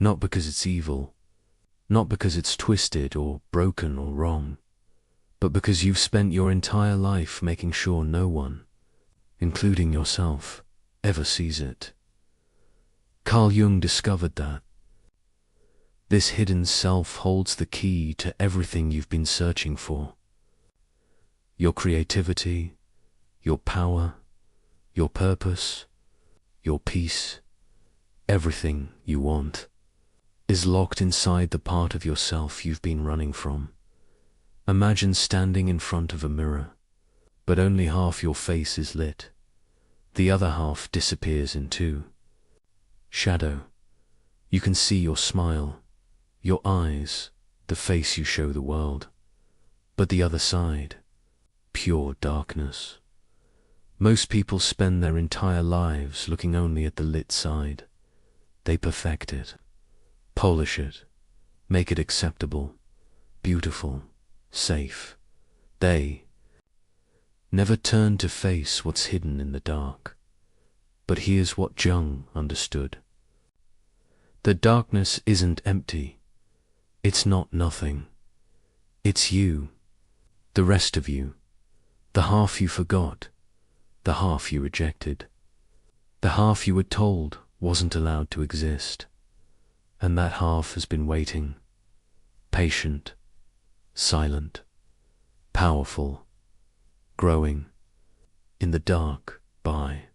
Not because it's evil, not because it's twisted or broken or wrong, but because you've spent your entire life making sure no one, including yourself, ever sees it. Carl Jung discovered that this hidden self holds the key to everything you've been searching for. Your creativity, your power, your purpose, your peace, everything you want, is locked inside the part of yourself you've been running from. Imagine standing in front of a mirror, but only half your face is lit. The other half disappears into shadow. You can see your smile, your eyes, the face you show the world. But the other side, pure darkness. Most people spend their entire lives looking only at the lit side. They perfect it, polish it, make it acceptable, beautiful, safe. They never turn to face what's hidden in the dark. But here's what Jung understood. The darkness isn't empty. It's not nothing. It's you, the rest of you, the half you forgot, the half you rejected, the half you were told wasn't allowed to exist. And that half has been waiting, patient, silent, powerful, growing, in the dark. By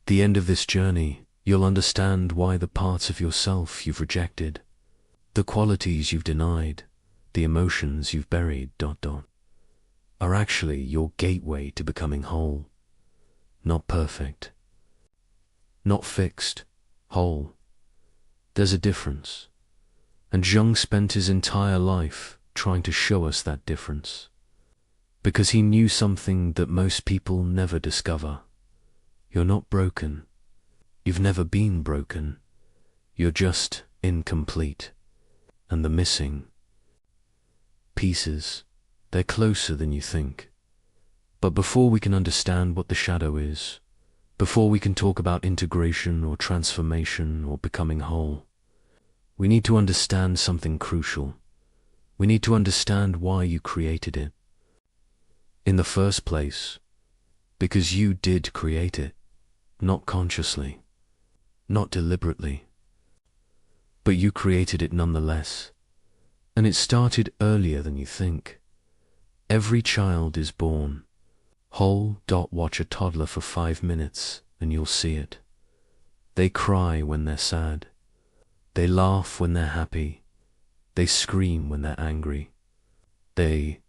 the end of this journey, you'll understand why the parts of yourself you've rejected, the qualities you've denied, the emotions you've buried, are actually your gateway to becoming whole. Not perfect, not fixed, whole. There's a difference, and Jung spent his entire life trying to show us that difference, because he knew something that most people never discover. You're not broken. You've never been broken. You're just incomplete. And the missing pieces, they're closer than you think. But before we can understand what the shadow is, before we can talk about integration or transformation or becoming whole, we need to understand something crucial. We need to understand why you created it in the first place, because you did create it, not consciously, not deliberately, but you created it nonetheless. And it started earlier than you think. Every child is born whole. Watch a toddler for 5 minutes and you'll see it. They cry when they're sad. They laugh when they're happy. They scream when they're angry. They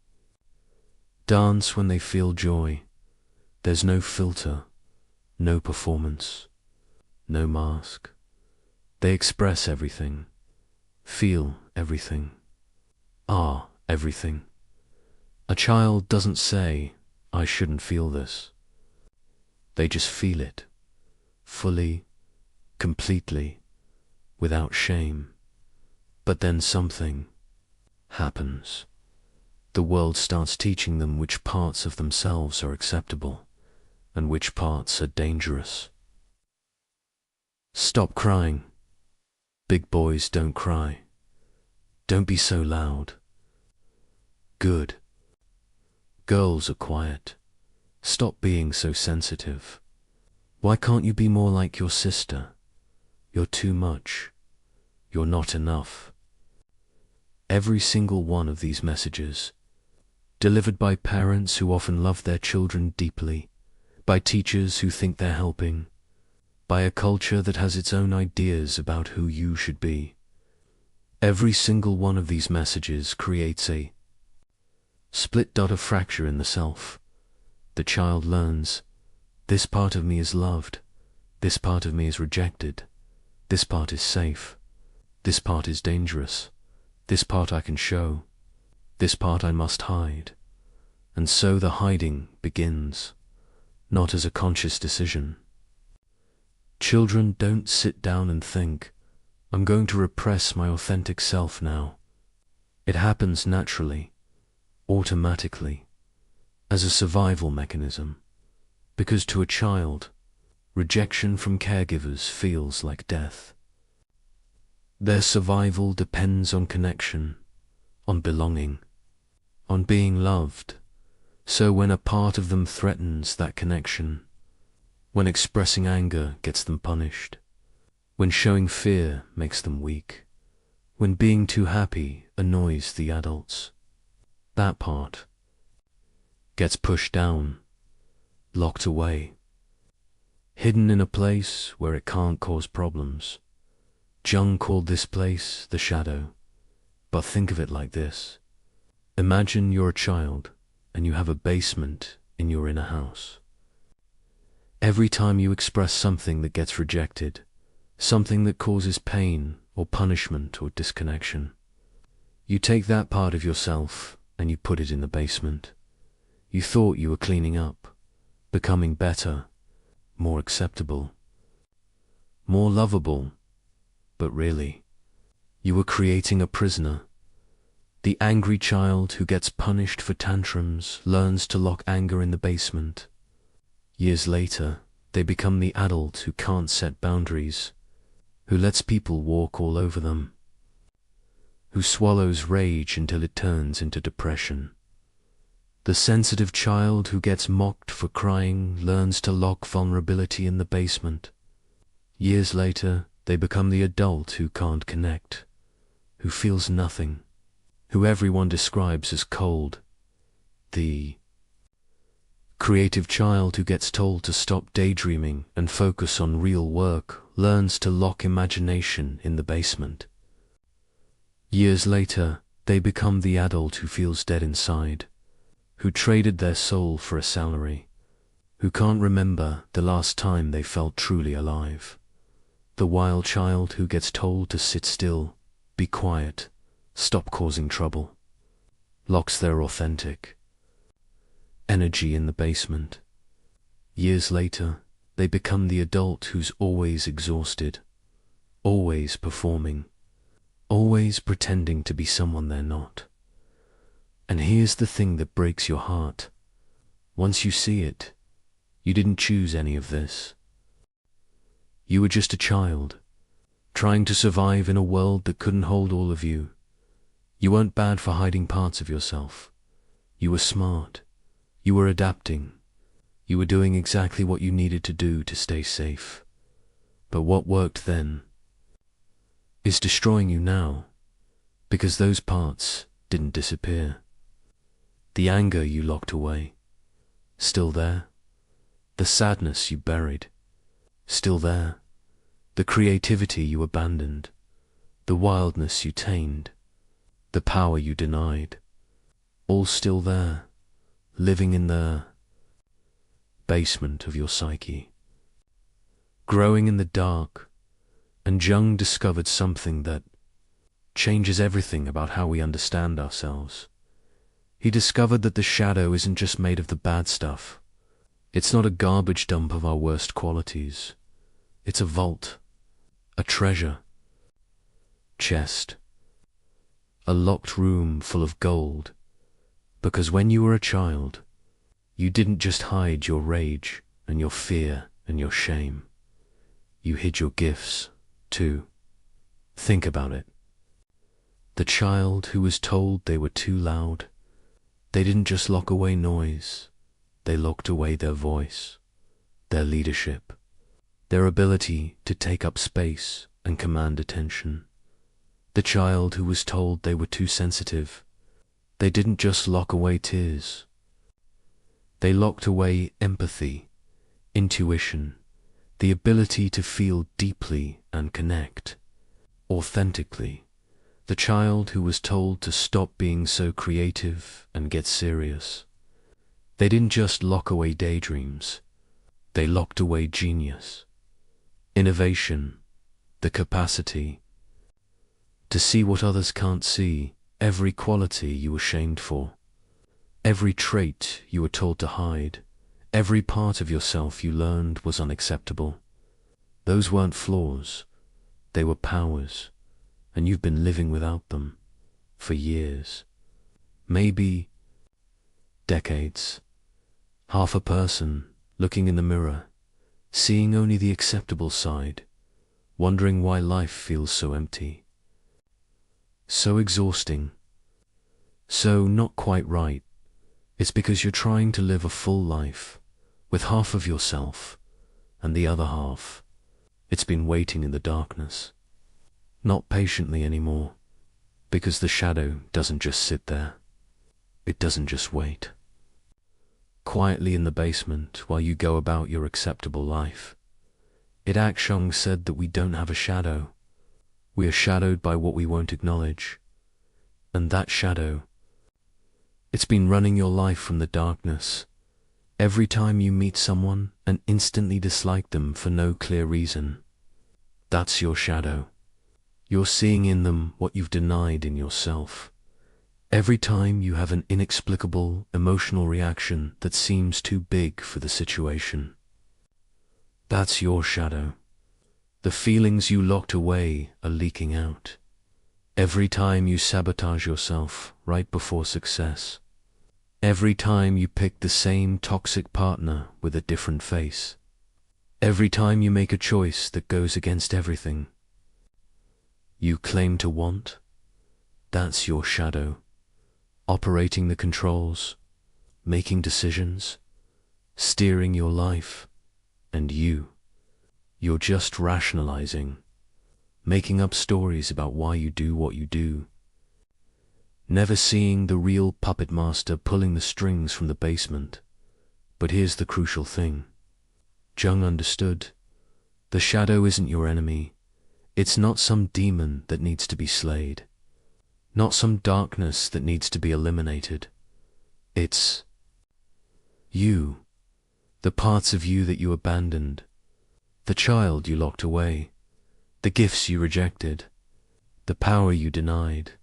dance when they feel joy. There's no filter, no performance, no mask. They express everything, feel everything, are everything. A child doesn't say, "I shouldn't feel this." They just feel it, fully, completely, without shame. But then something happens. The world starts teaching them which parts of themselves are acceptable and which parts are dangerous. Stop crying. Big boys don't cry. Don't be so loud. Good. Girls are quiet. Stop being so sensitive. Why can't you be more like your sister? You're too much. You're not enough. Every single one of these messages, delivered by parents who often love their children deeply, by teachers who think they're helping, by a culture that has its own ideas about who you should be. Every single one of these messages creates a split. A fracture in the self. The child learns, this part of me is loved, this part of me is rejected, this part is safe, this part is dangerous, this part I can show, this part I must hide. And so the hiding begins, not as a conscious decision. Children don't sit down and think, I'm going to repress my authentic self now. It happens naturally, automatically, as a survival mechanism, because to a child, rejection from caregivers feels like death. Their survival depends on connection, on belonging, on being loved. So when a part of them threatens that connection, when expressing anger gets them punished, when showing fear makes them weak, when being too happy annoys the adults, that part gets pushed down, locked away, hidden in a place where it can't cause problems. Jung called this place the shadow. But think of it like this. Imagine you're a child and you have a basement in your inner house. Every time you express something that gets rejected, something that causes pain or punishment or disconnection, you take that part of yourself and you put it in the basement. You thought you were cleaning up, becoming better, more acceptable, more lovable, but really, you were creating a prisoner. The angry child who gets punished for tantrums learns to lock anger in the basement. Years later, they become the adult who can't set boundaries, who lets people walk all over them, who swallows rage until it turns into depression. The sensitive child who gets mocked for crying learns to lock vulnerability in the basement. Years later, they become the adult who can't connect, who feels nothing, who everyone describes as cold. The creative child who gets told to stop daydreaming and focus on real work learns to lock imagination in the basement. Years later, they become the adult who feels dead inside, who traded their soul for a salary, who can't remember the last time they felt truly alive. The wild child who gets told to sit still, be quiet, stop causing trouble, locks their authentic energy in the basement. Years later, they become the adult who's always exhausted, always performing, always pretending to be someone they're not. And here's the thing that breaks your heart. Once you see it, you didn't choose any of this. You were just a child, trying to survive in a world that couldn't hold all of you. You weren't bad for hiding parts of yourself. You were smart. You were adapting. You were doing exactly what you needed to do to stay safe. But what worked then is destroying you now, because those parts didn't disappear. The anger you locked away, still there. The sadness you buried, still there. The creativity you abandoned, the wildness you tamed, the power you denied, all still there, living in the basement of your psyche, growing in the dark. And Jung discovered something that changes everything about how we understand ourselves. He discovered that the shadow isn't just made of the bad stuff. It's not a garbage dump of our worst qualities. It's a vault, a treasure chest, a locked room full of gold. Because when you were a child, you didn't just hide your rage and your fear and your shame. You hid your gifts, too. Think about it. The child who was told they were too loud, they didn't just lock away noise, they locked away their voice, their leadership, their ability to take up space and command attention. The child who was told they were too sensitive, they didn't just lock away tears. They locked away empathy, intuition, the ability to feel deeply and connect authentically. The child who was told to stop being so creative and get serious, they didn't just lock away daydreams, they locked away genius, innovation, the capacity to see what others can't see, every quality you were shamed for, every trait you were told to hide, every part of yourself you learned was unacceptable. Those weren't flaws, they were powers, and you've been living without them for years, maybe decades. Half a person looking in the mirror, seeing only the acceptable side, wondering why life feels so empty. so exhausting, so not quite right. It's because you're trying to live a full life with half of yourself, and the other half, it's been waiting in the darkness. Not patiently anymore, because the shadow doesn't just sit there. It doesn't just wait. Quietly in the basement while you go about your acceptable life. Akshong said that we don't have a shadow. We are shadowed by what we won't acknowledge. And that shadow, it's been running your life from the darkness. Every time you meet someone and instantly dislike them for no clear reason. That's your shadow. You're seeing in them what you've denied in yourself. Every time you have an inexplicable emotional reaction that seems too big for the situation. That's your shadow. The feelings you locked away are leaking out. Every time you sabotage yourself right before success. Every time you pick the same toxic partner with a different face. Every time you make a choice that goes against everything you claim to want, that's your shadow. Operating the controls, making decisions, steering your life, and you're just rationalizing, making up stories about why you do what you do. Never seeing the real puppet master pulling the strings from the basement. But here's the crucial thing. Jung understood. The shadow isn't your enemy. It's not some demon that needs to be slayed. Not some darkness that needs to be eliminated. It's you. The parts of you that you abandoned. The child you locked away. The gifts you rejected. The power you denied.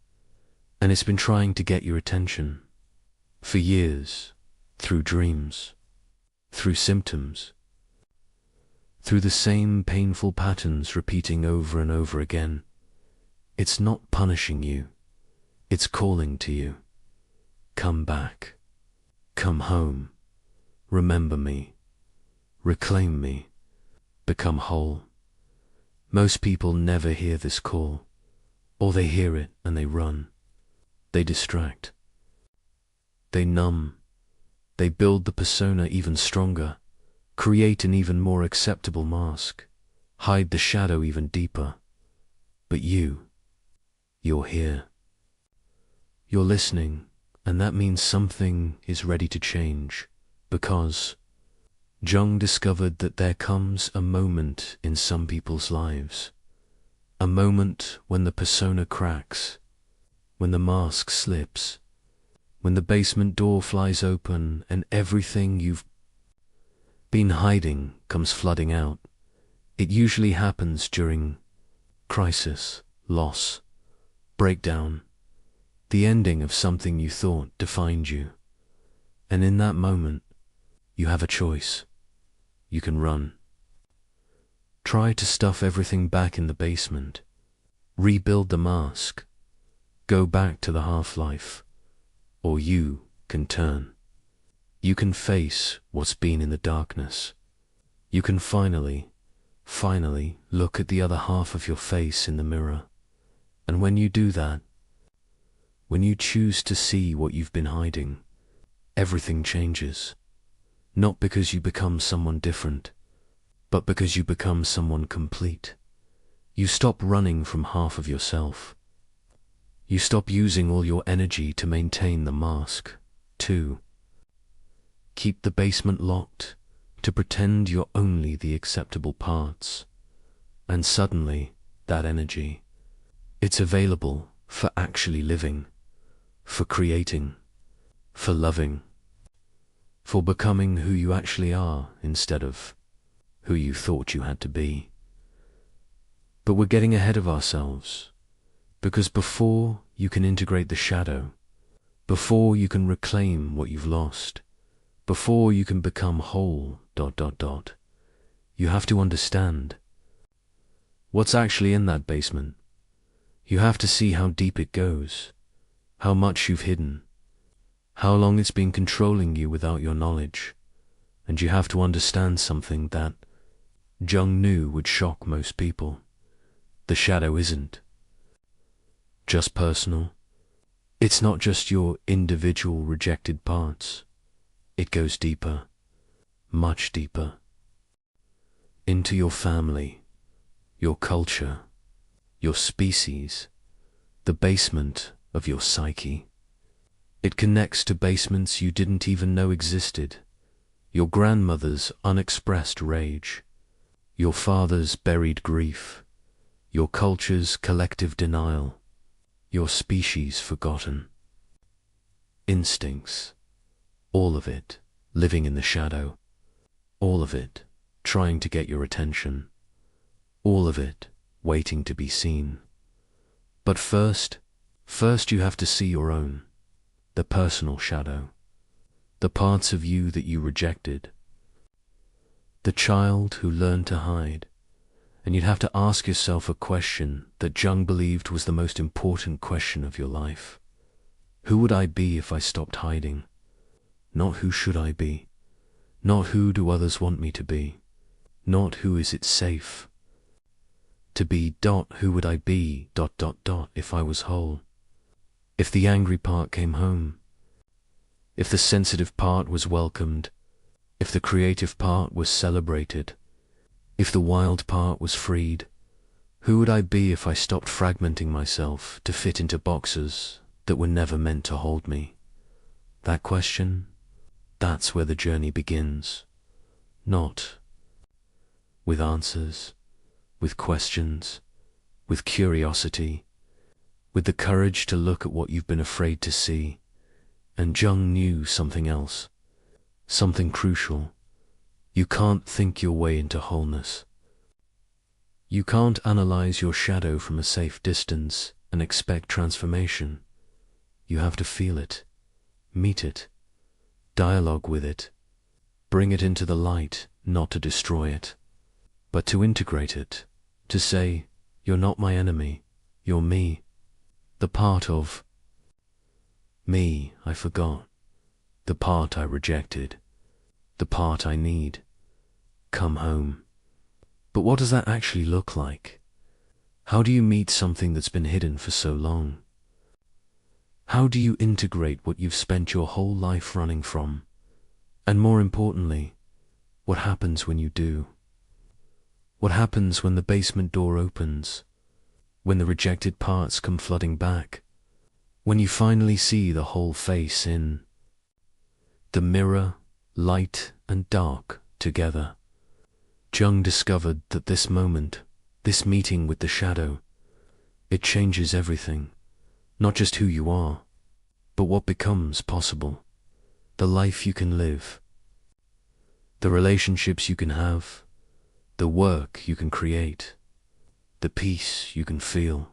And it's been trying to get your attention. For years. Through dreams. Through symptoms. Through the same painful patterns repeating over and over again. It's not punishing you. It's calling to you. Come back. Come home. Remember me. Reclaim me. Become whole. Most people never hear this call. Or they hear it and they run. They distract. They numb. They build the persona even stronger. Create an even more acceptable mask. Hide the shadow even deeper. But you're here. You're listening, and that means something is ready to change, because Jung discovered that there comes a moment in some people's lives, a moment when the persona cracks, when the mask slips, when the basement door flies open and everything you've been hiding comes flooding out. It usually happens during crisis, loss, breakdown, the ending of something you thought defined you. And in that moment, you have a choice. You can run. Try to stuff everything back in the basement. Rebuild the mask. Go back to the half-life. Or you can turn. You can face what's been in the darkness. You can finally look at the other half of your face in the mirror. And when you do that, when you choose to see what you've been hiding, everything changes. Not because you become someone different, but because you become someone complete. You stop running from half of yourself. You stop using all your energy to maintain the mask, to keep the basement locked, to pretend you're only the acceptable parts. And suddenly, that energy, it's available for actually living, for creating, for loving, for becoming who you actually are instead of who you thought you had to be. But we're getting ahead of ourselves, because before you can integrate the shadow, before you can reclaim what you've lost, before you can become whole, you have to understand what's actually in that basement. You have to see how deep it goes, how much you've hidden, how long it's been controlling you without your knowledge. And you have to understand something that Jung knew would shock most people. The shadow isn't just personal. It's not just your individual rejected parts. It goes deeper, much deeper, into your family, your culture, your species, the basement of your psyche. It connects to basements you didn't even know existed. Your grandmother's unexpressed rage, your father's buried grief, your culture's collective denial, your species' forgotten instincts, all of it living in the shadow, all of it trying to get your attention, all of it waiting to be seen. But first you have to see your own, the personal shadow, the parts of you that you rejected, the child who learned to hide. And you'd have to ask yourself a question that Jung believed was the most important question of your life. Who would I be if I stopped hiding? Not who should I be? Not who do others want me to be? Not who is it safe to be. Who would I be? If I was whole? If the angry part came home? If the sensitive part was welcomed? If the creative part was celebrated? If the wild part was freed? Who would I be if I stopped fragmenting myself to fit into boxes that were never meant to hold me? That question, that's where the journey begins. Not with answers, with questions, with curiosity, with the courage to look at what you've been afraid to see. And Jung knew something else, something crucial. You can't think your way into wholeness. You can't analyze your shadow from a safe distance and expect transformation. You have to feel it, meet it, dialogue with it, bring it into the light, not to destroy it, but to integrate it, to say, you're not my enemy, you're me, the part of me I forgot, the part I rejected, the part I need. Come home. But what does that actually look like? How do you meet something that's been hidden for so long? How do you integrate what you've spent your whole life running from? And more importantly, what happens when you do? What happens when the basement door opens? When the rejected parts come flooding back? When you finally see the whole face in the mirror, light and dark together? Jung discovered that this moment, this meeting with the shadow, it changes everything. Not just who you are, but what becomes possible. The life you can live, the relationships you can have, the work you can create, the peace you can feel,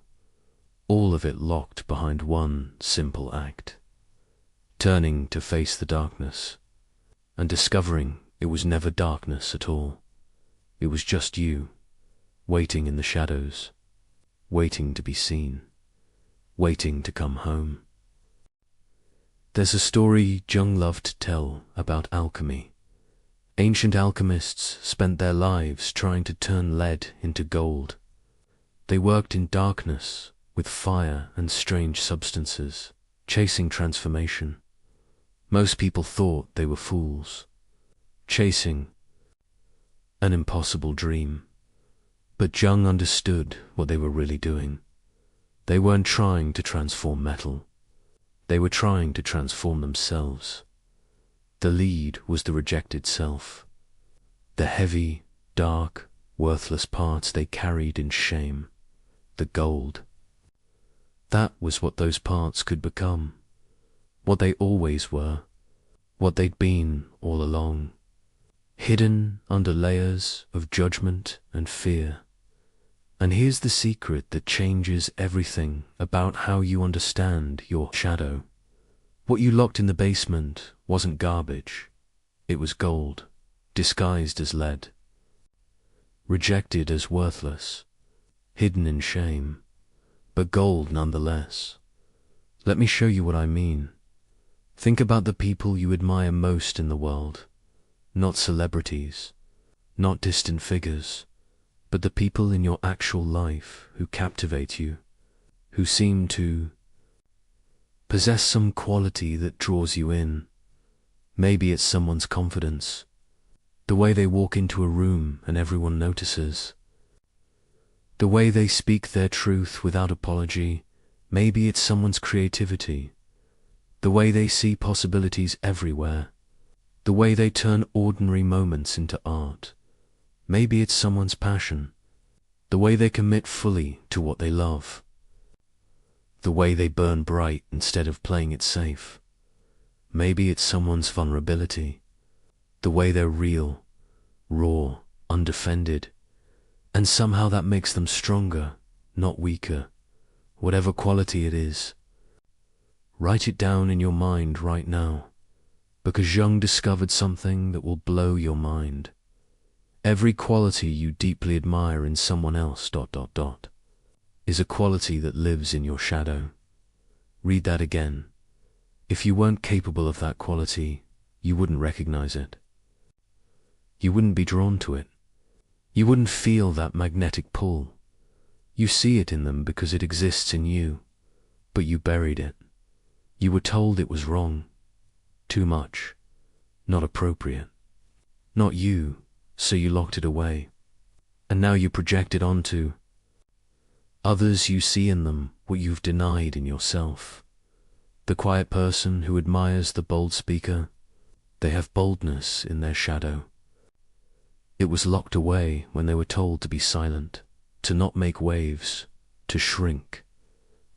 all of it locked behind one simple act. Turning to face the darkness and discovering it was never darkness at all. It was just you, waiting in the shadows, waiting to be seen, waiting to come home. There's a story Jung loved to tell about alchemy. Ancient alchemists spent their lives trying to turn lead into gold. They worked in darkness with fire and strange substances, chasing transformation. Most people thought they were fools, chasing an impossible dream. But Jung understood what they were really doing. They weren't trying to transform metal. They were trying to transform themselves. The lead was the rejected self, the heavy, dark, worthless parts they carried in shame, the gold. That was what those parts could become, what they always were, what they'd been all along, hidden under layers of judgment and fear. And here's the secret that changes everything about how you understand your shadow. What you locked in the basement wasn't garbage. It was gold, disguised as lead, rejected as worthless, hidden in shame, but gold nonetheless. Let me show you what I mean. Think about the people you admire most in the world. Not celebrities, not distant figures, but the people in your actual life who captivate you, who seem to possess some quality that draws you in. Maybe it's someone's confidence, the way they walk into a room and everyone notices, the way they speak their truth without apology. Maybe it's someone's creativity, the way they see possibilities everywhere, the way they turn ordinary moments into art. Maybe it's someone's passion, the way they commit fully to what they love, the way they burn bright instead of playing it safe. Maybe it's someone's vulnerability, the way they're real, raw, undefended, and somehow that makes them stronger, not weaker. Whatever quality it is, write it down in your mind right now, because Jung discovered something that will blow your mind. Every quality you deeply admire in someone else ... is a quality that lives in your shadow. Read that again. If you weren't capable of that quality, you wouldn't recognize it. You wouldn't be drawn to it. You wouldn't feel that magnetic pull. You see it in them because it exists in you, but you buried it. You were told it was wrong, too much, not appropriate, not you, so you locked it away. And now you project it onto others. You see in them what you've denied in yourself. The quiet person who admires the bold speaker, they have boldness in their shadow. It was locked away when they were told to be silent, to not make waves, to shrink.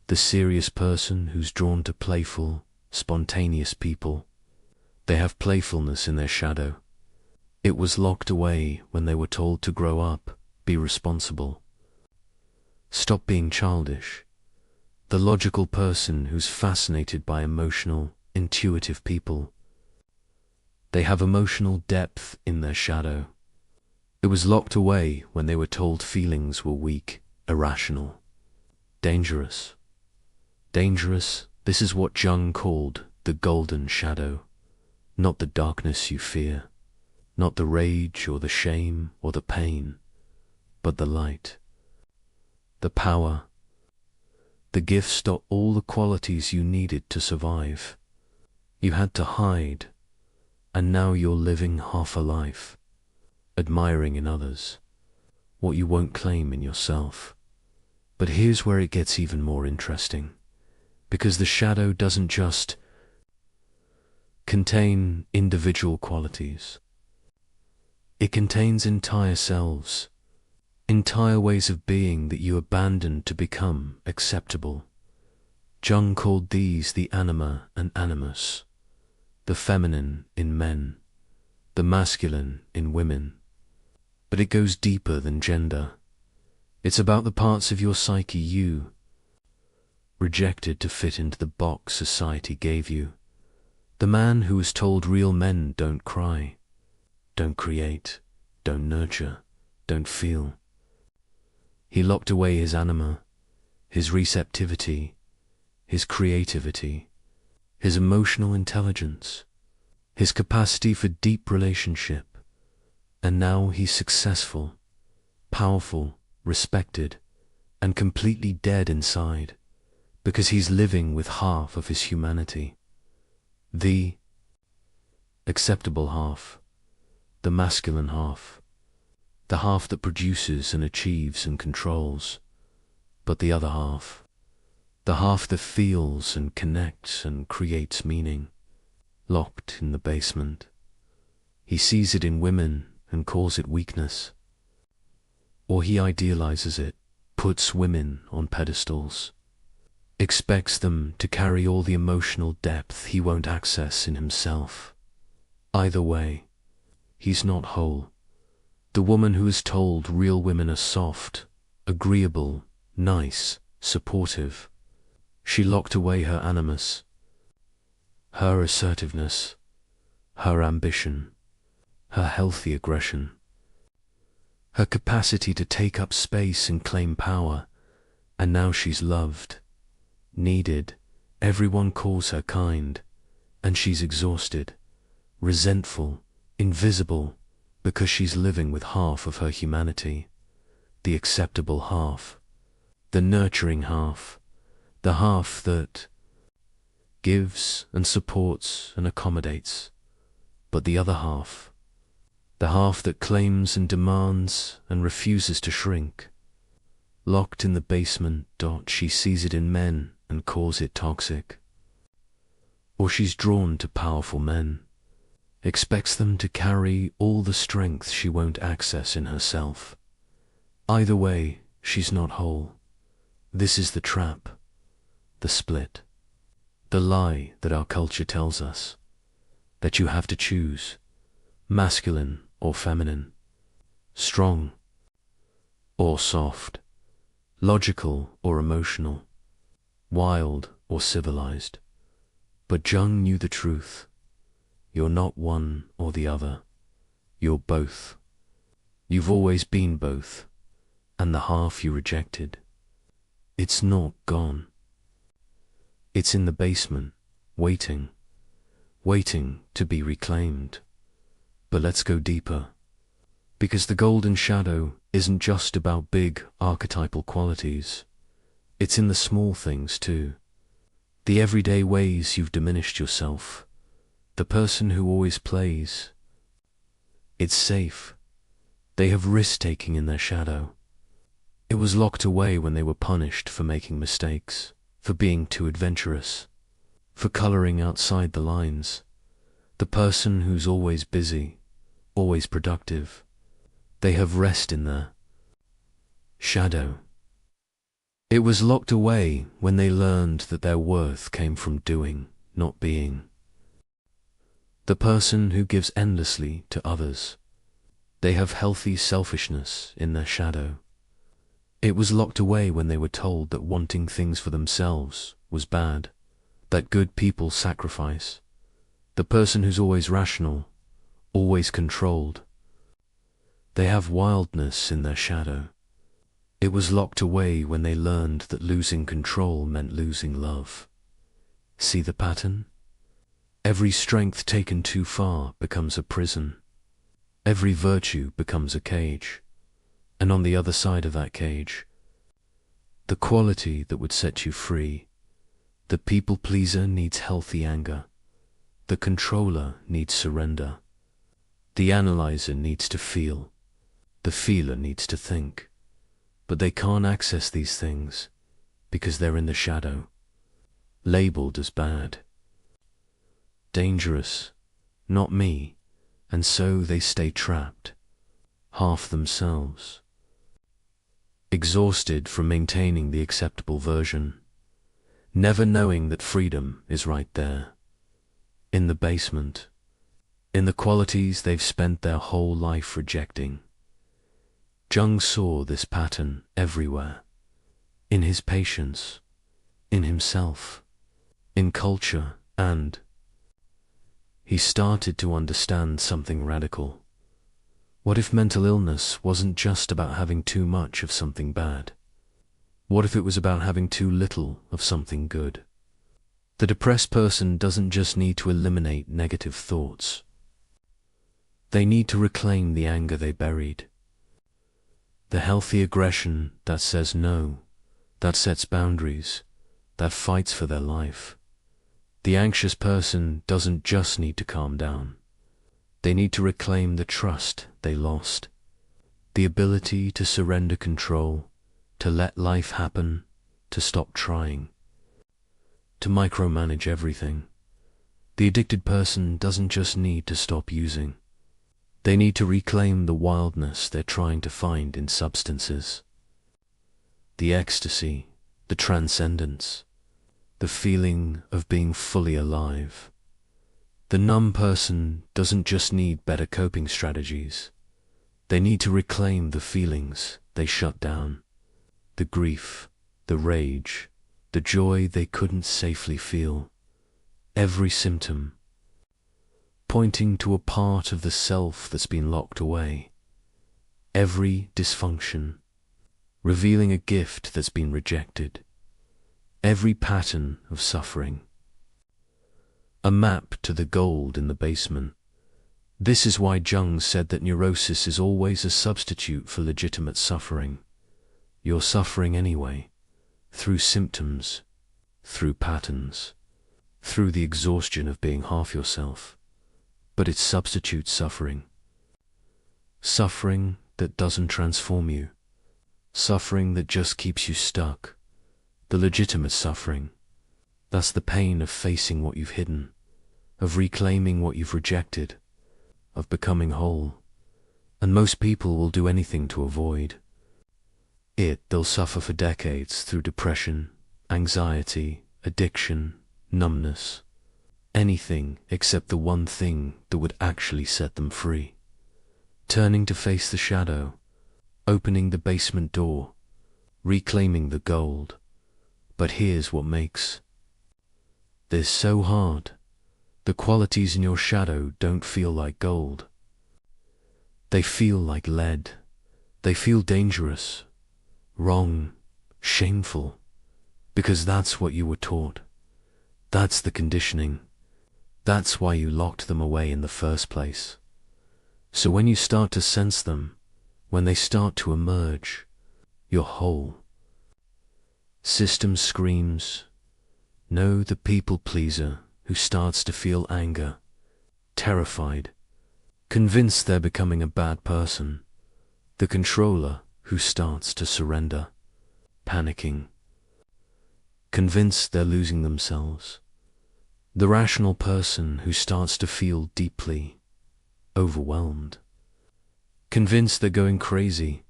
The serious person who's drawn to playful, spontaneous people, they have playfulness in their shadow. It was locked away when they were told to grow up, be responsible, stop being childish. The logical person who's fascinated by emotional, intuitive people, they have emotional depth in their shadow. It was locked away when they were told feelings were weak, irrational, dangerous. Dangerous, this is what Jung called the golden shadow, not the darkness you fear, not the rage or the shame or the pain, but the light, the power, the gifts, all the qualities you needed to survive. You had to hide, and now you're living half a life, admiring in others what you won't claim in yourself. But here's where it gets even more interesting, because the shadow doesn't just contain individual qualities. It contains entire selves, entire ways of being that you abandoned to become acceptable. Jung called these the anima and animus, the feminine in men, the masculine in women. But it goes deeper than gender. It's about the parts of your psyche you rejected to fit into the box society gave you. The man who was told real men don't cry, don't create, don't nurture, don't feel. He locked away his anima, his receptivity, his creativity, his emotional intelligence, his capacity for deep relationship. And now he's successful, powerful, respected, and completely dead inside, because he's living with half of his humanity. The acceptable half, the masculine half, the half that produces and achieves and controls, but the other half, the half that feels and connects and creates meaning, locked in the basement. He sees it in women and calls it weakness. Or he idealizes it, puts women on pedestals, expects them to carry all the emotional depth he won't access in himself. Either way, he's not whole. The woman who is told real women are soft, agreeable, nice, supportive, she locked away her animus, her assertiveness, her ambition, her healthy aggression, her capacity to take up space and claim power, and now she's loved, needed, everyone calls her kind, and she's exhausted, resentful, invisible, because she's living with half of her humanity, the acceptable half, the nurturing half, The half that gives and supports and accommodates, but the other half, the half that claims and demands and refuses to shrink. Locked in the basement, she sees it in men and calls it toxic. Or she's drawn to powerful men, expects them to carry all the strength she won't access in herself. Either way, she's not whole. This is the trap, the split, the lie that our culture tells us, that you have to choose, masculine or feminine, strong or soft, logical or emotional, wild or civilized. But Jung knew the truth. You're not one or the other. You're both. You've always been both, and the half you rejected, it's not gone. It's in the basement, waiting to be reclaimed. But let's go deeper, because the golden shadow isn't just about big archetypal qualities. It's in the small things too. The everyday ways you've diminished yourself. The person who always plays. It's safe. They have risk-taking in their shadow. It was locked away when they were punished for making mistakes, for being too adventurous, for coloring outside the lines. The person who's always busy, always productive. They have rest in their shadow. It was locked away when they learned that their worth came from doing, not being. The person who gives endlessly to others. They have healthy selfishness in their shadow. It was locked away when they were told that wanting things for themselves was bad, that good people sacrifice. The person who's always rational, always controlled. They have wildness in their shadow. It was locked away when they learned that losing control meant losing love. See the pattern? Every strength taken too far becomes a prison. Every virtue becomes a cage. And on the other side of that cage, the quality that would set you free. The people pleaser needs healthy anger. The controller needs surrender. The analyzer needs to feel. The feeler needs to think. But they can't access these things because they're in the shadow, labeled as bad, dangerous, not me, and so they stay trapped, half themselves, exhausted from maintaining the acceptable version, never knowing that freedom is right there, in the basement, in the qualities they've spent their whole life rejecting. Jung saw this pattern everywhere, in his patients, in himself, in culture, and he started to understand something radical. What if mental illness wasn't just about having too much of something bad? What if it was about having too little of something good? The depressed person doesn't just need to eliminate negative thoughts. They need to reclaim the anger they buried. The healthy aggression that says no, that sets boundaries, that fights for their life. The anxious person doesn't just need to calm down. They need to reclaim the trust they lost, the ability to surrender control, to let life happen, to stop trying, to micromanage everything. The addicted person doesn't just need to stop using. They need to reclaim the wildness they're trying to find in substances. The ecstasy, the transcendence, the feeling of being fully alive. The numb person doesn't just need better coping strategies. They need to reclaim the feelings they shut down, the grief, the rage, the joy they couldn't safely feel. Every symptom pointing to a part of the self that's been locked away. Every dysfunction revealing a gift that's been rejected. Every pattern of suffering a map to the gold in the basement. This is why Jung said that neurosis is always a substitute for legitimate suffering. You're suffering anyway, through symptoms, through patterns, through the exhaustion of being half yourself, but it substitutes suffering. Suffering that doesn't transform you, suffering that just keeps you stuck, the legitimate suffering. That's the pain of facing what you've hidden, of reclaiming what you've rejected, of becoming whole. And most people will do anything to avoid it. They'll suffer for decades through depression, anxiety, addiction, numbness, anything except the one thing that would actually set them free. Turning to face the shadow, opening the basement door, reclaiming the gold. But here's what makes this so hard. The qualities in your shadow don't feel like gold. They feel like lead. They feel dangerous, wrong, shameful, because that's what you were taught. That's the conditioning. That's why you locked them away in the first place. So when you start to sense them, when they start to emerge, you're whole. System screams. No, the people pleaser who starts to feel anger, terrified, convinced they're becoming a bad person. The controller who starts to surrender, panicking, convinced they're losing themselves. The rational person who starts to feel deeply overwhelmed, convinced they're going crazy.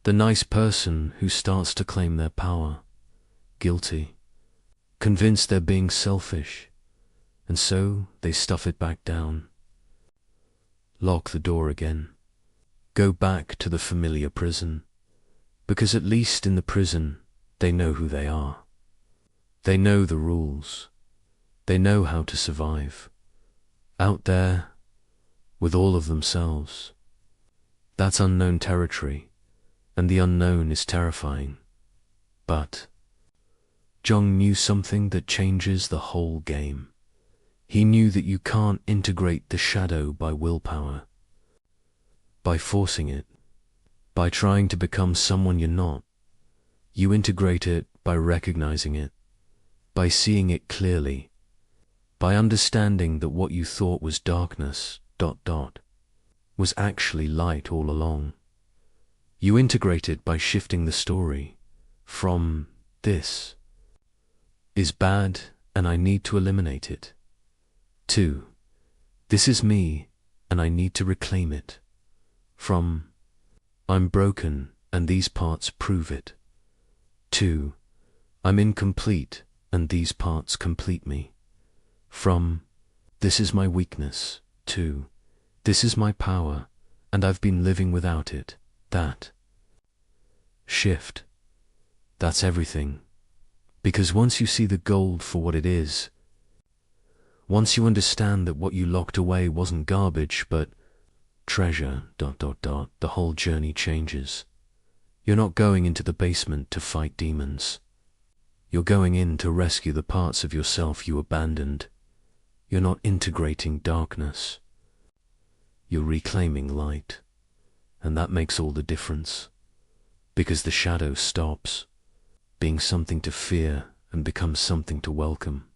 The nice person who starts to claim their power, guilty, convinced they're being selfish, and so they stuff it back down. Lock the door again. Go back to the familiar prison, because at least in the prison they know who they are. They know the rules. They know how to survive. Out there, with all of themselves. That's unknown territory, and the unknown is terrifying. But Jung knew something that changes the whole game. He knew that you can't integrate the shadow by willpower, by forcing it, by trying to become someone you're not. You integrate it by recognizing it, by seeing it clearly, by understanding that what you thought was darkness, was actually light all along. You integrate it by shifting the story from this is bad and I need to eliminate it, to this is me and I need to reclaim it, from I'm broken and these parts prove it, to I'm incomplete and these parts complete me, from this is my weakness, to this is my power and I've been living without it. That shift, that's everything. Because once you see the gold for what it is, once you understand that what you locked away wasn't garbage but treasure, the whole journey changes. You're not going into the basement to fight demons. You're going in to rescue the parts of yourself you abandoned. You're not integrating darkness. You're reclaiming light. And that makes all the difference. Because the shadow stops being something to fear and becomes something to welcome.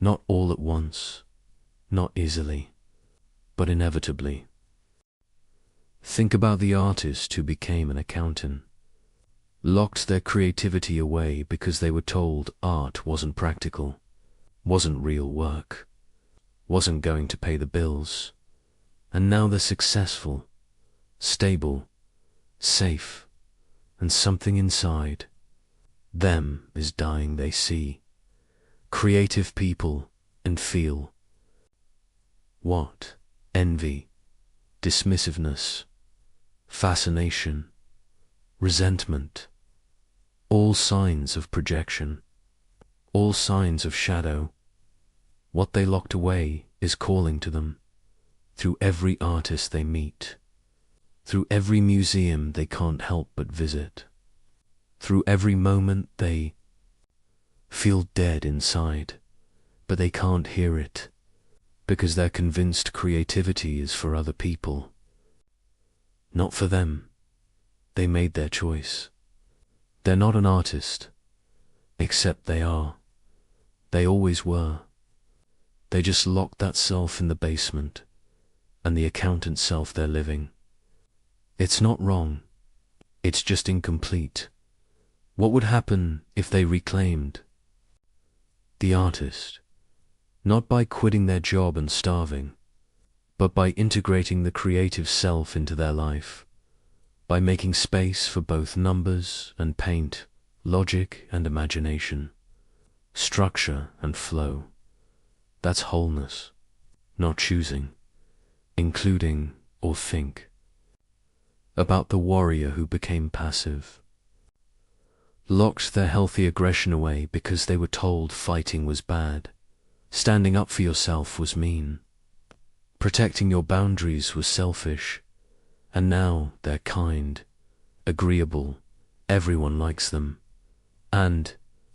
Not all at once, not easily, but inevitably. Think about the artist who became an accountant, locked their creativity away because they were told art wasn't practical, wasn't real work, wasn't going to pay the bills, and now they're successful, stable, safe, and something inside them is dying. They see creative people and feel what? Envy, dismissiveness, fascination, resentment, all signs of projection, all signs of shadow. What they locked away is calling to them through every artist they meet, through every museum they can't help but visit, through every moment they feel dead inside, but they can't hear it, because they're convinced creativity is for other people, not for them. They made their choice. They're not an artist, except they are. They always were. They just locked that self in the basement, and the accountant self they're living. It's not wrong. It's just incomplete. What would happen if they reclaimed the artist, not by quitting their job and starving, but by integrating the creative self into their life, by making space for both numbers and paint, logic and imagination, structure and flow? That's wholeness, not choosing, including or think. About the warrior who became passive, locked their healthy aggression away because they were told fighting was bad, standing up for yourself was mean, protecting your boundaries was selfish, and now they're kind, agreeable, everyone likes them, and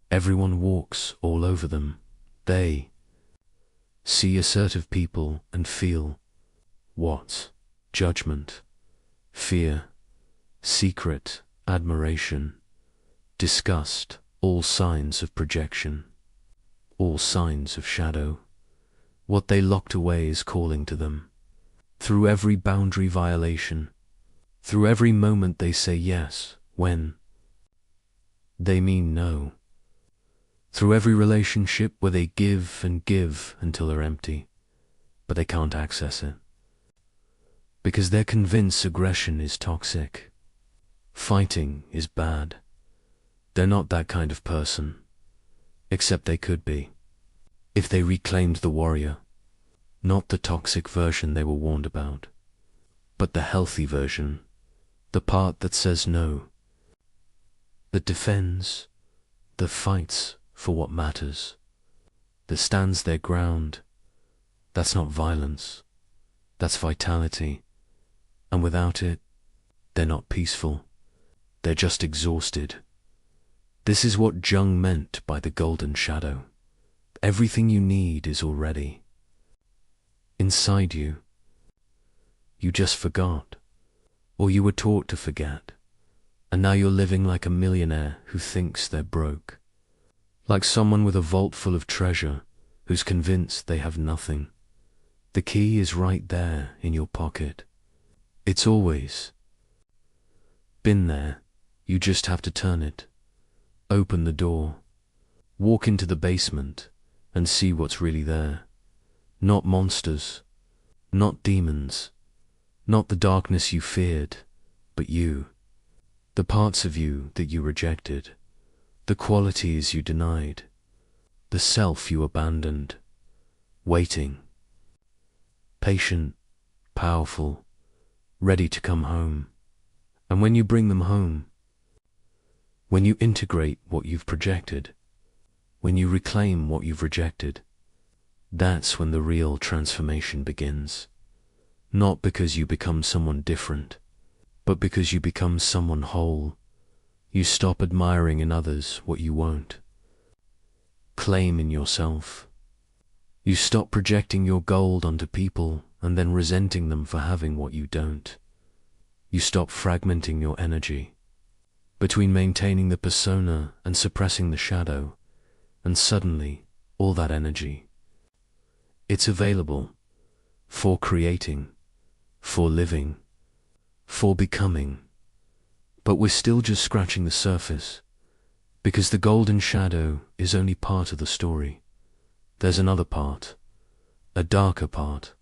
everyone walks all over them. They see assertive people and feel what? Judgment, fear, secret admiration, disgust, all signs of projection, all signs of shadow. What they locked away is calling to them. Through every boundary violation, through every moment they say yes when they mean no, through every relationship where they give and give until they're empty, but they can't access it, because they're convinced aggression is toxic, fighting is bad. They're not that kind of person, except they could be, if they reclaimed the warrior, not the toxic version they were warned about, but the healthy version, the part that says no, that defends, that fights for what matters, that stands their ground. That's not violence, that's vitality, and without it, they're not peaceful, they're just exhausted. This is what Jung meant by the golden shadow. Everything you need is already inside you. You just forgot, or you were taught to forget, and now you're living like a millionaire who thinks they're broke, like someone with a vault full of treasure who's convinced they have nothing. The key is right there in your pocket. It's always been there. You just have to turn it. Open the door, walk into the basement, and see what's really there. Not monsters, not demons, not the darkness you feared, but you. The parts of you that you rejected, the qualities you denied, the self you abandoned, waiting, patient, powerful, ready to come home. And when you bring them home, when you integrate what you've projected, when you reclaim what you've rejected, that's when the real transformation begins. Not because you become someone different, but because you become someone whole. You stop admiring in others what you won't claim in yourself. You stop projecting your gold onto people and then resenting them for having what you don't. You stop fragmenting your energy between maintaining the persona and suppressing the shadow, and suddenly, all that energy, it's available for creating, for living, for becoming. But we're still just scratching the surface, because the golden shadow is only part of the story. There's another part, a darker part,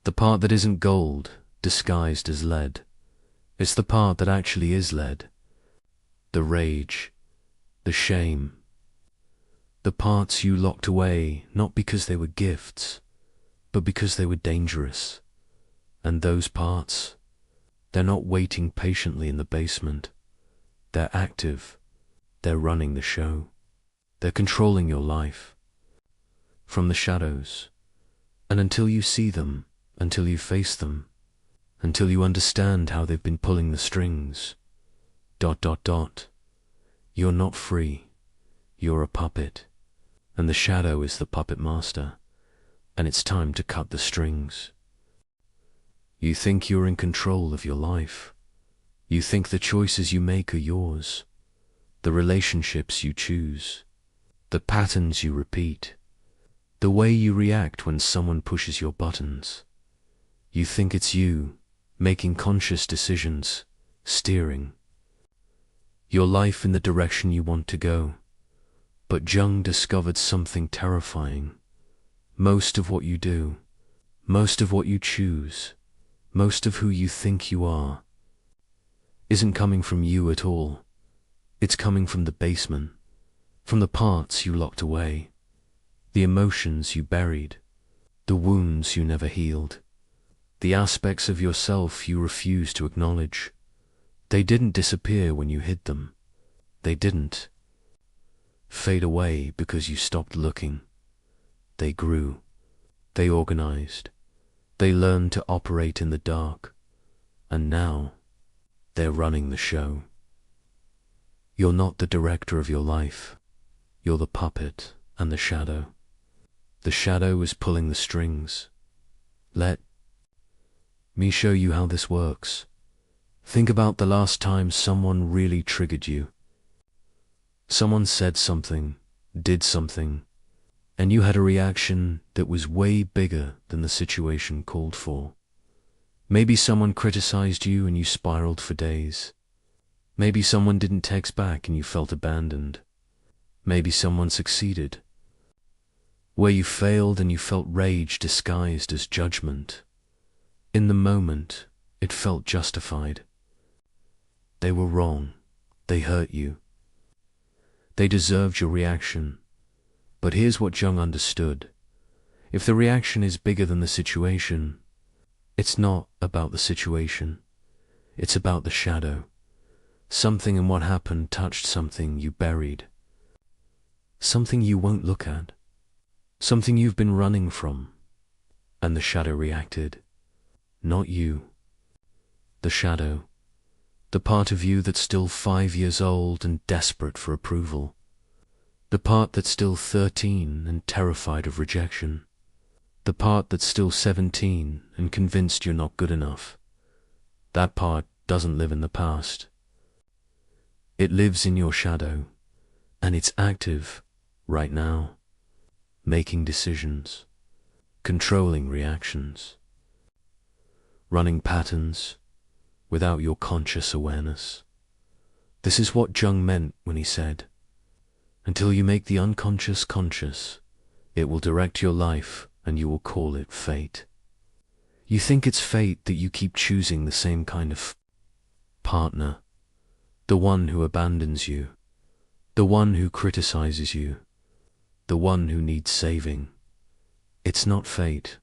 the part that isn't gold disguised as lead. It's the part that actually is lead. The rage, the shame, the parts you locked away not because they were gifts, but because they were dangerous. And those parts, they're not waiting patiently in the basement. They're active. They're running the show. They're controlling your life from the shadows. And until you see them, until you face them, until you understand how they've been pulling the strings, ... you're not free. You're a puppet, and the shadow is the puppet master, and it's time to cut the strings. You think you're in control of your life. You think the choices you make are yours, the relationships you choose, the patterns you repeat, the way you react when someone pushes your buttons. You think it's you, making conscious decisions, steering your life in the direction you want to go. But Jung discovered something terrifying. Most of what you do, most of what you choose, most of who you think you are, isn't coming from you at all. It's coming from the basement, from the parts you locked away, the emotions you buried, the wounds you never healed, the aspects of yourself you refuse to acknowledge. They didn't disappear when you hid them. They didn't fade away because you stopped looking. They grew. They organized. They learned to operate in the dark. And now, they're running the show. You're not the director of your life. You're the puppet and the shadow. The shadow is pulling the strings. Let me show you how this works. Think about the last time someone really triggered you. Someone said something, did something, and you had a reaction that was way bigger than the situation called for. Maybe someone criticized you and you spiraled for days. Maybe someone didn't text back and you felt abandoned. Maybe someone succeeded, where you failed and you felt rage disguised as judgment. In the moment, it felt justified. They were wrong. They hurt you. They deserved your reaction. But here's what Jung understood. If the reaction is bigger than the situation, it's not about the situation. It's about the shadow. Something in what happened touched something you buried. Something you won't look at. Something you've been running from. And the shadow reacted. Not you. The shadow. The part of you that's still 5 years old and desperate for approval. The part that's still 13 and terrified of rejection. The part that's still 17 and convinced you're not good enough. That part doesn't live in the past. It lives in your shadow, and it's active right now, making decisions, controlling reactions, running patterns without your conscious awareness. This is what Jung meant when he said, until you make the unconscious conscious, it will direct your life and you will call it fate. You think it's fate that you keep choosing the same kind of partner, the one who abandons you, the one who criticizes you, the one who needs saving. It's not fate,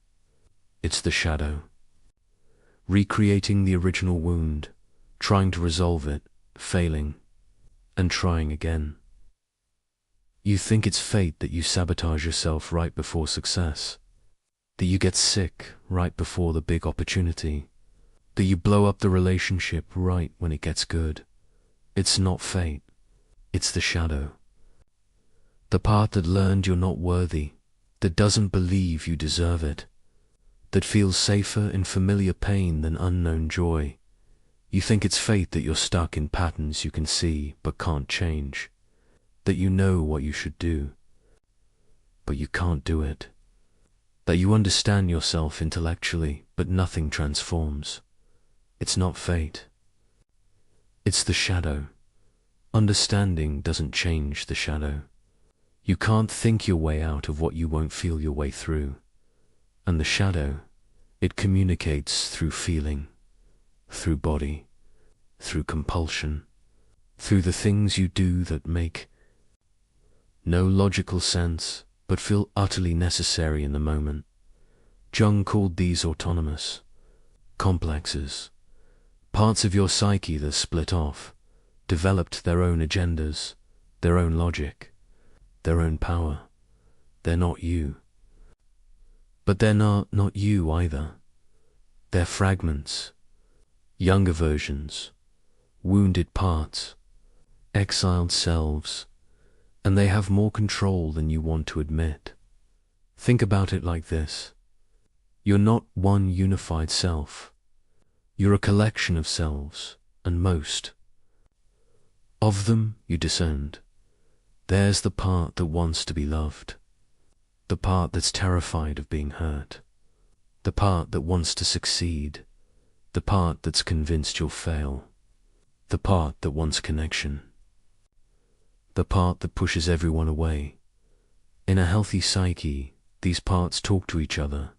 it's the shadow. Recreating the original wound, trying to resolve it, failing, and trying again. You think it's fate that you sabotage yourself right before success, that you get sick right before the big opportunity, that you blow up the relationship right when it gets good. It's not fate, it's the shadow. The part that learned you're not worthy, that doesn't believe you deserve it, that feels safer in familiar pain than unknown joy. You think it's fate that you're stuck in patterns you can see but can't change, that you know what you should do, but you can't do it, that you understand yourself intellectually but nothing transforms. It's not fate. It's the shadow. Understanding doesn't change the shadow. You can't think your way out of what you won't feel your way through. And the shadow, it communicates through feeling, through body, through compulsion, through the things you do that make no logical sense but feel utterly necessary in the moment. Jung called these autonomous complexes, parts of your psyche that split off, developed their own agendas, their own logic, their own power. They're not you. But they're not you either. They're fragments, younger versions, wounded parts, exiled selves, and they have more control than you want to admit. Think about it like this. You're not one unified self. You're a collection of selves, and most of them you disowned. There's the part that wants to be loved, the part that's terrified of being hurt, the part that wants to succeed, the part that's convinced you'll fail, the part that wants connection, the part that pushes everyone away. In a healthy psyche, these parts talk to each other,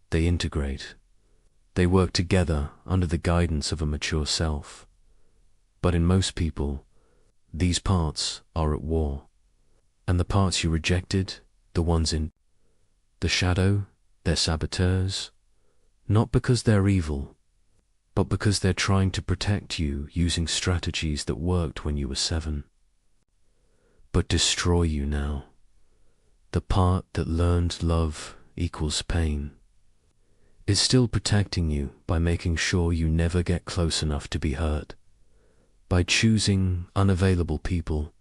they integrate, they work together under the guidance of a mature self. But in most people, these parts are at war. And the parts you rejected, the ones in the shadow, they're saboteurs, not because they're evil, but because they're trying to protect you using strategies that worked when you were 7, but destroy you now. The part that learned love equals pain is still protecting you by making sure you never get close enough to be hurt, by choosing unavailable people,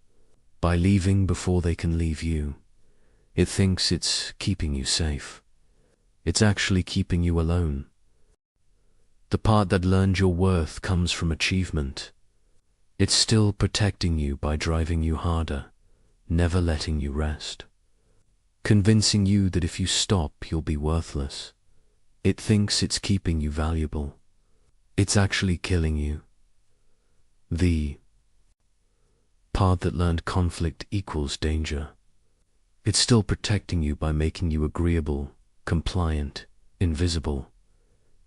by leaving before they can leave you. It thinks it's keeping you safe. It's actually keeping you alone. The part that learned your worth comes from achievement. It's still protecting you by driving you harder, never letting you rest, convincing you that if you stop, you'll be worthless. It thinks it's keeping you valuable. It's actually killing you. The part that learned conflict equals danger. It's still protecting you by making you agreeable, compliant, invisible.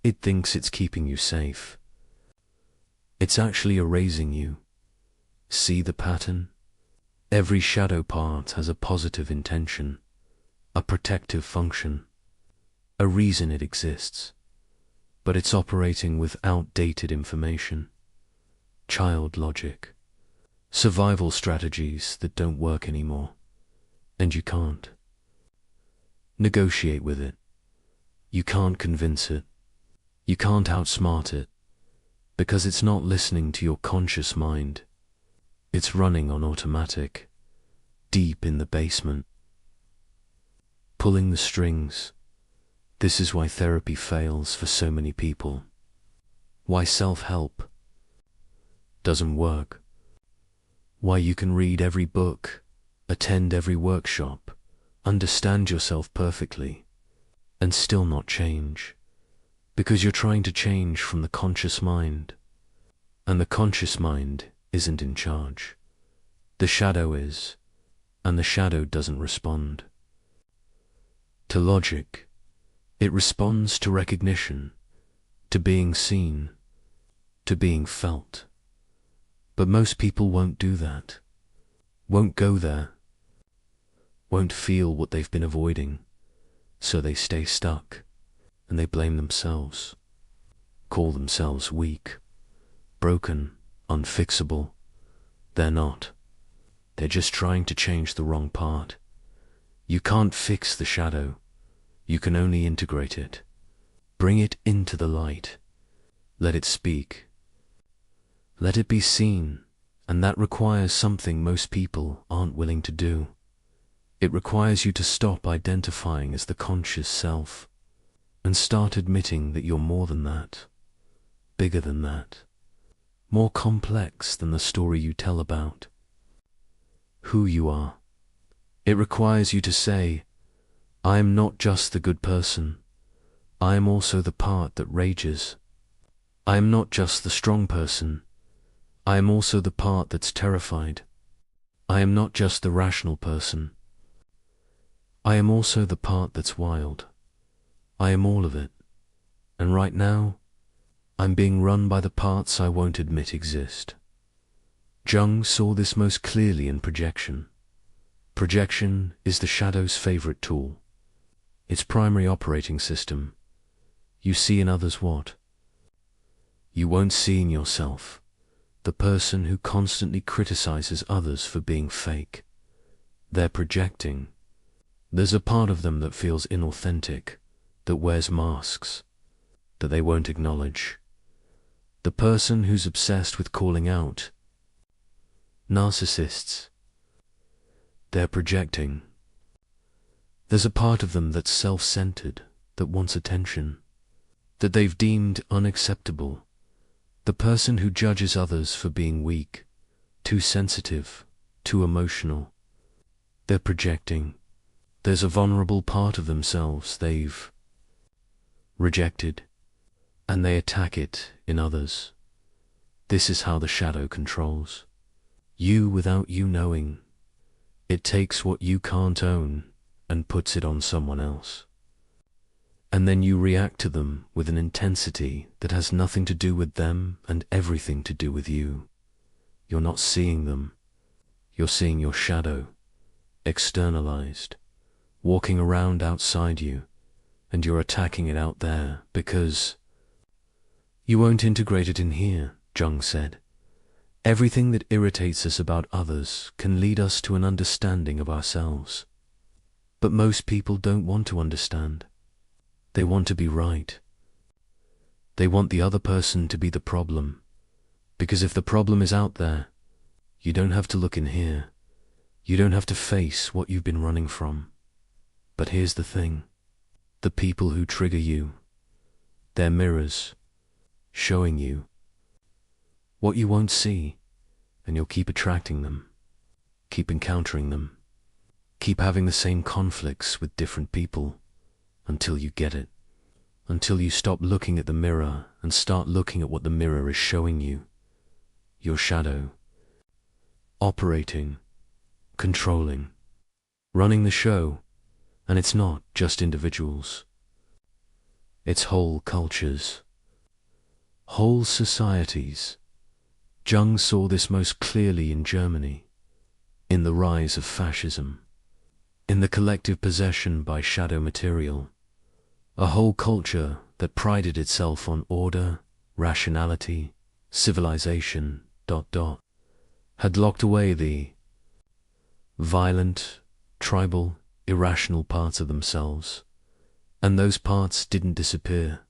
It thinks it's keeping you safe. It's actually erasing you. See the pattern? Every shadow part has a positive intention, a protective function, a reason it exists, but it's operating with outdated information, child logic, survival strategies that don't work anymore, and you can't negotiate with it. You can't convince it. You can't outsmart it, because it's not listening to your conscious mind. It's running on automatic, deep in the basement, pulling the strings. This is why therapy fails for so many people. Why self-help doesn't work. Why you can read every book, attend every workshop, understand yourself perfectly, and still not change. Because you're trying to change from the conscious mind. And the conscious mind isn't in charge. The shadow is, and the shadow doesn't respond to logic. It responds to recognition, to being seen, to being felt. But most people won't do that, won't go there, won't feel what they've been avoiding, so they stay stuck, and they blame themselves, call themselves weak, broken, unfixable. They're not. They're just trying to change the wrong part. You can't fix the shadow. You can only integrate it. Bring it into the light. Let it speak. Let it be seen, and that requires something most people aren't willing to do. It requires you to stop identifying as the conscious self and start admitting that you're more than that, bigger than that, more complex than the story you tell about who you are. It requires you to say, I am not just the good person. I am also the part that rages. I am not just the strong person. I am also the part that's terrified. I am not just the rational person. I am also the part that's wild. I am all of it. And right now, I'm being run by the parts I won't admit exist. Jung saw this most clearly in projection. Projection is the shadow's favorite tool. Its primary operating system. You see in others what you won't see in yourself. The person who constantly criticizes others for being fake. They're projecting. There's a part of them that feels inauthentic, that wears masks, that they won't acknowledge. The person who's obsessed with calling out. Narcissists. They're projecting. There's a part of them that's self-centered, that wants attention, that they've deemed unacceptable. The person who judges others for being weak, too sensitive, too emotional, They're projecting. There's a vulnerable part of themselves they've rejected, and they attack it in others. This is how the shadow controls you without you knowing. It takes what you can't own and puts it on someone else. And then you react to them with an intensity that has nothing to do with them and everything to do with you. You're not seeing them. You're seeing your shadow, externalized, walking around outside you, and you're attacking it out there because you won't integrate it in here, Jung said. Everything that irritates us about others can lead us to an understanding of ourselves. But most people don't want to understand. They want to be right. They want the other person to be the problem. Because if the problem is out there, you don't have to look in here. You don't have to face what you've been running from. But here's the thing. The people who trigger you, they're mirrors, showing you what you won't see, and you'll keep attracting them, keep encountering them, keep having the same conflicts with different people until you get it, until you stop looking at the mirror and start looking at what the mirror is showing you, your shadow, operating, controlling, running the show. And it's not just individuals. It's whole cultures, whole societies. Jung saw this most clearly in Germany, in the rise of fascism, in the collective possession by shadow material, a whole culture that prided itself on order, rationality, civilization, had locked away the violent, tribal, irrational parts of themselves, and those parts didn't disappear.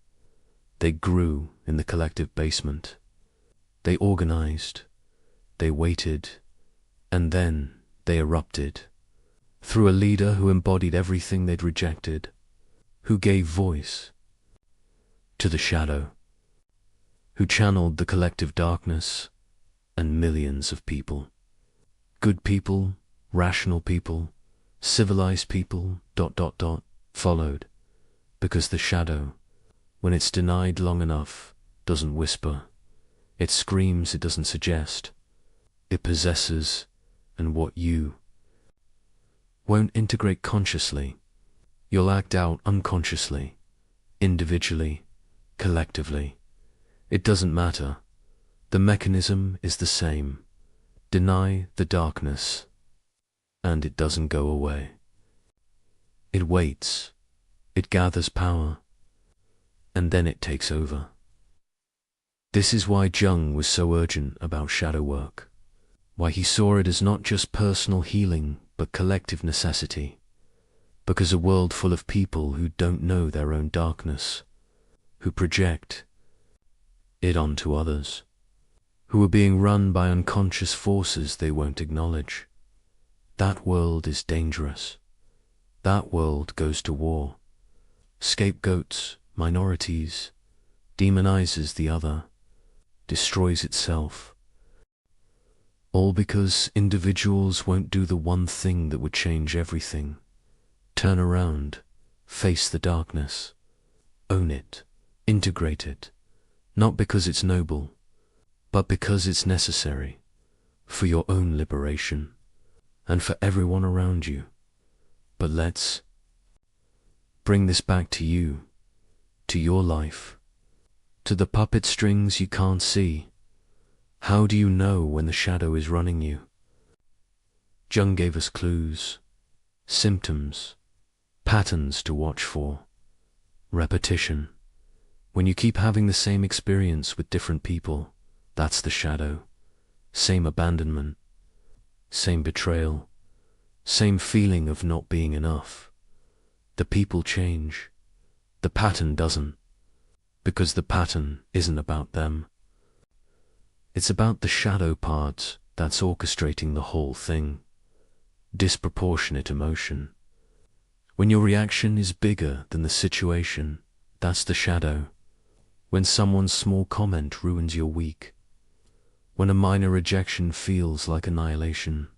They grew in the collective basement. They organized, they waited, and then they erupted through a leader who embodied everything they'd rejected, who gave voice to the shadow, who channeled the collective darkness, and millions of people, good people, rational people, civilized people, followed, because the shadow, when it's denied long enough, doesn't whisper. It screams, it doesn't suggest. It possesses, and what you won't integrate consciously, you'll act out unconsciously, individually, collectively. It doesn't matter. The mechanism is the same. Deny the darkness, and it doesn't go away. It waits, it gathers power, and then it takes over. This is why Jung was so urgent about shadow work, why he saw it as not just personal healing, but collective necessity, because a world full of people who don't know their own darkness, who project it onto others, who are being run by unconscious forces they won't acknowledge. That world is dangerous. That world goes to war, scapegoats, minorities, demonizes the other, destroys itself. All because individuals won't do the one thing that would change everything. Turn around, face the darkness, own it, integrate it, not because it's noble, but because it's necessary for your own liberation and for everyone around you. But let's bring this back to you, to your life, to the puppet strings you can't see. How do you know when the shadow is running you? Jung gave us clues, symptoms, patterns to watch for, repetition. When you keep having the same experience with different people, that's the shadow. Same abandonment, same betrayal, same feeling of not being enough. The people change, the pattern doesn't, because the pattern isn't about them. It's about the shadow part that's orchestrating the whole thing. Disproportionate emotion. When your reaction is bigger than the situation, that's the shadow. When someone's small comment ruins your week. When a minor rejection feels like annihilation.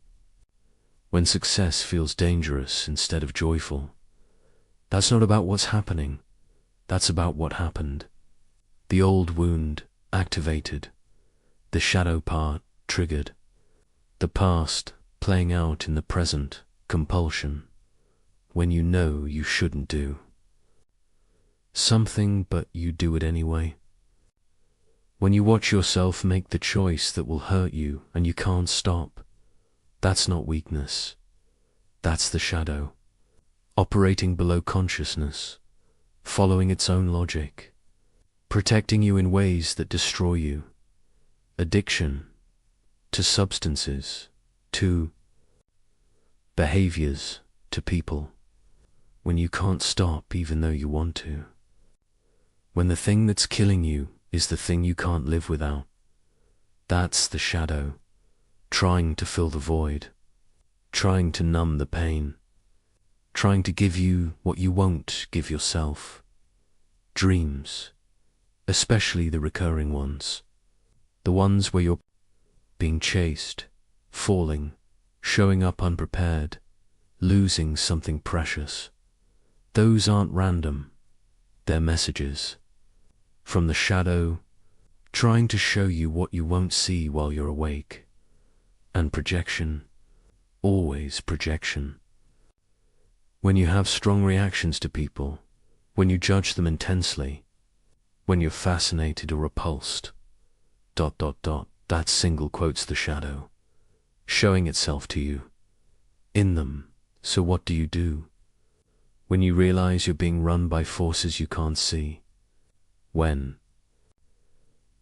when success feels dangerous instead of joyful. That's not about what's happening, that's about what happened. The old wound activated, the shadow part triggered, the past playing out in the present, compulsion, when you know you shouldn't do something but you do it anyway. When you watch yourself make the choice that will hurt you and you can't stop, that's not weakness. That's the shadow, operating below consciousness, following its own logic, protecting you in ways that destroy you. Addiction to substances, to behaviors, to people, when you can't stop even though you want to. When the thing that's killing you is the thing you can't live without. That's the shadow, trying to fill the void, trying to numb the pain, trying to give you what you won't give yourself. Dreams, especially the recurring ones, the ones where you're being chased, falling, showing up unprepared, losing something precious. Those aren't random, they're messages from the shadow, trying to show you what you won't see while you're awake. And projection, always projection. When you have strong reactions to people, when you judge them intensely, when you're fascinated or repulsed, ... that single quote's the shadow, showing itself to you, in them. So what do? When you realize you're being run by forces you can't see, when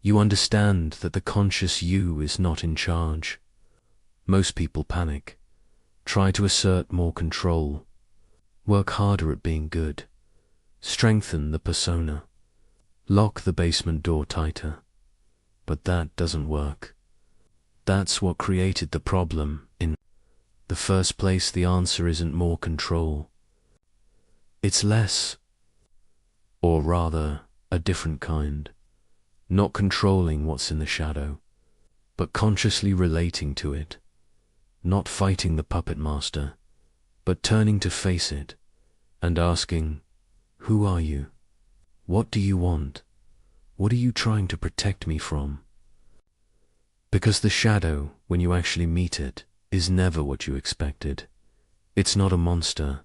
you understand that the conscious you is not in charge, most people panic, try to assert more control, work harder at being good, strengthen the persona, lock the basement door tighter. But that doesn't work. That's what created the problem in the first place. The answer isn't more control. It's less, or rather, a different kind. Not controlling what's in the shadow, but consciously relating to it. Not fighting the puppet master, but turning to face it and asking, who are you? What do you want? What are you trying to protect me from? Because the shadow, when you actually meet it, is never what you expected. It's not a monster.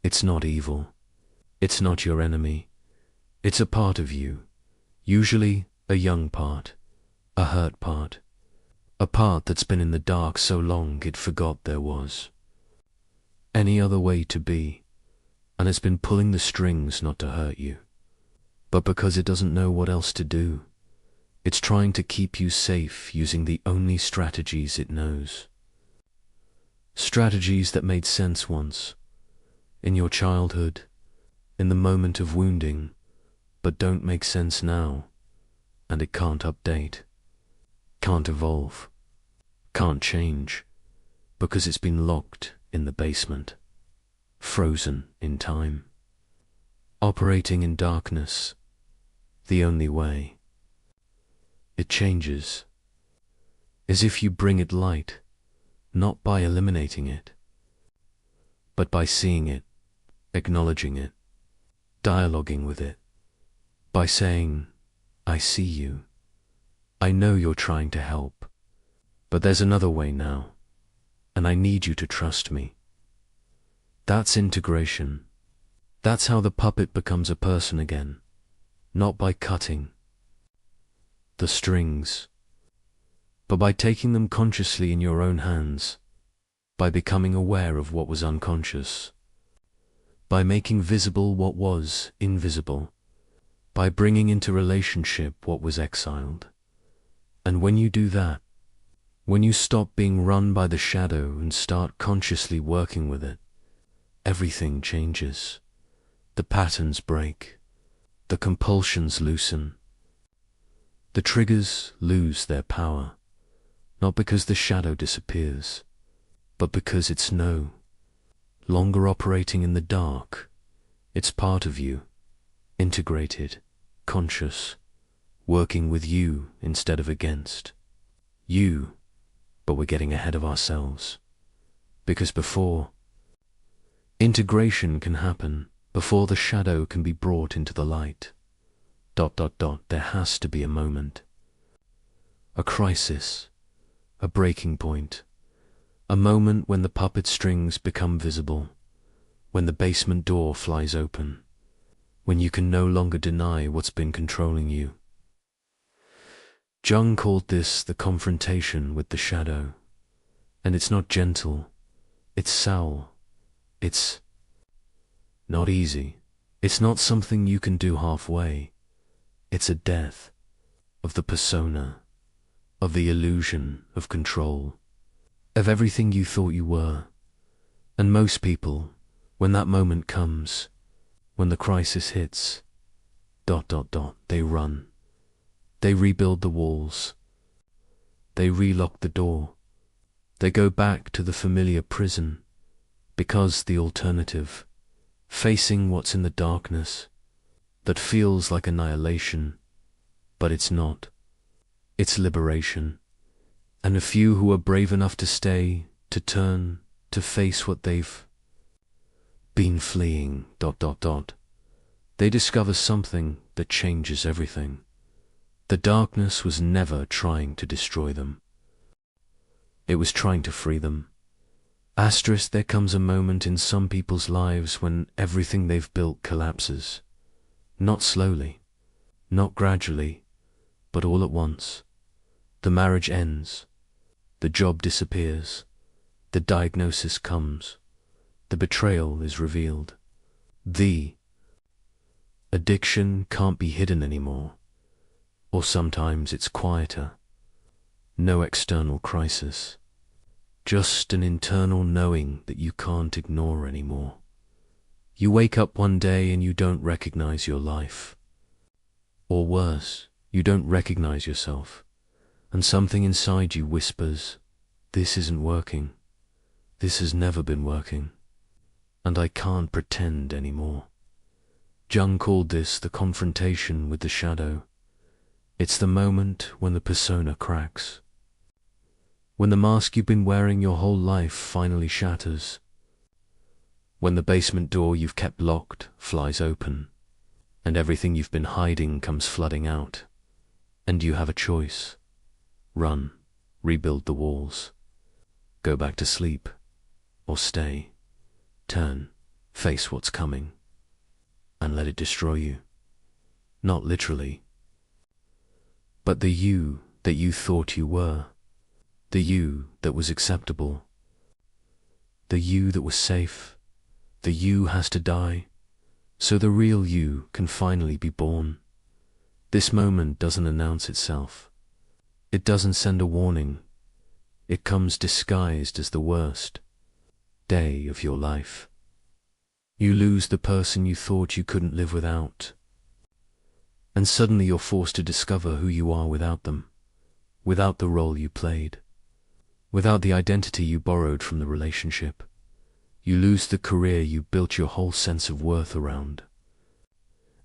It's not evil. It's not your enemy. It's a part of you, usually a young part, a hurt part, a part that's been in the dark so long it forgot there was any other way to be, and has been pulling the strings not to hurt you, but because it doesn't know what else to do. It's trying to keep you safe using the only strategies it knows. Strategies that made sense once, in your childhood, in the moment of wounding, but don't make sense now, and it can't update, can't evolve, can't change, because it's been locked in the basement, frozen in time, operating in darkness, the only way. It changes, as if you bring it light, not by eliminating it, but by seeing it, acknowledging it, dialoguing with it, by saying, I see you. I know you're trying to help, but there's another way now, and I need you to trust me. That's integration. That's how the puppet becomes a person again, not by cutting the strings, but by taking them consciously in your own hands, by becoming aware of what was unconscious, by making visible what was invisible, by bringing into relationship what was exiled. And when you do that, when you stop being run by the shadow and start consciously working with it, everything changes. The patterns break, the compulsions loosen, the triggers lose their power, not because the shadow disappears, but because it's no longer operating in the dark. It's part of you, integrated, conscious, working with you instead of against you. But we're getting ahead of ourselves. Because before integration can happen, before the shadow can be brought into the light, there has to be a moment, a crisis, a breaking point, a moment when the puppet strings become visible, when the basement door flies open, when you can no longer deny what's been controlling you. Jung called this the confrontation with the shadow, and it's not gentle, it's soul, it's not easy, it's not something you can do halfway, it's a death of the persona, of the illusion of control, of everything you thought you were. And most people, when that moment comes, when the crisis hits, they run. They rebuild the walls. They relock the door. They go back to the familiar prison, because the alternative, facing what's in the darkness, that feels like annihilation, but it's not. It's liberation. And a few who are brave enough to stay, to turn, to face what they've been fleeing, they discover something that changes everything. The darkness was never trying to destroy them. It was trying to free them. There comes a moment in some people's lives when everything they've built collapses. Not slowly, not gradually, but all at once. The marriage ends. The job disappears. The diagnosis comes. The betrayal is revealed. The addiction can't be hidden anymore. Or sometimes it's quieter. No external crisis. Just an internal knowing that you can't ignore anymore. You wake up one day and you don't recognize your life. Or worse, you don't recognize yourself. And something inside you whispers, this isn't working. This has never been working. And I can't pretend anymore. Jung called this the confrontation with the shadow. It's the moment when the persona cracks. When the mask you've been wearing your whole life finally shatters. When the basement door you've kept locked flies open, and everything you've been hiding comes flooding out, and you have a choice. Run, rebuild the walls, go back to sleep, or stay, turn, face what's coming, and let it destroy you. Not literally, but the you that you thought you were, the you that was acceptable, the you that was safe, the you has to die, so the real you can finally be born. This moment doesn't announce itself. It doesn't send a warning. It comes disguised as the worst day of your life. You lose the person you thought you couldn't live without. And suddenly you're forced to discover who you are without them, without the role you played, without the identity you borrowed from the relationship. You lose the career you built your whole sense of worth around.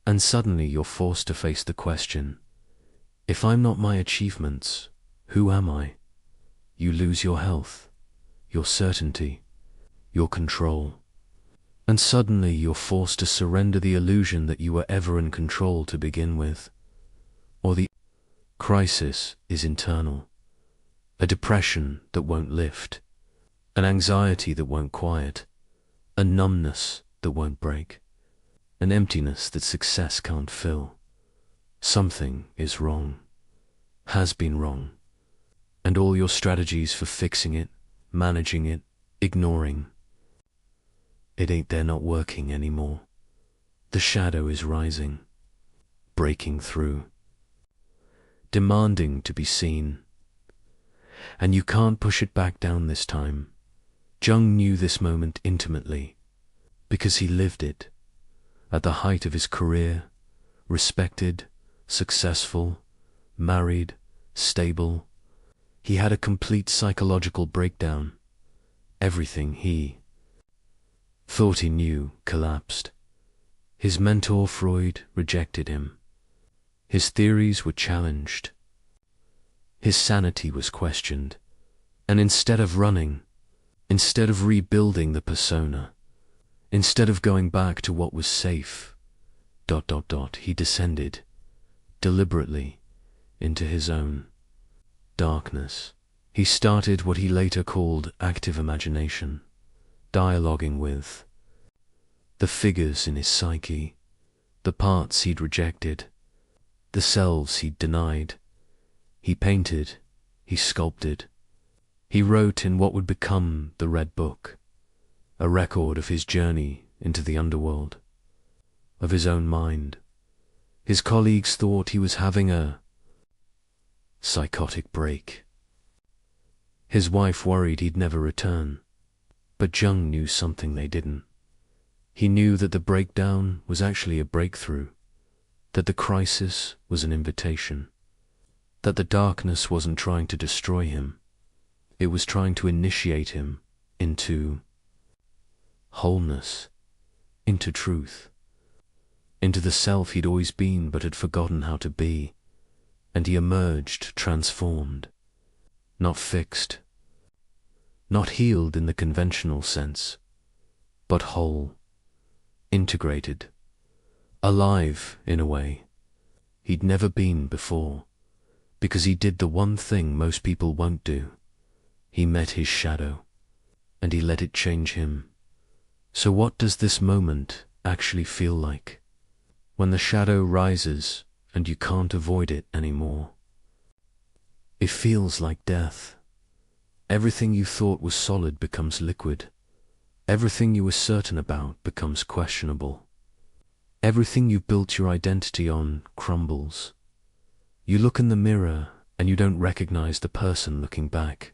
And suddenly you're forced to face the question, if I'm not my achievements, who am I? You lose your health, your certainty, your control. And suddenly you're forced to surrender the illusion that you were ever in control to begin with. Or the crisis is internal. A depression that won't lift. An anxiety that won't quiet. A numbness that won't break. An emptiness that success can't fill. Something is wrong. Has been wrong. And all your strategies for fixing it, managing it, ignoring, they're not working anymore. The shadow is rising, breaking through, demanding to be seen. And you can't push it back down this time. Jung knew this moment intimately, because he lived it. At the height of his career, respected, successful, married, stable, he had a complete psychological breakdown. Everything he thought he knew collapsed. His mentor Freud rejected him. His theories were challenged. His sanity was questioned. And instead of running, Instead of rebuilding the persona, instead of going back to what was safe, he descended, deliberately, into his own darkness. He started what he later called active imagination, dialoguing with the figures in his psyche, the parts he'd rejected, the selves he'd denied. He painted, he sculpted, he wrote in what would become the Red Book, a record of his journey into the underworld, of his own mind. His colleagues thought he was having a psychotic break. His wife worried he'd never return, but Jung knew something they didn't. He knew that the breakdown was actually a breakthrough, that the crisis was an invitation, that the darkness wasn't trying to destroy him, it was trying to initiate him into wholeness, into truth, into the self he'd always been but had forgotten how to be, and he emerged transformed, not fixed, not healed in the conventional sense, but whole, integrated, alive in a way he'd never been before, because he did the one thing most people won't do. He met his shadow, and he let it change him. So what does this moment actually feel like, when the shadow rises and you can't avoid it anymore? It feels like death. Everything you thought was solid becomes liquid. Everything you were certain about becomes questionable. Everything you built your identity on crumbles. You look in the mirror and you don't recognize the person looking back.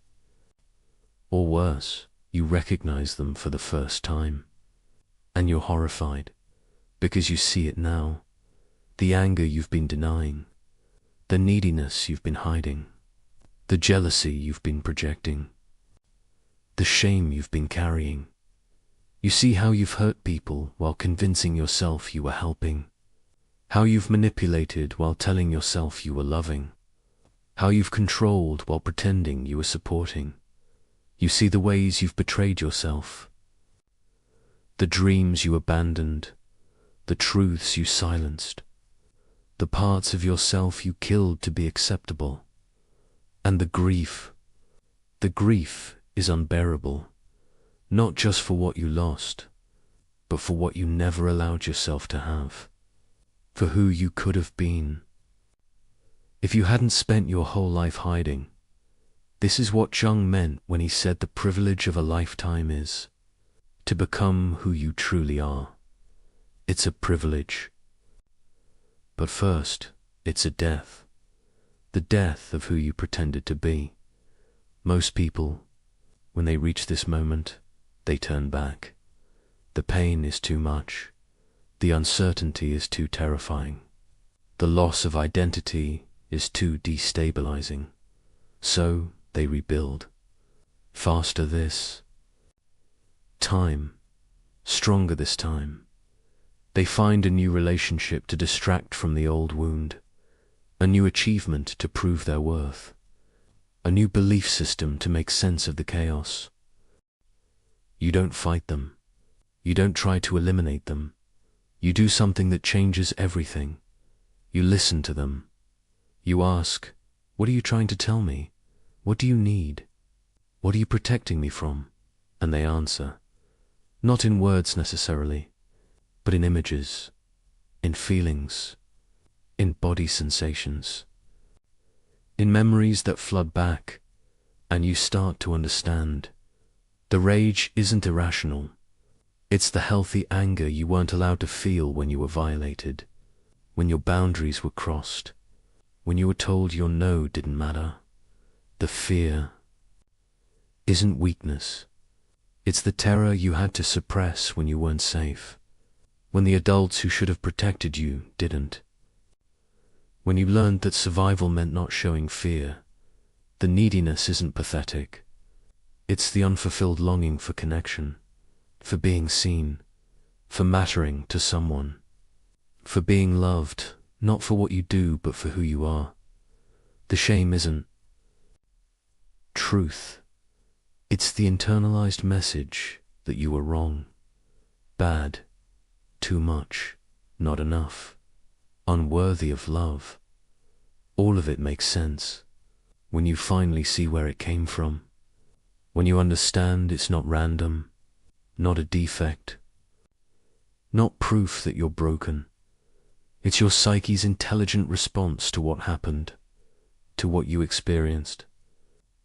Or worse, you recognize them for the first time. And you're horrified, because you see it now. The anger you've been denying, the neediness you've been hiding, the jealousy you've been projecting, the shame you've been carrying. You see how you've hurt people while convincing yourself you were helping, how you've manipulated while telling yourself you were loving, how you've controlled while pretending you were supporting. You see the ways you've betrayed yourself, the dreams you abandoned, the truths you silenced, the parts of yourself you killed to be acceptable. And the grief is unbearable, not just for what you lost, but for what you never allowed yourself to have, for who you could have been. If you hadn't spent your whole life hiding, this is what Jung meant when he said the privilege of a lifetime is to become who you truly are. It's a privilege. But first, it's a death. The death of who you pretended to be. Most people, when they reach this moment, they turn back. The pain is too much. The uncertainty is too terrifying. The loss of identity is too destabilizing. So they rebuild. Faster this time, stronger this time. They find a new relationship to distract from the old wound, a new achievement to prove their worth, a new belief system to make sense of the chaos. You don't fight them. You don't try to eliminate them. You do something that changes everything. You listen to them. You ask, what are you trying to tell me? What do you need? What are you protecting me from? And they answer, not in words necessarily, but in images, in feelings, in body sensations, in memories that flood back, and you start to understand. The rage isn't irrational. It's the healthy anger you weren't allowed to feel when you were violated, when your boundaries were crossed, when you were told your no didn't matter. The fear isn't weakness. It's the terror you had to suppress when you weren't safe, when the adults who should have protected you didn't. When you learned that survival meant not showing fear. The neediness isn't pathetic. It's the unfulfilled longing for connection, for being seen, for mattering to someone, for being loved, not for what you do but for who you are. The shame isn't truth. It's the internalized message that you were wrong, bad, too much, not enough, unworthy of love. All of it makes sense when you finally see where it came from, when you understand it's not random, not a defect, not proof that you're broken. It's your psyche's intelligent response to what happened, to what you experienced,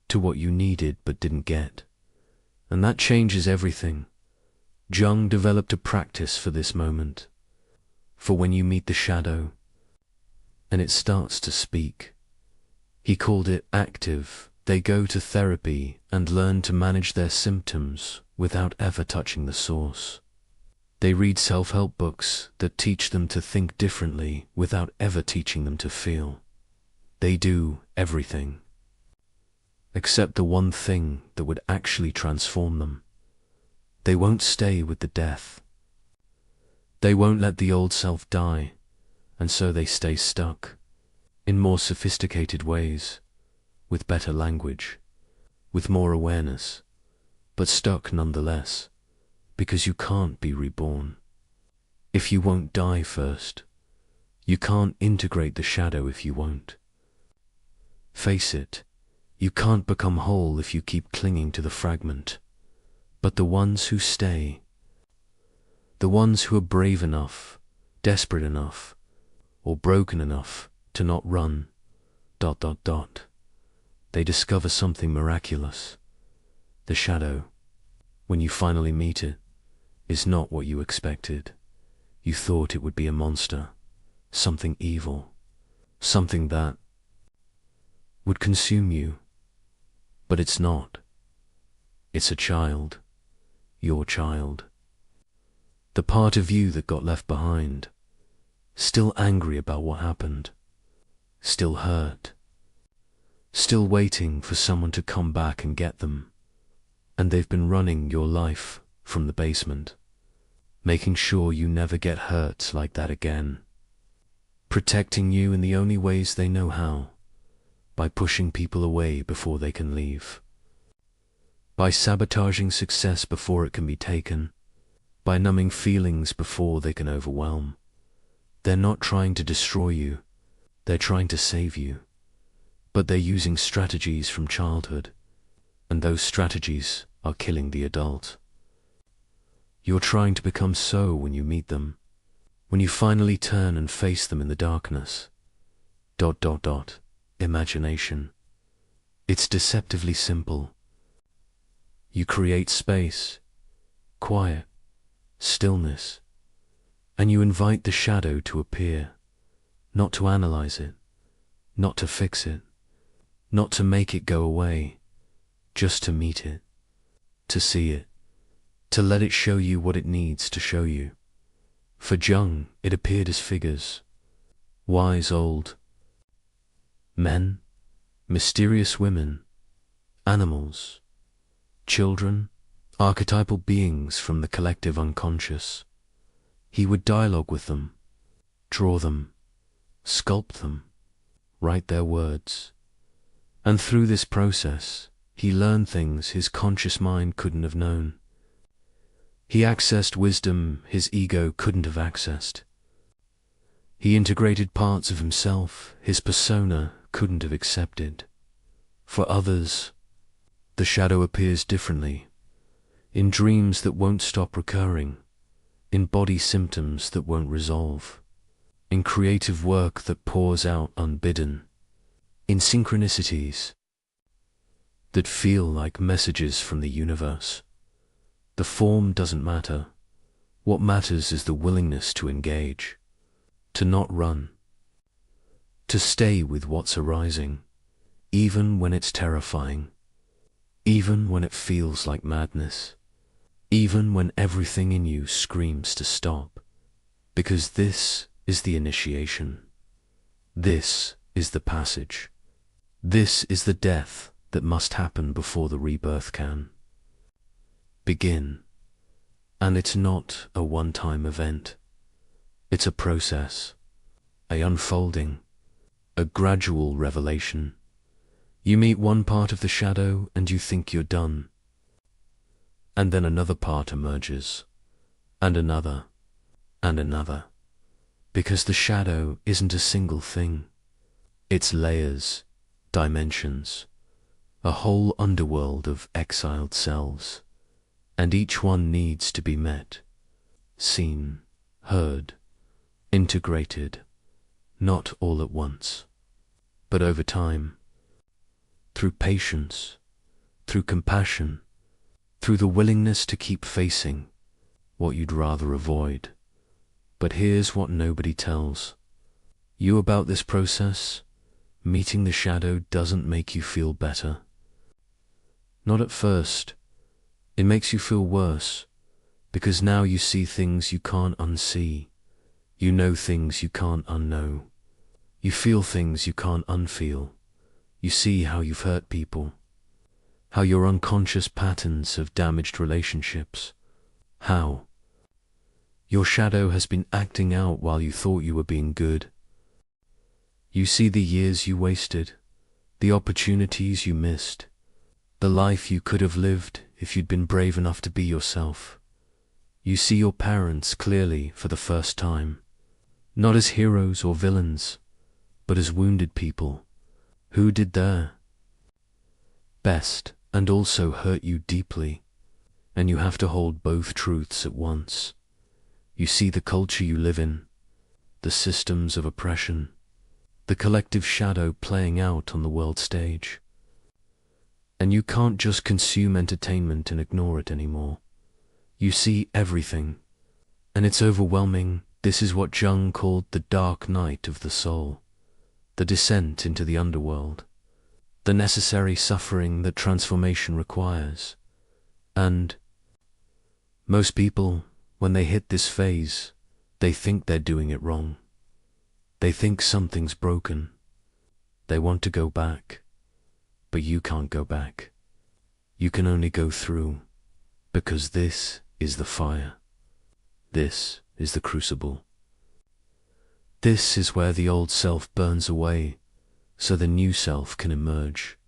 to what you needed but didn't get. And that changes everything. Jung developed a practice for this moment, for when you meet the shadow and it starts to speak. He called it active. They go to therapy and learn to manage their symptoms without ever touching the source. They read self-help books that teach them to think differently without ever teaching them to feel. They do everything, except the one thing that would actually transform them. They won't stay with the death. They won't let the old self die, and so they stay stuck, in more sophisticated ways, with better language, with more awareness, but stuck nonetheless, because you can't be reborn. If you won't die first, you can't integrate the shadow if you won't. Face it, you can't become whole if you keep clinging to the fragment. But the ones who stay, the ones who are brave enough, desperate enough, or broken enough to not run, ... they discover something miraculous. The shadow, when you finally meet it, is not what you expected. You thought it would be a monster, something evil, something that would consume you. But it's not. It's a child, your child. The part of you that got left behind, still angry about what happened, still hurt, still waiting for someone to come back and get them. And they've been running your life from the basement, making sure you never get hurt like that again, protecting you in the only ways they know how, by pushing people away before they can leave, by sabotaging success before it can be taken, by numbing feelings before they can overwhelm. They're not trying to destroy you, they're trying to save you, but they're using strategies from childhood, and those strategies are killing the adult. You're trying to become so when you meet them, when you finally turn and face them in the darkness. ... Imagination. It's deceptively simple. You create space, quiet, stillness, and you invite the shadow to appear, not to analyze it, not to fix it, not to make it go away, just to meet it, to see it, to let it show you what it needs to show you. For Jung, it appeared as figures, wise old men, mysterious women, animals, children, archetypal beings from the collective unconscious. He would dialogue with them, draw them, sculpt them, write their words. And through this process, he learned things his conscious mind couldn't have known. He accessed wisdom his ego couldn't have accessed. He integrated parts of himself his persona couldn't have accepted. For others, the shadow appears differently, in dreams that won't stop recurring, in body symptoms that won't resolve, in creative work that pours out unbidden, in synchronicities that feel like messages from the universe. The form doesn't matter. What matters is the willingness to engage, to not run, to stay with what's arising, even when it's terrifying, even when it feels like madness, even when everything in you screams to stop. Because this is the initiation. This is the passage. This is the death that must happen before the rebirth can begin. And it's not a one-time event. It's a process, a unfolding, a gradual revelation. You meet one part of the shadow and you think you're done. And then another part emerges, and another, and another. Because the shadow isn't a single thing. It's layers, dimensions, a whole underworld of exiled selves. And each one needs to be met, seen, heard, integrated, not all at once, but over time, through patience, through compassion, through the willingness to keep facing what you'd rather avoid. But here's what nobody tells you about this process. Meeting the shadow doesn't make you feel better. Not at first. It makes you feel worse, because now you see things you can't unsee. You know things you can't unknow. You feel things you can't unfeel. You see how you've hurt people, how your unconscious patterns have damaged relationships, how your shadow has been acting out while you thought you were being good. You see the years you wasted, the opportunities you missed, the life you could have lived if you'd been brave enough to be yourself. You see your parents clearly for the first time, not as heroes or villains, but as wounded people who did their best and also hurt you deeply, and you have to hold both truths at once. You see the culture you live in, the systems of oppression, the collective shadow playing out on the world stage. And you can't just consume entertainment and ignore it anymore. You see everything, and it's overwhelming. This is what Jung called the dark night of the soul, the descent into the underworld, the necessary suffering that transformation requires. And most people, when they hit this phase, they think they're doing it wrong. They think something's broken. They want to go back. But you can't go back. You can only go through, because this is the fire. This is the crucible. This is where the old self burns away, so the new self can emerge.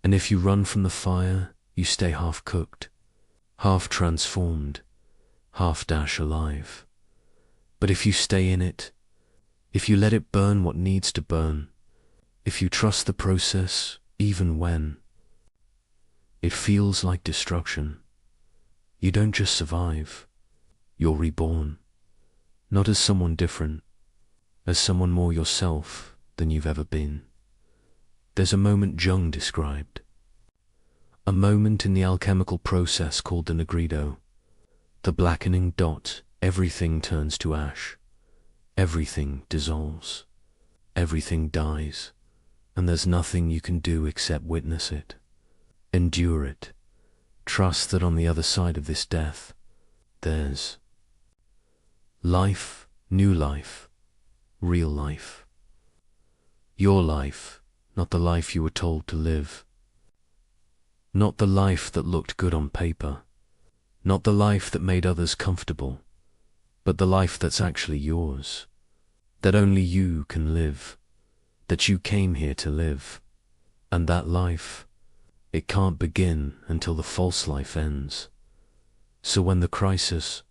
And if you run from the fire, you stay half-cooked, half-transformed, half-dash alive. But if you stay in it, if you let it burn what needs to burn, if you trust the process, even when it feels like destruction, you don't just survive, you're reborn, not as someone different, as someone more yourself than you've ever been. There's a moment Jung described, a moment in the alchemical process called the nigredo, the blackening dot. Everything turns to ash, everything dissolves, everything dies. And there's nothing you can do except witness it, endure it, trust that on the other side of this death, there's life, new life, real life. Your life, not the life you were told to live. Not the life that looked good on paper, not the life that made others comfortable, but the life that's actually yours, that only you can live. That you came here to live, and that life, it can't begin until the false life ends. So when the crisis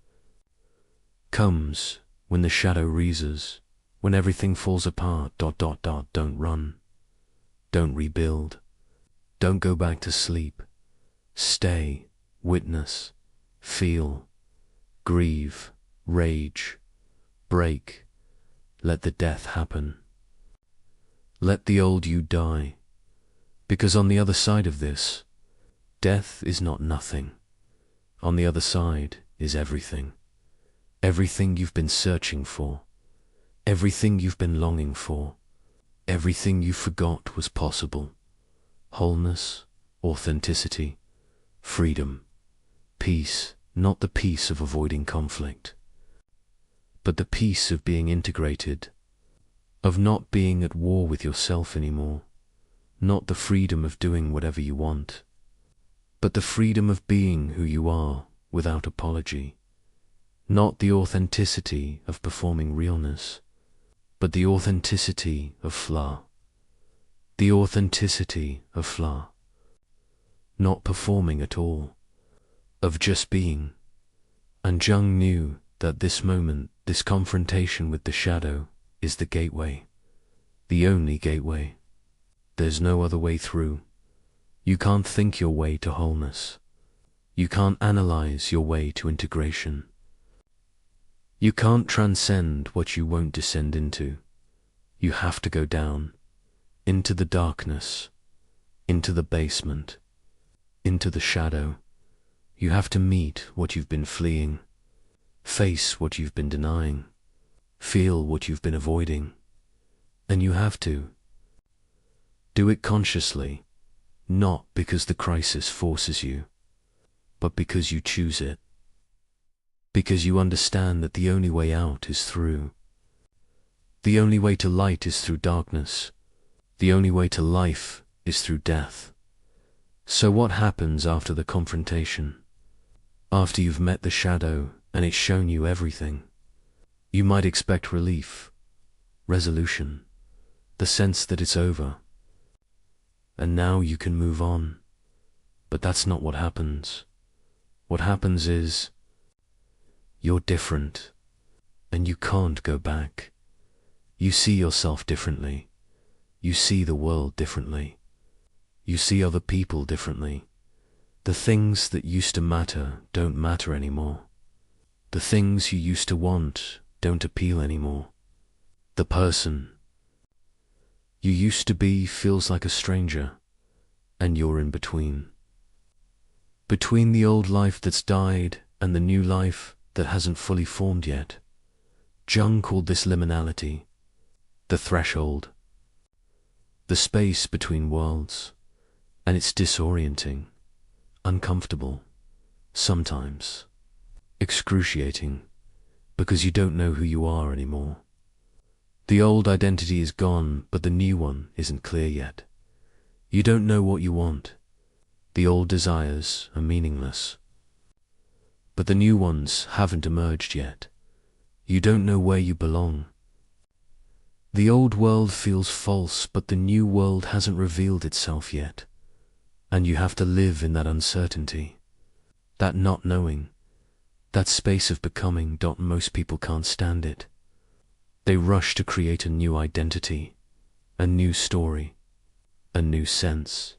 comes, when the shadow reases, when everything falls apart, don't run, don't rebuild, don't go back to sleep. Stay, witness, feel, grieve, rage, break, let the death happen. Let the old you die, because on the other side of this, death is not nothing. On the other side is everything. Everything you've been searching for, everything you've been longing for, everything you forgot was possible. Wholeness, authenticity, freedom, peace, not the peace of avoiding conflict, but the peace of being integrated, of not being at war with yourself anymore, not the freedom of doing whatever you want, but the freedom of being who you are without apology, not the authenticity of performing realness, but the authenticity of flaw, the authenticity of flaw, not performing at all, of just being. And Jung knew that this moment, this confrontation with the shadow, is the gateway. The only gateway. There's no other way through. You can't think your way to wholeness. You can't analyze your way to integration. You can't transcend what you won't descend into. You have to go down, into the darkness, into the basement, into the shadow. You have to meet what you've been fleeing, face what you've been denying, feel what you've been avoiding. And you have to do it consciously, not because the crisis forces you, but because you choose it. Because you understand that the only way out is through. The only way to light is through darkness. The only way to life is through death. So what happens after the confrontation? After you've met the shadow and it's shown you everything? You might expect relief, resolution, the sense that it's over. And now you can move on. But that's not what happens. What happens is, you're different, and you can't go back. You see yourself differently. You see the world differently. You see other people differently. The things that used to matter don't matter anymore. The things you used to want don't appeal anymore. The person you used to be feels like a stranger, and you're in between. Between the old life that's died and the new life that hasn't fully formed yet. Jung called this liminality, the threshold, the space between worlds, and it's disorienting, uncomfortable, sometimes excruciating, because you don't know who you are anymore. The old identity is gone, but the new one isn't clear yet. You don't know what you want. The old desires are meaningless. But the new ones haven't emerged yet. You don't know where you belong. The old world feels false, but the new world hasn't revealed itself yet. And you have to live in that uncertainty, that not knowing, that space of becoming. Most people can't stand it. They rush to create a new identity, a new story, a new sense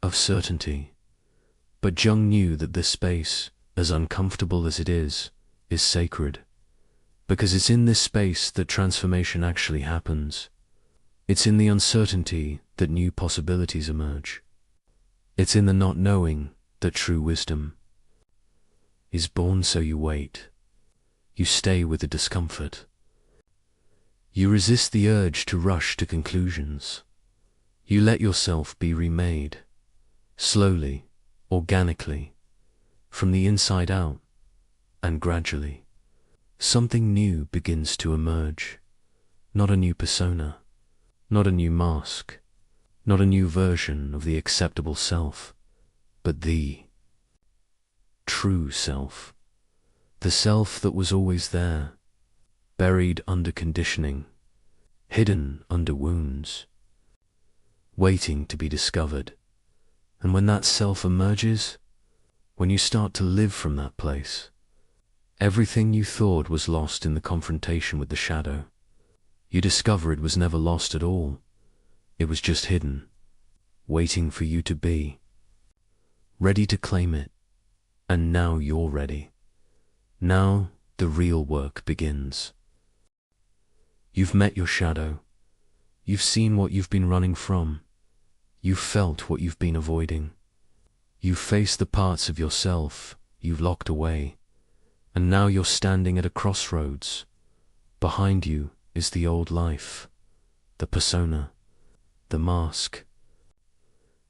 of certainty. But Jung knew that this space, as uncomfortable as it is sacred, because it's in this space that transformation actually happens. It's in the uncertainty that new possibilities emerge. It's in the not knowing that true wisdom is born. So you wait. You stay with the discomfort. You resist the urge to rush to conclusions. You let yourself be remade, slowly, organically, from the inside out, and gradually, something new begins to emerge. Not a new persona, not a new mask, not a new version of the acceptable self, but the true self, the self that was always there, buried under conditioning, hidden under wounds, waiting to be discovered. And when that self emerges, when you start to live from that place, everything you thought was lost in the confrontation with the shadow, you discover it was never lost at all. It was just hidden, waiting for you to be ready to claim it. And now you're ready. Now the real work begins. You've met your shadow. You've seen what you've been running from. You've felt what you've been avoiding. You've faced the parts of yourself you've locked away. And now you're standing at a crossroads. Behind you is the old life, the persona, the mask,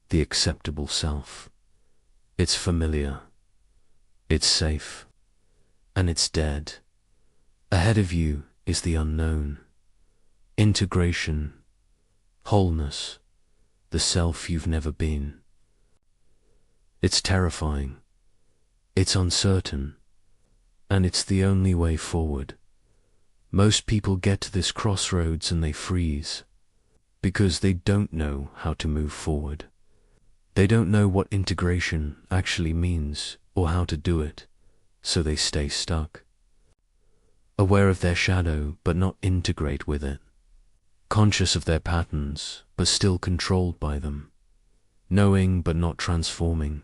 the acceptable self. It's familiar, it's safe, and it's dead. Ahead of you is the unknown, integration, wholeness, the self you've never been. It's terrifying, it's uncertain, and it's the only way forward. Most people get to this crossroads and they freeze, because they don't know how to move forward. They don't know what integration actually means or how to do it, so they stay stuck. Aware of their shadow, but not integrate with it. Conscious of their patterns, but still controlled by them. Knowing, but not transforming.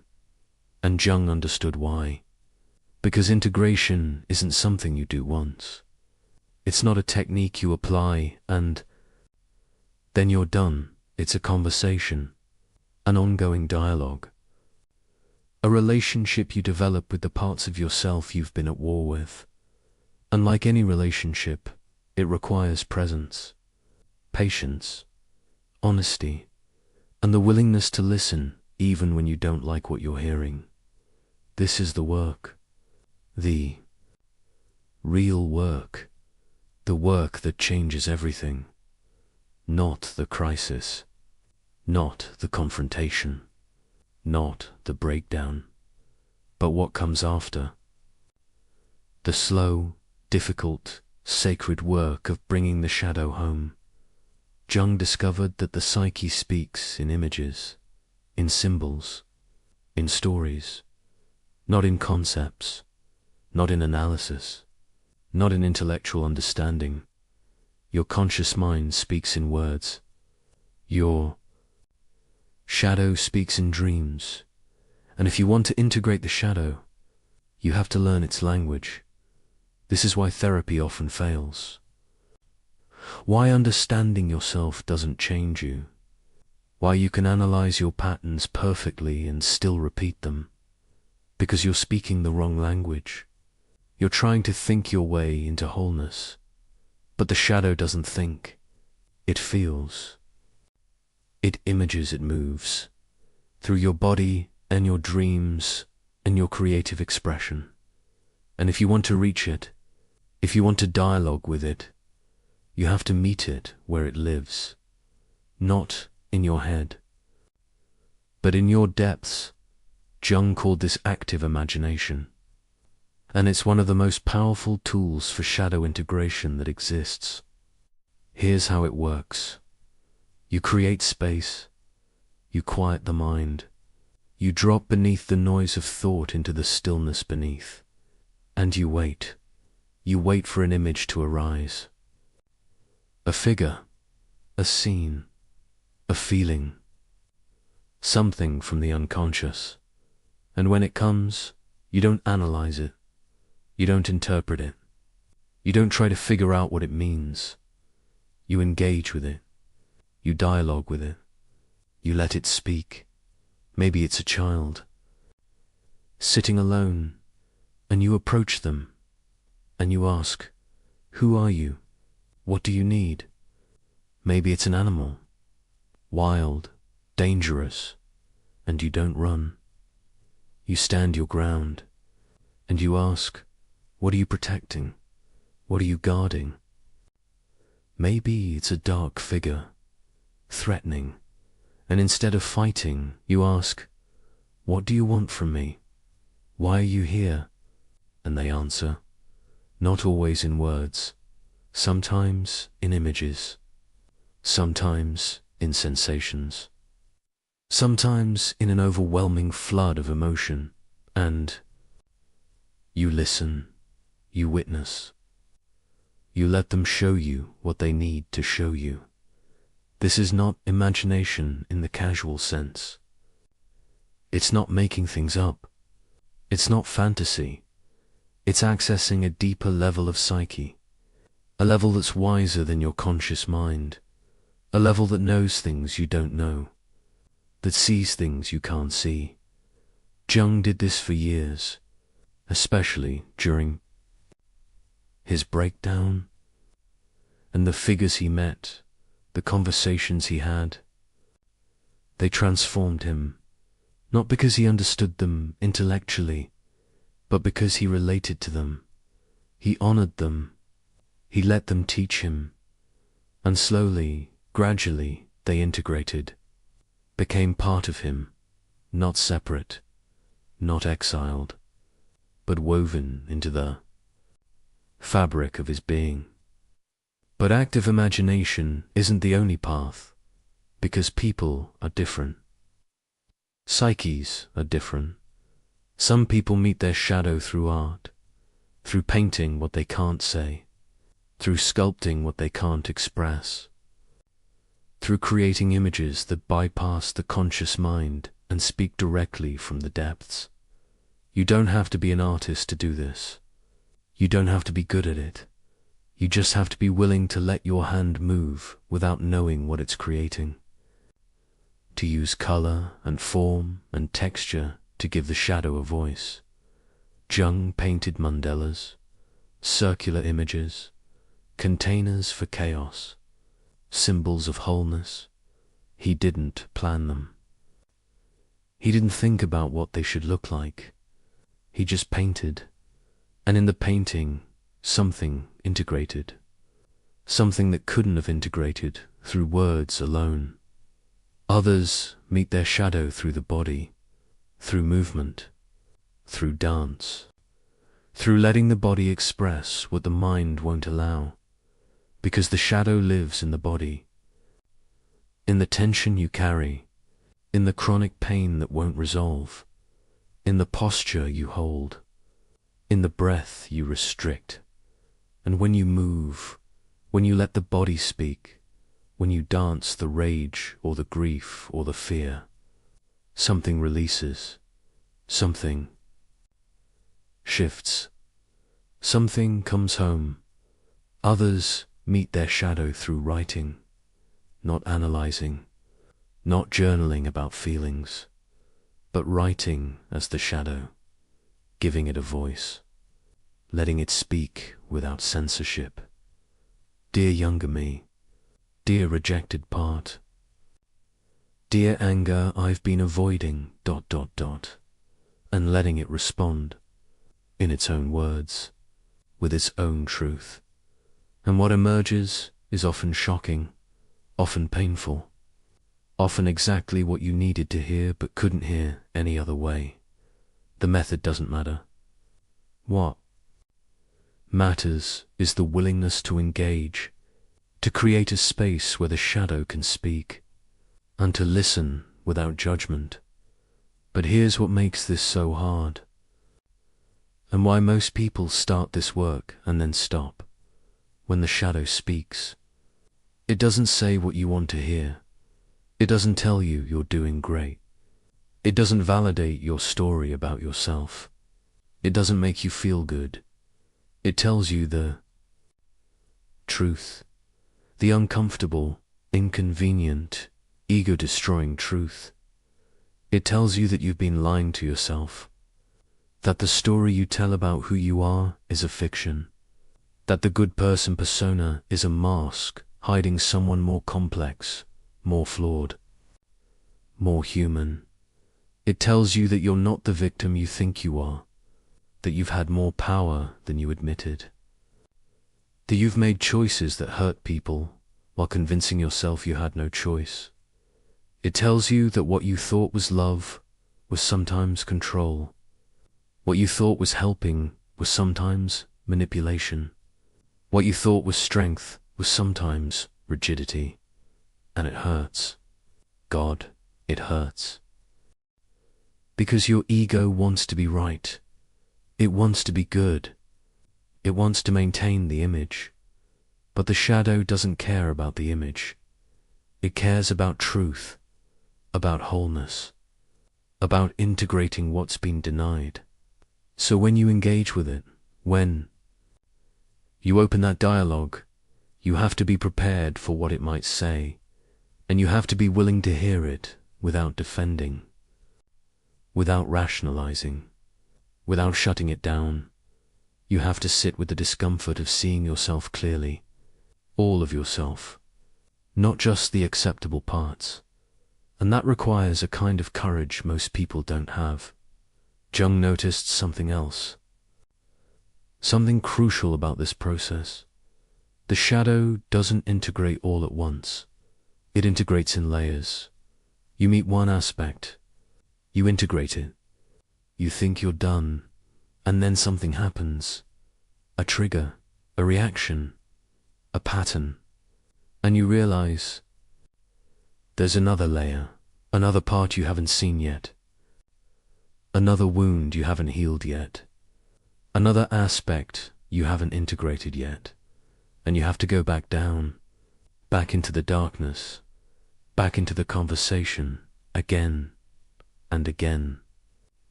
And Jung understood why. Because integration isn't something you do once. It's not a technique you apply and then you're done. It's a conversation, an ongoing dialogue. A relationship you develop with the parts of yourself you've been at war with. And like any relationship, it requires presence, patience, honesty, and the willingness to listen even when you don't like what you're hearing. This is the work. The real work. The work that changes everything. Not the crisis. Not the confrontation. Not the breakdown. But what comes after. The slow, difficult, sacred work of bringing the shadow home. Jung discovered that the psyche speaks in images, in symbols, in stories, not in concepts, not in analysis, not in intellectual understanding. Your conscious mind speaks in words. Your shadow speaks in dreams. And if you want to integrate the shadow, you have to learn its language. This is why therapy often fails. Why understanding yourself doesn't change you. Why you can analyze your patterns perfectly and still repeat them. Because you're speaking the wrong language. You're trying to think your way into wholeness. But the shadow doesn't think. It feels. It images, it moves. Through your body and your dreams and your creative expression. And if you want to reach it, if you want to dialogue with it, you have to meet it where it lives. Not in your head, but in your depths. Jung called this active imagination. And it's one of the most powerful tools for shadow integration that exists. Here's how it works. You create space. You quiet the mind. You drop beneath the noise of thought into the stillness beneath. And you wait. You wait for an image to arise. A figure. A scene. A feeling. Something from the unconscious. And when it comes, you don't analyze it. You don't interpret it. You don't try to figure out what it means. You engage with it. You dialogue with it. You let it speak. Maybe it's a child, sitting alone, and you approach them, and you ask, "Who are you? What do you need?" Maybe it's an animal, wild, dangerous, and you don't run. You stand your ground, and you ask, "What are you protecting? What are you guarding?" Maybe it's a dark figure, threatening, and instead of fighting, you ask, "What do you want from me? Why are you here?" And they answer, not always in words, sometimes in images, sometimes in sensations, sometimes in an overwhelming flood of emotion, and you listen, you witness, you let them show you what they need to show you. This is not imagination in the casual sense. It's not making things up. It's not fantasy. It's accessing a deeper level of psyche, a level that's wiser than your conscious mind, a level that knows things you don't know, that sees things you can't see. Jung did this for years, especially during his breakdown, and the figures he met, the conversations he had. They transformed him, not because he understood them intellectually, but because he related to them. He honored them. He let them teach him. And slowly, gradually, they integrated, became part of him, not separate, not exiled, but woven into the fabric of his being. But active imagination isn't the only path, because people are different. Psyches are different. Some people meet their shadow through art, through painting what they can't say, through sculpting what they can't express, through creating images that bypass the conscious mind and speak directly from the depths. You don't have to be an artist to do this. You don't have to be good at it. You just have to be willing to let your hand move without knowing what it's creating. To use color and form and texture to give the shadow a voice. Jung painted mandalas, circular images, containers for chaos, symbols of wholeness. He didn't plan them. He didn't think about what they should look like. He just painted, and in the painting, something integrated. Something that couldn't have integrated through words alone. Others meet their shadow through the body, through movement, through dance, through letting the body express what the mind won't allow, because the shadow lives in the body, in the tension you carry, in the chronic pain that won't resolve, in the posture you hold, in the breath you restrict. And when you move, when you let the body speak, when you dance the rage or the grief or the fear, something releases, something shifts, something comes home. Others meet their shadow through writing, not analyzing, not journaling about feelings, but writing as the shadow, giving it a voice, letting it speak without censorship. Dear younger me, dear rejected part, dear anger I've been avoiding ... and letting it respond, in its own words, with its own truth. And what emerges is often shocking, often painful, often exactly what you needed to hear but couldn't hear any other way. The method doesn't matter. What matters is the willingness to engage, to create a space where the shadow can speak, and to listen without judgment. But here's what makes this so hard, and why most people start this work and then stop. When the shadow speaks, it doesn't say what you want to hear. It doesn't tell you you're doing great. It doesn't validate your story about yourself. It doesn't make you feel good. It tells you the truth, the uncomfortable, inconvenient, ego-destroying truth. It tells you that you've been lying to yourself, that the story you tell about who you are is a fiction, that the good person persona is a mask hiding someone more complex, more flawed, more human. It tells you that you're not the victim you think you are, that you've had more power than you admitted, that you've made choices that hurt people while convincing yourself you had no choice. It tells you that what you thought was love was sometimes control. What you thought was helping was sometimes manipulation. What you thought was strength was sometimes rigidity. And it hurts. God, it hurts. Because your ego wants to be right. It wants to be good. It wants to maintain the image. But the shadow doesn't care about the image. It cares about truth, about wholeness, about integrating what's been denied. So when you engage with it, when you open that dialogue, you have to be prepared for what it might say, and you have to be willing to hear it without defending, without rationalizing, without shutting it down. You have to sit with the discomfort of seeing yourself clearly, all of yourself, not just the acceptable parts. And that requires a kind of courage most people don't have. Jung noticed something else, something crucial about this process. The shadow doesn't integrate all at once. It integrates in layers. You meet one aspect, you integrate it, you think you're done, and then something happens, a trigger, a reaction, a pattern, and you realize there's another layer, another part you haven't seen yet. another wound you haven't healed yet, another aspect you haven't integrated yet, and you have to go back down, back into the darkness, back into the conversation, again and again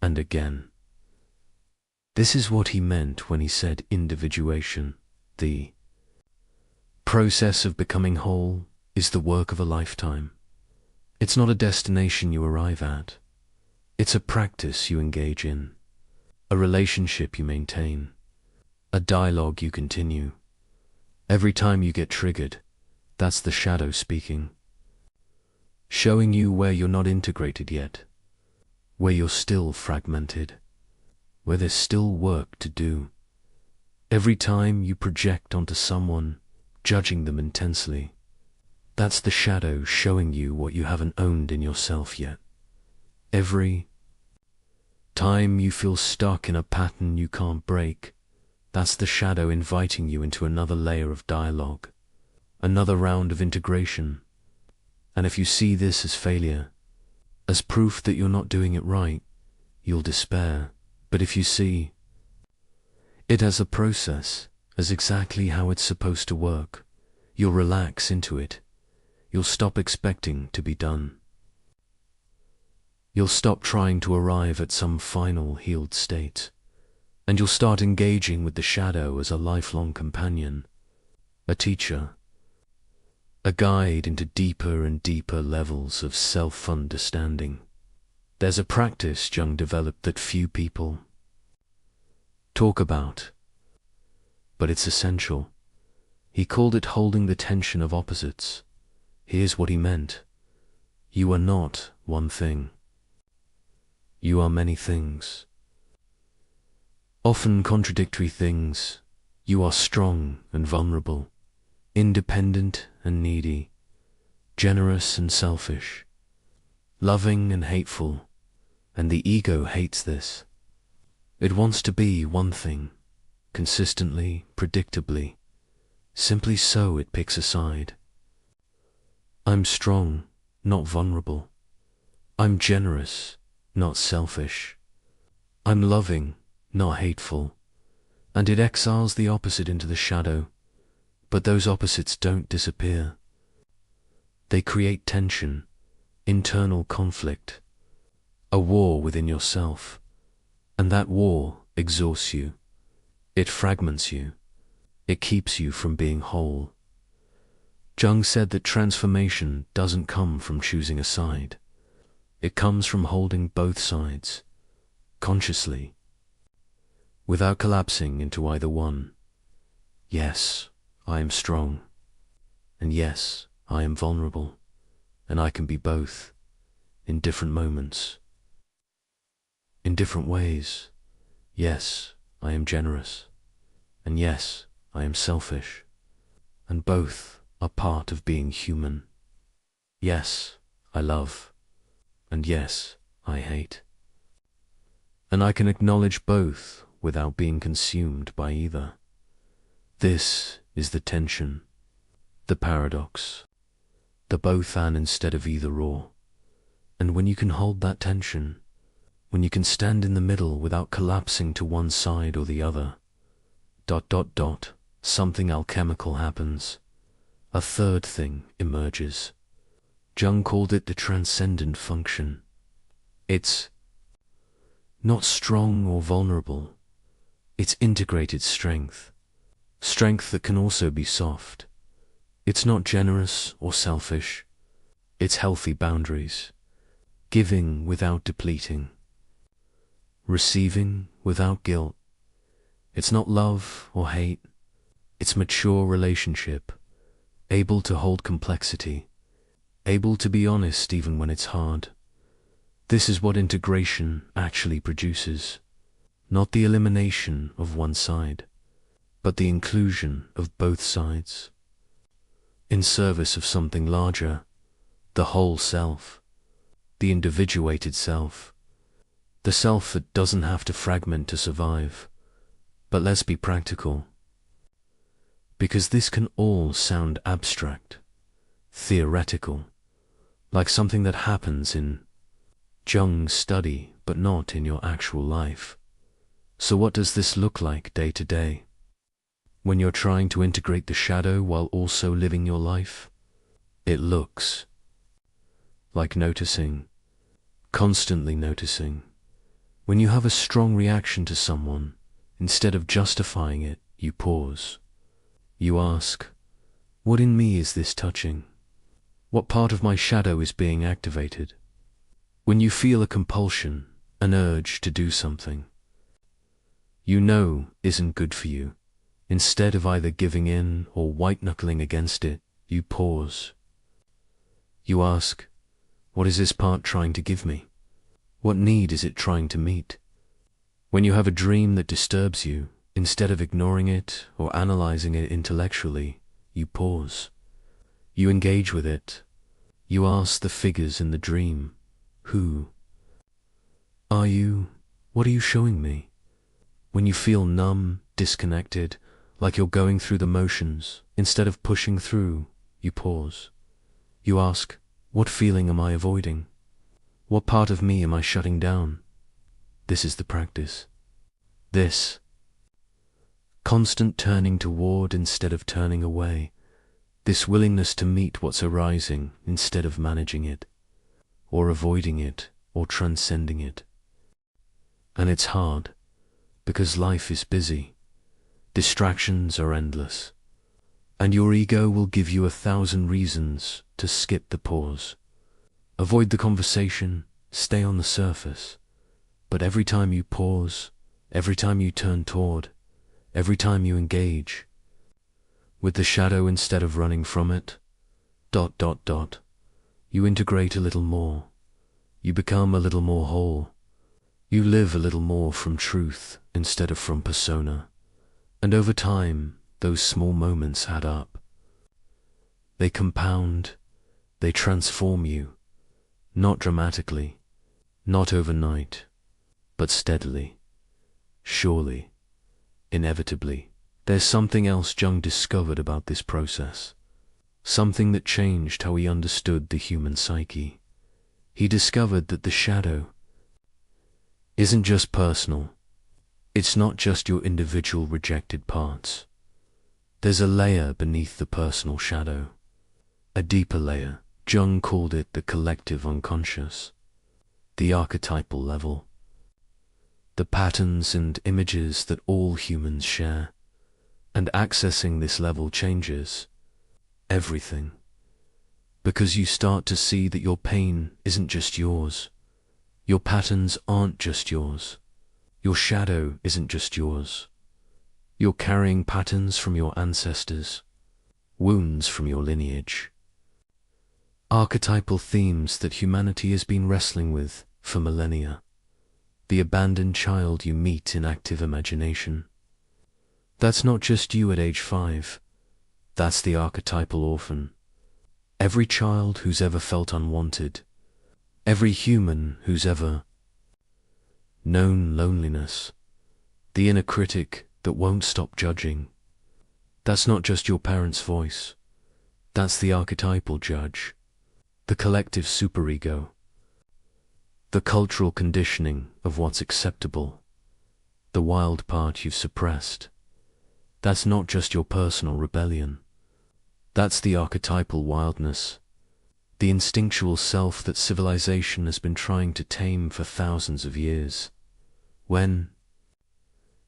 and again. This is what he meant when he said individuation. The process of becoming whole is the work of a lifetime. It's not a destination you arrive at. It's a practice you engage in, a relationship you maintain, a dialogue you continue. Every time you get triggered, that's the shadow speaking, showing you where you're not integrated yet, where you're still fragmented, where there's still work to do. Every time you project onto someone, judging them intensely, that's the shadow showing you what you haven't owned in yourself yet. Every time you feel stuck in a pattern you can't break, that's the shadow inviting you into another layer of dialogue, another round of integration. And if you see this as failure, as proof that you're not doing it right, you'll despair. But if you see it as a process, as exactly how it's supposed to work, you'll relax into it. You'll stop expecting to be done. You'll stop trying to arrive at some final healed state, and you'll start engaging with the shadow as a lifelong companion, a teacher, a guide into deeper and deeper levels of self-understanding. There's a practice Jung developed that few people talk about, but it's essential. He called it holding the tension of opposites. Here's what he meant. You are not one thing. You are many things. Often contradictory things. You are strong and vulnerable, independent and needy, generous and selfish, loving and hateful, and the ego hates this. It wants to be one thing, consistently, predictably. Simply so it picks a side. I'm strong, not vulnerable. I'm generous, not selfish. I'm loving, not hateful. And it exiles the opposite into the shadow. But those opposites don't disappear. They create tension, internal conflict, a war within yourself. And that war exhausts you. It fragments you. It keeps you from being whole. Jung said that transformation doesn't come from choosing a side. It comes from holding both sides, consciously, without collapsing into either one. Yes, I am strong. And yes, I am vulnerable. And I can be both, in different moments, in different ways. Yes, I am generous. And yes, I am selfish. And both are part of being human. Yes, I love. And yes, I hate. And I can acknowledge both without being consumed by either. This is the tension, the paradox, the both and instead of either or. And when you can hold that tension, when you can stand in the middle without collapsing to one side or the other, ... something alchemical happens. A third thing emerges. Jung called it the transcendent function. It's not strong or vulnerable. It's integrated strength. Strength that can also be soft. It's not generous or selfish. It's healthy boundaries. Giving without depleting. Receiving without guilt. It's not love or hate. It's mature relationship. Able to hold complexity. Able to be honest even when it's hard. This is what integration actually produces. Not the elimination of one side, but the inclusion of both sides. In service of something larger, the whole self, the individuated self, the self that doesn't have to fragment to survive. But let's be practical. Because this can all sound abstract, theoretical, like something that happens in Jung's study, but not in your actual life. So what does this look like day to day? When you're trying to integrate the shadow while also living your life? It looks like noticing, constantly noticing. When you have a strong reaction to someone, instead of justifying it, you pause. You ask, what in me is this touching? What part of my shadow is being activated? When you feel a compulsion, an urge to do something you know isn't good for you, instead of either giving in or white-knuckling against it, you pause. You ask, what is this part trying to give me? What need is it trying to meet? When you have a dream that disturbs you, instead of ignoring it or analyzing it intellectually, you pause. You engage with it. You ask the figures in the dream, who are you? What are you showing me? When you feel numb, disconnected, like you're going through the motions, instead of pushing through, you pause. You ask, what feeling am I avoiding? What part of me am I shutting down? This is the practice. This constant turning toward instead of turning away. This willingness to meet what's arising instead of managing it, or avoiding it, or transcending it. And it's hard, because life is busy. Distractions are endless. And your ego will give you 1,000 reasons to skip the pause. Avoid the conversation, stay on the surface. But every time you pause, every time you turn toward, every time you engage with the shadow instead of running from it, you integrate a little more. You become a little more whole. You live a little more from truth instead of from persona. And over time, those small moments add up. They compound, they transform you, not dramatically, not overnight, but steadily, surely, inevitably. There's something else Jung discovered about this process, something that changed how he understood the human psyche. He discovered that the shadow isn't just personal. It's not just your individual rejected parts. There's a layer beneath the personal shadow, a deeper layer. Jung called it the collective unconscious, the archetypal level, the patterns and images that all humans share. And accessing this level changes everything, because you start to see that your pain isn't just yours, your patterns aren't just yours, your shadow isn't just yours. You're carrying patterns from your ancestors, wounds from your lineage, archetypal themes that humanity has been wrestling with for millennia. The abandoned child you meet in active imagination. That's not just you at age 5. That's the archetypal orphan. Every child who's ever felt unwanted. Every human who's ever known loneliness. The inner critic that won't stop judging. That's not just your parents' voice. That's the archetypal judge. The collective superego. The cultural conditioning of what's acceptable. The wild part you've suppressed. That's not just your personal rebellion. That's the archetypal wildness, the instinctual self that civilization has been trying to tame for thousands of years. When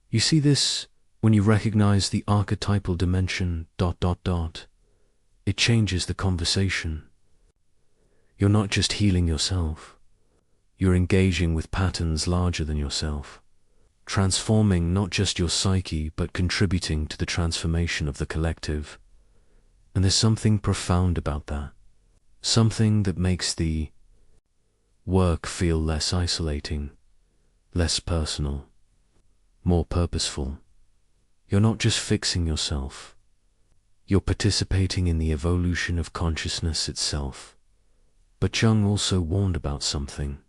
you see this, when you recognize the archetypal dimension, it changes the conversation. You're not just healing yourself. You're engaging with patterns larger than yourself. Transforming not just your psyche, but contributing to the transformation of the collective. And there's something profound about that. Something that makes the work feel less isolating, less personal, more purposeful. You're not just fixing yourself. You're participating in the evolution of consciousness itself. But Jung also warned about something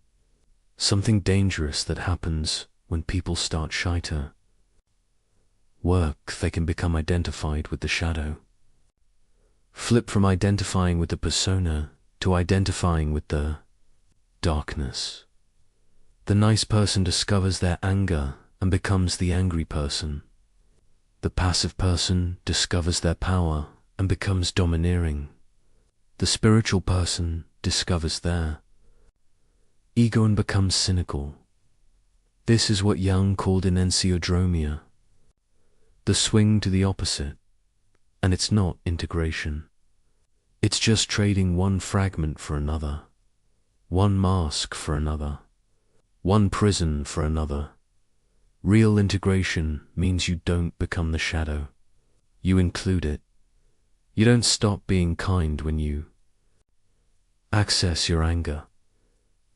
dangerous that happens when people start shiter work. They can become identified with the shadow. Flip from identifying with the persona to identifying with the darkness. The nice person discovers their anger and becomes the angry person. The passive person discovers their power and becomes domineering. The spiritual person discovers their ego and becomes cynical. This is what Jung called enantiodromia, the swing to the opposite, and it's not integration. It's just trading one fragment for another, one mask for another, one prison for another. Real integration means you don't become the shadow. You include it. You don't stop being kind when you access your anger.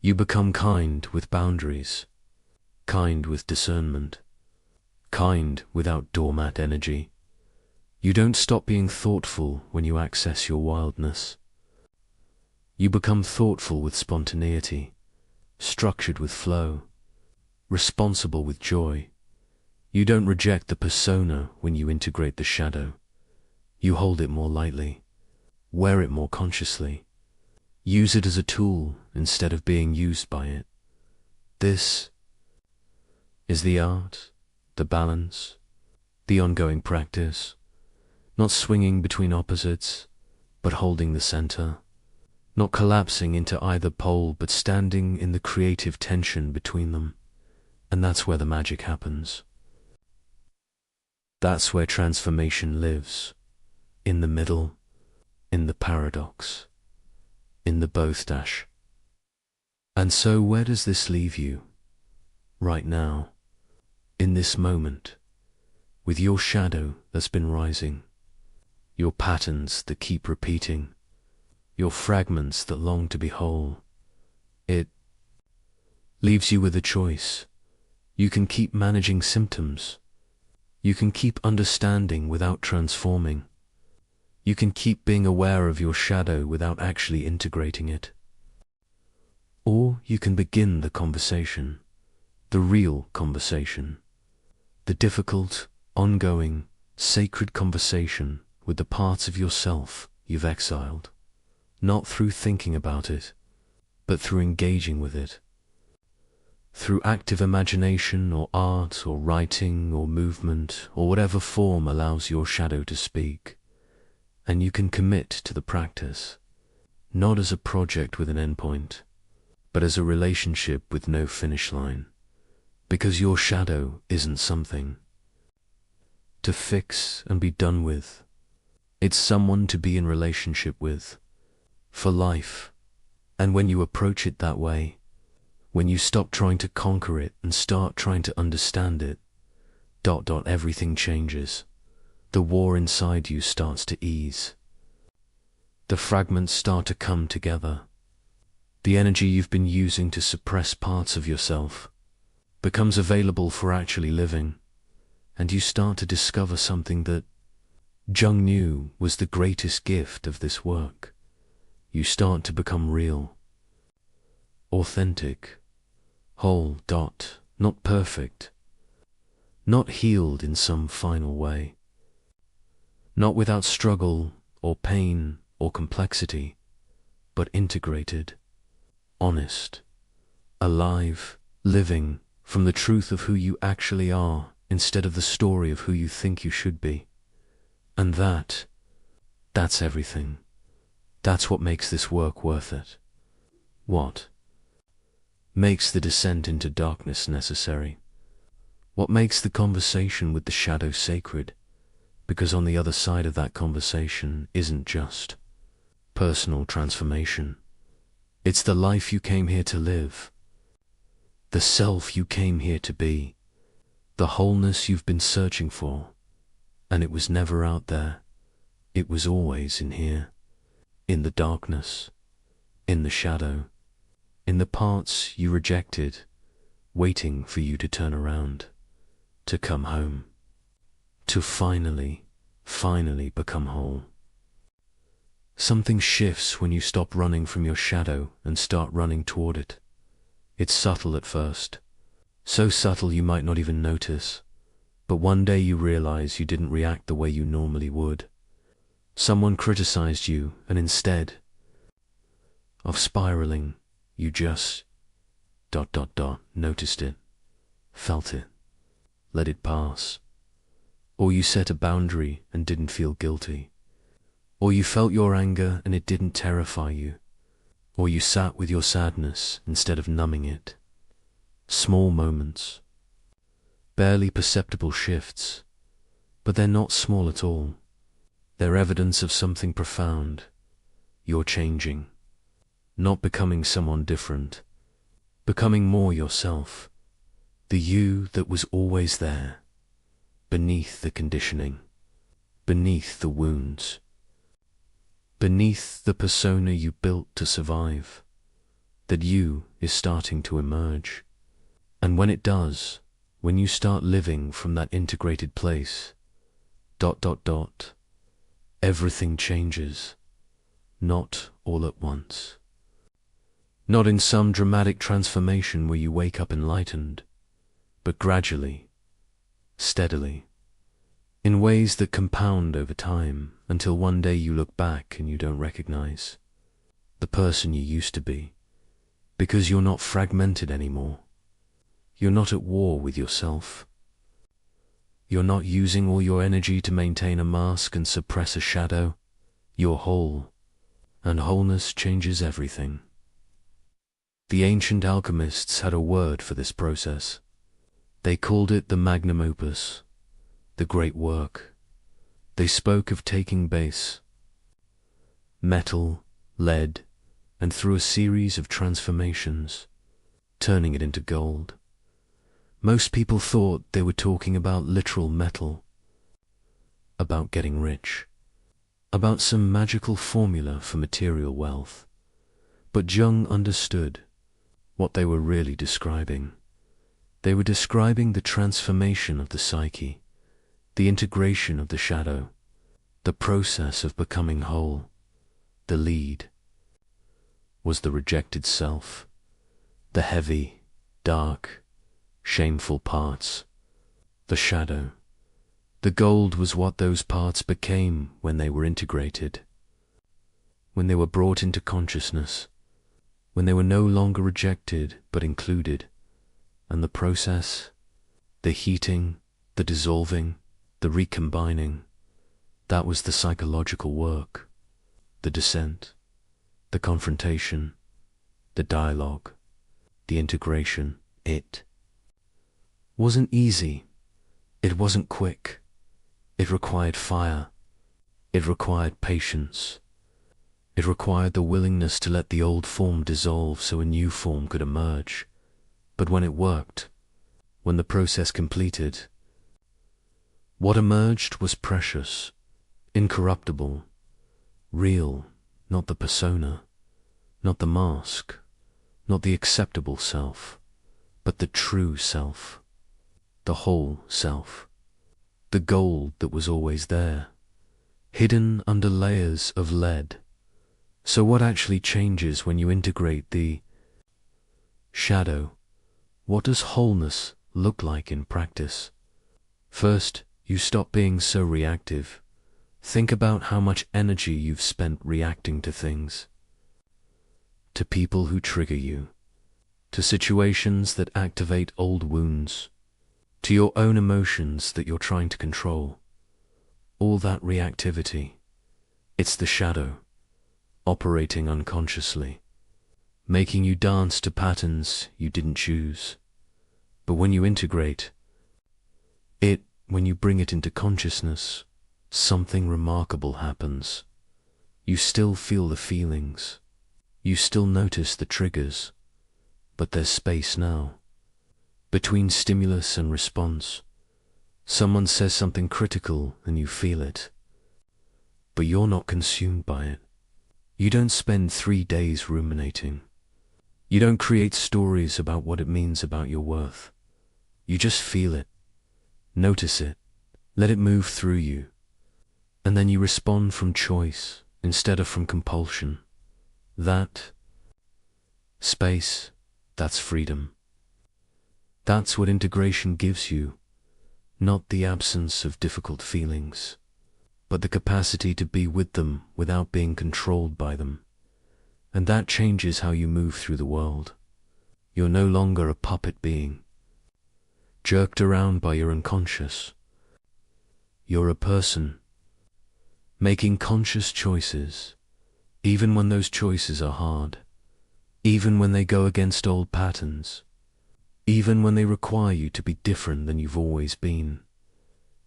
You become kind with boundaries, kind with discernment, kind without doormat energy. You don't stop being thoughtful when you access your wildness. You become thoughtful with spontaneity, structured with flow, responsible with joy. You don't reject the persona when you integrate the shadow. You hold it more lightly, wear it more consciously, use it as a tool instead of being used by it. This is the art, the balance, the ongoing practice, not swinging between opposites, but holding the center, not collapsing into either pole, but standing in the creative tension between them. And that's where the magic happens. That's where transformation lives. In the middle, in the paradox, in the both dash. And so where does this leave you? Right now, in this moment, with your shadow that's been rising, your patterns that keep repeating, your fragments that long to be whole. It leaves you with a choice. You can keep managing symptoms. You can keep understanding without transforming. You can keep being aware of your shadow without actually integrating it. Or you can begin the conversation, the real conversation, the difficult, ongoing, sacred conversation with the parts of yourself you've exiled, not through thinking about it, but through engaging with it. Through active imagination or art or writing or movement or whatever form allows your shadow to speak. And you can commit to the practice, not as a project with an endpoint, but as a relationship with no finish line. Because your shadow isn't something to fix and be done with. It's someone to be in relationship with, for life. And when you approach it that way, when you stop trying to conquer it and start trying to understand it, everything changes. The war inside you starts to ease. The fragments start to come together. The energy you've been using to suppress parts of yourself becomes available for actually living, and you start to discover something that Jung knew was the greatest gift of this work. You start to become real, authentic, whole, not perfect, not healed in some final way, not without struggle or pain or complexity, but integrated, honest, alive, living from the truth of who you actually are instead of the story of who you think you should be. And that's everything. That's what makes this work worth it. What makes the descent into darkness necessary? What makes the conversation with the shadow sacred? Because on the other side of that conversation isn't just personal transformation. It's the life you came here to live, the self you came here to be, the wholeness you've been searching for. And it was never out there. It was always in here, in the darkness, in the shadow, in the parts you rejected, waiting for you to turn around, to come home, to finally become whole. Something shifts when you stop running from your shadow and start running toward it. It's subtle at first, so subtle you might not even notice, but one day you realize you didn't react the way you normally would. Someone criticized you, and instead of spiraling, you just Noticed it, felt it, let it pass. Or you set a boundary and didn't feel guilty. Or you felt your anger and it didn't terrify you. Or you sat with your sadness instead of numbing it. Small moments, barely perceptible shifts, but they're not small at all. They're evidence of something profound. You're changing, not becoming someone different, becoming more yourself, the you that was always there, beneath the conditioning, beneath the wounds, beneath the persona you built to survive. That you is starting to emerge. And when it does, when you start living from that integrated place, everything changes, not all at once. Not in some dramatic transformation where you wake up enlightened, but gradually, steadily, in ways that compound over time until one day you look back and you don't recognize the person you used to be, because you're not fragmented anymore. You're not at war with yourself. You're not using all your energy to maintain a mask and suppress a shadow. You're whole, and wholeness changes everything. The ancient alchemists had a word for this process. They called it the magnum opus, the great work. They spoke of taking base, metal, lead, and through a series of transformations, turning it into gold. Most people thought they were talking about literal metal, about getting rich, about some magical formula for material wealth. But Jung understood what they were really describing. They were describing the transformation of the psyche, the integration of the shadow, the process of becoming whole. The lead was the rejected self, the heavy, dark, shameful parts, the shadow. The gold was what those parts became when they were integrated, when they were brought into consciousness, when they were no longer rejected but included. And the process, the heating, the dissolving, the recombining, that was the psychological work, the descent, the confrontation, the dialogue, the integration. It wasn't easy. It wasn't quick. It required fire. It required patience. It required the willingness to let the old form dissolve so a new form could emerge. But when it worked, when the process completed, what emerged was precious, incorruptible, real, not the persona, not the mask, not the acceptable self, but the true self. The whole self, the gold that was always there, hidden under layers of lead. So what actually changes when you integrate the shadow? What does wholeness look like in practice? First, you stop being so reactive. Think about how much energy you've spent reacting to things, to people who trigger you, to situations that activate old wounds, to your own emotions that you're trying to control. All that reactivity, it's the shadow, operating unconsciously, making you dance to patterns you didn't choose. But when you integrate it, when you bring it into consciousness, something remarkable happens. You still feel the feelings, you still notice the triggers, but there's space now. Between stimulus and response, someone says something critical and you feel it, but you're not consumed by it. You don't spend 3 days ruminating. You don't create stories about what it means about your worth. You just feel it, notice it, let it move through you, and then you respond from choice instead of from compulsion. That space, that's freedom. That's what integration gives you, not the absence of difficult feelings, but the capacity to be with them without being controlled by them. And that changes how you move through the world. You're no longer a puppet being, jerked around by your unconscious. You're a person, making conscious choices, even when those choices are hard, even when they go against old patterns, even when they require you to be different than you've always been.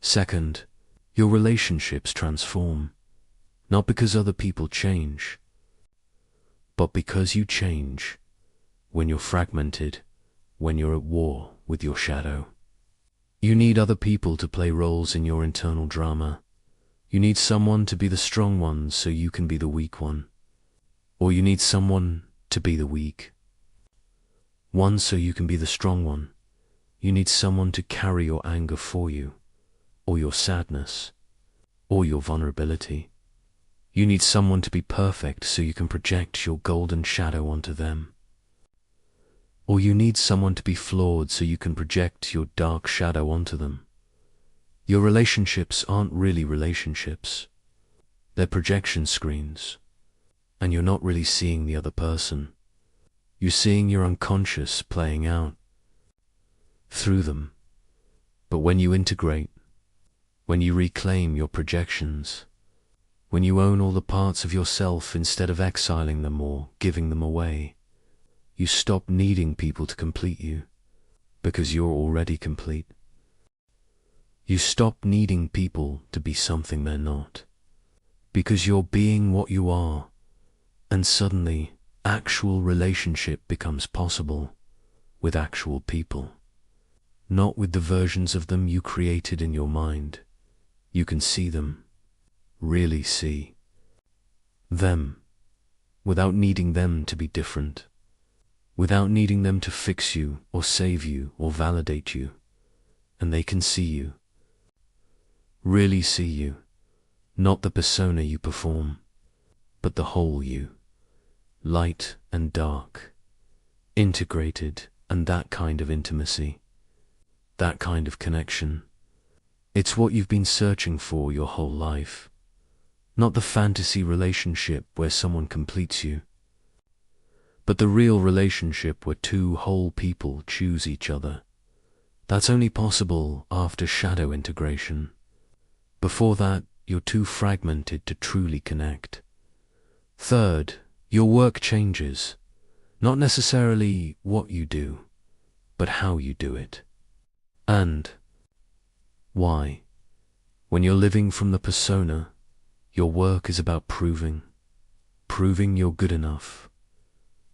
Second, your relationships transform, not because other people change, but because you change when you're fragmented, when you're at war with your shadow. You need other people to play roles in your internal drama. You need someone to be the strong one so you can be the weak one. Or you need someone to be the weak one so you can be the strong one. You need someone to carry your anger for you, or your sadness, or your vulnerability. You need someone to be perfect so you can project your golden shadow onto them. Or you need someone to be flawed so you can project your dark shadow onto them. Your relationships aren't really relationships. They're projection screens. And you're not really seeing the other person. You're seeing your unconscious playing out through them. But when you integrate, when you reclaim your projections, when you own all the parts of yourself instead of exiling them or giving them away, you stop needing people to complete you, because you're already complete. You stop needing people to be something they're not, because you're being what you are, and suddenly actual relationship becomes possible with actual people, not with the versions of them you created in your mind. You can see them, really see them, without needing them to be different, without needing them to fix you or save you or validate you. And they can see you, really see you, not the persona you perform, but the whole you, light and dark, integrated, and that kind of intimacy, that kind of connection. It's what you've been searching for your whole life, not the fantasy relationship where someone completes you, but the real relationship where two whole people choose each other. That's only possible after shadow integration. Before that, you're too fragmented to truly connect. Third, your work changes, not necessarily what you do, but how you do it. And why? When you're living from the persona, your work is about proving you're good enough,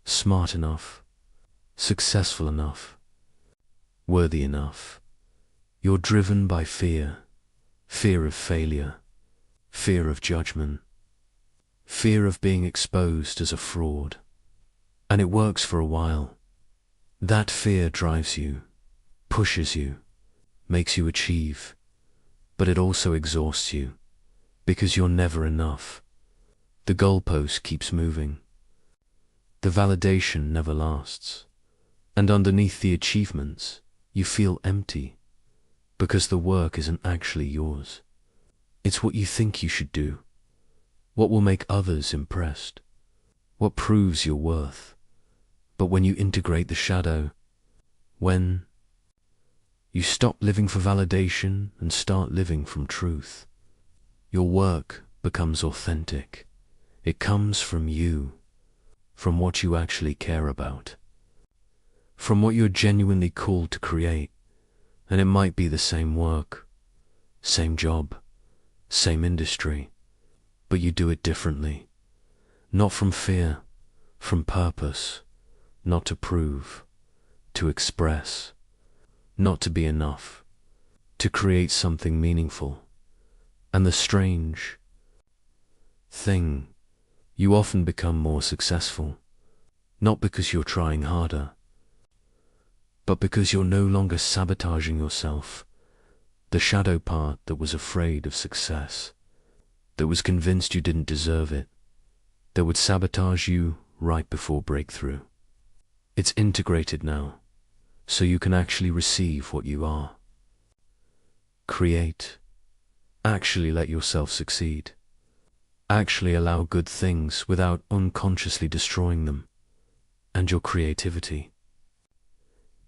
smart enough, successful enough, worthy enough. You're driven by fear, fear of failure, fear of judgment, fear of being exposed as a fraud. And it works for a while. That fear drives you, pushes you, makes you achieve, but it also exhausts you, because you're never enough. The goalpost keeps moving. The validation never lasts. And underneath the achievements, you feel empty, because the work isn't actually yours. It's what you think you should do, what will make others impressed, what proves your worth. But when you integrate the shadow, when you stop living for validation and start living from truth, your work becomes authentic. It comes from you, from what you actually care about, from what you're genuinely called to create. And it might be the same work, same job, same industry, but you do it differently. Not from fear, from purpose, not to prove, to express, not to be enough, to create something meaningful. And the strange thing, you often become more successful, not because you're trying harder, but because you're no longer sabotaging yourself, the shadow part that was afraid of success, that was convinced you didn't deserve it, that would sabotage you right before breakthrough. It's integrated now, so you can actually receive what you are. Create. Actually let yourself succeed. Actually allow good things without unconsciously destroying them, and your creativity.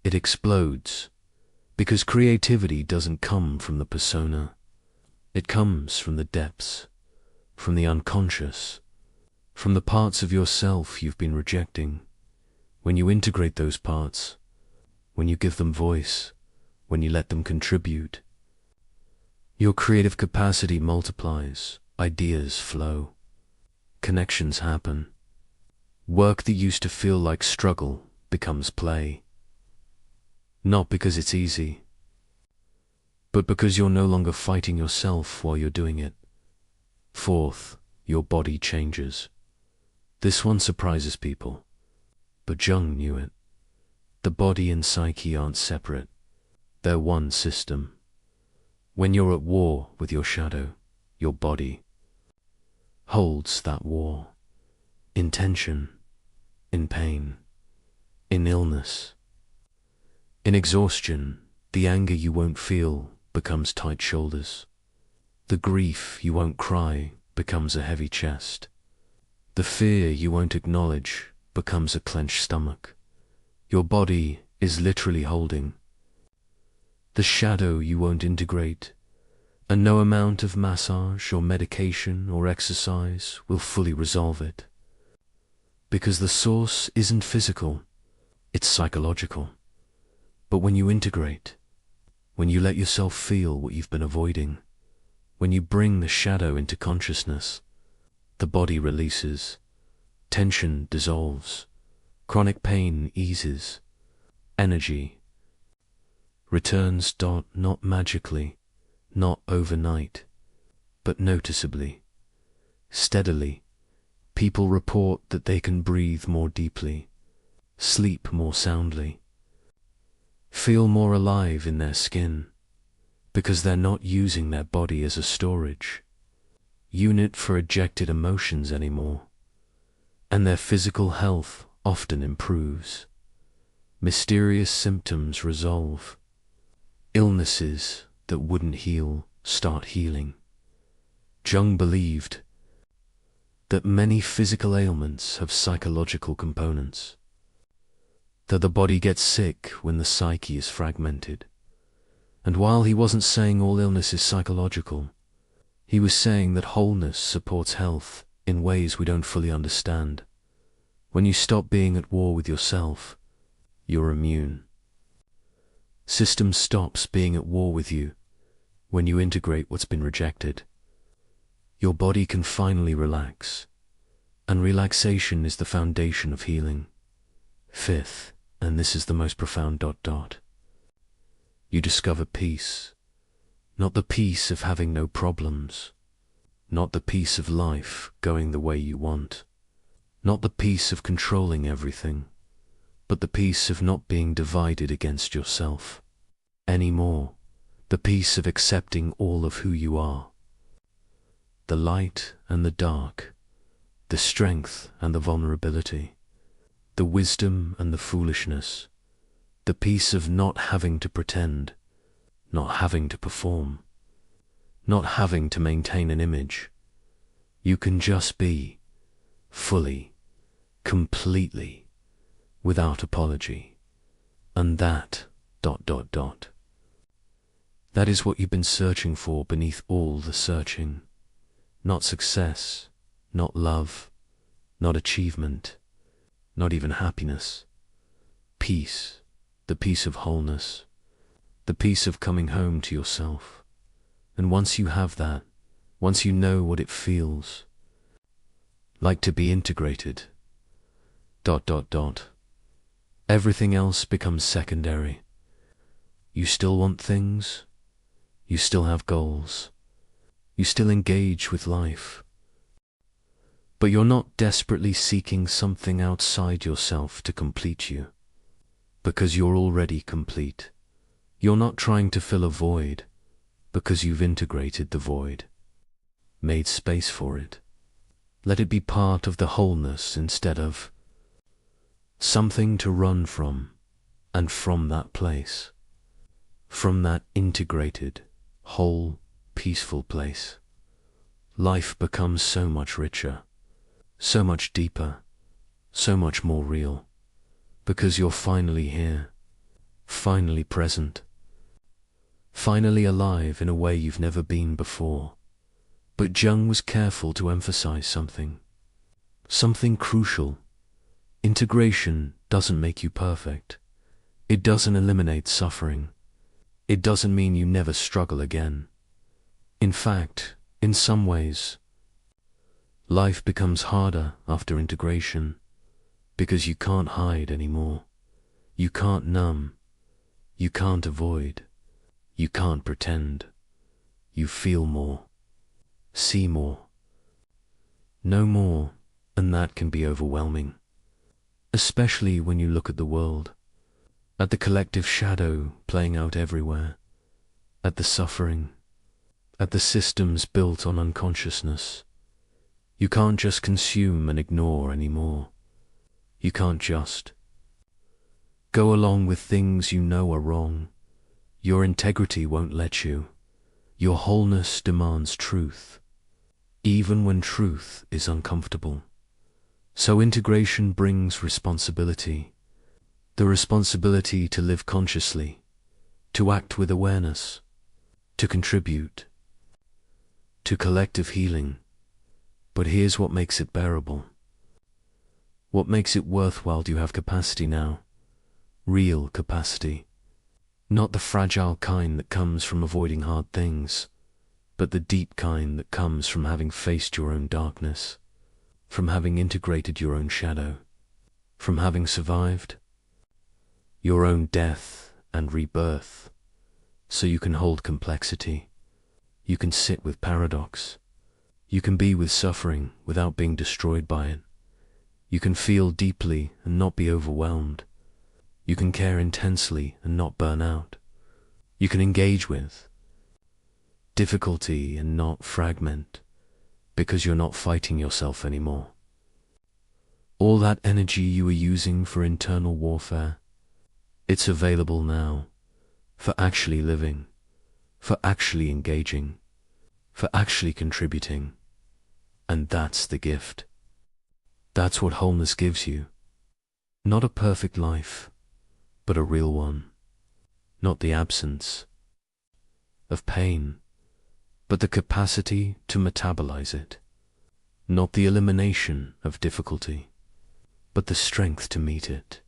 It explodes, because creativity doesn't come from the persona. It comes from the depths, from the unconscious, from the parts of yourself you've been rejecting. When you integrate those parts, when you give them voice, when you let them contribute, your creative capacity multiplies, ideas flow, connections happen. Work that used to feel like struggle becomes play. Not because it's easy, but because you're no longer fighting yourself while you're doing it. Fourth, your body changes. This one surprises people, but Jung knew it. The body and psyche aren't separate. They're one system. When you're at war with your shadow, your body holds that war. In tension, in pain, in illness, in exhaustion, the anger you won't feel becomes tight shoulders. The grief you won't cry becomes a heavy chest. The fear you won't acknowledge becomes a clenched stomach. Your body is literally holding the shadow you won't integrate, and no amount of massage or medication or exercise will fully resolve it. Because the source isn't physical, it's psychological. But when you integrate, when you let yourself feel what you've been avoiding, when you bring the shadow into consciousness, the body releases, tension dissolves, chronic pain eases, energy returns. Not magically, not overnight, but noticeably, steadily. People report that they can breathe more deeply, sleep more soundly, feel more alive in their skin, because they're not using their body as a storage unit for ejected emotions anymore, and their physical health often improves. Mysterious symptoms resolve. Illnesses that wouldn't heal start healing. Jung believed that many physical ailments have psychological components, that the body gets sick when the psyche is fragmented. And while he wasn't saying all illness is psychological, he was saying that wholeness supports health in ways we don't fully understand. When you stop being at war with yourself, you're immune. System stops being at war with you when you integrate what's been rejected. Your body can finally relax, and relaxation is the foundation of healing. Fifth, and this is the most profound ... you discover peace. Not the peace of having no problems, not the peace of life going the way you want, not the peace of controlling everything, but the peace of not being divided against yourself anymore, the peace of accepting all of who you are, the light and the dark, the strength and the vulnerability, the wisdom and the foolishness, the peace of not having to pretend, not having to perform, not having to maintain an image. You can just be, fully, completely, without apology. And that ... that is what you've been searching for beneath all the searching. Not success, not love, not achievement, not even happiness. Peace, the peace of wholeness, the peace of coming home to yourself. And once you have that, once you know what it feels like to be integrated, ... everything else becomes secondary. You still want things, you still have goals, you still engage with life, but you're not desperately seeking something outside yourself to complete you, because you're already complete. You're not trying to fill a void, because you've integrated the void, made space for it. Let it be part of the wholeness instead of something to run from, and from that place, from that integrated, whole, peaceful place, life becomes so much richer, so much deeper, so much more real, because you're finally here, finally present, finally alive in a way you've never been before. But Jung was careful to emphasize something crucial. Integration doesn't make you perfect. It doesn't eliminate suffering. It doesn't mean you never struggle again. In fact, in some ways, life becomes harder after integration, because you can't hide anymore. You can't numb. You can't avoid. You can't pretend. You feel more, see more, know more, and that can be overwhelming. Especially when you look at the world, at the collective shadow playing out everywhere, at the suffering, at the systems built on unconsciousness. You can't just consume and ignore anymore. You can't just go along with things you know are wrong. Your integrity won't let you. Your wholeness demands truth, even when truth is uncomfortable. So integration brings responsibility. The responsibility to live consciously, to act with awareness, to contribute to collective healing. But here's what makes it bearable. What makes it worthwhile? Do you have capacity now? Real capacity. Not the fragile kind that comes from avoiding hard things, but the deep kind that comes from having faced your own darkness, from having integrated your own shadow, from having survived your own death and rebirth. So you can hold complexity. You can sit with paradox. You can be with suffering without being destroyed by it. You can feel deeply and not be overwhelmed. You can care intensely and not burn out. You can engage with difficulty and not fragment, because you're not fighting yourself anymore. All that energy you were using for internal warfare, it's available now for actually living, for actually engaging, for actually contributing. And that's the gift. That's what wholeness gives you. Not a perfect life, but a real one. Not the absence of pain, but the capacity to metabolize it. Not the elimination of difficulty, but the strength to meet it.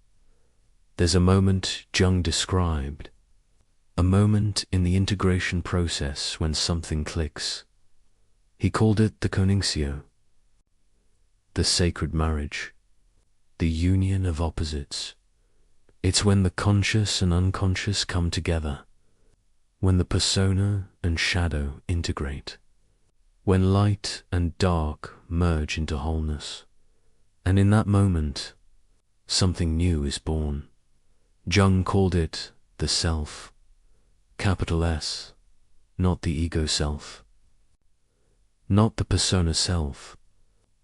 There's a moment Jung described, a moment in the integration process when something clicks. He called it the Koningsio, the sacred marriage, the union of opposites. It's when the conscious and unconscious come together, when the persona and shadow integrate, when light and dark merge into wholeness. And in that moment, something new is born. Jung called it the self, capital S, not the ego self, not the persona self,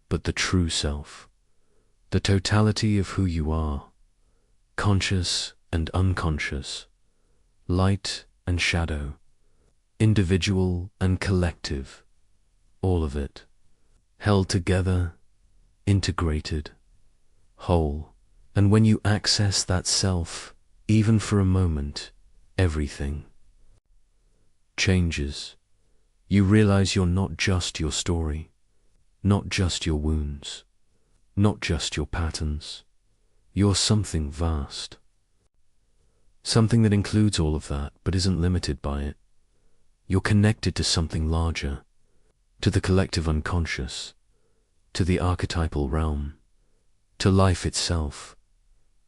but the true self, the totality of who you are, conscious and unconscious, light and shadow, individual and collective, all of it, held together, integrated, whole. And when you access that self, even for a moment, everything changes. You realize you're not just your story, not just your wounds, not just your patterns. You're something vast. Something that includes all of that, but isn't limited by it. You're connected to something larger, to the collective unconscious, to the archetypal realm, to life itself.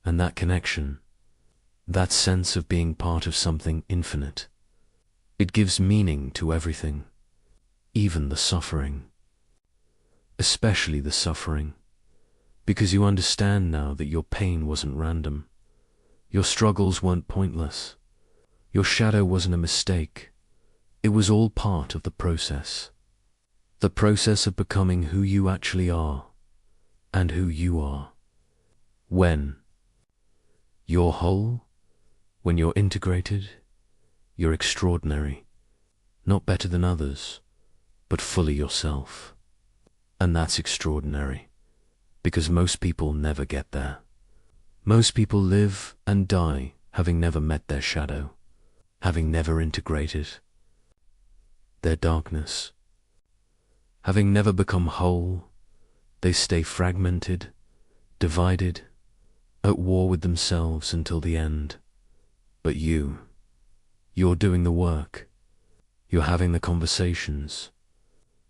And that connection, that sense of being part of something infinite, it gives meaning to everything, even the suffering. Especially the suffering, because you understand now that your pain wasn't random, your struggles weren't pointless, your shadow wasn't a mistake. It was all part of the process of becoming who you actually are, and who you are. When you're whole, when you're integrated, you're extraordinary, not better than others, but fully yourself. And that's extraordinary, because most people never get there. Most people live and die having never met their shadow, having never integrated their darkness, having never become whole. They stay fragmented, divided, at war with themselves until the end. But you're doing the work. You're having the conversations.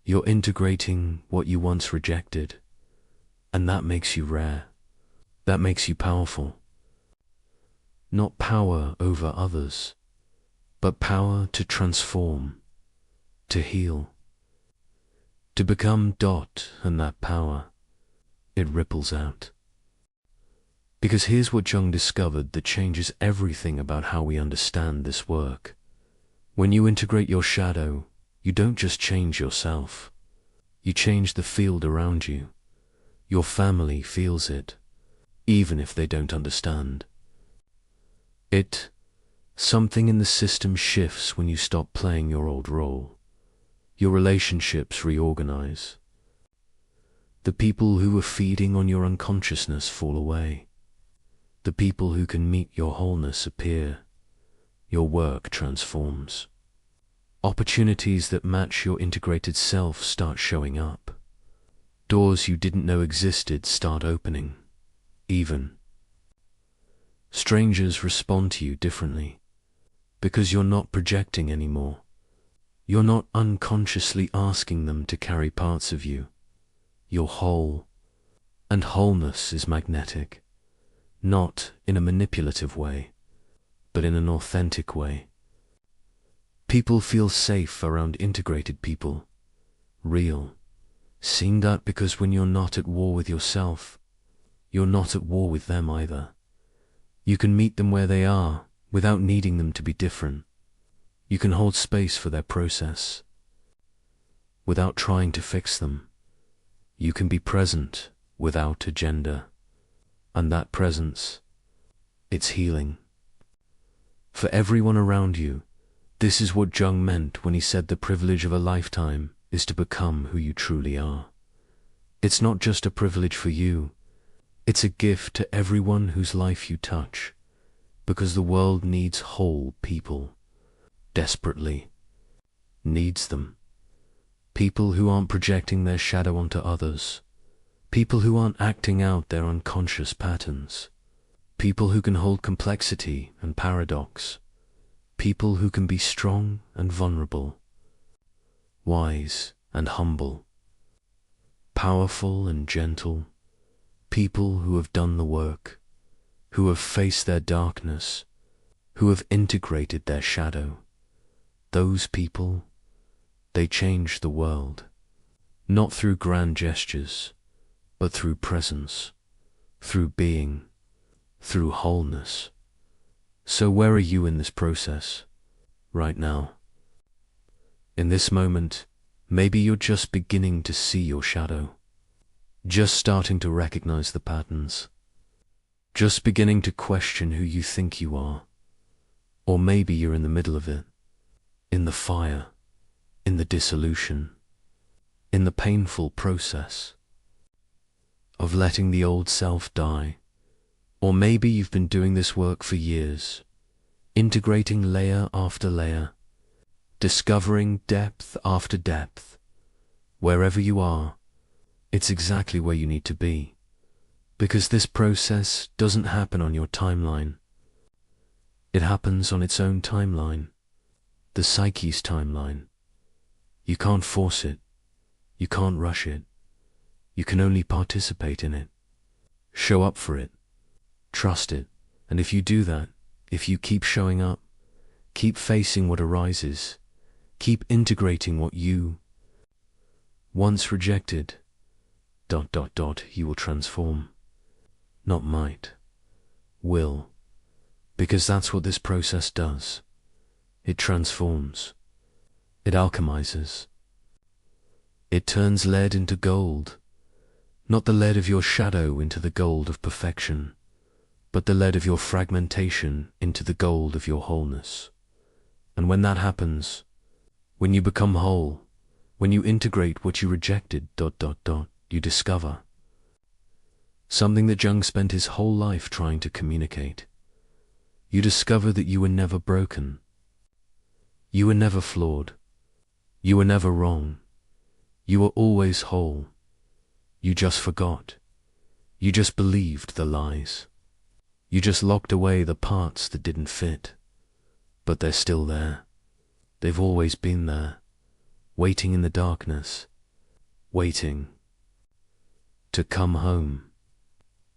You're integrating what you once rejected. And that makes you rare. That makes you powerful. Not power over others, but power to transform, to heal, to become and that power, it ripples out. Because here's what Jung discovered that changes everything about how we understand this work. When you integrate your shadow, you don't just change yourself. You change the field around you. Your family feels it, even if they don't understand. Something in the system shifts when you stop playing your old role. Your relationships reorganize. The people who were feeding on your unconsciousness fall away. The people who can meet your wholeness appear. Your work transforms. Opportunities that match your integrated self start showing up. Doors you didn't know existed start opening. Even strangers respond to you differently, because you're not projecting anymore. You're not unconsciously asking them to carry parts of you. You're whole, and wholeness is magnetic, not in a manipulative way, but in an authentic way. People feel safe around integrated people, real. Seen that because when you're not at war with yourself, you're not at war with them either. You can meet them where they are without needing them to be different. You can hold space for their process without trying to fix them. You can be present without agenda. And that presence, it's healing. For everyone around you, this is what Jung meant when he said the privilege of a lifetime is to become who you truly are. It's not just a privilege for you, it's a gift to everyone whose life you touch, because the world needs whole people, desperately needs them. People who aren't projecting their shadow onto others, people who aren't acting out their unconscious patterns, people who can hold complexity and paradox, people who can be strong and vulnerable, wise and humble, powerful and gentle, people who have done the work, who have faced their darkness, who have integrated their shadow. Those people, they change the world, not through grand gestures, but through presence, through being, through wholeness. So where are you in this process, right now? In this moment, maybe you're just beginning to see your shadow, just starting to recognize the patterns, just beginning to question who you think you are. Or maybe you're in the middle of it, in the fire, in the dissolution, in the painful process of letting the old self die. Or maybe you've been doing this work for years, integrating layer after layer, discovering depth after depth. Wherever you are, it's exactly where you need to be, because this process doesn't happen on your timeline. It happens on its own timeline, the psyche's timeline. You can't force it. You can't rush it. You can only participate in it. Show up for it. Trust it. And if you do that, if you keep showing up, keep facing what arises, keep integrating what you once rejected, you will transform. Not might. Will. Because that's what this process does. It transforms. It alchemizes. It turns lead into gold. Not the lead of your shadow into the gold of perfection, but the lead of your fragmentation into the gold of your wholeness. And when that happens, when you become whole, when you integrate what you rejected, you discover something that Jung spent his whole life trying to communicate. You discover that you were never broken. You were never flawed. You were never wrong. You were always whole. You just forgot. You just believed the lies. You just locked away the parts that didn't fit. But they're still there. They've always been there, waiting in the darkness, waiting to come home.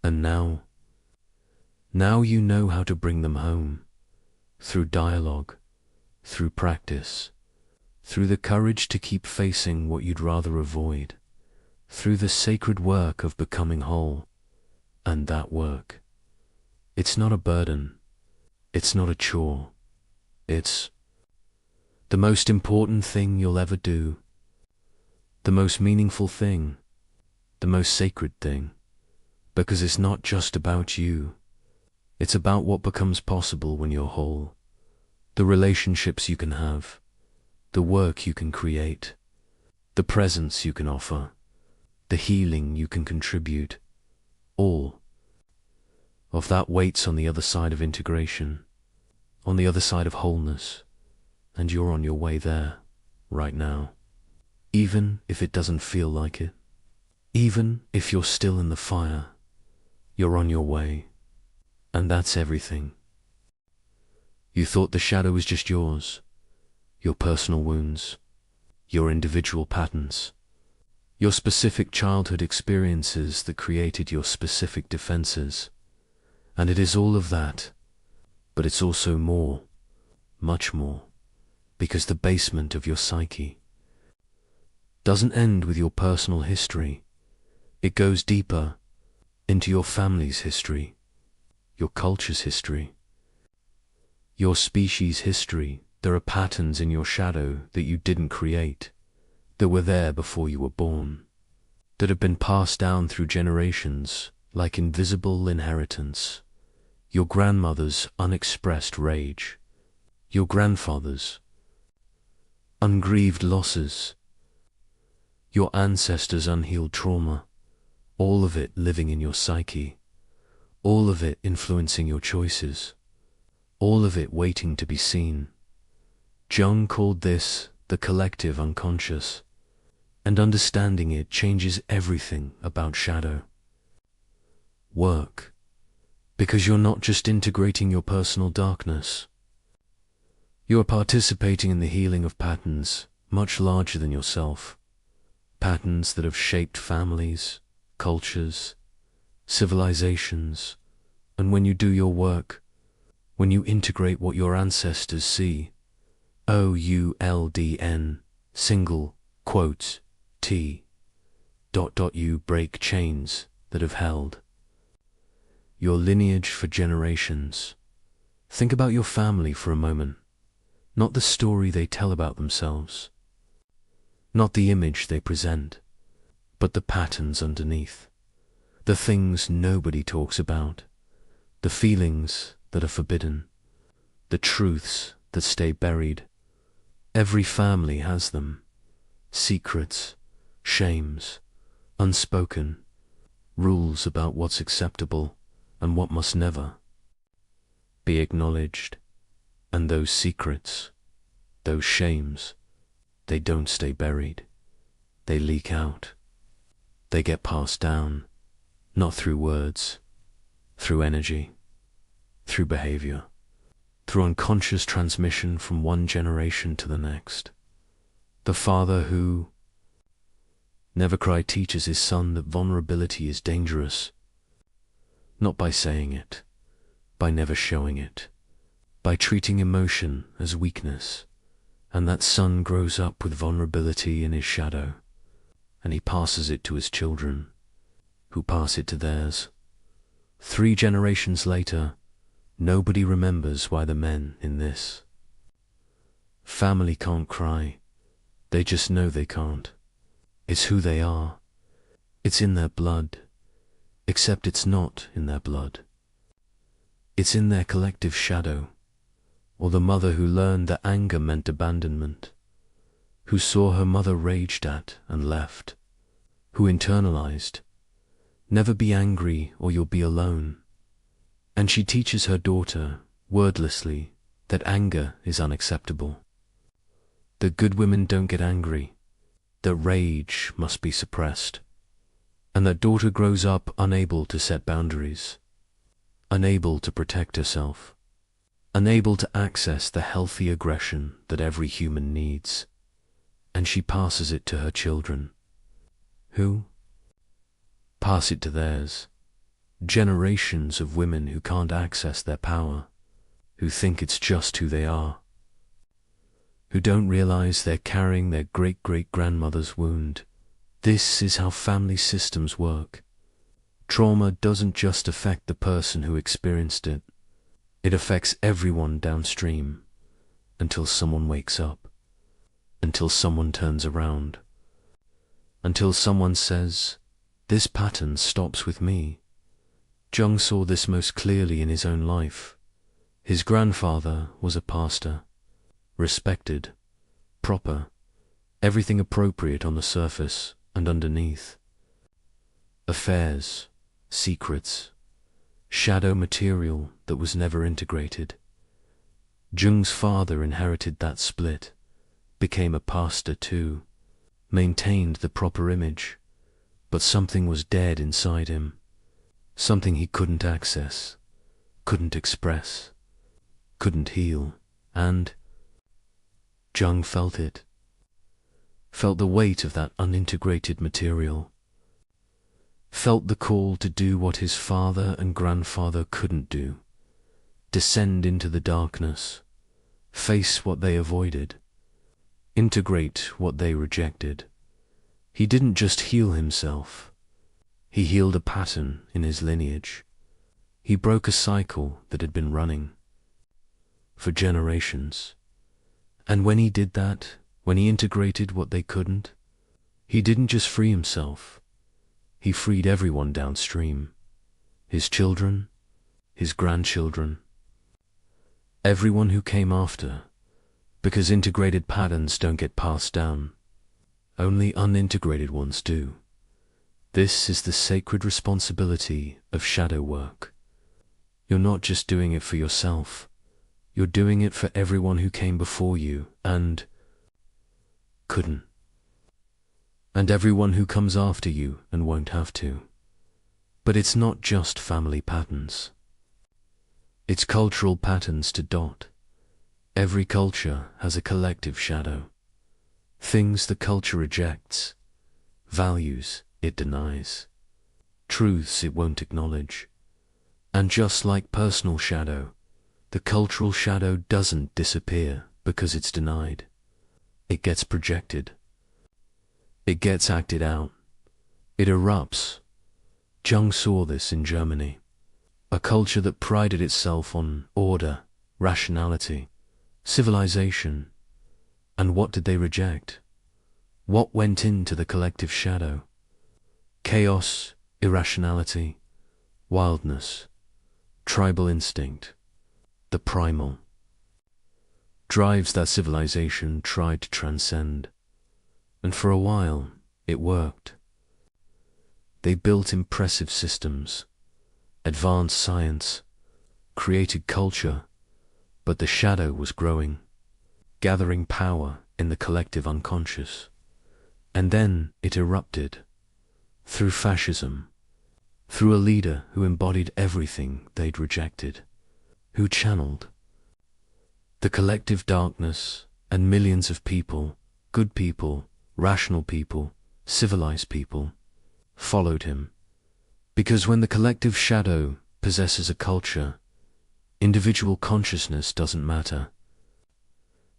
And now you know how to bring them home, through dialogue, through practice, through the courage to keep facing what you'd rather avoid, through the sacred work of becoming whole. And that work, it's not a burden, it's not a chore, it's the most important thing you'll ever do, the most meaningful thing, the most sacred thing, because it's not just about you, it's about what becomes possible when you're whole, the relationships you can have, the work you can create, the presence you can offer, the healing you can contribute. All of that waits on the other side of integration, on the other side of wholeness, and you're on your way there, right now. Even if it doesn't feel like it, even if you're still in the fire, you're on your way, and that's everything. You thought the shadow was just yours, your personal wounds, your individual patterns, your specific childhood experiences that created your specific defenses. And it is all of that, but it's also more, much more, because the basement of your psyche doesn't end with your personal history. It goes deeper into your family's history, your culture's history, your species' history. There are patterns in your shadow that you didn't create, that were there before you were born, that have been passed down through generations like invisible inheritance. Your grandmother's unexpressed rage, your grandfather's ungrieved losses, your ancestors' unhealed trauma, all of it living in your psyche, all of it influencing your choices, all of it waiting to be seen. Jung called this the collective unconscious, and understanding it changes everything about shadow work, because you're not just integrating your personal darkness, you are participating in the healing of patterns much larger than yourself, patterns that have shaped families, cultures, civilizations. And when you do your work, when you integrate what your ancestors see, OULDN, single, quotes, T, ... you break chains that have held your lineage for generations. Think about your family for a moment, not the story they tell about themselves, not the image they present, but the patterns underneath, the things nobody talks about, the feelings that are forbidden, the truths that stay buried. Every family has them, secrets, shames, unspoken, rules about what's acceptable and what must never be acknowledged. And those secrets, those shames, they don't stay buried. They leak out. They get passed down, not through words, through energy, through behavior, through unconscious transmission from one generation to the next. The father who never cried teaches his son that vulnerability is dangerous, not by saying it, by never showing it, by treating emotion as weakness. And that son grows up with vulnerability in his shadow, and he passes it to his children, who pass it to theirs. 3 generations later, nobody remembers why the men in this family can't cry. They just know they can't. It's who they are. It's in their blood, except it's not in their blood. It's in their collective shadow, or the mother who learned that anger meant abandonment, who saw her mother raged at and left, who internalized, never be angry or you'll be alone. And she teaches her daughter, wordlessly, that anger is unacceptable, that good women don't get angry, that rage must be suppressed, and that daughter grows up unable to set boundaries, unable to protect herself, unable to access the healthy aggression that every human needs, and she passes it to her children, who pass it to theirs. Generations of women who can't access their power, who think it's just who they are, who don't realize they're carrying their great-great-grandmother's wound. This is how family systems work. Trauma doesn't just affect the person who experienced it. It affects everyone downstream, until someone wakes up, until someone turns around, until someone says, "This pattern stops with me." Jung saw this most clearly in his own life. His grandfather was a pastor, respected, proper, everything appropriate on the surface and underneath. Affairs, secrets, shadow material that was never integrated. Jung's father inherited that split, became a pastor too, maintained the proper image, but something was dead inside him. Something he couldn't access, couldn't express, couldn't heal, and Jung felt it. Felt the weight of that unintegrated material. Felt the call to do what his father and grandfather couldn't do. Descend into the darkness. Face what they avoided. Integrate what they rejected. He didn't just heal himself. He healed a pattern in his lineage. He broke a cycle that had been running for generations. And when he did that, when he integrated what they couldn't, he didn't just free himself. He freed everyone downstream. His children, his grandchildren, everyone who came after, because integrated patterns don't get passed down. Only unintegrated ones do. This is the sacred responsibility of shadow work. You're not just doing it for yourself. You're doing it for everyone who came before you and couldn't. And everyone who comes after you and won't have to. But it's not just family patterns. It's cultural patterns to dot. Every culture has a collective shadow. Things the culture rejects, values it denies, truths it won't acknowledge. And just like personal shadow, the cultural shadow doesn't disappear because it's denied. It gets projected. It gets acted out. It erupts. Jung saw this in Germany, a culture that prided itself on order, rationality, civilization. And what did they reject? What went into the collective shadow? Chaos, irrationality, wildness, tribal instinct, the primal. Drives that civilization tried to transcend. And for a while, it worked. They built impressive systems, advanced science, created culture, but the shadow was growing, gathering power in the collective unconscious. And then it erupted, through fascism, through a leader who embodied everything they'd rejected, who channeled the collective darkness, and millions of people, good people, rational people, civilized people, followed him. Because when the collective shadow possesses a culture, individual consciousness doesn't matter.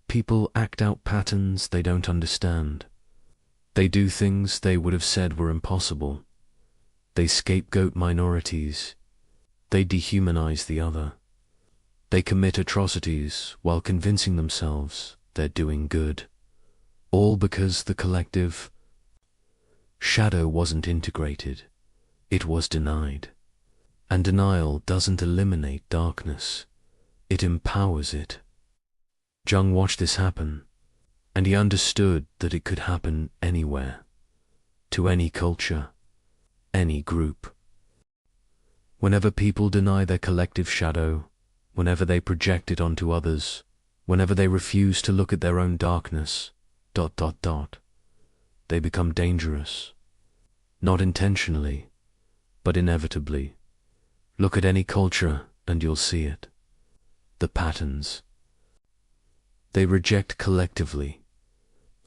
People act out patterns they don't understand. They do things they would have said were impossible. They scapegoat minorities. They dehumanize the other. They commit atrocities while convincing themselves they're doing good. All because the collective shadow wasn't integrated. It was denied. And denial doesn't eliminate darkness. It empowers it. Jung watched this happen, and he understood that it could happen anywhere, to any culture, any group. Whenever people deny their collective shadow, whenever they project it onto others, whenever they refuse to look at their own darkness, ... they become dangerous. Not intentionally, but inevitably. Look at any culture and you'll see it. The patterns. They reject collectively.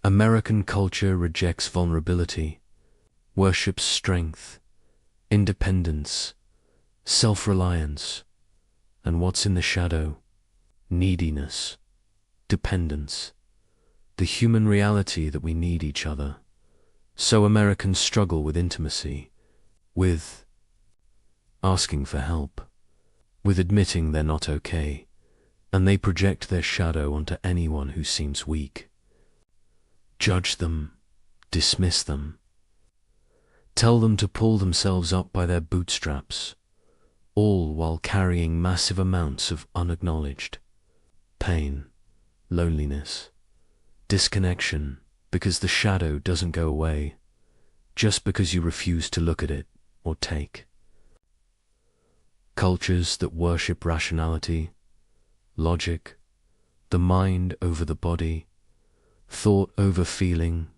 American culture rejects vulnerability, worships strength, independence, self-reliance, and what's in the shadow? Neediness, dependence, the human reality that we need each other. So Americans struggle with intimacy, with asking for help, with admitting they're not okay, and they project their shadow onto anyone who seems weak. Judge them, dismiss them, tell them to pull themselves up by their bootstraps, all while carrying massive amounts of unacknowledged pain, loneliness, disconnection, because the shadow doesn't go away just because you refuse to look at it or take. Cultures that worship rationality, logic, the mind over the body, thought over feeling,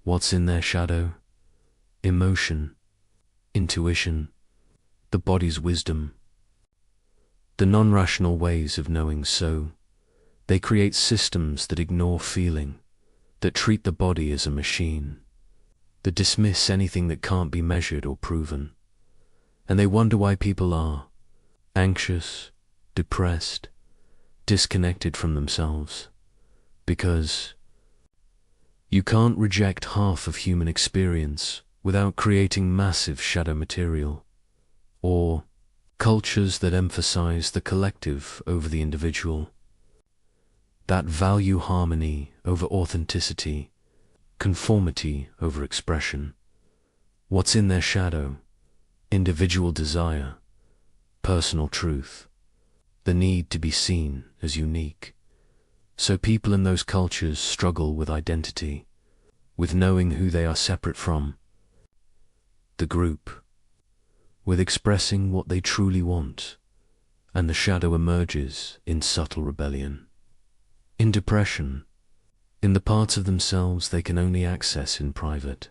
what's in their shadow? Emotion, intuition, the body's wisdom, the non-rational ways of knowing. So they create systems that ignore feeling, that treat the body as a machine, that dismiss anything that can't be measured or proven. And they wonder why people are anxious, depressed, disconnected from themselves. Because you can't reject half of human experience without creating massive shadow material. Or cultures that emphasize the collective over the individual, that value harmony over authenticity, conformity over expression. What's in their shadow? Individual desire, personal truth, the need to be seen as unique. So people in those cultures struggle with identity, with knowing who they are separate from the group, with expressing what they truly want, and the shadow emerges in subtle rebellion, in depression, in the parts of themselves they can only access in private.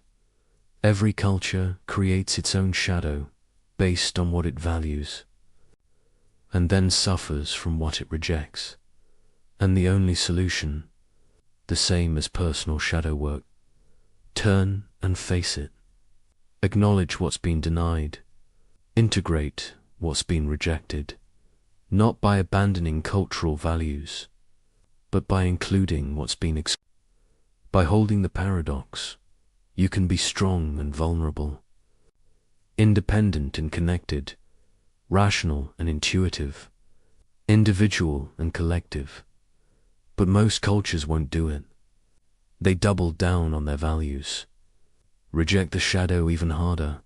Every culture creates its own shadow based on what it values, and then suffers from what it rejects. And the only solution, the same as personal shadow work, turn and face it. Acknowledge what's been denied. Integrate what's been rejected, not by abandoning cultural values, but by including what's been by holding the paradox. You can be strong and vulnerable, independent and connected, rational and intuitive, individual and collective. But most cultures won't do it. They double down on their values, reject the shadow even harder,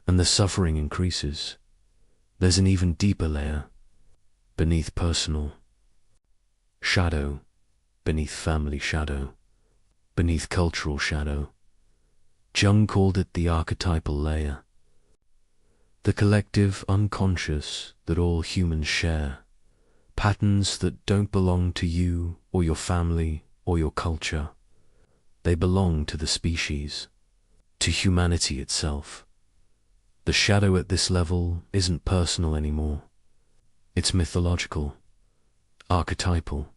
and the suffering increases. There's an even deeper layer beneath personal shadow, beneath family shadow, beneath cultural shadow. Jung called it the archetypal layer, the collective unconscious that all humans share, patterns that don't belong to you or your family or your culture. They belong to the species, to humanity itself. The shadow at this level isn't personal anymore. It's mythological, archetypal,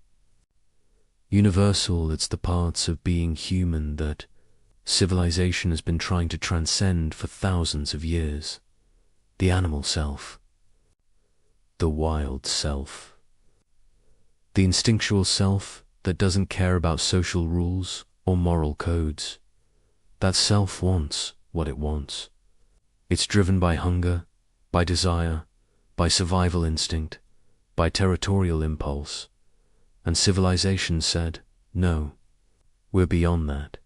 universal. It's the parts of being human that civilization has been trying to transcend for thousands of years. The animal self, the wild self, the instinctual self that doesn't care about social rules or moral codes. That self wants what it wants. It's driven by hunger, by desire, by survival instinct, by territorial impulse. And civilization said, no, we're beyond that.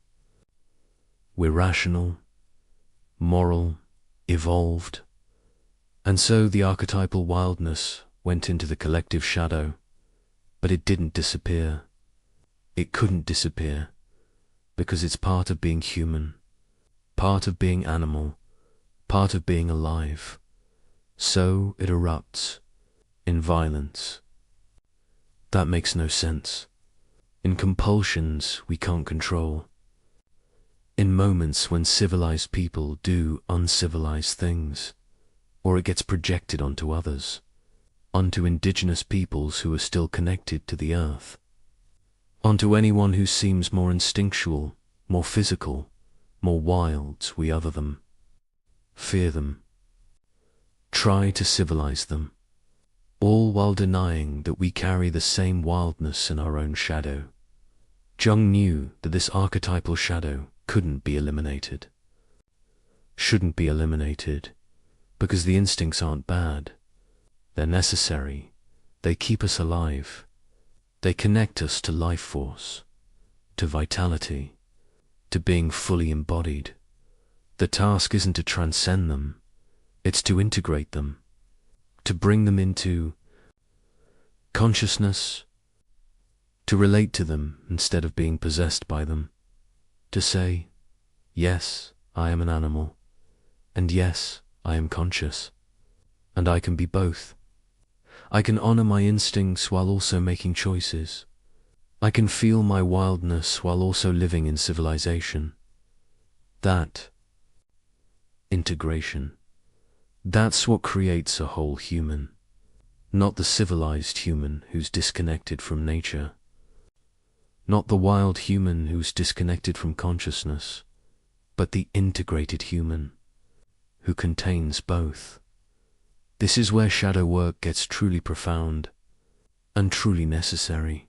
We're rational, moral, evolved. And so the archetypal wildness went into the collective shadow, but it didn't disappear. It couldn't disappear, because it's part of being human, part of being animal, part of being alive. So it erupts in violence. That makes no sense. In compulsions we can't control. In moments when civilized people do uncivilized things, or it gets projected onto others, onto indigenous peoples who are still connected to the earth, onto anyone who seems more instinctual, more physical, more wild, we other them, fear them, try to civilize them, all while denying that we carry the same wildness in our own shadow. Jung knew that this archetypal shadow couldn't be eliminated, shouldn't be eliminated, because the instincts aren't bad. They're necessary. They keep us alive. They connect us to life force, to vitality, to being fully embodied. The task isn't to transcend them, it's to integrate them, to bring them into consciousness, to relate to them instead of being possessed by them, to say, yes, I am an animal, and yes, I am conscious, and I can be both. I can honor my instincts while also making choices. I can feel my wildness while also living in civilization. That integration, that's what creates a whole human, not the civilized human who's disconnected from nature, not the wild human who's disconnected from consciousness, but the integrated human who contains both. This is where shadow work gets truly profound and truly necessary,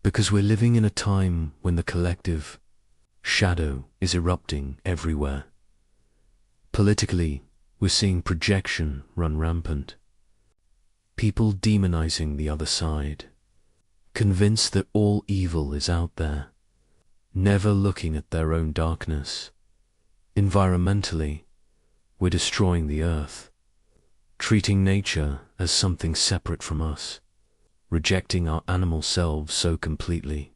because we're living in a time when the collective shadow is erupting everywhere. Politically, we're seeing projection run rampant. People demonizing the other side, convinced that all evil is out there, never looking at their own darkness. Environmentally, we're destroying the earth, treating nature as something separate from us, rejecting our animal selves so completely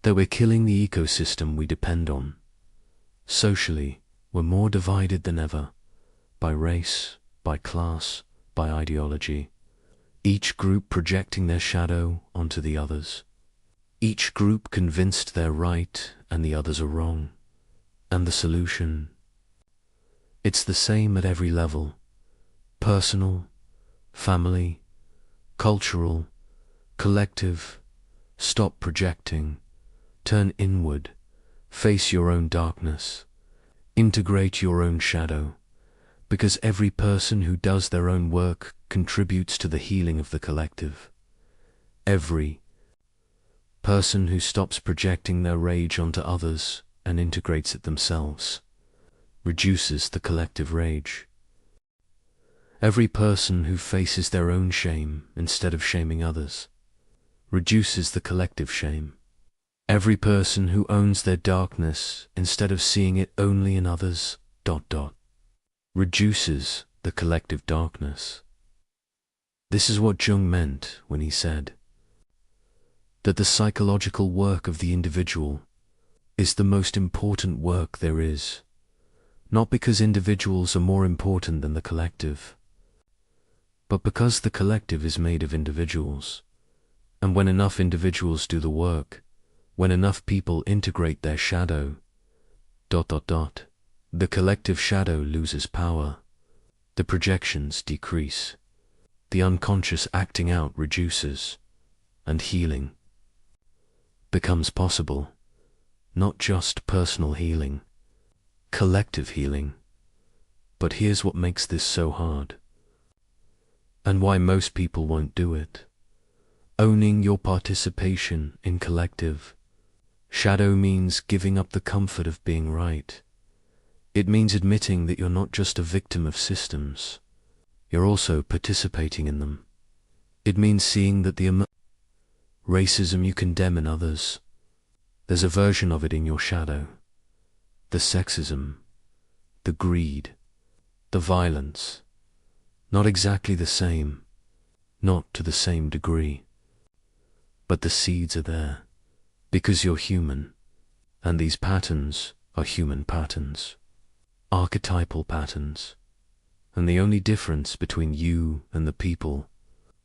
that we're killing the ecosystem we depend on. Socially, we're more divided than ever, by race, by class, by ideology, each group projecting their shadow onto the others, each group convinced they're right and the others are wrong. And the solution? It's the same at every level: personal, family, cultural, collective. Stop projecting, turn inward, face your own darkness, integrate your own shadow, because every person who does their own work contributes to the healing of the collective. Every person who stops projecting their rage onto others and integrates it themselves reduces the collective rage. Every person who faces their own shame instead of shaming others reduces the collective shame. Every person who owns their darkness instead of seeing it only in others, reduces the collective darkness. This is what Jung meant when he said that the psychological work of the individual is the most important work there is, not because individuals are more important than the collective, but because the collective is made of individuals. And when enough individuals do the work, when enough people integrate their shadow, the collective shadow loses power, the projections decrease, the unconscious acting out reduces, and healing becomes possible. Not just personal healing, collective healing. But here's what makes this so hard, and why most people won't do it. Owning your participation in collective shadow means giving up the comfort of being right. It means admitting that you're not just a victim of systems, you're also participating in them. It means seeing that the racism you condemn in others, there's a version of it in your shadow. The sexism, the greed, the violence, not exactly the same, not to the same degree, but the seeds are there, because you're human, and these patterns are human patterns, archetypal patterns, And the only difference between you and the people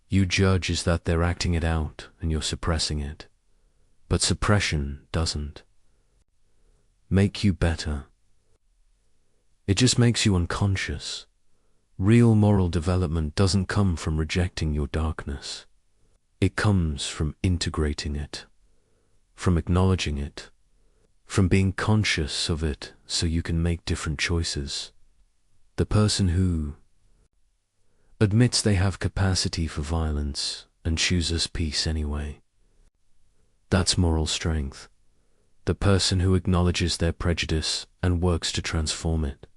you judge is that they're acting it out and you're suppressing it. But suppression doesn't make you better. It just makes you unconscious. Real moral development doesn't come from rejecting your darkness. It comes from integrating it, from acknowledging it, from being conscious of it so you can make different choices. The person who admits they have capacity for violence and chooses peace anyway, that's moral strength. The person who acknowledges their prejudice and works to transform it,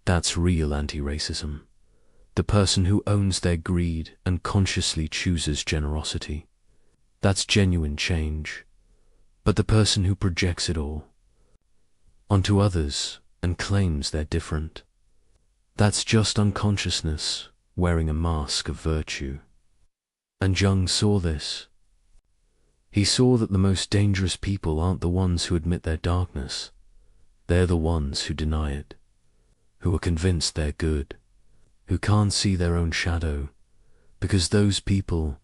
that's real anti-racism. The person who owns their greed and consciously chooses generosity, that's genuine change. But the person who projects it all onto others and claims they're different, that's just unconsciousness wearing a mask of virtue. And Jung saw this. He saw that the most dangerous people aren't the ones who admit their darkness. They're the ones who deny it, who are convinced they're good, who can't see their own shadow, because those people,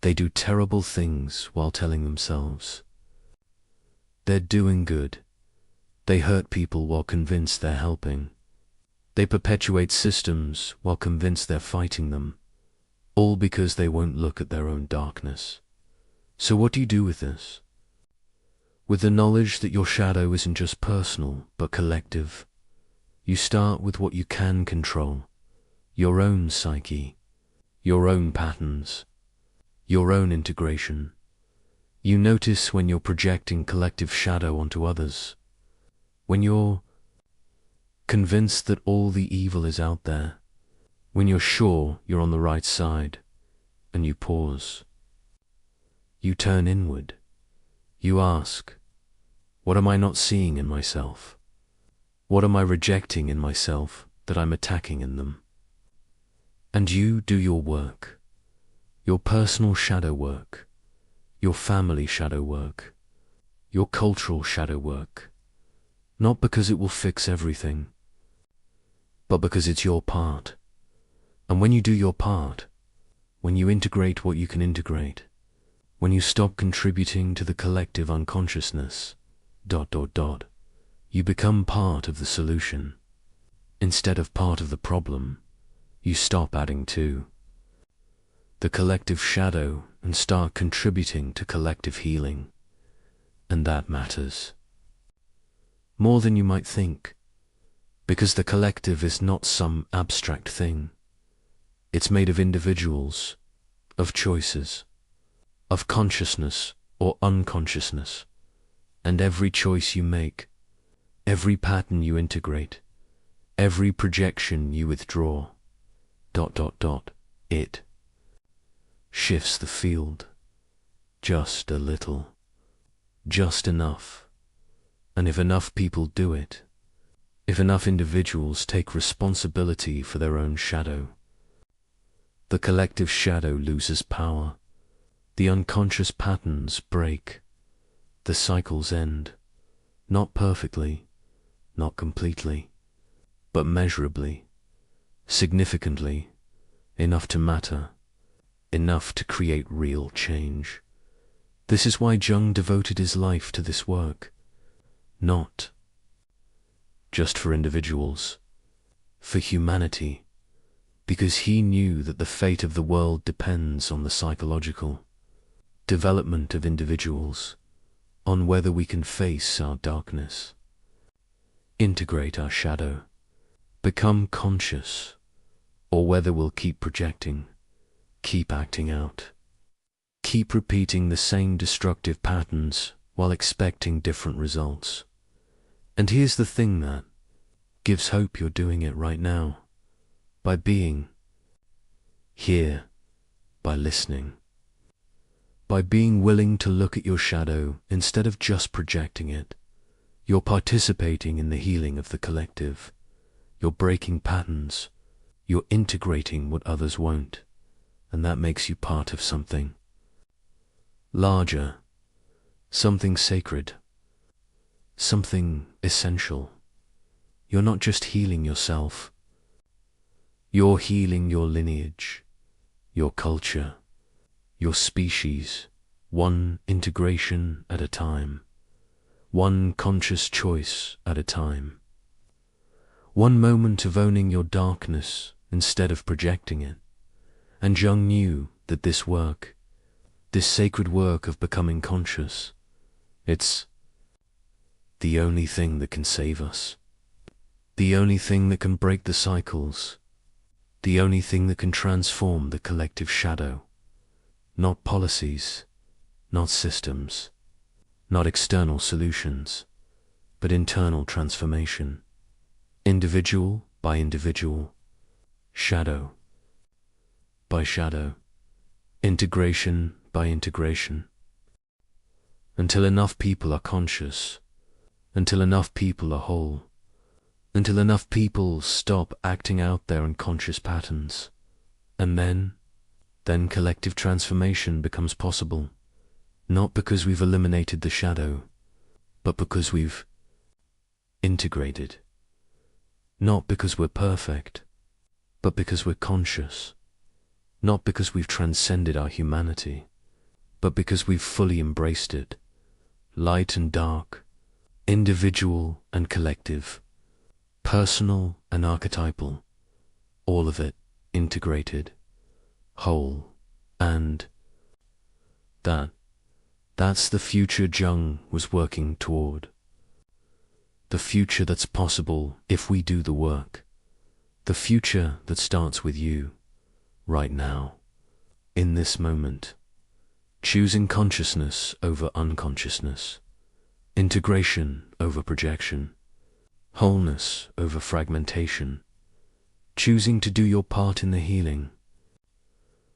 they do terrible things while telling themselves they're doing good. They hurt people while convinced they're helping. They perpetuate systems while convinced they're fighting them, all because they won't look at their own darkness. So what do you do with this? With the knowledge that your shadow isn't just personal, but collective, you start with what you can control. Your own psyche, your own patterns, your own integration. You notice when you're projecting collective shadow onto others, when you're convinced that all the evil is out there, when you're sure you're on the right side, and you pause. You turn inward. You ask, what am I not seeing in myself? What am I rejecting in myself that I'm attacking in them? And you do your work, your personal shadow work, your family shadow work, your cultural shadow work, not because it will fix everything, but because it's your part. And when you do your part, when you integrate what you can integrate, when you stop contributing to the collective unconsciousness, you become part of the solution. Instead of part of the problem, you stop adding to the collective shadow and start contributing to collective healing. And that matters more than you might think, because the collective is not some abstract thing. It's made of individuals, of choices, of consciousness or unconsciousness. And every choice you make, every pattern you integrate, every projection you withdraw, it shifts the field just a little, just enough. And if enough people do it, if enough individuals take responsibility for their own shadow, the collective shadow loses power, the unconscious patterns break, the cycles end, not perfectly, not completely, but measurably, significantly, enough to matter, enough to create real change. This is why Jung devoted his life to this work, not just for individuals, for humanity, because he knew that the fate of the world depends on the psychological development of individuals, on whether we can face our darkness, integrate our shadow, become conscious, or whether we'll keep projecting, keep acting out, keep repeating the same destructive patterns while expecting different results. And here's the thing that gives hope: you're doing it right now, by being here, by listening, by being willing to look at your shadow instead of just projecting it. You're participating in the healing of the collective. You're breaking patterns. You're integrating what others won't. And that makes you part of something larger, something sacred, something essential. You're not just healing yourself. You're healing your lineage, your culture, your species, one integration at a time, one conscious choice at a time. One moment of owning your darkness instead of projecting it. And Jung knew that this work, this sacred work of becoming conscious, it's the only thing that can save us. The only thing that can break the cycles. The only thing that can transform the collective shadow. Not policies, not systems, not external solutions, but internal transformation. Individual by individual, shadow by shadow, integration by integration. Until enough people are conscious, until enough people are whole, until enough people stop acting out their unconscious patterns. And then collective transformation becomes possible, not because we've eliminated the shadow, but because we've integrated. Not because we're perfect, but because we're conscious. Not because we've transcended our humanity, but because we've fully embraced it. Light and dark, individual and collective, personal and archetypal, all of it integrated, whole, and that's the future Jung was working toward. The future that's possible if we do the work. The future that starts with you, right now, in this moment. Choosing consciousness over unconsciousness. Integration over projection. Wholeness over fragmentation. Choosing to do your part in the healing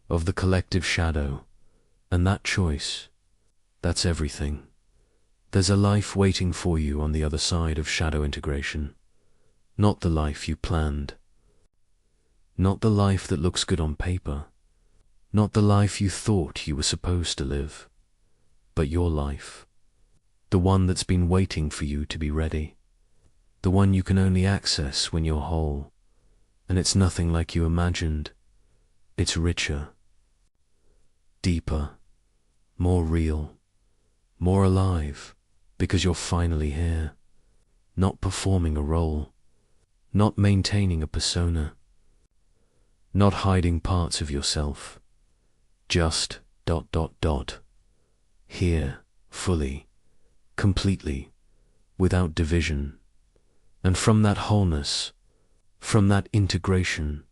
of the collective shadow. And that choice, that's everything. There's a life waiting for you on the other side of shadow integration. Not the life you planned. Not the life that looks good on paper. Not the life you thought you were supposed to live. But your life. The one that's been waiting for you to be ready. The one you can only access when you're whole. And it's nothing like you imagined. It's richer, deeper, more real, more alive. Because you're finally here, not performing a role, not maintaining a persona, not hiding parts of yourself, just ... here, fully, completely, without division. And from that wholeness, from that integration,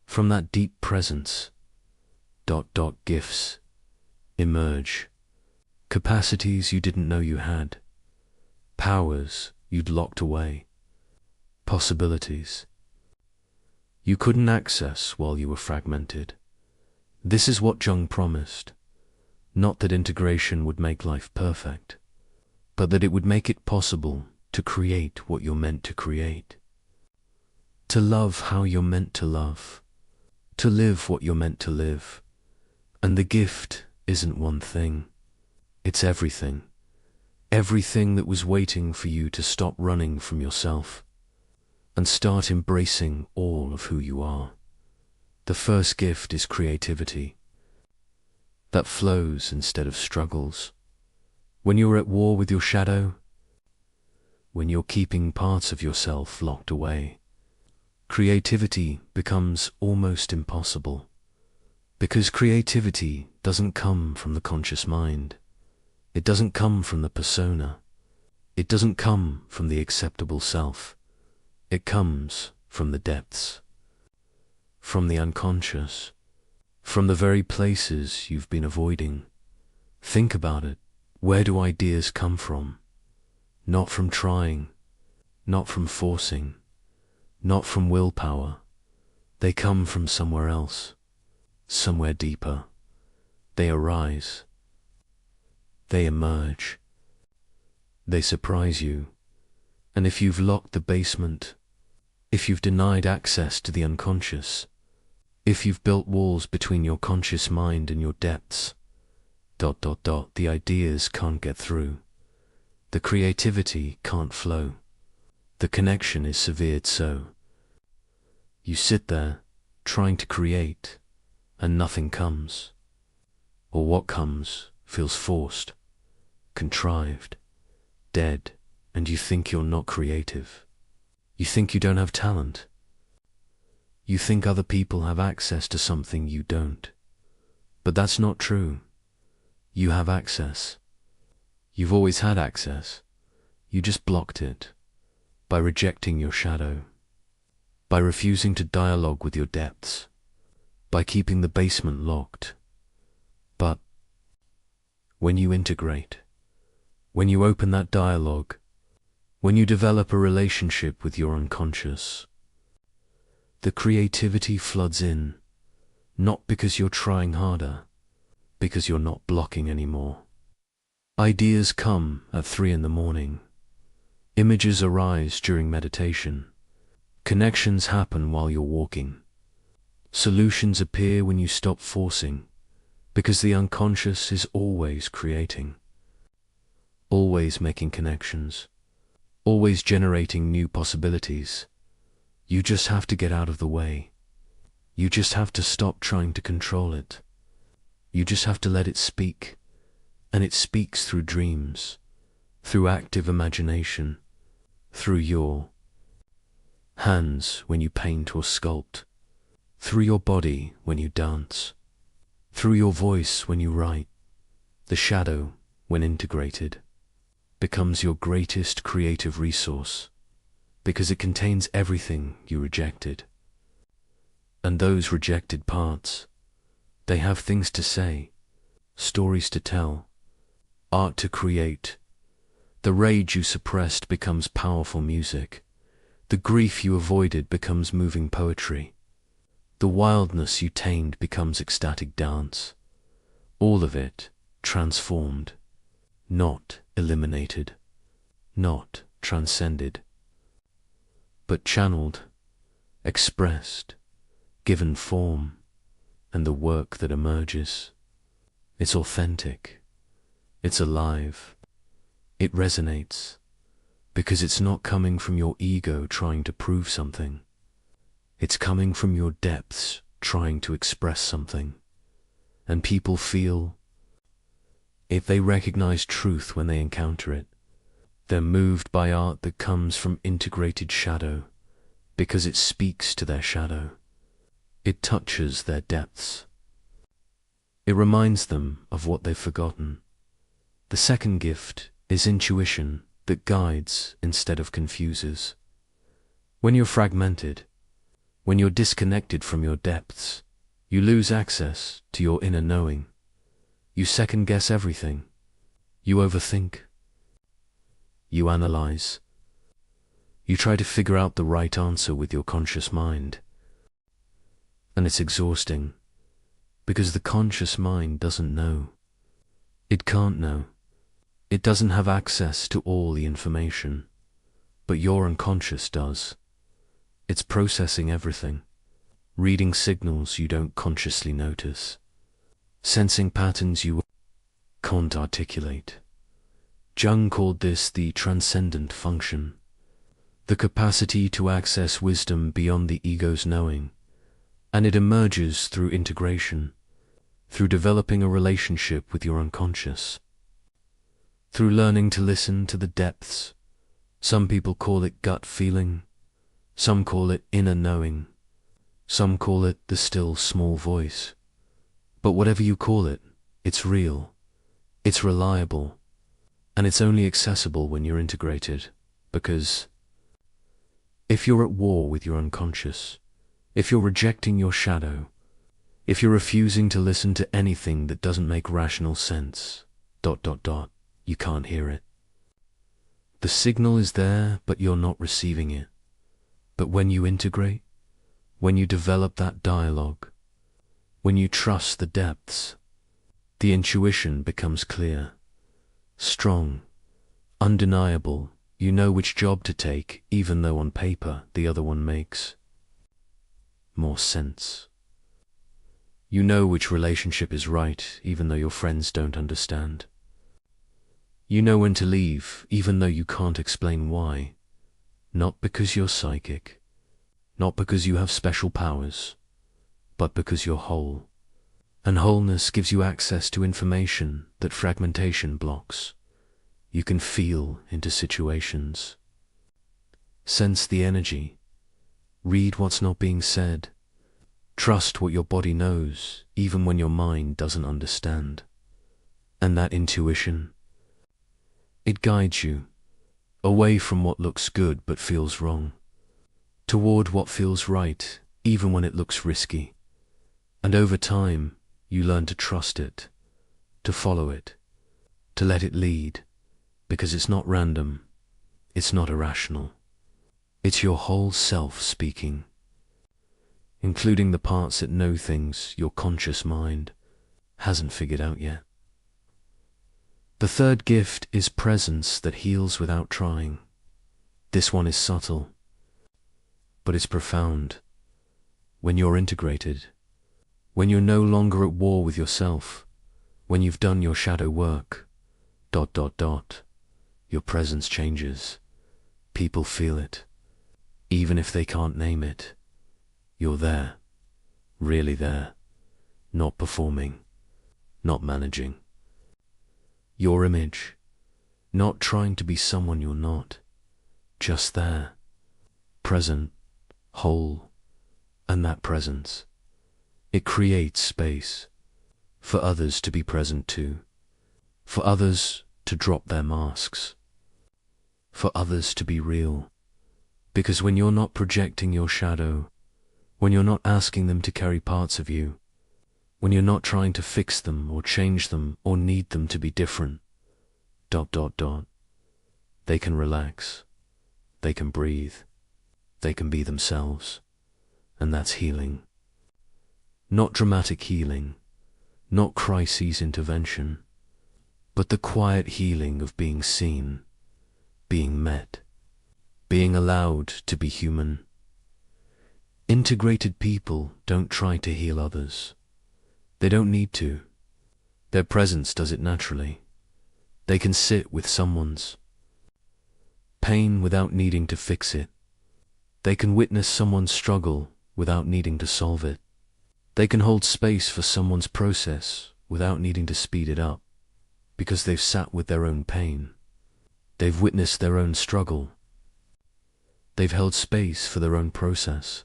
from that deep presence, ... gifts emerge. Capacities you didn't know you had, powers you'd locked away, possibilities you couldn't access while you were fragmented. This is what Jung promised, not that integration would make life perfect, but that it would make it possible to create what you're meant to create, to love how you're meant to love, to live what you're meant to live. And the gift isn't one thing. It's everything. Everything that was waiting for you to stop running from yourself and start embracing all of who you are. The first gift is creativity that flows instead of struggles. When you're at war with your shadow, when you're keeping parts of yourself locked away, creativity becomes almost impossible. Because creativity doesn't come from the conscious mind. It doesn't come from the persona. It doesn't come from the acceptable self. It comes from the depths, from the unconscious, from the very places you've been avoiding. Think about it. Where do ideas come from? Not from trying, not from forcing, not from willpower. They come from somewhere else, somewhere deeper. They arise. They emerge. They surprise you. And if you've locked the basement, if you've denied access to the unconscious, if you've built walls between your conscious mind and your depths, ... the ideas can't get through. The creativity can't flow. The connection is severed so. You sit there, trying to create, and nothing comes. Or what comes feels forced, contrived, dead, and you think you're not creative. You think you don't have talent. You think other people have access to something you don't. But that's not true. You have access. You've always had access. You just blocked it by rejecting your shadow, by refusing to dialogue with your depths, by keeping the basement locked. But when you integrate, when you open that dialogue, when you develop a relationship with your unconscious, the creativity floods in, not because you're trying harder, because you're not blocking anymore. Ideas come at 3 in the morning. Images arise during meditation. Connections happen while you're walking. Solutions appear when you stop forcing, because the unconscious is always creating, always making connections, always generating new possibilities. You just have to get out of the way. You just have to stop trying to control it. You just have to let it speak, and it speaks through dreams, through active imagination, through your hands when you paint or sculpt, through your body when you dance, through your voice when you write. The shadow, when integrated, becomes your greatest creative resource, because it contains everything you rejected. And those rejected parts, they have things to say, stories to tell, art to create. The rage you suppressed becomes powerful music. The grief you avoided becomes moving poetry. The wildness you tamed becomes ecstatic dance. All of it transformed, not eliminated, not transcended, but channeled, expressed, given form, and the work that emerges, it's authentic, it's alive, it resonates, because it's not coming from your ego trying to prove something. It's coming from your depths trying to express something. And people feel, if they recognize truth when they encounter it, they're moved by art that comes from integrated shadow, because it speaks to their shadow. It touches their depths. It reminds them of what they've forgotten. The second gift is intuition that guides instead of confuses. When you're fragmented, when you're disconnected from your depths, you lose access to your inner knowing. You second-guess everything. You overthink. You analyze. You try to figure out the right answer with your conscious mind. And it's exhausting, because the conscious mind doesn't know. It can't know. It doesn't have access to all the information, but your unconscious does. It's processing everything, reading signals you don't consciously notice, sensing patterns you can't articulate. Jung called this the transcendent function, the capacity to access wisdom beyond the ego's knowing, and it emerges through integration, through developing a relationship with your unconscious, through learning to listen to the depths. Some people call it gut feeling, some call it inner knowing, some call it the still small voice. But whatever you call it, it's real, it's reliable, and it's only accessible when you're integrated, because if you're at war with your unconscious, if you're rejecting your shadow, if you're refusing to listen to anything that doesn't make rational sense, you can't hear it. The signal is there, but you're not receiving it. But when you integrate, when you develop that dialogue, when you trust the depths, the intuition becomes clear, strong, undeniable. You know which job to take, even though on paper the other one makes more sense. You know which relationship is right, even though your friends don't understand. You know when to leave, even though you can't explain why. Not because you're psychic, not because you have special powers, but because you're whole. And wholeness gives you access to information that fragmentation blocks. You can feel into situations, sense the energy, read what's not being said, trust what your body knows, even when your mind doesn't understand. And that intuition, it guides you away from what looks good but feels wrong, toward what feels right, even when it looks risky. And over time, you learn to trust it, to follow it, to let it lead, because it's not random, it's not irrational. It's your whole self speaking, including the parts that know things your conscious mind hasn't figured out yet. The third gift is presence that heals without trying. This one is subtle, but it's profound. When you're integrated, when you're no longer at war with yourself, when you've done your shadow work, ... your presence changes. People feel it, even if they can't name it. You're there, really there, not performing, not managing. Your image, not trying to be someone you're not, just there, present, whole, and that presence, it creates space for others to be present too, for others to drop their masks, for others to be real. Because when you're not projecting your shadow, when you're not asking them to carry parts of you, when you're not trying to fix them or change them or need them to be different, ... they can relax, they can breathe, they can be themselves, and that's healing. Not dramatic healing, not crises intervention, but the quiet healing of being seen, being met, being allowed to be human. Integrated people don't try to heal others. They don't need to. Their presence does it naturally. They can sit with someone's pain without needing to fix it. They can witness someone's struggle without needing to solve it. They can hold space for someone's process without needing to speed it up, because they've sat with their own pain. They've witnessed their own struggle. They've held space for their own process,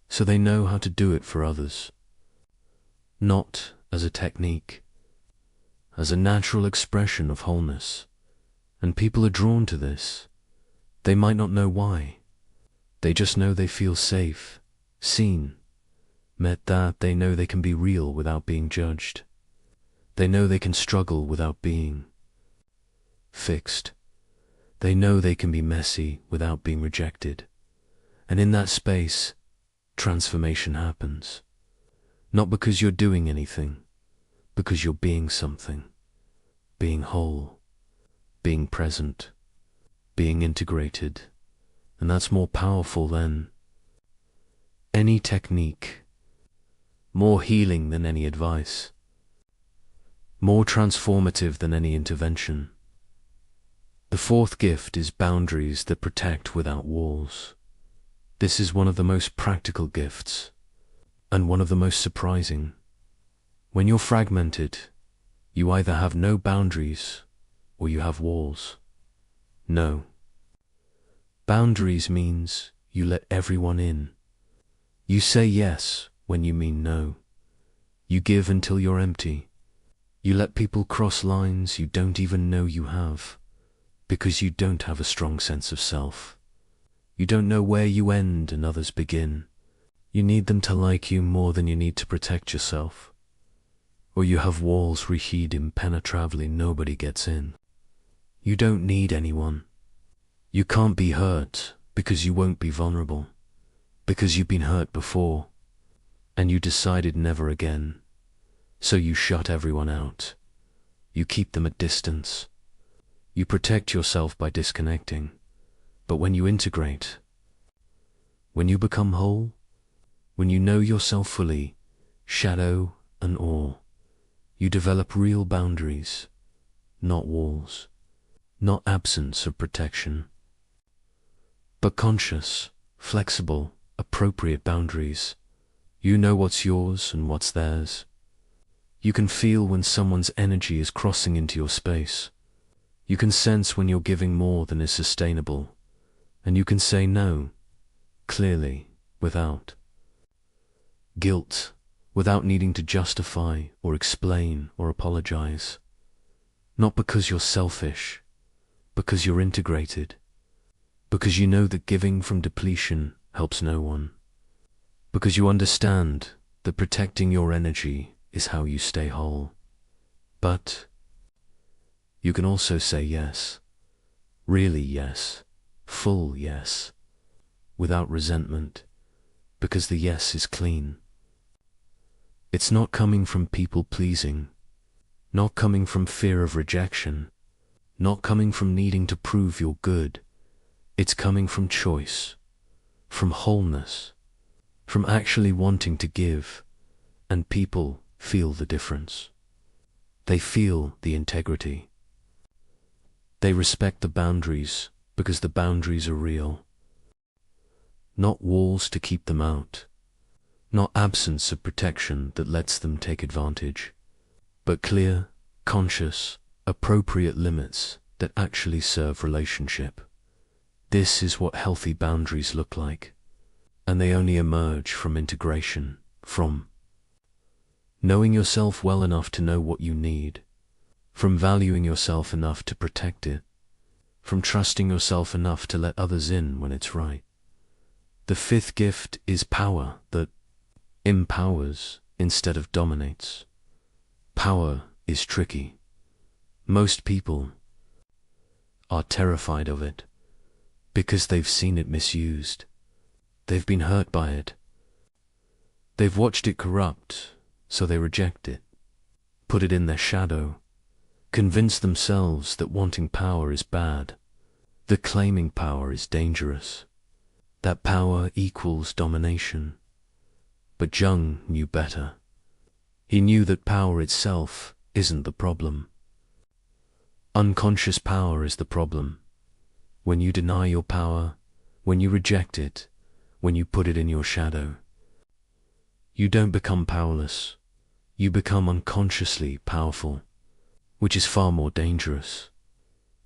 so they know how to do it for others. Not as a technique, as a natural expression of wholeness. And people are drawn to this. They might not know why. They just know they feel safe, seen, met, that they know they can be real without being judged. They know they can struggle without being fixed. They know they can be messy without being rejected. And in that space, transformation happens. Not because you're doing anything, because you're being something. Being whole, being present, being integrated. And that's more powerful than any technique, more healing than any advice, more transformative than any intervention. The fourth gift is boundaries that protect without walls. This is one of the most practical gifts, and one of the most surprising. When you're fragmented, you either have no boundaries or you have walls. No. Boundaries means you let everyone in. You say yes when you mean no. You give until you're empty. You let people cross lines you don't even know you have, because you don't have a strong sense of self. You don't know where you end and others begin. You need them to like you more than you need to protect yourself. Or you have walls rigid impenetrably nobody gets in. You don't need anyone. You can't be hurt because you won't be vulnerable, because you've been hurt before, and you decided never again. So you shut everyone out. You keep them at distance. You protect yourself by disconnecting. But when you integrate, when you become whole, when you know yourself fully, shadow and all, you develop real boundaries, not walls, not absence of protection, but conscious, flexible, appropriate boundaries. You know what's yours and what's theirs. You can feel when someone's energy is crossing into your space. You can sense when you're giving more than is sustainable, and you can say no, clearly, without guilt, without needing to justify or explain or apologize. Not because you're selfish, because you're integrated, because you know that giving from depletion helps no one, because you understand that protecting your energy is how you stay whole. But you can also say yes, really yes, full yes, without resentment, because the yes is clean. It's not coming from people pleasing, not coming from fear of rejection, not coming from needing to prove you're good. It's coming from choice, from wholeness, from actually wanting to give, and people feel the difference. They feel the integrity. They respect the boundaries because the boundaries are real. Not walls to keep them out, not absence of protection that lets them take advantage, but clear, conscious, appropriate limits that actually serve relationship. This is what healthy boundaries look like, and they only emerge from integration, from knowing yourself well enough to know what you need, from valuing yourself enough to protect it, from trusting yourself enough to let others in when it's right. The fifth gift is power that empowers instead of dominates. Power is tricky. Most people are terrified of it because they've seen it misused. They've been hurt by it. They've watched it corrupt, so they reject it, put it in their shadow, convince themselves that wanting power is bad, that claiming power is dangerous, that power equals domination. But Jung knew better. He knew that power itself isn't the problem. Unconscious power is the problem. When you deny your power, when you reject it, when you put it in your shadow, you don't become powerless. You become unconsciously powerful, which is far more dangerous.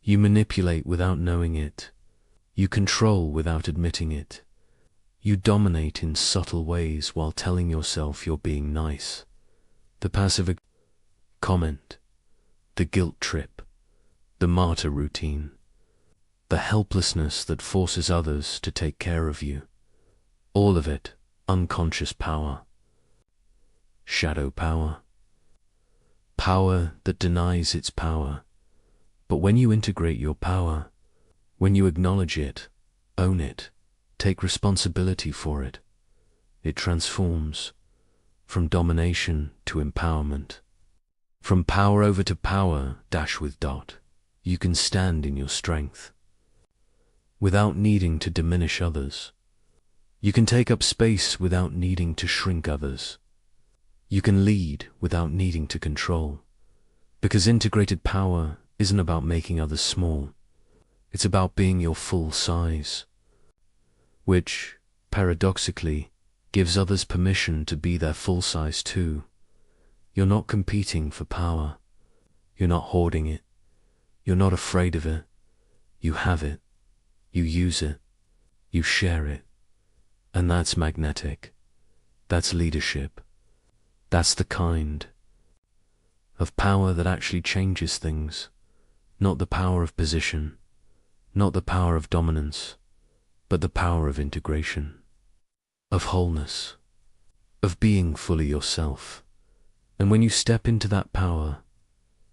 You manipulate without knowing it. You control without admitting it. You dominate in subtle ways while telling yourself you're being nice. The passive comment, the guilt trip, the martyr routine, the helplessness that forces others to take care of you. All of it unconscious power. Shadow power. Power that denies its power. But when you integrate your power, when you acknowledge it, own it, take responsibility for it, it transforms from domination to empowerment. From power over to power, dash with dot. You can stand in your strength without needing to diminish others. You can take up space without needing to shrink others. You can lead without needing to control. Because integrated power isn't about making others small. It's about being your full size, which, paradoxically, gives others permission to be their full size too. You're not competing for power. You're not hoarding it. You're not afraid of it. You have it. You use it. You share it. And that's magnetic. That's leadership. That's the kind of power that actually changes things. Not the power of position, not the power of dominance, but the power of integration, of wholeness, of being fully yourself. And when you step into that power,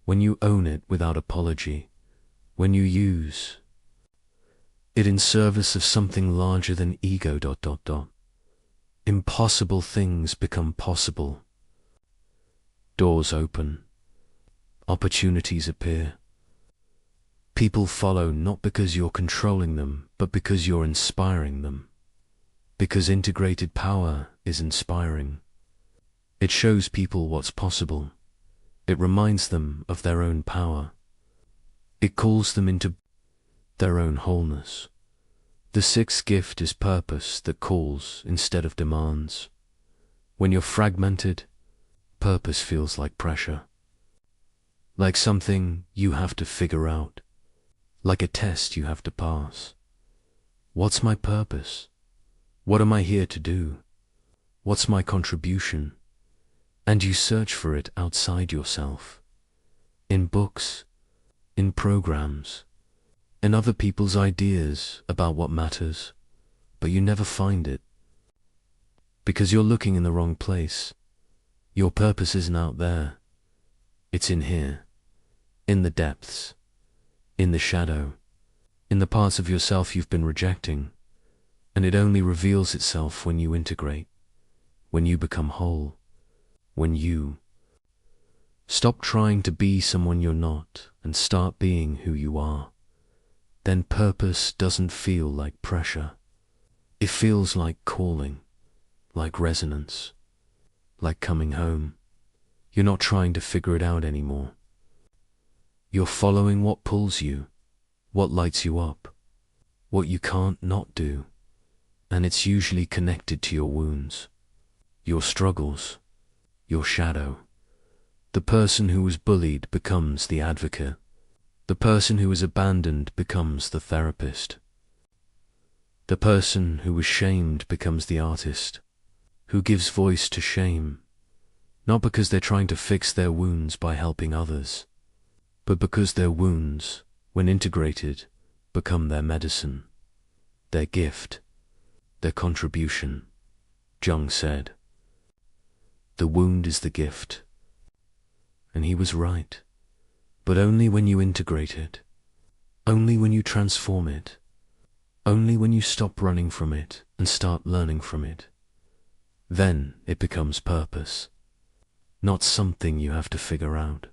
when you own it without apology, when you use it in service of something larger than ego, impossible things become possible. Doors open. Opportunities appear. People follow not because you're controlling them, but because you're inspiring them. Because integrated power is inspiring. It shows people what's possible. It reminds them of their own power. It calls them into their own wholeness. The sixth gift is purpose that calls instead of demands. When you're fragmented, purpose feels like pressure. Like something you have to figure out. Like a test you have to pass. What's my purpose? What am I here to do? What's my contribution? And you search for it outside yourself. In books, in programs, in other people's ideas about what matters, but you never find it. Because you're looking in the wrong place. Your purpose isn't out there. It's in here. In the depths. In the shadow. In the parts of yourself you've been rejecting. And it only reveals itself when you integrate. When you become whole. When you stop trying to be someone you're not and start being who you are. Then purpose doesn't feel like pressure. It feels like calling, like resonance, like coming home. You're not trying to figure it out anymore. You're following what pulls you, what lights you up, what you can't not do. And it's usually connected to your wounds, your struggles, your shadow. The person who was bullied becomes the advocate. The person who was abandoned becomes the therapist. The person who was shamed becomes the artist, who gives voice to shame, not because they're trying to fix their wounds by helping others, but because their wounds, when integrated, become their medicine, their gift, their contribution. Jung said, "The wound is the gift." And he was right. But only when you integrate it, only when you transform it, only when you stop running from it and start learning from it. Then it becomes purpose, not something you have to figure out,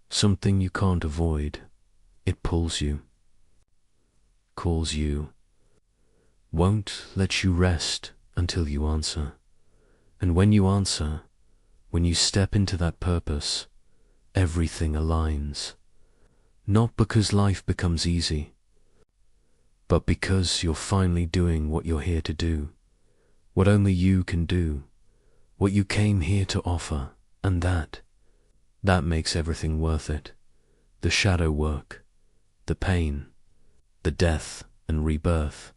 something you can't avoid. It pulls you, calls you, won't let you rest until you answer. And when you answer, when you step into that purpose, everything aligns. Not because life becomes easy, but because you're finally doing what you're here to do, what only you can do, what you came here to offer, and that makes everything worth it. The shadow work, the pain, the death and rebirth.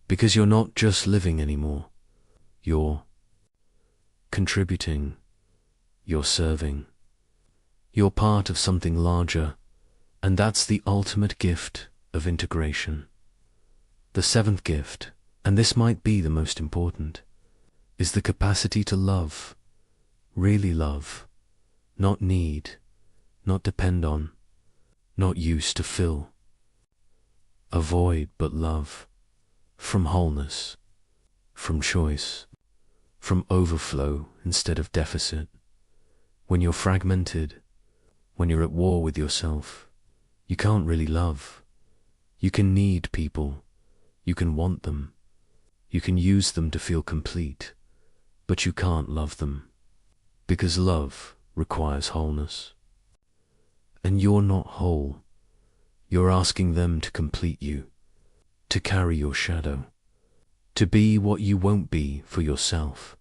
Because you're not just living anymore, you're contributing. You're serving. You're part of something larger, and that's the ultimate gift of integration. The seventh gift, and this might be the most important, is the capacity to love, really love, not need, not depend on, not use to fill. Avoid but love, from wholeness, from choice, from overflow instead of deficit. When you're fragmented, when you're at war with yourself, you can't really love. You can need people, you can want them, you can use them to feel complete, but you can't love them, because love requires wholeness. And you're not whole. You're asking them to complete you, to carry your shadow, to be what you won't be for yourself.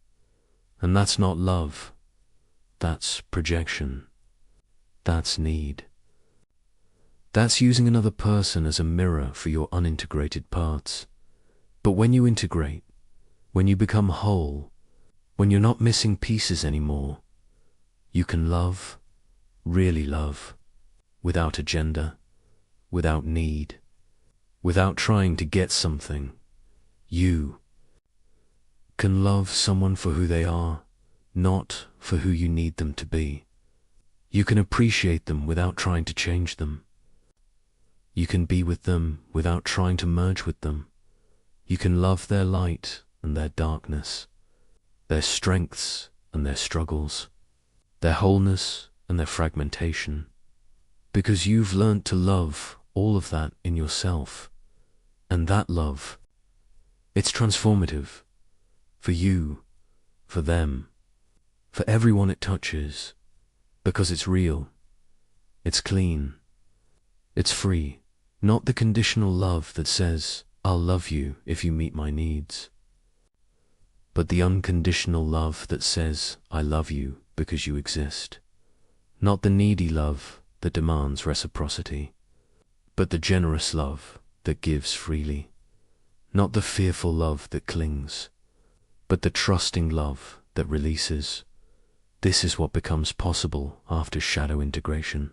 And that's not love. That's projection. That's need. That's using another person as a mirror for your unintegrated parts. But when you integrate, when you become whole, when you're not missing pieces anymore, you can love, really love, without agenda, without need, without trying to get something. You can love someone for who they are, not for who you need them to be. You can appreciate them without trying to change them. You can be with them without trying to merge with them. You can love their light and their darkness, their strengths and their struggles, their wholeness and their fragmentation, because you've learnt to love all of that in yourself. And that love, it's transformative for you, for them, for everyone it touches, because it's real, it's clean, it's free, not the conditional love that says, "I'll love you if you meet my needs," but the unconditional love that says, I love you because you exist. Not the needy love that demands reciprocity, but the generous love that gives freely. Not the fearful love that clings, but the trusting love that releases. This is what becomes possible after shadow integration.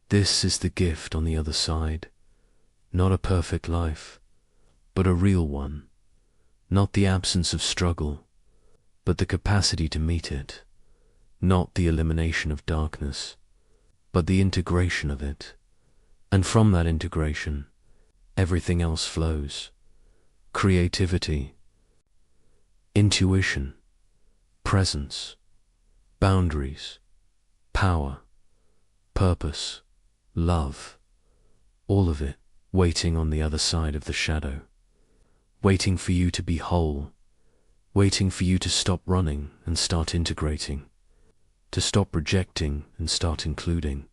This is the gift on the other side. Not a perfect life, but a real one. Not the absence of struggle, but the capacity to meet it. Not the elimination of darkness, but the integration of it. And from that integration, everything else flows. Creativity, intuition, presence, boundaries, power, purpose, love, all of it waiting on the other side of the shadow, waiting for you to be whole, waiting for you to stop running and start integrating, to stop rejecting and start including,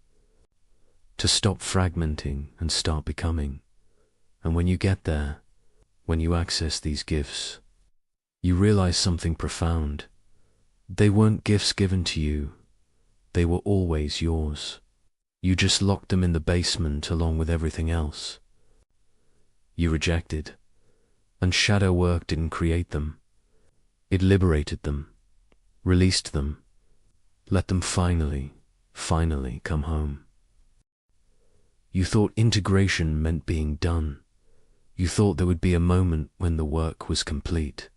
to stop fragmenting and start becoming. And when you get there, when you access these gifts, you realize something profound. They weren't gifts given to you. They were always yours. You just locked them in the basement along with everything else. You rejected, and shadow work didn't create them. It liberated them, released them, let them finally come home. You thought integration meant being done. You thought there would be a moment when the work was complete,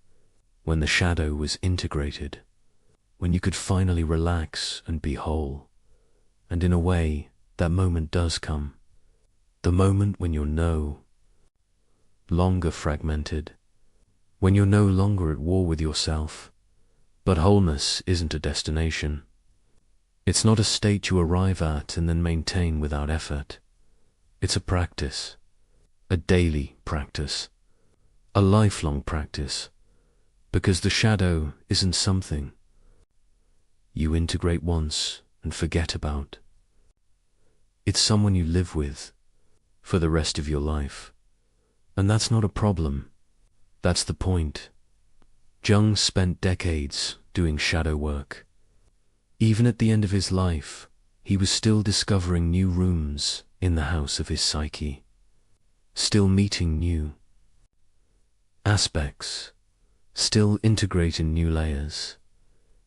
when the shadow was integrated, when you could finally relax and be whole. And in a way, that moment does come. The moment when you're no longer fragmented, when you're no longer at war with yourself. But wholeness isn't a destination. It's not a state you arrive at and then maintain without effort. It's a practice, a daily practice, a lifelong practice, because the shadow isn't something you integrate once and forget about. It's someone you live with for the rest of your life. And that's not a problem. That's the point. Jung spent decades doing shadow work. Even at the end of his life, he was still discovering new rooms in the house of his psyche, still meeting new aspects, still integrating new layers.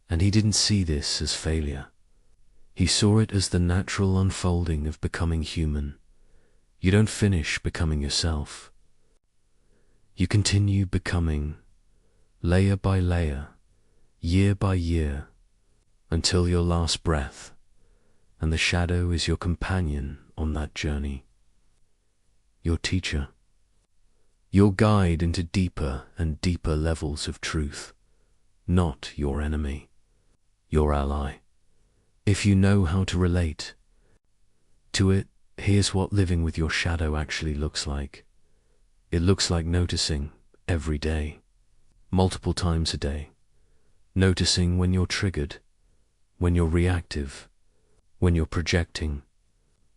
And he didn't see this as failure. He saw it as the natural unfolding of becoming human. You don't finish becoming yourself. You continue becoming, layer by layer, year by year, until your last breath, and the shadow is your companion on that journey. Your teacher, your guide into deeper and deeper levels of truth, not your enemy, your ally. If you know how to relate to it, here's what living with your shadow actually looks like. It looks like noticing every day, multiple times a day, noticing when you're triggered, when you're reactive, when you're projecting,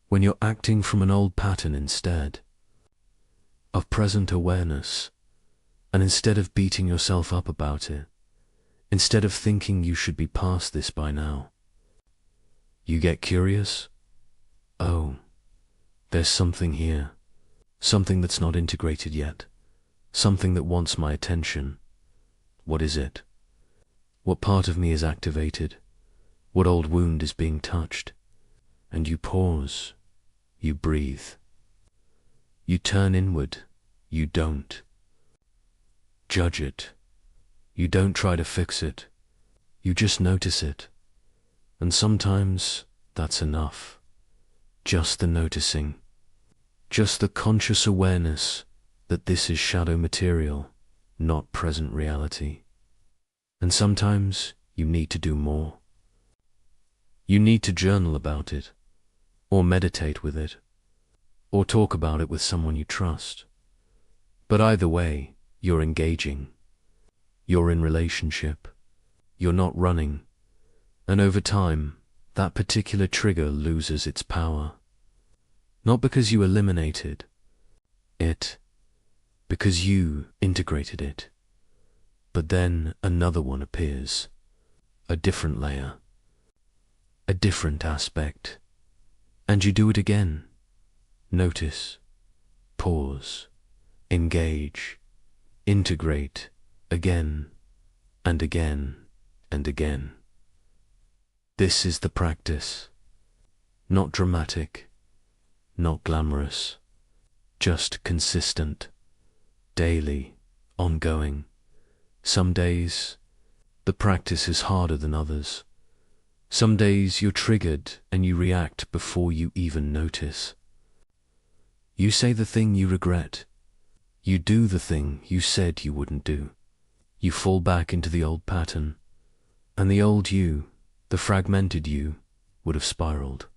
when you're acting from an old pattern instead of present awareness. And instead of beating yourself up about it, instead of thinking you should be past this by now, you get curious. Oh, there's something here. Something that's not integrated yet. Something that wants my attention. What is it? What part of me is activated? What old wound is being touched? And you pause. You breathe. You turn inward. You don't judge it. You don't try to fix it. You just notice it. And sometimes that's enough. Just the noticing. Just the conscious awareness that this is shadow material, not present reality. And sometimes you need to do more. You need to journal about it, or meditate with it, or talk about it with someone you trust. But either way, you're engaging. You're in relationship. You're not running. And over time, that particular trigger loses its power. Not because you eliminated it, because you integrated it. But then another one appears, a different layer, a different aspect, and you do it again. Notice, pause, engage, integrate, again and again and again. This is the practice. Not dramatic, not glamorous, just consistent, daily, ongoing. Some days, the practice is harder than others. Some days you're triggered and you react before you even notice. You say the thing you regret. You do the thing you said you wouldn't do. You fall back into the old pattern, and the old you, the fragmented you, would have spiraled,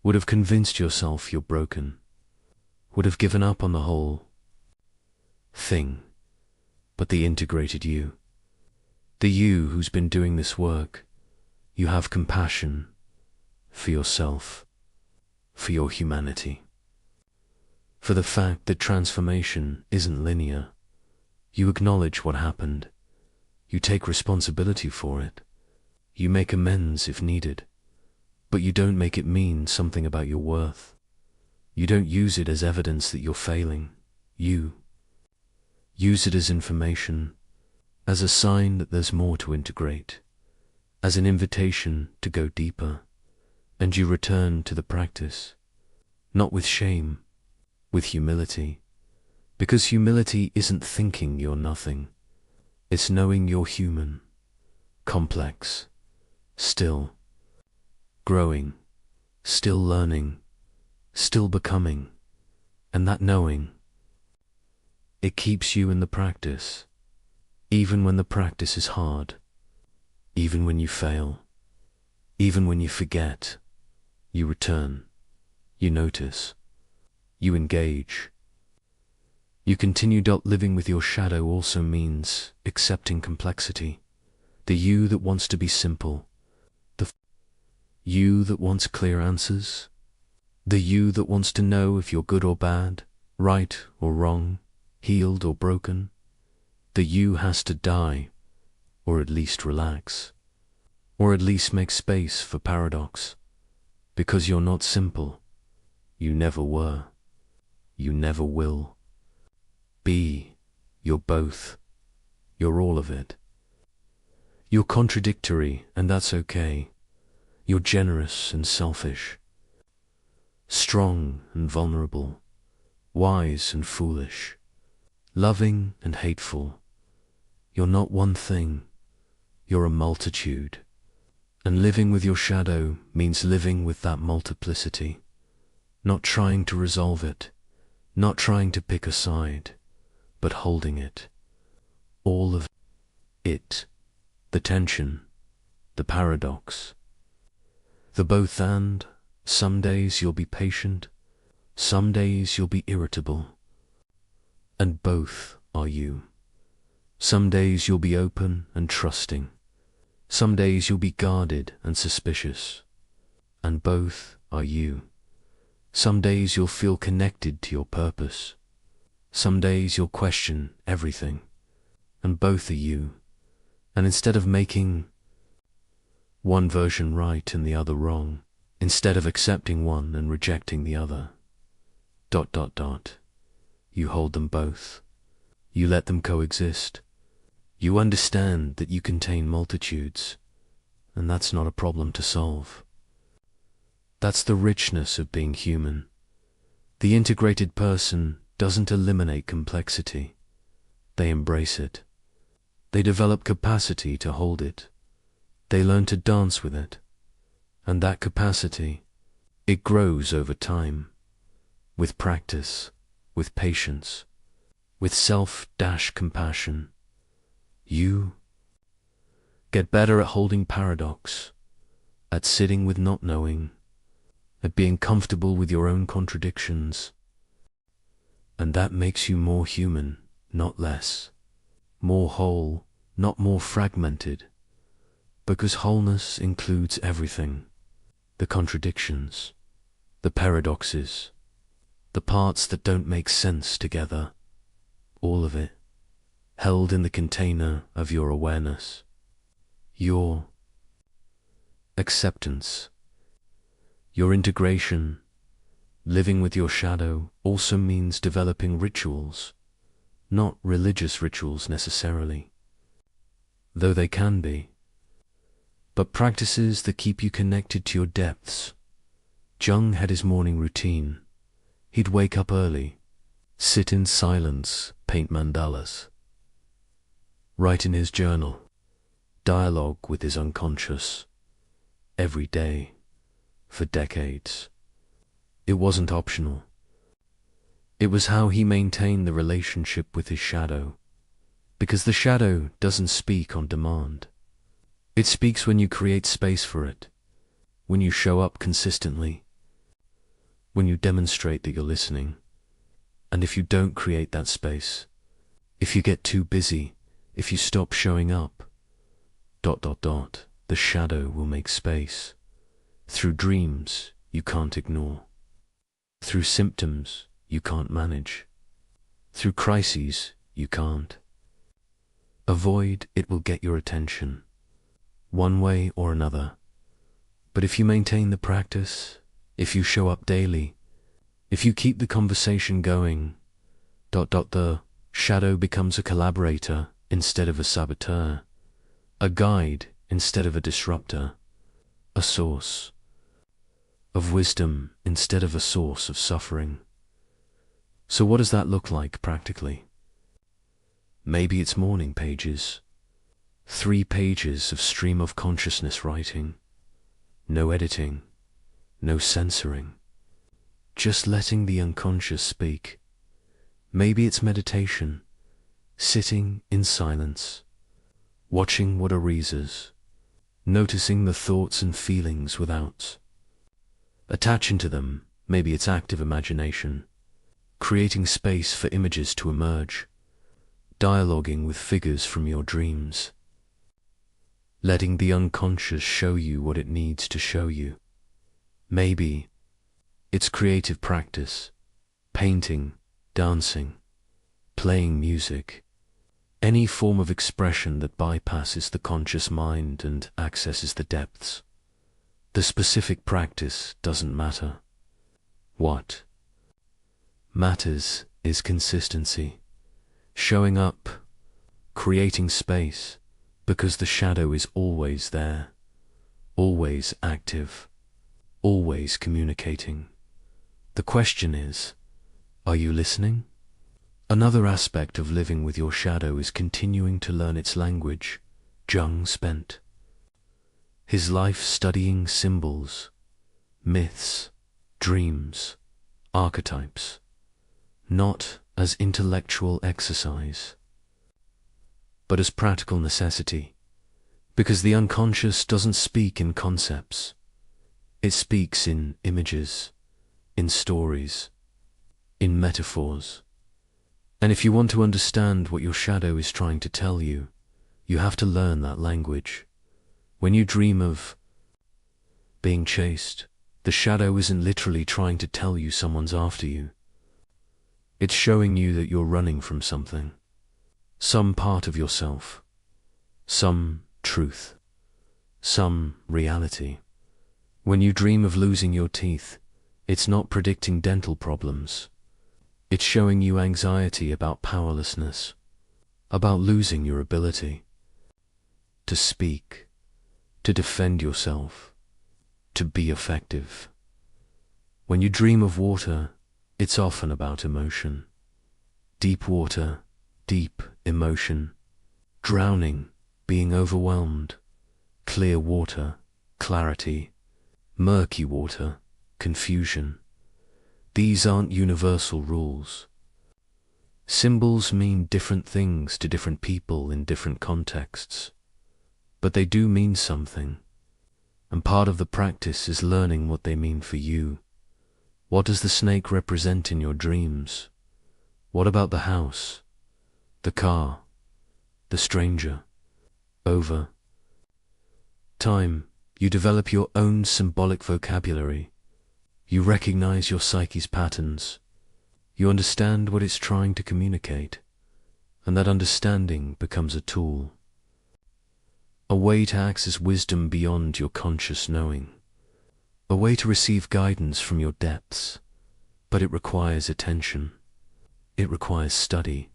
would have convinced yourself you're broken, would have given up on the whole thing. But the integrated you, the you who's been doing this work, you have compassion for yourself, for your humanity, for the fact that transformation isn't linear. You acknowledge what happened. You take responsibility for it. You make amends if needed, but you don't make it mean something about your worth. You don't use it as evidence that you're failing. You use it as information, as a sign that there's more to integrate, as an invitation to go deeper, and you return to the practice, not with shame, with humility, because humility isn't thinking you're nothing. It's knowing you're human, complex, still growing, still learning, still becoming, and that knowing, it keeps you in the practice, even when the practice is hard, even when you fail, even when you forget. You return, you notice, you engage. You continue. Living with your shadow also means accepting complexity. The you that wants to be simple, the you that wants clear answers, the you that wants to know if you're good or bad, right or wrong, healed or broken. The you has to die, or at least relax, or at least make space for paradox, because you're not simple. You never were. You never will. Be. You're both. You're all of it. You're contradictory, and that's okay. You're generous and selfish, strong and vulnerable, wise and foolish, loving and hateful. You're not one thing. You're a multitude. And living with your shadow means living with that multiplicity, not trying to resolve it, not trying to pick a side, but holding it, all of it, the tension, the paradox, the both and. Some days you'll be patient, some days you'll be irritable, and both are you. Some days you'll be open and trusting, some days you'll be guarded and suspicious, and both are you. Some days you'll feel connected to your purpose, some days you'll question everything, and both are you. And instead of making one version right and the other wrong, instead of accepting one and rejecting the other, ... you hold them both. You let them coexist. You understand that you contain multitudes, and that's not a problem to solve. That's the richness of being human. The integrated person doesn't eliminate complexity. They embrace it. They develop capacity to hold it. They learn to dance with it. And that capacity, it grows over time, with practice, with patience, with self-compassion. You get better at holding paradox, at sitting with not knowing, at being comfortable with your own contradictions. And that makes you more human, not less, more whole, not more fragmented, because wholeness includes everything, the contradictions, the paradoxes, the parts that don't make sense together, all of it. held in the container of your awareness. Your acceptance, your integration, living with your shadow also means developing rituals, not religious rituals necessarily, though they can be, but practices that keep you connected to your depths. Jung had his morning routine. He'd wake up early, sit in silence, paint mandalas, write in his journal, dialogue with his unconscious, every day, for decades. It wasn't optional. It was how he maintained the relationship with his shadow, because the shadow doesn't speak on demand. It speaks when you create space for it, when you show up consistently, when you demonstrate that you're listening. And if you don't create that space, if you get too busy, if you stop showing up, the shadow will make space. Through dreams you can't ignore. Through symptoms you can't manage. Through crises you can't avoid. It will get your attention, one way or another. But if you maintain the practice, if you show up daily, if you keep the conversation going, the shadow becomes a collaborator instead of a saboteur, a guide instead of a disruptor, a source of wisdom instead of a source of suffering. So what does that look like practically? Maybe it's morning pages, 3 pages of stream of consciousness writing, no editing, no censoring, just letting the unconscious speak. Maybe it's meditation, sitting in silence, watching what arises, noticing the thoughts and feelings without attaching to them. Maybe it's active imagination, creating space for images to emerge, dialoguing with figures from your dreams, letting the unconscious show you what it needs to show you. Maybe it's creative practice, painting, dancing, playing music, any form of expression that bypasses the conscious mind and accesses the depths. The specific practice doesn't matter. What matters is consistency, showing up, creating space, because the shadow is always there, always active, always communicating. The question is, are you listening? Another aspect of living with your shadow is continuing to learn its language. Jung spent his life studying symbols, myths, dreams, archetypes, not as intellectual exercise, but as practical necessity, because the unconscious doesn't speak in concepts. It speaks in images, in stories, in metaphors. And if you want to understand what your shadow is trying to tell you, you have to learn that language. When you dream of being chased, the shadow isn't literally trying to tell you someone's after you. It's showing you that you're running from something, some part of yourself, some truth, some reality. When you dream of losing your teeth, it's not predicting dental problems. It's showing you anxiety about powerlessness, about losing your ability to speak, to defend yourself, to be effective. When you dream of water, it's often about emotion. Deep water, deep emotion. Drowning, being overwhelmed. Clear water, clarity. Murky water, confusion. These aren't universal rules. Symbols mean different things to different people in different contexts, but they do mean something, and part of the practice is learning what they mean for you. What does the snake represent in your dreams? What about the house, the car, the stranger? Over time, you develop your own symbolic vocabulary. You recognize your psyche's patterns. You understand what it's trying to communicate. and that understanding becomes a tool, a way to access wisdom beyond your conscious knowing, a way to receive guidance from your depths. But it requires attention. It requires study,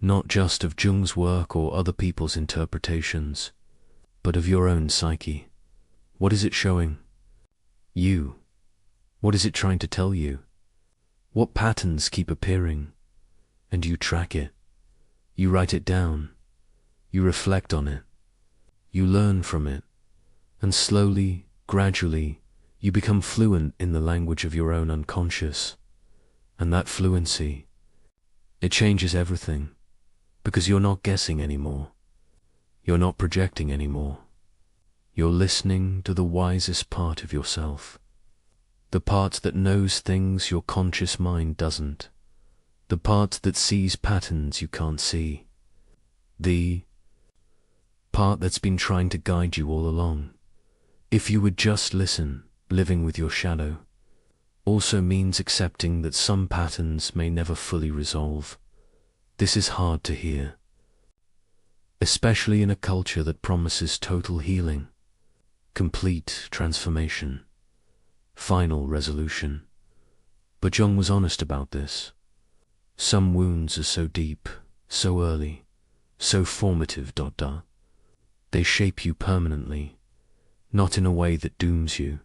not just of Jung's work or other people's interpretations, but of your own psyche. What is it showing you? What is it trying to tell you? What patterns keep appearing? And you track it. You write it down. You reflect on it. You learn from it. And slowly, gradually, you become fluent in the language of your own unconscious. And that fluency, it changes everything, because you're not guessing anymore. You're not projecting anymore. You're listening to the wisest part of yourself, the part that knows things your conscious mind doesn't, the part that sees patterns you can't see, the part that's been trying to guide you all along. If you would just listen, living with your shadow also means accepting that some patterns may never fully resolve. This is hard to hear, especially in a culture that promises total healing, complete transformation, final resolution. But Jung was honest about this. Some wounds are so deep, so early, so formative, they shape you permanently, not in a way that dooms you,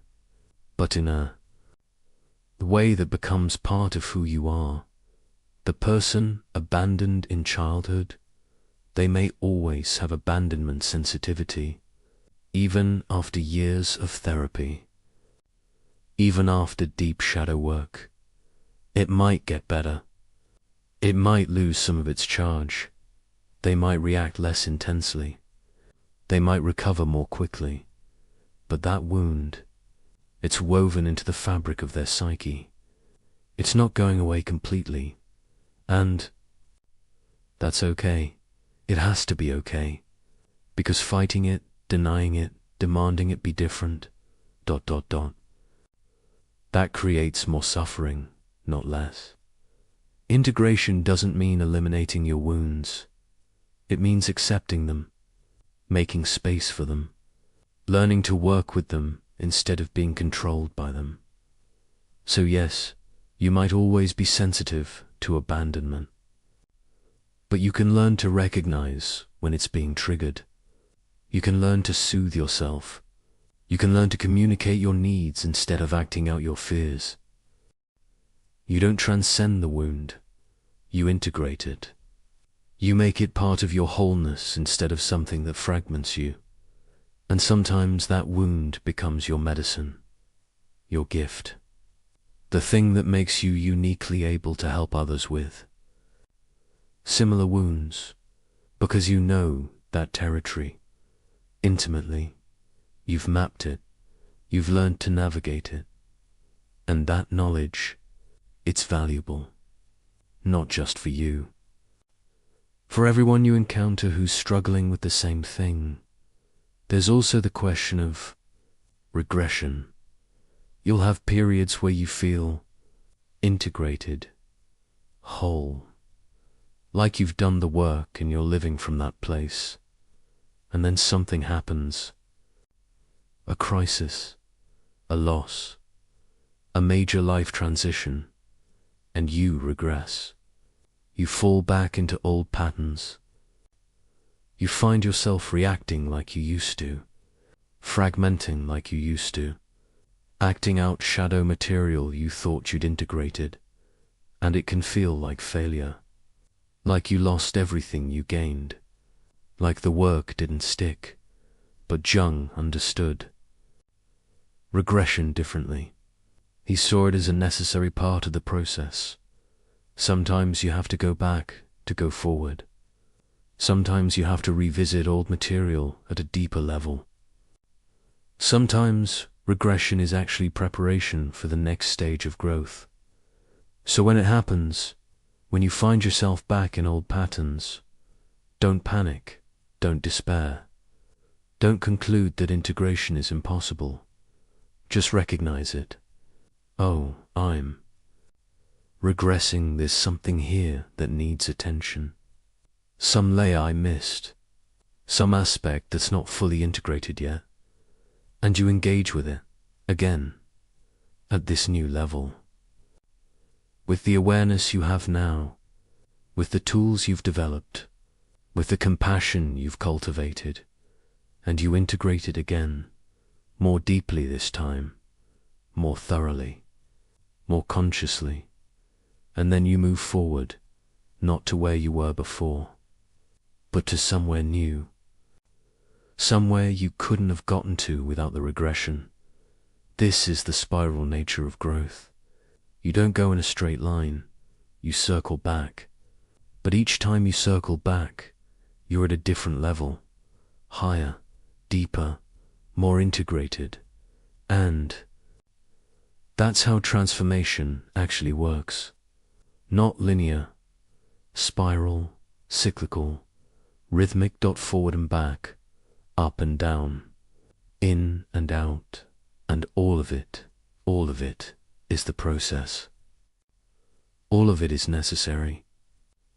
but in the way that becomes part of who you are. The person abandoned in childhood, they may always have abandonment sensitivity, even after years of therapy, even after deep shadow work. It might get better. It might lose some of its charge. They might react less intensely. They might recover more quickly. But that wound, it's woven into the fabric of their psyche. It's not going away completely. And that's okay. It has to be okay. Because fighting it, denying it, demanding it be different, that creates more suffering, not less. Integration doesn't mean eliminating your wounds. It means accepting them, making space for them, learning to work with them instead of being controlled by them. So yes, you might always be sensitive to abandonment, but you can learn to recognize when it's being triggered. You can learn to soothe yourself. You can learn to communicate your needs instead of acting out your fears. You don't transcend the wound. You integrate it. You make it part of your wholeness instead of something that fragments you. And sometimes that wound becomes your medicine, your gift, the thing that makes you uniquely able to help others with similar wounds, because you know that territory intimately. You've mapped it. You've learned to navigate it. And that knowledge, it's valuable, not just for you. For everyone you encounter who's struggling with the same thing, there's also the question of regression. You'll have periods where you feel integrated, whole, like you've done the work and you're living from that place. And then something happens. A crisis, a loss, a major life transition, and you regress. You fall back into old patterns. You find yourself reacting like you used to, fragmenting like you used to, acting out shadow material you thought you'd integrated, and it can feel like failure, like you lost everything you gained, like the work didn't stick. But Jung understood regression differently. He saw it as a necessary part of the process. Sometimes you have to go back to go forward. Sometimes you have to revisit old material at a deeper level. Sometimes regression is actually preparation for the next stage of growth. So when it happens, when you find yourself back in old patterns, don't panic, don't despair. Don't conclude that integration is impossible. Just recognize it. Oh, I'm regressing. There's something here that needs attention. some layer I missed, some aspect that's not fully integrated yet, and you engage with it, again, at this new level. With the awareness you have now, with the tools you've developed, with the compassion you've cultivated, and you integrate it again, more deeply this time, more thoroughly, more consciously, and then you move forward, not to where you were before, but to somewhere new, somewhere you couldn't have gotten to without the regression. This is the spiral nature of growth. You don't go in a straight line, you circle back. But each time you circle back, you're at a different level, higher, deeper, more integrated. And that's how transformation actually works. Not linear, spiral, cyclical, rhythmic. Forward and back, up and down, in and out, and all of it is the process. All of it is necessary.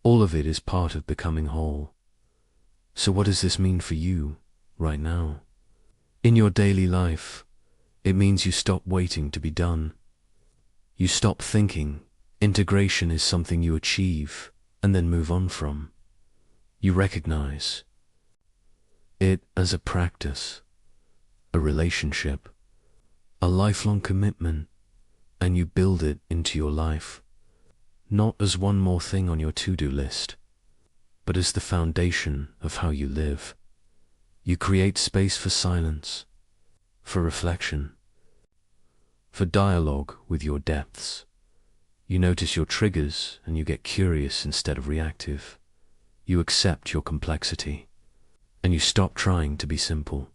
All of it is part of becoming whole. So what does this mean for you right now? In your daily life, it means you stop waiting to be done. You stop thinking integration is something you achieve and then move on from. You recognize it as a practice, a relationship, a lifelong commitment, and you build it into your life. Not as one more thing on your to-do list, but as the foundation of how you live. You create space for silence, for reflection, for dialogue with your depths. You notice your triggers and you get curious instead of reactive. You accept your complexity, and you stop trying to be simple.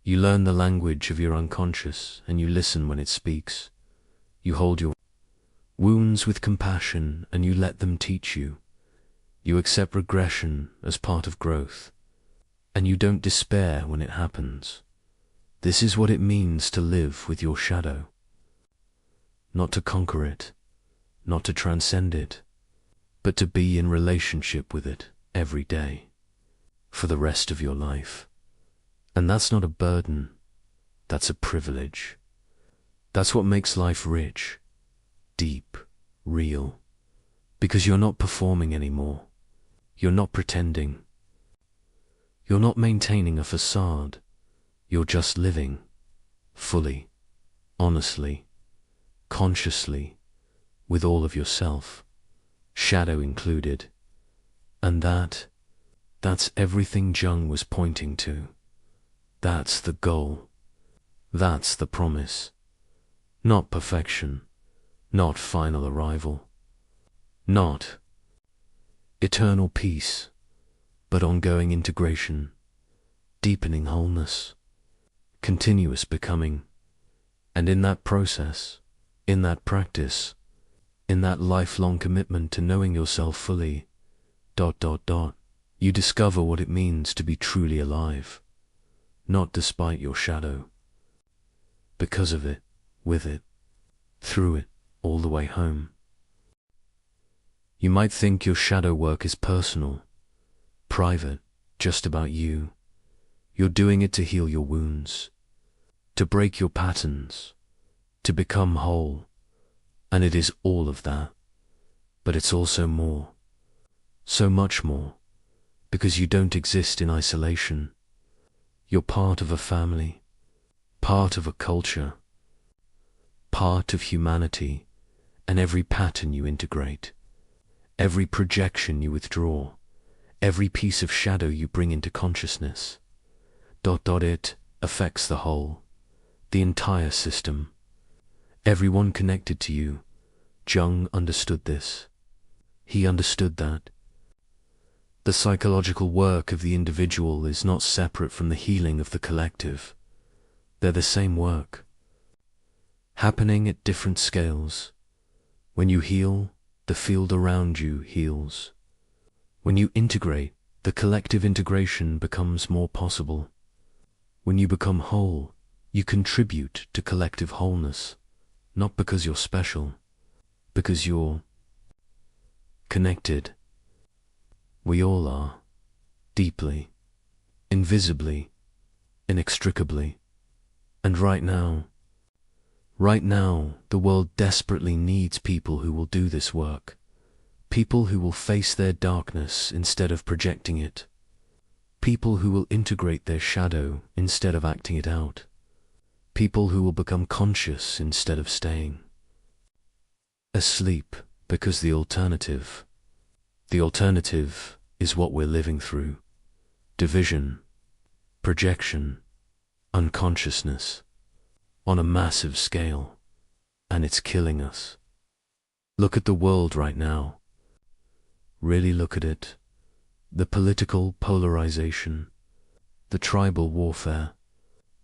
You learn the language of your unconscious and you listen when it speaks. You hold your wounds with compassion and you let them teach you. You accept regression as part of growth, and you don't despair when it happens. This is what it means to live with your shadow. Not to conquer it, not to transcend it, but to be in relationship with it every day, for the rest of your life. And that's not a burden, that's a privilege. That's what makes life rich, deep, real, because you're not performing anymore. You're not pretending. You're not maintaining a facade. You're just living, fully, honestly, consciously, with all of yourself, shadow included. And that's everything Jung was pointing to. That's the goal. That's the promise. Not perfection, not final arrival, not eternal peace, but ongoing integration, deepening wholeness, continuous becoming. And in that process, in that practice, in that lifelong commitment to knowing yourself fully, you discover what it means to be truly alive, not despite your shadow, because of it, with it, through it, all the way home. You might think your shadow work is personal, private, just about you. You're doing it to heal your wounds, to break your patterns, to become whole. And it is all of that. But it's also more, so much more, because you don't exist in isolation. You're part of a family, part of a culture, part of humanity, and every pattern you integrate, every projection you withdraw, every piece of shadow you bring into consciousness, it affects the whole, the entire system, everyone connected to you. Jung understood this. He understood that the psychological work of the individual is not separate from the healing of the collective. They're the same work, happening at different scales. When you heal, the field around you heals. When you integrate, the collective integration becomes more possible. When you become whole, you contribute to collective wholeness, not because you're special, because you're connected We all are, deeply, invisibly, inextricably. And right now, the world desperately needs people who will do this work. People who will face their darkness instead of projecting it. People who will integrate their shadow instead of acting it out. People who will become conscious instead of staying asleep, because the alternative is what we're living through. Division, projection, unconsciousness, on a massive scale, and it's killing us. Look at the world right now. Really look at it. The political polarization, the tribal warfare,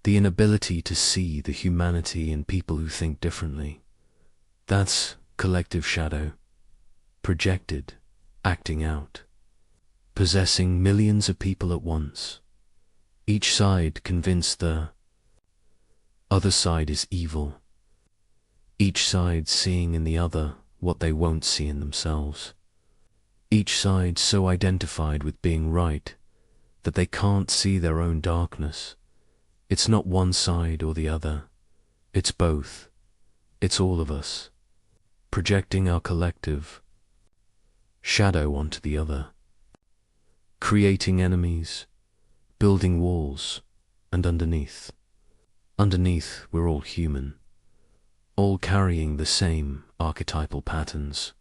the inability to see the humanity in people who think differently. That's collective shadow, projected, acting out, possessing millions of people at once. Each side convinced the other side is evil. Each side seeing in the other what they won't see in themselves. Each side so identified with being right that they can't see their own darkness. It's not one side or the other. It's both. It's all of us, projecting our collective shadow onto the other, creating enemies, building walls, and underneath we're all human, all carrying the same archetypal patterns,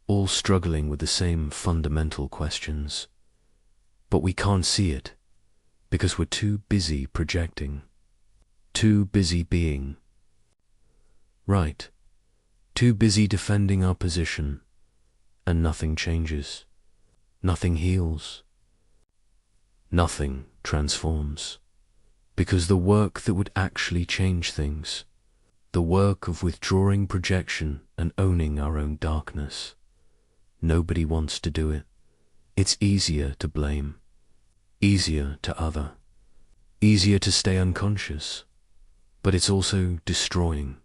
all struggling with the same fundamental questions. But we can't see it because we're too busy projecting, too busy being right, too busy defending our position, and nothing changes, nothing heals, nothing transforms. Because the work that would actually change things, the work of withdrawing projection and owning our own darkness, nobody wants to do it. It's easier to blame, easier to other, easier to stay unconscious, but it's also destroying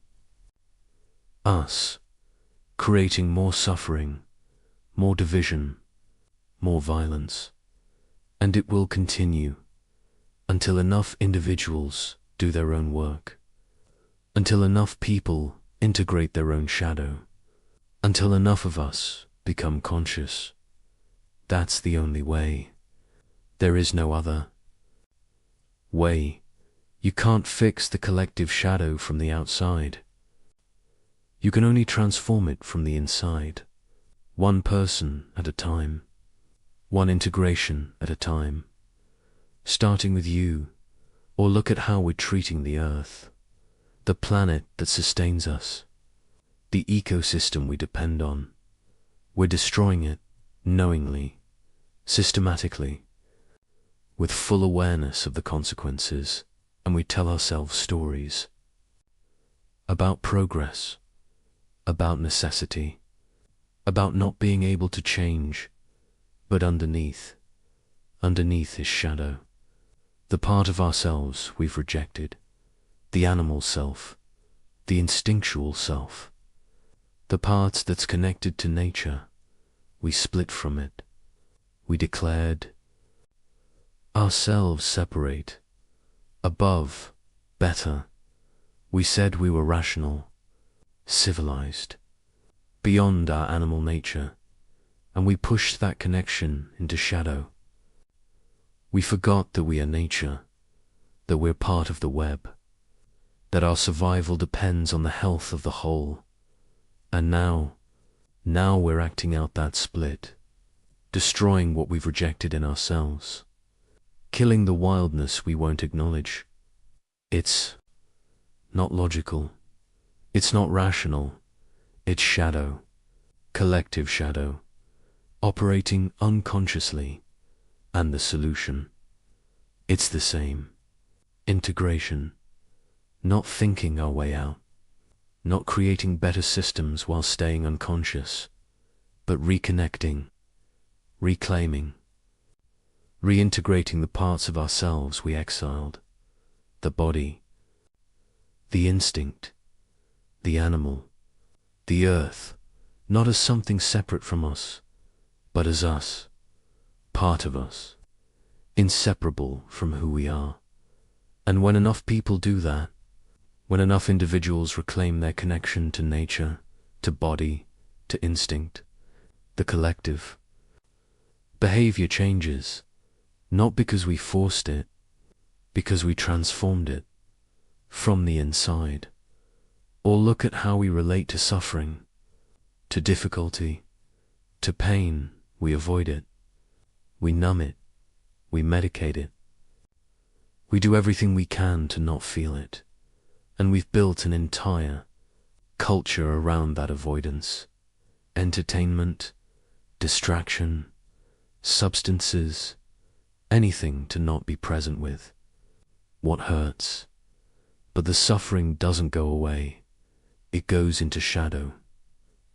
us, creating more suffering, more division, more violence, and it will continue until enough individuals do their own work, until enough people integrate their own shadow, until enough of us become conscious. That's the only way. There is no other way. You can't fix the collective shadow from the outside. You can only transform it from the inside, one person at a time, one integration at a time. Starting with you, or look at how we're treating the earth, the planet that sustains us, the ecosystem we depend on. We're destroying it knowingly, systematically, with full awareness of the consequences, and we tell ourselves stories about progress, about necessity, about not being able to change, but underneath is shadow. The part of ourselves we've rejected, the animal self, the instinctual self, the part that's connected to nature. We split from it. We declared ourselves separate, above, better. We said we were rational, civilized, beyond our animal nature, and we pushed that connection into shadow. We forgot that we are nature, that we're part of the web, that our survival depends on the health of the whole. And now we're acting out that split, destroying what we've rejected in ourselves, killing the wildness we won't acknowledge. It's not logical, it's not rational, it's shadow, collective shadow, operating unconsciously. And the solution, it's the same. Integration, not thinking our way out, not creating better systems while staying unconscious, but reconnecting, reclaiming, reintegrating the parts of ourselves we exiled, the body, the instinct, the animal, the earth, not as something separate from us, but as us. part of us, inseparable from who we are. And when enough people do that, when enough individuals reclaim their connection to nature, to body, to instinct, the collective, behavior changes, not because we forced it, because we transformed it from the inside. Or look at how we relate to suffering, to difficulty, to pain. We avoid it, we numb it, we medicate it. We do everything we can to not feel it, and we've built an entire culture around that avoidance. Entertainment, distraction, substances, anything to not be present with what hurts. But the suffering doesn't go away. It goes into shadow,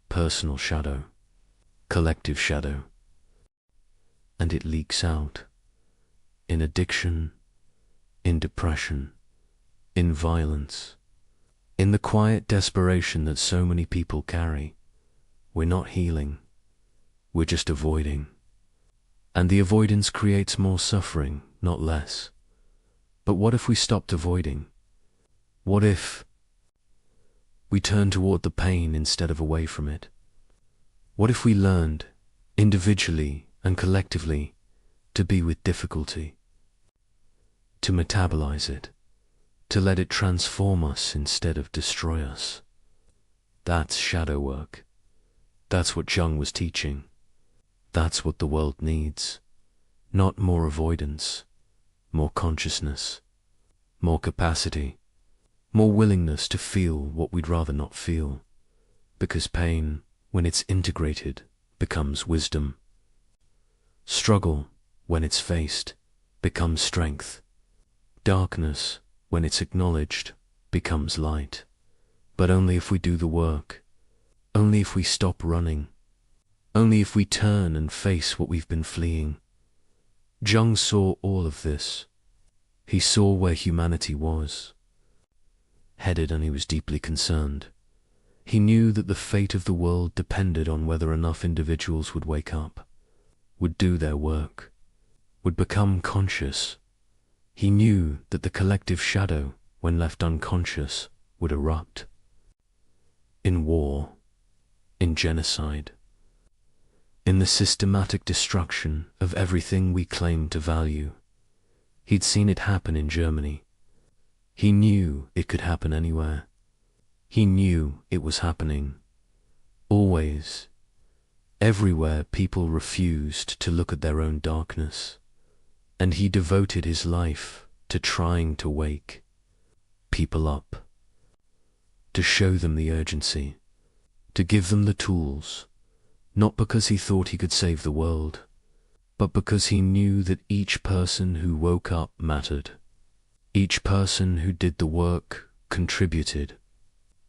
personal shadow, collective shadow, and it leaks out in addiction, in depression, in violence, in the quiet desperation that so many people carry. We're not healing, we're just avoiding. And the avoidance creates more suffering, not less. But what if we stopped avoiding? What if we turned toward the pain instead of away from it? What if we learned, individually and collectively, to be with difficulty, to metabolize it, to let it transform us instead of destroy us? That's shadow work. That's what Jung was teaching. That's what the world needs. Not more avoidance, more consciousness, more capacity, more willingness to feel what we'd rather not feel. Because pain, when it's integrated, becomes wisdom. Struggle, when it's faced, becomes strength. Darkness, when it's acknowledged, becomes light. But only if we do the work. Only if we stop running. Only if we turn and face what we've been fleeing. Jung saw all of this. He saw where humanity was headed, and he was deeply concerned. He knew that the fate of the world depended on whether enough individuals would wake up, would do their work, would become conscious. He knew that the collective shadow, when left unconscious, would erupt. In war, in genocide, in the systematic destruction of everything we claim to value. He'd seen it happen in Germany. He knew it could happen anywhere. He knew it was happening. Always. Everywhere people refused to look at their own darkness. And he devoted his life to trying to wake people up, to show them the urgency, to give them the tools, not because he thought he could save the world, but because he knew that each person who woke up mattered. Each person who did the work contributed.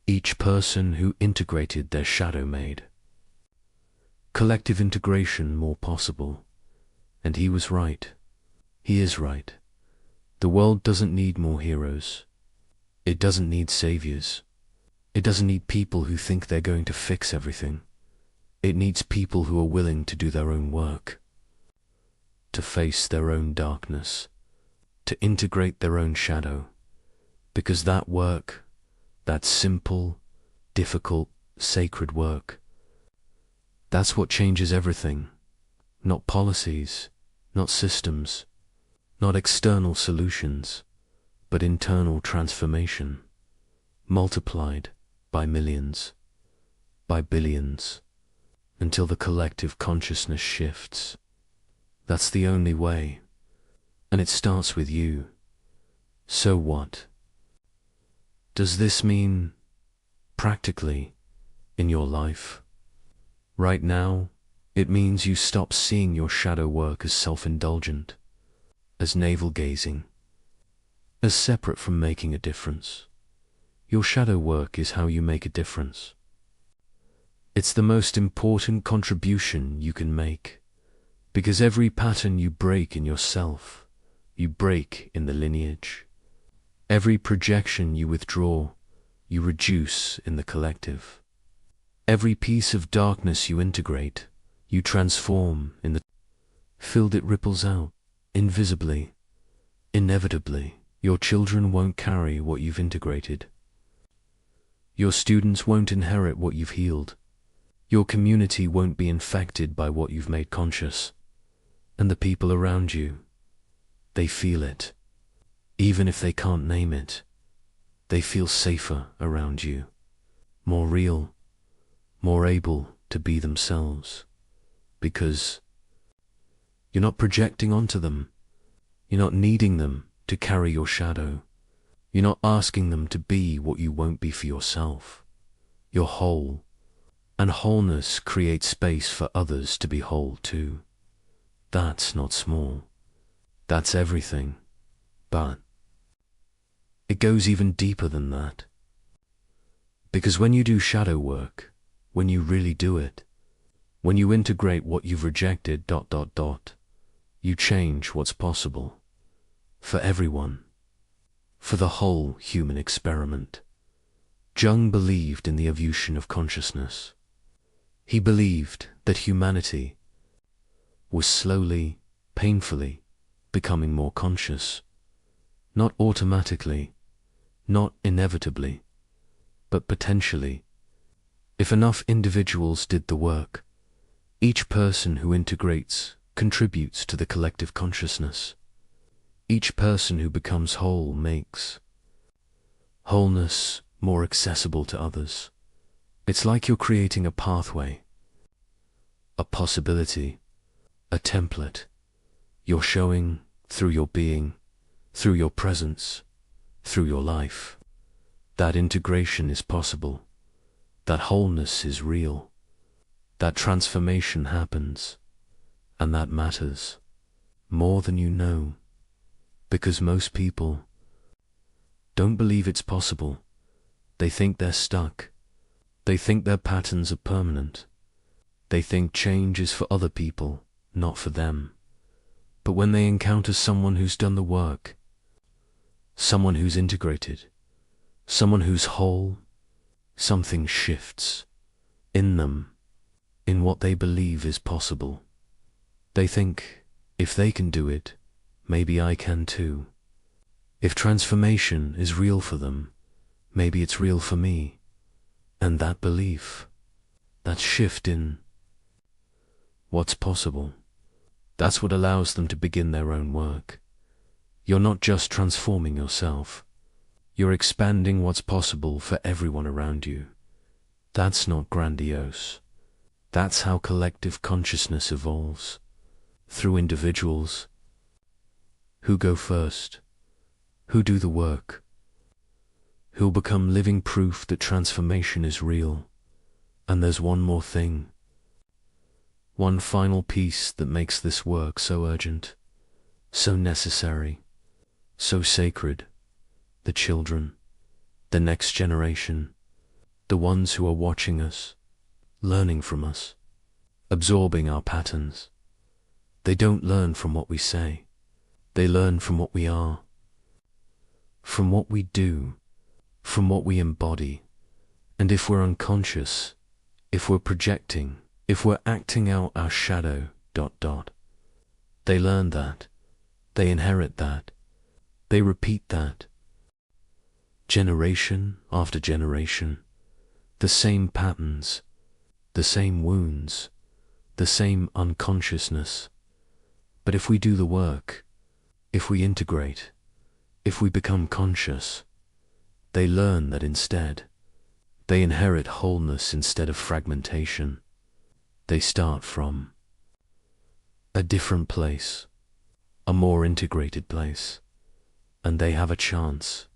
Each person who integrated their shadow made collective integration more possible. And he was right. He is right. The world doesn't need more heroes. It doesn't need saviors. It doesn't need people who think they're going to fix everything. It needs people who are willing to do their own work, to face their own darkness, to integrate their own shadow, because that work, that simple, difficult, sacred work, that's what changes everything. Not policies, not systems, not external solutions, but internal transformation, multiplied by millions, by billions, until the collective consciousness shifts. That's the only way. And it starts with you. So what? Does this mean, practically, in your life? Right now, it means you stop seeing your shadow work as self-indulgent, as navel-gazing, as separate from making a difference. Your shadow work is how you make a difference. It's the most important contribution you can make, because every pattern you break in yourself, you break in the lineage. Every projection you withdraw, you reduce in the collective. Every piece of darkness you integrate, you transform in the filled it ripples out, invisibly, inevitably. Your children won't carry what you've integrated. Your students won't inherit what you've healed. Your community won't be infected by what you've made conscious. And the people around you, they feel it. Even if they can't name it, they feel safer around you, more real, more able to be themselves. Because you're not projecting onto them. You're not needing them to carry your shadow. You're not asking them to be what you won't be for yourself. You're whole, and wholeness creates space for others to be whole too. That's not small. That's everything. But it goes even deeper than that. Because when you do shadow work, when you really do it, when you integrate what you've rejected, you change what's possible. For everyone. For the whole human experiment. Jung believed in the evolution of consciousness. He believed that humanity was slowly, painfully, becoming more conscious. Not automatically, not inevitably, but potentially. If enough individuals did the work, each person who integrates contributes to the collective consciousness. Each person who becomes whole makes wholeness more accessible to others. It's like you're creating a pathway, a possibility, a template. You're showing through your being, through your presence, through your life. That integration is possible. That wholeness is real. That transformation happens. And that matters more than you know. Because most people don't believe it's possible. They think they're stuck. They think their patterns are permanent. They think change is for other people, not for them. But when they encounter someone who's done the work, someone who's integrated, someone who's whole, something shifts in them, in what they believe is possible. They think, if they can do it, maybe I can too. If transformation is real for them, maybe it's real for me. And that belief, that shift in what's possible, that's what allows them to begin their own work. You're not just transforming yourself. You're expanding what's possible for everyone around you. That's not grandiose. That's how collective consciousness evolves. Through individuals who go first, who do the work, who'll become living proof that transformation is real. And there's one more thing, one final piece that makes this work so urgent, so necessary, so sacred. The children, the next generation, the ones who are watching us, learning from us, absorbing our patterns. They don't learn from what we say. They learn from what we are, from what we do, from what we embody. And if we're unconscious, if we're projecting, if we're acting out our shadow, they learn that, they inherit that, they repeat that. Generation after generation, the same patterns, the same wounds, the same unconsciousness. But if we do the work, if we integrate, if we become conscious, they learn that instead. They inherit wholeness instead of fragmentation. They start from a different place, a more integrated place, and they have a chance,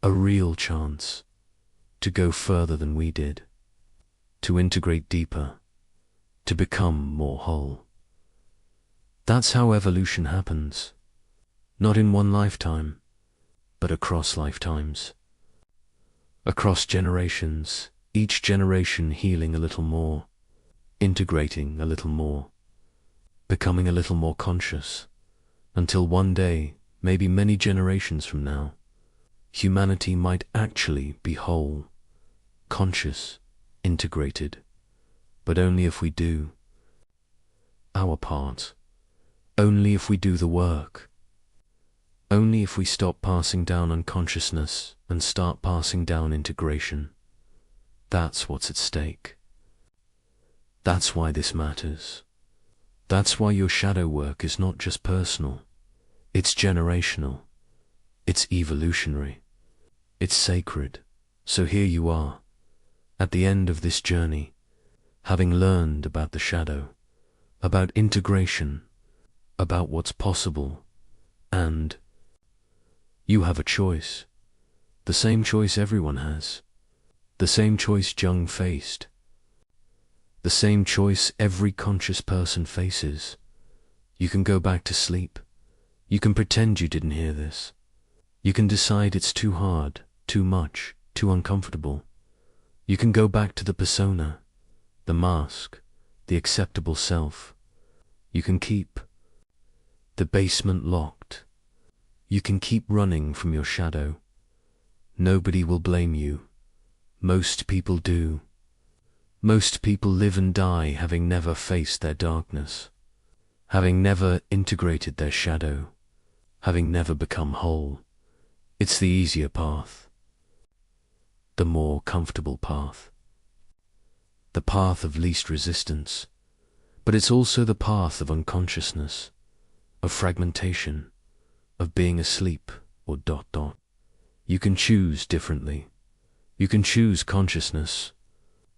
a real chance, to go further than we did, to integrate deeper, to become more whole. That's how evolution happens, not in one lifetime, but across lifetimes, across generations, each generation healing a little more, integrating a little more, becoming a little more conscious, until one day, maybe many generations from now, humanity might actually be whole, conscious, integrated, but only if we do our part, Only if we do the work. Only if we stop passing down unconsciousness and start passing down integration. That's what's at stake. That's why this matters. That's why your shadow work is not just personal. It's generational. It's evolutionary. It's sacred. So here you are, at the end of this journey, having learned about the shadow, about integration, about what's possible, and you have a choice. The same choice everyone has. The same choice Jung faced. The same choice every conscious person faces. You can go back to sleep. You can pretend you didn't hear this. You can decide it's too hard, too much, too uncomfortable. You can go back to the persona, the mask, the acceptable self. You can keep the basement locked. You can keep running from your shadow. Nobody will blame you. Most people do. Most people live and die having never faced their darkness, having never integrated their shadow, having never become whole. It's the easier path, the more comfortable path, the path of least resistance, but it's also the path of unconsciousness, of fragmentation, of being asleep or ... You can choose differently. You can choose consciousness.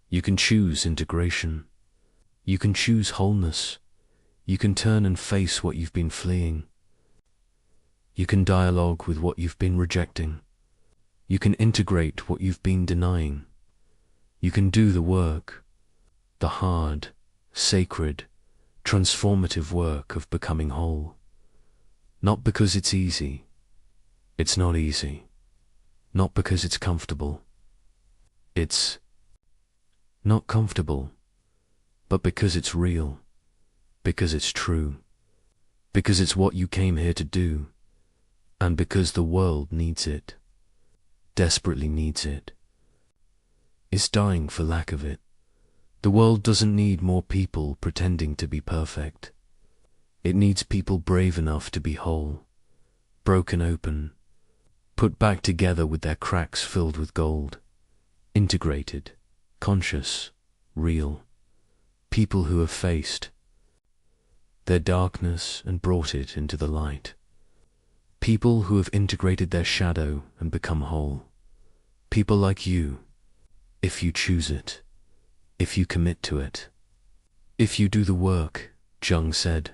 You can choose integration. You can choose wholeness. You can turn and face what you've been fleeing. You can dialogue with what you've been rejecting. You can integrate what you've been denying. You can do the work, the hard, sacred, transformative work of becoming whole. Not because it's easy. It's not easy. Not because it's comfortable. It's not comfortable, but because it's real, because it's true, because it's what you came here to do, and because the world needs it, desperately needs it, is dying for lack of it. The world doesn't need more people pretending to be perfect. It needs people brave enough to be whole, broken open, put back together with their cracks filled with gold, integrated, conscious, real, people who have faced their darkness and brought it into the light, people who have integrated their shadow and become whole, people like you, if you choose it, if you commit to it, if you do the work. Jung said,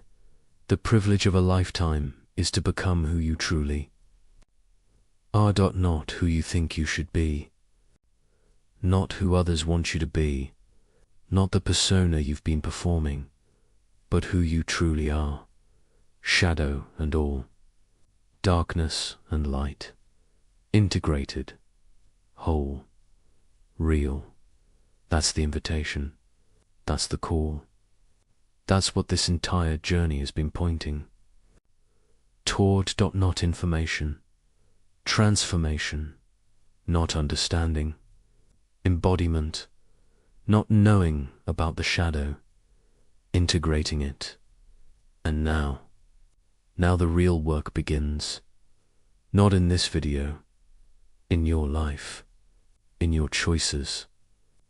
the privilege of a lifetime is to become who you truly are. Not who you think you should be. Not who others want you to be, not the persona you've been performing, but who you truly are, shadow and all, darkness and light, integrated, whole, real. That's the invitation. That's the call. That's what this entire journey has been pointing toward. Not information, transformation, not understanding, embodiment, not knowing about the shadow, integrating it. And now the real work begins. Not in this video, in your life, in your choices,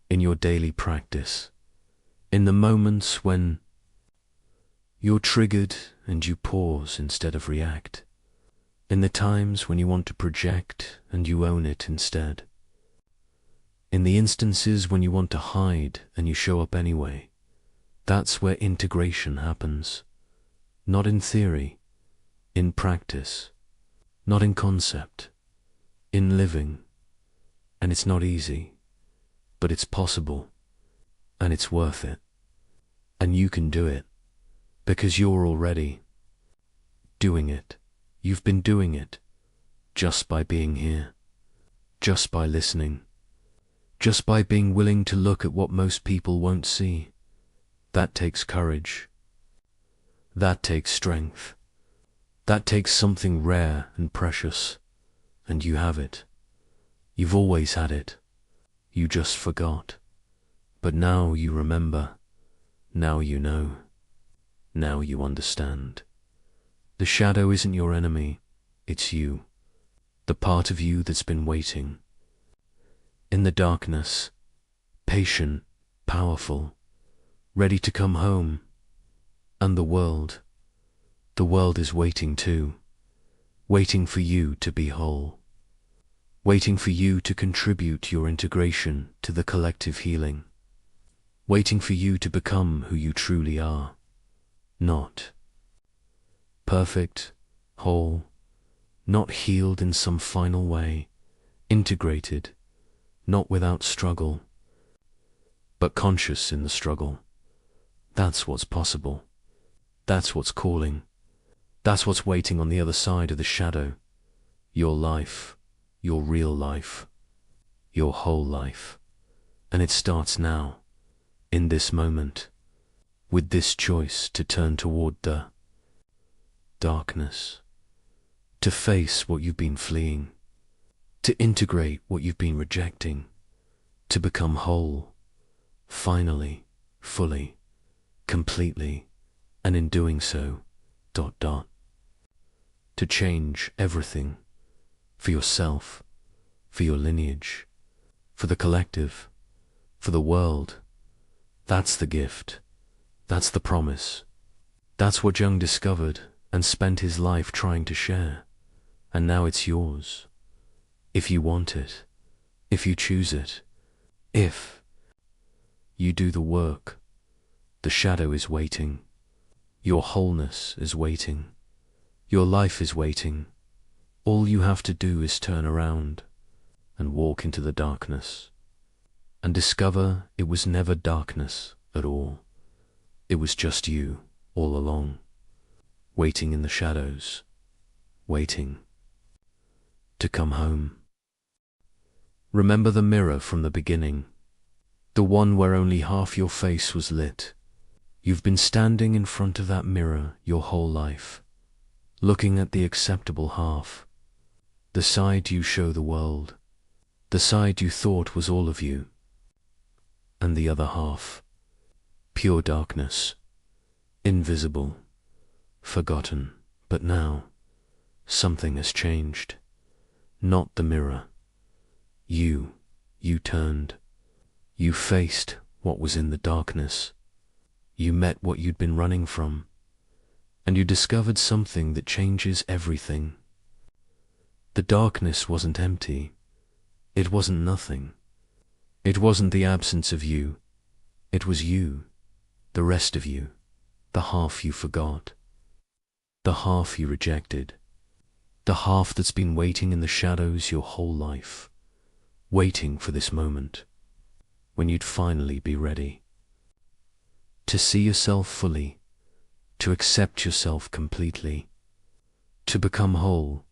in your daily practice, in the moments when you're triggered and you pause instead of react, in the times when you want to project and you own it instead, in the instances when you want to hide and you show up anyway. That's where integration happens. Not in theory, in practice, not in concept, in living. And it's not easy, but it's possible, and it's worth it. And you can do it, because you're already doing it. You've been doing it, just by being here, just by listening, just by being willing to look at what most people won't see. That takes courage. That takes strength. That takes something rare and precious. And you have it. You've always had it. You just forgot. But now you remember. Now you know. Now you understand. The shadow isn't your enemy, it's you, the part of you that's been waiting. In the darkness, patient, powerful, ready to come home. And the world is waiting too, waiting for you to be whole, waiting for you to contribute your integration to the collective healing, waiting for you to become who you truly are, not perfect, whole, not healed in some final way, integrated, not without struggle, but conscious in the struggle. That's what's possible. That's what's calling. That's what's waiting on the other side of the shadow. Your life, your real life, your whole life. And it starts now, in this moment, with this choice to turn toward the darkness, to face what you've been fleeing, to integrate what you've been rejecting, to become whole, finally, fully, completely, and in doing so, to change everything, for yourself, for your lineage, for the collective, for the world. That's the gift. That's the promise. That's what Jung discovered and spent his life trying to share. And now it's yours. If you want it, if you choose it, if you do the work, the shadow is waiting. Your wholeness is waiting. Your life is waiting. All you have to do is turn around and walk into the darkness and discover it was never darkness at all. It was just you all along, waiting in the shadows, waiting to come home. Remember the mirror from the beginning, the one where only half your face was lit. You've been standing in front of that mirror your whole life, looking at the acceptable half, the side you show the world, the side you thought was all of you, and the other half, pure darkness, invisible, forgotten. But now, something has changed. Not the mirror. You turned. You faced what was in the darkness. You met what you'd been running from, and you discovered something that changes everything. The darkness wasn't empty. It wasn't nothing. It wasn't the absence of you. It was you, the rest of you, the half you forgot, the half you rejected, the half that's been waiting in the shadows your whole life, waiting for this moment, when you'd finally be ready. To see yourself fully, to accept yourself completely, to become whole,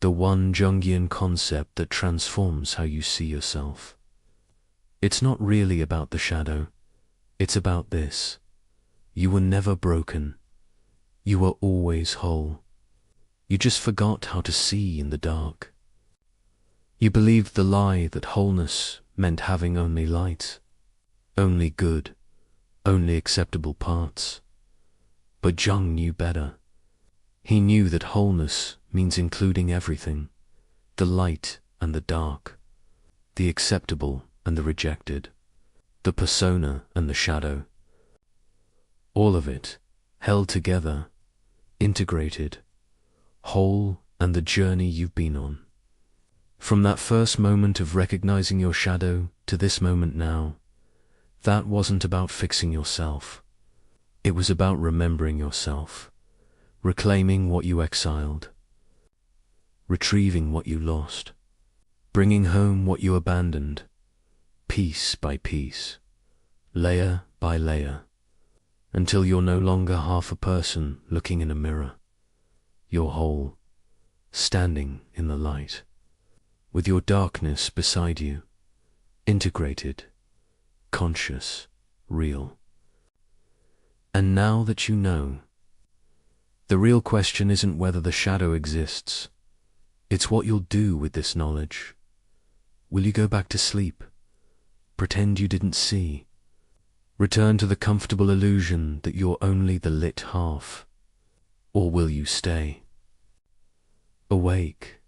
the one Jungian concept that transforms how you see yourself. It's not really about the shadow, it's about this. You were never broken. You were always whole. You just forgot how to see in the dark. You believed the lie that wholeness meant having only light, only good, only acceptable parts. But Jung knew better. He knew that wholeness means including everything, the light and the dark, the acceptable and the rejected, the persona and the shadow. All of it, held together, integrated, whole, and the journey you've been on. From that first moment of recognizing your shadow to this moment now, that wasn't about fixing yourself. It was about remembering yourself, reclaiming what you exiled, retrieving what you lost, bringing home what you abandoned, piece by piece, layer by layer, until you're no longer half a person looking in a mirror. You're whole, standing in the light, with your darkness beside you, integrated, conscious, real. And now that you know, the real question isn't whether the shadow exists. It's what you'll do with this knowledge. Will you go back to sleep? Pretend you didn't see? Return to the comfortable illusion that you're only the lit half? Or will you stay awake?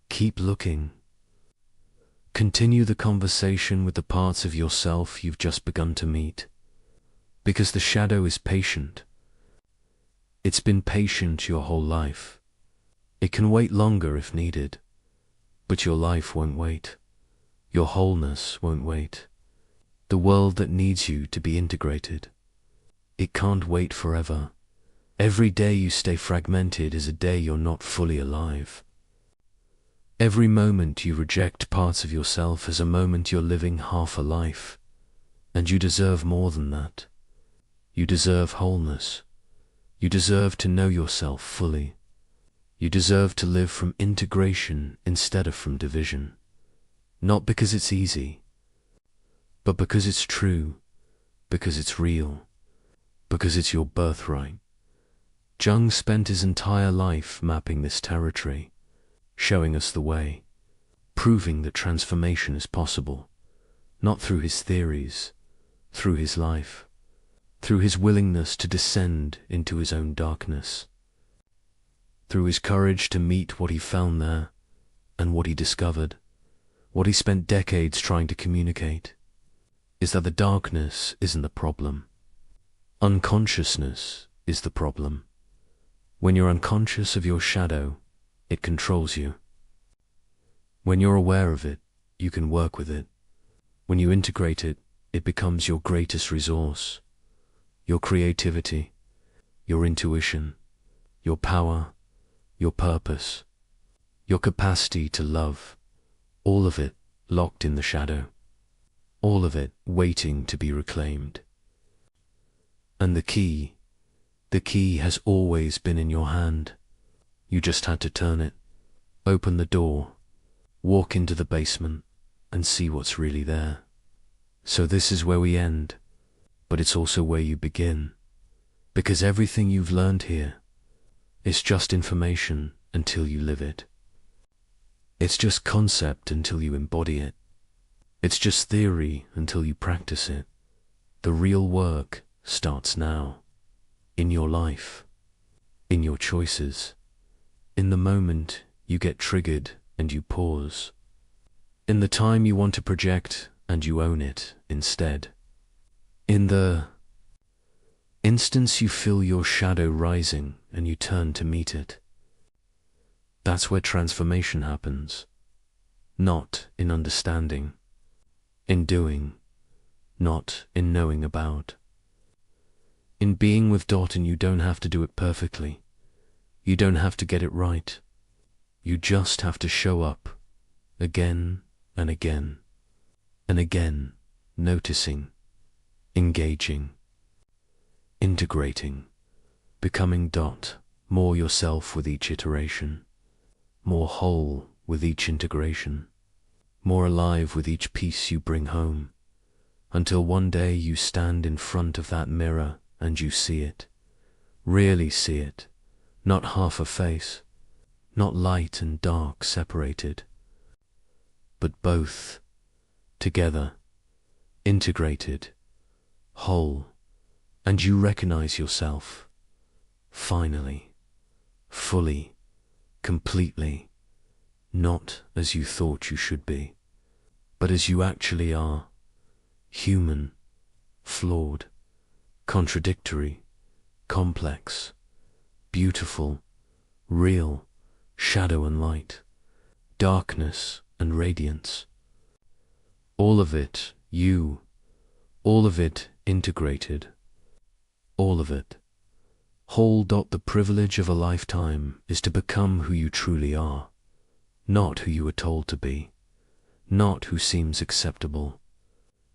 Keep looking. Continue the conversation with the parts of yourself you've just begun to meet. Because the shadow is patient. It's been patient your whole life. It can wait longer if needed, but your life won't wait. Your wholeness won't wait. The world that needs you to be integrated, it can't wait forever. Every day you stay fragmented is a day you're not fully alive. Every moment you reject parts of yourself is a moment you're living half a life. And you deserve more than that. You deserve wholeness. You deserve to know yourself fully. You deserve to live from integration instead of from division. Not because it's easy, but because it's true, because it's real, because it's your birthright. Jung spent his entire life mapping this territory, showing us the way, proving that transformation is possible, not through his theories, through his life, through his willingness to descend into his own darkness, through his courage to meet what he found there and what he discovered, what he spent decades trying to communicate, is that the darkness isn't the problem. Unconsciousness is the problem. When you're unconscious of your shadow, it controls you. When you're aware of it, you can work with it. When you integrate it, it becomes your greatest resource. Your creativity, your intuition, your power, your purpose, your capacity to love, all of it locked in the shadow. All of it waiting to be reclaimed. And the key has always been in your hand. You just had to turn it, open the door, walk into the basement, and see what's really there. So this is where we end, but it's also where you begin. Because everything you've learned here is just information until you live it. It's just concept until you embody it. It's just theory until you practice it. The real work starts now. In your life, in your choices, in the moment you get triggered and you pause, in the time you want to project and you own it instead, in the instance you feel your shadow rising and you turn to meet it. That's where transformation happens, not in understanding, in doing, not in knowing about. In being with Dot, and you don't have to do it perfectly. You don't have to get it right. You just have to show up again and again and again, noticing, engaging, integrating, becoming Dot, more yourself with each iteration, more whole with each integration, more alive with each piece you bring home, until one day you stand in front of that mirror and you see it, really see it, not half a face, not light and dark separated, but both, together, integrated, whole, and you recognize yourself, finally, fully, completely, not as you thought you should be, but as you actually are, human, flawed, contradictory, complex, beautiful, real, shadow and light, darkness and radiance. All of it, you, all of it integrated, all of it. Whole. The privilege of a lifetime is to become who you truly are, not who you were told to be, not who seems acceptable,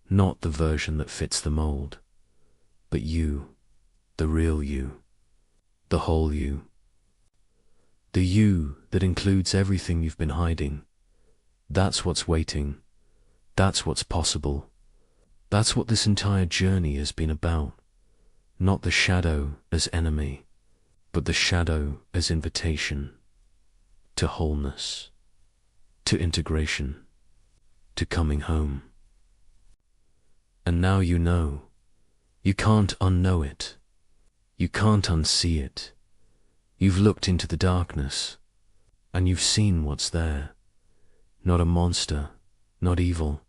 not the version that fits the mold, but you, the real you, the whole you. The you that includes everything you've been hiding. That's what's waiting. That's what's possible. That's what this entire journey has been about. Not the shadow as enemy, but the shadow as invitation to wholeness, to integration, to coming home. And now you know. You can't unknow it. You can't unsee it. You've looked into the darkness, and you've seen what's there. Not a monster, not evil,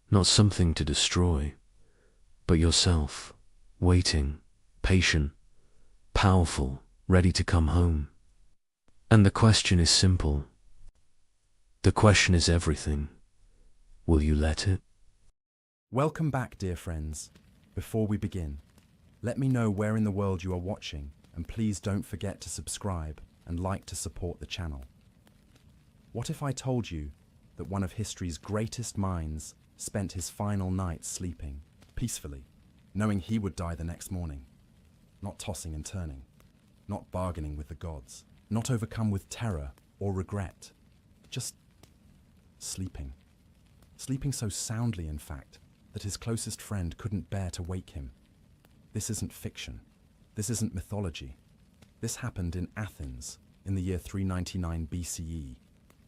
not something to destroy, but yourself, waiting, patient, powerful, ready to come home. And the question is simple. The question is everything. Will you let it? Welcome back, dear friends. Before we begin, let me know where in the world you are watching, and please don't forget to subscribe and like to support the channel. What if I told you that one of history's greatest minds spent his final night sleeping peacefully, knowing he would die the next morning, not tossing and turning, not bargaining with the gods, not overcome with terror or regret, just sleeping. Sleeping so soundly, in fact, that his closest friend couldn't bear to wake him. This isn't fiction. This isn't mythology. This happened in Athens in the year 399 BCE,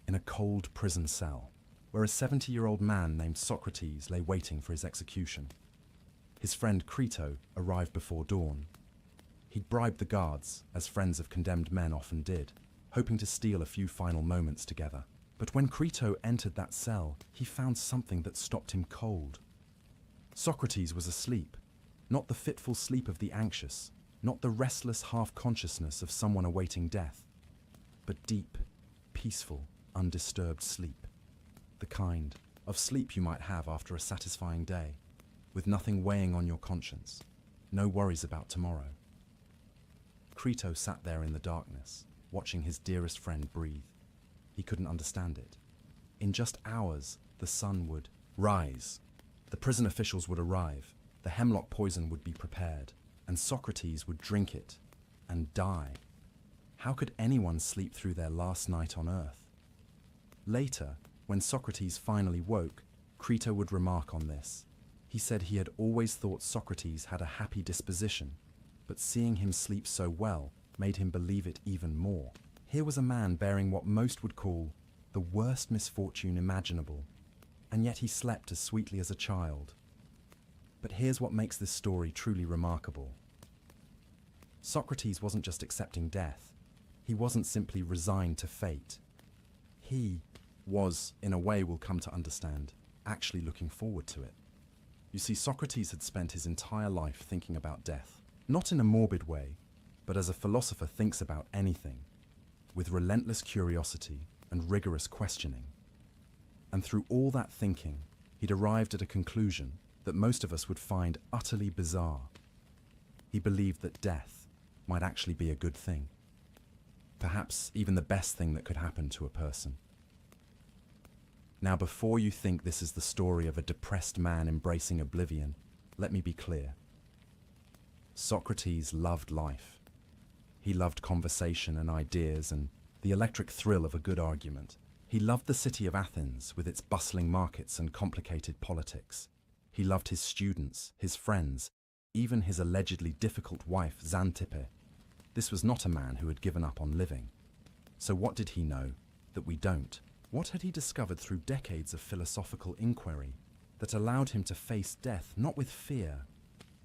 in a cold prison cell, where a 70-year-old man named Socrates lay waiting for his execution. His friend Crito arrived before dawn. He'd bribed the guards, as friends of condemned men often did, hoping to steal a few final moments together. But when Crito entered that cell, he found something that stopped him cold. Socrates was asleep, not the fitful sleep of the anxious, not the restless half-consciousness of someone awaiting death, but deep, peaceful, undisturbed sleep. The kind of sleep you might have after a satisfying day, with nothing weighing on your conscience, no worries about tomorrow. Crito sat there in the darkness, watching his dearest friend breathe. He couldn't understand it. In just hours, the sun would rise. The prison officials would arrive. The hemlock poison would be prepared, and Socrates would drink it and die. How could anyone sleep through their last night on earth? Later, when Socrates finally woke, Crito would remark on this. He said he had always thought Socrates had a happy disposition, but seeing him sleep so well made him believe it even more. Here was a man bearing what most would call the worst misfortune imaginable, and yet he slept as sweetly as a child. But here's what makes this story truly remarkable. Socrates wasn't just accepting death. He wasn't simply resigned to fate. He was, in a way we'll come to understand, actually looking forward to it. You see, Socrates had spent his entire life thinking about death, not in a morbid way, but as a philosopher thinks about anything, with relentless curiosity and rigorous questioning. And through all that thinking, he'd arrived at a conclusion that most of us would find utterly bizarre. He believed that death might actually be a good thing, perhaps even the best thing that could happen to a person. Now, before you think this is the story of a depressed man embracing oblivion, let me be clear. Socrates loved life. He loved conversation and ideas and the electric thrill of a good argument. He loved the city of Athens with its bustling markets and complicated politics. He loved his students, his friends, even his allegedly difficult wife, Xanthippe. This was not a man who had given up on living. So what did he know that we don't? What had he discovered through decades of philosophical inquiry that allowed him to face death not with fear,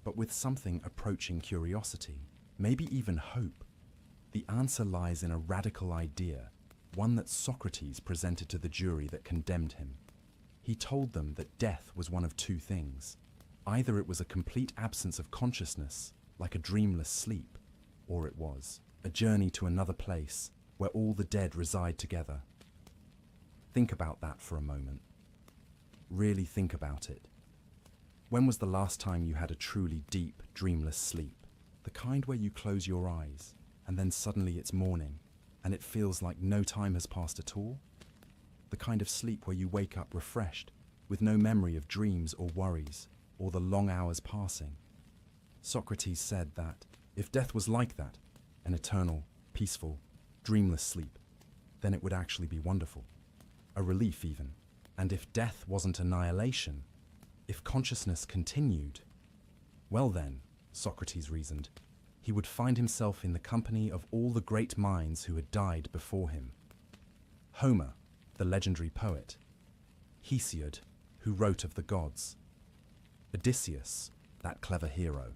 but with something approaching curiosity, maybe even hope? The answer lies in a radical idea, one that Socrates presented to the jury that condemned him. He told them that death was one of two things. Either it was a complete absence of consciousness, like a dreamless sleep, or it was a journey to another place where all the dead reside together. Think about that for a moment. Really think about it. When was the last time you had a truly deep, dreamless sleep? The kind where you close your eyes, and then suddenly it's morning, and it feels like no time has passed at all? The kind of sleep where you wake up refreshed, with no memory of dreams or worries, or the long hours passing. Socrates said that if death was like that, an eternal, peaceful, dreamless sleep, then it would actually be wonderful. A relief even. And if death wasn't annihilation, if consciousness continued, well then, Socrates reasoned, he would find himself in the company of all the great minds who had died before him. Homer, the legendary poet. Hesiod, who wrote of the gods. Odysseus, that clever hero.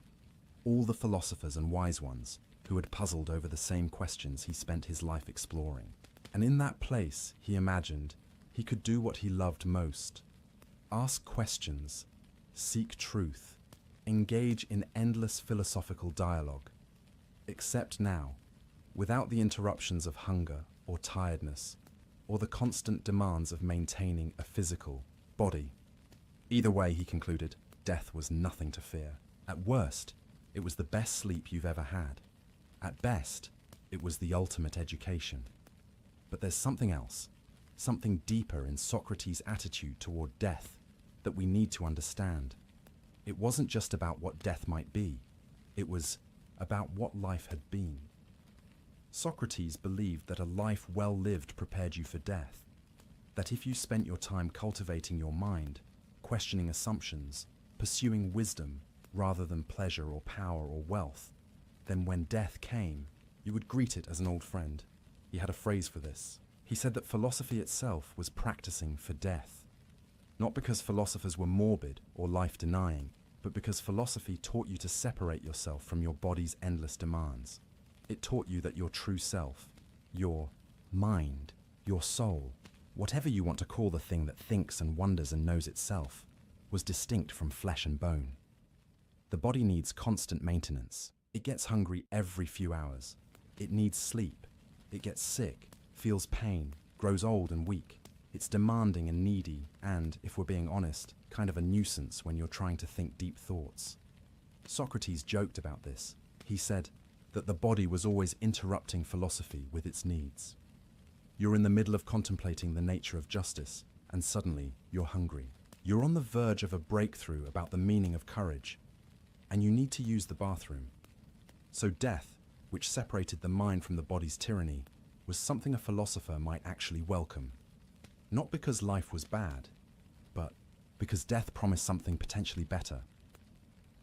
All the philosophers and wise ones, who had puzzled over the same questions he spent his life exploring. And in that place, he imagined, he could do what he loved most: ask questions, seek truth, engage in endless philosophical dialogue. Except now, without the interruptions of hunger or tiredness, or the constant demands of maintaining a physical body. Either way, he concluded, death was nothing to fear. At worst, it was the best sleep you've ever had. At best, it was the ultimate education. But there's something else, something deeper in Socrates' attitude toward death that we need to understand. It wasn't just about what death might be, it was about what life had been. Socrates believed that a life well lived prepared you for death, that if you spent your time cultivating your mind, questioning assumptions, pursuing wisdom rather than pleasure or power or wealth, then when death came, you would greet it as an old friend. He had a phrase for this. He said that philosophy itself was practicing for death. Not because philosophers were morbid or life-denying, but because philosophy taught you to separate yourself from your body's endless demands. It taught you that your true self, your mind, your soul, whatever you want to call the thing that thinks and wonders and knows itself, was distinct from flesh and bone. The body needs constant maintenance. It gets hungry every few hours. It needs sleep. It gets sick, feels pain, grows old and weak. It's demanding and needy and, if we're being honest, kind of a nuisance when you're trying to think deep thoughts. Socrates joked about this. He said that the body was always interrupting philosophy with its needs. You're in the middle of contemplating the nature of justice, and suddenly you're hungry. You're on the verge of a breakthrough about the meaning of courage, and you need to use the bathroom. So death, which separated the mind from the body's tyranny, was something a philosopher might actually welcome. Not because life was bad, but because death promised something potentially better.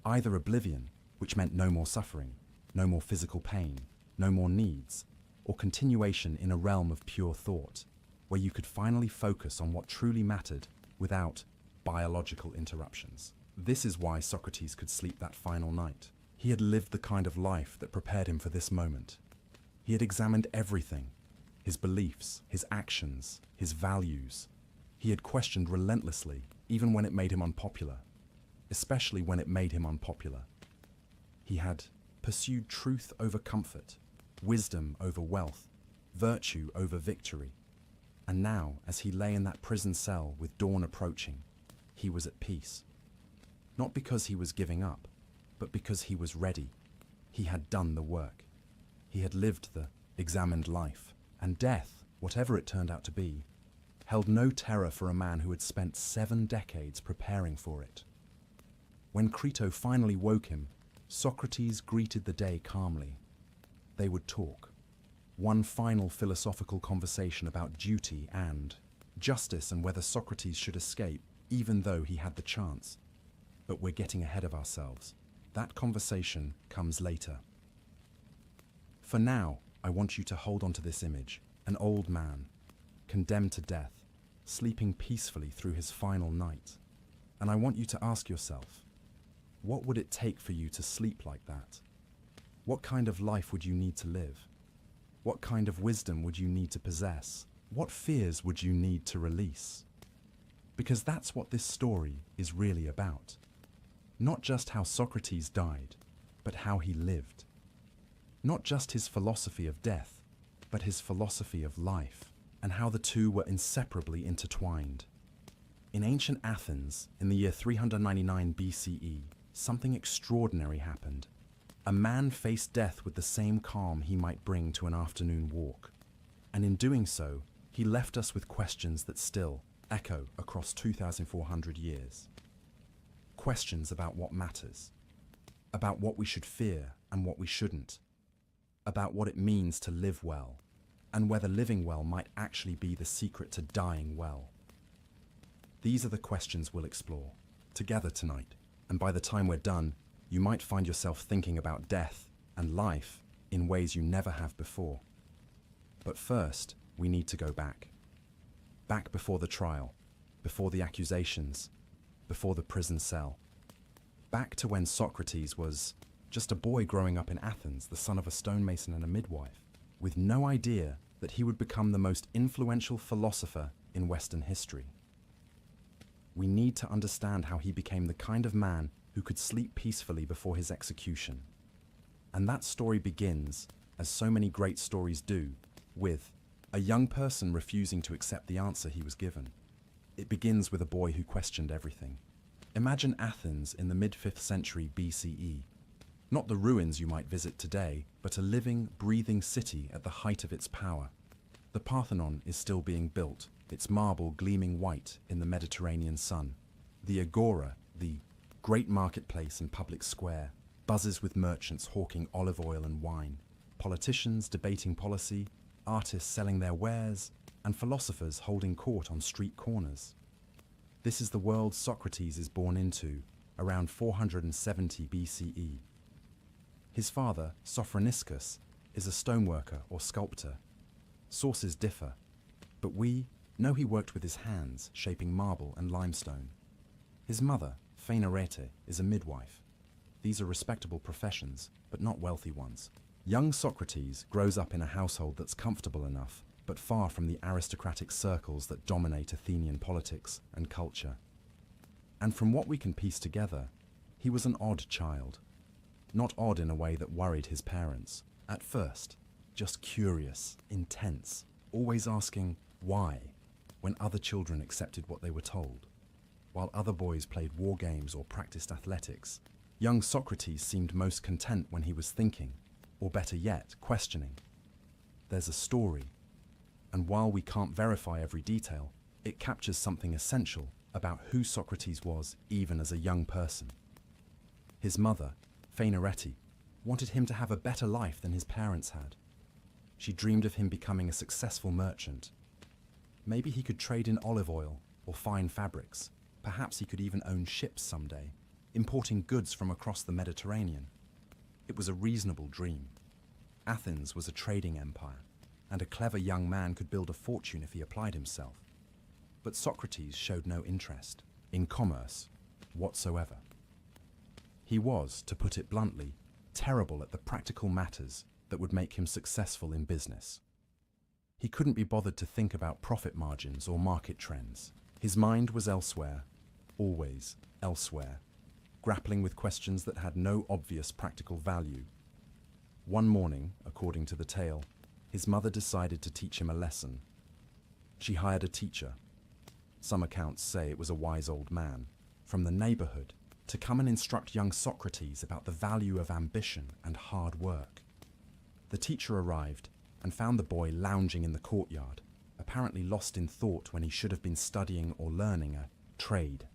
Either oblivion, which meant no more suffering, no more physical pain, no more needs, or continuation in a realm of pure thought, where you could finally focus on what truly mattered without biological interruptions. This is why Socrates could sleep that final night. He had lived the kind of life that prepared him for this moment. He had examined everything, his beliefs, his actions, his values. He had questioned relentlessly, even when it made him unpopular, especially when it made him unpopular. He had pursued truth over comfort, wisdom over wealth, virtue over victory. And now, as he lay in that prison cell with dawn approaching, he was at peace. Not because he was giving up, but because he was ready. He had done the work. He had lived the examined life, and death, whatever it turned out to be, held no terror for a man who had spent 7 decades preparing for it. When Crito finally woke him, Socrates greeted the day calmly. They would talk. One final philosophical conversation about duty and justice and whether Socrates should escape, even though he had the chance. But we're getting ahead of ourselves. That conversation comes later. For now, I want you to hold on to this image, an old man, condemned to death, sleeping peacefully through his final night. And I want you to ask yourself, what would it take for you to sleep like that? What kind of life would you need to live? What kind of wisdom would you need to possess? What fears would you need to release? Because that's what this story is really about. Not just how Socrates died, but how he lived. Not just his philosophy of death, but his philosophy of life, and how the two were inseparably intertwined. In ancient Athens, in the year 399 BCE, something extraordinary happened. A man faced death with the same calm he might bring to an afternoon walk. And in doing so, he left us with questions that still echo across 2,400 years. Questions about what matters, about what we should fear and what we shouldn't, about what it means to live well, and whether living well might actually be the secret to dying well. These are the questions we'll explore together tonight, and by the time we're done, you might find yourself thinking about death and life in ways you never have before. But first, we need to go back. Back before the trial, before the accusations, before the prison cell. Back to when Socrates was just a boy growing up in Athens, the son of a stonemason and a midwife, with no idea that he would become the most influential philosopher in Western history. We need to understand how he became the kind of man who could sleep peacefully before his execution. And that story begins, as so many great stories do, with a young person refusing to accept the answer he was given. It begins with a boy who questioned everything. Imagine Athens in the mid-5th century BCE. Not the ruins you might visit today, but a living, breathing city at the height of its power. The Parthenon is still being built, its marble gleaming white in the Mediterranean sun. The Agora, the great marketplace and public square, buzzes with merchants hawking olive oil and wine, politicians debating policy, artists selling their wares, and philosophers holding court on street corners. This is the world Socrates is born into, around 470 BCE. His father, Sophroniscus, is a stoneworker or sculptor. Sources differ, but we know he worked with his hands, shaping marble and limestone. His mother, Phaenarete, is a midwife. These are respectable professions, but not wealthy ones. Young Socrates grows up in a household that's comfortable enough, but far from the aristocratic circles that dominate Athenian politics and culture. And from what we can piece together, he was an odd child. Not odd in a way that worried his parents. At first, just curious, intense, always asking why, when other children accepted what they were told. While other boys played war games or practiced athletics, young Socrates seemed most content when he was thinking, or better yet, questioning. There's a story, and while we can't verify every detail, it captures something essential about who Socrates was even as a young person. His mother, Phaenarete, wanted him to have a better life than his parents had. She dreamed of him becoming a successful merchant. Maybe he could trade in olive oil or fine fabrics. Perhaps he could even own ships someday, importing goods from across the Mediterranean. It was a reasonable dream. Athens was a trading empire, and a clever young man could build a fortune if he applied himself. But Socrates showed no interest in commerce whatsoever. He was, to put it bluntly, terrible at the practical matters that would make him successful in business. He couldn't be bothered to think about profit margins or market trends. His mind was elsewhere, always elsewhere, grappling with questions that had no obvious practical value. One morning, according to the tale, his mother decided to teach him a lesson. She hired a teacher. Some accounts say it was a wise old man from the neighborhood to come and instruct young Socrates about the value of ambition and hard work. The teacher arrived and found the boy lounging in the courtyard, apparently lost in thought when he should have been studying or learning a trade.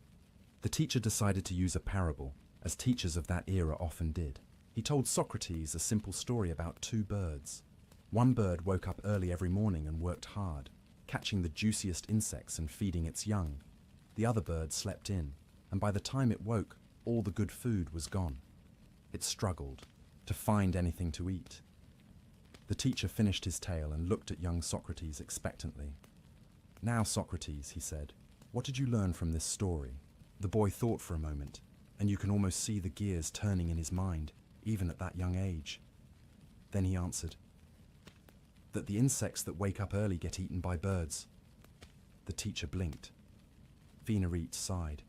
The teacher decided to use a parable, as teachers of that era often did. He told Socrates a simple story about two birds. One bird woke up early every morning and worked hard, catching the juiciest insects and feeding its young. The other bird slept in, and by the time it woke, all the good food was gone. It struggled to find anything to eat. The teacher finished his tale and looked at young Socrates expectantly. "Now, Socrates," he said, "what did you learn from this story?" The boy thought for a moment, and you can almost see the gears turning in his mind, even at that young age. Then he answered, "That the insects that wake up early get eaten by birds." The teacher blinked. Phaenarete sighed.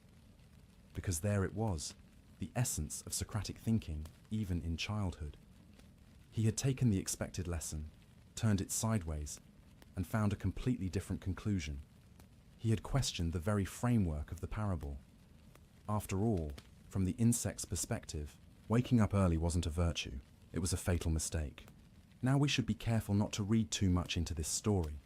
Because there it was, the essence of Socratic thinking, even in childhood. He had taken the expected lesson, turned it sideways, and found a completely different conclusion. He had questioned the very framework of the parable. After all, from the insect's perspective, waking up early wasn't a virtue, it was a fatal mistake. Now we should be careful not to read too much into this story.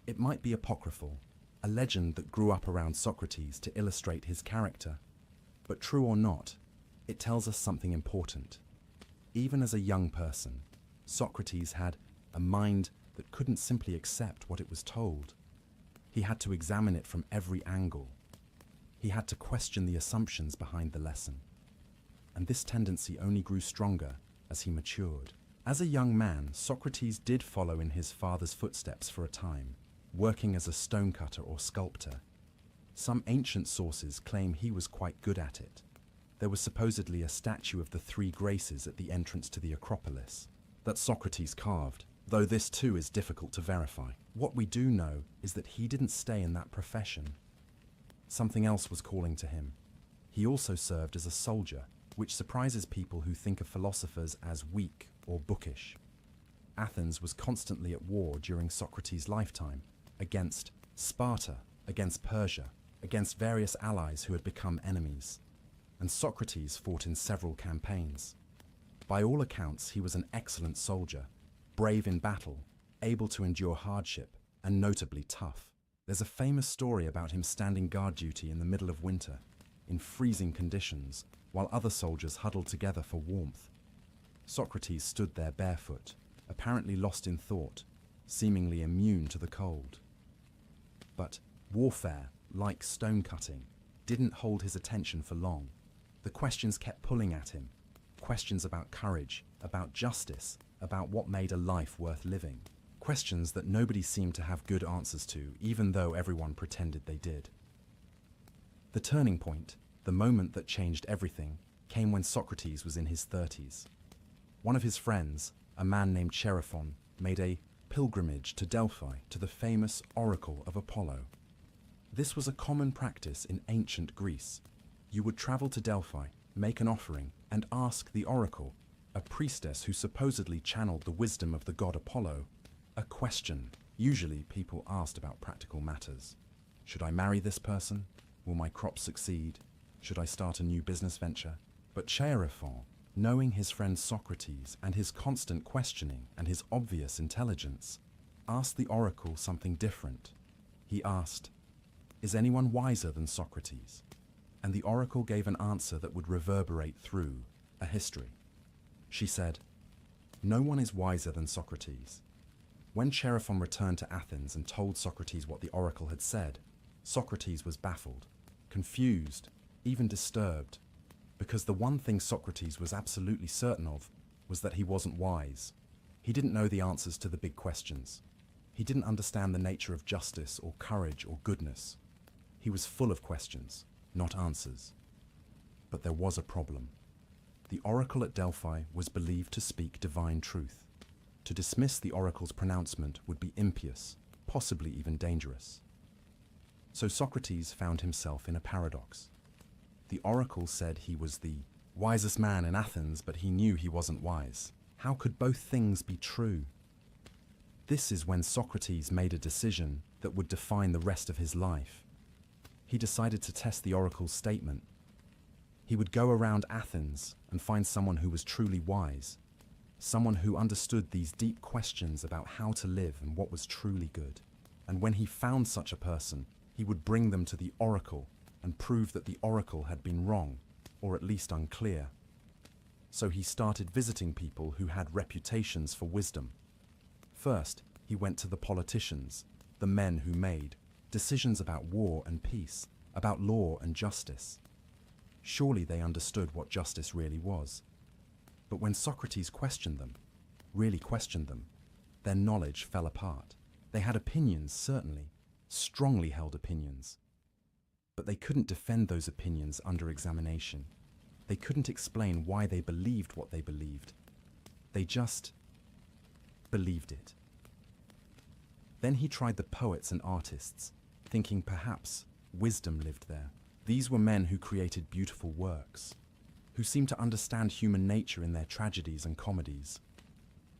It might be apocryphal, a legend that grew up around Socrates to illustrate his character. But true or not, it tells us something important. Even as a young person, Socrates had a mind that couldn't simply accept what it was told. He had to examine it from every angle. He had to question the assumptions behind the lesson. And this tendency only grew stronger as he matured. As a young man, Socrates did follow in his father's footsteps for a time, working as a stonecutter or sculptor. Some ancient sources claim he was quite good at it. There was supposedly a statue of the three graces at the entrance to the Acropolis that Socrates carved, though this too is difficult to verify. What we do know is that he didn't stay in that profession. Something else was calling to him. He also served as a soldier, which surprises people who think of philosophers as weak or bookish. Athens was constantly at war during Socrates' lifetime, against Sparta, against Persia, against various allies who had become enemies. And Socrates fought in several campaigns. By all accounts, he was an excellent soldier, brave in battle, able to endure hardship, and notably tough. There's a famous story about him standing guard duty in the middle of winter, in freezing conditions, while other soldiers huddled together for warmth. Socrates stood there barefoot, apparently lost in thought, seemingly immune to the cold. But warfare, like stone cutting, didn't hold his attention for long. The questions kept pulling at him. Questions about courage, about justice, about what made a life worth living. Questions that nobody seemed to have good answers to, even though everyone pretended they did. The turning point, the moment that changed everything, came when Socrates was in his 30s. One of his friends, a man named Chaerephon, made a pilgrimage to Delphi, to the famous oracle of Apollo. This was a common practice in ancient Greece. You would travel to Delphi, make an offering, and ask the oracle, a priestess who supposedly channeled the wisdom of the god Apollo, a question. Usually people asked about practical matters. Should I marry this person? Will my crops succeed? Should I start a new business venture? But Chaerephon, knowing his friend Socrates and his constant questioning and his obvious intelligence, asked the oracle something different. He asked, "Is anyone wiser than Socrates?" And the oracle gave an answer that would reverberate through a history. She said, "No one is wiser than Socrates." When Chaerephon returned to Athens and told Socrates what the oracle had said, Socrates was baffled, confused, even disturbed, because the one thing Socrates was absolutely certain of was that he wasn't wise. He didn't know the answers to the big questions. He didn't understand the nature of justice or courage or goodness. He was full of questions, not answers. But there was a problem. The oracle at Delphi was believed to speak divine truth. To dismiss the oracle's pronouncement would be impious, possibly even dangerous. So Socrates found himself in a paradox. The oracle said he was the wisest man in Athens, but he knew he wasn't wise. How could both things be true? This is when Socrates made a decision that would define the rest of his life. He decided to test the oracle's statement. He would go around Athens and find someone who was truly wise, someone who understood these deep questions about how to live and what was truly good. And when he found such a person, he would bring them to the oracle and prove that the oracle had been wrong, or at least unclear. So he started visiting people who had reputations for wisdom. First, he went to the politicians, the men who made decisions about war and peace, about law and justice. Surely they understood what justice really was. But when Socrates questioned them, really questioned them, their knowledge fell apart. They had opinions, certainly, strongly held opinions. But they couldn't defend those opinions under examination. They couldn't explain why they believed what they believed. They just believed it. Then he tried the poets and artists, thinking perhaps wisdom lived there. These were men who created beautiful works, who seemed to understand human nature in their tragedies and comedies.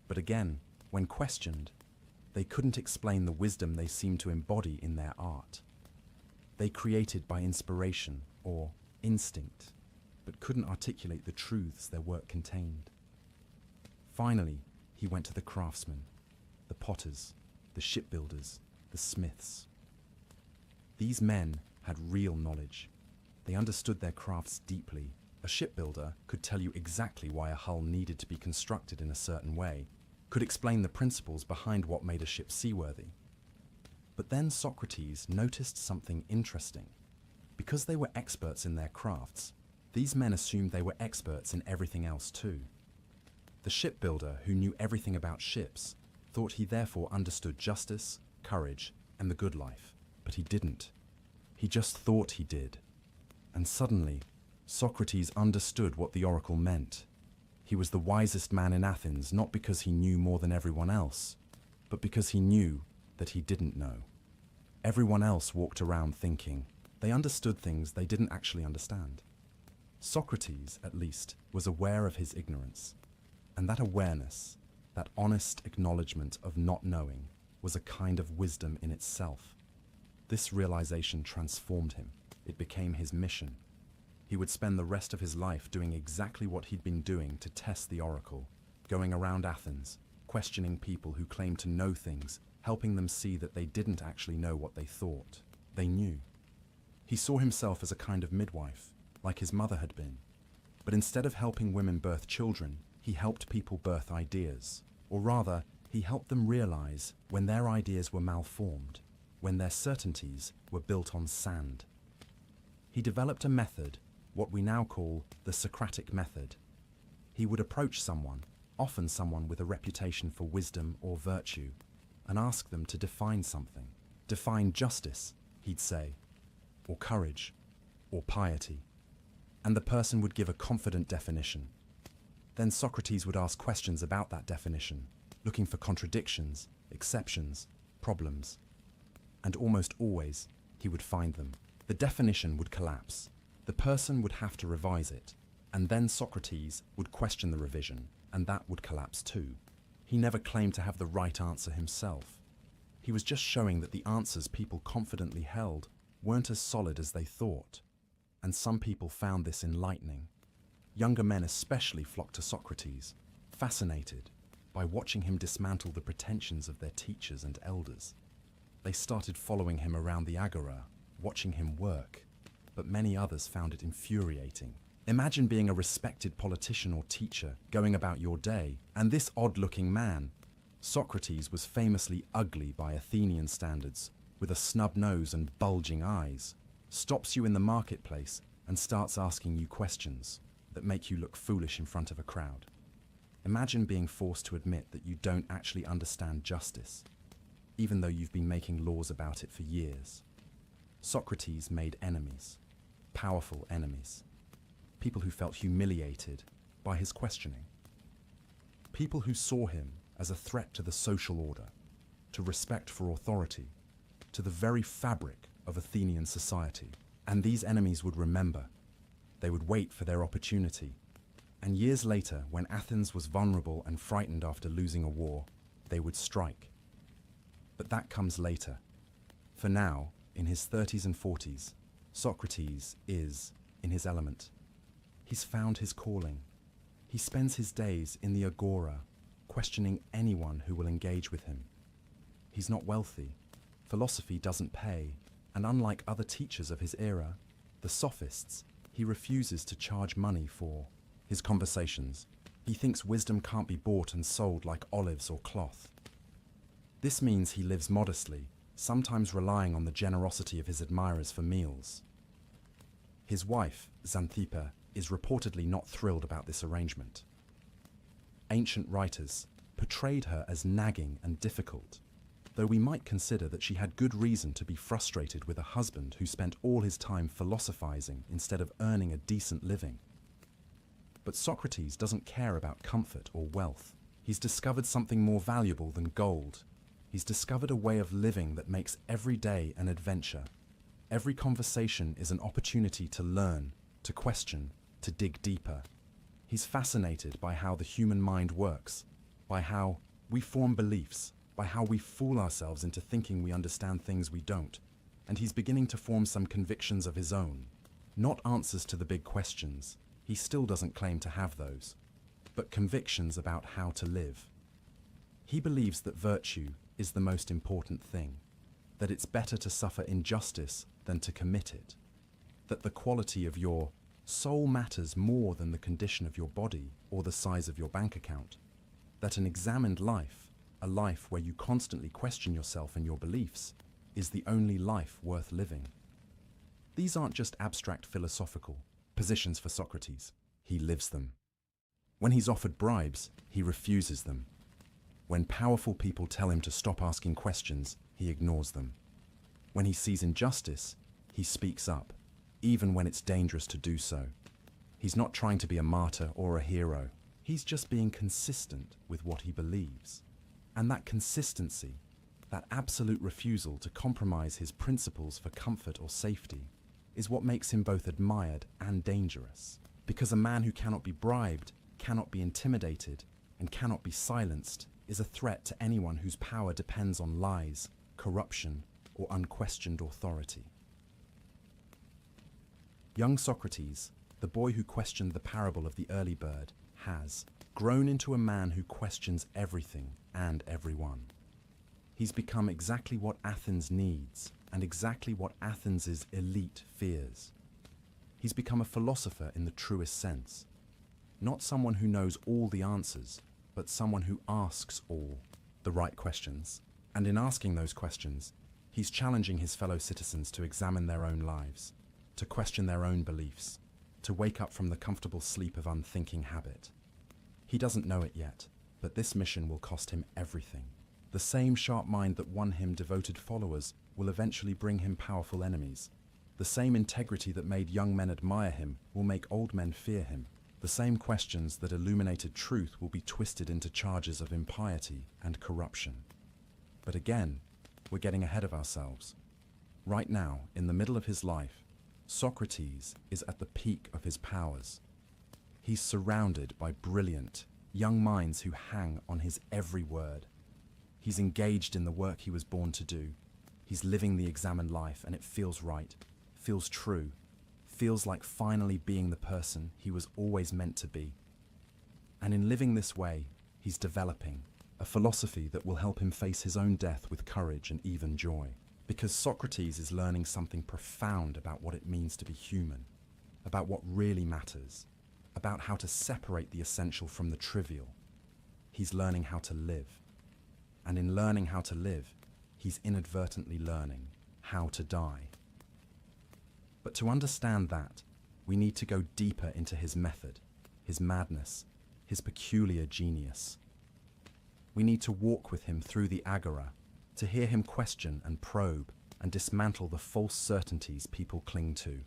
But again, when questioned, they couldn't explain the wisdom they seemed to embody in their art. They created by inspiration or instinct, but couldn't articulate the truths their work contained. Finally, he went to the craftsmen, the potters, the shipbuilders, the smiths. These men had real knowledge. They understood their crafts deeply. A shipbuilder could tell you exactly why a hull needed to be constructed in a certain way, could explain the principles behind what made a ship seaworthy. But then Socrates noticed something interesting. Because they were experts in their crafts, these men assumed they were experts in everything else too. The shipbuilder, who knew everything about ships, thought he therefore understood justice, courage, and the good life. But he didn't. He just thought he did. And suddenly, Socrates understood what the oracle meant. He was the wisest man in Athens, not because he knew more than everyone else, but because he knew that he didn't know. Everyone else walked around thinking they understood things they didn't actually understand. Socrates, at least, was aware of his ignorance. And that awareness, that honest acknowledgement of not knowing, was a kind of wisdom in itself. This realization transformed him. It became his mission. He would spend the rest of his life doing exactly what he'd been doing to test the oracle, going around Athens, questioning people who claimed to know things, helping them see that they didn't actually know what they thought. They knew. He saw himself as a kind of midwife, like his mother had been. But instead of helping women birth children, he helped people birth ideas. Or rather, he helped them realize when their ideas were malformed, when their certainties were built on sand. He developed a method, what we now call the Socratic method. He would approach someone, often someone with a reputation for wisdom or virtue, and ask them to define something. Define justice, he'd say, or courage, or piety. And the person would give a confident definition. Then Socrates would ask questions about that definition, looking for contradictions, exceptions, problems. And almost always, he would find them. The definition would collapse. The person would have to revise it. And then Socrates would question the revision, and that would collapse too. He never claimed to have the right answer himself. He was just showing that the answers people confidently held weren't as solid as they thought. And some people found this enlightening. Younger men especially flocked to Socrates, fascinated by watching him dismantle the pretensions of their teachers and elders. They started following him around the agora, watching him work, but many others found it infuriating. Imagine being a respected politician or teacher going about your day, and this odd-looking man, Socrates, was famously ugly by Athenian standards, with a snub nose and bulging eyes, stops you in the marketplace and starts asking you questions that make you look foolish in front of a crowd. Imagine being forced to admit that you don't actually understand justice, even though you've been making laws about it for years. Socrates made enemies, powerful enemies, people who felt humiliated by his questioning, people who saw him as a threat to the social order, to respect for authority, to the very fabric of Athenian society. And these enemies would remember. They would wait for their opportunity. And years later, when Athens was vulnerable and frightened after losing a war, they would strike. But that comes later. For now, in his 30s and 40s, Socrates is in his element. He's found his calling. He spends his days in the agora, questioning anyone who will engage with him. He's not wealthy. Philosophy doesn't pay, and unlike other teachers of his era, the sophists, he refuses to charge money for his conversations. He thinks wisdom can't be bought and sold like olives or cloth. This means he lives modestly, sometimes relying on the generosity of his admirers for meals. His wife, Xanthippe, is reportedly not thrilled about this arrangement. Ancient writers portrayed her as nagging and difficult, though we might consider that she had good reason to be frustrated with a husband who spent all his time philosophizing instead of earning a decent living. But Socrates doesn't care about comfort or wealth. He's discovered something more valuable than gold. He's discovered a way of living that makes every day an adventure. Every conversation is an opportunity to learn, to question, to dig deeper. He's fascinated by how the human mind works, by how we form beliefs, by how we fool ourselves into thinking we understand things we don't, and he's beginning to form some convictions of his own. Not answers to the big questions, he still doesn't claim to have those, but convictions about how to live. He believes that virtue is the most important thing, that it's better to suffer injustice than to commit it, that the quality of your soul matters more than the condition of your body or the size of your bank account, that an examined life, a life where you constantly question yourself and your beliefs, is the only life worth living. These aren't just abstract philosophical positions for Socrates. He lives them. When he's offered bribes, he refuses them. When powerful people tell him to stop asking questions, he ignores them. When he sees injustice, he speaks up, even when it's dangerous to do so. He's not trying to be a martyr or a hero. He's just being consistent with what he believes. And that consistency, that absolute refusal to compromise his principles for comfort or safety, is what makes him both admired and dangerous. Because a man who cannot be bribed, cannot be intimidated, and cannot be silenced is a threat to anyone whose power depends on lies, corruption, or unquestioned authority. Young Socrates, the boy who questioned the parable of the early bird, has grown into a man who questions everything and everyone. He's become exactly what Athens needs and exactly what Athens' elite fears. He's become a philosopher in the truest sense. Not someone who knows all the answers, but someone who asks all the right questions. And in asking those questions, he's challenging his fellow citizens to examine their own lives, to question their own beliefs, to wake up from the comfortable sleep of unthinking habit. He doesn't know it yet, but this mission will cost him everything. The same sharp mind that won him devoted followers will eventually bring him powerful enemies. The same integrity that made young men admire him will make old men fear him. The same questions that illuminated truth will be twisted into charges of impiety and corruption. But again, we're getting ahead of ourselves. Right now, in the middle of his life, Socrates is at the peak of his powers. He's surrounded by brilliant, young minds who hang on his every word. He's engaged in the work he was born to do. He's living the examined life, and it feels right, feels true, feels like finally being the person he was always meant to be. And in living this way, he's developing a philosophy that will help him face his own death with courage and even joy. Because Socrates is learning something profound about what it means to be human, about what really matters, about how to separate the essential from the trivial. He's learning how to live. And in learning how to live, he's inadvertently learning how to die. But to understand that, we need to go deeper into his method, his madness, his peculiar genius. We need to walk with him through the agora, to hear him question and probe and dismantle the false certainties people cling to.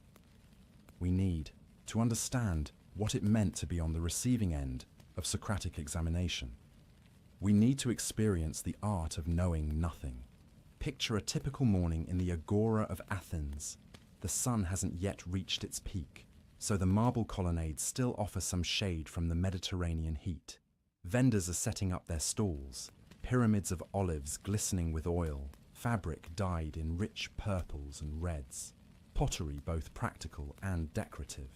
We need to understand what it meant to be on the receiving end of Socratic examination. We need to experience the art of knowing nothing. Picture a typical morning in the agora of Athens. The sun hasn't yet reached its peak, so the marble colonnades still offer some shade from the Mediterranean heat. Vendors are setting up their stalls, pyramids of olives glistening with oil, fabric dyed in rich purples and reds, pottery both practical and decorative.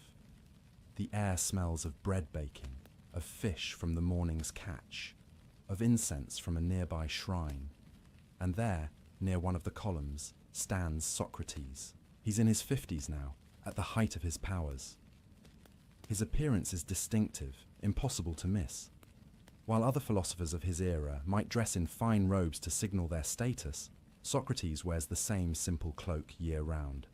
The air smells of bread baking, of fish from the morning's catch, of incense from a nearby shrine. And there, near one of the columns, stands Socrates. He's in his 50s now, at the height of his powers. His appearance is distinctive, impossible to miss. While other philosophers of his era might dress in fine robes to signal their status, Socrates wears the same simple cloak year-round.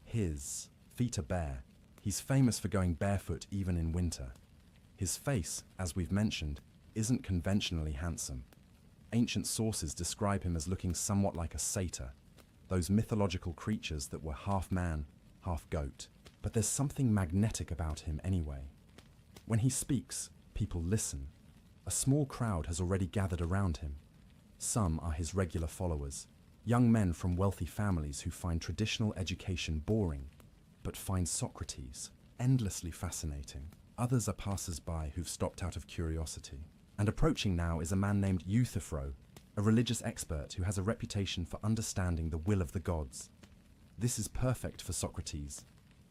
His feet are bare. He's famous for going barefoot even in winter. His face, as we've mentioned, isn't conventionally handsome. Ancient sources describe him as looking somewhat like a satyr, those mythological creatures that were half man, half goat. But there's something magnetic about him anyway. When he speaks, people listen. A small crowd has already gathered around him. Some are his regular followers, young men from wealthy families who find traditional education boring, but find Socrates endlessly fascinating. Others are passers-by who've stopped out of curiosity. And approaching now is a man named Euthyphro, a religious expert who has a reputation for understanding the will of the gods. This is perfect for Socrates,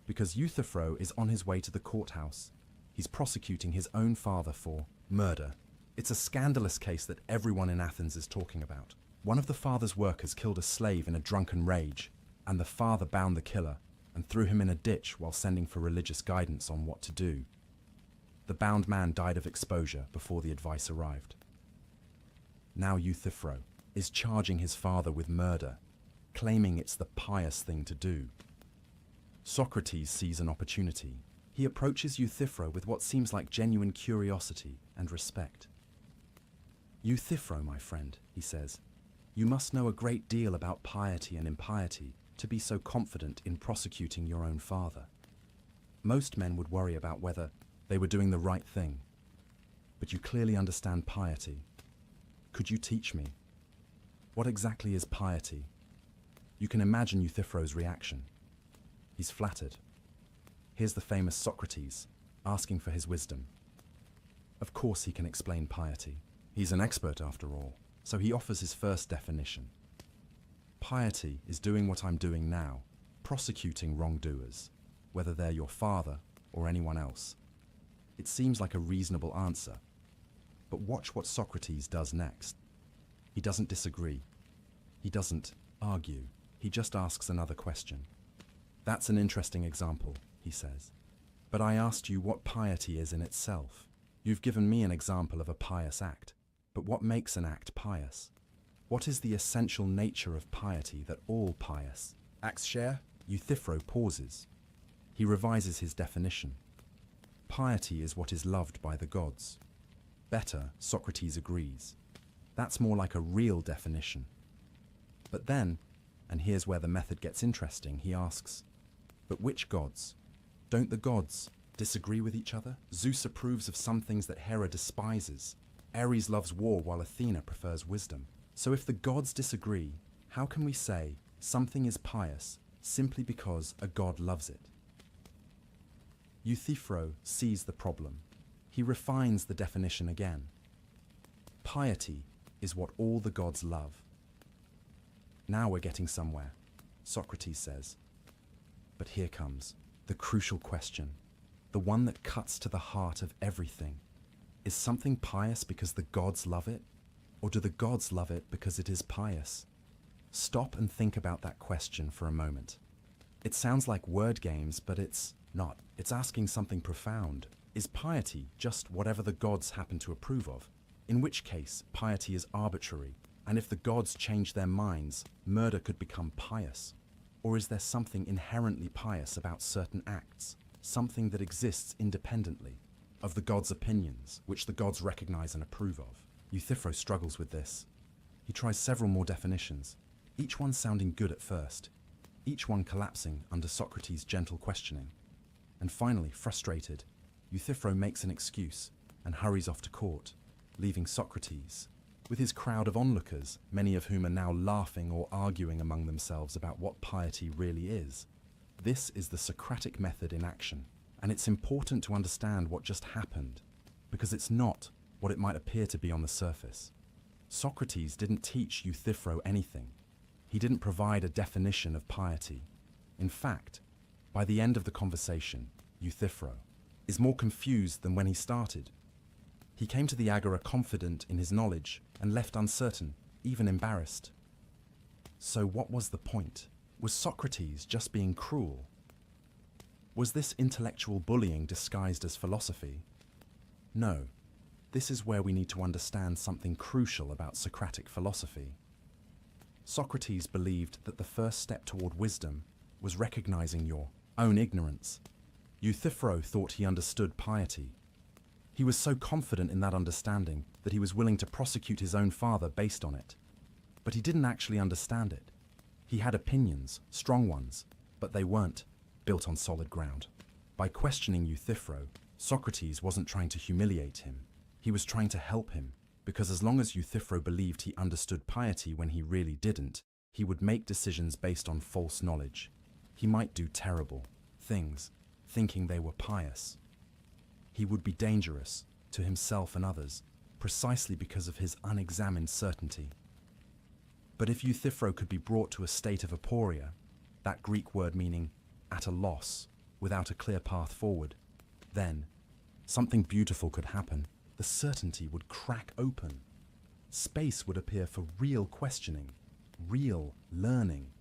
because Euthyphro is on his way to the courthouse. He's prosecuting his own father for murder. It's a scandalous case that everyone in Athens is talking about. One of the father's workers killed a slave in a drunken rage, and the father bound the killer and threw him in a ditch while sending for religious guidance on what to do. The bound man died of exposure before the advice arrived. Now Euthyphro is charging his father with murder, claiming it's the pious thing to do. Socrates sees an opportunity. He approaches Euthyphro with what seems like genuine curiosity and respect. "Euthyphro, my friend," he says, "you must know a great deal about piety and impiety to be so confident in prosecuting your own father." Most men would worry about whether they were doing the right thing. But you clearly understand piety. Could you teach me? What exactly is piety? You can imagine Euthyphro's reaction. He's flattered. Here's the famous Socrates, asking for his wisdom. Of course he can explain piety. He's an expert after all, so he offers his first definition. Piety is doing what I'm doing now, prosecuting wrongdoers, whether they're your father or anyone else. It seems like a reasonable answer, but watch what Socrates does next. He doesn't disagree. He doesn't argue. He just asks another question. That's an interesting example, he says. But I asked you what piety is in itself. You've given me an example of a pious act. But what makes an act pious? What is the essential nature of piety that all pious acts share? Euthyphro pauses. He revises his definition. Piety is what is loved by the gods. Better, Socrates agrees. That's more like a real definition. But then, and here's where the method gets interesting, he asks, but which gods? Don't the gods disagree with each other? Zeus approves of some things that Hera despises. Ares loves war while Athena prefers wisdom. So if the gods disagree, how can we say something is pious simply because a god loves it? Euthyphro sees the problem. He refines the definition again. Piety is what all the gods love. Now we're getting somewhere, Socrates says. But here comes the crucial question, the one that cuts to the heart of everything. Is something pious because the gods love it? Or do the gods love it because it is pious? Stop and think about that question for a moment. It sounds like word games, but it's not. It's asking something profound. Is piety just whatever the gods happen to approve of? In which case, piety is arbitrary, and if the gods change their minds, murder could become pious. Or is there something inherently pious about certain acts, something that exists independently of the gods' opinions, which the gods recognize and approve of? Euthyphro struggles with this. He tries several more definitions, each one sounding good at first, each one collapsing under Socrates' gentle questioning. And finally, frustrated, Euthyphro makes an excuse and hurries off to court, leaving Socrates with his crowd of onlookers, many of whom are now laughing or arguing among themselves about what piety really is. This is the Socratic method in action, and it's important to understand what just happened, because it's not what it might appear to be on the surface. Socrates didn't teach Euthyphro anything. He didn't provide a definition of piety. In fact, by the end of the conversation, Euthyphro is more confused than when he started. He came to the agora confident in his knowledge and left uncertain, even embarrassed. So what was the point? Was Socrates just being cruel? Was this intellectual bullying disguised as philosophy? No. This is where we need to understand something crucial about Socratic philosophy. Socrates believed that the first step toward wisdom was recognizing your own ignorance. Euthyphro thought he understood piety. He was so confident in that understanding that he was willing to prosecute his own father based on it. But he didn't actually understand it. He had opinions, strong ones, but they weren't built on solid ground. By questioning Euthyphro, Socrates wasn't trying to humiliate him. He was trying to help him, because as long as Euthyphro believed he understood piety when he really didn't, he would make decisions based on false knowledge. He might do terrible things, thinking they were pious. He would be dangerous to himself and others, precisely because of his unexamined certainty. But if Euthyphro could be brought to a state of aporia, that Greek word meaning at a loss, without a clear path forward, then something beautiful could happen. The certainty would crack open. Space would appear for real questioning, real learning.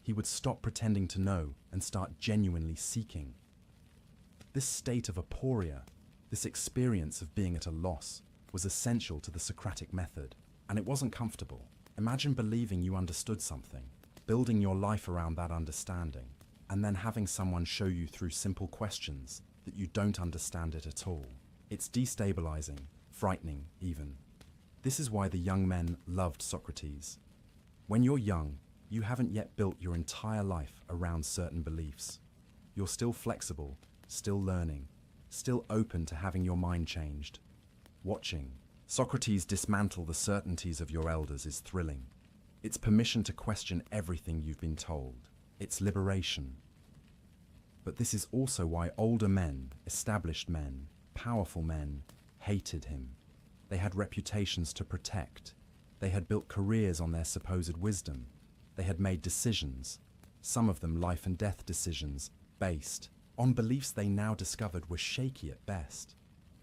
He would stop pretending to know and start genuinely seeking. This state of aporia, this experience of being at a loss, was essential to the Socratic method, and it wasn't comfortable. Imagine believing you understood something, building your life around that understanding, and then having someone show you through simple questions that you don't understand it at all. It's destabilizing, frightening even. This is why the young men loved Socrates. When you're young, you haven't yet built your entire life around certain beliefs. You're still flexible, still learning, still open to having your mind changed. Watching Socrates dismantle the certainties of your elders is thrilling. It's permission to question everything you've been told. It's liberation. But this is also why older men, established men, powerful men, hated him. They had reputations to protect. They had built careers on their supposed wisdom. They had made decisions, some of them life and death decisions, based on beliefs they now discovered were shaky at best.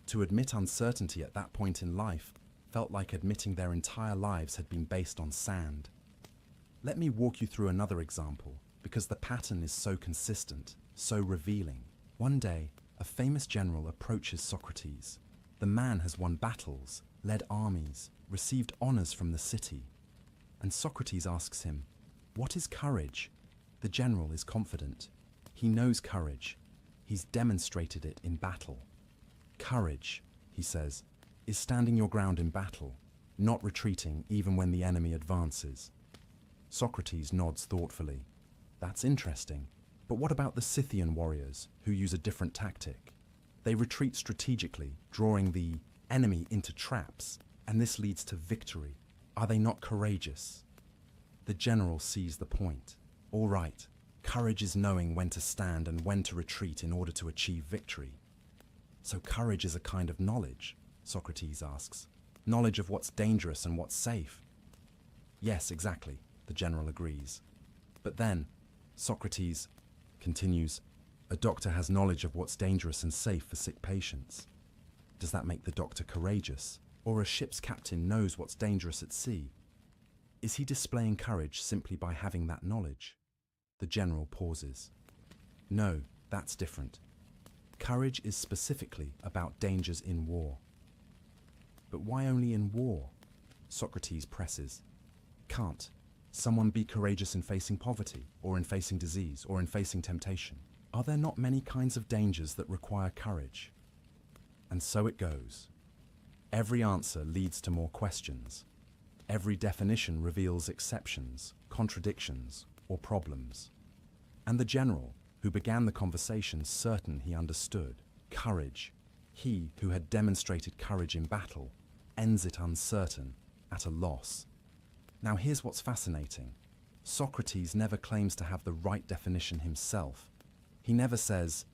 To admit uncertainty at that point in life felt like admitting their entire lives had been based on sand. Let me walk you through another example, because the pattern is so consistent, so revealing. One day, a famous general approaches Socrates. The man has won battles, led armies, received honors from the city. And Socrates asks him, "What is courage?" The general is confident. He knows courage. He's demonstrated it in battle. Courage, he says, is standing your ground in battle, not retreating even when the enemy advances. Socrates nods thoughtfully. That's interesting. But what about the Scythian warriors who use a different tactic? They retreat strategically, drawing the enemy into traps, and this leads to victory. Are they not courageous? The general sees the point. All right, courage is knowing when to stand and when to retreat in order to achieve victory. So courage is a kind of knowledge, Socrates asks. Knowledge of what's dangerous and what's safe. Yes, exactly, the general agrees. But then, Socrates continues, a doctor has knowledge of what's dangerous and safe for sick patients. Does that make the doctor courageous? Or a ship's captain knows what's dangerous at sea? Is he displaying courage simply by having that knowledge? The general pauses. No, that's different. Courage is specifically about dangers in war. But why only in war? Socrates presses. Can't someone be courageous in facing poverty, or in facing disease, or in facing temptation? Are there not many kinds of dangers that require courage? And so it goes. Every answer leads to more questions. Every definition reveals exceptions, contradictions, or problems. And the general, who began the conversation certain he understood courage, he who had demonstrated courage in battle, ends it uncertain, at a loss. Now here's what's fascinating. Socrates never claims to have the right definition himself. He never says,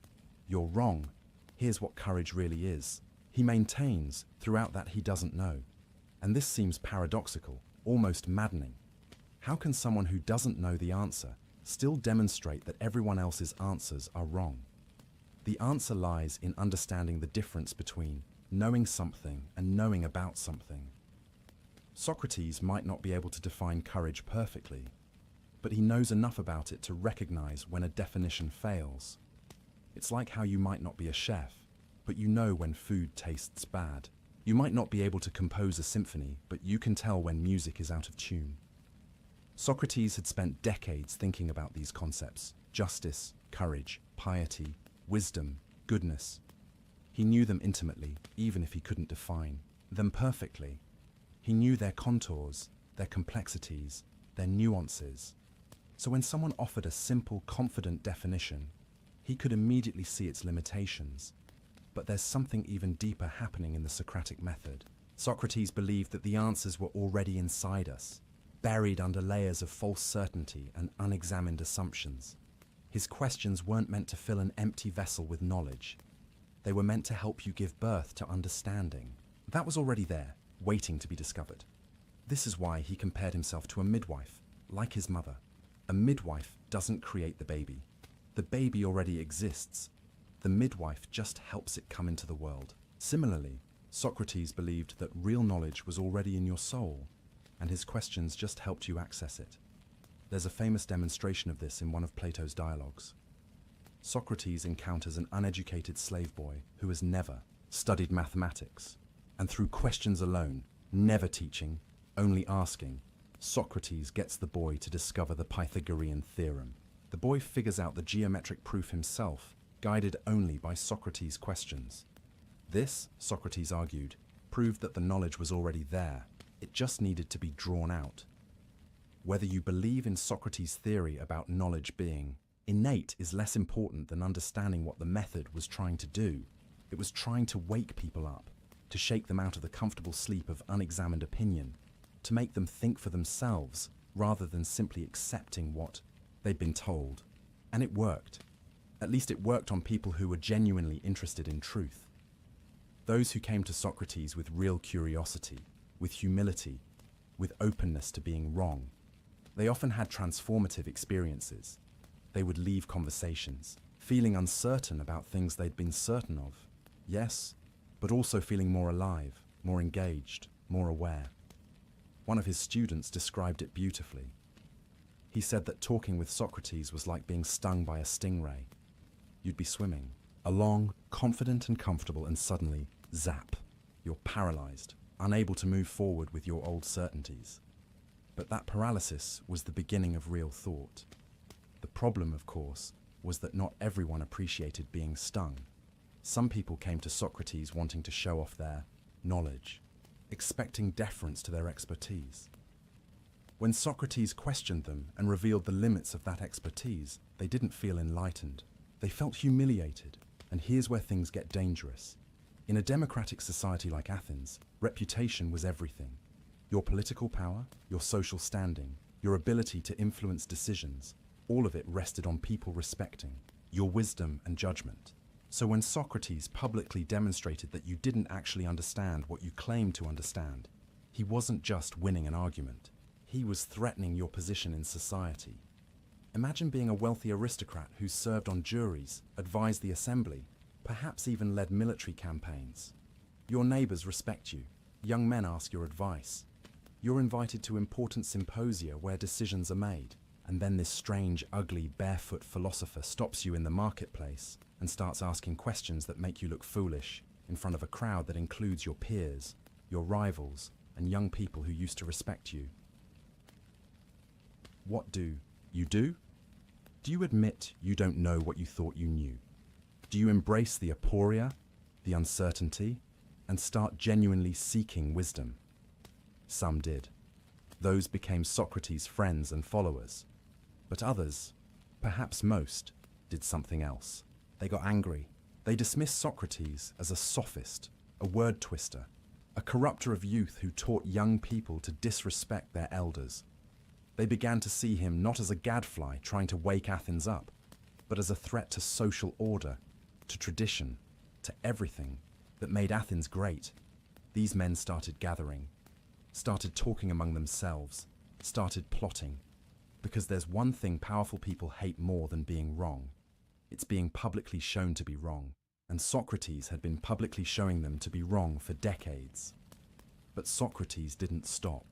"You're wrong, here's what courage really is." He maintains throughout that he doesn't know. And this seems paradoxical, almost maddening. How can someone who doesn't know the answer still demonstrate that everyone else's answers are wrong? The answer lies in understanding the difference between knowing something and knowing about something. Socrates might not be able to define courage perfectly, but he knows enough about it to recognize when a definition fails. It's like how you might not be a chef, but you know when food tastes bad. You might not be able to compose a symphony, but you can tell when music is out of tune. Socrates had spent decades thinking about these concepts: justice, courage, piety, wisdom, goodness. He knew them intimately, even if he couldn't define them perfectly. He knew their contours, their complexities, their nuances. So when someone offered a simple, confident definition, he could immediately see its limitations. But there's something even deeper happening in the Socratic method. Socrates believed that the answers were already inside us, buried under layers of false certainty and unexamined assumptions. His questions weren't meant to fill an empty vessel with knowledge. They were meant to help you give birth to understanding. That was already there, waiting to be discovered. This is why he compared himself to a midwife, like his mother. A midwife doesn't create the baby. The baby already exists. The midwife just helps it come into the world. Similarly, Socrates believed that real knowledge was already in your soul, and his questions just helped you access it. There's a famous demonstration of this in one of Plato's dialogues. Socrates encounters an uneducated slave boy who has never studied mathematics, and through questions alone, never teaching, only asking, Socrates gets the boy to discover the Pythagorean theorem. The boy figures out the geometric proof himself, guided only by Socrates' questions. This, Socrates argued, proved that the knowledge was already there. It just needed to be drawn out. Whether you believe in Socrates' theory about knowledge being Innate is less important than understanding what the method was trying to do. It was trying to wake people up, to shake them out of the comfortable sleep of unexamined opinion, to make them think for themselves rather than simply accepting what they'd been told. And it worked. At least it worked on people who were genuinely interested in truth. Those who came to Socrates with real curiosity, with humility, with openness to being wrong. They often had transformative experiences. They would leave conversations, feeling uncertain about things they'd been certain of. Yes, but also feeling more alive, more engaged, more aware. One of his students described it beautifully. He said that talking with Socrates was like being stung by a stingray. You'd be swimming along, confident and comfortable, and suddenly, zap, you're paralyzed, unable to move forward with your old certainties. But that paralysis was the beginning of real thought. The problem, of course, was that not everyone appreciated being stung. Some people came to Socrates wanting to show off their knowledge, expecting deference to their expertise. When Socrates questioned them and revealed the limits of that expertise, they didn't feel enlightened. They felt humiliated. And here's where things get dangerous. In a democratic society like Athens, reputation was everything. Your political power, your social standing, your ability to influence decisions, all of it rested on people respecting your wisdom and judgment. So when Socrates publicly demonstrated that you didn't actually understand what you claimed to understand, he wasn't just winning an argument. He was threatening your position in society. Imagine being a wealthy aristocrat who served on juries, advised the assembly, perhaps even led military campaigns. Your neighbors respect you. Young men ask your advice. You're invited to important symposia where decisions are made. And then this strange, ugly, barefoot philosopher stops you in the marketplace and starts asking questions that make you look foolish in front of a crowd that includes your peers, your rivals, and young people who used to respect you. What do you do? Do you admit you don't know what you thought you knew? Do you embrace the aporia, the uncertainty, and start genuinely seeking wisdom? Some did. Those became Socrates' friends and followers. But others, perhaps most, did something else. They got angry. They dismissed Socrates as a sophist, a word twister, a corrupter of youth who taught young people to disrespect their elders. They began to see him not as a gadfly trying to wake Athens up, but as a threat to social order, to tradition, to everything that made Athens great. These men started gathering, started talking among themselves, started plotting. Because there's one thing powerful people hate more than being wrong. It's being publicly shown to be wrong. And Socrates had been publicly showing them to be wrong for decades. But Socrates didn't stop,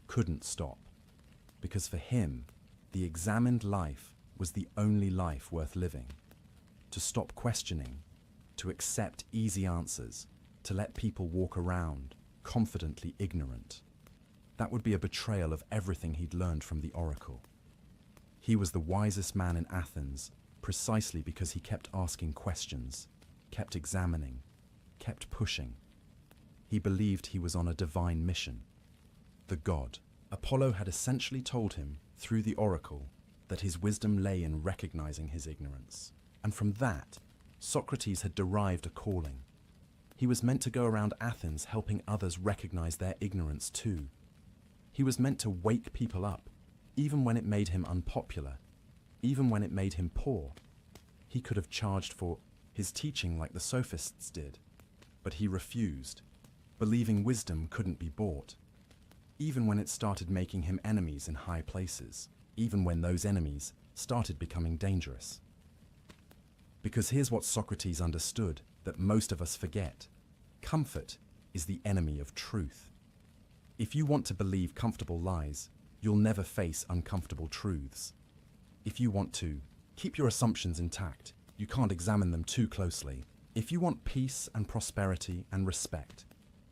couldn't stop. Because for him, the examined life was the only life worth living. To stop questioning, to accept easy answers, to let people walk around, confidently ignorant. That would be a betrayal of everything he'd learned from the oracle. He was the wisest man in Athens precisely because he kept asking questions, kept examining, kept pushing. He believed he was on a divine mission. The god. Apollo had essentially told him, through the oracle, that his wisdom lay in recognizing his ignorance. And from that, Socrates had derived a calling. He was meant to go around Athens helping others recognize their ignorance too. He was meant to wake people up, even when it made him unpopular, even when it made him poor. He could have charged for his teaching like the sophists did, but he refused, believing wisdom couldn't be bought. Even when it started making him enemies in high places, even when those enemies started becoming dangerous. Because here's what Socrates understood that most of us forget. Comfort is the enemy of truth. If you want to believe comfortable lies, you'll never face uncomfortable truths. If you want to keep your assumptions intact, you can't examine them too closely. If you want peace and prosperity and respect,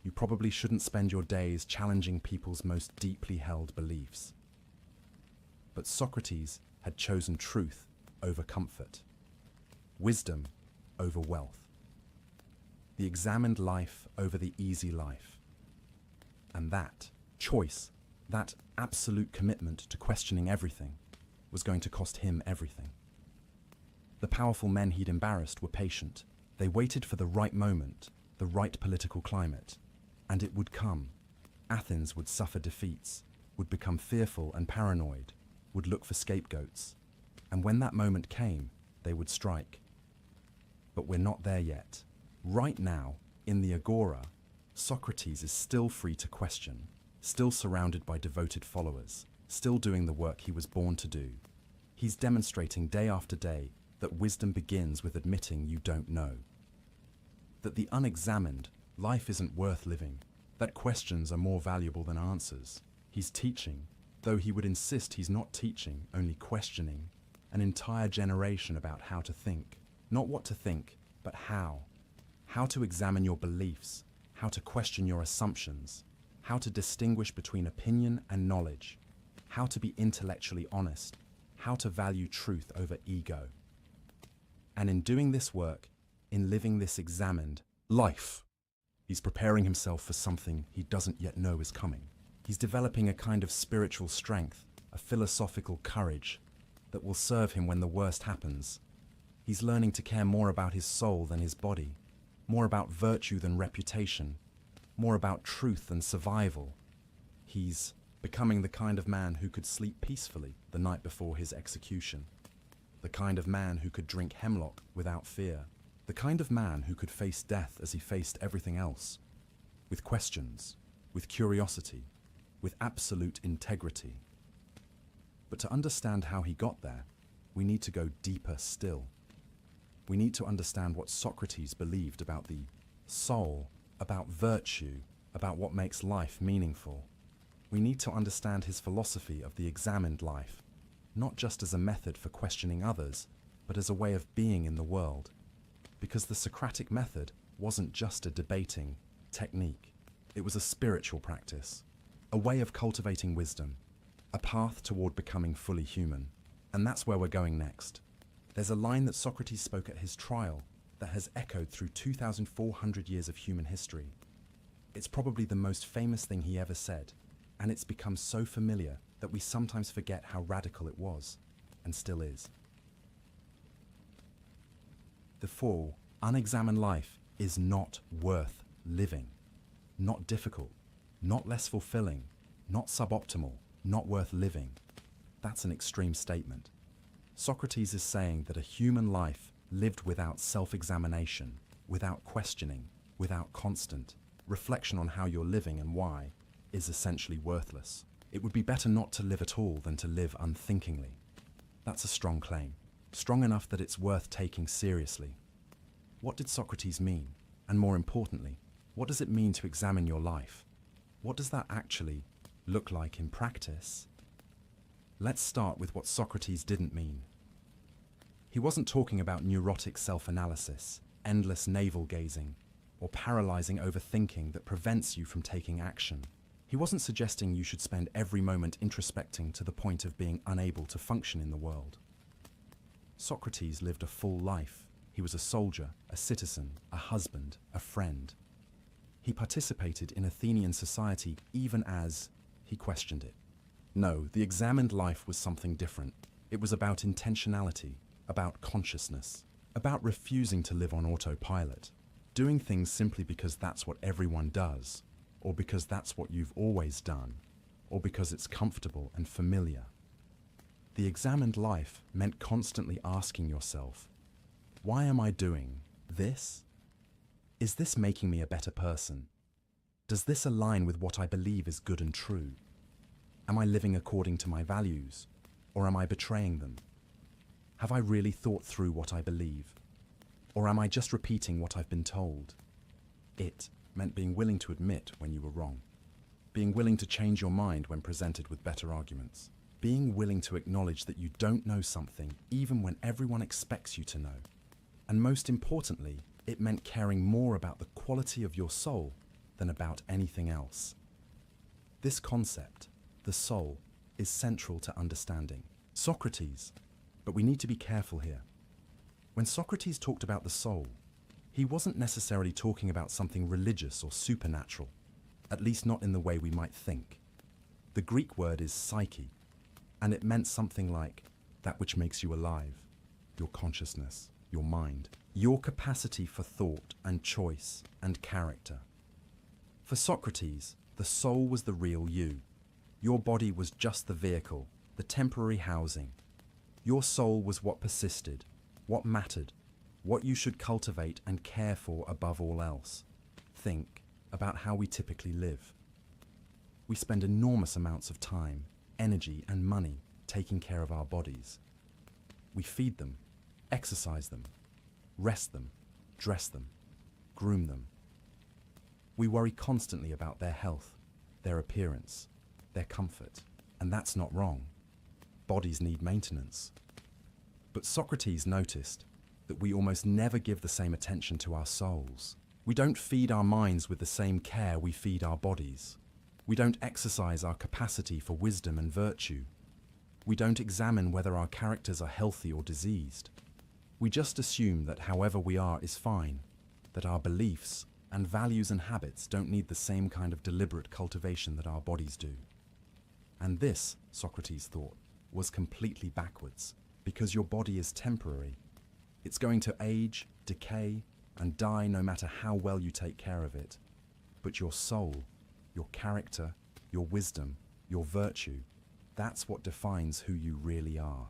you probably shouldn't spend your days challenging people's most deeply held beliefs. But Socrates had chosen truth over comfort, wisdom over wealth, the examined life over the easy life. And that choice, that absolute commitment to questioning everything, was going to cost him everything. The powerful men he'd embarrassed were patient. They waited for the right moment, the right political climate, and it would come. Athens would suffer defeats, would become fearful and paranoid, would look for scapegoats, and when that moment came, they would strike. But we're not there yet. Right now, in the agora, Socrates is still free to question, still surrounded by devoted followers, still doing the work he was born to do. He's demonstrating day after day that wisdom begins with admitting you don't know. That the unexamined, life isn't worth living, that questions are more valuable than answers. He's teaching, though he would insist he's not teaching, only questioning, an entire generation about how to think. Not what to think, but how. How to examine your beliefs, how to question your assumptions, how to distinguish between opinion and knowledge, how to be intellectually honest, how to value truth over ego. And in doing this work, in living this examined life, he's preparing himself for something he doesn't yet know is coming. He's developing a kind of spiritual strength, a philosophical courage that will serve him when the worst happens. He's learning to care more about his soul than his body, more about virtue than reputation, more about truth than survival. He's becoming the kind of man who could sleep peacefully the night before his execution, the kind of man who could drink hemlock without fear, the kind of man who could face death as he faced everything else, with questions, with curiosity, with absolute integrity. But to understand how he got there, we need to go deeper still. We need to understand what Socrates believed about the soul, about virtue, about what makes life meaningful. We need to understand his philosophy of the examined life, not just as a method for questioning others, but as a way of being in the world. Because the Socratic method wasn't just a debating technique. It was a spiritual practice, a way of cultivating wisdom, a path toward becoming fully human. And that's where we're going next. There's a line that Socrates spoke at his trial that has echoed through 2,400 years of human history. It's probably the most famous thing he ever said, and it's become so familiar that we sometimes forget how radical it was, and still is. The full, unexamined life is not worth living, not difficult, not less fulfilling, not suboptimal, not worth living. That's an extreme statement. Socrates is saying that a human life lived without self-examination, without questioning, without constant reflection on how you're living and why, is essentially worthless. It would be better not to live at all than to live unthinkingly. That's a strong claim, strong enough that it's worth taking seriously. What did Socrates mean? And more importantly, what does it mean to examine your life? What does that actually look like in practice? Let's start with what Socrates didn't mean. He wasn't talking about neurotic self-analysis, endless navel-gazing, or paralyzing overthinking that prevents you from taking action. He wasn't suggesting you should spend every moment introspecting to the point of being unable to function in the world. Socrates lived a full life. He was a soldier, a citizen, a husband, a friend. He participated in Athenian society even as he questioned it. No, the examined life was something different. It was about intentionality, about consciousness, about refusing to live on autopilot, doing things simply because that's what everyone does, or because that's what you've always done, or because it's comfortable and familiar. The examined life meant constantly asking yourself, why am I doing this? Is this making me a better person? Does this align with what I believe is good and true? Am I living according to my values, or am I betraying them? Have I really thought through what I believe? Or am I just repeating what I've been told? It meant being willing to admit when you were wrong, being willing to change your mind when presented with better arguments, being willing to acknowledge that you don't know something even when everyone expects you to know. And most importantly, it meant caring more about the quality of your soul than about anything else. This concept, the soul, is central to understanding Socrates, but we need to be careful here. When Socrates talked about the soul, he wasn't necessarily talking about something religious or supernatural, at least not in the way we might think. The Greek word is psyche, and it meant something like that which makes you alive. your consciousness, your mind, your capacity for thought and choice and character. For Socrates, the soul was the real you. Your body was just the vehicle, the temporary housing. Your soul was what persisted, what mattered, what you should cultivate and care for above all else. Think about how we typically live. We spend enormous amounts of time, energy, and money taking care of our bodies. We feed them, exercise them, rest them, dress them, groom them. We worry constantly about their health, their appearance, their comfort, and that's not wrong. Bodies need maintenance. But Socrates noticed that we almost never give the same attention to our souls. We don't feed our minds with the same care we feed our bodies. We don't exercise our capacity for wisdom and virtue. We don't examine whether our characters are healthy or diseased. We just assume that however we are is fine, that our beliefs and values and habits don't need the same kind of deliberate cultivation that our bodies do. And this, Socrates thought, was completely backwards, because your body is temporary. It's going to age, decay, and die no matter how well you take care of it. But your soul, your character, your wisdom, your virtue, that's what defines who you really are.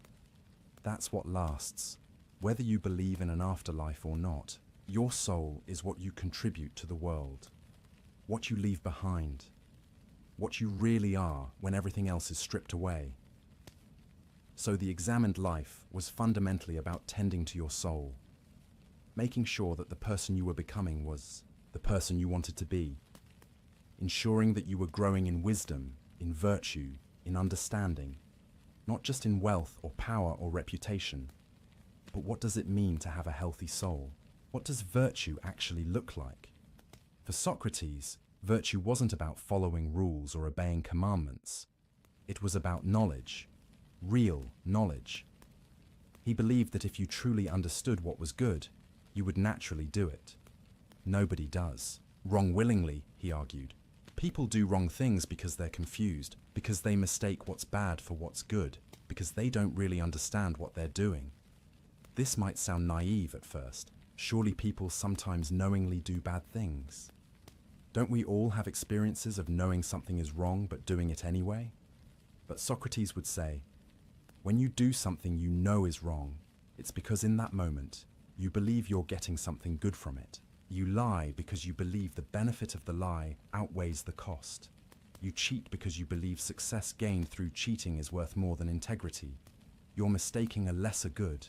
That's what lasts. Whether you believe in an afterlife or not, your soul is what you contribute to the world, what you leave behind, what you really are when everything else is stripped away. So the examined life was fundamentally about tending to your soul, making sure that the person you were becoming was the person you wanted to be, ensuring that you were growing in wisdom, in virtue, in understanding, not just in wealth or power or reputation. But what does it mean to have a healthy soul? What does virtue actually look like? For Socrates, virtue wasn't about following rules or obeying commandments. It was about knowledge, real knowledge. He believed that if you truly understood what was good, you would naturally do it. Nobody does. Wrong willingly, he argued. People do wrong things because they're confused, because they mistake what's bad for what's good, because they don't really understand what they're doing. This might sound naive at first. Surely people sometimes knowingly do bad things. Don't we all have experiences of knowing something is wrong but doing it anyway? But Socrates would say, when you do something you know is wrong, it's because in that moment, you believe you're getting something good from it. You lie because you believe the benefit of the lie outweighs the cost. You cheat because you believe success gained through cheating is worth more than integrity. You're mistaking a lesser good,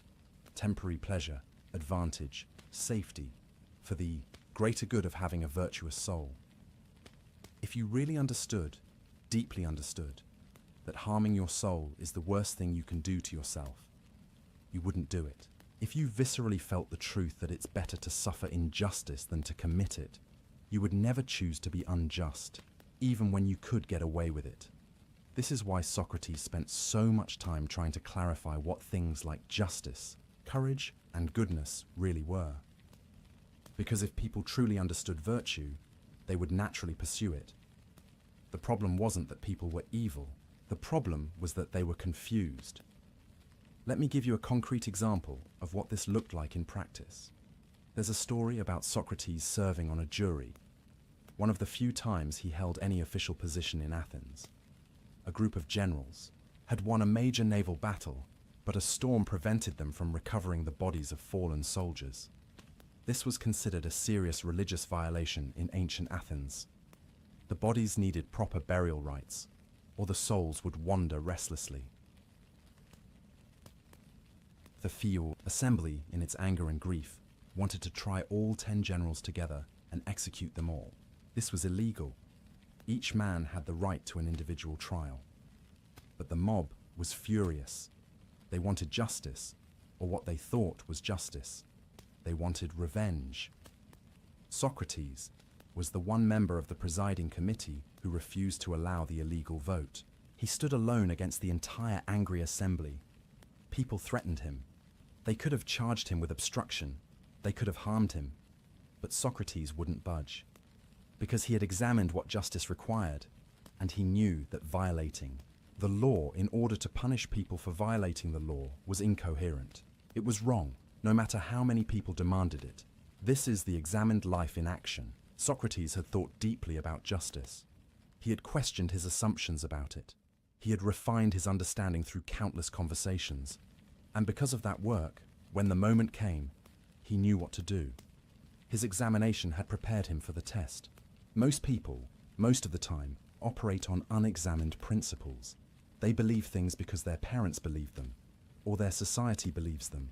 temporary pleasure, advantage, safety, for the greater good of having a virtuous soul. If you really understood, deeply understood, that harming your soul is the worst thing you can do to yourself, you wouldn't do it. If you viscerally felt the truth that it's better to suffer injustice than to commit it, you would never choose to be unjust, even when you could get away with it. This is why Socrates spent so much time trying to clarify what things like justice, courage, and goodness really were. Because if people truly understood virtue, they would naturally pursue it. The problem wasn't that people were evil. The problem was that they were confused. Let me give you a concrete example of what this looked like in practice. There's a story about Socrates serving on a jury, one of the few times he held any official position in Athens. A group of generals had won a major naval battle, but a storm prevented them from recovering the bodies of fallen soldiers. This was considered a serious religious violation in ancient Athens. The bodies needed proper burial rites, or the souls would wander restlessly. The Field Assembly, in its anger and grief, wanted to try all 10 generals together and execute them all. This was illegal. Each man had the right to an individual trial. But the mob was furious. They wanted justice, or what they thought was justice. They wanted revenge. Socrates was the one member of the presiding committee who refused to allow the illegal vote. He stood alone against the entire angry assembly. People threatened him. They could have charged him with obstruction. They could have harmed him. But Socrates wouldn't budge, because he had examined what justice required, and he knew that violating the law in order to punish people for violating the law was incoherent. It was wrong, no matter how many people demanded it. This is the examined life in action. Socrates had thought deeply about justice. He had questioned his assumptions about it. He had refined his understanding through countless conversations. And because of that work, when the moment came, he knew what to do. His examination had prepared him for the test. Most people, most of the time, operate on unexamined principles. They believe things because their parents believe them, or their society believes them,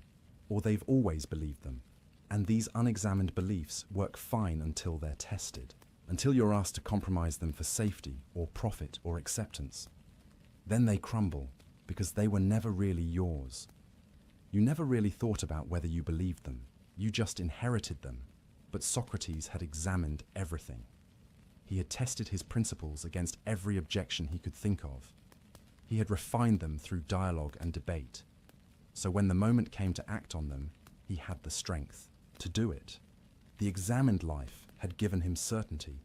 or they've always believed them. And these unexamined beliefs work fine until they're tested, until you're asked to compromise them for safety or profit or acceptance. Then they crumble because they were never really yours. You never really thought about whether you believed them. You just inherited them. But Socrates had examined everything. He had tested his principles against every objection he could think of. He had refined them through dialogue and debate. So when the moment came to act on them, he had the strength to do it. The examined life had given him certainty,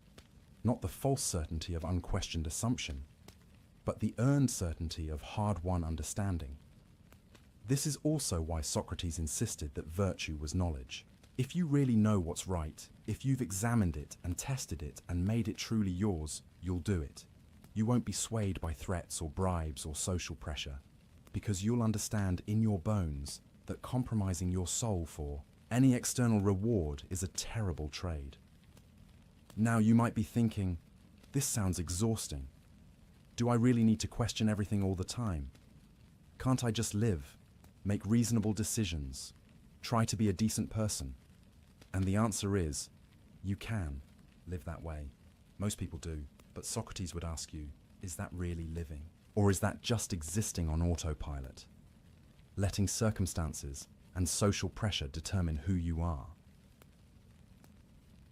not the false certainty of unquestioned assumption, but the earned certainty of hard-won understanding. This is also why Socrates insisted that virtue was knowledge. If you really know what's right, if you've examined it and tested it and made it truly yours, you'll do it. You won't be swayed by threats or bribes or social pressure, because you'll understand in your bones that compromising your soul for any external reward is a terrible trade. Now you might be thinking, this sounds exhausting. Do I really need to question everything all the time? Can't I just live, make reasonable decisions, try to be a decent person? And the answer is, you can live that way. Most people do, but Socrates would ask you, is that really living? Or is that just existing on autopilot? Letting circumstances and social pressure determine who you are.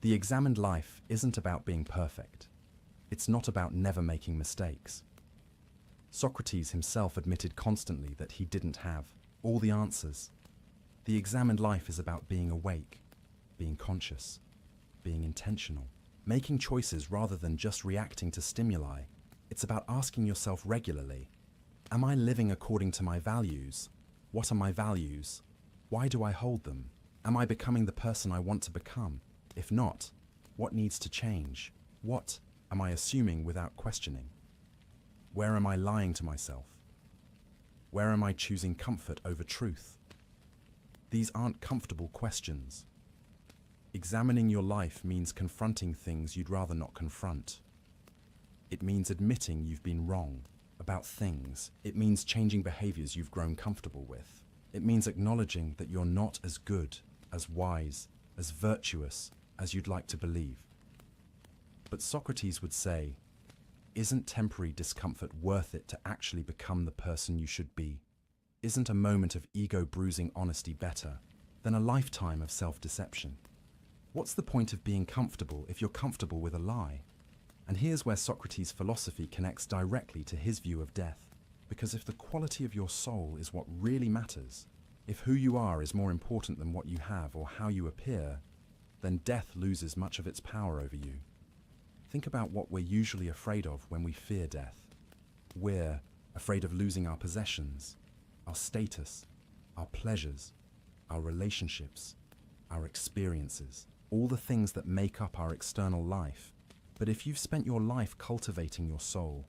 The examined life isn't about being perfect. It's not about never making mistakes. Socrates himself admitted constantly that he didn't have all the answers. The examined life is about being awake, being conscious, being intentional, making choices rather than just reacting to stimuli. It's about asking yourself regularly, am I living according to my values? What are my values? Why do I hold them? Am I becoming the person I want to become? If not, what needs to change? What am I assuming without questioning? Where am I lying to myself? Where am I choosing comfort over truth? These aren't comfortable questions. Examining your life means confronting things you'd rather not confront. It means admitting you've been wrong about things. It means changing behaviors you've grown comfortable with. It means acknowledging that you're not as good, as wise, as virtuous as you'd like to believe. But Socrates would say, isn't temporary discomfort worth it to actually become the person you should be? Isn't a moment of ego-bruising honesty better than a lifetime of self-deception? What's the point of being comfortable if you're comfortable with a lie? And here's where Socrates' philosophy connects directly to his view of death. Because if the quality of your soul is what really matters, if who you are is more important than what you have or how you appear, then death loses much of its power over you. Think about what we're usually afraid of when we fear death. We're afraid of losing our possessions, our status, our pleasures, our relationships, our experiences, all the things that make up our external life. But if you've spent your life cultivating your soul,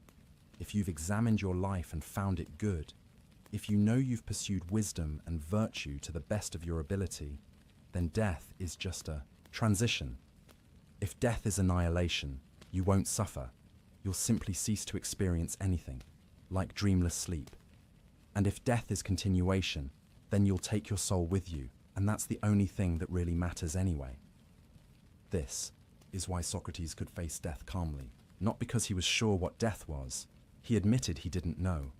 if you've examined your life and found it good, if you know you've pursued wisdom and virtue to the best of your ability, then death is just a transition. If death is annihilation, you won't suffer. You'll simply cease to experience anything, like dreamless sleep. And if death is continuation, then you'll take your soul with you, and that's the only thing that really matters anyway. This is why Socrates could face death calmly, not because he was sure what death was. He admitted he didn't know,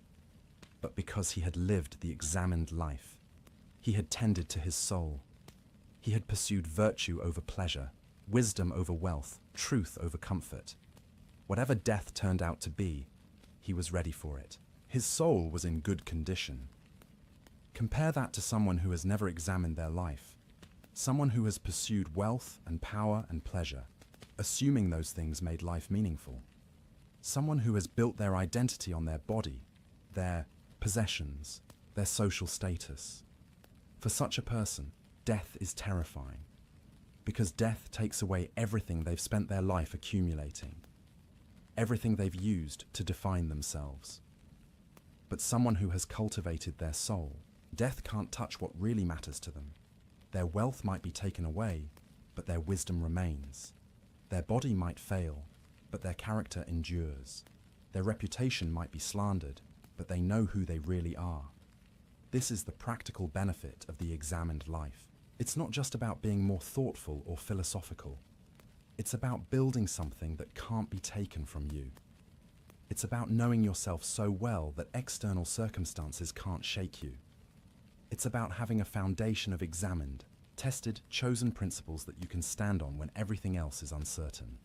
but because he had lived the examined life. He had tended to his soul. He had pursued virtue over pleasure, wisdom over wealth, truth over comfort. Whatever death turned out to be, he was ready for it. His soul was in good condition. Compare that to someone who has never examined their life, someone who has pursued wealth and power and pleasure, assuming those things made life meaningful. Someone who has built their identity on their body, their possessions, their social status. For such a person, death is terrifying, because death takes away everything they've spent their life accumulating, everything they've used to define themselves. But someone who has cultivated their soul, death can't touch what really matters to them. Their wealth might be taken away, but their wisdom remains. Their body might fail, but their character endures. Their reputation might be slandered, but they know who they really are. This is the practical benefit of the examined life. It's not just about being more thoughtful or philosophical. It's about building something that can't be taken from you. It's about knowing yourself so well that external circumstances can't shake you. It's about having a foundation of examined, tested, chosen principles that you can stand on when everything else is uncertain.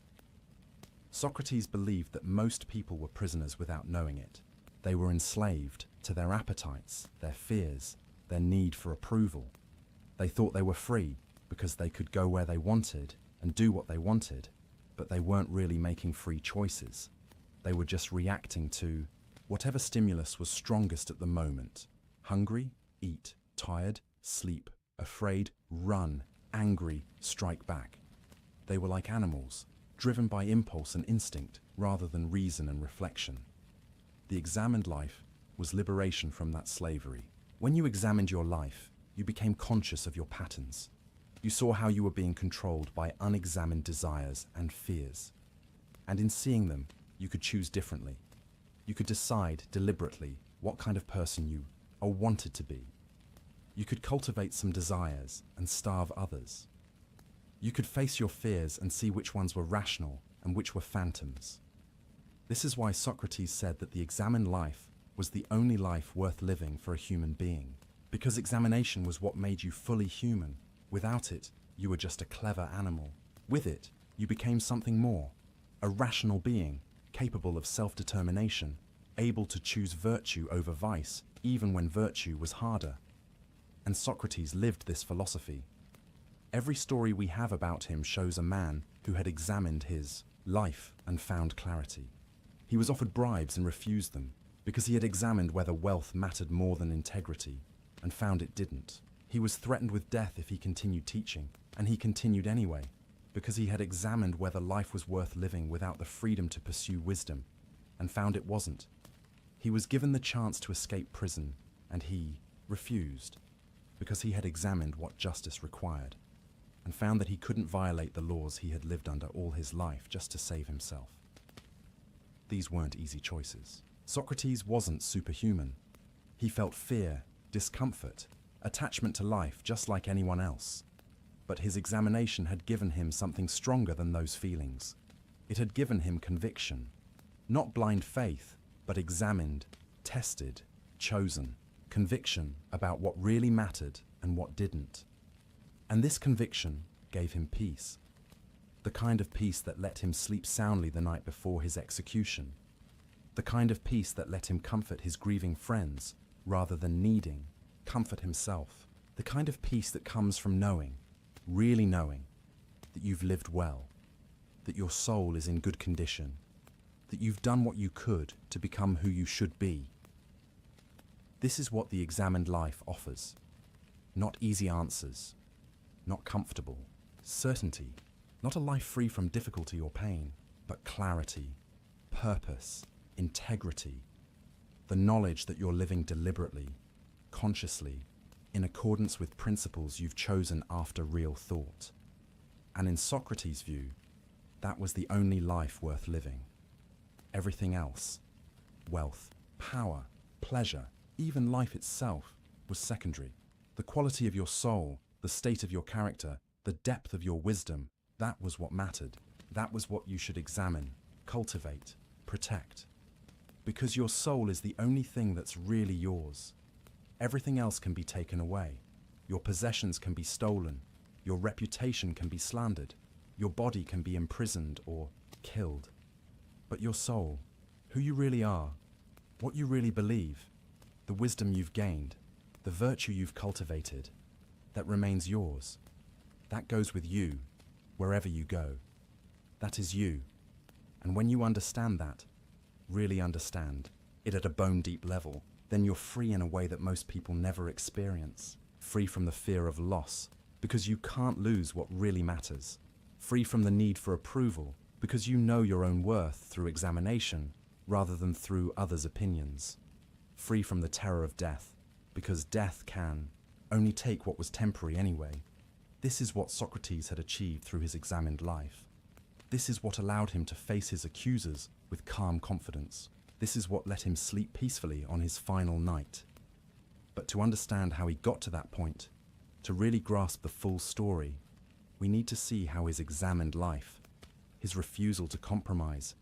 Socrates believed that most people were prisoners without knowing it. They were enslaved to their appetites, their fears, their need for approval. They thought they were free because they could go where they wanted and do what they wanted, but they weren't really making free choices. They were just reacting to whatever stimulus was strongest at the moment. Hungry, eat. Tired, sleep. Afraid, run. Angry, strike back. They were like animals, driven by impulse and instinct rather than reason and reflection. The examined life was liberation from that slavery. When you examined your life, you became conscious of your patterns. You saw how you were being controlled by unexamined desires and fears. And in seeing them, you could choose differently. You could decide deliberately what kind of person you wanted to be. You could cultivate some desires and starve others. You could face your fears and see which ones were rational and which were phantoms. This is why Socrates said that the examined life was the only life worth living for a human being, because examination was what made you fully human. Without it, you were just a clever animal. With it, you became something more, a rational being, capable of self-determination, able to choose virtue over vice, even when virtue was harder. And Socrates lived this philosophy. Every story we have about him shows a man who had examined his life and found clarity. He was offered bribes and refused them, because he had examined whether wealth mattered more than integrity, and found it didn't. He was threatened with death if he continued teaching, and he continued anyway, because he had examined whether life was worth living without the freedom to pursue wisdom, and found it wasn't. He was given the chance to escape prison, and he refused, because he had examined what justice required, and found that he couldn't violate the laws he had lived under all his life just to save himself. These weren't easy choices. Socrates wasn't superhuman. He felt fear, discomfort, attachment to life just like anyone else. But his examination had given him something stronger than those feelings. It had given him conviction. Not blind faith, but examined, tested, chosen. Conviction about what really mattered and what didn't. And this conviction gave him peace. The kind of peace that let him sleep soundly the night before his execution. The kind of peace that let him comfort his grieving friends rather than needing comfort himself. The kind of peace that comes from knowing, really knowing, that you've lived well, that your soul is in good condition, that you've done what you could to become who you should be. This is what the examined life offers. Not easy answers, not comfortable, certainty, not a life free from difficulty or pain, but clarity, purpose, integrity, the knowledge that you're living deliberately, consciously, in accordance with principles you've chosen after real thought. And in Socrates' view, that was the only life worth living. Everything else, wealth, power, pleasure, even life itself, was secondary. The quality of your soul, the state of your character, the depth of your wisdom, that was what mattered. That was what you should examine, cultivate, protect. Because your soul is the only thing that's really yours. Everything else can be taken away. Your possessions can be stolen. Your reputation can be slandered. Your body can be imprisoned or killed. But your soul, who you really are, what you really believe, the wisdom you've gained, the virtue you've cultivated, that remains yours. That goes with you, wherever you go. That is you. And when you understand that, really understand it at a bone-deep level, then you're free in a way that most people never experience. free from the fear of loss, because you can't lose what really matters, free from the need for approval, because you know your own worth through examination rather than through others' opinions, free from the terror of death, because death can only take what was temporary anyway. This is what Socrates had achieved through his examined life. This is what allowed him to face his accusers with calm confidence. This is what let him sleep peacefully on his final night. But to understand how he got to that point, to really grasp the full story, we need to see how his examined life, his refusal to compromise,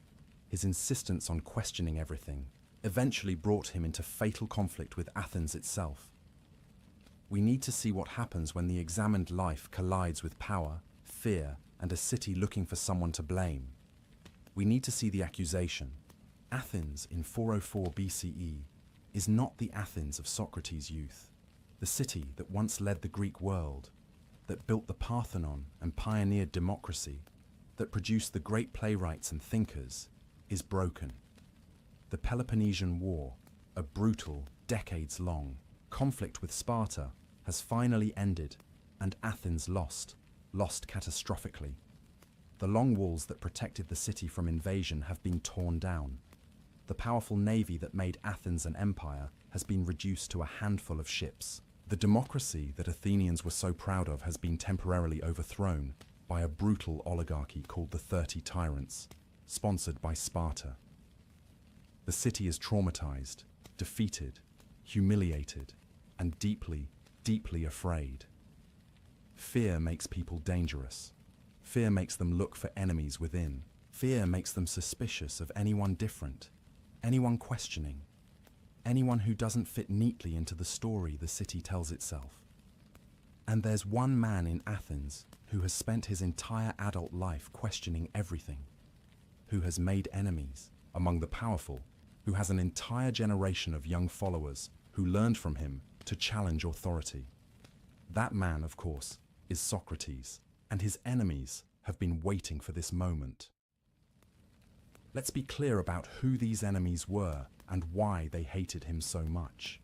his insistence on questioning everything, eventually brought him into fatal conflict with Athens itself. We need to see what happens when the examined life collides with power, fear, and a city looking for someone to blame. We need to see the accusation. Athens in 404 BCE is not the Athens of Socrates' youth. The city that once led the Greek world, that built the Parthenon and pioneered democracy, that produced the great playwrights and thinkers, is broken. The Peloponnesian War, a brutal, decades-long conflict with Sparta, has finally ended, and Athens lost catastrophically. The long walls that protected the city from invasion have been torn down. The powerful navy that made Athens an empire has been reduced to a handful of ships. The democracy that Athenians were so proud of has been temporarily overthrown by a brutal oligarchy called the 30 Tyrants, sponsored by Sparta. The city is traumatized, defeated, humiliated, and deeply, deeply afraid. Fear makes people dangerous. Fear makes them look for enemies within. Fear makes them suspicious of anyone different, anyone questioning, anyone who doesn't fit neatly into the story the city tells itself. And there's one man in Athens who has spent his entire adult life questioning everything, who has made enemies among the powerful, who has an entire generation of young followers who learned from him to challenge authority. That man, of course, is Socrates, and his enemies have been waiting for this moment. Let's be clear about who these enemies were and why they hated him so much.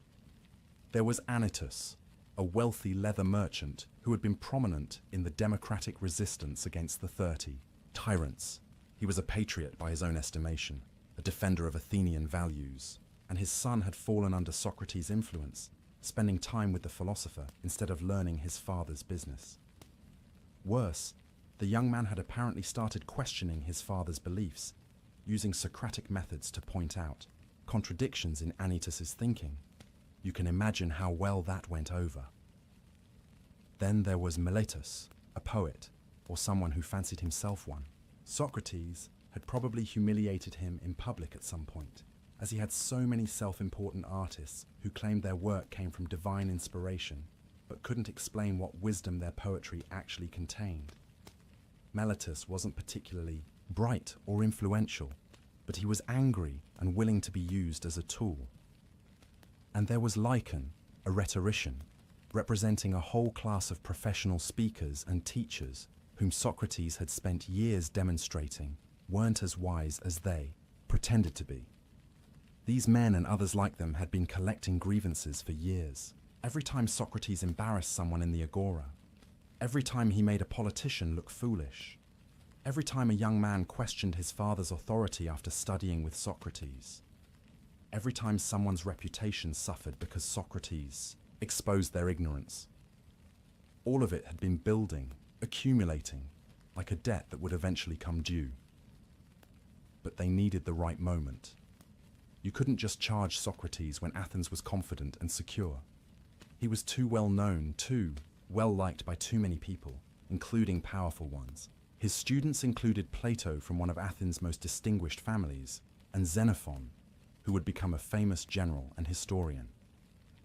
There was Anytus, a wealthy leather merchant who had been prominent in the democratic resistance against the 30 Tyrants. He was a patriot by his own estimation, a defender of Athenian values, and his son had fallen under Socrates' influence, spending time with the philosopher instead of learning his father's business. Worse, the young man had apparently started questioning his father's beliefs, using Socratic methods to point out contradictions in Anytus's thinking. You can imagine how well that went over. Then there was Meletus, a poet, or someone who fancied himself one. Socrates had probably humiliated him in public at some point, as he had so many self-important artists who claimed their work came from divine inspiration, but couldn't explain what wisdom their poetry actually contained. Meletus wasn't particularly bright or influential, but he was angry and willing to be used as a tool. And there was Lycon, a rhetorician, representing a whole class of professional speakers and teachers whom Socrates had spent years demonstrating weren't as wise as they pretended to be. These men and others like them had been collecting grievances for years. Every time Socrates embarrassed someone in the agora, every time he made a politician look foolish, every time a young man questioned his father's authority after studying with Socrates, every time someone's reputation suffered because Socrates exposed their ignorance. All of it had been building, accumulating, like a debt that would eventually come due. But they needed the right moment. You couldn't just charge Socrates when Athens was confident and secure. He was too well known, too well liked by too many people, including powerful ones. His students included Plato from one of Athens' most distinguished families, and Xenophon, who would become a famous general and historian.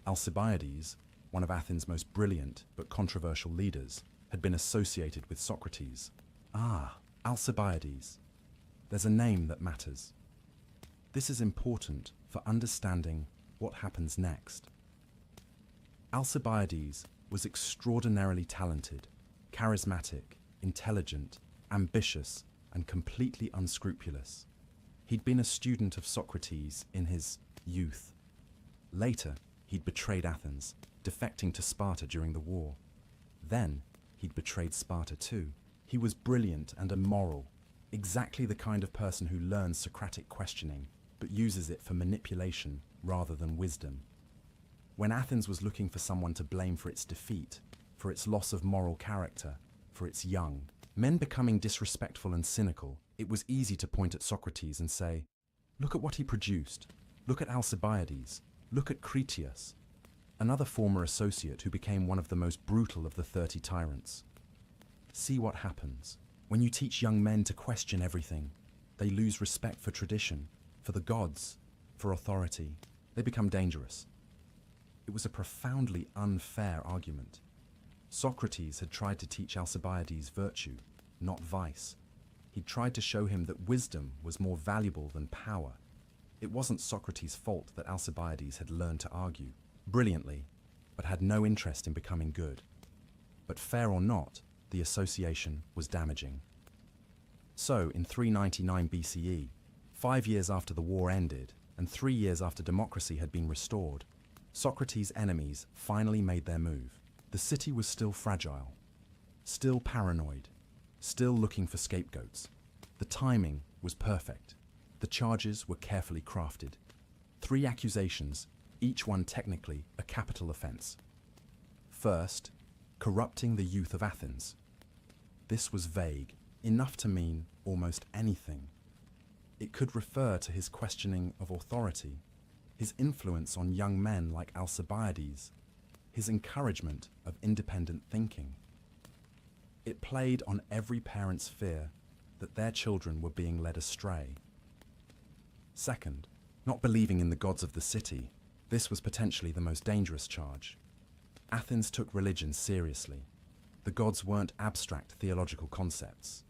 Alcibiades, one of Athens' most brilliant but controversial leaders, had been associated with Socrates. Ah, Alcibiades. There's a name that matters. This is important for understanding what happens next. Alcibiades was extraordinarily talented, charismatic, intelligent, ambitious, and completely unscrupulous. He'd been a student of Socrates in his youth. Later, he'd betrayed Athens, defecting to Sparta during the war. Then, he'd betrayed Sparta too. He was brilliant and immoral, exactly the kind of person who learns Socratic questioning, but uses it for manipulation rather than wisdom. When Athens was looking for someone to blame for its defeat, for its loss of moral character, for its young, men becoming disrespectful and cynical, it was easy to point at Socrates and say, look at what he produced. Look at Alcibiades. Look at Critias, another former associate who became one of the most brutal of the 30 tyrants. See what happens. When you teach young men to question everything, they lose respect for tradition, for the gods, for authority. They become dangerous. It was a profoundly unfair argument. Socrates had tried to teach Alcibiades virtue, not vice. He'd tried to show him that wisdom was more valuable than power. It wasn't Socrates' fault that Alcibiades had learned to argue brilliantly, but had no interest in becoming good. But fair or not, the association was damaging. So, in 399 BCE, 5 years after the war ended, and 3 years after democracy had been restored, Socrates' enemies finally made their move. The city was still fragile, still paranoid, still looking for scapegoats. The timing was perfect. The charges were carefully crafted. 3 accusations, each one technically a capital offense. First, corrupting the youth of Athens. This was vague, enough to mean almost anything. It could refer to his questioning of authority, his influence on young men like Alcibiades, his encouragement of independent thinking. It played on every parent's fear that their children were being led astray. Second, not believing in the gods of the city. This was potentially the most dangerous charge. Athens took religion seriously. The gods weren't abstract theological concepts.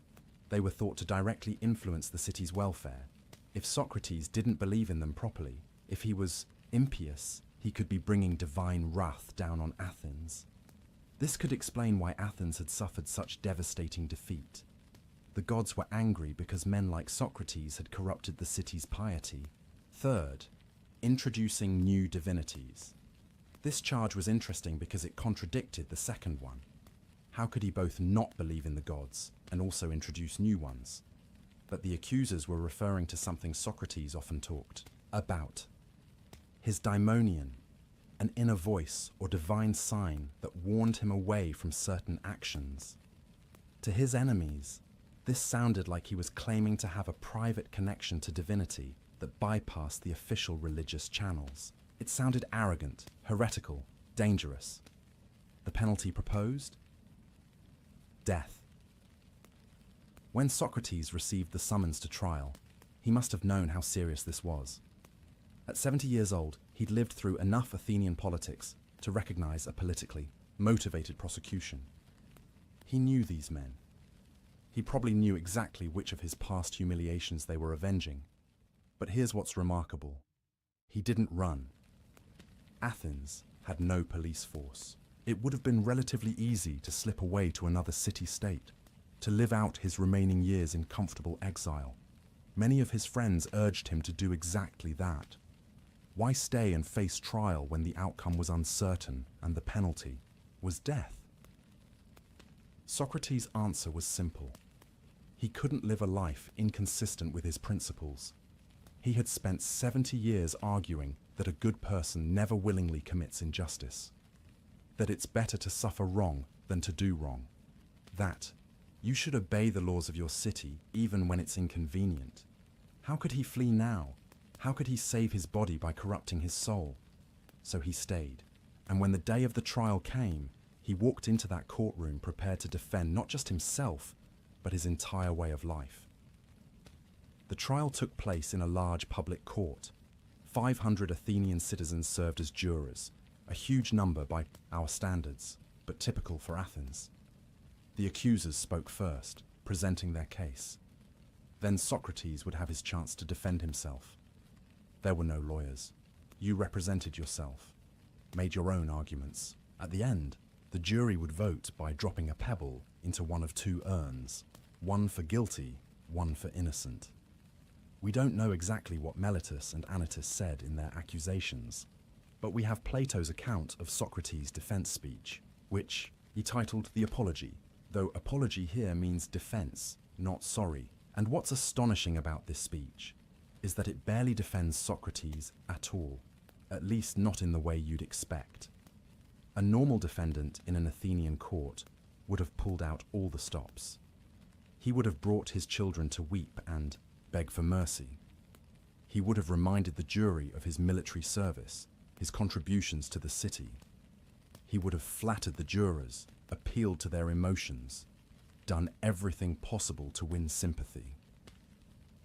They were thought to directly influence the city's welfare. If Socrates didn't believe in them properly, if he was impious, he could be bringing divine wrath down on Athens. This could explain why Athens had suffered such devastating defeat. The gods were angry because men like Socrates had corrupted the city's piety. Third, introducing new divinities. This charge was interesting because it contradicted the second one. How could he both not believe in the gods and also introduce new ones? But the accusers were referring to something Socrates often talked about. His daimonion, an inner voice or divine sign that warned him away from certain actions. To his enemies, this sounded like he was claiming to have a private connection to divinity that bypassed the official religious channels. It sounded arrogant, heretical, dangerous. The penalty proposed? Death. When Socrates received the summons to trial, he must have known how serious this was. At 70 years old, he'd lived through enough Athenian politics to recognize a politically motivated prosecution. He knew these men. He probably knew exactly which of his past humiliations they were avenging. But here's what's remarkable. He didn't run. Athens had no police force. It would have been relatively easy to slip away to another city-state, to live out his remaining years in comfortable exile. Many of his friends urged him to do exactly that. Why stay and face trial when the outcome was uncertain and the penalty was death? Socrates' answer was simple. He couldn't live a life inconsistent with his principles. He had spent 70 years arguing that a good person never willingly commits injustice, that it's better to suffer wrong than to do wrong, that you should obey the laws of your city even when it's inconvenient. How could he flee now? How could he save his body by corrupting his soul? So he stayed, and when the day of the trial came, he walked into that courtroom prepared to defend not just himself, but his entire way of life. The trial took place in a large public court. 500 Athenian citizens served as jurors, a huge number by our standards, but typical for Athens. The accusers spoke first, presenting their case. Then Socrates would have his chance to defend himself. There were no lawyers. You represented yourself, made your own arguments. At the end, the jury would vote by dropping a pebble into one of 2 urns, one for guilty, one for innocent. We don't know exactly what Meletus and Anytus said in their accusations, But we have Plato's account of Socrates' defense speech, which he titled The Apology, though apology here means defense, not sorry. And what's astonishing about this speech is that it barely defends Socrates at all, at least not in the way you'd expect. A normal defendant in an Athenian court would have pulled out all the stops. He would have brought his children to weep and beg for mercy. He would have reminded the jury of his military service, his contributions to the city. He would have flattered the jurors, appealed to their emotions, done everything possible to win sympathy.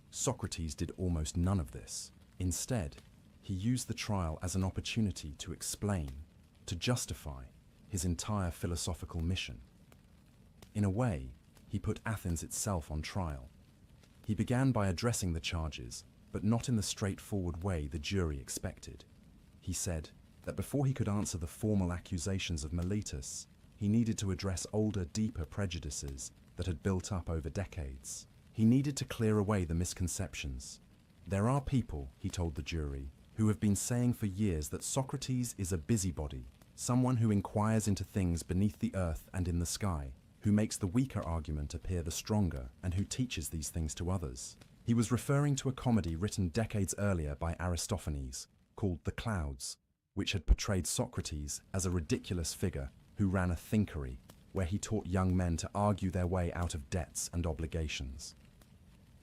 Socrates did almost none of this. Instead, he used the trial as an opportunity to explain, to justify his entire philosophical mission. In a way, he put Athens itself on trial. He began by addressing the charges, but not in the straightforward way the jury expected. He said that before he could answer the formal accusations of Miletus, he needed to address older, deeper prejudices that had built up over decades. He needed to clear away the misconceptions. There are people, he told the jury, who have been saying for years that Socrates is a busybody, someone who inquires into things beneath the earth and in the sky, who makes the weaker argument appear the stronger, and who teaches these things to others. He was referring to a comedy written decades earlier by Aristophanes, called The Clouds, which had portrayed Socrates as a ridiculous figure who ran a thinkery, where he taught young men to argue their way out of debts and obligations.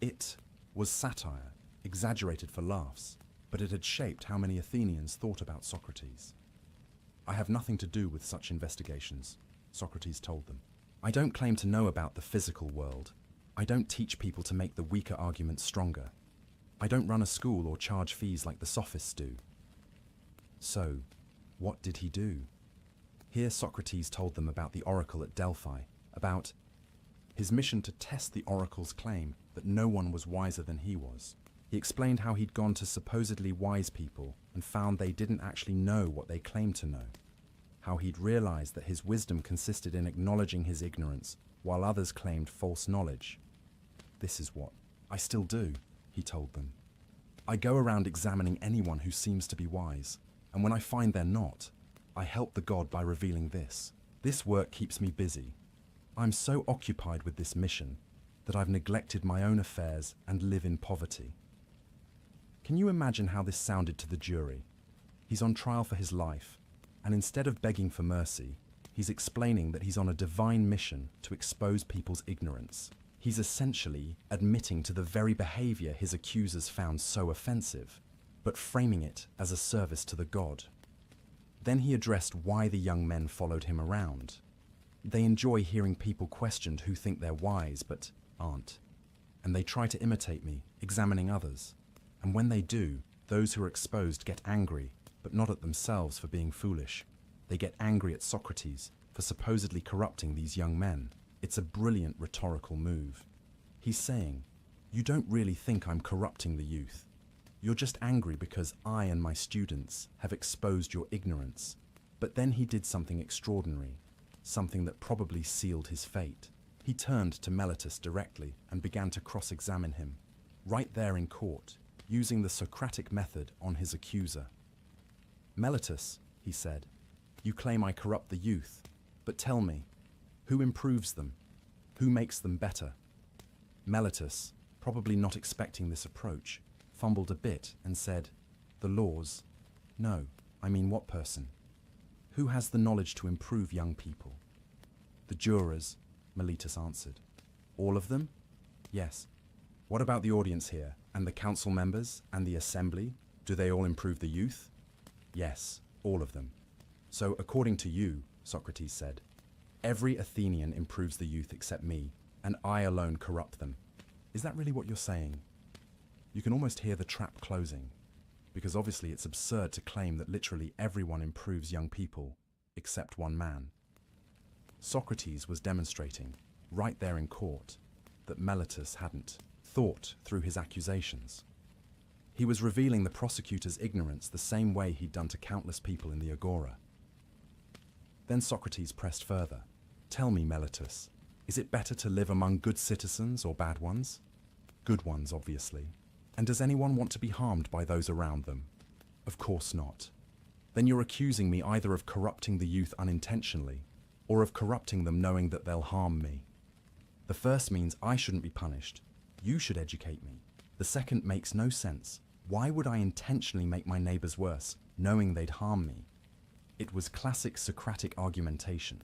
It was satire, exaggerated for laughs, but it had shaped how many Athenians thought about Socrates. "I have nothing to do with such investigations," Socrates told them. "I don't claim to know about the physical world. I don't teach people to make the weaker arguments stronger. I don't run a school or charge fees like the sophists do." So, what did he do? Here Socrates told them about the oracle at Delphi, about his mission to test the oracle's claim that no one was wiser than he was. He explained how he'd gone to supposedly wise people and found they didn't actually know what they claimed to know. How he'd realized that his wisdom consisted in acknowledging his ignorance, while others claimed false knowledge. "This is what I still do," he told them. "I go around examining anyone who seems to be wise, and when I find they're not, I help the god by revealing this. This work keeps me busy. I'm so occupied with this mission that I've neglected my own affairs and live in poverty." Can you imagine how this sounded to the jury? He's on trial for his life, and instead of begging for mercy, he's explaining that he's on a divine mission to expose people's ignorance. He's essentially admitting to the very behavior his accusers found so offensive, but framing it as a service to the god. Then he addressed why the young men followed him around. They enjoy hearing people questioned who think they're wise but aren't. And they try to imitate me, examining others. And when they do, those who are exposed get angry, but not at themselves for being foolish. They get angry at Socrates for supposedly corrupting these young men. It's a brilliant rhetorical move. He's saying, "You don't really think I'm corrupting the youth. You're just angry because I and my students have exposed your ignorance." But then he did something extraordinary, something that probably sealed his fate. He turned to Miletus directly and began to cross-examine him, right there in court, using the Socratic method on his accuser. "Miletus," he said, "you claim I corrupt the youth, but tell me, who improves them? Who makes them better?" Miletus, probably not expecting this approach, fumbled a bit and said, "The laws? No, I mean what person? Who has the knowledge to improve young people?" "The jurors," Miletus answered. "All of them?" "Yes." "What about the audience here, and the council members, and the assembly? Do they all improve the youth?" "Yes, all of them." "So according to you," Socrates said, "every Athenian improves the youth except me, and I alone corrupt them. Is that really what you're saying?" You can almost hear the trap closing, because obviously it's absurd to claim that literally everyone improves young people, except one man. Socrates was demonstrating, right there in court, that Miletus hadn't thought through his accusations. He was revealing the prosecutor's ignorance the same way he'd done to countless people in the agora. Then Socrates pressed further. "Tell me, Miletus, is it better to live among good citizens or bad ones?" "Good ones, obviously. And does anyone want to be harmed by those around them?" "Of course not. then you're accusing me either of corrupting the youth unintentionally, or of corrupting them knowing that they'll harm me. The first means I shouldn't be punished. You should educate me. The second makes no sense. Why would I intentionally make my neighbors worse, knowing they'd harm me? It was classic Socratic argumentation.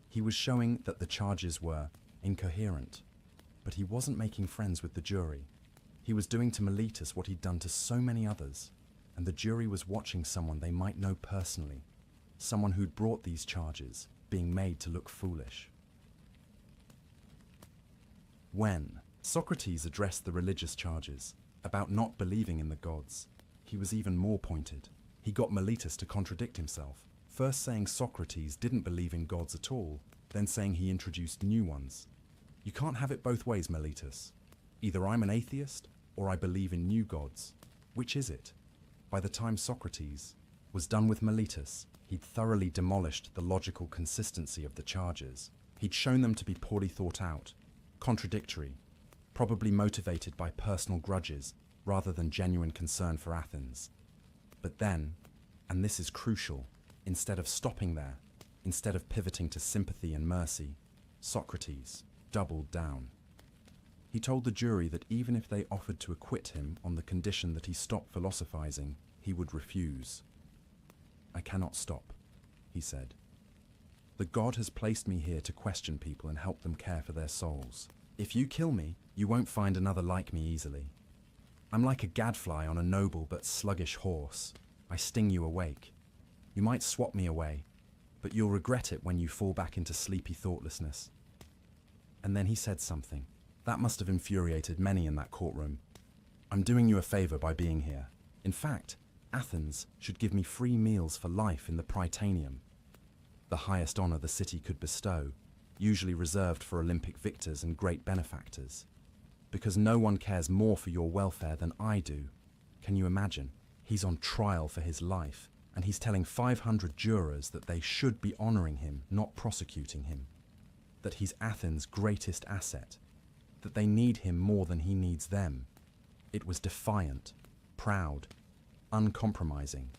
He was showing that the charges were incoherent. But he wasn't making friends with the jury. He was doing to Miletus what he'd done to so many others, and the jury was watching someone they might know personally, someone who'd brought these charges, being made to look foolish. When Socrates addressed the religious charges about not believing in the gods, he was even more pointed. He got Miletus to contradict himself, first saying Socrates didn't believe in gods at all, then saying he introduced new ones. You can't have it both ways, Miletus. Either I'm an atheist, or I believe in new gods. Which is it? By the time Socrates was done with Miletus, he'd thoroughly demolished the logical consistency of the charges. He'd shown them to be poorly thought out, contradictory, probably motivated by personal grudges rather than genuine concern for Athens. But then, and this is crucial, instead of stopping there, instead of pivoting to sympathy and mercy, Socrates doubled down. He told the jury that even if they offered to acquit him on the condition that he stopped philosophizing, he would refuse. I cannot stop, he said. The God has placed me here to question people and help them care for their souls. If you kill me, you won't find another like me easily. I'm like a gadfly on a noble but sluggish horse. I sting you awake. You might swat me away, but you'll regret it when you fall back into sleepy thoughtlessness. And then he said something. That must have infuriated many in that courtroom. I'm doing you a favor by being here. In fact, Athens should give me free meals for life in the Prytaneum, the highest honor the city could bestow, usually reserved for Olympic victors and great benefactors. Because no one cares more for your welfare than I do. Can you imagine? He's on trial for his life, and he's telling 500 jurors that they should be honoring him, not prosecuting him. That he's Athens' greatest asset. That they need him more than he needs them. It was defiant, proud, uncompromising.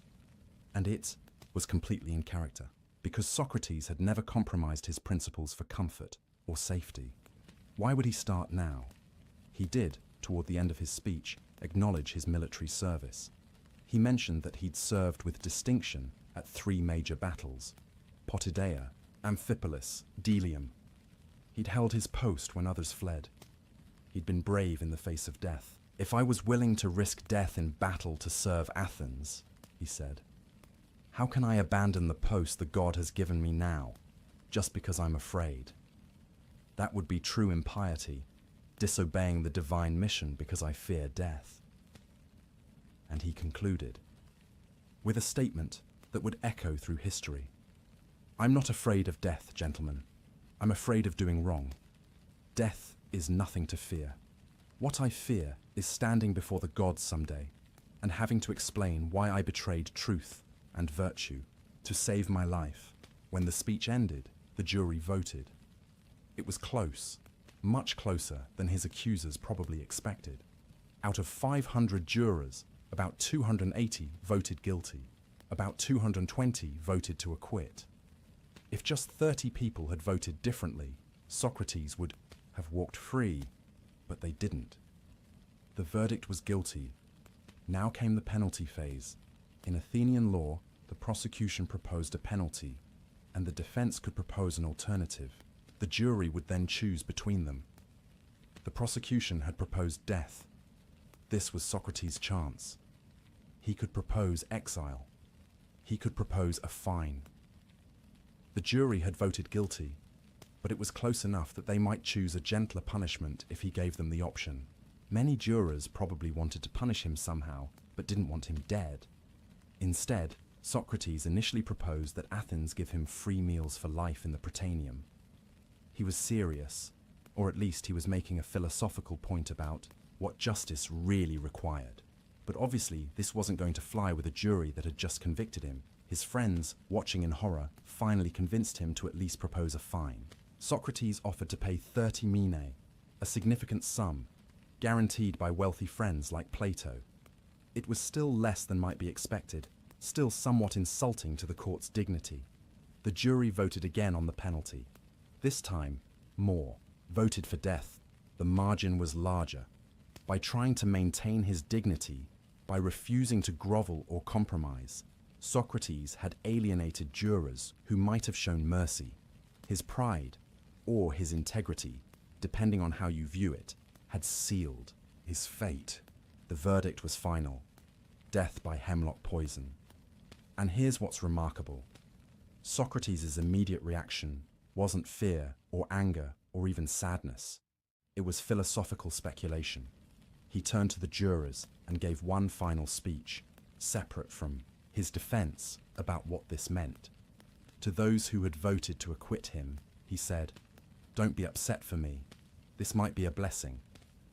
And it was completely in character, because Socrates had never compromised his principles for comfort or safety. Why would he start now? He did, toward the end of his speech, acknowledge his military service. He mentioned that he'd served with distinction at 3 major battles: Potidaea, Amphipolis, Delium. He'd held his post when others fled. He'd been brave in the face of death. If I was willing to risk death in battle to serve Athens, he said, how can I abandon the post the God has given me now, just because I'm afraid? That would be true impiety, disobeying the divine mission because I fear death. And he concluded with a statement that would echo through history. I'm not afraid of death, gentlemen. I'm afraid of doing wrong. Death is nothing to fear. What I fear is standing before the gods someday and having to explain why I betrayed truth and virtue to save my life. When the speech ended, the jury voted. It was close, much closer than his accusers probably expected. Out of 500 jurors, about 280 voted guilty. About 220 voted to acquit. If just 30 people had voted differently, Socrates would have walked free, but they didn't. The verdict was guilty. Now came the penalty phase. In Athenian law, the prosecution proposed a penalty, and the defense could propose an alternative. The jury would then choose between them. The prosecution had proposed death. This was Socrates' chance. He could propose exile. He could propose a fine. The jury had voted guilty, but it was close enough that they might choose a gentler punishment if he gave them the option. Many jurors probably wanted to punish him somehow, but didn't want him dead. Instead, Socrates initially proposed that Athens give him free meals for life in the Prytaneum. He was serious, or at least he was making a philosophical point about what justice really required. But obviously, this wasn't going to fly with a jury that had just convicted him. His friends, watching in horror, finally convinced him to at least propose a fine. Socrates offered to pay 30 minae, a significant sum, guaranteed by wealthy friends like Plato. It was still less than might be expected, still somewhat insulting to the court's dignity. The jury voted again on the penalty. This time, more voted for death. The margin was larger. By trying to maintain his dignity, by refusing to grovel or compromise, Socrates had alienated jurors who might have shown mercy. His pride, or his integrity, depending on how you view it, had sealed his fate. The verdict was final: death by hemlock poison. And here's what's remarkable. Socrates' immediate reaction wasn't fear or anger or even sadness. It was philosophical speculation. He turned to the jurors and gave one final speech, separate from his defense about what this meant. To those who had voted to acquit him, he said, "Don't be upset for me. This might be a blessing.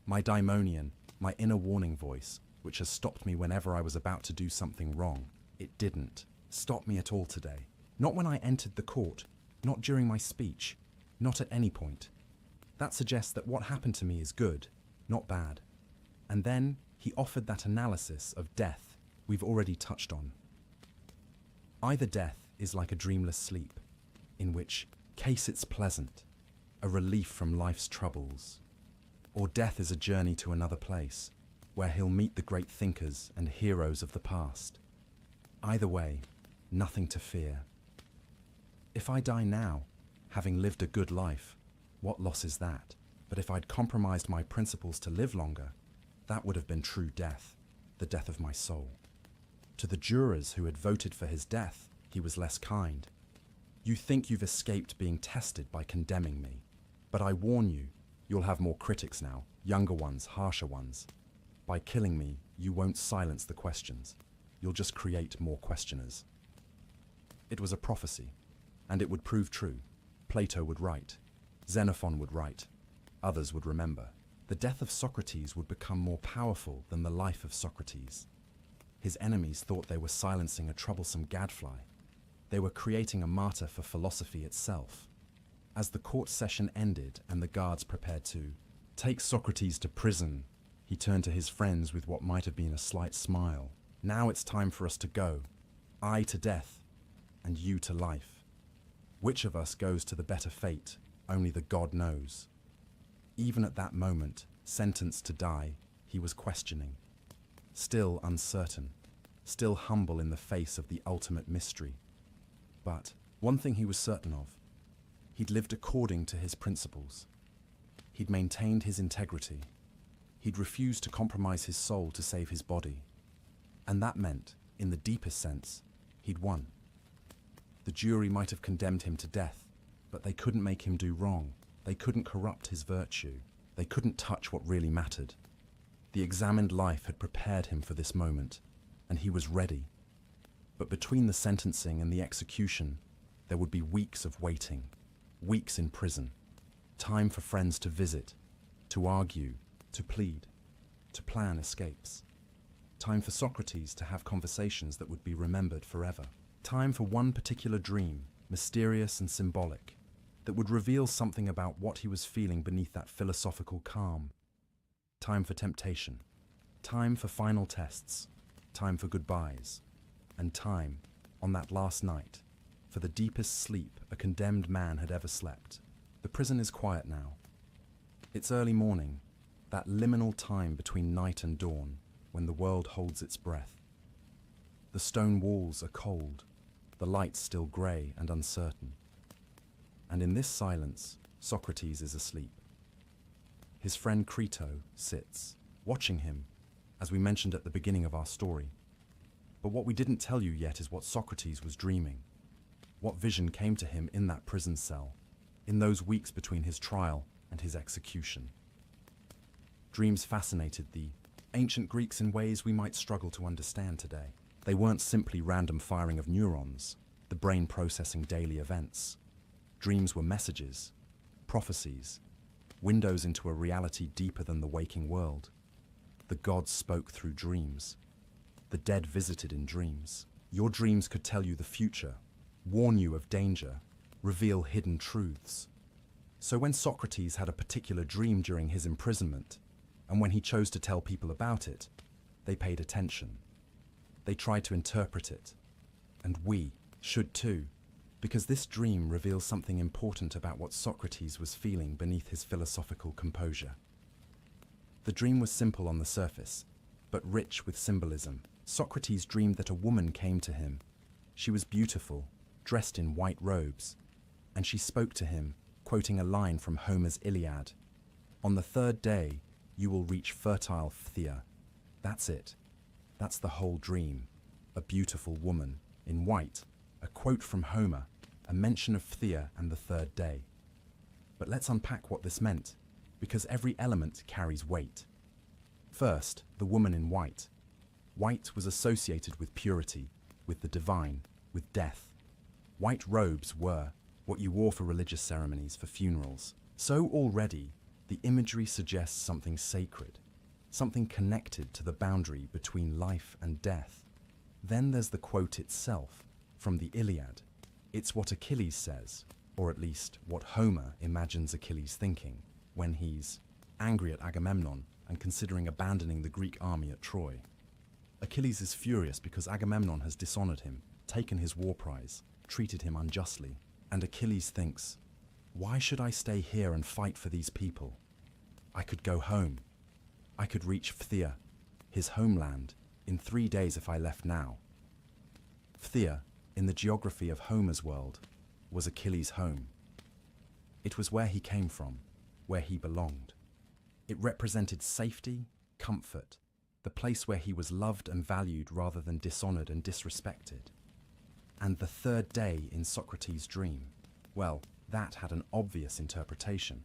My daimonian, my inner warning voice, which has stopped me whenever I was about to do something wrong, it didn't stop me at all today. Not when I entered the court, not during my speech, not at any point. That suggests that what happened to me is good, not bad." And then he offered that analysis of death we've already touched on. Either death is like a dreamless sleep, in which case it's pleasant, a relief from life's troubles, or death is a journey to another place, where he'll meet the great thinkers and heroes of the past. Either way, nothing to fear. If I die now, having lived a good life, what loss is that? But if I'd compromised my principles to live longer, that would have been true death, the death of my soul. To the jurors who had voted for his death, he was less kind. "You think you've escaped being tested by condemning me, but I warn you, you'll have more critics now, younger ones, harsher ones. By killing me, you won't silence the questions. You'll just create more questioners." It was a prophecy, and it would prove true. Plato would write, Xenophon would write, others would remember. The death of Socrates would become more powerful than the life of Socrates. His enemies thought they were silencing a troublesome gadfly. They were creating a martyr for philosophy itself. As the court session ended and the guards prepared to take Socrates to prison, he turned to his friends with what might have been a slight smile. "Now it's time for us to go. I to death, and you to life. Which of us goes to the better fate, only the God knows." Even at that moment, sentenced to die, he was questioning. Still uncertain, still humble in the face of the ultimate mystery. But one thing he was certain of: he'd lived according to his principles. He'd maintained his integrity. He'd refused to compromise his soul to save his body. And that meant, in the deepest sense, he'd won. The jury might have condemned him to death, but they couldn't make him do wrong. They couldn't corrupt his virtue. They couldn't touch what really mattered. The examined life had prepared him for this moment, and he was ready. But between the sentencing and the execution, there would be weeks of waiting, weeks in prison, time for friends to visit, to argue, to plead, to plan escapes. Time for Socrates to have conversations that would be remembered forever. Time for one particular dream, mysterious and symbolic, that would reveal something about what he was feeling beneath that philosophical calm. Time for temptation. Time for final tests. Time for goodbyes. And time, on that last night, for the deepest sleep a condemned man had ever slept. The prison is quiet now. It's early morning, that liminal time between night and dawn, when the world holds its breath. The stone walls are cold, the light still grey and uncertain. And in this silence, Socrates is asleep. His friend Crito sits, watching him, as we mentioned at the beginning of our story. But what we didn't tell you yet is what Socrates was dreaming. What vision came to him in that prison cell, in those weeks between his trial and his execution. Dreams fascinated the ancient Greeks in ways we might struggle to understand today. They weren't simply random firing of neurons, the brain processing daily events. Dreams were messages, prophecies, windows into a reality deeper than the waking world. The gods spoke through dreams. The dead visited in dreams. Your dreams could tell you the future, warn you of danger, reveal hidden truths. So when Socrates had a particular dream during his imprisonment, and when he chose to tell people about it, they paid attention. They try to interpret it. And we should too, because this dream reveals something important about what Socrates was feeling beneath his philosophical composure. The dream was simple on the surface, but rich with symbolism. Socrates dreamed that a woman came to him. She was beautiful, dressed in white robes, and she spoke to him, quoting a line from Homer's Iliad. "On the third day, you will reach fertile Phthia." That's it. That's the whole dream. A beautiful woman, in white, a quote from Homer, a mention of Phthia and the third day. But let's unpack what this meant, because every element carries weight. First, the woman in white. White was associated with purity, with the divine, with death. White robes were what you wore for religious ceremonies, for funerals. So already, the imagery suggests something sacred, something connected to the boundary between life and death. Then there's the quote itself, from the Iliad. It's what Achilles says, or at least what Homer imagines Achilles thinking, when he's angry at Agamemnon and considering abandoning the Greek army at Troy. Achilles is furious because Agamemnon has dishonored him, taken his war prize, treated him unjustly. And Achilles thinks, why should I stay here and fight for these people? I could go home. I could reach Phthia, his homeland, in 3 days if I left now. Phthia, in the geography of Homer's world, was Achilles' home. It was where he came from, where he belonged. It represented safety, comfort, the place where he was loved and valued rather than dishonored and disrespected. And the third day in Socrates' dream, well, that had an obvious interpretation.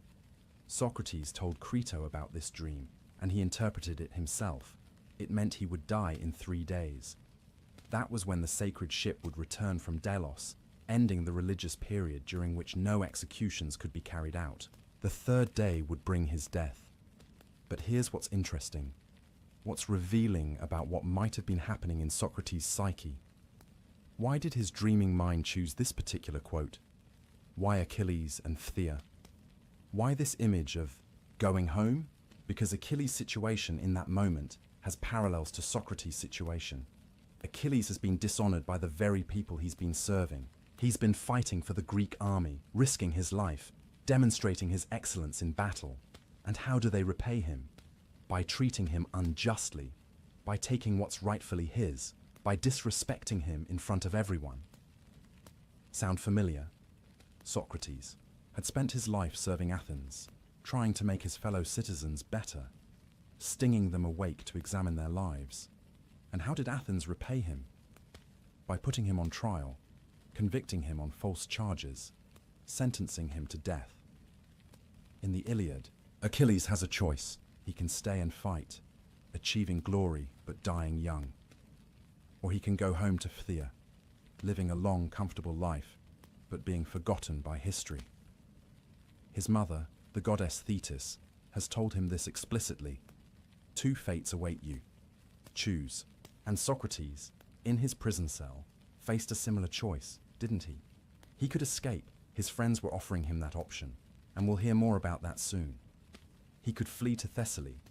Socrates told Crito about this dream, and he interpreted it himself. It meant he would die in 3 days. That was when the sacred ship would return from Delos, ending the religious period during which no executions could be carried out. The third day would bring his death. But here's what's interesting. What's revealing about what might have been happening in Socrates' psyche. Why did his dreaming mind choose this particular quote? Why Achilles and Phthia? Why this image of going home? Because Achilles' situation in that moment has parallels to Socrates' situation. Achilles has been dishonored by the very people he's been serving. He's been fighting for the Greek army, risking his life, demonstrating his excellence in battle. And how do they repay him? By treating him unjustly, by taking what's rightfully his, by disrespecting him in front of everyone. Sound familiar? Socrates had spent his life serving Athens, trying to make his fellow citizens better, stinging them awake to examine their lives. And how did Athens repay him? By putting him on trial, convicting him on false charges, sentencing him to death. In the Iliad, Achilles has a choice. He can stay and fight, achieving glory but dying young. Or he can go home to Phthia, living a long, comfortable life, but being forgotten by history. His mother, the goddess Thetis, has told him this explicitly. 2 fates await you. Choose. And Socrates, in his prison cell, faced a similar choice, didn't he? He could escape. His friends were offering him that option, and we'll hear more about that soon. He could flee to Thessaly,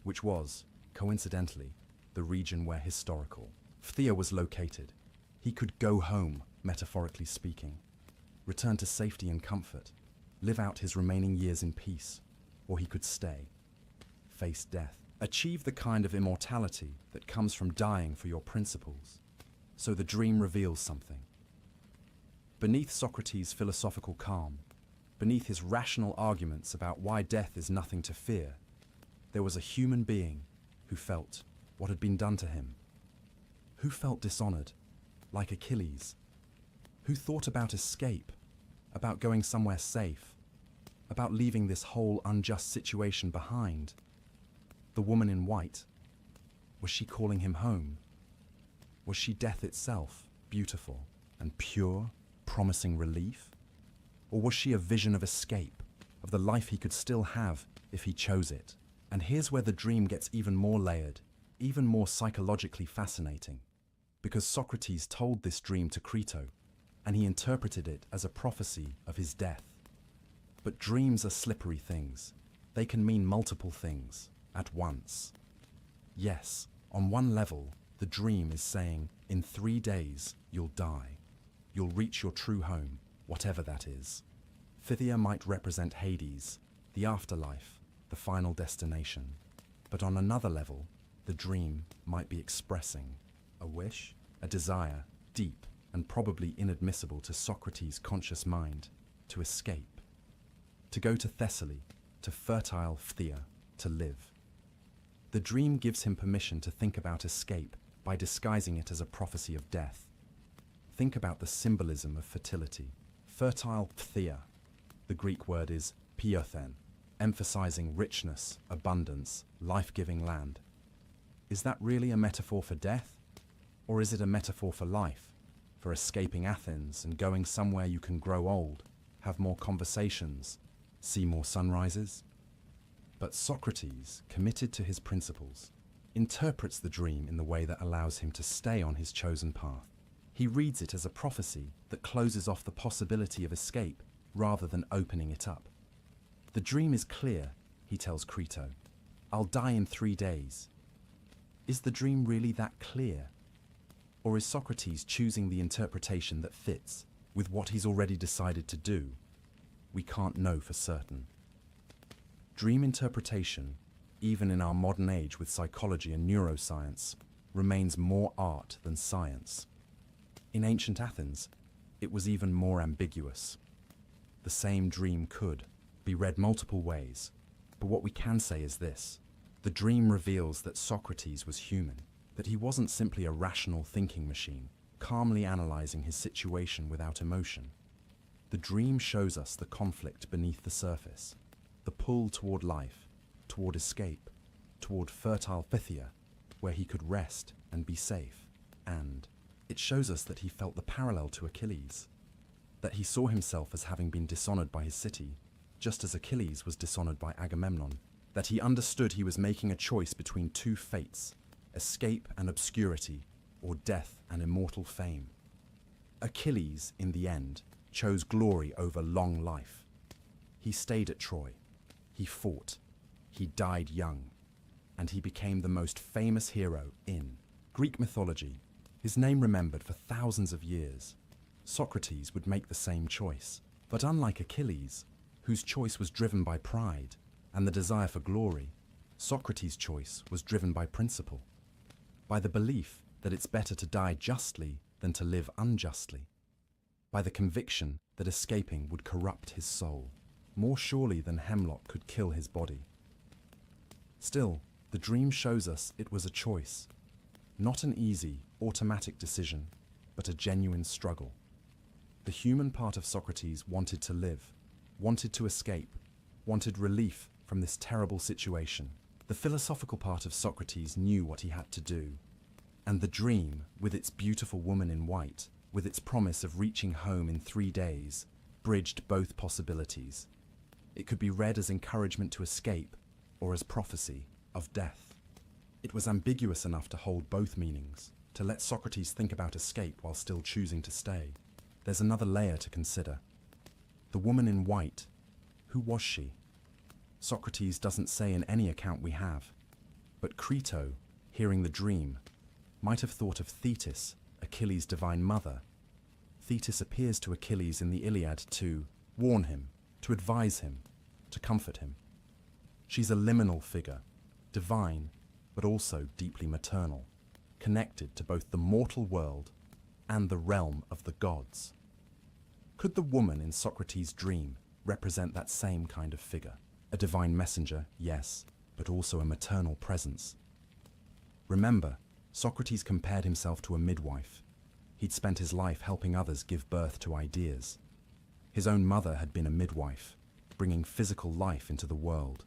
which was, coincidentally, the region where historical Phthia was located. He could go home, metaphorically speaking, return to safety and comfort, live out his remaining years in peace, or he could stay, face death, achieve the kind of immortality that comes from dying for your principles. So the dream reveals something. Beneath Socrates' philosophical calm, beneath his rational arguments about why death is nothing to fear, there was a human being who felt what had been done to him, who felt dishonored, like Achilles, who thought about escape, about going somewhere safe, about leaving this whole unjust situation behind. The woman in white, was she calling him home? Was she death itself, beautiful and pure, promising relief? Or was she a vision of escape, of the life he could still have if he chose it? And here's where the dream gets even more layered, even more psychologically fascinating. Because Socrates told this dream to Crito, and he interpreted it as a prophecy of his death. But dreams are slippery things. They can mean multiple things at once. Yes, on one level, The dream is saying, in 3 days, you'll die. You'll reach your true home, whatever that is. Phthia might represent Hades, the afterlife, the final destination. But on another level, the dream might be expressing a wish, a desire, deep and probably inadmissible to Socrates' conscious mind, to escape. To go to Thessaly, to fertile Phthia, to live. The dream gives him permission to think about escape by disguising it as a prophecy of death. Think about the symbolism of fertility. Fertile Phthia. The Greek word is piothen, emphasizing richness, abundance, life-giving land. Is that really a metaphor for death? Or is it a metaphor for life, for escaping Athens and going somewhere you can grow old, have more conversations, see more sunrises? But Socrates, committed to his principles, interprets the dream in the way that allows him to stay on his chosen path. He reads it as a prophecy that closes off the possibility of escape rather than opening it up. The dream is clear, he tells Crito. I'll die in 3 days. Is the dream really that clear? Or is Socrates choosing the interpretation that fits with what he's already decided to do? We can't know for certain. Dream interpretation, even in our modern age with psychology and neuroscience, remains more art than science. In ancient Athens, it was even more ambiguous. The same dream could be read multiple ways, but what we can say is this. The dream reveals that Socrates was human, that he wasn't simply a rational thinking machine, calmly analyzing his situation without emotion. The dream shows us the conflict beneath the surface, the pull toward life, toward escape, toward fertile Phthia, where he could rest and be safe. And it shows us that he felt the parallel to Achilles, that he saw himself as having been dishonored by his city, just as Achilles was dishonored by Agamemnon, that he understood he was making a choice between two fates, escape and obscurity, or death and immortal fame. Achilles, in the end, chose glory over long life. He stayed at Troy. He fought. He died young. And he became the most famous hero in Greek mythology, his name remembered for thousands of years. Socrates would make the same choice. But unlike Achilles, whose choice was driven by pride and the desire for glory, Socrates' choice was driven by principle, by the belief that it's better to die justly than to live unjustly, by the conviction that escaping would corrupt his soul, more surely than hemlock could kill his body. Still, the dream shows us it was a choice, not an easy, automatic decision, but a genuine struggle. The human part of Socrates wanted to live, wanted to escape, wanted relief from this terrible situation. The philosophical part of Socrates knew what he had to do. And the dream, with its beautiful woman in white, with its promise of reaching home in 3 days, bridged both possibilities. It could be read as encouragement to escape, or as prophecy of death. It was ambiguous enough to hold both meanings, to let Socrates think about escape while still choosing to stay. There's another layer to consider. The woman in white, who was she? Socrates doesn't say in any account we have, but Crito, hearing the dream, might have thought of Thetis, Achilles' divine mother. Thetis appears to Achilles in the Iliad to warn him, to advise him, to comfort him. She's a liminal figure, divine, but also deeply maternal, connected to both the mortal world and the realm of the gods. Could the woman in Socrates' dream represent that same kind of figure? A divine messenger, yes, but also a maternal presence. Remember, Socrates compared himself to a midwife. He'd spent his life helping others give birth to ideas. His own mother had been a midwife, bringing physical life into the world.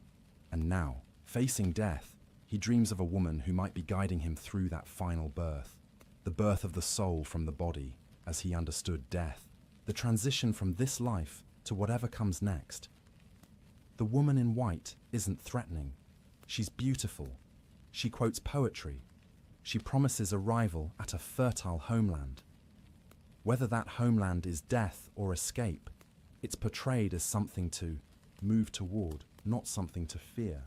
And now, facing death, he dreams of a woman who might be guiding him through that final birth, the birth of the soul from the body, as he understood death, the transition from this life to whatever comes next. The woman in white isn't threatening. She's beautiful. She quotes poetry. She promises arrival at a fertile homeland. Whether that homeland is death or escape, it's portrayed as something to move toward, not something to fear.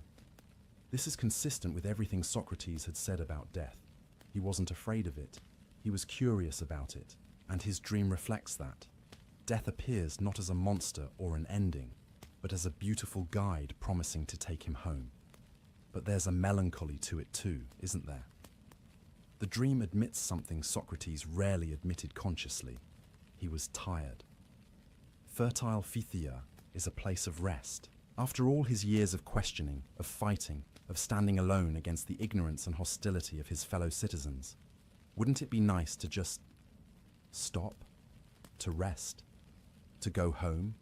This is consistent with everything Socrates had said about death. He wasn't afraid of it. He was curious about it, and his dream reflects that. Death appears not as a monster or an ending, but as a beautiful guide promising to take him home. But there's a melancholy to it too, isn't there? The dream admits something Socrates rarely admitted consciously. He was tired. Fertile Phthia is a place of rest. After all his years of questioning, of fighting, of standing alone against the ignorance and hostility of his fellow citizens, wouldn't it be nice to just stop, to rest, to go home,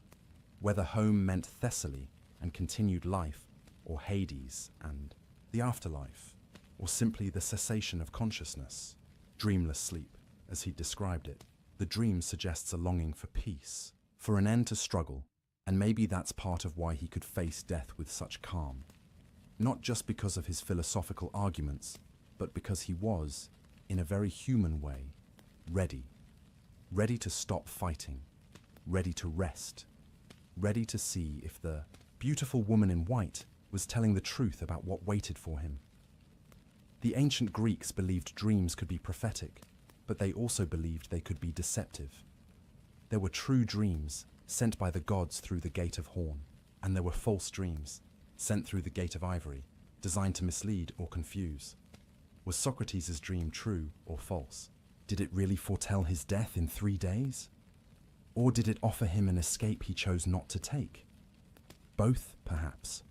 whether home meant Thessaly and continued life, or Hades and the afterlife, or simply the cessation of consciousness, dreamless sleep, as he described it. The dream suggests a longing for peace, for an end to struggle, and maybe that's part of why he could face death with such calm. Not just because of his philosophical arguments, but because he was, in a very human way, ready. Ready to stop fighting, ready to rest, ready to see if the beautiful woman in white was telling the truth about what waited for him. The ancient Greeks believed dreams could be prophetic, but they also believed they could be deceptive. There were true dreams sent by the gods through the gate of horn, and there were false dreams sent through the gate of ivory, designed to mislead or confuse. Was Socrates' dream true or false? Did it really foretell his death in 3 days? Or did it offer him an escape he chose not to take? Both, perhaps.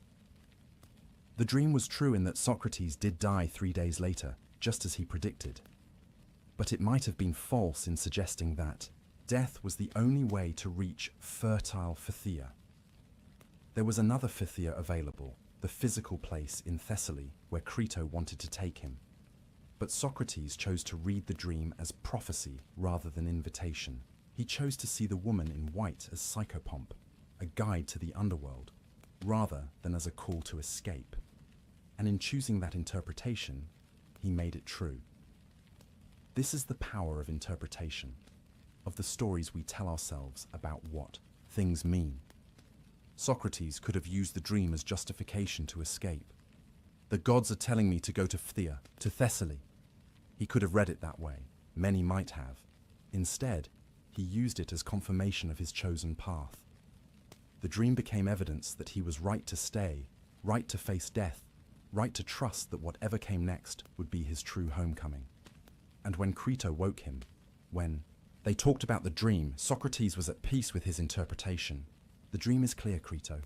The dream was true in that Socrates did die 3 days later, just as he predicted. But it might have been false in suggesting that death was the only way to reach fertile Phthia. There was another Phthia available, the physical place in Thessaly where Crito wanted to take him. But Socrates chose to read the dream as prophecy rather than invitation. He chose to see the woman in white as psychopomp, a guide to the underworld, rather than as a call to escape. And in choosing that interpretation, he made it true. This is the power of interpretation, of the stories we tell ourselves about what things mean. Socrates could have used the dream as justification to escape. The gods are telling me to go to Phthia, to Thessaly. He could have read it that way. Many might have. Instead, he used it as confirmation of his chosen path. The dream became evidence that he was right to stay, right to face death, right to trust that whatever came next would be his true homecoming. And when Crito woke him, when they talked about the dream, Socrates was at peace with his interpretation. The dream is clear, Crito.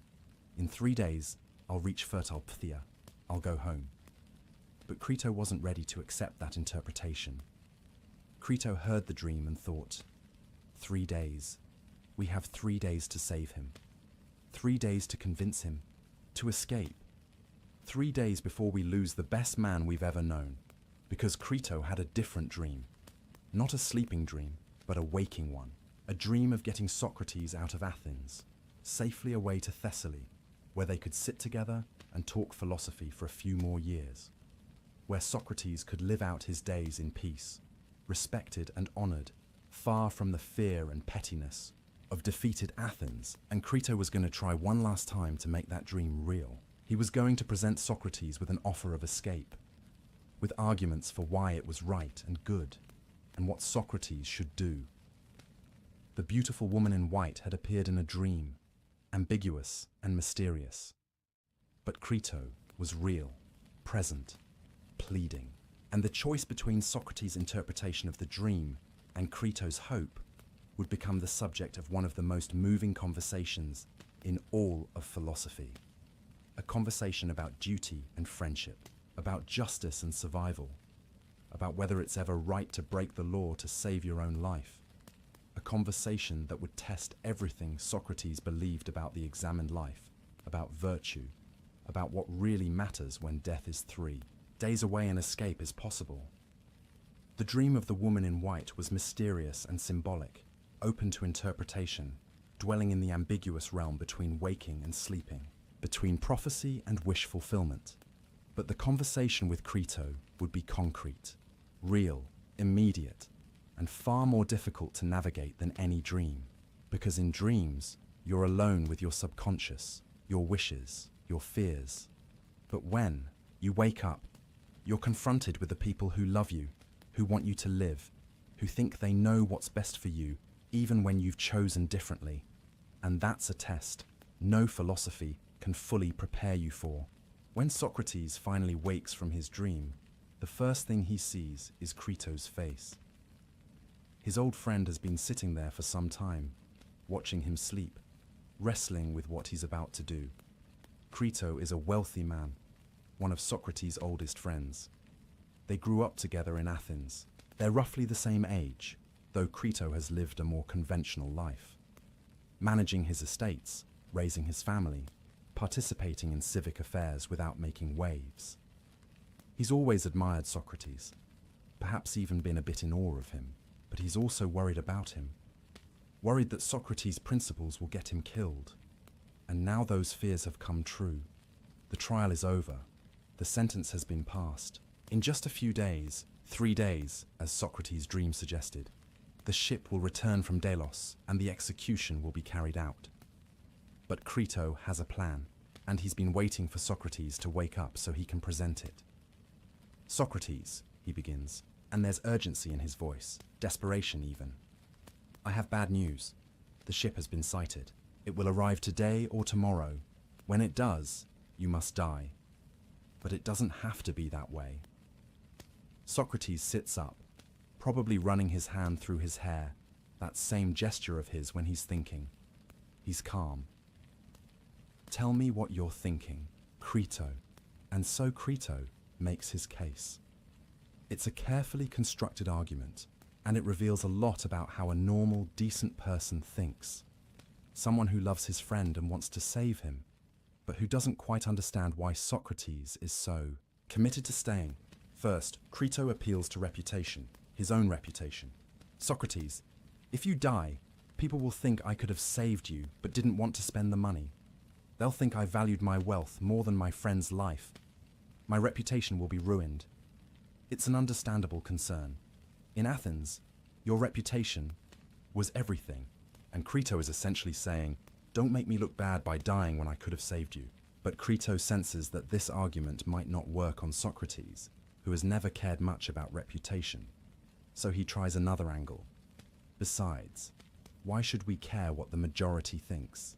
In 3 days, I'll reach fertile Phthia. I'll go home. But Crito wasn't ready to accept that interpretation. Crito heard the dream and thought, 3 days. We have 3 days to save him. 3 days to convince him, to escape. 3 days before we lose the best man we've ever known. Because Crito had a different dream. Not a sleeping dream, but a waking one. A dream of getting Socrates out of Athens, safely away to Thessaly, where they could sit together and talk philosophy for a few more years. Where Socrates could live out his days in peace, respected and honored, far from the fear and pettiness of defeated Athens. And Crito was going to try one last time to make that dream real. He was going to present Socrates with an offer of escape, with arguments for why it was right and good, and what Socrates should do. The beautiful woman in white had appeared in a dream, ambiguous and mysterious. But Crito was real, present, pleading. And the choice between Socrates' interpretation of the dream and Crito's hope would become the subject of one of the most moving conversations in all of philosophy. A conversation about duty and friendship, about justice and survival, about whether it's ever right to break the law to save your own life. A conversation that would test everything Socrates believed about the examined life, about virtue, about what really matters when death is 3 days away and escape is possible. The dream of the woman in white was mysterious and symbolic, open to interpretation, dwelling in the ambiguous realm between waking and sleeping, between prophecy and wish fulfillment. But the conversation with Crito would be concrete, real, immediate, and far more difficult to navigate than any dream. Because in dreams, you're alone with your subconscious, your wishes, your fears. But when you wake up, you're confronted with the people who love you, who want you to live, who think they know what's best for you, even when you've chosen differently. And that's a test no philosophy can fully prepare you for. When Socrates finally wakes from his dream, the first thing he sees is Crito's face. His old friend has been sitting there for some time, watching him sleep, wrestling with what he's about to do. Crito is a wealthy man, one of Socrates' oldest friends. They grew up together in Athens. They're roughly the same age, though Crito has lived a more conventional life, managing his estates, raising his family, participating in civic affairs without making waves. He's always admired Socrates, perhaps even been a bit in awe of him, but he's also worried about him, worried that Socrates' principles will get him killed. And now those fears have come true. The trial is over. The sentence has been passed. In just a few days, 3 days, as Socrates' dream suggested, the ship will return from Delos and the execution will be carried out. But Crito has a plan, and he's been waiting for Socrates to wake up so he can present it. Socrates, he begins, and there's urgency in his voice, desperation even. I have bad news. The ship has been sighted. It will arrive today or tomorrow. When it does, you must die. But it doesn't have to be that way. Socrates sits up, probably running his hand through his hair, that same gesture of his when he's thinking. He's calm. Tell me what you're thinking, Crito. And so Crito makes his case. It's a carefully constructed argument, and it reveals a lot about how a normal, decent person thinks. Someone who loves his friend and wants to save him, but who doesn't quite understand why Socrates is so committed to staying. First, Crito appeals to reputation, his own reputation. Socrates, if you die, people will think I could have saved you but didn't want to spend the money. They'll think I valued my wealth more than my friend's life. My reputation will be ruined. It's an understandable concern. In Athens, your reputation was everything, and Crito is essentially saying, don't make me look bad by dying when I could have saved you. But Crito senses that this argument might not work on Socrates, who has never cared much about reputation. So he tries another angle. Besides, why should we care what the majority thinks?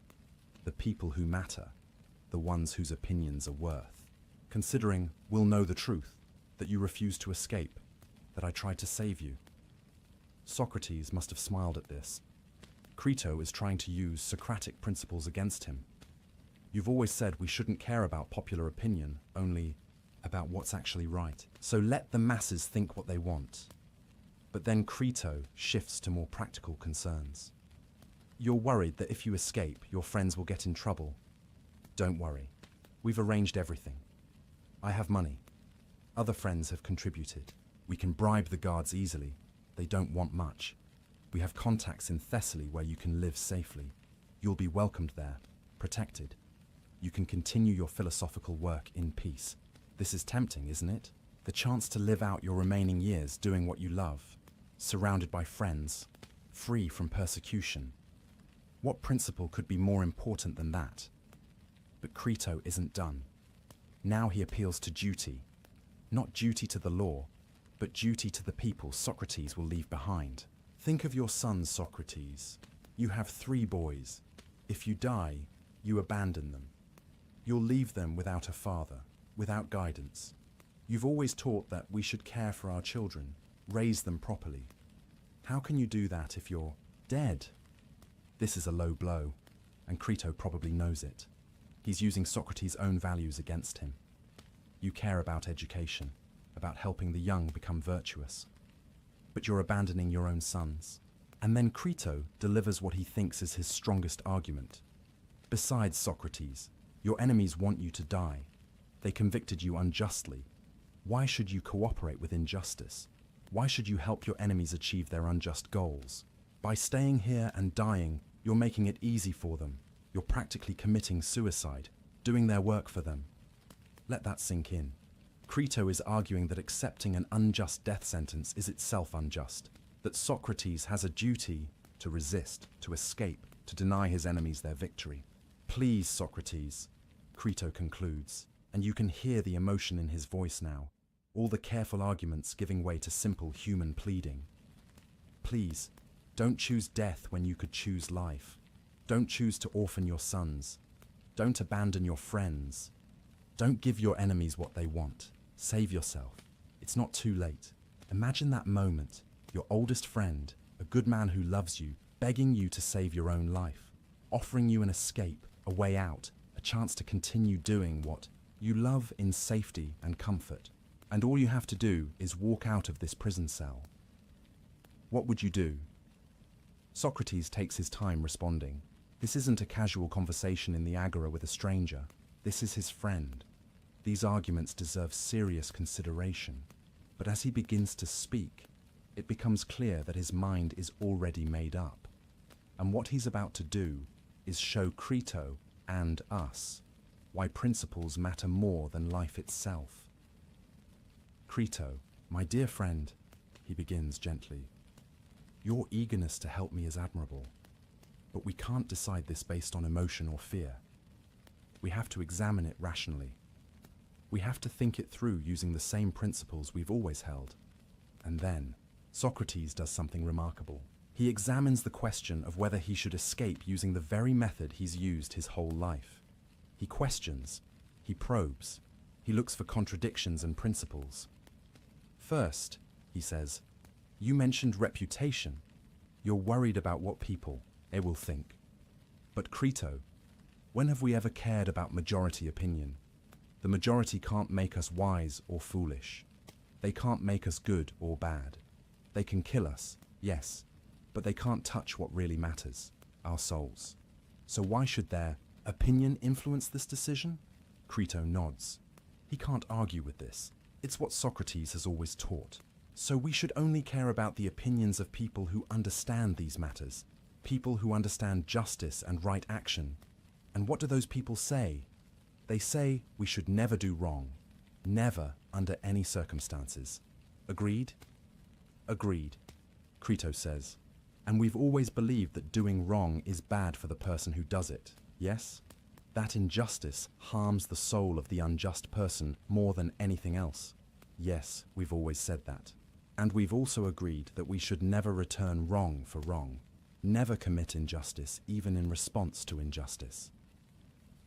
The people who matter, the ones whose opinions are worth. Considering we'll know the truth, that you refused to escape, that I tried to save you. Socrates must have smiled at this. Crito is trying to use Socratic principles against him. You've always said we shouldn't care about popular opinion, only about what's actually right. So let the masses think what they want. But then Crito shifts to more practical concerns. You're worried that if you escape, your friends will get in trouble. Don't worry. We've arranged everything. I have money. Other friends have contributed. We can bribe the guards easily. They don't want much. We have contacts in Thessaly where you can live safely. You'll be welcomed there, protected. You can continue your philosophical work in peace. This is tempting, isn't it? The chance to live out your remaining years doing what you love, surrounded by friends, free from persecution. What principle could be more important than that? But Crito isn't done. Now he appeals to duty. Not duty to the law, but duty to the people Socrates will leave behind. Think of your sons, Socrates. You have 3 boys. If you die, you abandon them. You'll leave them without a father, without guidance. You've always taught that we should care for our children, raise them properly. How can you do that if you're dead? This is a low blow, and Crito probably knows it. He's using Socrates' own values against him. You care about education, about helping the young become virtuous. But you're abandoning your own sons. And then Crito delivers what he thinks is his strongest argument. Besides, Socrates, your enemies want you to die. They convicted you unjustly. Why should you cooperate with injustice? Why should you help your enemies achieve their unjust goals? By staying here and dying, you're making it easy for them. You're practically committing suicide, doing their work for them. Let that sink in. Crito is arguing that accepting an unjust death sentence is itself unjust, that Socrates has a duty to resist, to escape, to deny his enemies their victory. Please, Socrates, Crito concludes, and you can hear the emotion in his voice now. all the careful arguments giving way to simple human pleading. Please, don't choose death when you could choose life. Don't choose to orphan your sons. Don't abandon your friends. Don't give your enemies what they want. Save yourself. It's not too late. Imagine that moment, your oldest friend, a good man who loves you, begging you to save your own life, offering you an escape, a way out, a chance to continue doing what you love in safety and comfort. And all you have to do is walk out of this prison cell. What would you do? Socrates takes his time responding. This isn't a casual conversation in the agora with a stranger. This is his friend. These arguments deserve serious consideration. But as he begins to speak, it becomes clear that his mind is already made up. And what he's about to do is show Crito and us why principles matter more than life itself. Crito, my dear friend, he begins gently. Your eagerness to help me is admirable, but we can't decide this based on emotion or fear. We have to examine it rationally. We have to think it through using the same principles we've always held. And then, Socrates does something remarkable. He examines the question of whether he should escape using the very method he's used his whole life. He questions, he probes, he looks for contradictions and principles. First, he says, you mentioned reputation. You're worried about what people, they will think. But Crito, when have we ever cared about majority opinion? The majority can't make us wise or foolish. They can't make us good or bad. They can kill us, yes, but they can't touch what really matters, our souls. So why should their opinion influence this decision? Crito nods. He can't argue with this. It's what Socrates has always taught. So we should only care about the opinions of people who understand these matters, people who understand justice and right action. And what do those people say? They say we should never do wrong, never under any circumstances. Agreed? Agreed, Crito says. And we've always believed that doing wrong is bad for the person who does it, yes? That injustice harms the soul of the unjust person more than anything else. Yes, we've always said that. And we've also agreed that we should never return wrong for wrong, never commit injustice even in response to injustice.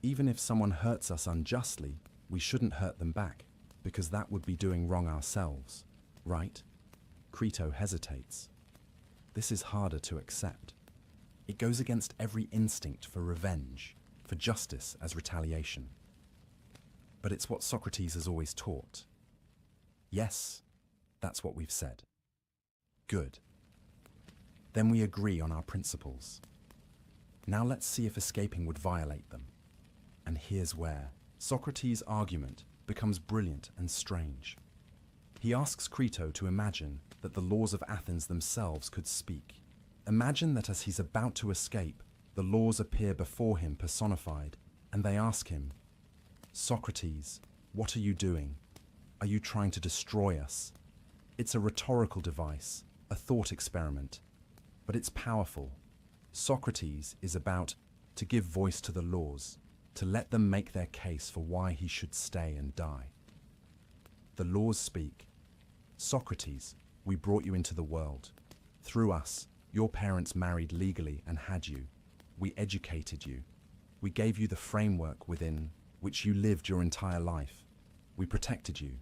Even if someone hurts us unjustly, we shouldn't hurt them back, because that would be doing wrong ourselves, right? Crito hesitates. This is harder to accept. It goes against every instinct for revenge, for justice as retaliation. But it's what Socrates has always taught. Yes, that's what we've said. Good. Then we agree on our principles. Now let's see if escaping would violate them. And here's where Socrates' argument becomes brilliant and strange. He asks Crito to imagine that the laws of Athens themselves could speak. Imagine that as he's about to escape, the laws appear before him personified, and they ask him, Socrates, what are you doing? Are you trying to destroy us? It's a rhetorical device, a thought experiment, but it's powerful. Socrates is about to give voice to the laws, to let them make their case for why he should stay and die. The laws speak. Socrates, we brought you into the world. Through us, your parents married legally and had you. We educated you. We gave you the framework within which you lived your entire life. We protected you.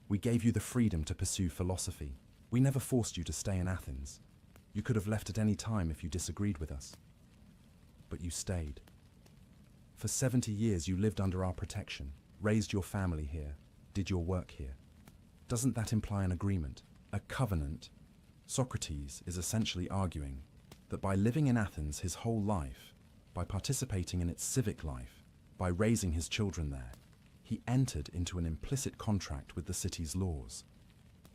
We gave you the freedom to pursue philosophy. We never forced you to stay in Athens. You could have left at any time if you disagreed with us. But you stayed. For 70 years you lived under our protection, raised your family here, did your work here. Doesn't that imply an agreement, a covenant? Socrates is essentially arguing that by living in Athens his whole life, by participating in its civic life, by raising his children there, he entered into an implicit contract with the city's laws.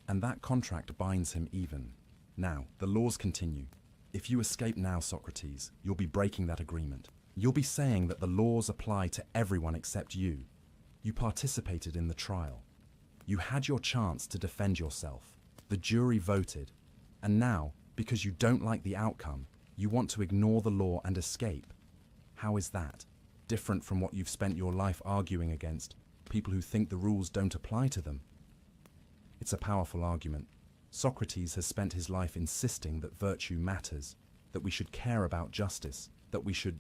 And that contract binds him even. Now, the laws continue. If you escape now, Socrates, you'll be breaking that agreement. You'll be saying that the laws apply to everyone except you. You participated in the trial. You had your chance to defend yourself. The jury voted. And now, because you don't like the outcome, you want to ignore the law and escape. How is that different from what you've spent your life arguing against, people who think the rules don't apply to them? It's a powerful argument. Socrates has spent his life insisting that virtue matters, that we should care about justice, that we should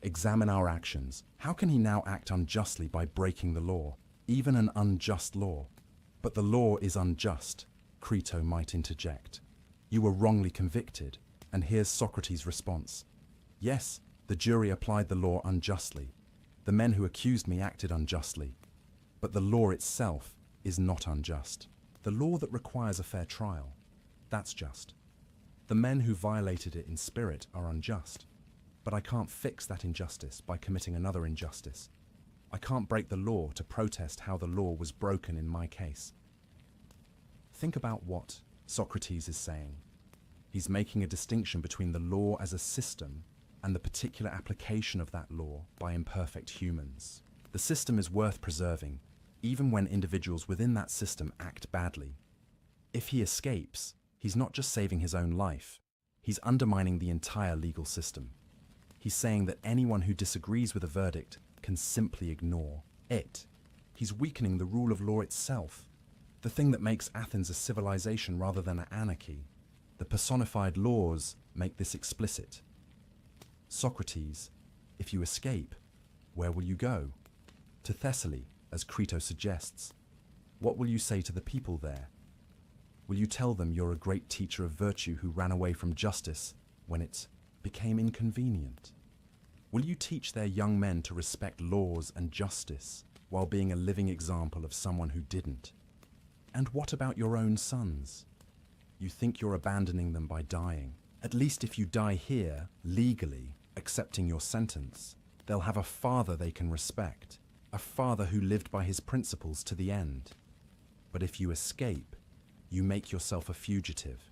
examine our actions. How can he now act unjustly by breaking the law, even an unjust law? But the law is unjust, Crito might interject. You were wrongly convicted, and here's Socrates' response. Yes, the jury applied the law unjustly. The men who accused me acted unjustly. But the law itself is not unjust. The law that requires a fair trial, that's just. The men who violated it in spirit are unjust. But I can't fix that injustice by committing another injustice. I can't break the law to protest how the law was broken in my case. Think about what Socrates is saying. He's making a distinction between the law as a system and the particular application of that law by imperfect humans. The system is worth preserving, even when individuals within that system act badly. If he escapes, he's not just saving his own life, he's undermining the entire legal system. He's saying that anyone who disagrees with a verdict can simply ignore it. He's weakening the rule of law itself, the thing that makes Athens a civilization rather than an anarchy. The personified laws make this explicit. Socrates, if you escape, where will you go? To Thessaly, as Crito suggests. What will you say to the people there? Will you tell them you're a great teacher of virtue who ran away from justice when it became inconvenient? Will you teach their young men to respect laws and justice while being a living example of someone who didn't? And what about your own sons? You think you're abandoning them by dying. At least if you die here, legally, accepting your sentence, they'll have a father they can respect, a father who lived by his principles to the end. But if you escape, you make yourself a fugitive.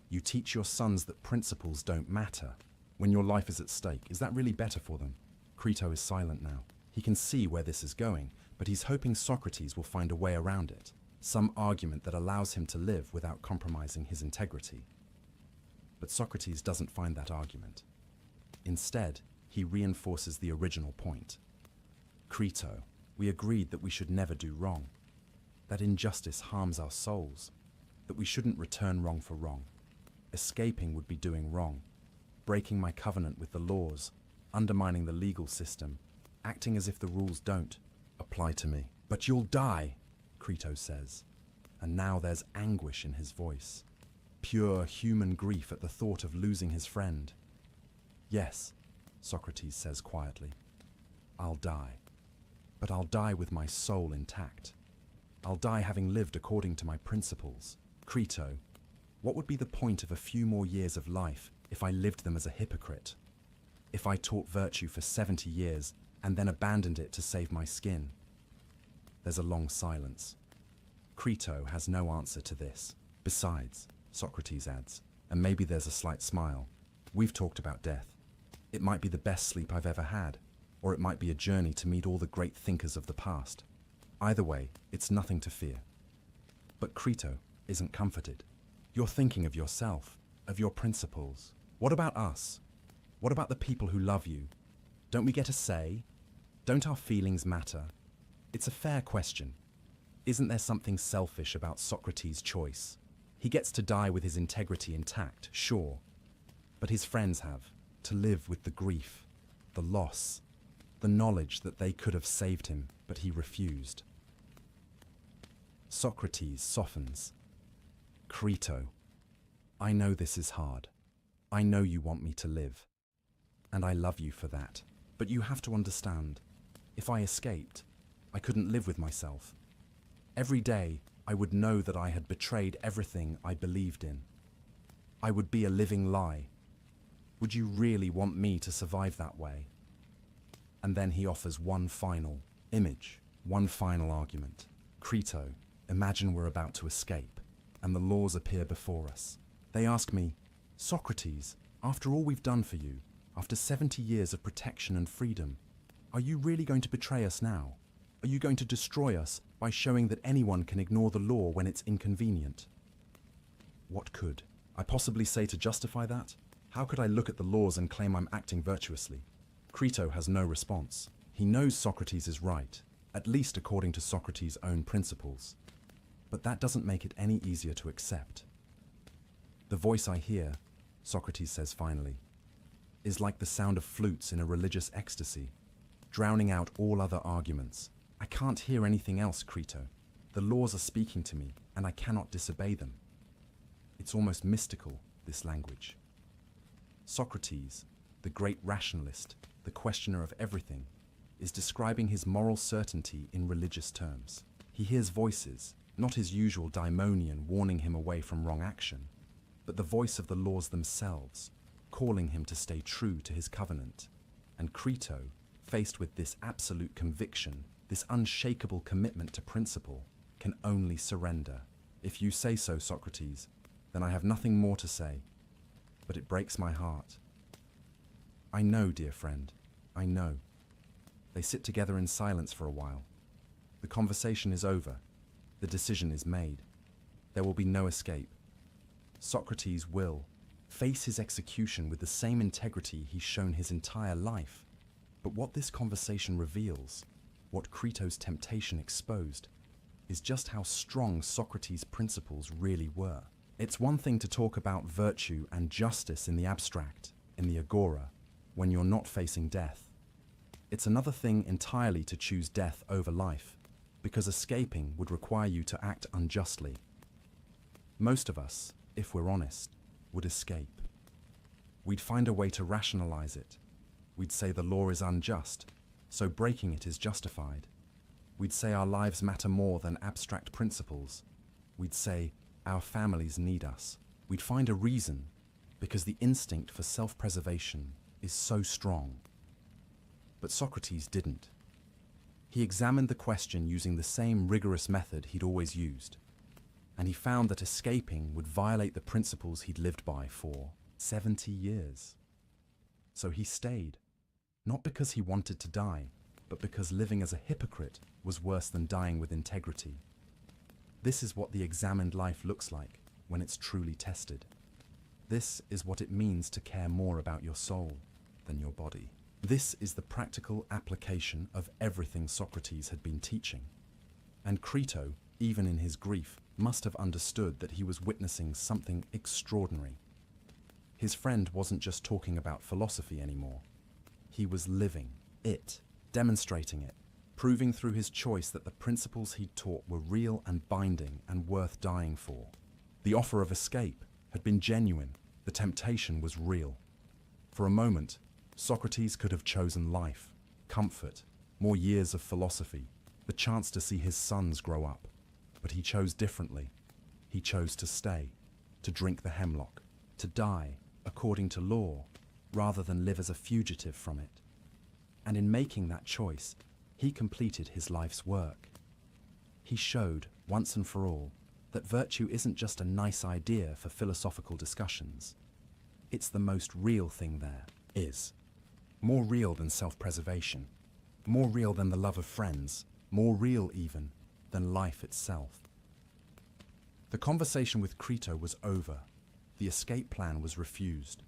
You teach your sons that principles don't matter. When your life is at stake, is that really better for them? Crito is silent now. He can see where this is going, but he's hoping Socrates will find a way around it, some argument that allows him to live without compromising his integrity. But Socrates doesn't find that argument. Instead, he reinforces the original point. Crito, we agreed that we should never do wrong, that injustice harms our souls, that we shouldn't return wrong for wrong. Escaping would be doing wrong, breaking my covenant with the laws, undermining the legal system, acting as if the rules don't apply to me. But you'll die, Crito says, and now there's anguish in his voice, pure human grief at the thought of losing his friend. Yes, Socrates says quietly, I'll die, but I'll die with my soul intact. I'll die having lived according to my principles. Crito, what would be the point of a few more years of life if I lived them as a hypocrite? If I taught virtue for 70 years and then abandoned it to save my skin? There's a long silence. Crito has no answer to this. Besides, Socrates adds, and maybe there's a slight smile, we've talked about death. It might be the best sleep I've ever had, or it might be a journey to meet all the great thinkers of the past. Either way, it's nothing to fear. But Crito isn't comforted. You're thinking of yourself, of your principles. What about us? What about the people who love you? Don't we get a say? Don't our feelings matter? It's a fair question. Isn't there something selfish about Socrates' choice? He gets to die with his integrity intact, sure, but his friends have to live with the grief, the loss, the knowledge that they could have saved him, but he refused. Socrates softens. Crito, I know this is hard. I know you want me to live, and I love you for that. But you have to understand, if I escaped, I couldn't live with myself. Every day, I would know that I had betrayed everything I believed in. I would be a living lie. Would you really want me to survive that way? And then he offers one final image, one final argument. Crito, imagine we're about to escape, and the laws appear before us. They ask me, Socrates, after all we've done for you, after 70 years of protection and freedom, are you really going to betray us now? Are you going to destroy us by showing that anyone can ignore the law when it's inconvenient? What could I possibly say to justify that? How could I look at the laws and claim I'm acting virtuously? Crito has no response. He knows Socrates is right, at least according to Socrates' own principles. But that doesn't make it any easier to accept. The voice I hear, Socrates says finally, is like the sound of flutes in a religious ecstasy, drowning out all other arguments. I can't hear anything else, Crito. The laws are speaking to me, and I cannot disobey them. It's almost mystical, this language. Socrates, the great rationalist, the questioner of everything, is describing his moral certainty in religious terms. He hears voices, not his usual daimonion warning him away from wrong action, but the voice of the laws themselves, calling him to stay true to his covenant. And Crito, faced with this absolute conviction, this unshakable commitment to principle, can only surrender. If you say so, Socrates, then I have nothing more to say, but it breaks my heart. I know, dear friend, I know. They sit together in silence for a while. The conversation is over. The decision is made. There will be no escape. Socrates will face his execution with the same integrity he's shown his entire life. But what this conversation reveals, what Crito's temptation exposed, is just how strong Socrates' principles really were. It's one thing to talk about virtue and justice in the abstract, in the agora, when you're not facing death. It's another thing entirely to choose death over life, because escaping would require you to act unjustly. Most of us, if we're honest, would escape. We'd find a way to rationalize it. We'd say the law is unjust, so breaking it is justified. We'd say our lives matter more than abstract principles. We'd say our families need us. We'd find a reason, because the instinct for self-preservation is so strong. But Socrates didn't. He examined the question using the same rigorous method he'd always used, and he found that escaping would violate the principles he'd lived by for 70 years. So he stayed, not because he wanted to die, but because living as a hypocrite was worse than dying with integrity. This is what the examined life looks like when it's truly tested. This is what it means to care more about your soul than your body. This is the practical application of everything Socrates had been teaching. And Crito, even in his grief, must have understood that he was witnessing something extraordinary. His friend wasn't just talking about philosophy anymore. He was living it, demonstrating it, proving through his choice that the principles he'd taught were real and binding and worth dying for. The offer of escape had been genuine. The temptation was real. For a moment, Socrates could have chosen life, comfort, more years of philosophy, the chance to see his sons grow up. But he chose differently. He chose to stay, to drink the hemlock, to die according to law, rather than live as a fugitive from it. And in making that choice, he completed his life's work. He showed, once and for all, that virtue isn't just a nice idea for philosophical discussions. It's the most real thing there is. More real than self-preservation, more real than the love of friends, more real even than life itself. The conversation with Crito was over. The escape plan was refused.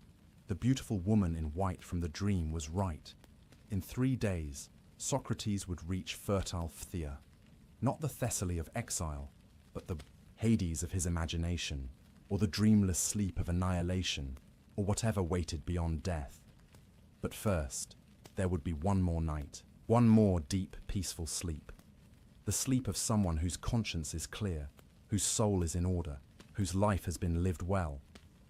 The beautiful woman in white from the dream was right. In 3 days, Socrates would reach fertile Phthia, not the Thessaly of exile, but the Hades of his imagination, or the dreamless sleep of annihilation, or whatever waited beyond death. But first, there would be one more night, one more deep, peaceful sleep. The sleep of someone whose conscience is clear, whose soul is in order, whose life has been lived well.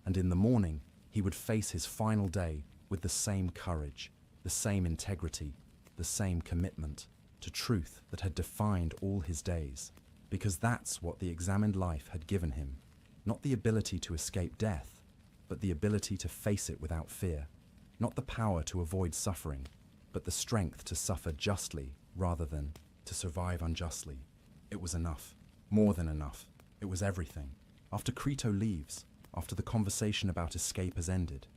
And in the morning, he would face his final day with the same courage, the same integrity, the same commitment to truth that had defined all his days. Because that's what the examined life had given him. Not the ability to escape death, but the ability to face it without fear. Not the power to avoid suffering, but the strength to suffer justly rather than to survive unjustly. It was enough. More than enough. It was everything. After Crito leaves, after the conversation about escape has ended,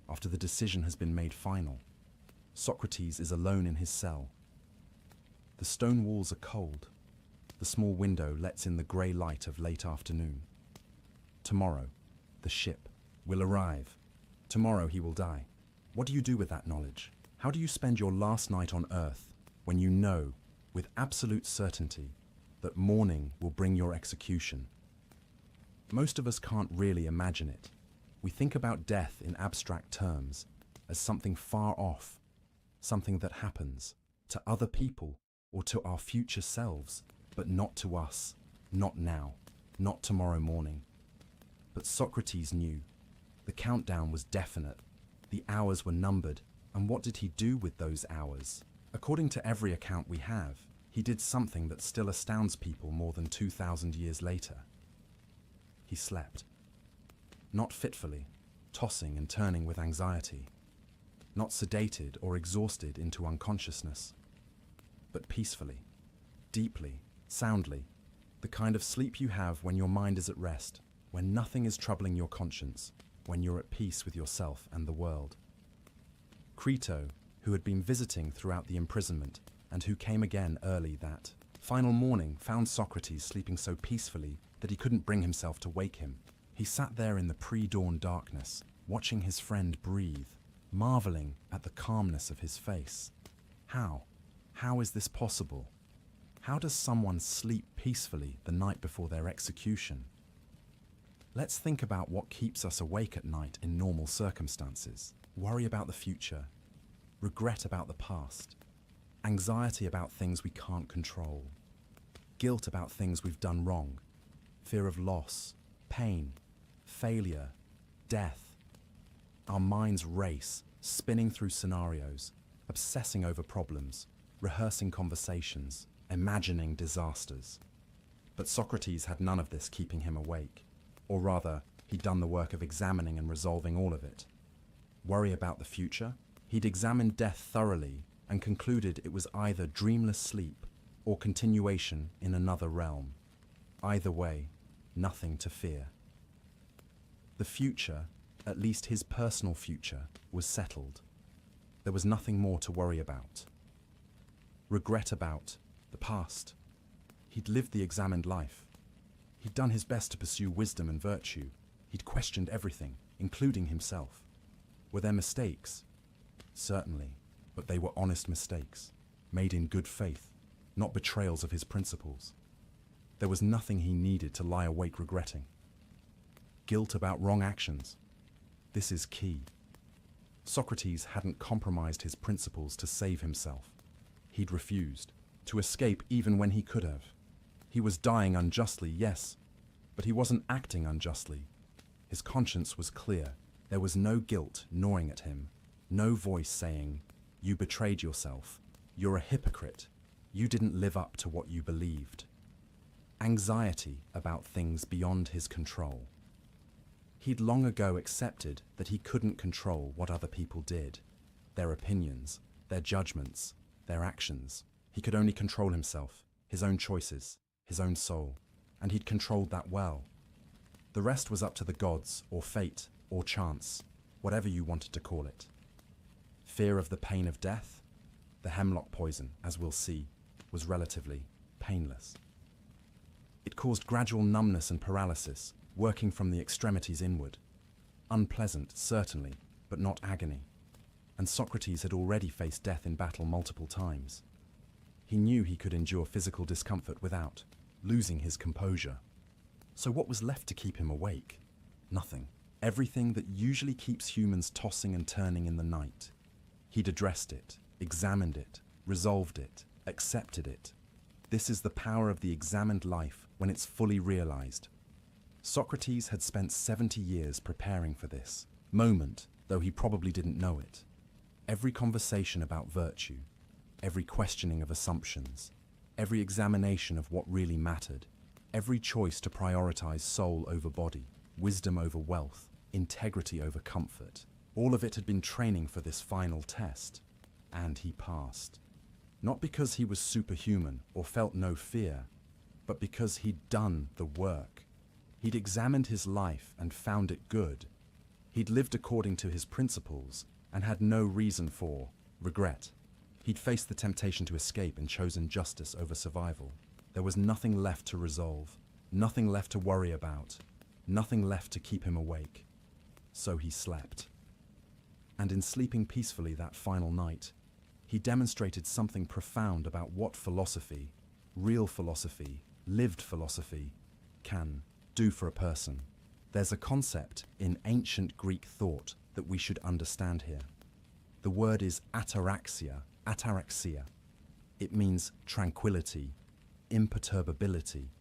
after the decision has been made final, Socrates is alone in his cell. The stone walls are cold. The small window lets in the grey light of late afternoon. Tomorrow, the ship will arrive. Tomorrow he will die. What do you do with that knowledge? How do you spend your last night on Earth when you know, with absolute certainty, that morning will bring your execution. Most of us can't really imagine it. We think about death in abstract terms, as something far off, something that happens to other people or to our future selves, but not to us, not now, not tomorrow morning. But Socrates knew. The countdown was definite. The hours were numbered. And what did he do with those hours? According to every account we have, he did something that still astounds people more than 2,000 years later. He slept. Not fitfully, tossing and turning with anxiety. Not sedated or exhausted into unconsciousness, but peacefully, deeply, soundly, the kind of sleep you have when your mind is at rest, when nothing is troubling your conscience, when you're at peace with yourself and the world. Crito, who had been visiting throughout the imprisonment and who came again early that final morning, found Socrates sleeping so peacefully that he couldn't bring himself to wake him. He sat there in the pre-dawn darkness, watching his friend breathe, marveling at the calmness of his face. How? How is this possible? How does someone sleep peacefully the night before their execution? Let's think about what keeps us awake at night in normal circumstances. Worry about the future, regret about the past, anxiety about things we can't control, guilt about things we've done wrong, fear of loss, pain, failure, death. Our minds race, spinning through scenarios, obsessing over problems, rehearsing conversations, imagining disasters. But Socrates had none of this keeping him awake. Or rather, he'd done the work of examining and resolving all of it. Worry about the future? He'd examined death thoroughly and concluded it was either dreamless sleep or continuation in another realm. Either way, nothing to fear. The future, at least his personal future, was settled. There was nothing more to worry about. Regret about the past. He'd lived the examined life. He'd done his best to pursue wisdom and virtue. He'd questioned everything, including himself. Were there mistakes? Certainly, but they were honest mistakes, made in good faith, not betrayals of his principles. There was nothing he needed to lie awake regretting. Guilt about wrong actions. This is key. Socrates hadn't compromised his principles to save himself. He'd refused to escape even when he could have. He was dying unjustly, yes, but he wasn't acting unjustly. His conscience was clear. There was no guilt gnawing at him, no voice saying, "You betrayed yourself. You're a hypocrite. You didn't live up to what you believed." Anxiety about things beyond his control. He'd long ago accepted that he couldn't control what other people did, their opinions, their judgments, their actions. He could only control himself, his own choices, his own soul, and he'd controlled that well. The rest was up to the gods, or fate, or chance, whatever you wanted to call it. Fear of the pain of death? The hemlock poison, as we'll see, was relatively painless. It caused gradual numbness and paralysis, working from the extremities inward. Unpleasant, certainly, but not agony. And Socrates had already faced death in battle multiple times. He knew he could endure physical discomfort without losing his composure. So what was left to keep him awake? Nothing. Everything that usually keeps humans tossing and turning in the night. He'd addressed it, examined it, resolved it, accepted it. This is the power of the examined life when it's fully realized. Socrates had spent 70 years preparing for this moment, though he probably didn't know it. Every conversation about virtue, every questioning of assumptions, every examination of what really mattered, every choice to prioritize soul over body, wisdom over wealth, integrity over comfort, all of it had been training for this final test, and he passed. Not because he was superhuman or felt no fear, but because he'd done the work. He'd examined his life and found it good. He'd lived according to his principles and had no reason for regret. He'd faced the temptation to escape and chosen justice over survival. There was nothing left to resolve, nothing left to worry about, nothing left to keep him awake. So he slept. And in sleeping peacefully that final night, he demonstrated something profound about what philosophy, real philosophy, lived philosophy, can do for a person. There's a concept in ancient Greek thought that we should understand here. The word is ataraxia. It means tranquility, imperturbability,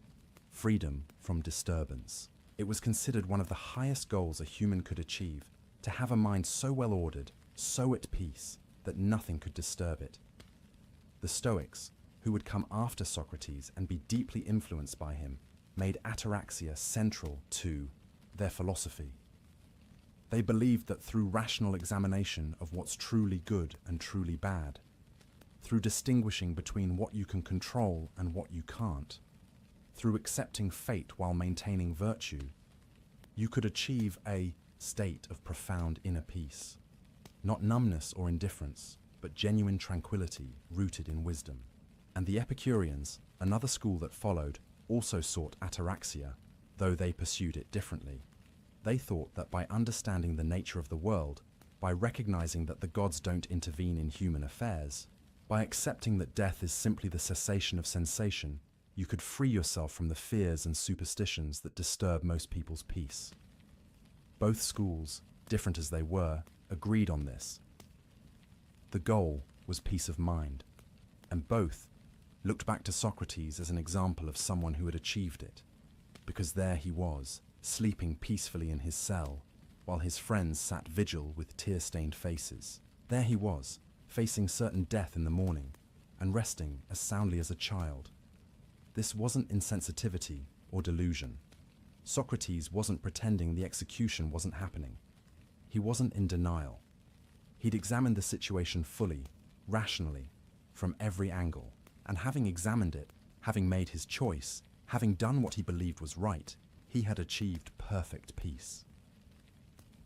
freedom from disturbance. It was considered one of the highest goals a human could achieve, to have a mind so well ordered, so at peace, that nothing could disturb it. The Stoics, who would come after Socrates and be deeply influenced by him, made ataraxia central to their philosophy. They believed that through rational examination of what's truly good and truly bad, through distinguishing between what you can control and what you can't, through accepting fate while maintaining virtue, you could achieve a state of profound inner peace. Not numbness or indifference, but genuine tranquility rooted in wisdom. And the Epicureans, another school that followed, also sought ataraxia, though they pursued it differently. They thought that by understanding the nature of the world, by recognizing that the gods don't intervene in human affairs, by accepting that death is simply the cessation of sensation, you could free yourself from the fears and superstitions that disturb most people's peace. Both schools, different as they were, agreed on this. The goal was peace of mind, and both looked back to Socrates as an example of someone who had achieved it, because there he was, sleeping peacefully in his cell, while his friends sat vigil with tear-stained faces. There he was, facing certain death in the morning, and resting as soundly as a child. This wasn't insensitivity or delusion. Socrates wasn't pretending the execution wasn't happening. He wasn't in denial. He'd examined the situation fully, rationally, from every angle, and having examined it, having made his choice, having done what he believed was right, he had achieved perfect peace.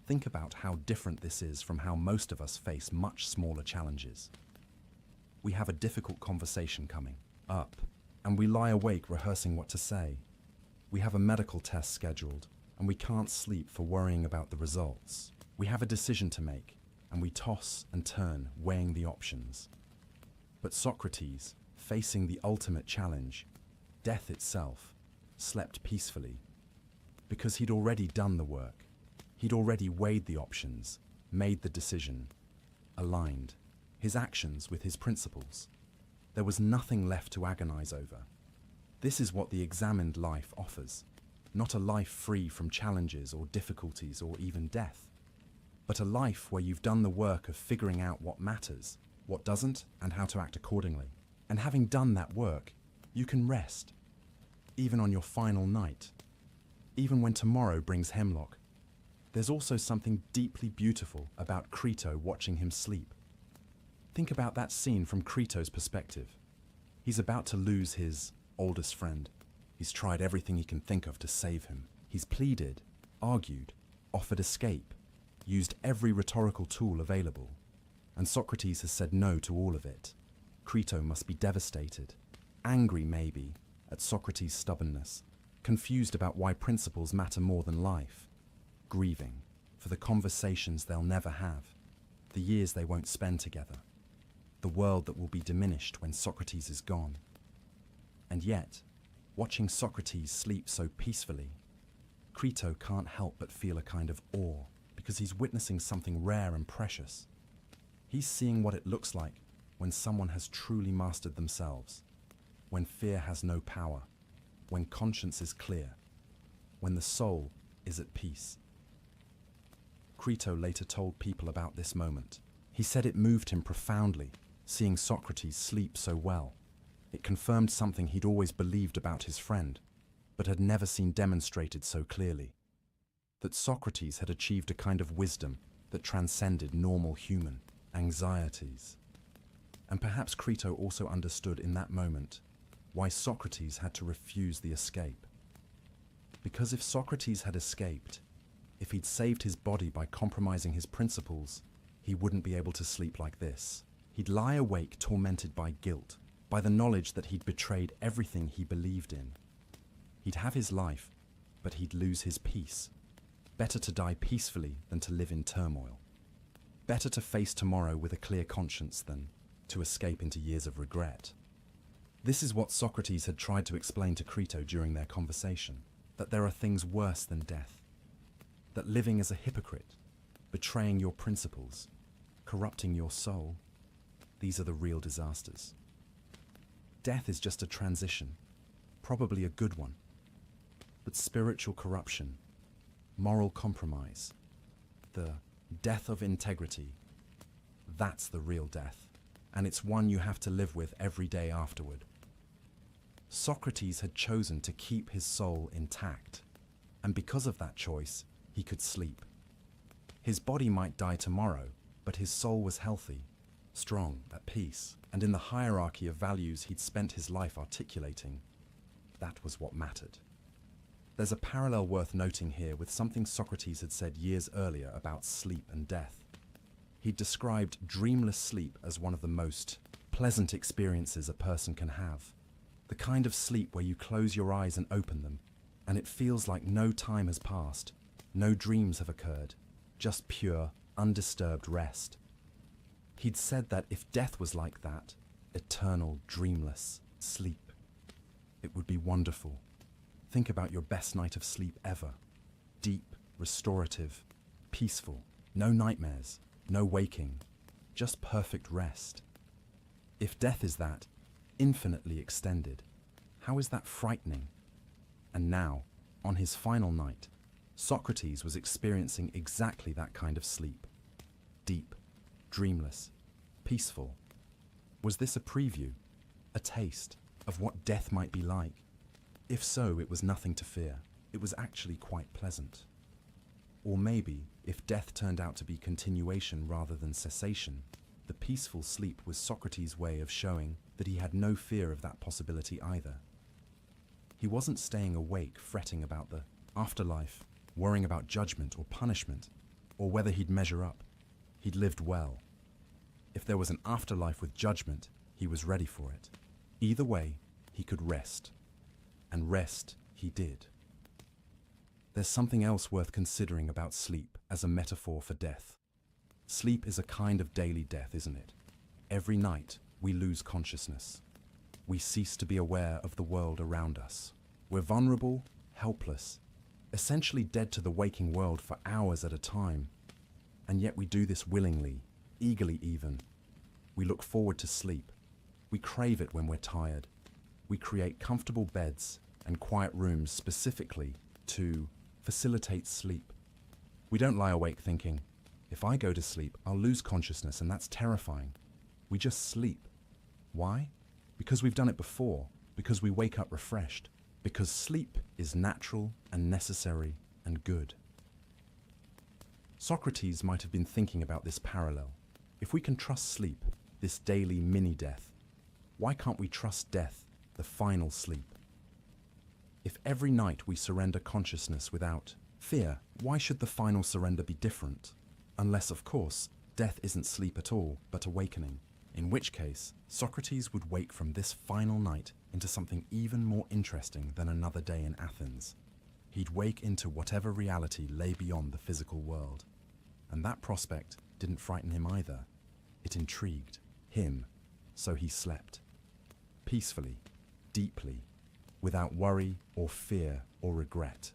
Think about how different this is from how most of us face much smaller challenges. We have a difficult conversation coming up, and we lie awake rehearsing what to say. We have a medical test scheduled, and we can't sleep for worrying about the results. We have a decision to make, and we toss and turn, weighing the options. But Socrates, facing the ultimate challenge, death itself, slept peacefully, because he'd already done the work. He'd already weighed the options, made the decision, aligned his actions with his principles. There was nothing left to agonize over. This is what the examined life offers, not a life free from challenges or difficulties or even death, but a life where you've done the work of figuring out what matters, what doesn't, and how to act accordingly. And having done that work, you can rest, even on your final night, even when tomorrow brings hemlock. There's also something deeply beautiful about Crito watching him sleep. Think about that scene from Crito's perspective. He's about to lose his oldest friend. He's tried everything he can think of to save him. He's pleaded, argued, offered escape, used every rhetorical tool available. And Socrates has said no to all of it. Crito must be devastated, angry maybe at Socrates' stubbornness, confused about why principles matter more than life, grieving for the conversations they'll never have, the years they won't spend together, the world that will be diminished when Socrates is gone. And yet, watching Socrates sleep so peacefully, Crito can't help but feel a kind of awe, because he's witnessing something rare and precious. He's seeing what it looks like when someone has truly mastered themselves, when fear has no power, when conscience is clear, when the soul is at peace. Crito later told people about this moment. He said it moved him profoundly, seeing Socrates sleep so well. It confirmed something he'd always believed about his friend, but had never seen demonstrated so clearly. That Socrates had achieved a kind of wisdom that transcended normal human anxieties. And perhaps Crito also understood in that moment why Socrates had to refuse the escape. Because if Socrates had escaped, if he'd saved his body by compromising his principles, he wouldn't be able to sleep like this. He'd lie awake tormented by guilt, by the knowledge that he'd betrayed everything he believed in. He'd have his life, but he'd lose his peace. Better to die peacefully than to live in turmoil. Better to face tomorrow with a clear conscience than to escape into years of regret. This is what Socrates had tried to explain to Crito during their conversation, that there are things worse than death, that living as a hypocrite, betraying your principles, corrupting your soul, these are the real disasters. Death is just a transition, probably a good one, but spiritual corruption, moral compromise, the death of integrity, that's the real death, and it's one you have to live with every day afterward. Socrates had chosen to keep his soul intact, and because of that choice, he could sleep. His body might die tomorrow, but his soul was healthy, strong, at peace, and in the hierarchy of values he'd spent his life articulating, that was what mattered. There's a parallel worth noting here with something Socrates had said years earlier about sleep and death. He'd described dreamless sleep as one of the most pleasant experiences a person can have. The kind of sleep where you close your eyes and open them, and it feels like no time has passed, no dreams have occurred, just pure, undisturbed rest. He'd said that if death was like that, eternal, dreamless sleep, it would be wonderful. Think about your best night of sleep ever. Deep, restorative, peaceful, no nightmares, no waking, just perfect rest. If death is that, infinitely extended, how is that frightening? And now, on his final night, Socrates was experiencing exactly that kind of sleep. Deep, dreamless, peaceful. Was this a preview, a taste of what death might be like? If so, it was nothing to fear. It was actually quite pleasant. Or maybe, if death turned out to be continuation rather than cessation, the peaceful sleep was Socrates' way of showing that he had no fear of that possibility either. He wasn't staying awake fretting about the afterlife, worrying about judgment or punishment, or whether he'd measure up. He'd lived well. If there was an afterlife with judgment, he was ready for it. Either way, he could rest. And rest he did. There's something else worth considering about sleep as a metaphor for death. Sleep is a kind of daily death, isn't it? Every night, we lose consciousness. We cease to be aware of the world around us. We're vulnerable, helpless, essentially dead to the waking world for hours at a time. And yet we do this willingly, eagerly even. We look forward to sleep. We crave it when we're tired. We create comfortable beds and quiet rooms specifically to facilitate sleep. We don't lie awake thinking, if I go to sleep, I'll lose consciousness and that's terrifying. We just sleep. Why? Because we've done it before, because we wake up refreshed, because sleep is natural and necessary and good. Socrates might have been thinking about this parallel. If we can trust sleep, this daily mini-death, why can't we trust death, the final sleep? If every night we surrender consciousness without fear, why should the final surrender be different? Unless, of course, death isn't sleep at all, but awakening. In which case, Socrates would wake from this final night into something even more interesting than another day in Athens. He'd wake into whatever reality lay beyond the physical world. And that prospect didn't frighten him either. It intrigued him, so he slept. Peacefully, deeply, without worry or fear or regret.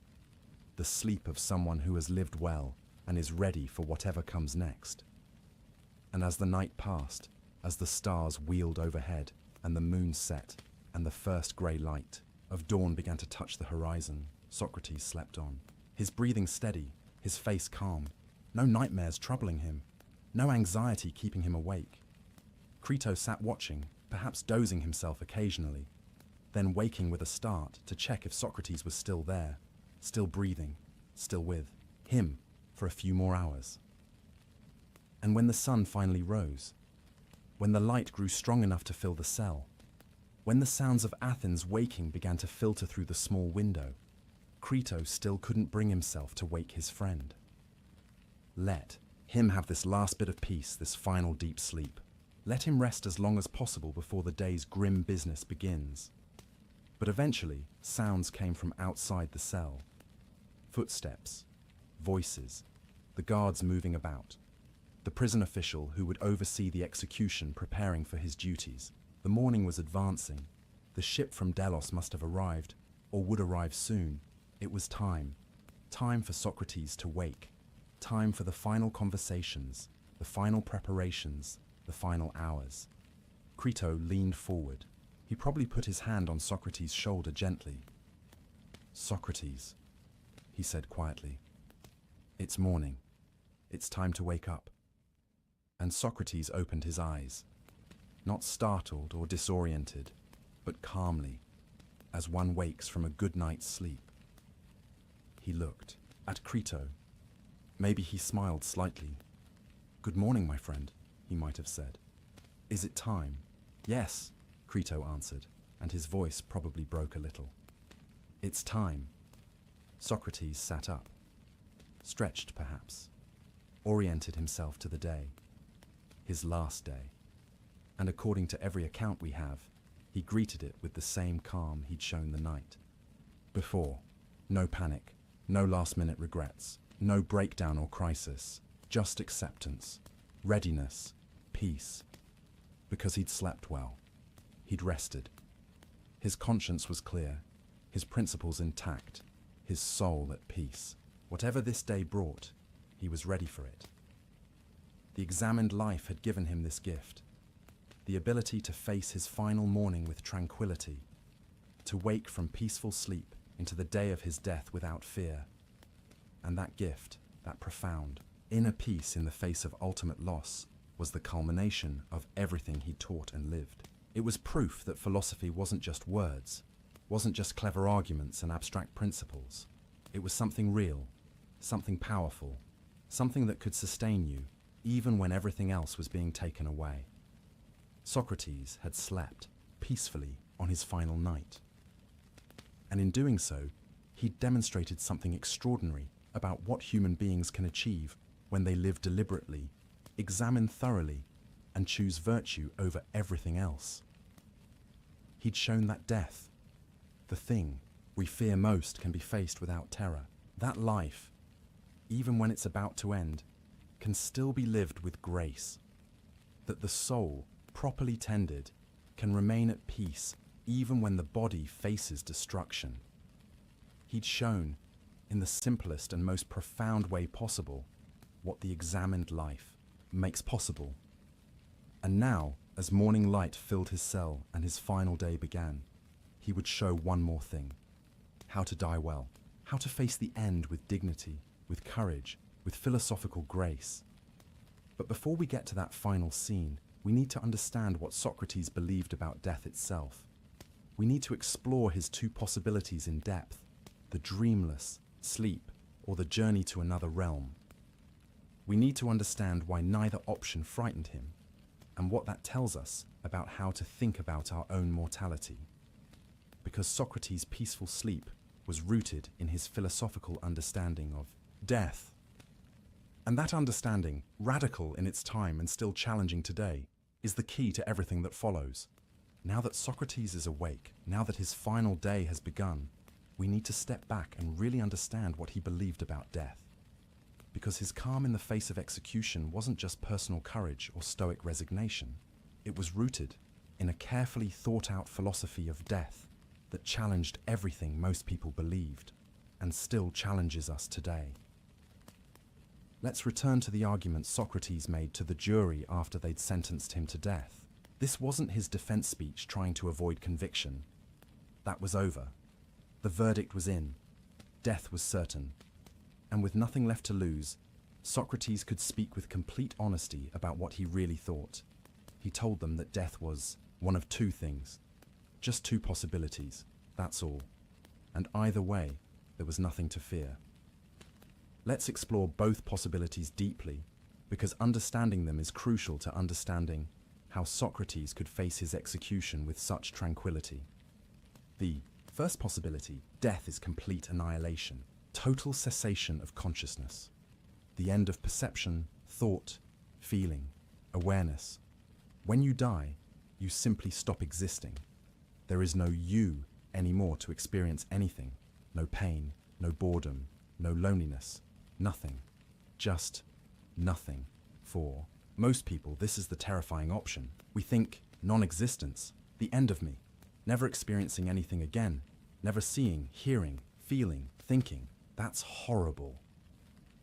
The sleep of someone who has lived well and is ready for whatever comes next. And as the night passed, as the stars wheeled overhead and the moon set and the first grey light of dawn began to touch the horizon, Socrates slept on, his breathing steady, his face calm, no nightmares troubling him, no anxiety keeping him awake. Crito sat watching, perhaps dozing himself occasionally, then waking with a start to check if Socrates was still there, still breathing, still with him for a few more hours. And when the sun finally rose, when the light grew strong enough to fill the cell, when the sounds of Athens waking began to filter through the small window, Crito still couldn't bring himself to wake his friend. Let him have this last bit of peace, this final deep sleep. Let him rest as long as possible before the day's grim business begins. But eventually, sounds came from outside the cell. Footsteps, voices, the guards moving about, the prison official who would oversee the execution preparing for his duties. The morning was advancing, The ship from Delos must have arrived, or would arrive soon. It was time. Time for Socrates to wake. Time for the final conversations, the final preparations, the final hours. Crito leaned forward. He probably put his hand on Socrates' shoulder gently. "Socrates," he said quietly, "it's morning. It's time to wake up." And Socrates opened his eyes, not startled or disoriented, but calmly, as one wakes from a good night's sleep. He looked at Crito. Maybe he smiled slightly. "Good morning, my friend," he might have said. "Is it time?" "Yes," Crito answered, and his voice probably broke a little. "It's time." Socrates sat up, stretched perhaps, oriented himself to the day, his last day, and according to every account we have, he greeted it with the same calm he'd shown the night before. No panic, no last-minute regrets, no breakdown or crisis, just acceptance, readiness, peace. Because he'd slept well. He'd rested. His conscience was clear, his principles intact, his soul at peace. Whatever this day brought, he was ready for it. The examined life had given him this gift, the ability to face his final morning with tranquility, to wake from peaceful sleep into the day of his death without fear. And that gift, that profound, inner peace in the face of ultimate loss, was the culmination of everything he taught and lived. It was proof that philosophy wasn't just words, wasn't just clever arguments and abstract principles. It was something real, something powerful, something that could sustain you, even when everything else was being taken away. Socrates had slept peacefully on his final night. And in doing so, he'd demonstrated something extraordinary about what human beings can achieve when they live deliberately, examine thoroughly, and choose virtue over everything else. He'd shown that death, the thing we fear most, can be faced without terror. That life, even when it's about to end, can still be lived with grace. That the soul, properly tended, can remain at peace even when the body faces destruction. He'd shown, in the simplest and most profound way possible, what the examined life makes possible. And now, as morning light filled his cell and his final day began, he would show one more thing: how to die well, how to face the end with dignity, with courage, with philosophical grace. But before we get to that final scene, we need to understand what Socrates believed about death itself. We need to explore his two possibilities in depth: the dreamless, sleep, or the journey to another realm. We need to understand why neither option frightened him, and what that tells us about how to think about our own mortality. Because Socrates' peaceful sleep was rooted in his philosophical understanding of death. And that understanding, radical in its time and still challenging today, is the key to everything that follows. Now that Socrates is awake, now that his final day has begun, we need to step back and really understand what he believed about death. Because his calm in the face of execution wasn't just personal courage or stoic resignation. It was rooted in a carefully thought-out philosophy of death that challenged everything most people believed, and still challenges us today. Let's return to the argument Socrates made to the jury after they'd sentenced him to death. This wasn't his defense speech trying to avoid conviction. That was over. The verdict was in. Death was certain. And with nothing left to lose, Socrates could speak with complete honesty about what he really thought. He told them that death was one of two things. Just two possibilities, that's all. And either way, there was nothing to fear. Let's explore both possibilities deeply, because understanding them is crucial to understanding how Socrates could face his execution with such tranquility. The first possibility: death is complete annihilation, total cessation of consciousness, the end of perception, thought, feeling, awareness. When you die, you simply stop existing. There is no you anymore to experience anything. No pain, no boredom, no loneliness, nothing. Just nothing. For most people, this is the terrifying option. We think non-existence, the end of me. never experiencing anything again, never seeing, hearing, feeling, thinking. That's horrible.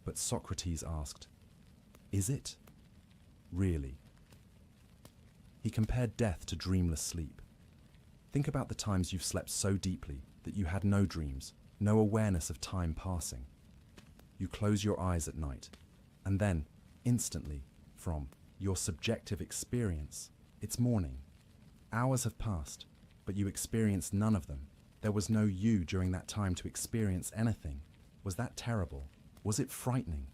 But Socrates asked, is it? Really? He compared death to dreamless sleep. Think about the times you've slept so deeply that you had no dreams, no awareness of time passing. You close your eyes at night, and then, instantly, from your subjective experience, it's morning. Hours have passed, but you experienced none of them. There was no you during that time to experience anything. Was that terrible? Was it frightening?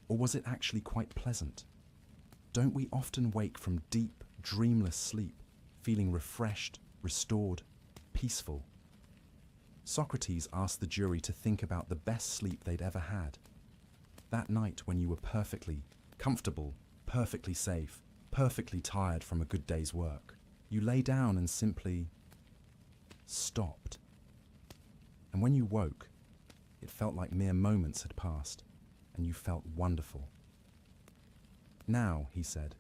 Or was it actually quite pleasant? Don't we often wake from deep, dreamless sleep, feeling refreshed, restored, peaceful? Socrates asked the jury to think about the best sleep they'd ever had. That night when you were perfectly comfortable, perfectly safe, perfectly tired from a good day's work. You lay down and simply stopped. And when you woke, it felt like mere moments had passed, and you felt wonderful. Now, he said,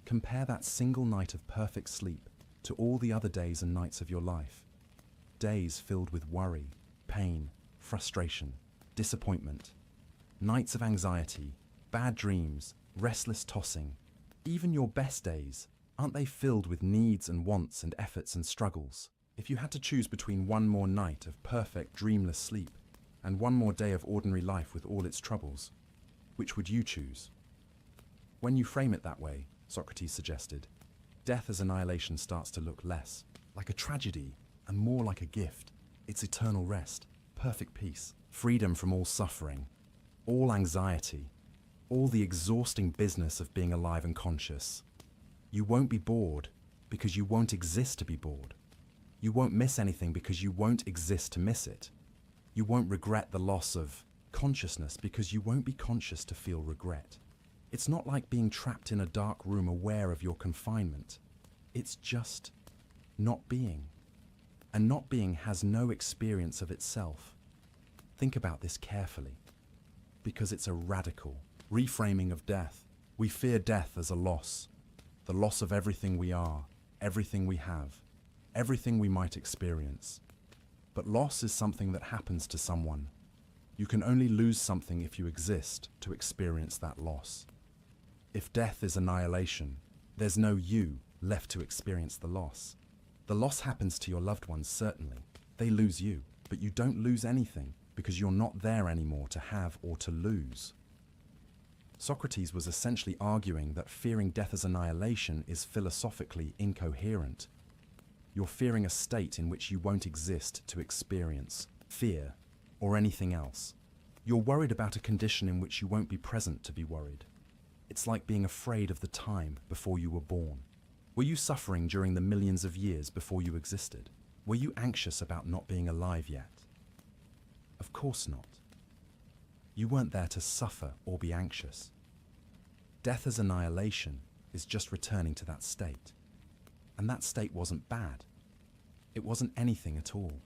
compare that single night of perfect sleep to all the other days and nights of your life. Days filled with worry, pain, frustration, disappointment. Nights of anxiety, bad dreams, restless tossing. Even your best days, aren't they filled with needs and wants and efforts and struggles? If you had to choose between one more night of perfect, dreamless sleep and one more day of ordinary life with all its troubles, which would you choose? When you frame it that way, Socrates suggested, death as annihilation starts to look less like a tragedy and more like a gift. It's eternal rest, perfect peace, freedom from all suffering, all anxiety, all the exhausting business of being alive and conscious. You won't be bored because you won't exist to be bored. You won't miss anything because you won't exist to miss it. You won't regret the loss of consciousness because you won't be conscious to feel regret. It's not like being trapped in a dark room aware of your confinement. It's just not being. And not being has no experience of itself. Think about this carefully, because it's a radical reframing of death. We fear death as a loss, the loss of everything we are, everything we have, everything we might experience. But loss is something that happens to someone. You can only lose something if you exist to experience that loss. If death is annihilation, there's no you left to experience the loss. The loss happens to your loved ones, certainly. They lose you, but you don't lose anything because you're not there anymore to have or to lose. Socrates was essentially arguing that fearing death as annihilation is philosophically incoherent. You're fearing a state in which you won't exist to experience fear or anything else. You're worried about a condition in which you won't be present to be worried. It's like being afraid of the time before you were born. Were you suffering during the millions of years before you existed? Were you anxious about not being alive yet? Of course not. You weren't there to suffer or be anxious. Death as annihilation is just returning to that state. And that state wasn't bad. It wasn't anything at all.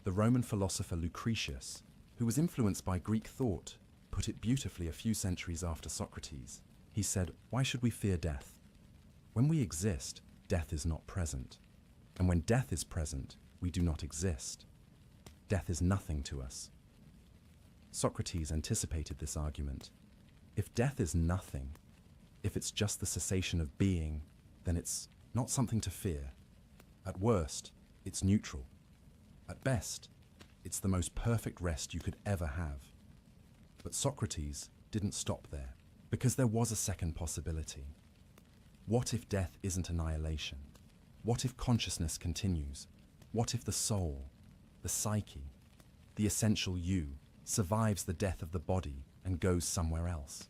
The Roman philosopher Lucretius, who was influenced by Greek thought, put it beautifully a few centuries after Socrates. He said, "Why should we fear death? When we exist, death is not present. And when death is present, we do not exist. Death is nothing to us." Socrates anticipated this argument. If death is nothing, if it's just the cessation of being, then it's not something to fear. At worst, it's neutral. At best, it's the most perfect rest you could ever have. But Socrates didn't stop there, because there was a second possibility. What if death isn't annihilation? What if consciousness continues? What if the soul, the psyche, the essential you, survives the death of the body and goes somewhere else?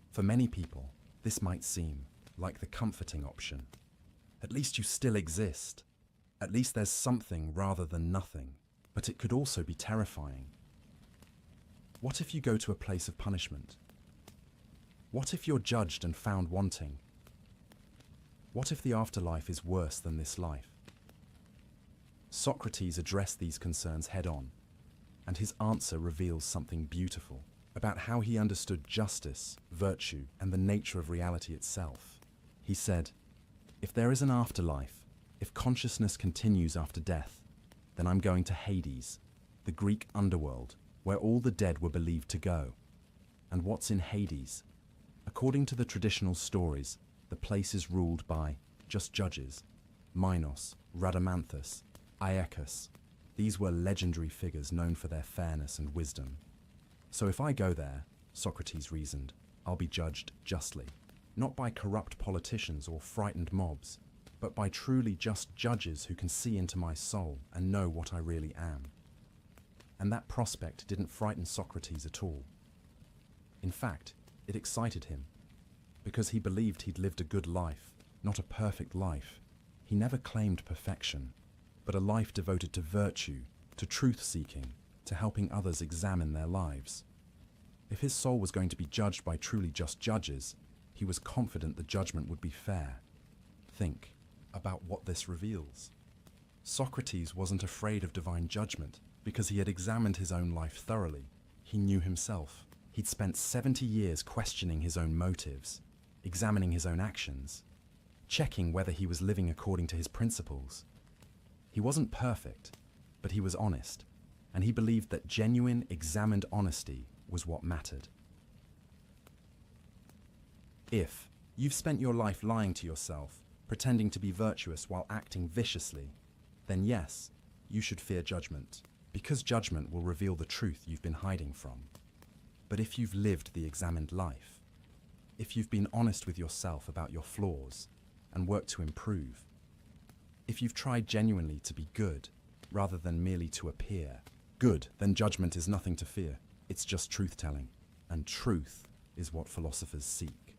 For many people, this might seem like the comforting option. At least you still exist. At least there's something rather than nothing. But it could also be terrifying. What if you go to a place of punishment? What if you're judged and found wanting? What if the afterlife is worse than this life? Socrates addressed these concerns head-on, and his answer reveals something beautiful about how he understood justice, virtue, and the nature of reality itself. He said, "If there is an afterlife, If consciousness continues after death, then I'm going to Hades, the Greek underworld, where all the dead were believed to go. And what's in Hades? According to the traditional stories, the place is ruled by just judges: Minos, Rhadamanthus, Aeacus. These were legendary figures known for their fairness and wisdom. So if I go there, Socrates reasoned, I'll be judged justly, not by corrupt politicians or frightened mobs, but by truly just judges who can see into my soul and know what I really am. And that prospect didn't frighten Socrates at all. In fact, it excited him, because he believed he'd lived a good life, not a perfect life. He never claimed perfection, but a life devoted to virtue, to truth-seeking, to helping others examine their lives. If his soul was going to be judged by truly just judges, he was confident the judgment would be fair. Think about what this reveals. Socrates wasn't afraid of divine judgment because he had examined his own life thoroughly. He knew himself. He'd spent 70 years questioning his own motives, examining his own actions, checking whether he was living according to his principles. He wasn't perfect, but he was honest, and he believed that genuine, examined honesty was what mattered. If you've spent your life lying to yourself, pretending to be virtuous while acting viciously, then yes, you should fear judgment, because judgment will reveal the truth you've been hiding from. But if you've lived the examined life, if you've been honest with yourself about your flaws and worked to improve, if you've tried genuinely to be good rather than merely to appear good, then judgment is nothing to fear. It's just truth-telling, and truth is what philosophers seek.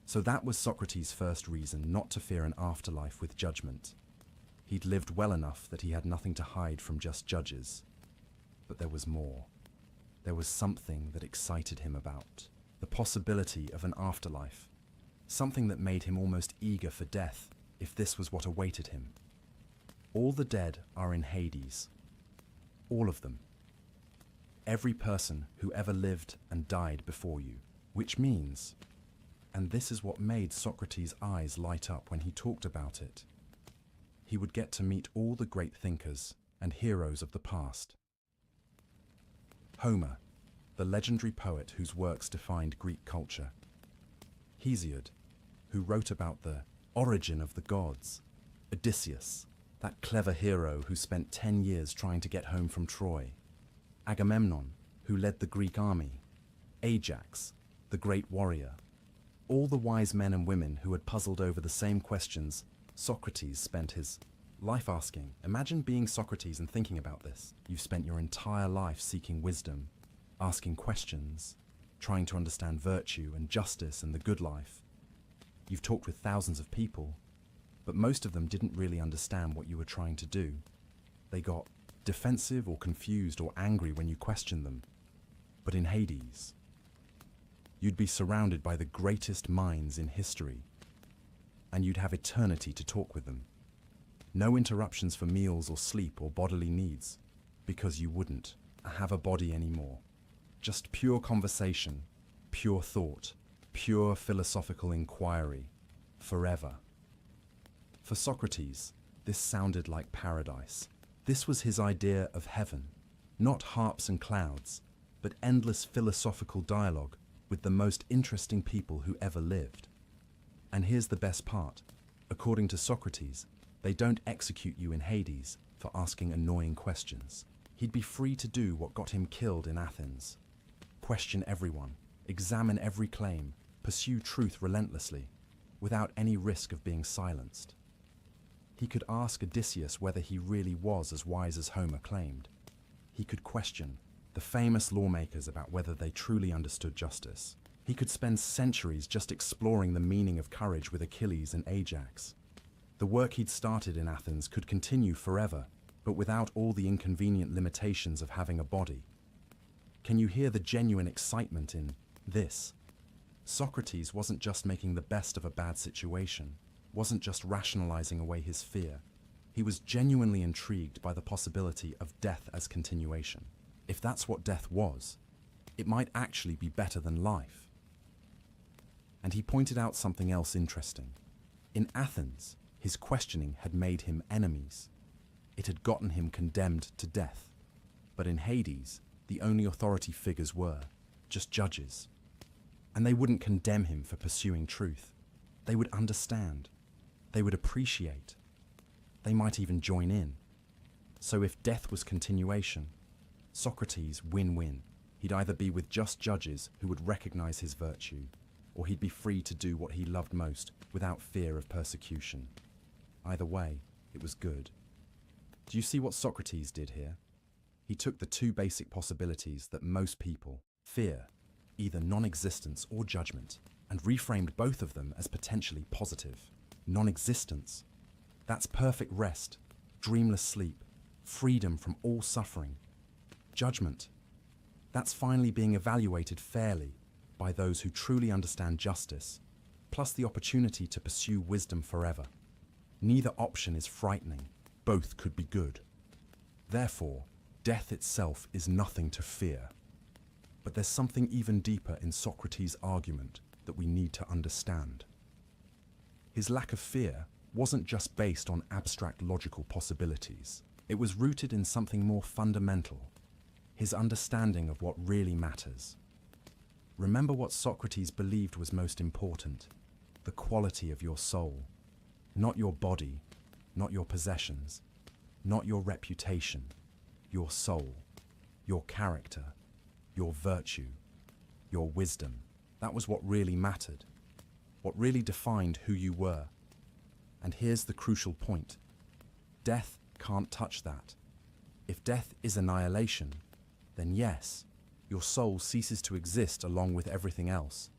So that was Socrates' first reason not to fear an afterlife with judgment. He'd lived well enough that he had nothing to hide from just judges. But there was more. There was something that excited him about the possibility of an afterlife, something that made him almost eager for death if this was what awaited him. All the dead are in Hades. All of them. Every person who ever lived and died before you, which means, and this is what made Socrates' eyes light up when he talked about it, he would get to meet all the great thinkers and heroes of the past. Homer, the legendary poet whose works defined Greek culture. Hesiod, who wrote about the origin of the gods. Odysseus, that clever hero who spent 10 years trying to get home from Troy. Agamemnon, who led the Greek army. Ajax, the great warrior. All the wise men and women who had puzzled over the same questions Socrates spent his life asking. Imagine being Socrates and thinking about this. You've spent your entire life seeking wisdom, asking questions, trying to understand virtue and justice and the good life. You've talked with thousands of people, but most of them didn't really understand what you were trying to do. They got defensive or confused or angry when you questioned them. But in Hades, you'd be surrounded by the greatest minds in history, and you'd have eternity to talk with them. No interruptions for meals or sleep or bodily needs, because you wouldn't have a body anymore. Just pure conversation, pure thought, pure philosophical inquiry, forever. For Socrates, this sounded like paradise. This was his idea of heaven, not harps and clouds, but endless philosophical dialogue with the most interesting people who ever lived. And here's the best part. According to Socrates, they don't execute you in Hades for asking annoying questions. He'd be free to do what got him killed in Athens. Question everyone, examine every claim, pursue truth relentlessly, without any risk of being silenced. He could ask Odysseus whether he really was as wise as Homer claimed. He could question the famous lawmakers about whether they truly understood justice. He could spend centuries just exploring the meaning of courage with Achilles and Ajax. The work he'd started in Athens could continue forever, but without all the inconvenient limitations of having a body. Can you hear the genuine excitement in this? Socrates wasn't just making the best of a bad situation, wasn't just rationalizing away his fear. He was genuinely intrigued by the possibility of death as continuation. If that's what death was, it might actually be better than life. And he pointed out something else interesting. In Athens, His questioning had made him enemies. It had gotten him condemned to death. But in Hades, the only authority figures were just judges. And they wouldn't condemn him for pursuing truth. They would understand. They would appreciate. They might even join in. So if death was continuation, Socrates win-win. He'd either be with just judges who would recognize his virtue, or he'd be free to do what he loved most without fear of persecution. Either way, it was good. Do you see what Socrates did here? He took the two basic possibilities that most people fear, either non-existence or judgment, and reframed both of them as potentially positive. Non-existence. That's perfect rest, dreamless sleep, freedom from all suffering. Judgment. That's finally being evaluated fairly by those who truly understand justice, plus the opportunity to pursue wisdom forever. Neither option is frightening. Both could be good. Therefore, death itself is nothing to fear. But there's something even deeper in Socrates' argument that we need to understand. His lack of fear wasn't just based on abstract logical possibilities. It was rooted in something more fundamental, his understanding of what really matters. Remember what Socrates believed was most important: the quality of your soul. Not your body, not your possessions, not your reputation, your soul, your character, your virtue, your wisdom. That was what really mattered, what really defined who you were. And here's the crucial point. Death can't touch that. If death is annihilation, then yes, your soul ceases to exist along with everything else.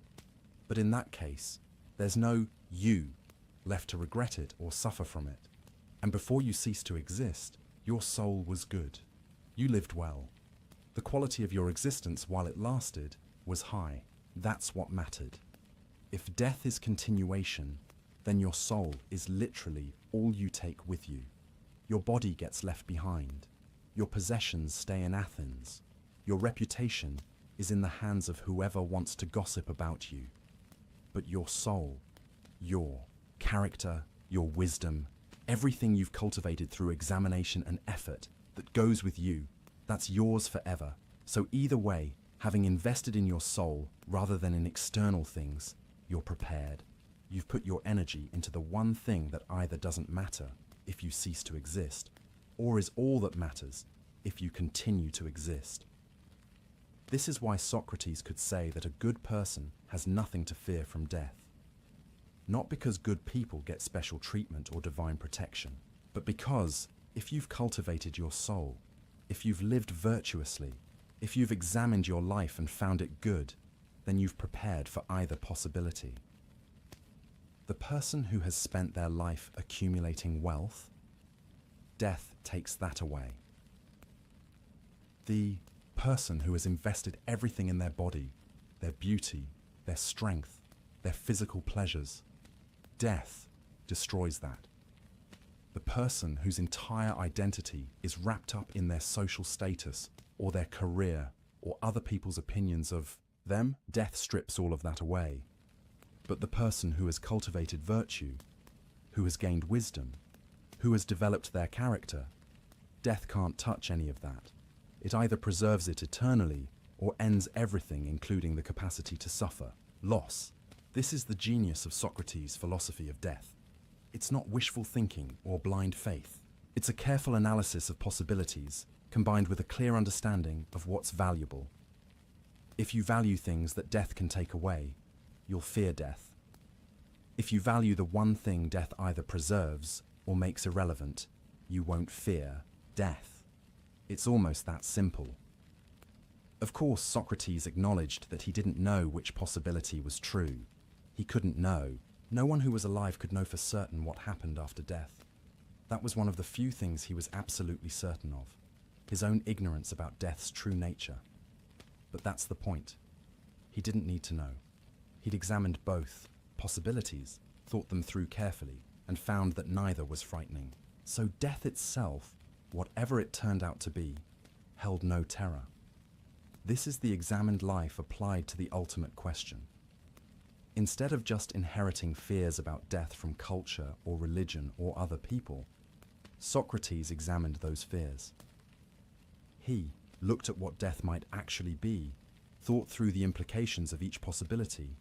But in that case, there's no you left to regret it or suffer from it. And before you cease to exist, your soul was good. You lived well. The quality of your existence while it lasted was high. That's what mattered. If death is continuation, then your soul is literally all you take with you. Your body gets left behind. Your possessions stay in Athens. Your reputation is in the hands of whoever wants to gossip about you. But your soul, your character, your wisdom, everything you've cultivated through examination and effort that goes with you, that's yours forever. So either way, having invested in your soul rather than in external things, you're prepared. You've put your energy into the one thing that either doesn't matter if you cease to exist, or is all that matters if you continue to exist. This is why Socrates could say that a good person has nothing to fear from death. Not because good people get special treatment or divine protection, but because if you've cultivated your soul, if you've lived virtuously, if you've examined your life and found it good, then you've prepared for either possibility. The person who has spent their life accumulating wealth, death takes that away. The person who has invested everything in their body, their beauty, their strength, their physical pleasures, death destroys that. The person whose entire identity is wrapped up in their social status or their career or other people's opinions of them, death strips all of that away. But the person who has cultivated virtue, who has gained wisdom, who has developed their character, death can't touch any of that. It either preserves it eternally or ends everything, including the capacity to suffer, loss. This is the genius of Socrates' philosophy of death. It's not wishful thinking or blind faith. It's a careful analysis of possibilities combined with a clear understanding of what's valuable. If you value things that death can take away, you'll fear death. If you value the one thing death either preserves or makes irrelevant, you won't fear death. It's almost that simple. Of course, Socrates acknowledged that he didn't know which possibility was true. He couldn't know. No one who was alive could know for certain what happened after death. That was one of the few things he was absolutely certain of, his own ignorance about death's true nature. But that's the point. He didn't need to know. He'd examined both possibilities, thought them through carefully, and found that neither was frightening. So death itself, whatever it turned out to be, held no terror. This is the examined life applied to the ultimate question. Instead of just inheriting fears about death from culture or religion or other people, Socrates examined those fears. He looked at what death might actually be, thought through the implications of each possibility,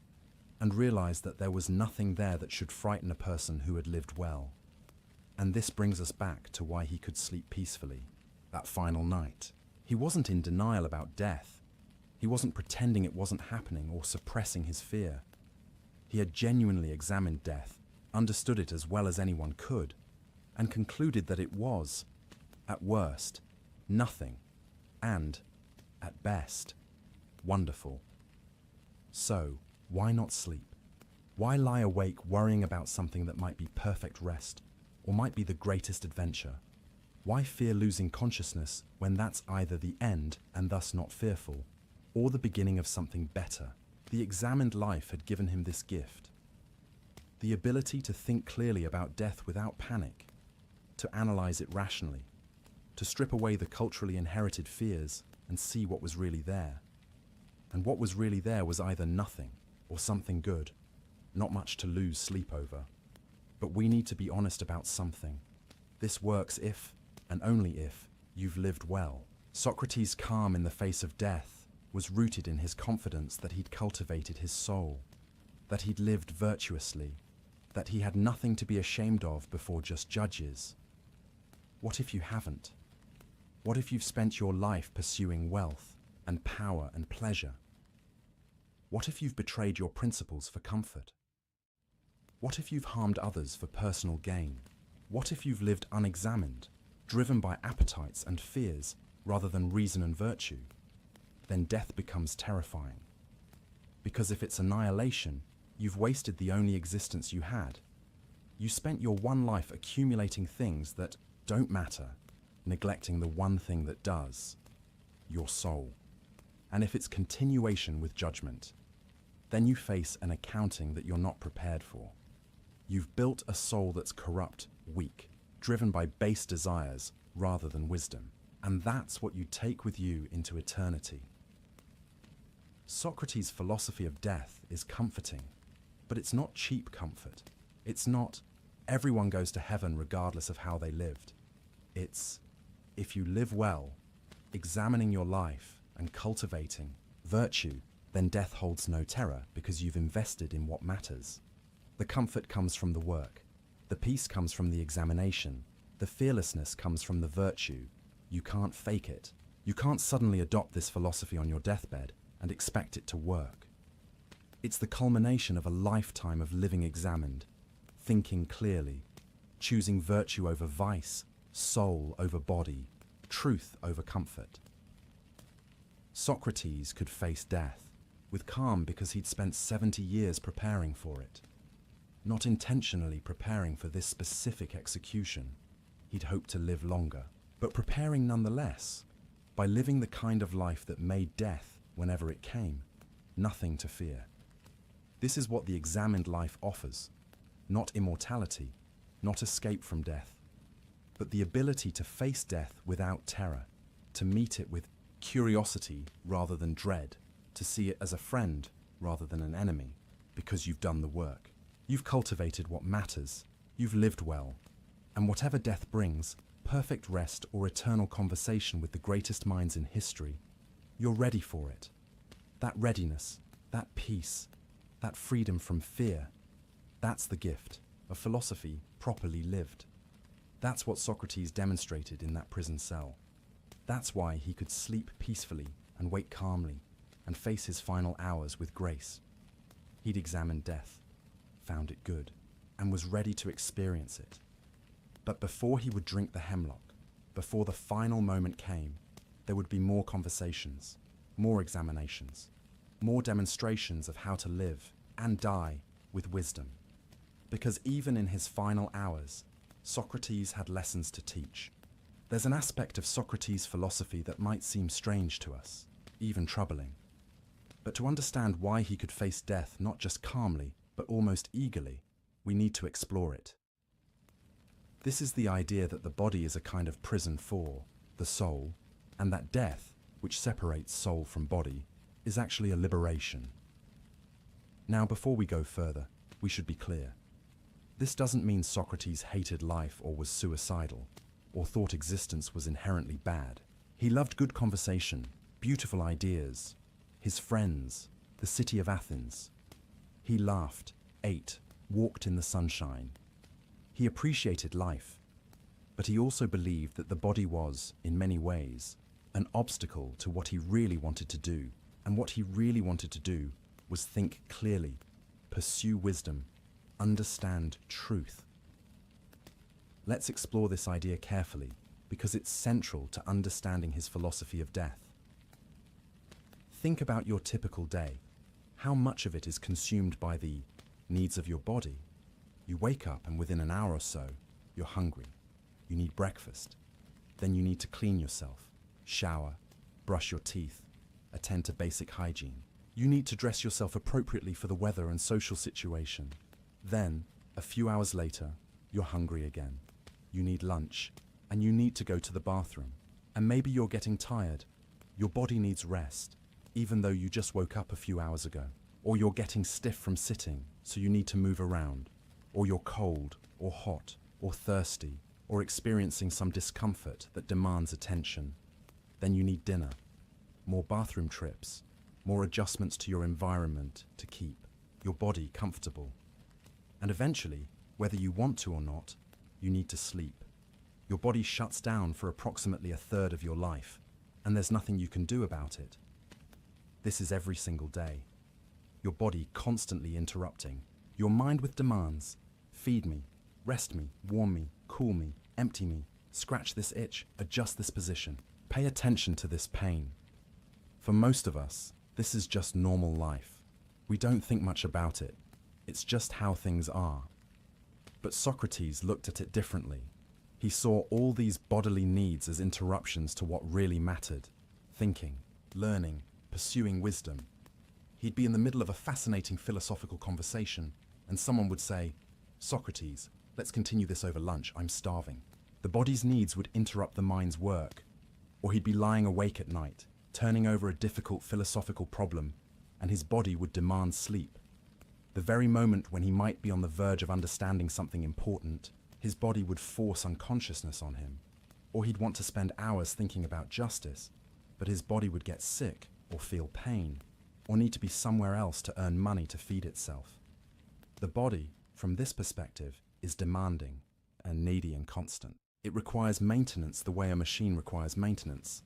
and realized that there was nothing there that should frighten a person who had lived well. And this brings us back to why he could sleep peacefully that final night. He wasn't in denial about death. He wasn't pretending it wasn't happening or suppressing his fear. He had genuinely examined death, understood it as well as anyone could, and concluded that it was, at worst, nothing, and, at best, wonderful. So, why not sleep? Why lie awake worrying about something that might be perfect rest, or might be the greatest adventure? Why fear losing consciousness when that's either the end and thus not fearful, or the beginning of something better? The examined life had given him this gift. The ability to think clearly about death without panic, to analyze it rationally, to strip away the culturally inherited fears and see what was really there. And what was really there was either nothing or something good, not much to lose sleep over. But we need to be honest about something. This works if, and only if, you've lived well. Socrates' calm in the face of death was rooted in his confidence that he'd cultivated his soul, that he'd lived virtuously, that he had nothing to be ashamed of before just judges. What if you haven't? What if you've spent your life pursuing wealth and power and pleasure? What if you've betrayed your principles for comfort? What if you've harmed others for personal gain? What if you've lived unexamined, driven by appetites and fears rather than reason and virtue? Then death becomes terrifying. Because if it's annihilation, you've wasted the only existence you had. You spent your one life accumulating things that don't matter, neglecting the one thing that does, your soul. And if it's continuation with judgment, then you face an accounting that you're not prepared for. You've built a soul that's corrupt, weak, driven by base desires rather than wisdom. And that's what you take with you into eternity. Socrates' philosophy of death is comforting, but it's not cheap comfort. It's not, everyone goes to heaven regardless of how they lived. It's, if you live well, examining your life and cultivating virtue, then death holds no terror because you've invested in what matters. The comfort comes from the work. The peace comes from the examination. The fearlessness comes from the virtue. You can't fake it. You can't suddenly adopt this philosophy on your deathbed and expect it to work. It's the culmination of a lifetime of living examined, thinking clearly, choosing virtue over vice, soul over body, truth over comfort. Socrates could face death with calm because he'd spent 70 years preparing for it. Not intentionally preparing for this specific execution. He'd hoped to live longer, but preparing nonetheless, by living the kind of life that made death, whenever it came, nothing to fear. This is what the examined life offers. Not immortality, not escape from death, but the ability to face death without terror, to meet it with curiosity rather than dread, to see it as a friend rather than an enemy, because you've done the work. You've cultivated what matters, you've lived well, and whatever death brings, perfect rest or eternal conversation with the greatest minds in history, you're ready for it. That readiness, that peace, that freedom from fear, that's the gift of philosophy properly lived. That's what Socrates demonstrated in that prison cell. That's why he could sleep peacefully and wake calmly and face his final hours with grace. He'd examined death, found it good, and was ready to experience it. But before he would drink the hemlock, before the final moment came, there would be more conversations, more examinations, more demonstrations of how to live and die with wisdom. Because even in his final hours, Socrates had lessons to teach. There's an aspect of Socrates' philosophy that might seem strange to us, even troubling. But to understand why he could face death not just calmly, but almost eagerly, we need to explore it. This is the idea that the body is a kind of prison for the soul, and that death, which separates soul from body, is actually a liberation. Now, before we go further, we should be clear. This doesn't mean Socrates hated life or was suicidal, or thought existence was inherently bad. He loved good conversation, beautiful ideas, his friends, the city of Athens. He laughed, ate, walked in the sunshine. He appreciated life, but he also believed that the body was, in many ways, an obstacle to what he really wanted to do. And what he really wanted to do was think clearly, pursue wisdom, understand truth. Let's explore this idea carefully, because it's central to understanding his philosophy of death. Think about your typical day. How much of it is consumed by the needs of your body? You wake up and within an hour or so, you're hungry. You need breakfast. Then you need to clean yourself, shower, brush your teeth, attend to basic hygiene. You need to dress yourself appropriately for the weather and social situation. Then, a few hours later, you're hungry again. You need lunch, and you need to go to the bathroom. And maybe you're getting tired. Your body needs rest, even though you just woke up a few hours ago. Or you're getting stiff from sitting, so you need to move around. Or you're cold, or hot, or thirsty, or experiencing some discomfort that demands attention. Then you need dinner, more bathroom trips, more adjustments to your environment to keep your body comfortable. And eventually, whether you want to or not, you need to sleep. Your body shuts down for approximately a third of your life, and there's nothing you can do about it. This is every single day. Your body constantly interrupting. Your mind with demands. Feed me, rest me, warm me, cool me, empty me, scratch this itch, adjust this position. Pay attention to this pain. For most of us, this is just normal life. We don't think much about it. It's just how things are. But Socrates looked at it differently. He saw all these bodily needs as interruptions to what really mattered. Thinking, learning, pursuing wisdom. He'd be in the middle of a fascinating philosophical conversation, and someone would say, "Socrates, let's continue this over lunch, I'm starving." The body's needs would interrupt the mind's work. Or he'd be lying awake at night, turning over a difficult philosophical problem, and his body would demand sleep. The very moment when he might be on the verge of understanding something important, his body would force unconsciousness on him. Or he'd want to spend hours thinking about justice, but his body would get sick, or feel pain, or need to be somewhere else to earn money to feed itself. The body, from this perspective, is demanding and needy and constant. It requires maintenance the way a machine requires maintenance.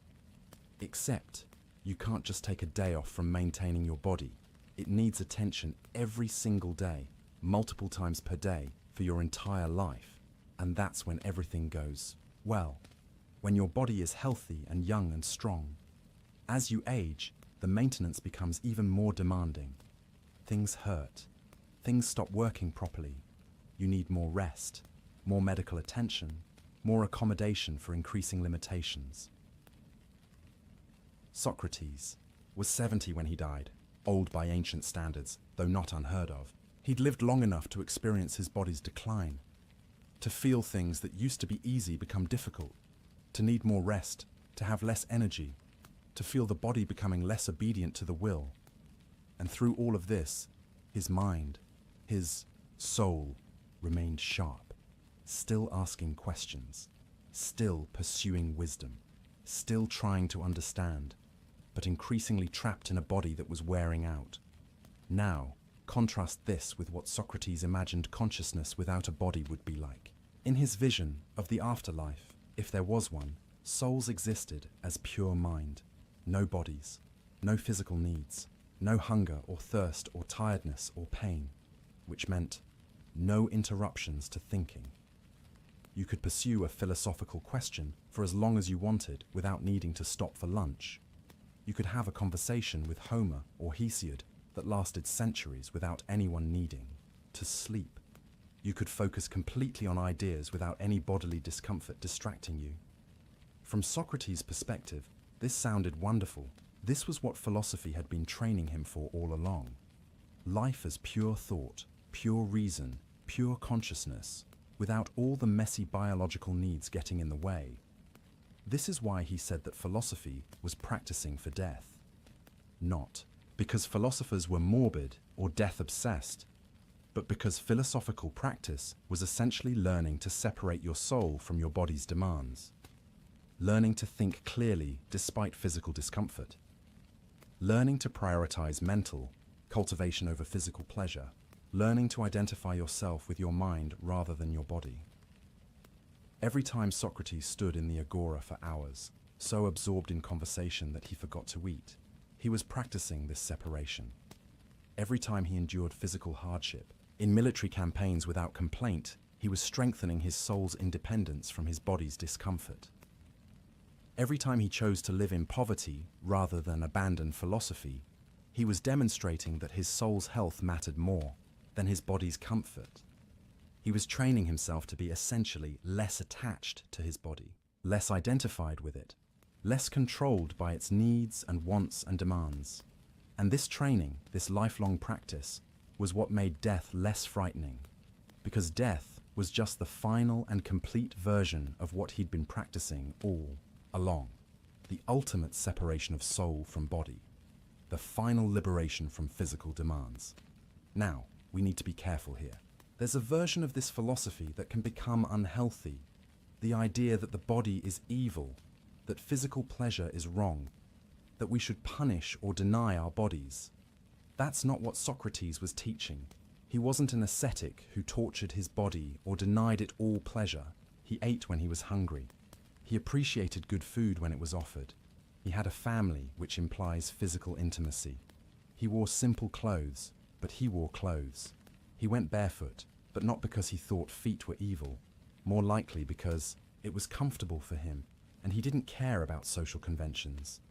Except, you can't just take a day off from maintaining your body. It needs attention every single day, multiple times per day, for your entire life. And that's when everything goes well. When your body is healthy and young and strong. As you age, the maintenance becomes even more demanding. Things hurt. Things stop working properly. You need more rest, more medical attention, more accommodation for increasing limitations. Socrates was 70 when he died, old by ancient standards, though not unheard of. He'd lived long enough to experience his body's decline, to feel things that used to be easy become difficult, to need more rest, to have less energy, to feel the body becoming less obedient to the will. And through all of this, his mind, his soul, remained sharp, still asking questions, still pursuing wisdom, still trying to understand, but increasingly trapped in a body that was wearing out. Now, contrast this with what Socrates imagined consciousness without a body would be like. In his vision of the afterlife, if there was one, souls existed as pure mind. No bodies, no physical needs, no hunger or thirst or tiredness or pain, which meant no interruptions to thinking. You could pursue a philosophical question for as long as you wanted without needing to stop for lunch. You could have a conversation with Homer or Hesiod that lasted centuries without anyone needing to sleep. You could focus completely on ideas without any bodily discomfort distracting you. From Socrates' perspective, this sounded wonderful. This was what philosophy had been training him for all along. Life as pure thought, pure reason, pure consciousness, without all the messy biological needs getting in the way. This is why he said that philosophy was practicing for death. Not because philosophers were morbid or death-obsessed, but because philosophical practice was essentially learning to separate your soul from your body's demands, learning to think clearly despite physical discomfort, learning to prioritize mental cultivation over physical pleasure, learning to identify yourself with your mind rather than your body. Every time Socrates stood in the agora for hours, so absorbed in conversation that he forgot to eat, he was practicing this separation. Every time he endured physical hardship, in military campaigns without complaint, he was strengthening his soul's independence from his body's discomfort. Every time he chose to live in poverty rather than abandon philosophy, he was demonstrating that his soul's health mattered more than his body's comfort. He was training himself to be essentially less attached to his body, less identified with it, less controlled by its needs and wants and demands. And this training, this lifelong practice, was what made death less frightening, because death was just the final and complete version of what he'd been practicing all along. The ultimate separation of soul from body, the final liberation from physical demands. Now, we need to be careful here. There's a version of this philosophy that can become unhealthy, the idea that the body is evil, that physical pleasure is wrong, that we should punish or deny our bodies. That's not what Socrates was teaching. He wasn't an ascetic who tortured his body or denied it all pleasure. He ate when he was hungry. He appreciated good food when it was offered. He had a family, which implies physical intimacy. He wore simple clothes, but he wore clothes. He went barefoot, but not because he thought feet were evil, more likely because it was comfortable for him, and he didn't care about social conventions.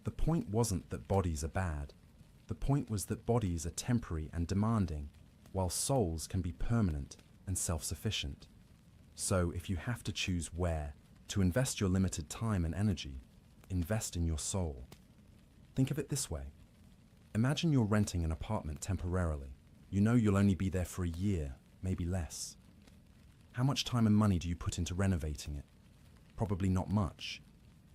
The point wasn't that bodies are bad. The point was that bodies are temporary and demanding, while souls can be permanent and self-sufficient. So if you have to choose where to invest your limited time and energy, invest in your soul. Think of it this way. Imagine you're renting an apartment temporarily. You know you'll only be there for a year, maybe less. How much time and money do you put into renovating it? Probably not much.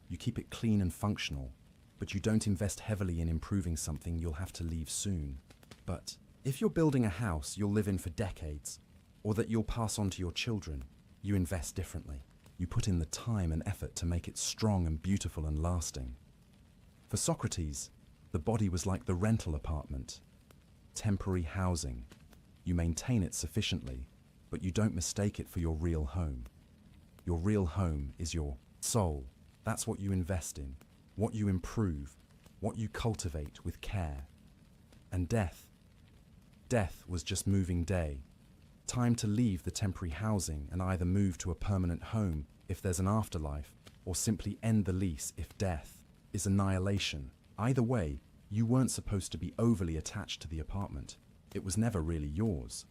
You keep it clean and functional, but you don't invest heavily in improving something you'll have to leave soon. But if you're building a house you'll live in for decades, or that you'll pass on to your children, you invest differently. You put in the time and effort to make it strong and beautiful and lasting. For Socrates, the body was like the rental apartment, temporary housing. You maintain it sufficiently, but you don't mistake it for your real home. Your real home is your soul. That's what you invest in, what you improve, what you cultivate with care. And death was just moving day. Time to leave the temporary housing and either move to a permanent home if there's an afterlife, or simply end the lease if death is annihilation. Either way, you weren't supposed to be overly attached to the apartment. It was never really yours.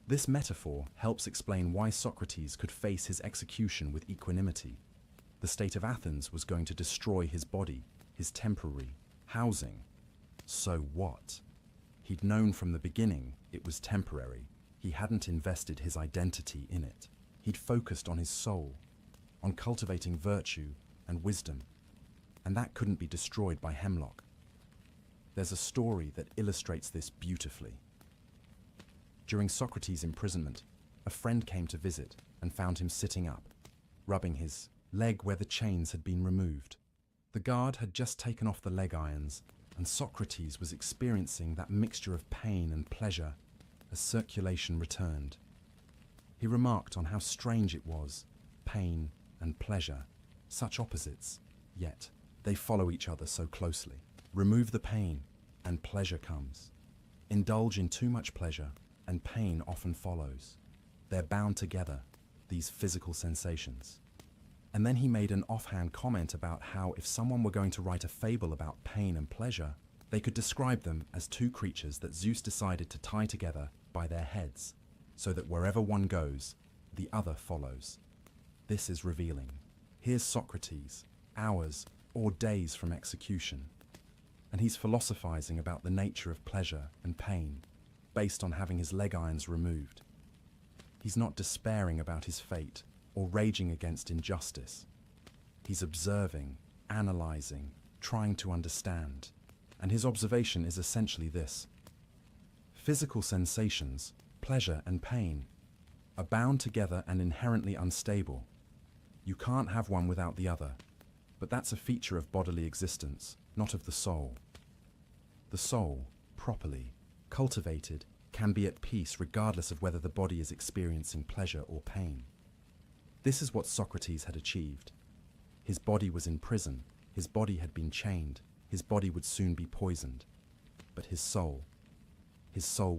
This metaphor helps explain why Socrates could face his execution with equanimity. The state of Athens was going to destroy his body, his temporary housing. So what? He'd known from the beginning it was temporary. He hadn't invested his identity in it. He'd focused on his soul, on cultivating virtue and wisdom, and that couldn't be destroyed by hemlock. There's a story that illustrates this beautifully. During Socrates' imprisonment, a friend came to visit and found him sitting up, rubbing his leg where the chains had been removed. The guard had just taken off the leg irons, and Socrates was experiencing that mixture of pain and pleasure as circulation returned. He remarked on how strange it was, pain and pleasure, such opposites, yet they follow each other so closely. Remove the pain, and pleasure comes. Indulge in too much pleasure, and pain often follows. They're bound together, these physical sensations. And then he made an offhand comment about how if someone were going to write a fable about pain and pleasure, they could describe them as two creatures that Zeus decided to tie together by their heads, so that wherever one goes, the other follows. This is revealing. Here's Socrates, hours or days from execution, and he's philosophizing about the nature of pleasure and pain, based on having his leg irons removed. He's not despairing about his fate or raging against injustice. He's observing, analyzing, trying to understand. And his observation is essentially this. Physical sensations, pleasure and pain, are bound together and inherently unstable. You can't have one without the other, but that's a feature of bodily existence, not of the soul. The soul, properly cultivated, can be at peace regardless of whether the body is experiencing pleasure or pain. This is what Socrates had achieved. His body was in prison, his body had been chained, his body would soon be poisoned. But his soul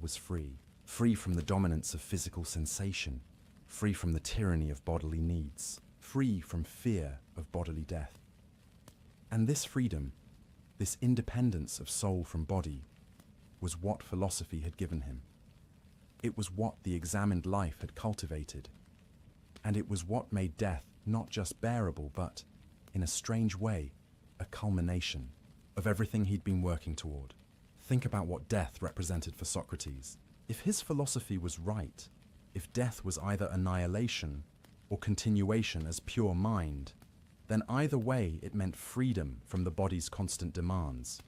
was free, free from the dominance of physical sensation, free from the tyranny of bodily needs, free from fear of bodily death. And this freedom, this independence of soul from body, was what philosophy had given him. It was what the examined life had cultivated. And it was what made death not just bearable, but, in a strange way, a culmination of everything he'd been working toward. Think about what death represented for Socrates. If his philosophy was right, if death was either annihilation or continuation as pure mind, then either way it meant freedom from the body's constant demands.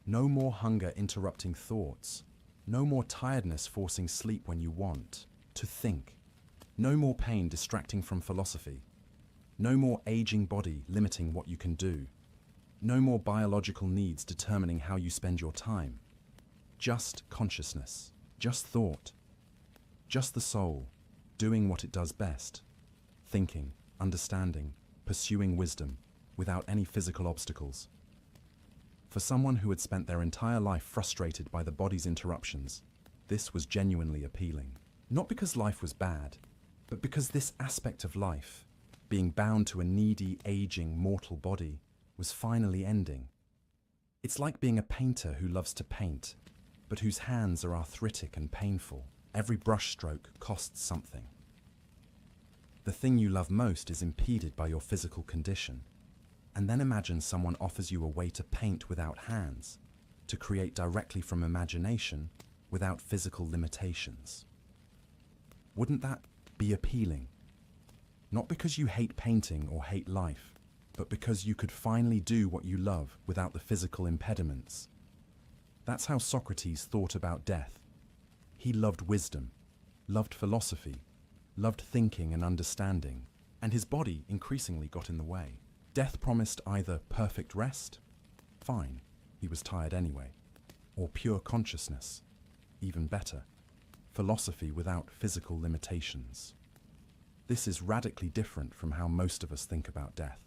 No more hunger interrupting thoughts, no more tiredness forcing sleep when you want to think, no more pain distracting from philosophy, no more aging body limiting what you can do, no more biological needs determining how you spend your time. Just consciousness, just thought, just the soul, doing what it does best, thinking, understanding, pursuing wisdom, without any physical obstacles. For someone who had spent their entire life frustrated by the body's interruptions, this was genuinely appealing. Not because life was bad, but because this aspect of life, being bound to a needy, aging, mortal body, was finally ending. It's like being a painter who loves to paint, but whose hands are arthritic and painful. Every brushstroke costs something. The thing you love most is impeded by your physical condition. And then imagine someone offers you a way to paint without hands, to create directly from imagination without physical limitations. Wouldn't that be appealing? Not because you hate painting or hate life, but because you could finally do what you love without the physical impediments. That's how Socrates thought about death. He loved wisdom, loved philosophy, loved thinking and understanding, and his body increasingly got in the way. Death promised either perfect rest, fine, he was tired anyway, or pure consciousness, even better, philosophy without physical limitations. This is radically different from how most of us think about death.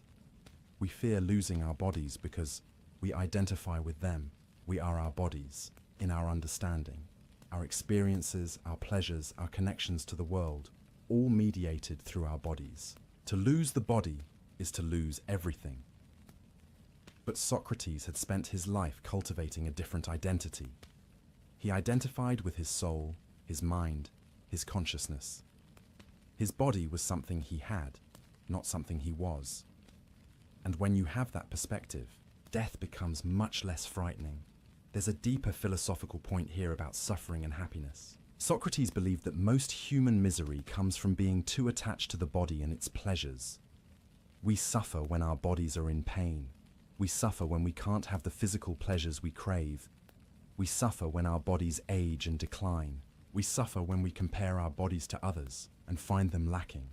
We fear losing our bodies because we identify with them. We are our bodies, in our understanding, our experiences, our pleasures, our connections to the world, all mediated through our bodies. To lose the body is to lose everything. But Socrates had spent his life cultivating a different identity. He identified with his soul, his mind, his consciousness. His body was something he had, not something he was. And when you have that perspective, death becomes much less frightening. There's a deeper philosophical point here about suffering and happiness. Socrates believed that most human misery comes from being too attached to the body and its pleasures. We suffer when our bodies are in pain. We suffer when we can't have the physical pleasures we crave. We suffer when our bodies age and decline. We suffer when we compare our bodies to others and find them lacking.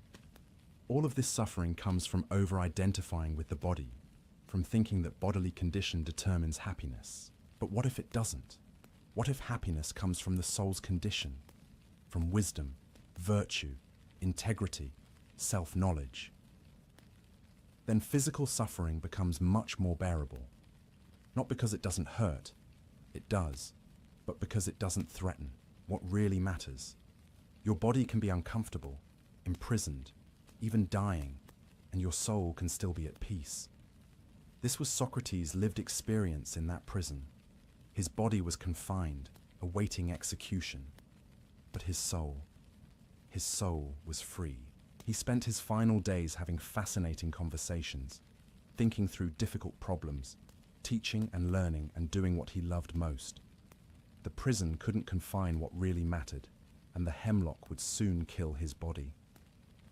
All of this suffering comes from over-identifying with the body, from thinking that bodily condition determines happiness. But what if it doesn't? What if happiness comes from the soul's condition, from wisdom, virtue, integrity, self-knowledge? Then physical suffering becomes much more bearable. Not because it doesn't hurt, it does, but because it doesn't threaten what really matters. Your body can be uncomfortable, imprisoned, even dying, and your soul can still be at peace. This was Socrates' lived experience in that prison. His body was confined, awaiting execution, but his soul was free. He spent his final days having fascinating conversations, thinking through difficult problems, teaching and learning and doing what he loved most. The prison couldn't confine what really mattered, and the hemlock would soon kill his body.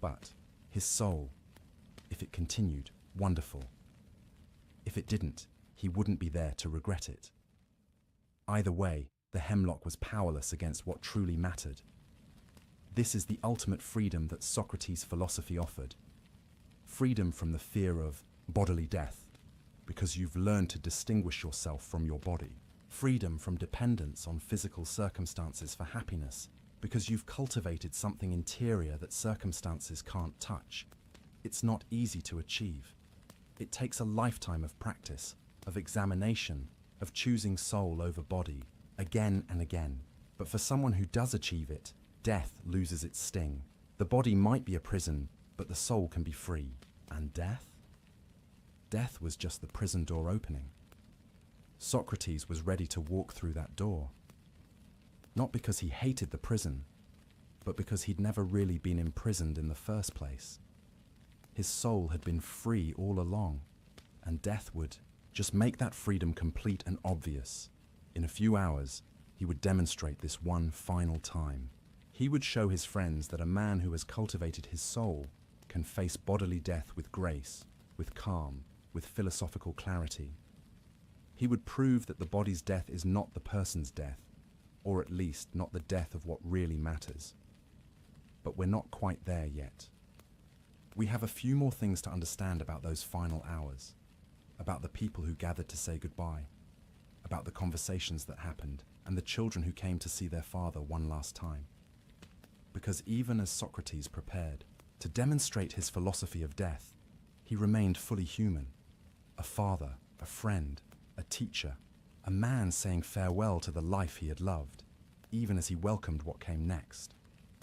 But his soul, if it continued, wonderful. If it didn't, he wouldn't be there to regret it. Either way, The hemlock was powerless against what truly mattered. This is the ultimate freedom that Socrates' philosophy offered. Freedom from the fear of bodily death, because you've learned to distinguish yourself from your body. Freedom from dependence on physical circumstances for happiness, because you've cultivated something interior that circumstances can't touch. It's not easy to achieve. It takes a lifetime of practice, of examination, of choosing soul over body, again and again. But for someone who does achieve it, death loses its sting. The body might be a prison, but the soul can be free. And death? Death was just the prison door opening. Socrates was ready to walk through that door. Not because he hated the prison, but because he'd never really been imprisoned in the first place. His soul had been free all along, and death would just make that freedom complete and obvious. In a few hours, he would demonstrate this one final time. He would show his friends that a man who has cultivated his soul can face bodily death with grace, with calm, with philosophical clarity. He would prove that the body's death is not the person's death, or at least not the death of what really matters. But we're not quite there yet. We have a few more things to understand about those final hours, about the people who gathered to say goodbye, about the conversations that happened, and the children who came to see their father one last time. Because even as Socrates prepared to demonstrate his philosophy of death, he remained fully human, a father, a friend, a teacher, a man saying farewell to the life he had loved, even as he welcomed what came next.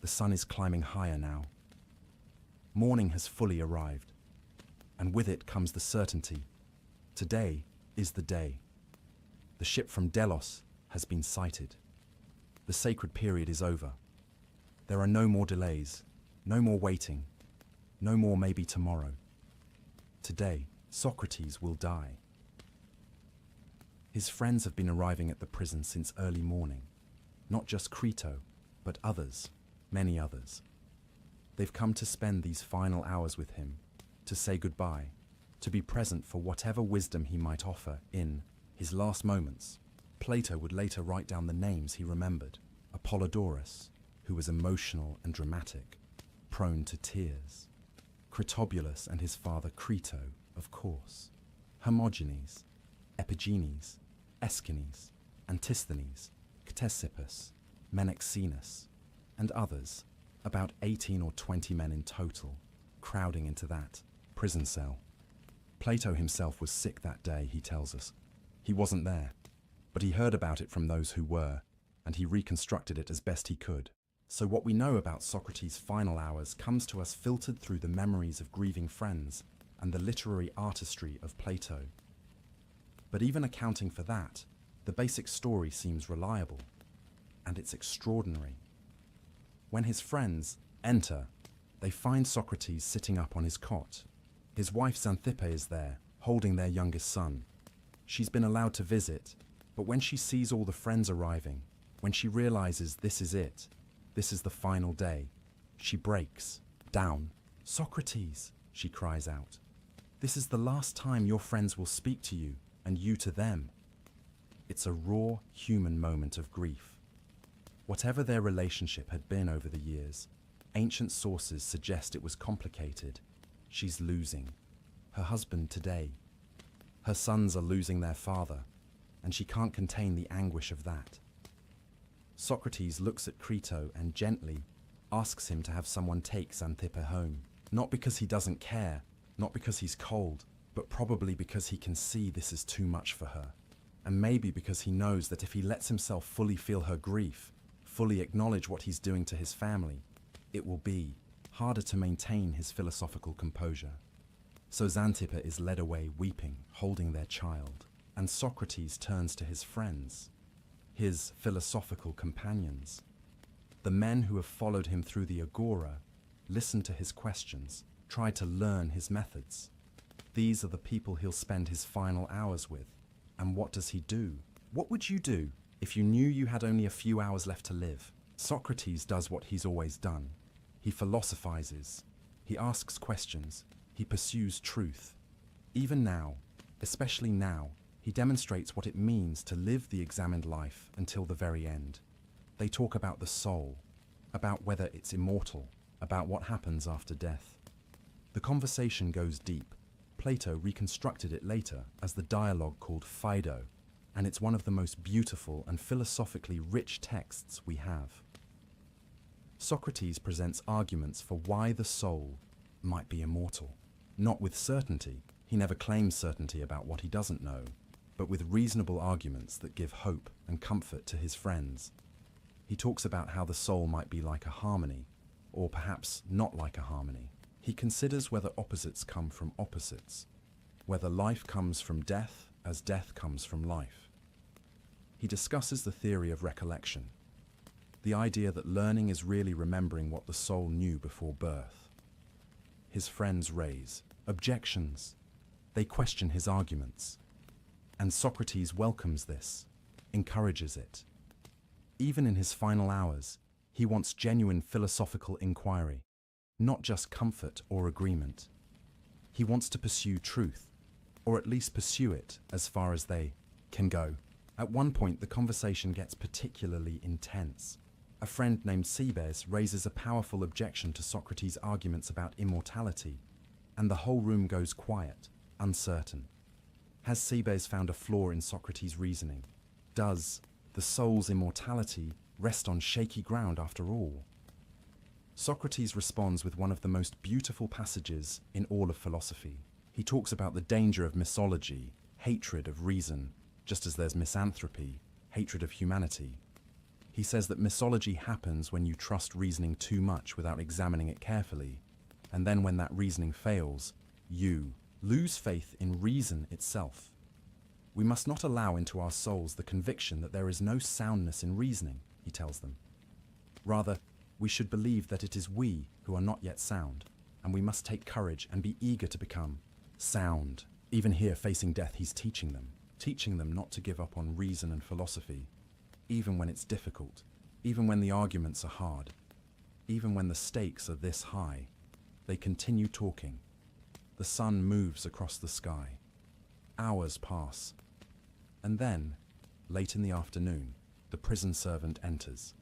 The sun is climbing higher now. Morning has fully arrived, and with it comes the certainty. Today is the day. The ship from Delos has been sighted. The sacred period is over. There are no more delays, no more waiting, no more maybe tomorrow. Today, Socrates will die. His friends have been arriving at the prison since early morning. Not just Crito, but others, many others. They've come to spend these final hours with him, to say goodbye, to be present for whatever wisdom he might offer in his last moments. Plato would later write down the names he remembered. Apollodorus, who was emotional and dramatic, prone to tears. Critobulus and his father Crito, of course. Hermogenes, Epigenes, Aeschines, Antisthenes, Ctesippus, Menexenus, and others, about 18 or 20 men in total, crowding into that prison cell. Plato himself was sick that day, he tells us. He wasn't there, but he heard about it from those who were, and he reconstructed it as best he could. So what we know about Socrates' final hours comes to us filtered through the memories of grieving friends and the literary artistry of Plato. But even accounting for that, the basic story seems reliable, and it's extraordinary. When his friends enter, they find Socrates sitting up on his cot. His wife Xanthippe is there, holding their youngest son. She's been allowed to visit, but when she sees all the friends arriving, when she realizes this is it, this is the final day, she breaks down. "Socrates," she cries out, "this is the last time your friends will speak to you, and you to them." It's a raw, human moment of grief. Whatever their relationship had been over the years, ancient sources suggest it was complicated. She's losing her husband today. Her sons are losing their father, and she can't contain the anguish of that. Socrates looks at Crito and gently asks him to have someone take Xanthippe home. Not because he doesn't care, not because he's cold, but probably because he can see this is too much for her. And maybe because he knows that if he lets himself fully feel her grief, fully acknowledge what he's doing to his family, it will be harder to maintain his philosophical composure. So Xanthippe is led away weeping, holding their child, and Socrates turns to his friends, his philosophical companions. The men who have followed him through the agora, listened to his questions, tried to learn his methods. These are the people he'll spend his final hours with. And what does he do? What would you do if you knew you had only a few hours left to live? Socrates does what he's always done. He philosophizes. He asks questions. He pursues truth. Even now, especially now, He demonstrates what it means to live the examined life until the very end. They talk about the soul, about whether it's immortal, about what happens after death. The conversation goes deep. Plato reconstructed it later as the dialogue called Phaedo, and it's one of the most beautiful and philosophically rich texts we have. Socrates presents arguments for why the soul might be immortal. Not with certainty, he never claims certainty about what he doesn't know, but with reasonable arguments that give hope and comfort to his friends. He talks about how the soul might be like a harmony, or perhaps not like a harmony. He considers whether opposites come from opposites, whether life comes from death as death comes from life. He discusses the theory of recollection, the idea that learning is really remembering what the soul knew before birth. His friends raise objections. They question his arguments. And Socrates welcomes this, encourages it. Even in his final hours, he wants genuine philosophical inquiry, not just comfort or agreement. He wants to pursue truth, or at least pursue it as far as they can go. At one point, the conversation gets particularly intense. A friend named Cebes raises a powerful objection to Socrates' arguments about immortality, and the whole room goes quiet, uncertain. Has Cebes found a flaw in Socrates' reasoning? Does the soul's immortality rest on shaky ground after all? Socrates responds with one of the most beautiful passages in all of philosophy. He talks about the danger of misology, hatred of reason, just as there's misanthropy, hatred of humanity. He says that misology happens when you trust reasoning too much without examining it carefully, and then when that reasoning fails, you lose faith in reason itself. We must not allow into our souls the conviction that there is no soundness in reasoning, he tells them. Rather, we should believe that it is we who are not yet sound, and we must take courage and be eager to become sound. Even here, facing death, he's teaching them not to give up on reason and philosophy, even when it's difficult, even when the arguments are hard, even when the stakes are this high. They continue talking. The sun moves across the sky. Hours pass. And then, late in the afternoon, the prison servant enters.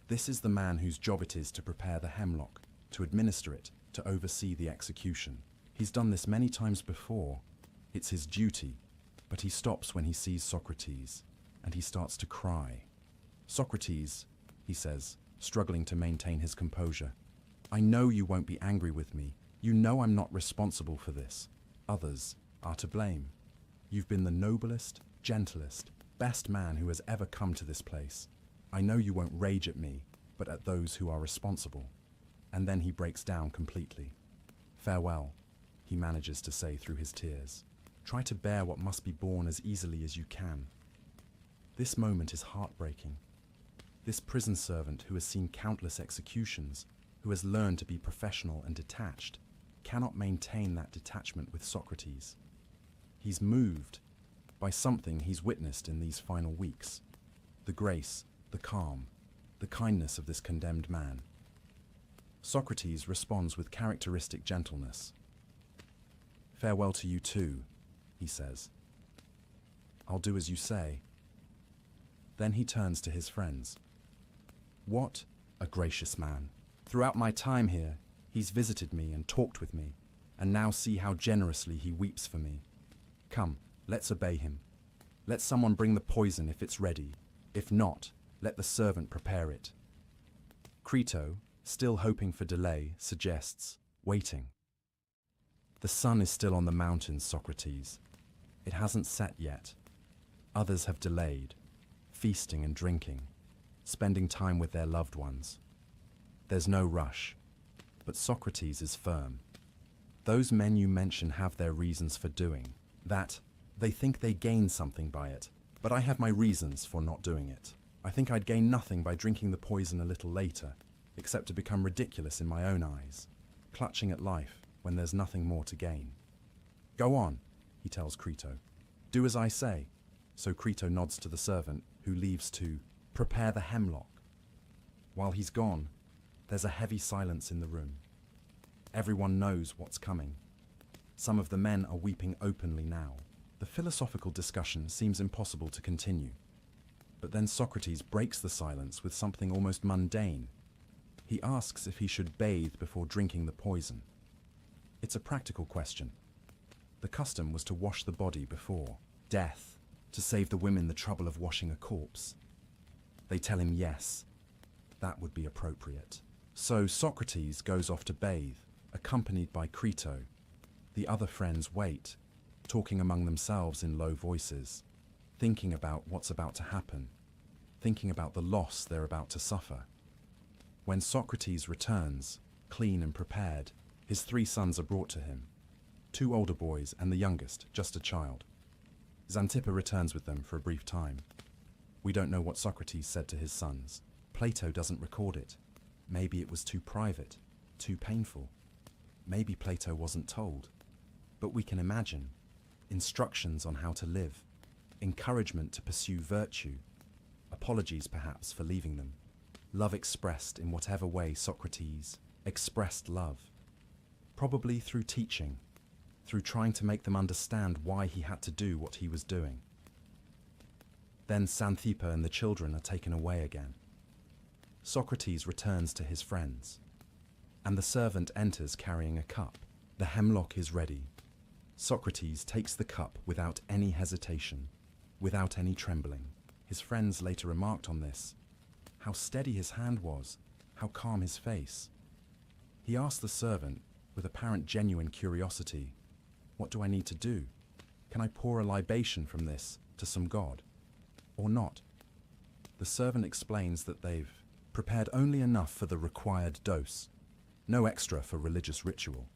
This is the man whose job it is to prepare the hemlock, to administer it, to oversee the execution. He's done this many times before. It's his duty, but he stops when he sees Socrates, and he starts to cry. "Socrates," he says, struggling to maintain his composure, "I know you won't be angry with me. You know I'm not responsible for this. Others are to blame. You've been the noblest, gentlest, best man who has ever come to this place. I know you won't rage at me, but at those who are responsible." And then he breaks down completely. "Farewell," he manages to say through his tears. "Try to bear what must be borne as easily as you can." This moment is heartbreaking. This prison servant who has seen countless executions, who has learned to be professional and detached, cannot maintain that detachment with Socrates. He's moved by something he's witnessed in these final weeks. The grace, the calm, the kindness of this condemned man. Socrates responds with characteristic gentleness. "Farewell to you too," he says. "I'll do as you say." Then he turns to his friends. "What a gracious man. Throughout my time here, he's visited me and talked with me, and now see how generously he weeps for me. Come, let's obey him. Let someone bring the poison if it's ready. If not, let the servant prepare it." Crito, still hoping for delay, suggests waiting. "The sun is still on the mountains, Socrates. It hasn't set yet. Others have delayed, feasting and drinking, spending time with their loved ones. There's no rush." But Socrates is firm. "Those men you mention have their reasons for doing that. They think they gain something by it, but I have my reasons for not doing it. I think I'd gain nothing by drinking the poison a little later, except to become ridiculous in my own eyes, clutching at life when there's nothing more to gain." "Go on," he tells Crito. "Do as I say." So Crito nods to the servant, who leaves to prepare the hemlock. While he's gone, there's a heavy silence in the room. Everyone knows what's coming. Some of the men are weeping openly now. The The philosophical discussion seems impossible to continue. But then Socrates breaks the silence with something almost mundane. He asks if he should bathe before drinking the poison. It's a practical question. The custom was to wash the body before death, to save the women the trouble of washing a corpse. They tell him yes, that would be appropriate. So Socrates goes off to bathe, accompanied by Crito. The other friends wait, talking among themselves in low voices, thinking about what's about to happen, thinking about the loss they're about to suffer. When Socrates returns, clean and prepared, his 3 sons are brought to him. 2 older boys and the youngest, just a child. Xanthippe returns with them for a brief time. We don't know what Socrates said to his sons. Plato doesn't record it. Maybe it was too private, too painful. Maybe Plato wasn't told. But we can imagine. Instructions on how to live. Encouragement to pursue virtue. Apologies perhaps for leaving them. Love expressed in whatever way Socrates expressed love. Probably through teaching, through trying to make them understand why he had to do what he was doing. Then Xanthippe and the children are taken away again. Socrates returns to his friends, and the servant enters carrying a cup. The hemlock is ready. Socrates takes the cup without any hesitation, without any trembling. His friends later remarked on this. How steady his hand was, how calm his face. He asked the servant, with apparent genuine curiosity, "What do I need to do? Can I pour a libation from this to some god? Or not?" The servant explains that they've prepared only enough for the required dose, no extra for religious ritual.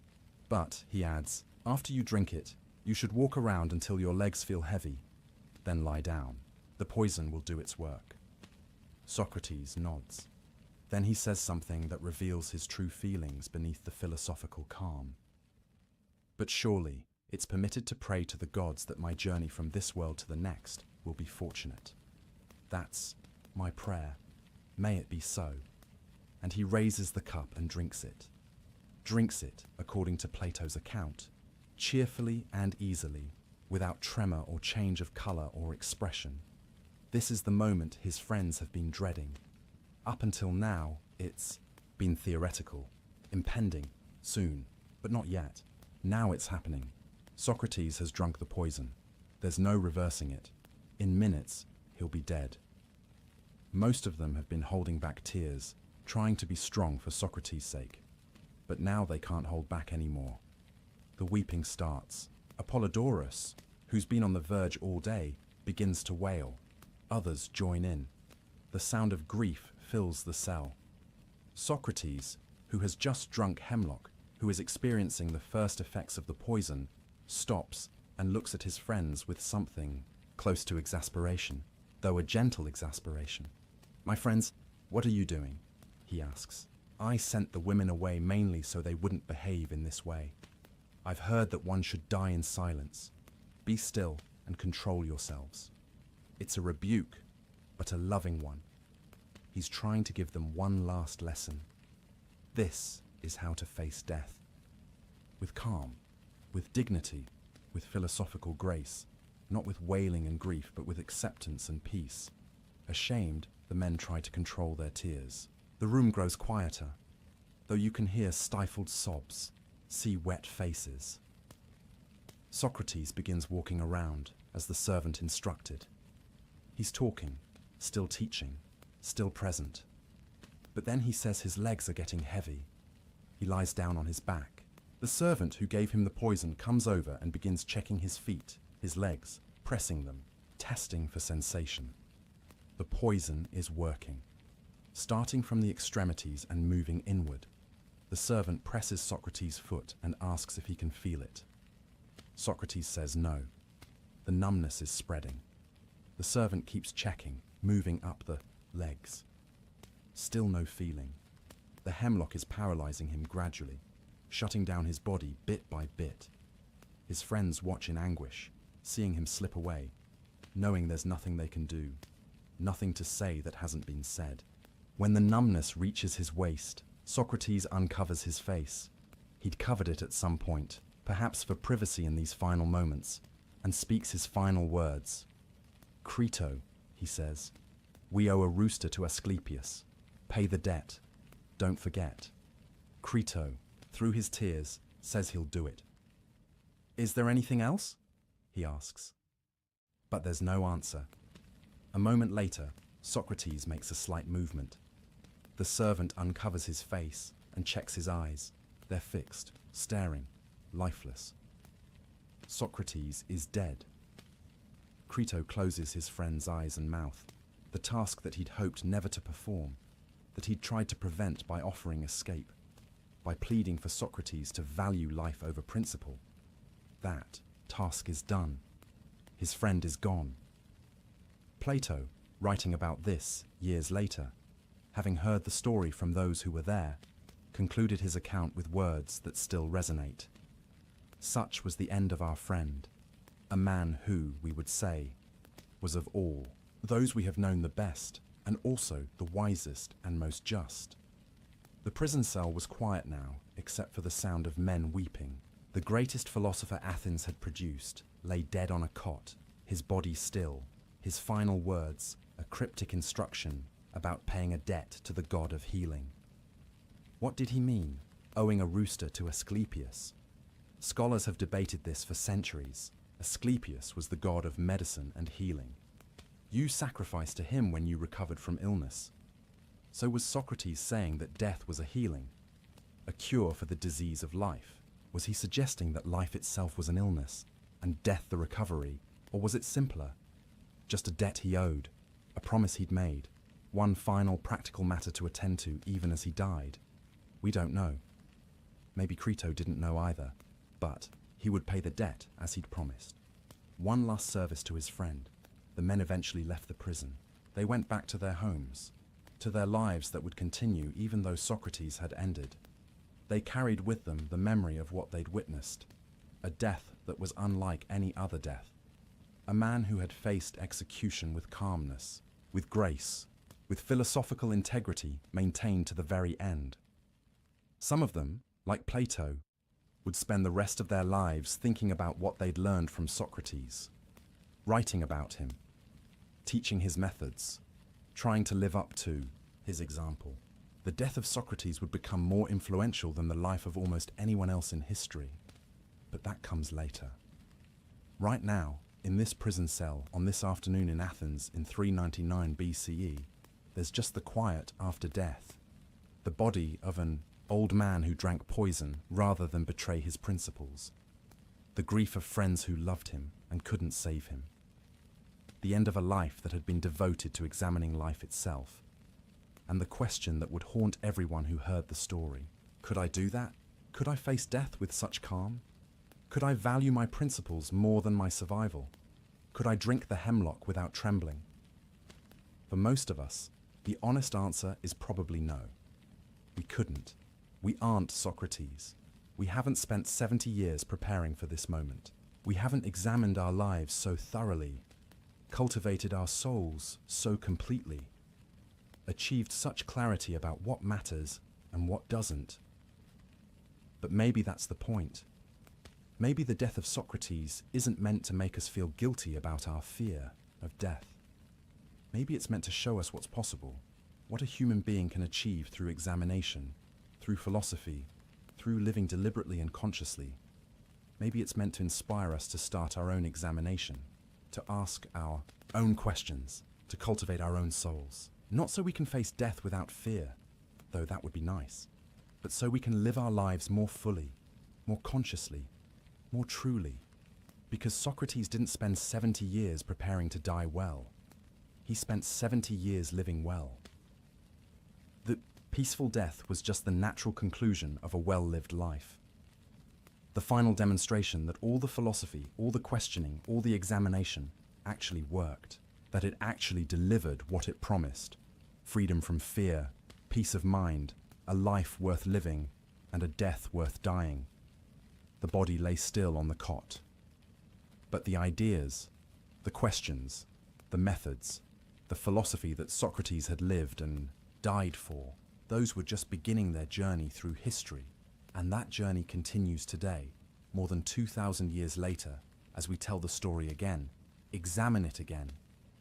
But, he adds, after you drink it, you should walk around until your legs feel heavy, then lie down. The poison will do its work. Socrates nods. Then he says something that reveals his true feelings beneath the philosophical calm. But surely, it's permitted to pray to the gods that my journey from this world to the next will be fortunate. That's my prayer. May it be so. And he raises the cup and drinks it. Drinks it, according to Plato's account, cheerfully and easily, without tremor or change of color or expression. This is the moment his friends have been dreading. Up until now, it's been theoretical, impending, soon, but not yet. Now it's happening. Socrates has drunk the poison. There's no reversing it. In minutes, he'll be dead. Most of them have been holding back tears, trying to be strong for Socrates' sake. But now they can't hold back anymore. The weeping starts. Apollodorus, who's been on the verge all day, begins to wail. Others join in. The sound of grief fills the cell. Socrates, who has just drunk hemlock, who is experiencing the first effects of the poison, stops and looks at his friends with something close to exasperation, though a gentle exasperation. "My friends, what are you doing?" he asks. "I sent the women away mainly so they wouldn't behave in this way. I've heard that one should die in silence. Be still and control yourselves." It's a rebuke, but a loving one. He's trying to give them one last lesson. This is how to face death. With calm, with dignity, with philosophical grace, not with wailing and grief, but with acceptance and peace. Ashamed, the men try to control their tears. The room grows quieter, though you can hear stifled sobs, see wet faces. Socrates begins walking around, as the servant instructed. He's talking, still teaching, still present. But then he says his legs are getting heavy. He lies down on his back. The servant who gave him the poison comes over and begins checking his feet, his legs, pressing them, testing for sensation. The poison is working. Starting from the extremities and moving inward, the servant presses Socrates' foot and asks if he can feel it. Socrates says no. The numbness is spreading. The servant keeps checking, moving up the legs. Still no feeling. The hemlock is paralyzing him gradually, shutting down his body bit by bit. His friends watch in anguish, seeing him slip away, knowing there's nothing they can do, nothing to say that hasn't been said. When the numbness reaches his waist, Socrates uncovers his face. He'd covered it at some point, perhaps for privacy in these final moments, and speaks his final words. "Crito," he says, "we owe a rooster to Asclepius. Pay the debt. Don't forget." Crito, through his tears, says he'll do it. "Is there anything else?" he asks. But there's no answer. A moment later, Socrates makes a slight movement. The servant uncovers his face and checks his eyes. They're fixed, staring, lifeless. Socrates is dead. Crito closes his friend's eyes and mouth, the task that he'd hoped never to perform, that he'd tried to prevent by offering escape, by pleading for Socrates to value life over principle. That task is done. His friend is gone. Plato, writing about this years later, having heard the story from those who were there, concluded his account with words that still resonate. Such was the end of our friend, a man who, we would say, was of all, those we have known the best, and also the wisest and most just. The prison cell was quiet now, except for the sound of men weeping. The greatest philosopher Athens had produced lay dead on a cot, his body still, his final words, a cryptic instruction about paying a debt to the god of healing. What did he mean, owing a rooster to Asclepius? Scholars have debated this for centuries. Asclepius was the god of medicine and healing. You sacrificed to him when you recovered from illness. So was Socrates saying that death was a healing, a cure for the disease of life? Was he suggesting that life itself was an illness, and death the recovery, or was it simpler? Just a debt he owed, a promise he'd made, one final practical matter to attend to even as he died? We don't know. Maybe Crito didn't know either, but he would pay the debt as he'd promised. One last service to his friend. The men eventually left the prison. They went back to their homes, to their lives that would continue even though Socrates had ended. They carried with them the memory of what they'd witnessed, a death that was unlike any other death. A man who had faced execution with calmness, with grace, with philosophical integrity maintained to the very end. Some of them, like Plato, would spend the rest of their lives thinking about what they'd learned from Socrates, writing about him, teaching his methods, trying to live up to his example. The death of Socrates would become more influential than the life of almost anyone else in history. But that comes later. Right now, in this prison cell on this afternoon in Athens in 399 BCE, there's just the quiet after death, the body of an old man who drank poison rather than betray his principles, the grief of friends who loved him and couldn't save him, the end of a life that had been devoted to examining life itself, and the question that would haunt everyone who heard the story. Could I do that? Could I face death with such calm? Could I value my principles more than my survival? Could I drink the hemlock without trembling? For most of us, the honest answer is probably no. We couldn't. We aren't Socrates. We haven't spent 70 years preparing for this moment. We haven't examined our lives so thoroughly, cultivated our souls so completely, achieved such clarity about what matters and what doesn't. But maybe that's the point. Maybe the death of Socrates isn't meant to make us feel guilty about our fear of death. Maybe it's meant to show us what's possible, what a human being can achieve through examination, through philosophy, through living deliberately and consciously. Maybe it's meant to inspire us to start our own examination, to ask our own questions, to cultivate our own souls. Not so we can face death without fear, though that would be nice, but so we can live our lives more fully, more consciously, more truly. Because Socrates didn't spend 70 years preparing to die well. He spent 70 years living well. The peaceful death was just the natural conclusion of a well-lived life. The final demonstration that all the philosophy, all the questioning, all the examination actually worked, that it actually delivered what it promised: freedom from fear, peace of mind, a life worth living, and a death worth dying. The body lay still on the cot. But the ideas, the questions, the methods, the philosophy that Socrates had lived and died for, those were just beginning their journey through history. And that journey continues today, more than 2,000 years later, as we tell the story again, examine it again,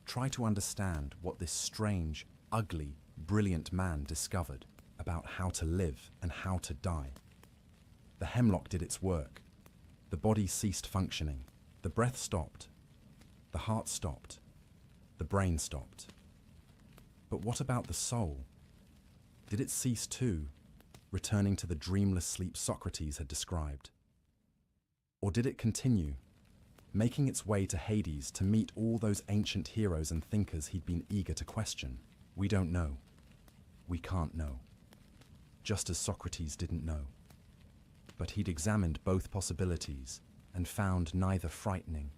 try to understand what this strange, ugly, brilliant man discovered about how to live and how to die. The hemlock did its work. The body ceased functioning. The breath stopped. The heart stopped. The brain stopped. But what about the soul? Did it cease too, returning to the dreamless sleep Socrates had described? Or did it continue, making its way to Hades to meet all those ancient heroes and thinkers he'd been eager to question? We don't know. We can't know. Just as Socrates didn't know. But he'd examined both possibilities and found neither frightening,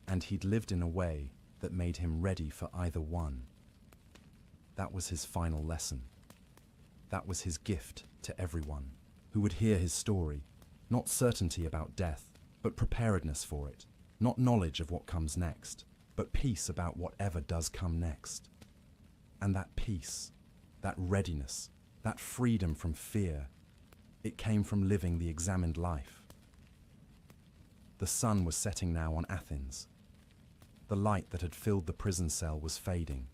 and he'd lived in a way that made him ready for either one. That was his final lesson. That was his gift to everyone who would hear his story. Not certainty about death, but preparedness for it. Not knowledge of what comes next, but peace about whatever does come next. And that peace, that readiness, that freedom from fear, it came from living the examined life. The sun was setting now on Athens. The light that had filled the prison cell was fading.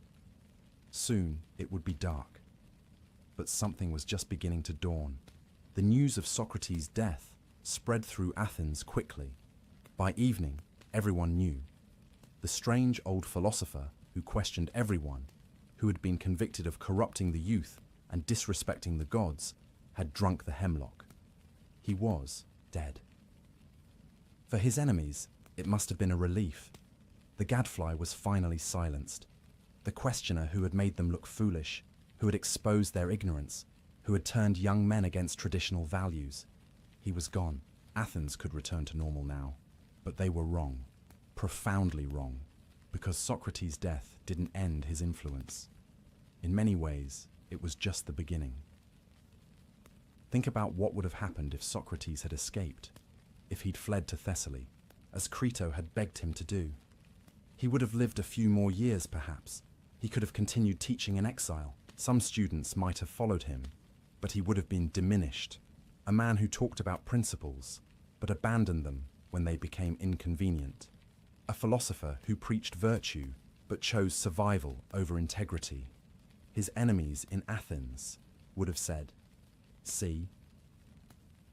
Soon it would be dark. But something was just beginning to dawn. The news of Socrates' death spread through Athens quickly. By evening, everyone knew. The strange old philosopher who questioned everyone, who had been convicted of corrupting the youth and disrespecting the gods, had drunk the hemlock. He was dead. For his enemies, it must have been a relief. The gadfly was finally silenced. The questioner who had made them look foolish, who had exposed their ignorance, who had turned young men against traditional values. He was gone. Athens could return to normal now. But they were wrong, profoundly wrong, because Socrates' death didn't end his influence. In many ways, it was just the beginning. Think about what would have happened if Socrates had escaped, if he'd fled to Thessaly, as Crito had begged him to do. He would have lived a few more years, perhaps. He could have continued teaching in exile. Some students might have followed him, but he would have been diminished. A man who talked about principles, but abandoned them when they became inconvenient. A philosopher who preached virtue, but chose survival over integrity. His enemies in Athens would have said, "See?"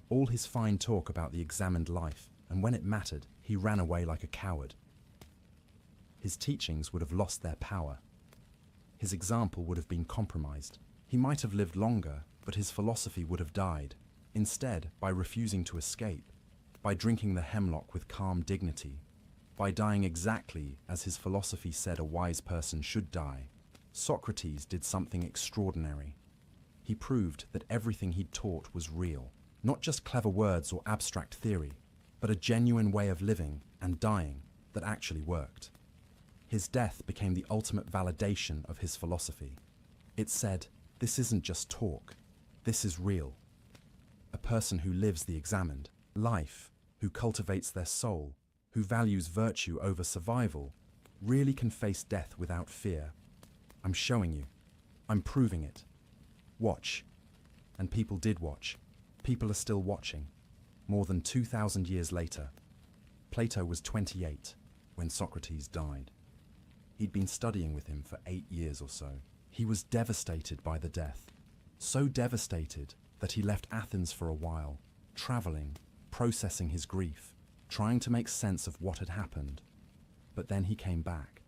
All his fine talk about the examined life, and when it mattered, he ran away like a coward. His teachings would have lost their power. His example would have been compromised. He might have lived longer, but his philosophy would have died. Instead, by refusing to escape, by drinking the hemlock with calm dignity, by dying exactly as his philosophy said a wise person should die, Socrates did something extraordinary. He proved that everything he'd taught was real, not just clever words or abstract theory, but a genuine way of living and dying that actually worked. His death became the ultimate validation of his philosophy. It said, this isn't just talk, this is real. A person who lives the examined life, who cultivates their soul, who values virtue over survival, really can face death without fear. I'm showing you. I'm proving it. Watch. And people did watch. People are still watching. More than 2,000 years later. Plato was 28 when Socrates died. He'd been studying with him for 8 years or so. He was devastated by the death. So devastated that he left Athens for a while, traveling, processing his grief, trying to make sense of what had happened. But then he came back,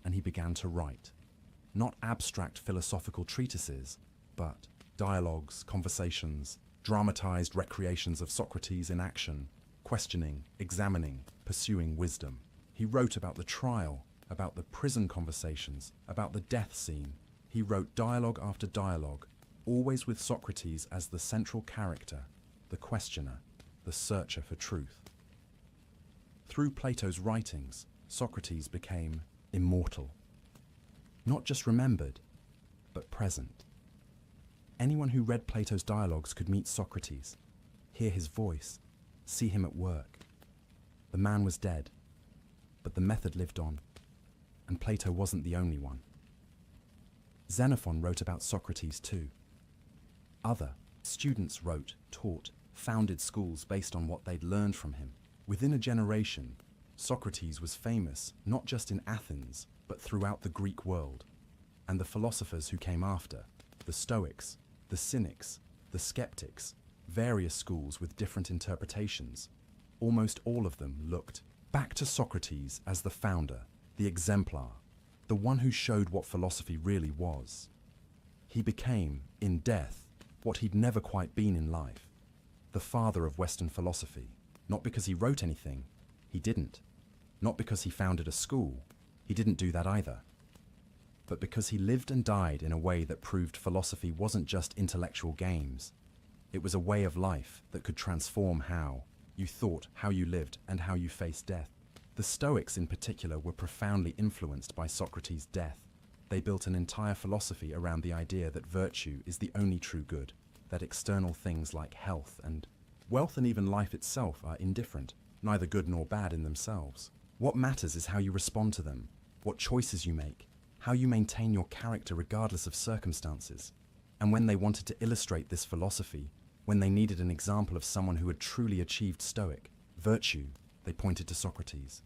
and he began to write. Not abstract philosophical treatises, but dialogues, conversations, dramatized recreations of Socrates in action, questioning, examining, pursuing wisdom. He wrote about the trial, about the prison conversations, about the death scene. He wrote dialogue after dialogue, always with Socrates as the central character, the questioner, the searcher for truth. Through Plato's writings, Socrates became immortal. Not just remembered, but present. Anyone who read Plato's dialogues could meet Socrates, hear his voice, see him at work. The man was dead, but the method lived on, and Plato wasn't the only one. Xenophon wrote about Socrates too. Other students wrote, taught, founded schools based on what they'd learned from him. Within a generation, Socrates was famous not just in Athens, but throughout the Greek world. And the philosophers who came after, the Stoics, the Cynics, the Skeptics, various schools with different interpretations, almost all of them looked back to Socrates as the founder, the exemplar, the one who showed what philosophy really was. He became, in death, what he'd never quite been in life, the father of Western philosophy, not because he wrote anything, he didn't. Not because he founded a school, he didn't do that either. But because he lived and died in a way that proved philosophy wasn't just intellectual games. It was a way of life that could transform how you thought, how you lived, and how you faced death. The Stoics in particular were profoundly influenced by Socrates' death. They built an entire philosophy around the idea that virtue is the only true good, that external things like health and wealth and even life itself are indifferent, neither good nor bad in themselves. What matters is how you respond to them, what choices you make, how you maintain your character regardless of circumstances. And when they wanted to illustrate this philosophy, when they needed an example of someone who had truly achieved Stoic virtue, they pointed to Socrates.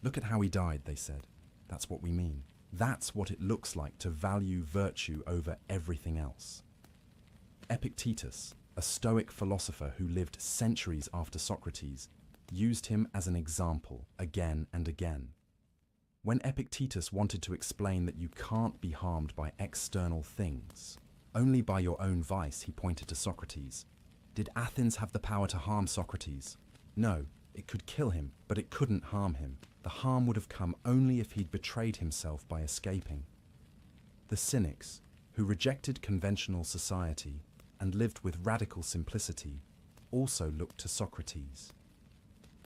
Look at how he died, they said. That's what we mean. That's what it looks like to value virtue over everything else. Epictetus, a Stoic philosopher who lived centuries after Socrates, used him as an example again and again. When Epictetus wanted to explain that you can't be harmed by external things, only by your own vice, he pointed to Socrates. Did Athens have the power to harm Socrates? No, it could kill him, but it couldn't harm him. The harm would have come only if he'd betrayed himself by escaping. The Cynics, who rejected conventional society and lived with radical simplicity, also looked to Socrates.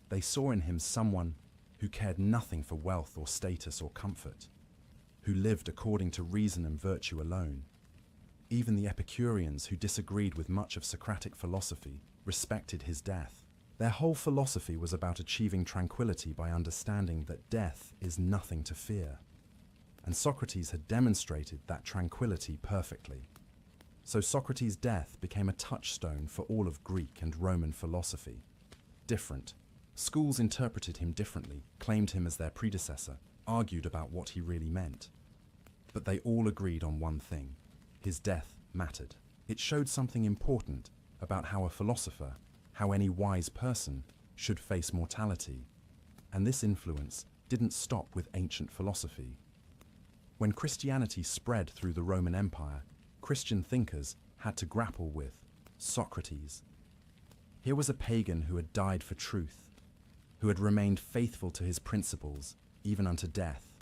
They saw in him someone who cared nothing for wealth or status or comfort, who lived according to reason and virtue alone. Even the Epicureans, who disagreed with much of Socratic philosophy, respected his death. Their whole philosophy was about achieving tranquility by understanding that death is nothing to fear. And Socrates had demonstrated that tranquility perfectly. So Socrates' death became a touchstone for all of Greek and Roman philosophy. Different. Schools interpreted him differently, claimed him as their predecessor, argued about what he really meant. But they all agreed on one thing. His death mattered. It showed something important about how a philosopher, how any wise person, should face mortality. And this influence didn't stop with ancient philosophy. When Christianity spread through the Roman Empire, Christian thinkers had to grapple with Socrates. Here was a pagan who had died for truth, who had remained faithful to his principles, even unto death,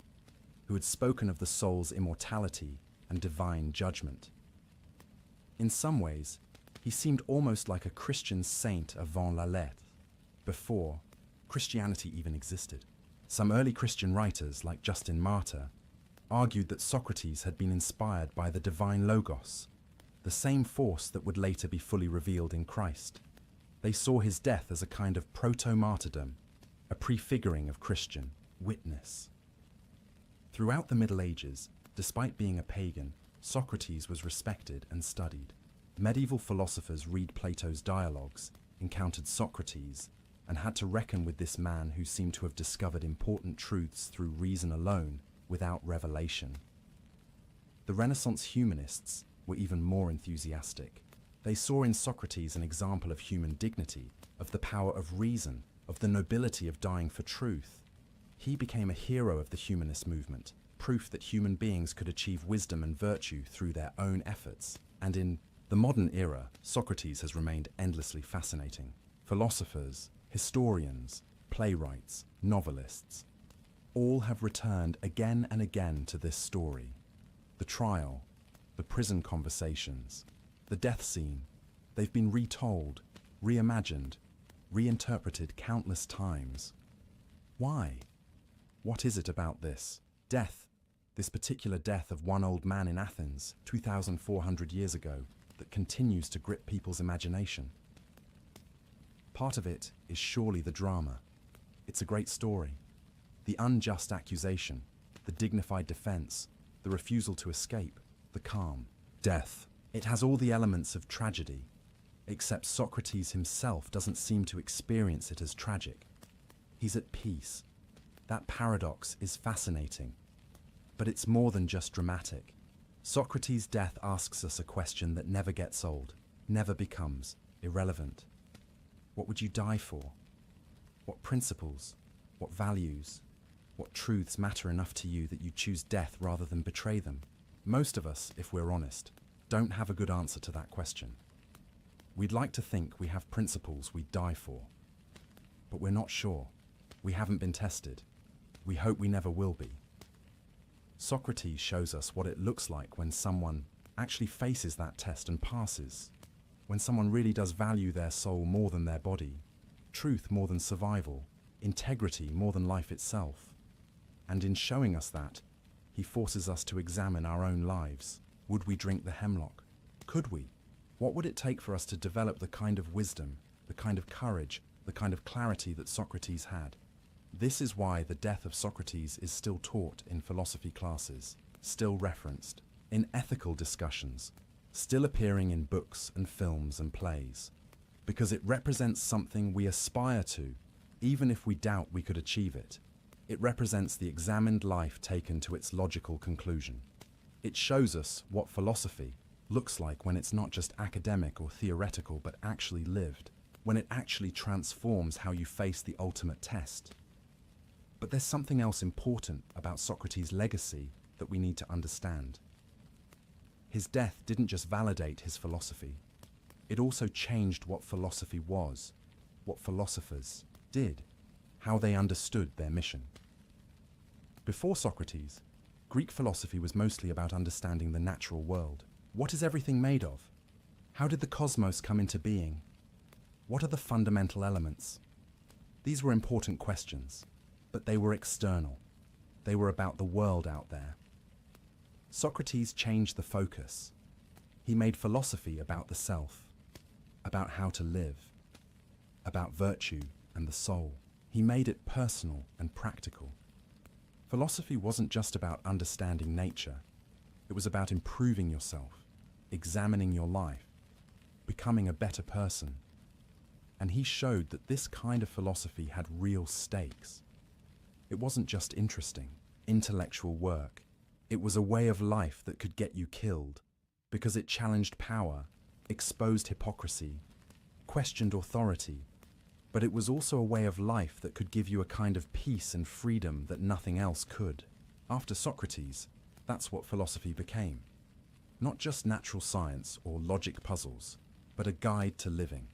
who had spoken of the soul's immortality and divine judgment. In some ways, he seemed almost like a Christian saint avant la lettre, before Christianity even existed. Some early Christian writers, like Justin Martyr, argued that Socrates had been inspired by the divine Logos, the same force that would later be fully revealed in Christ. They saw his death as a kind of proto-martyrdom, a prefiguring of Christian witness. Throughout the Middle Ages, despite being a pagan, Socrates was respected and studied. Medieval philosophers read Plato's dialogues, encountered Socrates, and had to reckon with this man who seemed to have discovered important truths through reason alone, without revelation. The Renaissance humanists were even more enthusiastic. They saw in Socrates an example of human dignity, of the power of reason, of the nobility of dying for truth. He became a hero of the humanist movement, proof that human beings could achieve wisdom and virtue through their own efforts. And in the modern era, Socrates has remained endlessly fascinating. Philosophers, historians, playwrights, novelists, all have returned again and again to this story. The trial, the prison conversations, the death scene, they've been retold, reimagined, reinterpreted countless times. Why? What is it about this death, this particular death of one old man in Athens 2,400 years ago, that continues to grip people's imagination? Part of it is surely the drama. It's a great story. The unjust accusation, the dignified defense, the refusal to escape, the calm. Death. It has all the elements of tragedy, except Socrates himself doesn't seem to experience it as tragic. He's at peace, That paradox is fascinating. But it's more than just dramatic. Socrates' death asks us a question that never gets old, never becomes irrelevant. What would you die for? What principles, what values, what truths matter enough to you that you choose death rather than betray them? Most of us, if we're honest, don't have a good answer to that question. We'd like to think we have principles we'd die for. But we're not sure. We haven't been tested. We hope we never will be. Socrates shows us what it looks like when someone actually faces that test and passes. When someone really does value their soul more than their body, truth more than survival, integrity more than life itself. And in showing us that, he forces us to examine our own lives. Would we drink the hemlock? Could we? What would it take for us to develop the kind of wisdom, the kind of courage, the kind of clarity that Socrates had? This is why the death of Socrates is still taught in philosophy classes, still referenced, in ethical discussions, still appearing in books and films and plays. Because it represents something we aspire to, even if we doubt we could achieve it. It represents the examined life taken to its logical conclusion. It shows us what philosophy looks like when it's not just academic or theoretical but actually lived, when it actually transforms how you face the ultimate test. But there's something else important about Socrates' legacy that we need to understand. His death didn't just validate his philosophy, it also changed what philosophy was, what philosophers did, how they understood their mission. Before Socrates, Greek philosophy was mostly about understanding the natural world. What is everything made of? How did the cosmos come into being? What are the fundamental elements? These were important questions, but they were external. They were about the world out there. Socrates changed the focus. He made philosophy about the self, about how to live, about virtue and the soul. He made it personal and practical. Philosophy wasn't just about understanding nature. It was about improving yourself, examining your life, becoming a better person. And he showed that this kind of philosophy had real stakes. It wasn't just interesting, intellectual work. It was a way of life that could get you killed because it challenged power, exposed hypocrisy, questioned authority. But it was also a way of life that could give you a kind of peace and freedom that nothing else could. After Socrates, that's what philosophy became. Not just natural science or logic puzzles, but a guide to living.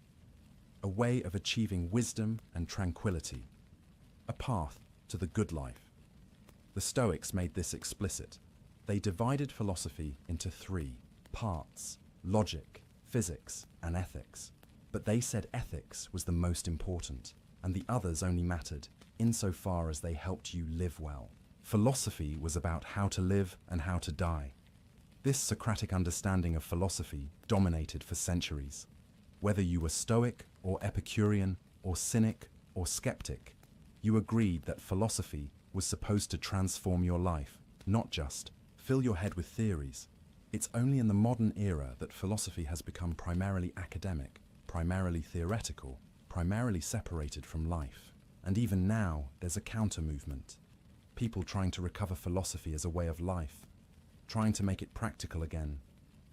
A way of achieving wisdom and tranquility. A path to the good life. The Stoics made this explicit. They divided philosophy into three parts: logic, physics, and ethics. But they said ethics was the most important, and the others only mattered insofar as they helped you live well. Philosophy was about how to live and how to die. This Socratic understanding of philosophy dominated for centuries. Whether you were Stoic or Epicurean or Cynic or skeptic, you agreed that philosophy was supposed to transform your life, not just fill your head with theories. It's only in the modern era that philosophy has become primarily academic, primarily theoretical, primarily separated from life. And even now, there's a counter-movement. People trying to recover philosophy as a way of life, trying to make it practical again,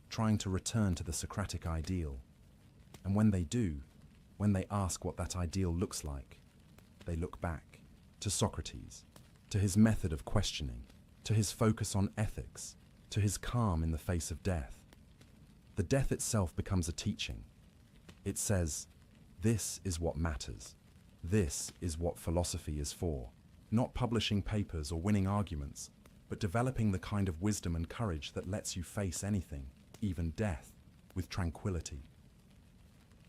trying to return to the Socratic ideal. And when they do, when they ask what that ideal looks like, they look back to Socrates, to his method of questioning, to his focus on ethics, to his calm in the face of death. The death itself becomes a teaching. It says, this is what matters. This is what philosophy is for. Not publishing papers or winning arguments, but developing the kind of wisdom and courage that lets you face anything, even death, with tranquility.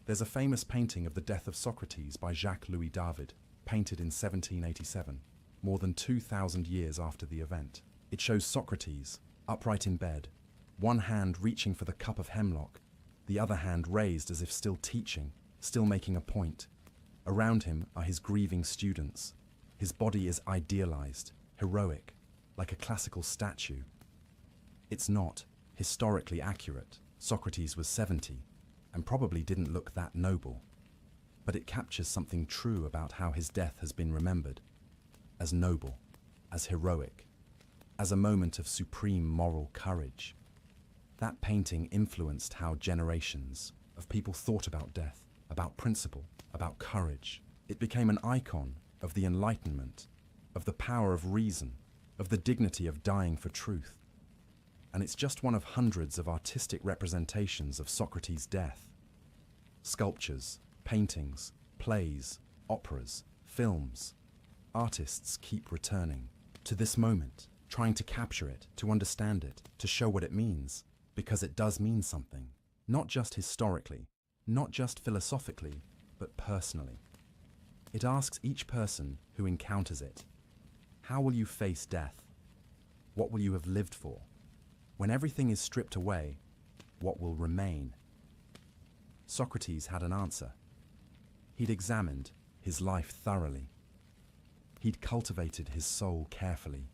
There's a famous painting of the death of Socrates by Jacques-Louis David, painted in 1787, more than 2,000 years after the event. It shows Socrates, upright in bed, one hand reaching for the cup of hemlock, the other hand raised as if still teaching, still making a point. Around him are his grieving students. His body is idealized, heroic, like a classical statue. It's not historically accurate. Socrates was 70 and probably didn't look that noble. But it captures something true about how his death has been remembered. as noble, as heroic, as a moment of supreme moral courage. That painting influenced how generations of people thought about death, about principle, about courage. It became an icon of the Enlightenment, of the power of reason, of the dignity of dying for truth. And it's just one of hundreds of artistic representations of Socrates' death. Sculptures, paintings, plays, operas, films. Artists keep returning to this moment, trying to capture it, to understand it, to show what it means, because it does mean something, not just historically, not just philosophically, but personally. It asks each person who encounters it, how will you face death? What will you have lived for? When everything is stripped away, what will remain? Socrates had an answer. He'd examined his life thoroughly. He'd cultivated his soul carefully.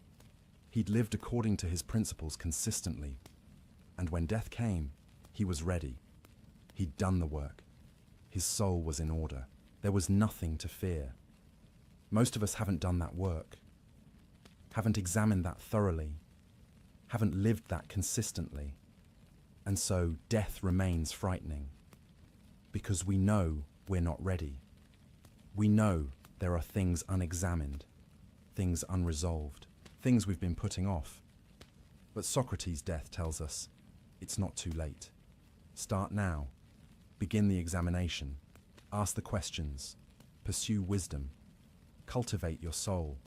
He'd lived according to his principles consistently. And when death came, he was ready. He'd done the work. His soul was in order. There was nothing to fear. Most of us haven't done that work, haven't examined that thoroughly, haven't lived that consistently. And so death remains frightening, because we know we're not ready. We know there are things unexamined, things unresolved, things we've been putting off. But Socrates' death tells us it's not too late. Start now. Begin the examination. Ask the questions. Pursue wisdom. Cultivate your soul.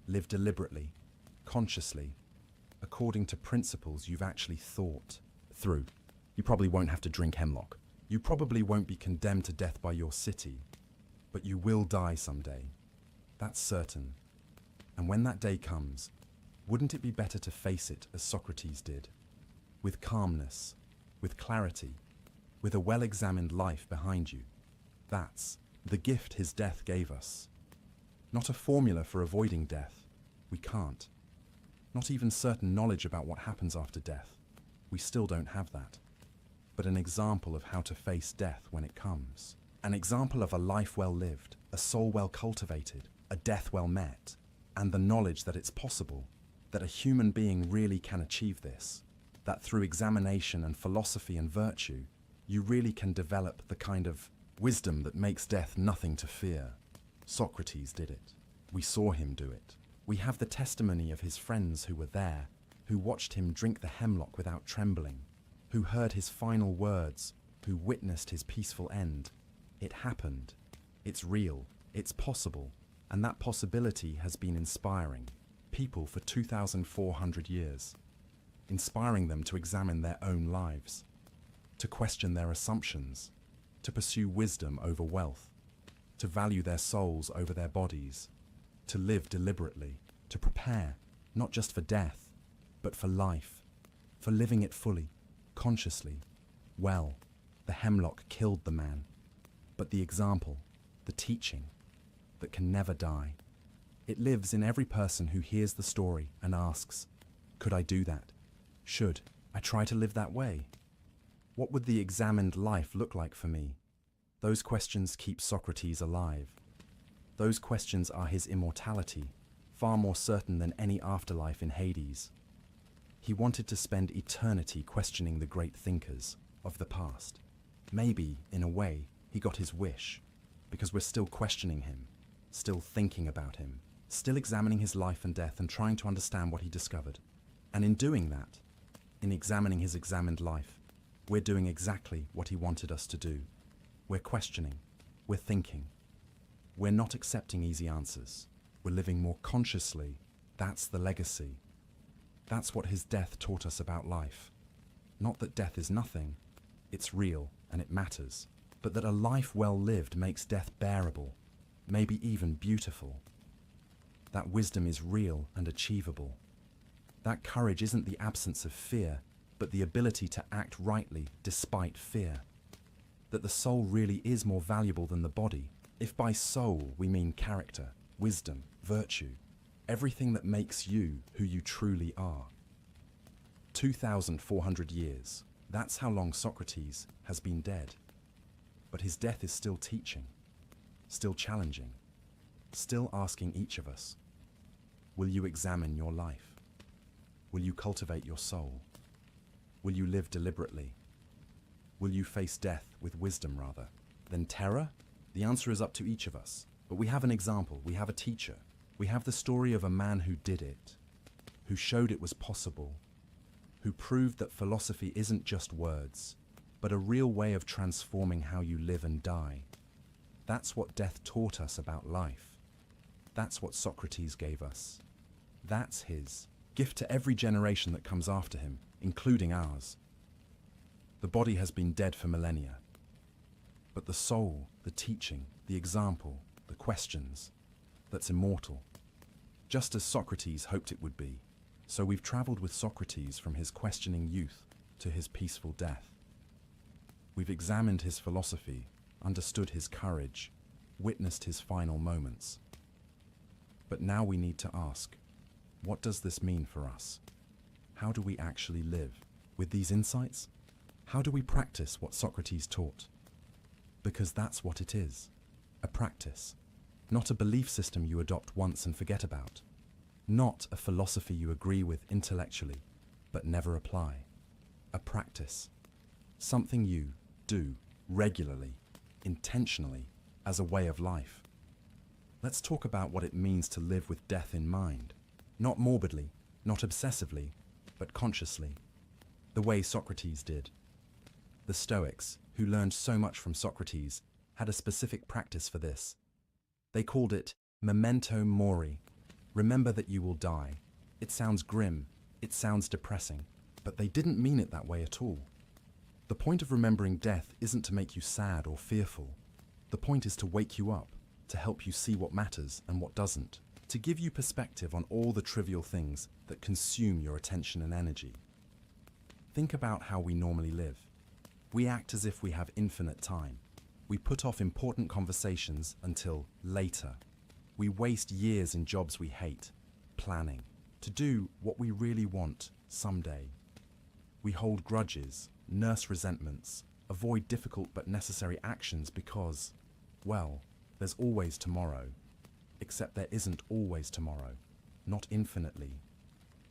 Live deliberately, consciously, according to principles you've actually thought through. You probably won't have to drink hemlock. You probably won't be condemned to death by your city, but you will die someday. That's certain. And when that day comes, wouldn't it be better to face it as Socrates did? With calmness, with clarity, with a well-examined life behind you. That's the gift his death gave us. Not a formula for avoiding death. We can't. Not even certain knowledge about what happens after death. We still don't have that. But an example of how to face death when it comes. An example of a life well lived, a soul well cultivated, a death well met, and the knowledge that it's possible, that a human being really can achieve this, that through examination and philosophy and virtue, you really can develop the kind of wisdom that makes death nothing to fear. Socrates did it. We saw him do it. We have the testimony of his friends who were there, who watched him drink the hemlock without trembling, who heard his final words, who witnessed his peaceful end. It happened. It's real. It's possible. And that possibility has been inspiring people for 2,400 years, inspiring them to examine their own lives, to question their assumptions, to pursue wisdom over wealth, to value their souls over their bodies, to live deliberately, to prepare, not just for death, but for life, for living it fully, consciously. Well, the hemlock killed the man, but the example, the teaching, that can never die, it lives in every person who hears the story and asks, could I do that? Should I try to live that way? What would the examined life look like for me? Those questions keep Socrates alive. Those questions are his immortality, far more certain than any afterlife in Hades. He wanted to spend eternity questioning the great thinkers of the past. Maybe, in a way, he got his wish, because we're still questioning him, still thinking about him, still examining his life and death and trying to understand what he discovered. And in doing that, in examining his examined life, we're doing exactly what he wanted us to do. We're questioning, we're thinking. We're not accepting easy answers. We're living more consciously. That's the legacy. That's what his death taught us about life. Not that death is nothing, it's real and it matters, but that a life well lived makes death bearable, maybe even beautiful. That wisdom is real and achievable. That courage isn't the absence of fear, but the ability to act rightly despite fear. That the soul really is more valuable than the body, if by soul we mean character, wisdom, virtue, everything that makes you who you truly are. 2,400 years, that's how long Socrates has been dead. But his death is still teaching, still challenging, still asking each of us, Will you examine your life? Will you cultivate your soul? Will you live deliberately? Will you face death with wisdom rather than terror? The answer is up to each of us. But we have an example, we have a teacher. We have the story of a man who did it, who showed it was possible, who proved that philosophy isn't just words, but a real way of transforming how you live and die. That's what death taught us about life. That's what Socrates gave us. That's his gift to every generation that comes after him, including ours. The body has been dead for millennia, but the soul, the teaching, the example, the questions, that's immortal. Just as Socrates hoped it would be. So we've traveled with Socrates from his questioning youth to his peaceful death. We've examined his philosophy, understood his courage, witnessed his final moments. But now we need to ask, what does this mean for us? How do we actually live? With these insights, how do we practice what Socrates taught? Because that's what it is, a practice, not a belief system you adopt once and forget about. Not a philosophy you agree with intellectually, but never apply. A practice. Something you do regularly, intentionally, as a way of life. Let's talk about what it means to live with death in mind. Not morbidly, not obsessively, but consciously. The way Socrates did. The Stoics, who learned so much from Socrates, had a specific practice for this. They called it memento mori. Remember that you will die. It sounds grim, it sounds depressing, but they didn't mean it that way at all. The point of remembering death isn't to make you sad or fearful. The point is to wake you up, to help you see what matters and what doesn't, to give you perspective on all the trivial things that consume your attention and energy. Think about how we normally live. We act as if we have infinite time. We put off important conversations until later. We waste years in jobs we hate, planning, to do what we really want someday. We hold grudges, nurse resentments, avoid difficult but necessary actions because, well, there's always tomorrow. Except there isn't always tomorrow, not infinitely.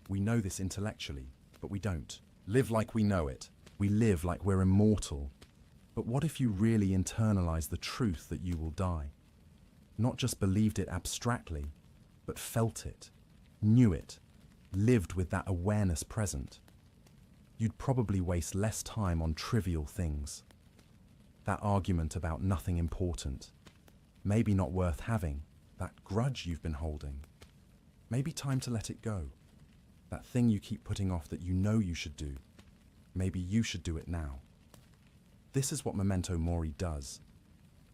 We know this intellectually, but we don't live like we know it. We live like we're immortal. But what if you really internalize the truth that you will die? Not just believed it abstractly, but felt it, knew it, lived with that awareness present. You'd probably waste less time on trivial things. That argument about nothing important, maybe not worth having, that grudge you've been holding. Maybe time to let it go. That thing you keep putting off that you know you should do. Maybe you should do it now. This is what memento mori does.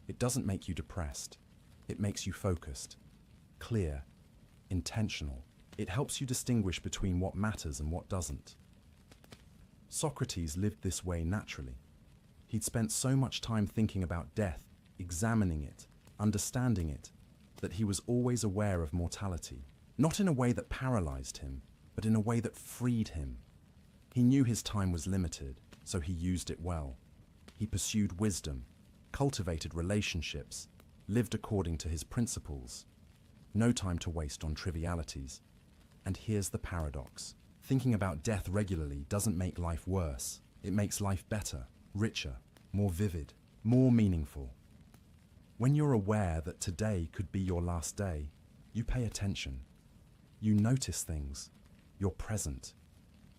It doesn't make you depressed. It makes you focused, clear, intentional. It helps you distinguish between what matters and what doesn't. Socrates lived this way naturally. He'd spent so much time thinking about death, examining it, understanding it, that he was always aware of mortality, not in a way that paralyzed him, but in a way that freed him. He knew his time was limited, so he used it well. He pursued wisdom, cultivated relationships, lived according to his principles. No time to waste on trivialities. And here's the paradox. Thinking about death regularly doesn't make life worse. It makes life better, richer, more vivid, more meaningful. When you're aware that today could be your last day, you pay attention. You notice things. You're present.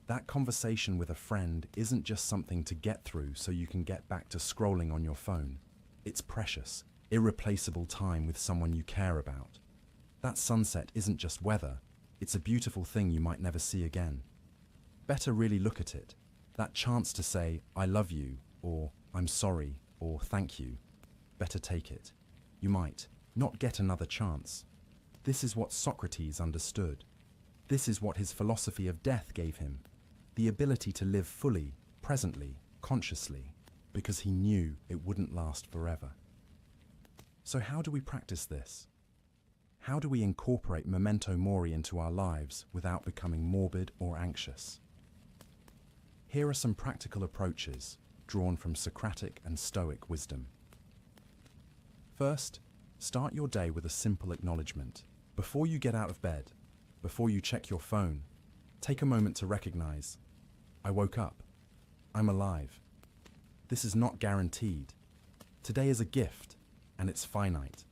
That conversation with a friend isn't just something to get through so you can get back to scrolling on your phone. It's precious, irreplaceable time with someone you care about. That sunset isn't just weather, it's a beautiful thing you might never see again. Better really look at it. That chance to say, I love you, or I'm sorry, or thank you. Better take it. You might not get another chance. This is what Socrates understood. This is what his philosophy of death gave him. The ability to live fully, presently, consciously, because he knew it wouldn't last forever. So how do we practice this? How do we incorporate memento mori into our lives without becoming morbid or anxious? Here are some practical approaches drawn from Socratic and Stoic wisdom. First, start your day with a simple acknowledgement. Before you get out of bed, Before you check your phone, take a moment to recognize, I woke up. I'm alive. This is not guaranteed. Today is a gift, and it's finite.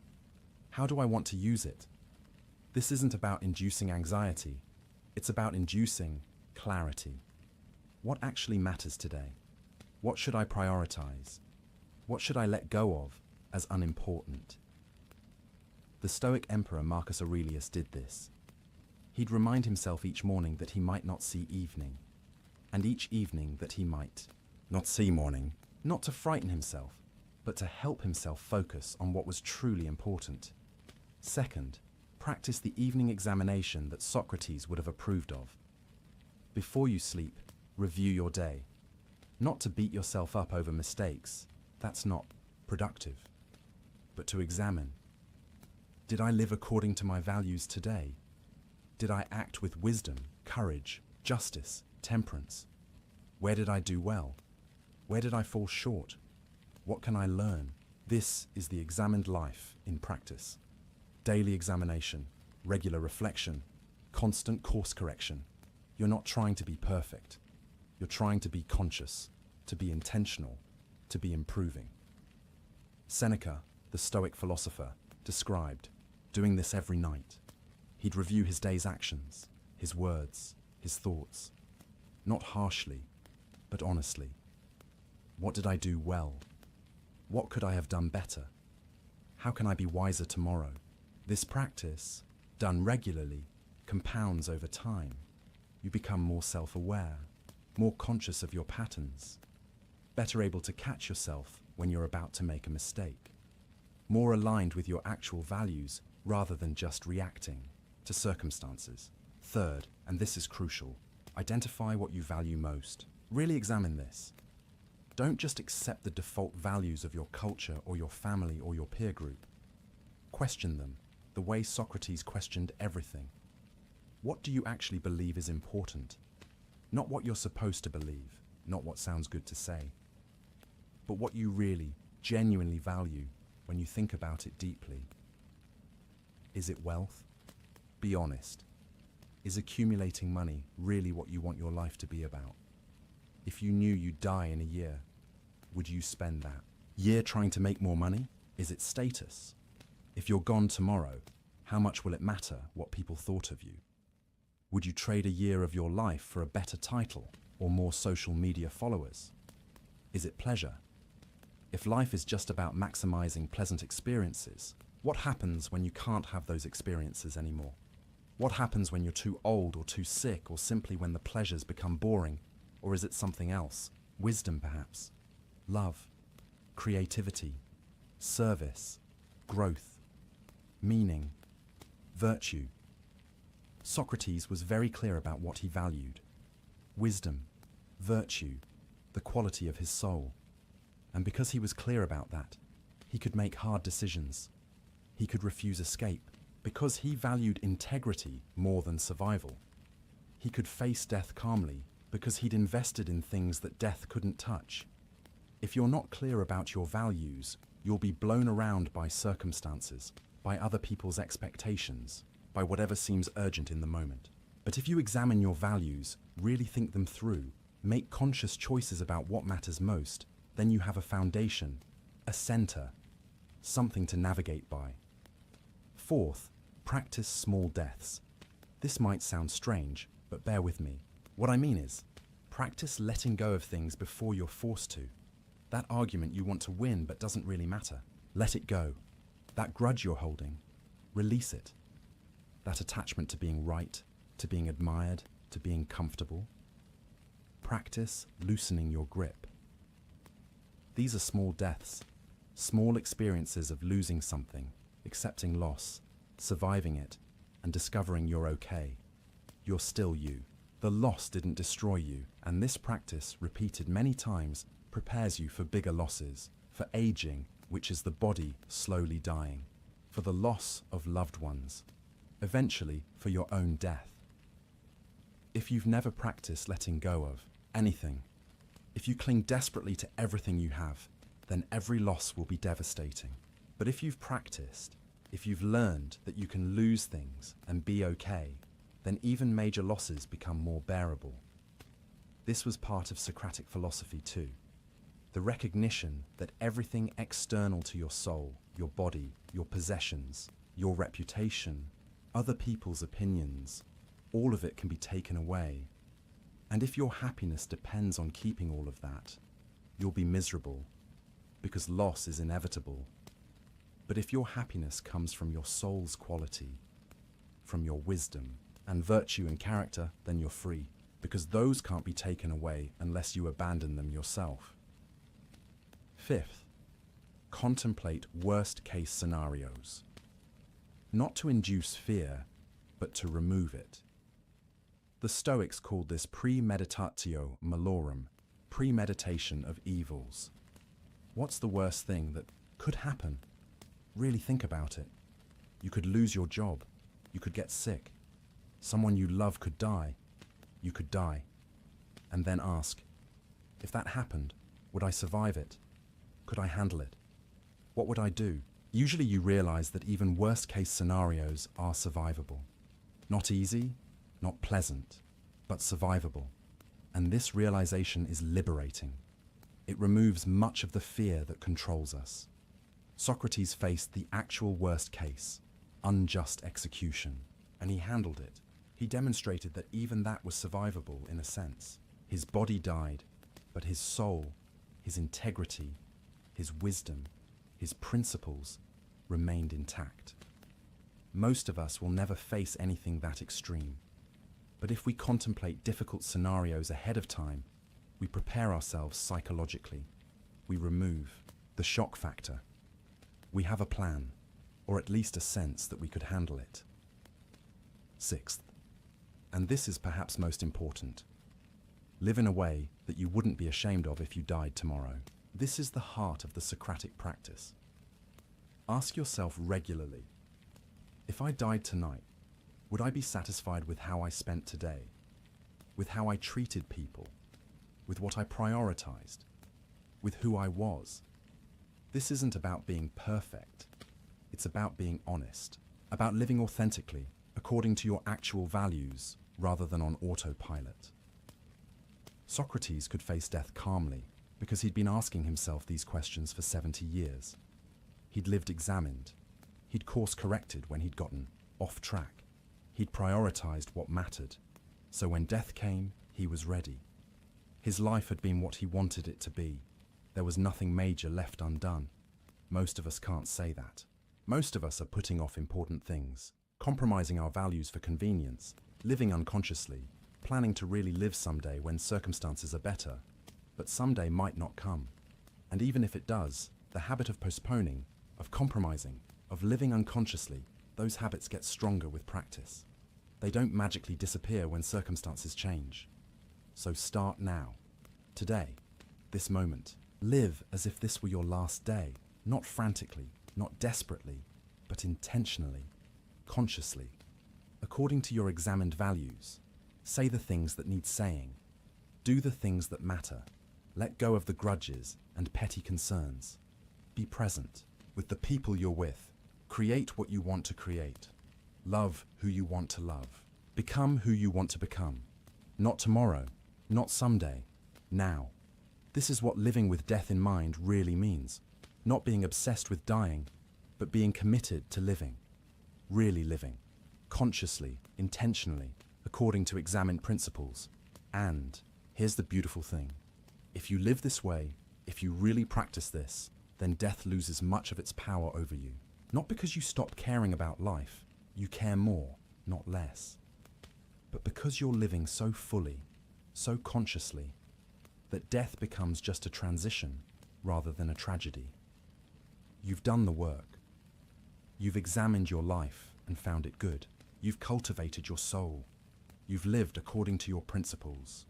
How do I want to use it? This isn't about inducing anxiety. It's about inducing clarity. What actually matters today? What should I prioritize? What should I let go of as unimportant? The Stoic emperor Marcus Aurelius did this. He'd remind himself each morning that he might not see evening, and each evening that he might not see morning, not to frighten himself, but to help himself focus on what was truly important. Second, practice the evening examination that Socrates would have approved of. Before you sleep, review your day. Not to beat yourself up over mistakes, that's not productive, but to examine. Did I live according to my values today? Did I act with wisdom, courage, justice, temperance? Where did I do well? Where did I fall short? What can I learn? This is the examined life in practice. Daily examination, regular reflection, constant course correction. You're not trying to be perfect. You're trying to be conscious, to be intentional, to be improving. Seneca, the Stoic philosopher, described doing this every night. He'd review his day's actions, his words, his thoughts, not harshly, but honestly. What did I do well? What could I have done better? How can I be wiser tomorrow? This practice, done regularly, compounds over time. You become more self-aware, more conscious of your patterns, better able to catch yourself when you're about to make a mistake, more aligned with your actual values rather than just reacting to circumstances. Third, and this is crucial, identify what you value most. Really examine this. Don't just accept the default values of your culture or your family or your peer group. Question them, the way Socrates questioned everything. What do you actually believe is important? Not what you're supposed to believe, not what sounds good to say, but what you really, genuinely value when you think about it deeply. Is it wealth? Be honest. Is accumulating money really what you want your life to be about? If you knew you'd die in a year, would you spend that year trying to make more money? Is it status? If you're gone tomorrow, how much will it matter what people thought of you? Would you trade a year of your life for a better title or more social media followers? Is it pleasure? If life is just about maximizing pleasant experiences, what happens when you can't have those experiences anymore? What happens when you're too old or too sick, or simply when the pleasures become boring? Or is it something else? Wisdom, perhaps? Love? Creativity? Service? Growth? Meaning? Virtue? Socrates was very clear about what he valued. Wisdom, virtue, the quality of his soul. And because he was clear about that, he could make hard decisions. He could refuse escape. Because he valued integrity more than survival. He could face death calmly because he'd invested in things that death couldn't touch. If you're not clear about your values, you'll be blown around by circumstances, by other people's expectations, by whatever seems urgent in the moment. But if you examine your values, really think them through, make conscious choices about what matters most, then you have a foundation, a center, something to navigate by. Fourth, practice small deaths. This might sound strange, but bear with me. What I mean is, practice letting go of things before you're forced to. That argument you want to win but doesn't really matter. Let it go. That grudge you're holding, release it. That attachment to being right, to being admired, to being comfortable. Practice loosening your grip. These are small deaths, small experiences of losing something, accepting loss, surviving it, and discovering you're okay. You're still you. The loss didn't destroy you, and this practice, repeated many times, prepares you for bigger losses, for aging, which is the body slowly dying, for the loss of loved ones, eventually for your own death. If you've never practiced letting go of anything, if you cling desperately to everything you have, then every loss will be devastating. But if you've practiced, if you've learned that you can lose things and be okay, then even major losses become more bearable. This was part of Socratic philosophy too. The recognition that everything external to your soul, your body, your possessions, your reputation, other people's opinions, all of it can be taken away. And if your happiness depends on keeping all of that, you'll be miserable, because loss is inevitable. But if your happiness comes from your soul's quality, from your wisdom and virtue and character, then you're free, because those can't be taken away unless you abandon them yourself. Fifth, contemplate worst-case scenarios. Not to induce fear, but to remove it. The Stoics called this premeditatio malorum, premeditation of evils. What's the worst thing that could happen? Really think about it. You could lose your job. You could get sick. Someone you love could die. You could die. And then ask, if that happened, would I survive it? Could I handle it? What would I do? Usually you realize that even worst-case scenarios are survivable. Not easy, not pleasant, but survivable. And this realization is liberating. It removes much of the fear that controls us. Socrates faced the actual worst case, unjust execution, and he handled it. He demonstrated that even that was survivable in a sense. His body died, but his soul, his integrity, his wisdom, his principles remained intact. Most of us will never face anything that extreme. But if we contemplate difficult scenarios ahead of time, we prepare ourselves psychologically. We remove the shock factor. We have a plan, or at least a sense that we could handle it. Sixth, and this is perhaps most important, live in a way that you wouldn't be ashamed of if you died tomorrow. This is the heart of the Socratic practice. Ask yourself regularly, if I died tonight, would I be satisfied with how I spent today? With how I treated people? With what I prioritized? With who I was? This isn't about being perfect. It's about being honest, about living authentically, according to your actual values, rather than on autopilot. Socrates could face death calmly, because he'd been asking himself these questions for 70 years. He'd lived examined. He'd course-corrected when he'd gotten off track. He'd prioritized what mattered. So when death came, he was ready. His life had been what he wanted it to be. There was nothing major left undone. Most of us can't say that. Most of us are putting off important things, compromising our values for convenience, living unconsciously, planning to really live someday when circumstances are better. But someday might not come. And even if it does, the habit of postponing, of compromising, of living unconsciously, those habits get stronger with practice. They don't magically disappear when circumstances change. So start now, today, this moment. Live as if this were your last day, not frantically, not desperately, but intentionally, consciously, according to your examined values. Say the things that need saying. Do the things that matter. Let go of the grudges and petty concerns. Be present with the people you're with. Create what you want to create. Love who you want to love. Become who you want to become. Not tomorrow, not someday, now. This is what living with death in mind really means. Not being obsessed with dying, but being committed to living. Really living. Consciously, intentionally, according to examined principles. And here's the beautiful thing. If you live this way, if you really practice this, then death loses much of its power over you. Not because you stop caring about life, you care more, not less. But because you're living so fully, so consciously, that death becomes just a transition rather than a tragedy. You've done the work. You've examined your life and found it good. You've cultivated your soul. You've lived according to your principles.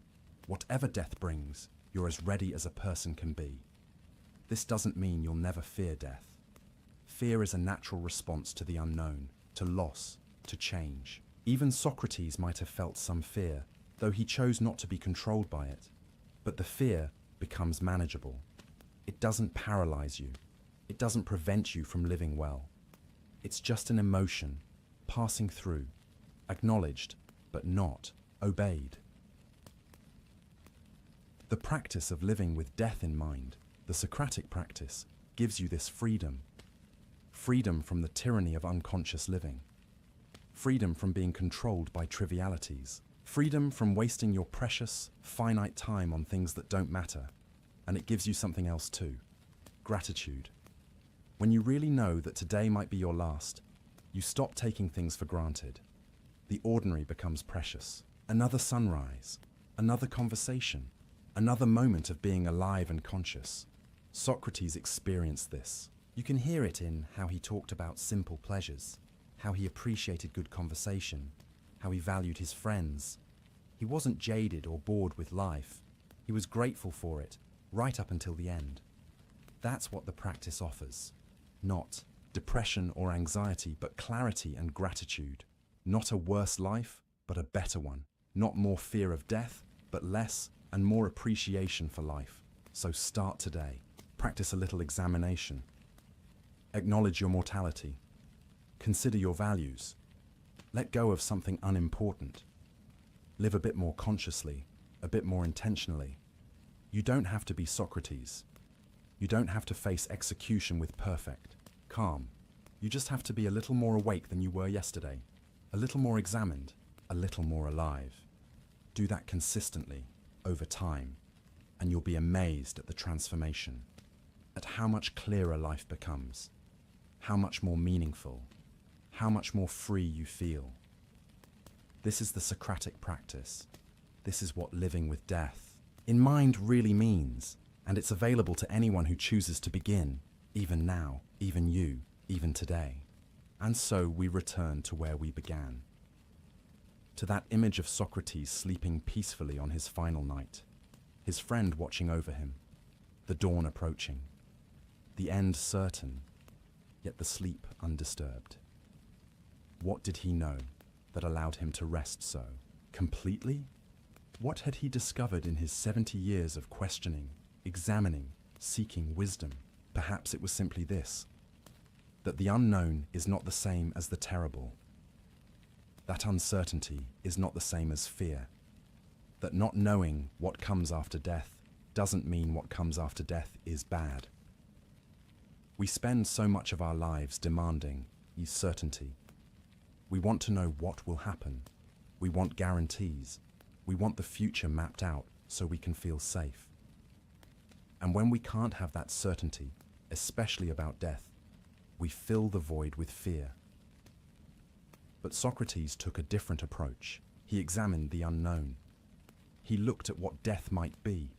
Whatever death brings, you're as ready as a person can be. This doesn't mean you'll never fear death. Fear is a natural response to the unknown, to loss, to change. Even Socrates might have felt some fear, though he chose not to be controlled by it. But the fear becomes manageable. It doesn't paralyze you. It doesn't prevent you from living well. It's just an emotion, passing through, acknowledged, but not obeyed. The practice of living with death in mind, the Socratic practice, gives you this freedom. Freedom from the tyranny of unconscious living. Freedom from being controlled by trivialities. Freedom from wasting your precious, finite time on things that don't matter. And it gives you something else too. Gratitude. When you really know that today might be your last, you stop taking things for granted. The ordinary becomes precious. Another sunrise, another conversation, another moment of being alive and conscious. Socrates experienced this. You can hear it in how he talked about simple pleasures, how he appreciated good conversation, how he valued his friends. He wasn't jaded or bored with life. He was grateful for it, right up until the end. That's what the practice offers. Not depression or anxiety, but clarity and gratitude. Not a worse life, but a better one. Not more fear of death, but less and more appreciation for life. So start today. Practice a little examination. Acknowledge your mortality. Consider your values. Let go of something unimportant. Live a bit more consciously, a bit more intentionally. You don't have to be Socrates. You don't have to face execution with perfect calm. You just have to be a little more awake than you were yesterday, a little more examined, a little more alive. Do that consistently, over time, and you'll be amazed at the transformation, at how much clearer life becomes, how much more meaningful, how much more free you feel. This is the Socratic practice. This is what living with death in mind really means, and it's available to anyone who chooses to begin, even now, even you, even today. And so we return to where we began, to that image of Socrates sleeping peacefully on his final night, his friend watching over him, the dawn approaching, the end certain, yet the sleep undisturbed. What did he know that allowed him to rest so completely? What had he discovered in his 70 years of questioning, examining, seeking wisdom? Perhaps it was simply this: that the unknown is not the same as the terrible. That uncertainty is not the same as fear. That not knowing what comes after death doesn't mean what comes after death is bad. We spend so much of our lives demanding certainty. We want to know what will happen. We want guarantees. We want the future mapped out so we can feel safe. And when we can't have that certainty, especially about death, we fill the void with fear. But Socrates took a different approach. He examined the unknown. He looked at what death might be,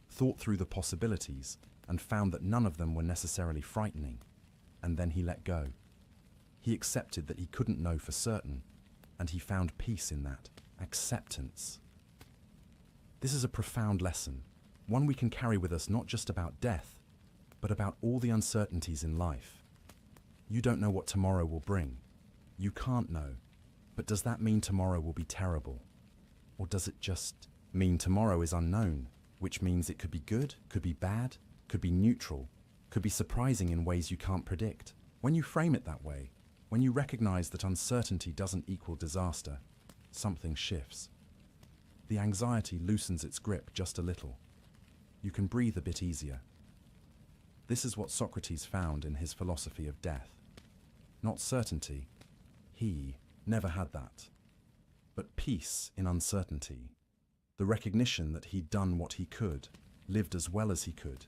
thought through the possibilities, and found that none of them were necessarily frightening. And then he let go. He accepted that he couldn't know for certain, and he found peace in that, acceptance. This is a profound lesson, one we can carry with us not just about death, but about all the uncertainties in life. You don't know what tomorrow will bring. You can't know. But does that mean tomorrow will be terrible? Or does it just mean tomorrow is unknown, which means it could be good, could be bad, could be neutral, could be surprising in ways you can't predict? When you frame it that way, when you recognize that uncertainty doesn't equal disaster, something shifts. The anxiety loosens its grip just a little. You can breathe a bit easier. This is what Socrates found in his philosophy of death. Not certainty. He never had that. But peace in uncertainty. The recognition that he'd done what he could, lived as well as he could,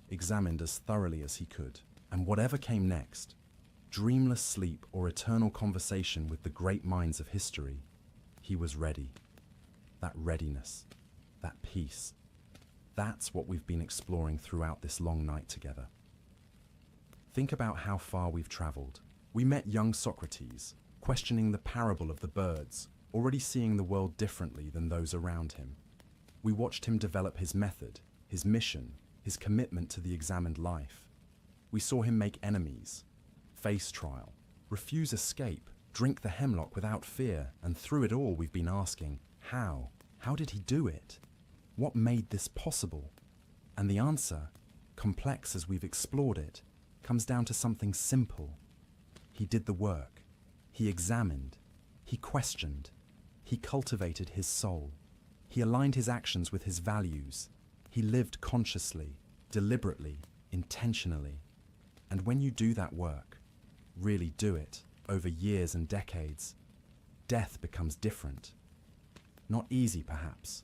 examined as thoroughly as he could, and whatever came next, dreamless sleep or eternal conversation with the great minds of history, he was ready. That readiness, that peace, that's what we've been exploring throughout this long night together. Think about how far we've traveled. We met young Socrates, questioning the parable of the birds, already seeing the world differently than those around him. We watched him develop his method, his mission, his commitment to the examined life. We saw him make enemies, face trial, refuse escape, drink the hemlock without fear, and through it all we've been asking, how? How did he do it? What made this possible? And the answer, complex as we've explored it, comes down to something simple. He did the work. He examined. He questioned. He cultivated his soul. He aligned his actions with his values. He lived consciously, deliberately, intentionally. And when you do that work, really do it, over years and decades, death becomes different. Not easy, perhaps.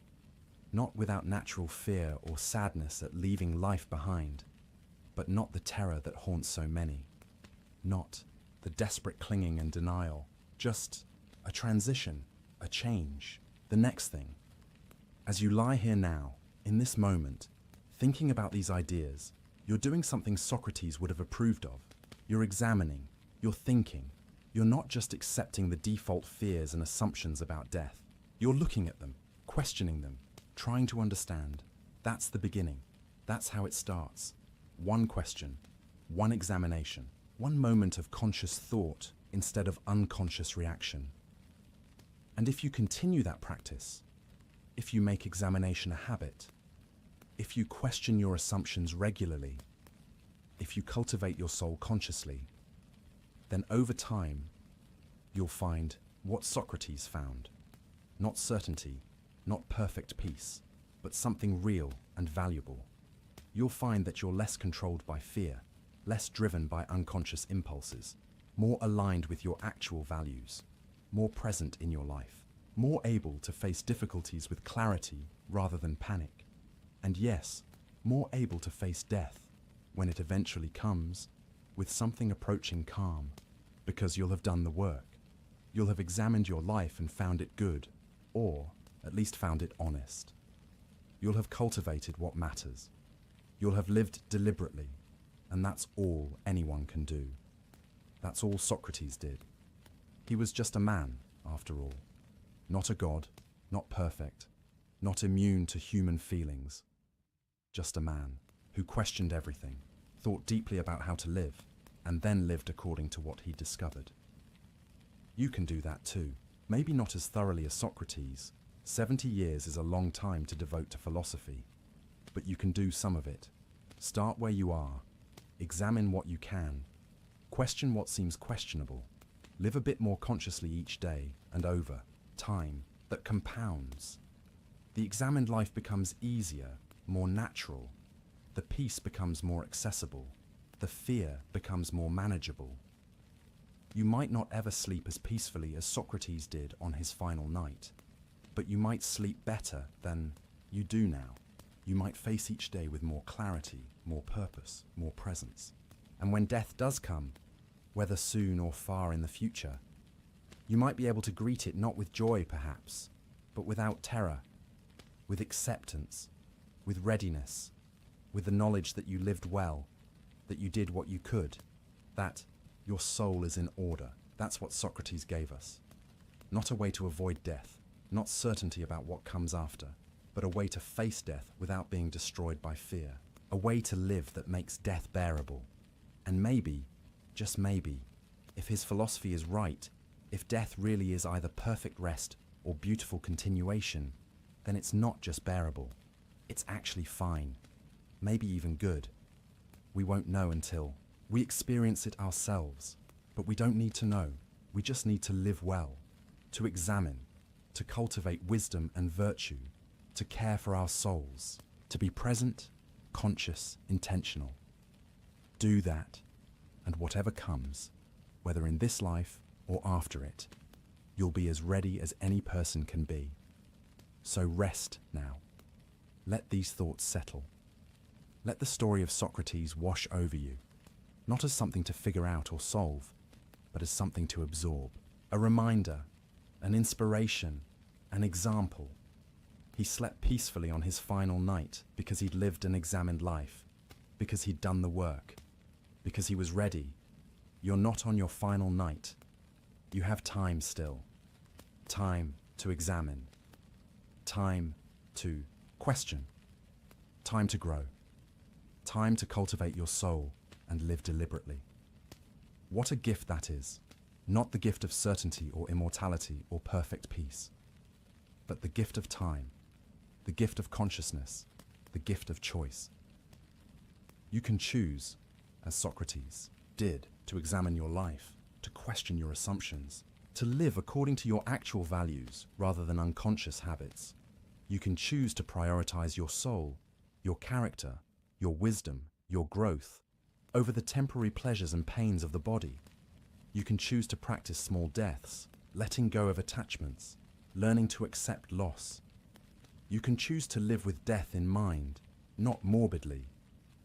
Not without natural fear or sadness at leaving life behind, but not the terror that haunts so many. Not the desperate clinging and denial, just a transition, a change, the next thing. As you lie here now, in this moment, thinking about these ideas, you're doing something Socrates would have approved of. You're examining, you're thinking. You're not just accepting the default fears and assumptions about death. You're looking at them, questioning them, trying to understand. That's the beginning. That's how it starts. One question, one examination, one moment of conscious thought instead of unconscious reaction. And if you continue that practice, if you make examination a habit, if you question your assumptions regularly, if you cultivate your soul consciously, then over time, you'll find what Socrates found. Not certainty, not perfect peace, but something real and valuable. You'll find that you're less controlled by fear, less driven by unconscious impulses, more aligned with your actual values, more present in your life, more able to face difficulties with clarity rather than panic. And yes, more able to face death, when it eventually comes, with something approaching calm, because you'll have done the work. You'll have examined your life and found it good, or at least found it honest. You'll have cultivated what matters. You'll have lived deliberately, and that's all anyone can do. That's all Socrates did. He was just a man, after all. Not a god, not perfect, not immune to human feelings. Just a man who questioned everything, thought deeply about how to live, and then lived according to what he discovered. You can do that too. Maybe not as thoroughly as Socrates. 70 years is a long time to devote to philosophy. But you can do some of it. Start where you are. Examine what you can. Question what seems questionable. Live a bit more consciously each day and over time that compounds. The examined life becomes easier, more natural. The peace becomes more accessible. The fear becomes more manageable. You might not ever sleep as peacefully as Socrates did on his final night, but you might sleep better than you do now. You might face each day with more clarity, more purpose, more presence. And when death does come, whether soon or far in the future, you might be able to greet it not with joy perhaps, but without terror, with acceptance, with readiness, with the knowledge that you lived well, that you did what you could, that your soul is in order. That's what Socrates gave us. Not a way to avoid death, not certainty about what comes after, but a way to face death without being destroyed by fear. A way to live that makes death bearable. And maybe, just maybe, if his philosophy is right, if death really is either perfect rest or beautiful continuation, then it's not just bearable. It's actually fine. Maybe even good. We won't know until we experience it ourselves. But we don't need to know. We just need to live well, to examine, to cultivate wisdom and virtue, to care for our souls, to be present, conscious, intentional. Do that, and whatever comes, whether in this life or after it, you'll be as ready as any person can be. So rest now. Let these thoughts settle. Let the story of Socrates wash over you, not as something to figure out or solve, but as something to absorb. A reminder, an inspiration, an example. He slept peacefully on his final night because he'd lived an examined life, because he'd done the work, because he was ready. You're not on your final night. You have time still. Time to examine. Time to question. Time to grow. Time to cultivate your soul and live deliberately. What a gift that is. Not the gift of certainty or immortality or perfect peace, but the gift of time, the gift of consciousness, the gift of choice. You can choose, as Socrates did, to examine your life, to question your assumptions, to live according to your actual values rather than unconscious habits. You can choose to prioritize your soul, your character, your wisdom, your growth, over the temporary pleasures and pains of the body. You can choose to practice small deaths, letting go of attachments, learning to accept loss. You can choose to live with death in mind, not morbidly,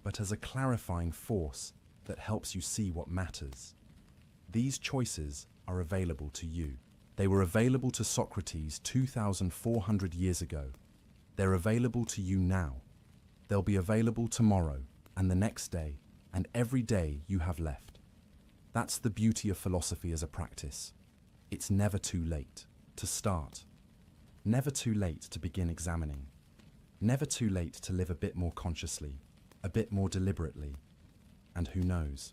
but as a clarifying force that helps you see what matters. These choices are available to you. They were available to Socrates 2,400 years ago. They're available to you now. They'll be available tomorrow and the next day and every day you have left. That's the beauty of philosophy as a practice. It's never too late to start. Never too late to begin examining. Never too late to live a bit more consciously, a bit more deliberately. And who knows,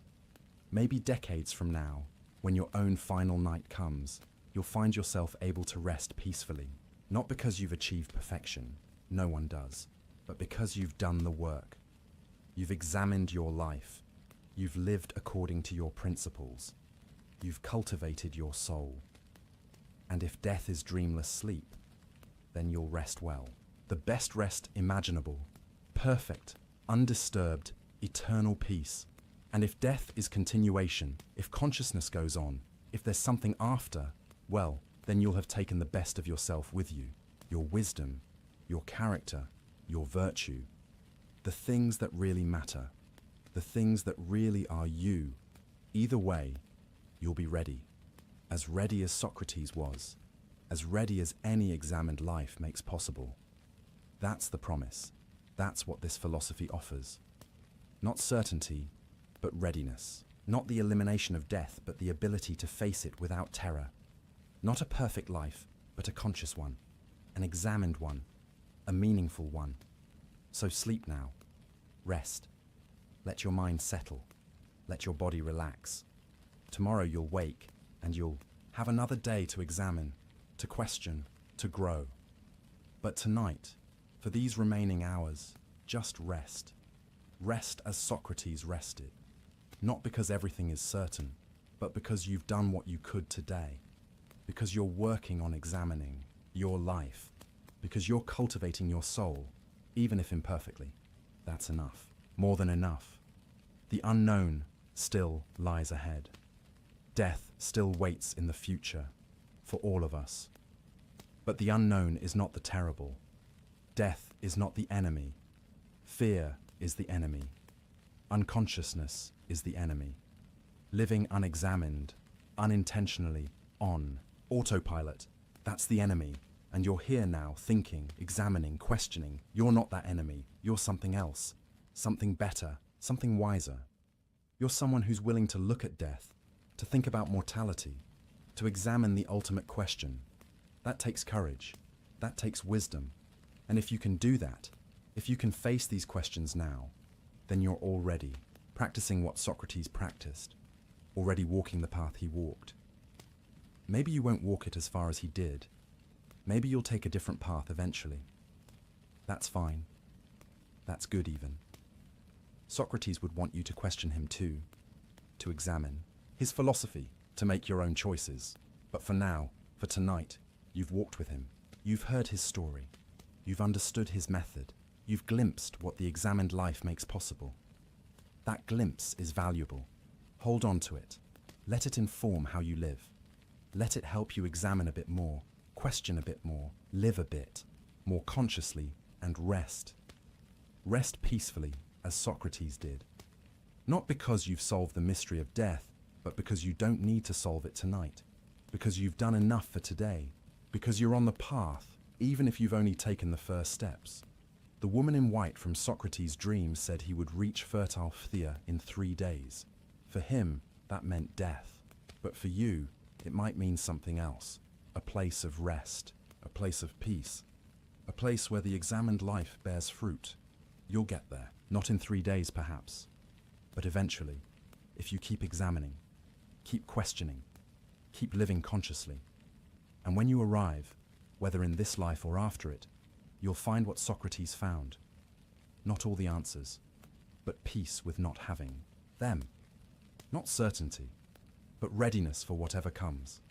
maybe decades from now, when your own final night comes, you'll find yourself able to rest peacefully, not because you've achieved perfection, no one does, but because you've done the work. You've examined your life. You've lived according to your principles. You've cultivated your soul. And if death is dreamless sleep, then you'll rest well. The best rest imaginable. Perfect, undisturbed, eternal peace. And if death is continuation, if consciousness goes on, if there's something after, well, then you'll have taken the best of yourself with you. Your wisdom, your character, your virtue. The things that really matter. The things that really are you. Either way, you'll be ready. As ready as Socrates was. As ready as any examined life makes possible. That's the promise. That's what this philosophy offers. Not certainty, but readiness. Not the elimination of death, but the ability to face it without terror. Not a perfect life, but a conscious one. An examined one. A meaningful one. So sleep now. Rest. Let your mind settle. Let your body relax. Tomorrow you'll wake and you'll have another day to examine, to question, to grow. But tonight, for these remaining hours, just rest. Rest as Socrates rested. Not because everything is certain, but because you've done what you could today. Because you're working on examining your life. Because you're cultivating your soul, even if imperfectly. That's enough. More than enough. The unknown still lies ahead. Death still waits in the future for all of us. But the unknown is not the terrible. Death is not the enemy. Fear is the enemy. Unconsciousness is the enemy. Living unexamined, unintentionally, on autopilot, that's the enemy. And you're here now, thinking, examining, questioning. You're not that enemy. You're something else. Something better. Something wiser. You're someone who's willing to look at death, to think about mortality, to examine the ultimate question. That takes courage. That takes wisdom. And if you can do that, if you can face these questions now, then you're already practicing what Socrates practiced, already walking the path he walked. Maybe you won't walk it as far as he did. Maybe you'll take a different path eventually. That's fine. That's good even. Socrates would want you to question him too, to examine his philosophy, to make your own choices. But for now, for tonight, you've walked with him. You've heard his story. You've understood his method. You've glimpsed what the examined life makes possible. That glimpse is valuable. Hold on to it. Let it inform how you live. Let it help you examine a bit more, question a bit more, live a bit more consciously, and rest. Rest peacefully, as Socrates did. Not because you've solved the mystery of death, but because you don't need to solve it tonight. Because you've done enough for today. Because you're on the path, even if you've only taken the first steps. The woman in white from Socrates' dreams said he would reach fertile Phthia in 3 days. For him, that meant death. But for you, it might mean something else. A place of rest, a place of peace, a place where the examined life bears fruit. You'll get there, not in 3 days perhaps, but eventually, if you keep examining, keep questioning, keep living consciously. And when you arrive, whether in this life or after it, you'll find what Socrates found. Not all the answers, but peace with not having them. Not certainty, but readiness for whatever comes.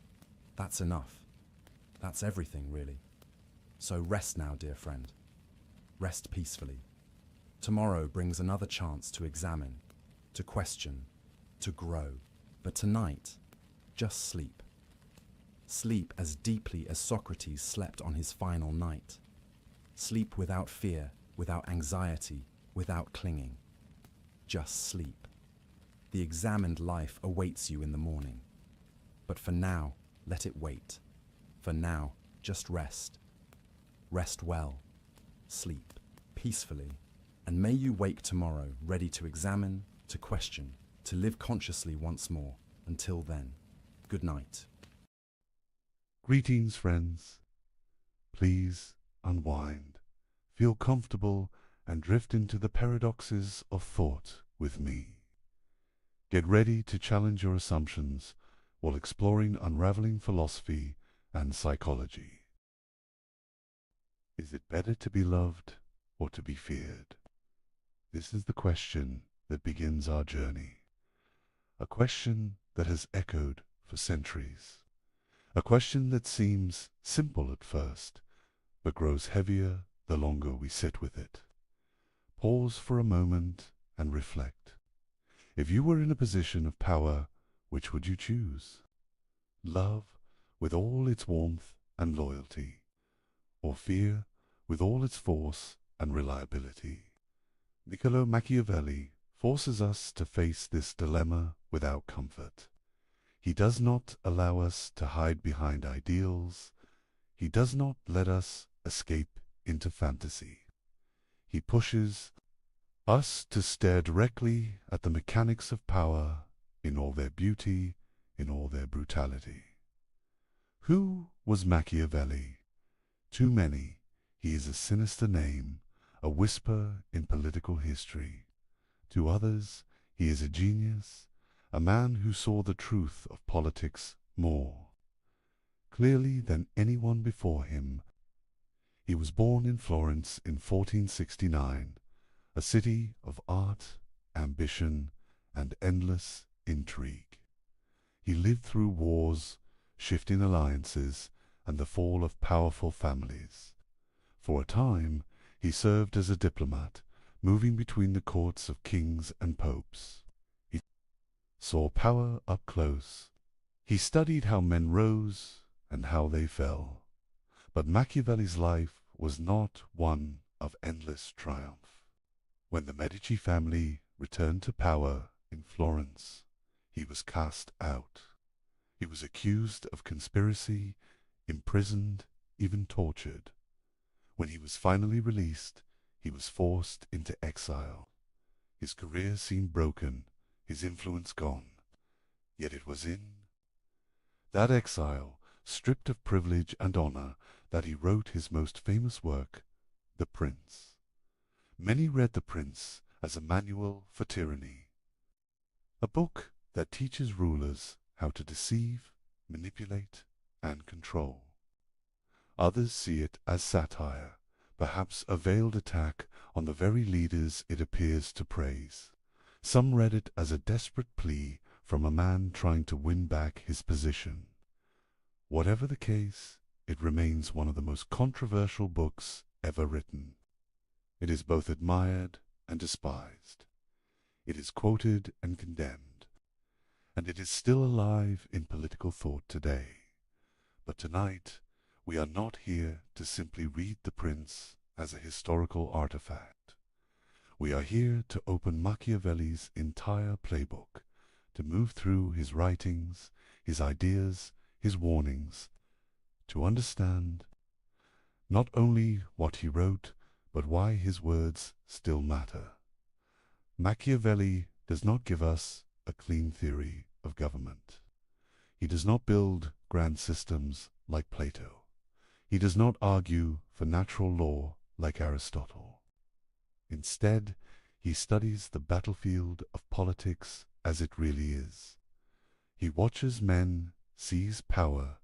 That's enough. That's everything, really. So rest now, dear friend. Rest peacefully. Tomorrow brings another chance to examine, to question, to grow. But tonight, just sleep. Sleep as deeply as Socrates slept on his final night. Sleep without fear, without anxiety, without clinging. Just sleep. The examined life awaits you in the morning. But for now, let it wait. For now, just rest. Rest well. Sleep peacefully. And may you wake tomorrow ready to examine, to question, to live consciously once more. Until then, good night. Greetings, friends. Please unwind, feel comfortable, and drift into the paradoxes of thought with me. Get ready to challenge your assumptions while exploring unraveling philosophy and psychology. Is it better to be loved or to be feared? This is the question that begins our journey. A question that has echoed for centuries. A question that seems simple at first, but grows heavier the longer we sit with it. Pause for a moment and reflect. If you were in a position of power, which would you choose? Love with all its warmth and loyalty, or fear with all its force and reliability? Niccolo Machiavelli forces us to face this dilemma without comfort. He does not allow us to hide behind ideals. He does not let us escape into fantasy. He pushes us to stare directly at the mechanics of power in all their beauty, in all their brutality. Who was Machiavelli? To many, he is a sinister name, a whisper in political history. To others, he is a genius, a man who saw the truth of politics more clearly than anyone before him. He was born in Florence in 1469, a city of art, ambition, and endless intrigue. He lived through wars, shifting alliances, and the fall of powerful families. For a time, he served as a diplomat, moving between the courts of kings and popes. He saw power up close. He studied how men rose and how they fell. But Machiavelli's life was not one of endless triumph. When the Medici family returned to power in Florence, he was cast out. He was accused of conspiracy, imprisoned, even tortured. When he was finally released, he was forced into exile. His career seemed broken, his influence gone. Yet it was in that exile, stripped of privilege and honor, that he wrote his most famous work, The Prince. Many read The Prince as a manual for tyranny, a book that teaches rulers how to deceive, manipulate, and control. Others see it as satire, perhaps a veiled attack on the very leaders it appears to praise. Some read it as a desperate plea from a man trying to win back his position. Whatever the case, it remains one of the most controversial books ever written. It is both admired and despised. It is quoted and condemned. And it is still alive in political thought today. But tonight, we are not here to simply read The Prince as a historical artifact. We are here to open Machiavelli's entire playbook, to move through his writings, his ideas, his warnings, to understand not only what he wrote, but why his words still matter. Machiavelli does not give us a clean theory of government. He does not build grand systems like Plato. He does not argue for natural law like Aristotle. Instead, he studies the battlefield of politics as it really is. He watches men seize power,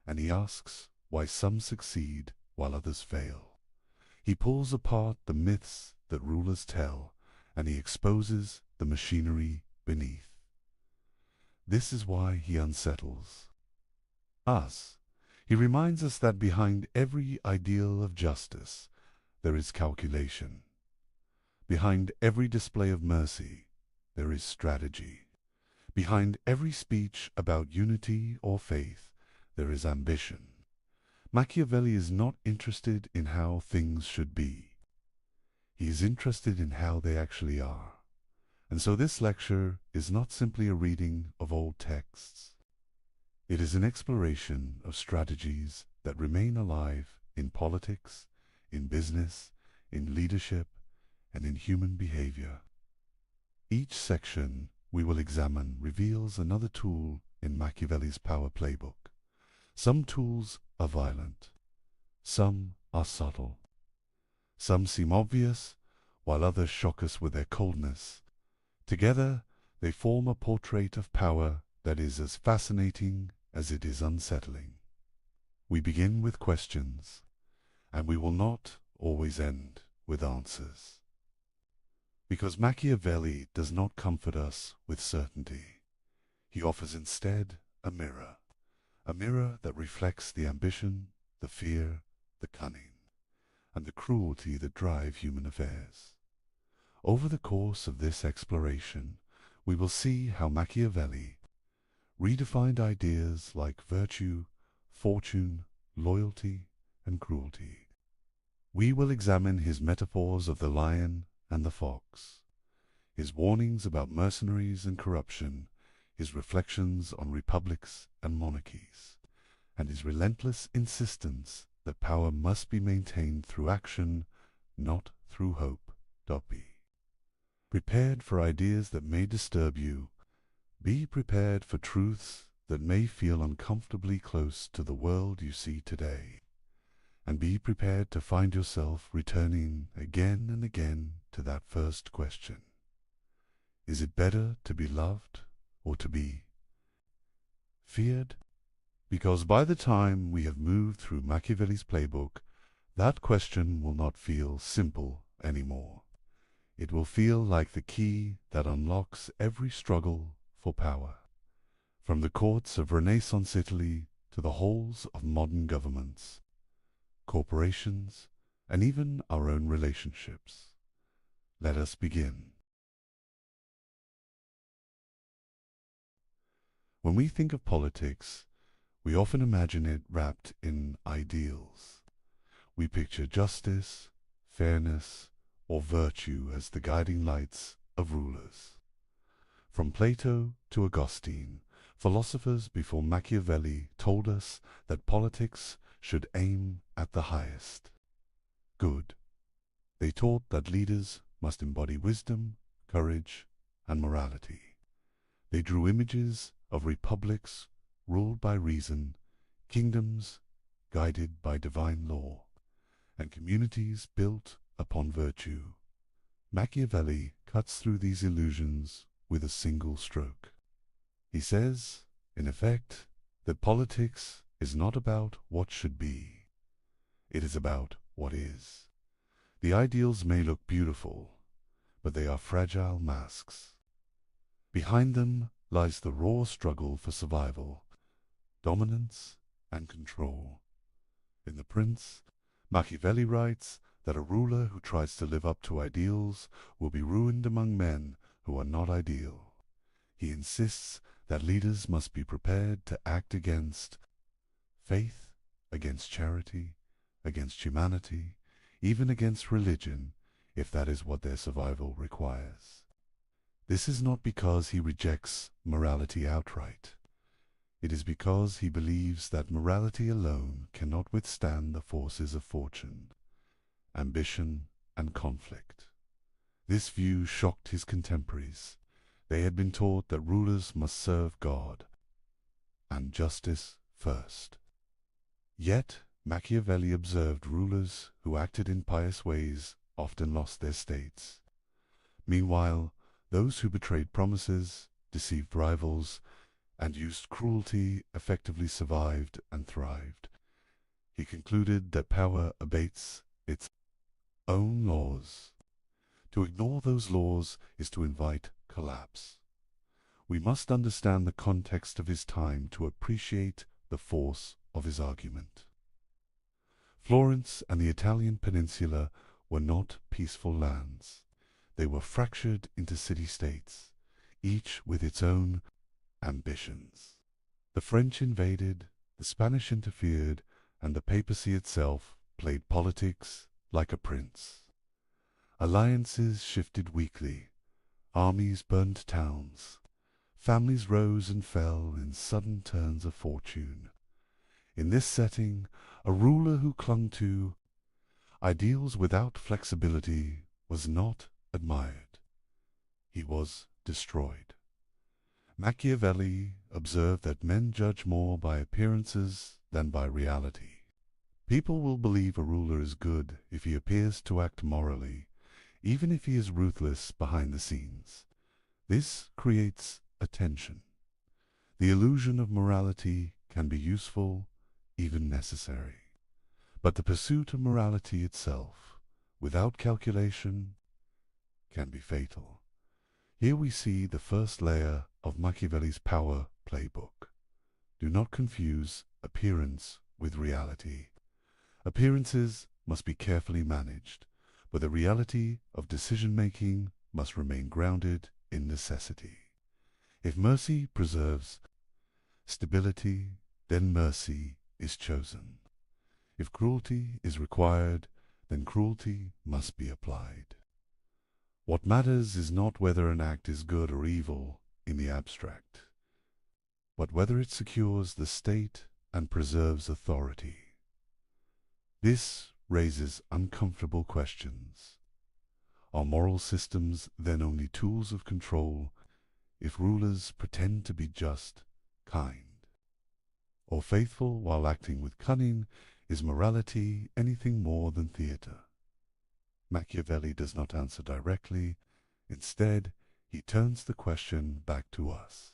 and he asks why some succeed while others fail. He pulls apart the myths that rulers tell, and he exposes the machinery beneath. This is why he unsettles. us. He reminds us that behind every ideal of justice, there is calculation. Behind every display of mercy, there is strategy. Behind every speech about unity or faith, there is ambition. Machiavelli is not interested in how things should be. He is interested in how they actually are. And so this lecture is not simply a reading of old texts. It is an exploration of strategies that remain alive in politics, in business, in leadership, and in human behavior. Each section we will examine reveals another tool in Machiavelli's power playbook. Some tools are violent. Some are subtle. Some seem obvious, while others shock us with their coldness. Together, they form a portrait of power that is as fascinating as it is unsettling. We begin with questions, and we will not always end with answers. Because Machiavelli does not comfort us with certainty. He offers instead a mirror that reflects the ambition, the fear, the cunning, and the cruelty that drive human affairs. Over the course of this exploration, we will see how Machiavelli redefined ideas like virtue, fortune, loyalty, and cruelty. We will examine his metaphors of the lion and the fox, his warnings about mercenaries and corruption, his reflections on republics and monarchies, and his relentless insistence that power must be maintained through action, not through hope. Be prepared for ideas that may disturb you. Be prepared for truths that may feel uncomfortably close to the world you see today. And be prepared to find yourself returning again and again to that first question. Is it better to be loved or to be feared? Because by the time we have moved through Machiavelli's playbook, that question will not feel simple anymore. It will feel like the key that unlocks every struggle for power, from the courts of Renaissance Italy to the halls of modern governments, corporations, and even our own relationships. Let us begin. When we think of politics, we often imagine it wrapped in ideals. We picture justice, fairness, or virtue as the guiding lights of rulers. From Plato to Augustine, philosophers before Machiavelli told us that politics should aim at the highest good. They taught that leaders must embody wisdom, courage, and morality. They drew images of republics ruled by reason, kingdoms guided by divine law, and communities built upon virtue. Machiavelli cuts through these illusions with a single stroke. He says, in effect, that politics is not about what should be. It is about what is. The ideals may look beautiful, but they are fragile masks. Behind them lies the raw struggle for survival, dominance, and control. In The Prince, Machiavelli writes that a ruler who tries to live up to ideals will be ruined among men who are not ideal. He insists that leaders must be prepared to act against faith, against charity, against humanity, even against religion, if that is what their survival requires. This is not because he rejects morality outright. It is because he believes that morality alone cannot withstand the forces of fortune, ambition, and conflict. This view shocked his contemporaries. They had been taught that rulers must serve God and justice first. Yet Machiavelli observed rulers who acted in pious ways often lost their states. Meanwhile, those who betrayed promises, deceived rivals, and used cruelty effectively survived and thrived. He concluded that power abates its own laws. To ignore those laws is to invite collapse. We must understand the context of his time to appreciate the force of his argument. Florence and the Italian peninsula were not peaceful lands. They were fractured into city-states, each with its own ambitions. The French invaded, the Spanish interfered, and the papacy itself played politics like a prince. Alliances shifted weekly, armies burned towns, families rose and fell in sudden turns of fortune. In this setting, a ruler who clung to ideals without flexibility was not admired. He was destroyed. Machiavelli observed that men judge more by appearances than by reality. People will believe a ruler is good if he appears to act morally, even if he is ruthless behind the scenes. This creates a tension. The illusion of morality can be useful, even necessary. But the pursuit of morality itself, without calculation, can be fatal. Here we see the first layer of Machiavelli's power playbook. Do not confuse appearance with reality. Appearances must be carefully managed, but the reality of decision-making must remain grounded in necessity. If mercy preserves stability, then mercy is chosen. If cruelty is required, then cruelty must be applied. What matters is not whether an act is good or evil in the abstract, but whether it secures the state and preserves authority. This raises uncomfortable questions. Are moral systems then only tools of control if rulers pretend to be just, kind, or faithful while acting with cunning? Is morality anything more than theater? Machiavelli does not answer directly. Instead, he turns the question back to us.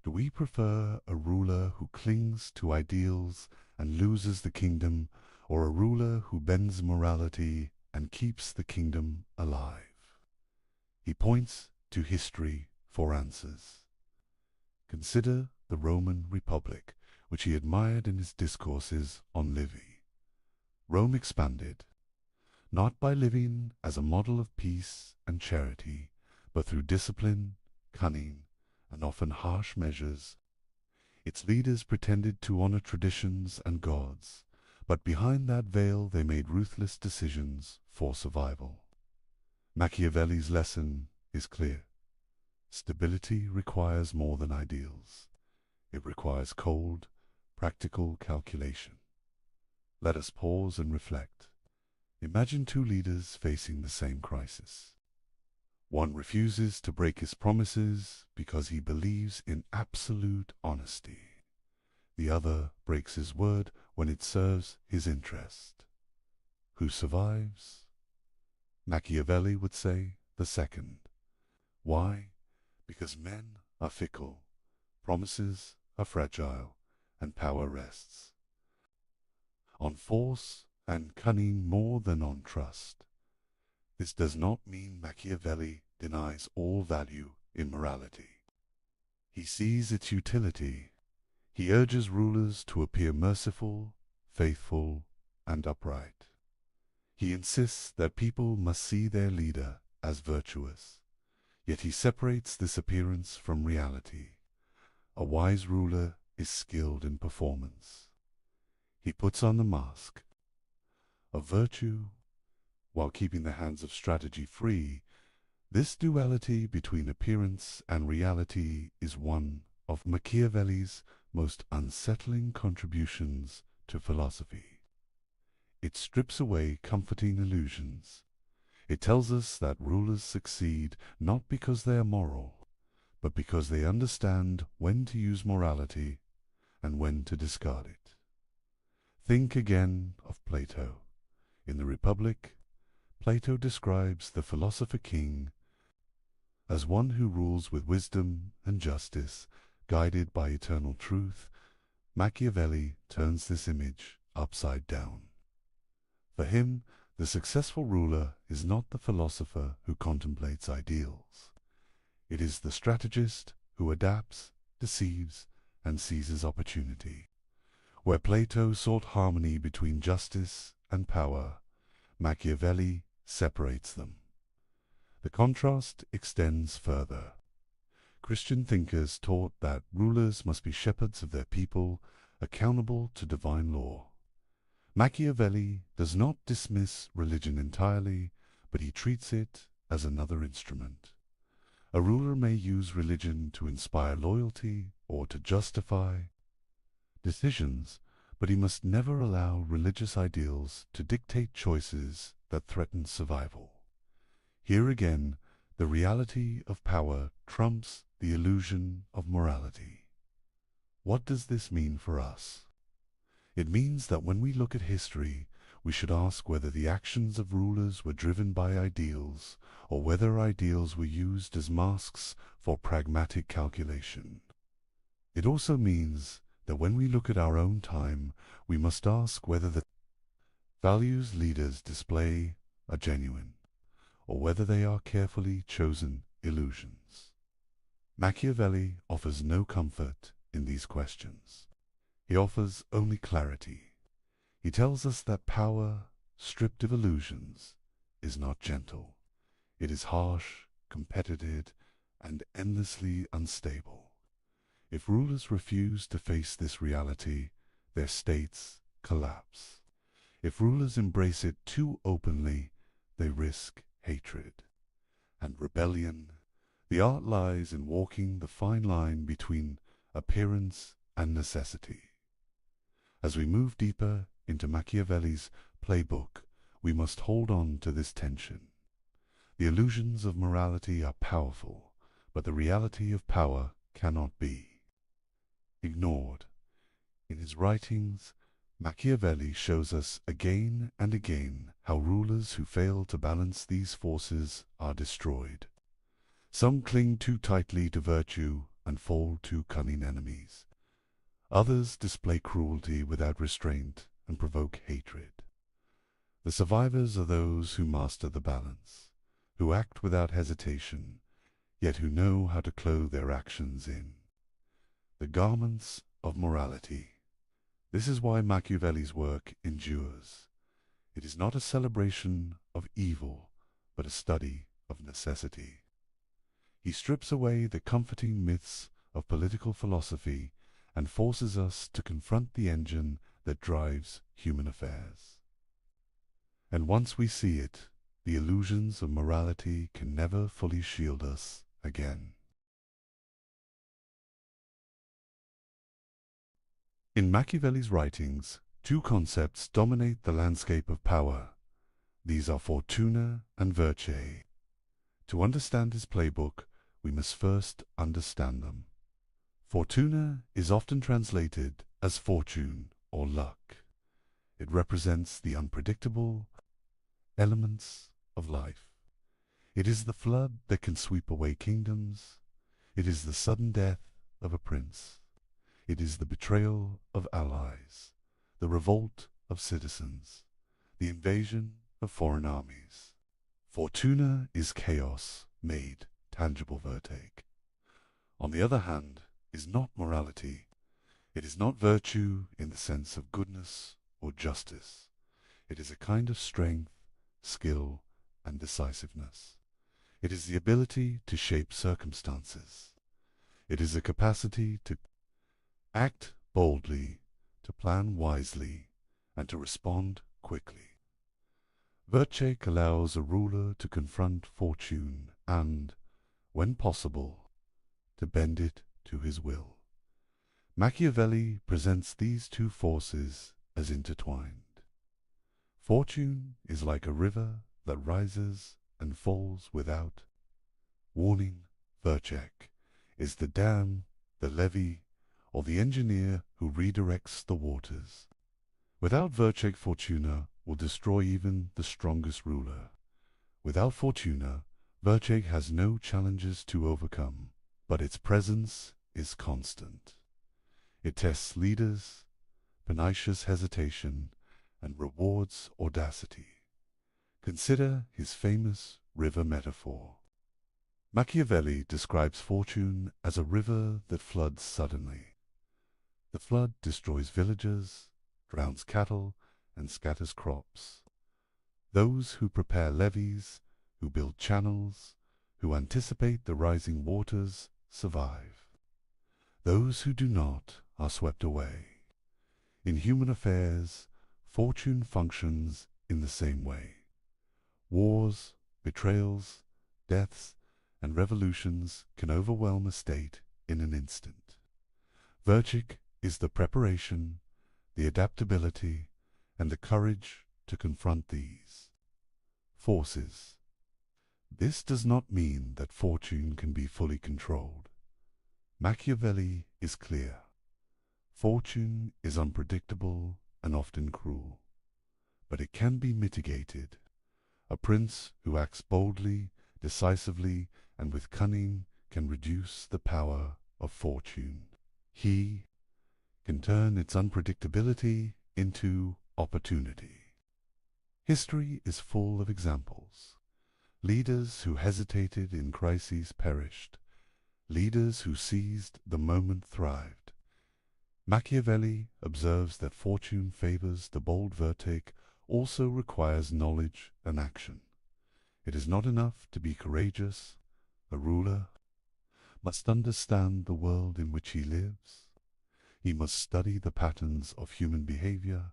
Do we prefer a ruler who clings to ideals and loses the kingdom, or a ruler who bends morality and keeps the kingdom alive? He points to history for answers. Consider the Roman Republic, which he admired in his discourses on Livy. Rome expanded, not by living as a model of peace and charity, but through discipline, cunning, and often harsh measures. Its leaders pretended to honor traditions and gods, but behind that veil they made ruthless decisions for survival. Machiavelli's lesson is clear. Stability requires more than ideals. It requires cold, practical calculation. Let us pause and reflect. Imagine two leaders facing the same crisis. One refuses to break his promises because he believes in absolute honesty. The other breaks his word when it serves his interest. Who survives? Machiavelli would say the second. Why? Because men are fickle, promises are fragile, and power rests on force and cunning more than on trust. This does not mean Machiavelli denies all value in morality. He sees its utility. He urges rulers to appear merciful, faithful, and upright. He insists that people must see their leader as virtuous, yet he separates this appearance from reality. A wise ruler is skilled in performance. He puts on the mask of virtue while keeping the hands of strategy free. This duality between appearance and reality is one of Machiavelli's most unsettling contributions to philosophy. It strips away comforting illusions. It tells us that rulers succeed not because they are moral, but because they understand when to use morality and when to discard it. Think again of Plato. In the Republic, Plato describes the philosopher king as one who rules with wisdom and justice, guided by eternal truth. Machiavelli turns this image upside down. For him, the successful ruler is not the philosopher who contemplates ideals. It is the strategist who adapts, deceives, and seizes opportunity. Where Plato sought harmony between justice and power, Machiavelli separates them. The contrast extends further. Christian thinkers taught that rulers must be shepherds of their people, accountable to divine law. Machiavelli does not dismiss religion entirely, but he treats it as another instrument. A ruler may use religion to inspire loyalty or to justify decisions, but he must never allow religious ideals to dictate choices that threaten survival. Here again, the reality of power trumps the illusion of morality. What does this mean for us? It means that when we look at history, we should ask whether the actions of rulers were driven by ideals, or whether ideals were used as masks for pragmatic calculation. It also means that when we look at our own time, we must ask whether the values leaders display are genuine, or whether they are carefully chosen illusions. Machiavelli offers no comfort in these questions. He offers only clarity. He tells us that power, stripped of illusions, is not gentle. It is harsh, competitive, and endlessly unstable. If rulers refuse to face this reality, their states collapse. If rulers embrace it too openly, they risk hatred and rebellion. The art lies in walking the fine line between appearance and necessity. As we move deeper into Machiavelli's playbook, we must hold on to this tension. The illusions of morality are powerful, but the reality of power cannot be ignored. In his writings, Machiavelli shows us again and again how rulers who fail to balance these forces are destroyed. Some cling too tightly to virtue and fall to cunning enemies. Others display cruelty without restraint and provoke hatred. The survivors are those who master the balance, who act without hesitation, yet who know how to clothe their actions in the garments of morality. This is why Machiavelli's work endures. It is not a celebration of evil, but a study of necessity. He strips away the comforting myths of political philosophy and forces us to confront the engine that drives human affairs. And once we see it, the illusions of morality can never fully shield us again. In Machiavelli's writings, two concepts dominate the landscape of power. These are fortuna and virtue. To understand his playbook, we must first understand them. Fortuna is often translated as fortune or luck. It represents the unpredictable elements of life. It is the flood that can sweep away kingdoms. It is the sudden death of a prince. It is the betrayal of allies, the revolt of citizens, the invasion of foreign armies. Fortuna is chaos made tangible virtue. On the other hand, is not morality. It is not virtue in the sense of goodness or justice. It is a kind of strength, skill, and decisiveness. It is the ability to shape circumstances. It is a capacity to act boldly, to plan wisely, and to respond quickly. Virtue allows a ruler to confront fortune and, when possible, to bend it to his will. Machiavelli presents these two forces as intertwined. Fortune is like a river that rises and falls without warning. Virtue is the dam, the levee, or the engineer who redirects the waters. Without virtue, fortuna will destroy even the strongest ruler. Without fortuna, virtue has no challenges to overcome, but its presence is constant. It tests leaders, punishes hesitation, and rewards audacity. Consider his famous river metaphor. Machiavelli describes fortune as a river that floods suddenly. The flood destroys villages, drowns cattle, and scatters crops. Those who prepare levees, who build channels, who anticipate the rising waters, survive. Those who do not are swept away. In human affairs, fortune functions in the same way. Wars, betrayals, deaths, and revolutions can overwhelm a state in an instant. Virtue is the preparation, the adaptability, and the courage to confront these forces. This does not mean that fortune can be fully controlled. Machiavelli is clear. Fortune is unpredictable and often cruel, but it can be mitigated. A prince who acts boldly, decisively, and with cunning can reduce the power of fortune. He can turn its unpredictability into opportunity. History is full of examples. Leaders who hesitated in crises perished. Leaders who seized the moment thrived. Machiavelli observes that fortune favors the bold vertic also requires knowledge and action. It is not enough to be courageous. A ruler must understand the world in which he lives. He must study the patterns of human behavior,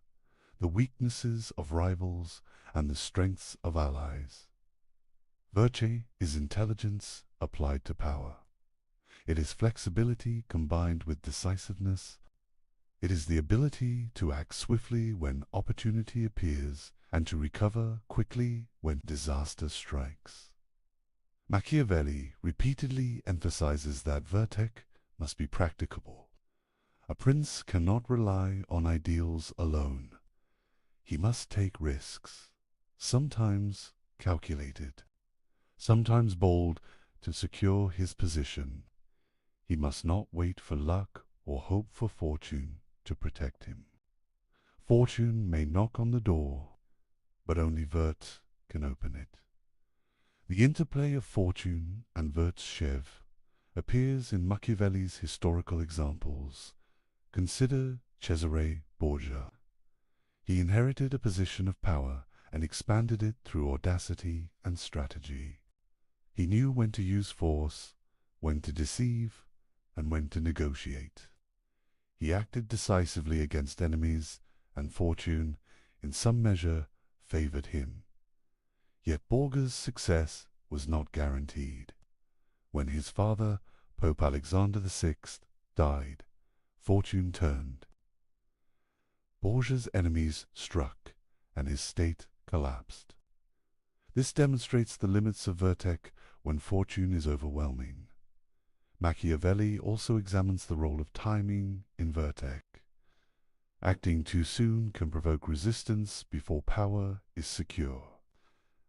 the weaknesses of rivals, and the strengths of allies. Virtue is intelligence applied to power. It is flexibility combined with decisiveness. It is the ability to act swiftly when opportunity appears and to recover quickly when disaster strikes. Machiavelli repeatedly emphasizes that virtue must be practicable. A prince cannot rely on ideals alone. He must take risks, sometimes calculated, sometimes bold, to secure his position. He must not wait for luck or hope for fortune to protect him. Fortune may knock on the door, but only Vert can open it. The interplay of fortune and virtue appears in Machiavelli's historical examples. Consider Cesare Borgia. He inherited a position of power and expanded it through audacity and strategy. He knew when to use force, when to deceive, and when to negotiate. He acted decisively against enemies, and fortune, in some measure, favored him. Yet Borgia's success was not guaranteed. When his father, Pope Alexander VI, died, fortune turned. Borgia's enemies struck, and his state collapsed. This demonstrates the limits of virtue when fortune is overwhelming. Machiavelli also examines the role of timing in virtue. Acting too soon can provoke resistance before power is secure.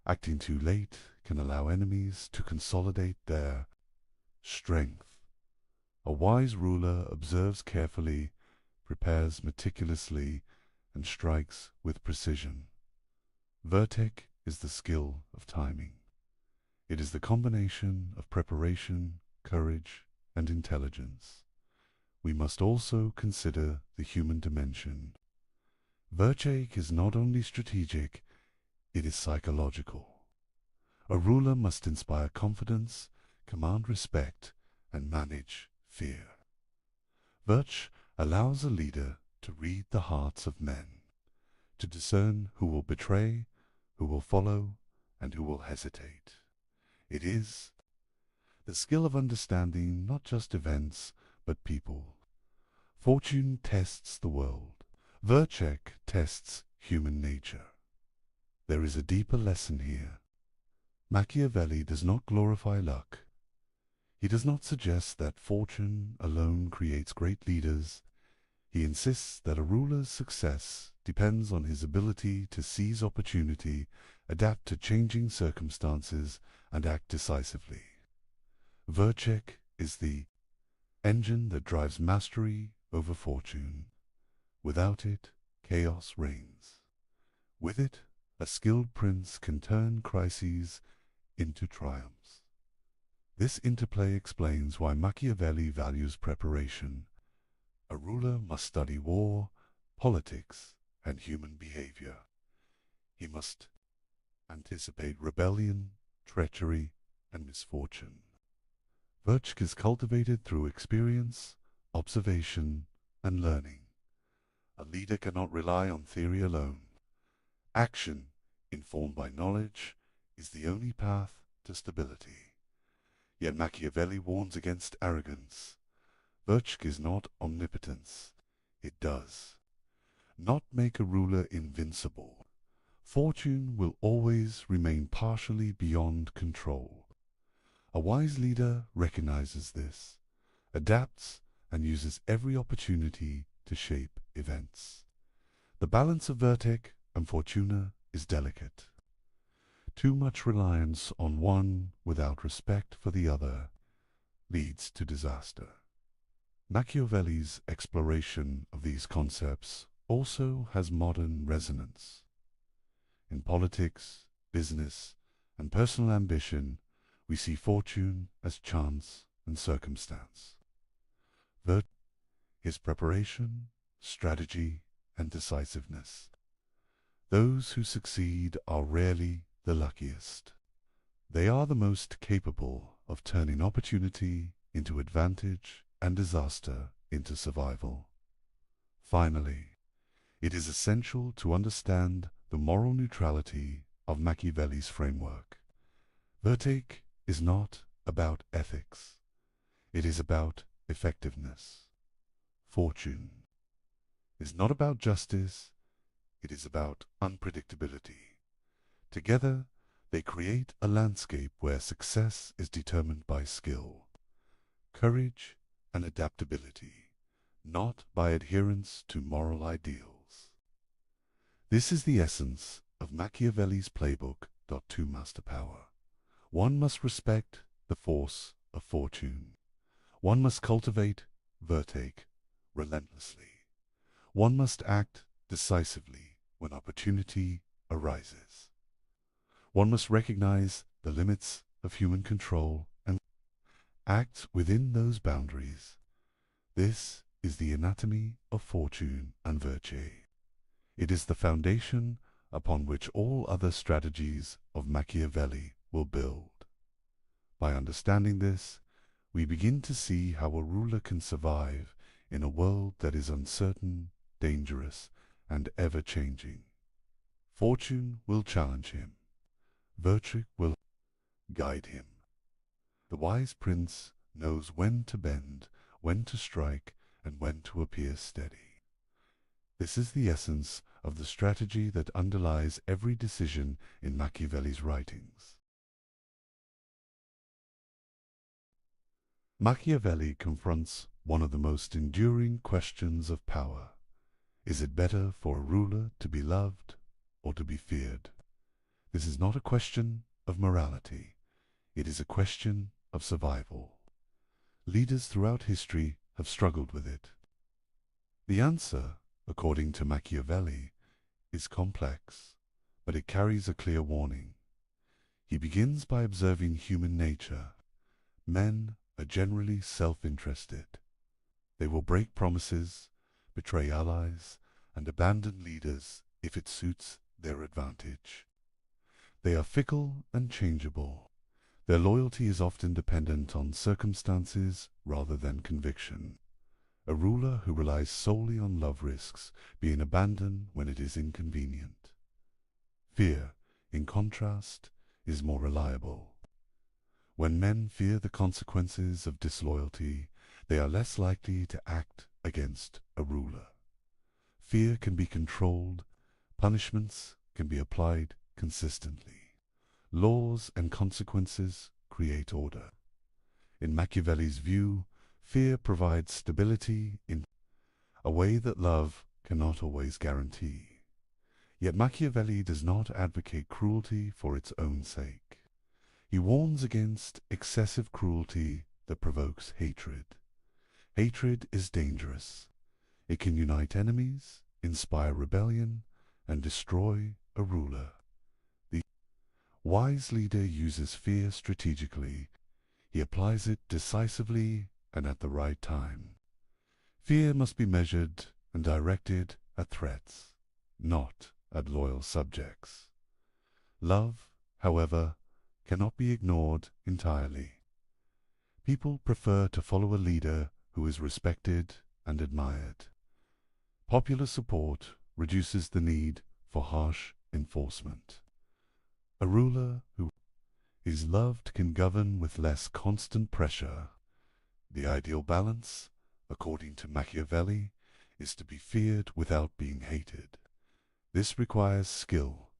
Acting too late can allow enemies to consolidate their strength. A wise ruler observes carefully, prepares meticulously, and strikes with precision. Virtue is the skill of timing. It is the combination of preparation, courage, and intelligence. We must also consider the human dimension. Virtue is not only strategic, it is psychological. A ruler must inspire confidence, command respect, and manage fear. Virtue allows a leader to read the hearts of men, to discern who will betray, who will follow, and who will hesitate. It is the skill of understanding not just events, but people. Fortune tests the world. Virtue tests human nature. There is a deeper lesson here. Machiavelli does not glorify luck. He does not suggest that fortune alone creates great leaders. He insists that a ruler's success depends on his ability to seize opportunity, adapt to changing circumstances, and act decisively. Virtue is the engine that drives mastery over fortune. Without it, chaos reigns. With it, a skilled prince can turn crises into triumphs. This interplay explains why Machiavelli values preparation. A ruler must study war, politics, and human behavior. He must anticipate rebellion, treachery, and misfortune. Virtue is cultivated through experience, observation, and learning. A leader cannot rely on theory alone. Action, informed by knowledge, is the only path to stability. Yet Machiavelli warns against arrogance. Virtue is not omnipotence. It does not make a ruler invincible. Fortune will always remain partially beyond control. A wise leader recognizes this, adapts, and uses every opportunity to shape events. The balance of virtue and fortuna is delicate. Too much reliance on one without respect for the other leads to disaster. Machiavelli's exploration of these concepts also has modern resonance. In politics, business, and personal ambition, we see fortune as chance and circumstance. Virtue is preparation, strategy, and decisiveness. Those who succeed are rarely the luckiest. They are the most capable of turning opportunity into advantage and disaster into survival. Finally, it is essential to understand the moral neutrality of Machiavelli's framework. Virtue is not about ethics. It is about effectiveness. Fortune is not about justice. It is about unpredictability. Together, they create a landscape where success is determined by skill, courage, and adaptability, not by adherence to moral ideals. This is the essence of Machiavelli's playbook. To master power. One must respect the force of fortune. One must cultivate virtue relentlessly. One must act decisively when opportunity arises. One must recognize the limits of human control and act within those boundaries. This is the anatomy of fortune and virtue. It is the foundation upon which all other strategies of Machiavelli will build. By understanding this, we begin to see how a ruler can survive in a world that is uncertain, dangerous, and ever-changing. Fortune will challenge him. Virtue will guide him. The wise prince knows when to bend, when to strike, and when to appear steady. This is the essence of the strategy that underlies every decision in Machiavelli's writings. Machiavelli confronts one of the most enduring questions of power. Is it better for a ruler to be loved or to be feared? This is not a question of morality. It is a question of survival. Leaders throughout history have struggled with it. The answer, according to Machiavelli, is complex, but it carries a clear warning. He begins by observing human nature. Men are generally self-interested. They will break promises, betray allies, and abandon leaders if it suits their advantage. They are fickle and changeable. Their loyalty is often dependent on circumstances rather than conviction. A ruler who relies solely on love risks being abandoned when it is inconvenient. Fear, in contrast, is more reliable. When men fear the consequences of disloyalty, they are less likely to act against a ruler. Fear can be controlled, punishments can be applied consistently. Laws and consequences create order. In Machiavelli's view, fear provides stability in a way that love cannot always guarantee. Yet Machiavelli does not advocate cruelty for its own sake. He warns against excessive cruelty that provokes hatred. Hatred is dangerous. It can unite enemies, inspire rebellion, and destroy a ruler. The wise leader uses fear strategically. He applies it decisively and at the right time. Fear must be measured and directed at threats, not at loyal subjects. Love, however, cannot be ignored entirely. People prefer to follow a leader who is respected and admired. Popular support reduces the need for harsh enforcement. A ruler who is loved can govern with less constant pressure. The ideal balance, according to Machiavelli, is to be feared without being hated. This requires skill,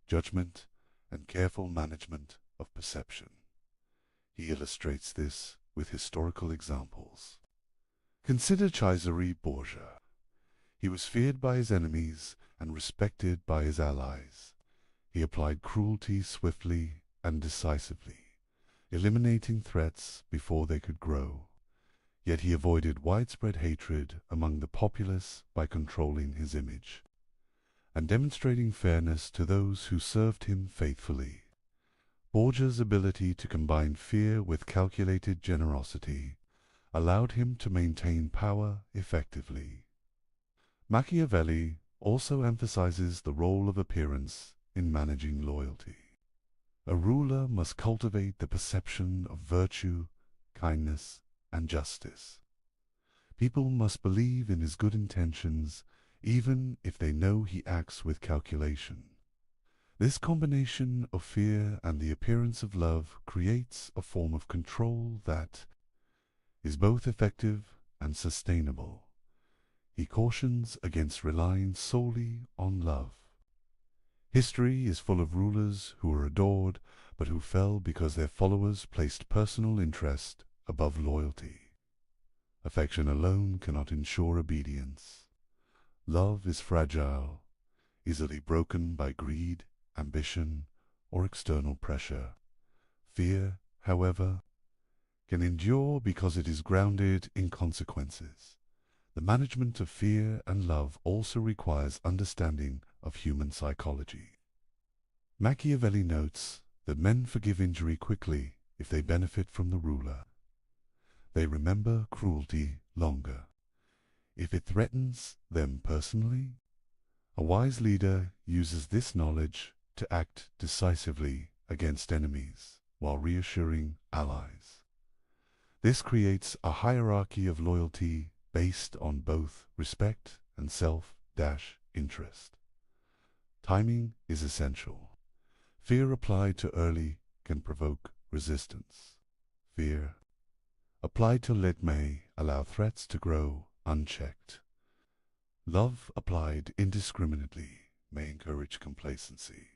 judgment, and careful management of perception. He illustrates this with historical examples. Consider Cesare Borgia. He was feared by his enemies and respected by his allies. He applied cruelty swiftly and decisively, eliminating threats before they could grow. Yet he avoided widespread hatred among the populace by controlling his image and demonstrating fairness to those who served him faithfully. Borgia's ability to combine fear with calculated generosity allowed him to maintain power effectively. Machiavelli also emphasizes the role of appearance in managing loyalty. A ruler must cultivate the perception of virtue, kindness, and justice. People must believe in his good intentions even if they know he acts with calculation. This combination of fear and the appearance of love creates a form of control that is both effective and sustainable. He cautions against relying solely on love. History is full of rulers who were adored but who fell because their followers placed personal interest above loyalty. Affection alone cannot ensure obedience. Love is fragile, easily broken by greed, ambition, or external pressure. Fear, however, can endure because it is grounded in consequences. The management of fear and love also requires understanding of human psychology. Machiavelli notes that men forgive injury quickly if they benefit from the ruler. They remember cruelty longer if it threatens them personally. A wise leader uses this knowledge to act decisively against enemies while reassuring allies. This creates a hierarchy of loyalty based on both respect and self-interest. Timing is essential. Fear applied too early can provoke resistance. Fear applied too late may allow threats to grow unchecked. Love applied indiscriminately may encourage complacency.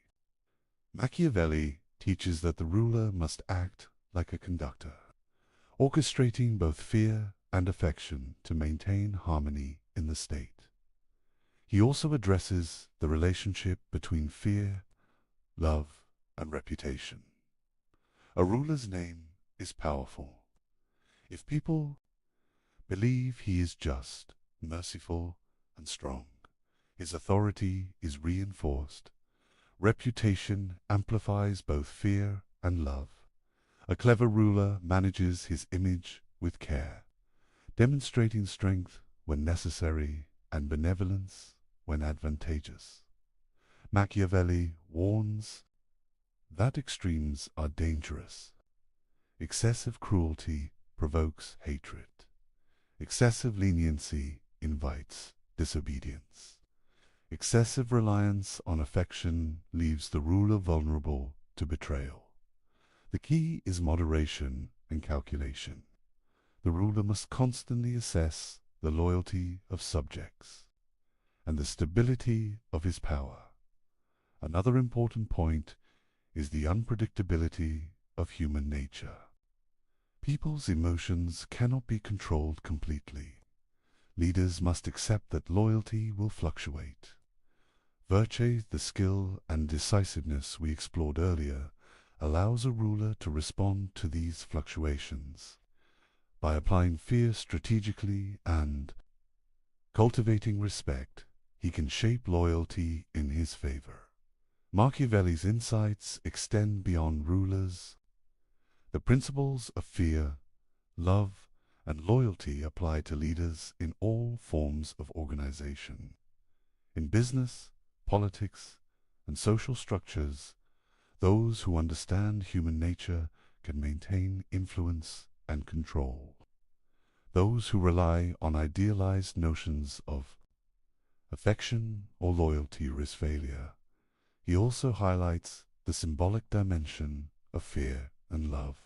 Machiavelli teaches that the ruler must act like a conductor, orchestrating both fear and affection to maintain harmony in the state. He also addresses the relationship between fear, love, and reputation. A ruler's name is powerful. If people believe he is just, merciful, and strong, his authority is reinforced. Reputation amplifies both fear and love. A clever ruler manages his image with care, demonstrating strength when necessary and benevolence when advantageous. Machiavelli warns that extremes are dangerous. Excessive cruelty provokes hatred. Excessive leniency invites disobedience. Excessive reliance on affection leaves the ruler vulnerable to betrayal. The key is moderation and calculation. The ruler must constantly assess the loyalty of subjects and the stability of his power. Another important point is the unpredictability of human nature. People's emotions cannot be controlled completely. Leaders must accept that loyalty will fluctuate. Virtue, the skill and decisiveness we explored earlier, allows a ruler to respond to these fluctuations. By applying fear strategically and cultivating respect, he can shape loyalty in his favor. Machiavelli's insights extend beyond rulers. The principles of fear, love, and loyalty apply to leaders in all forms of organization. In business, politics, and social structures, those who understand human nature can maintain influence and control. Those who rely on idealized notions of affection or loyalty risk failure. He also highlights the symbolic dimension of fear and love.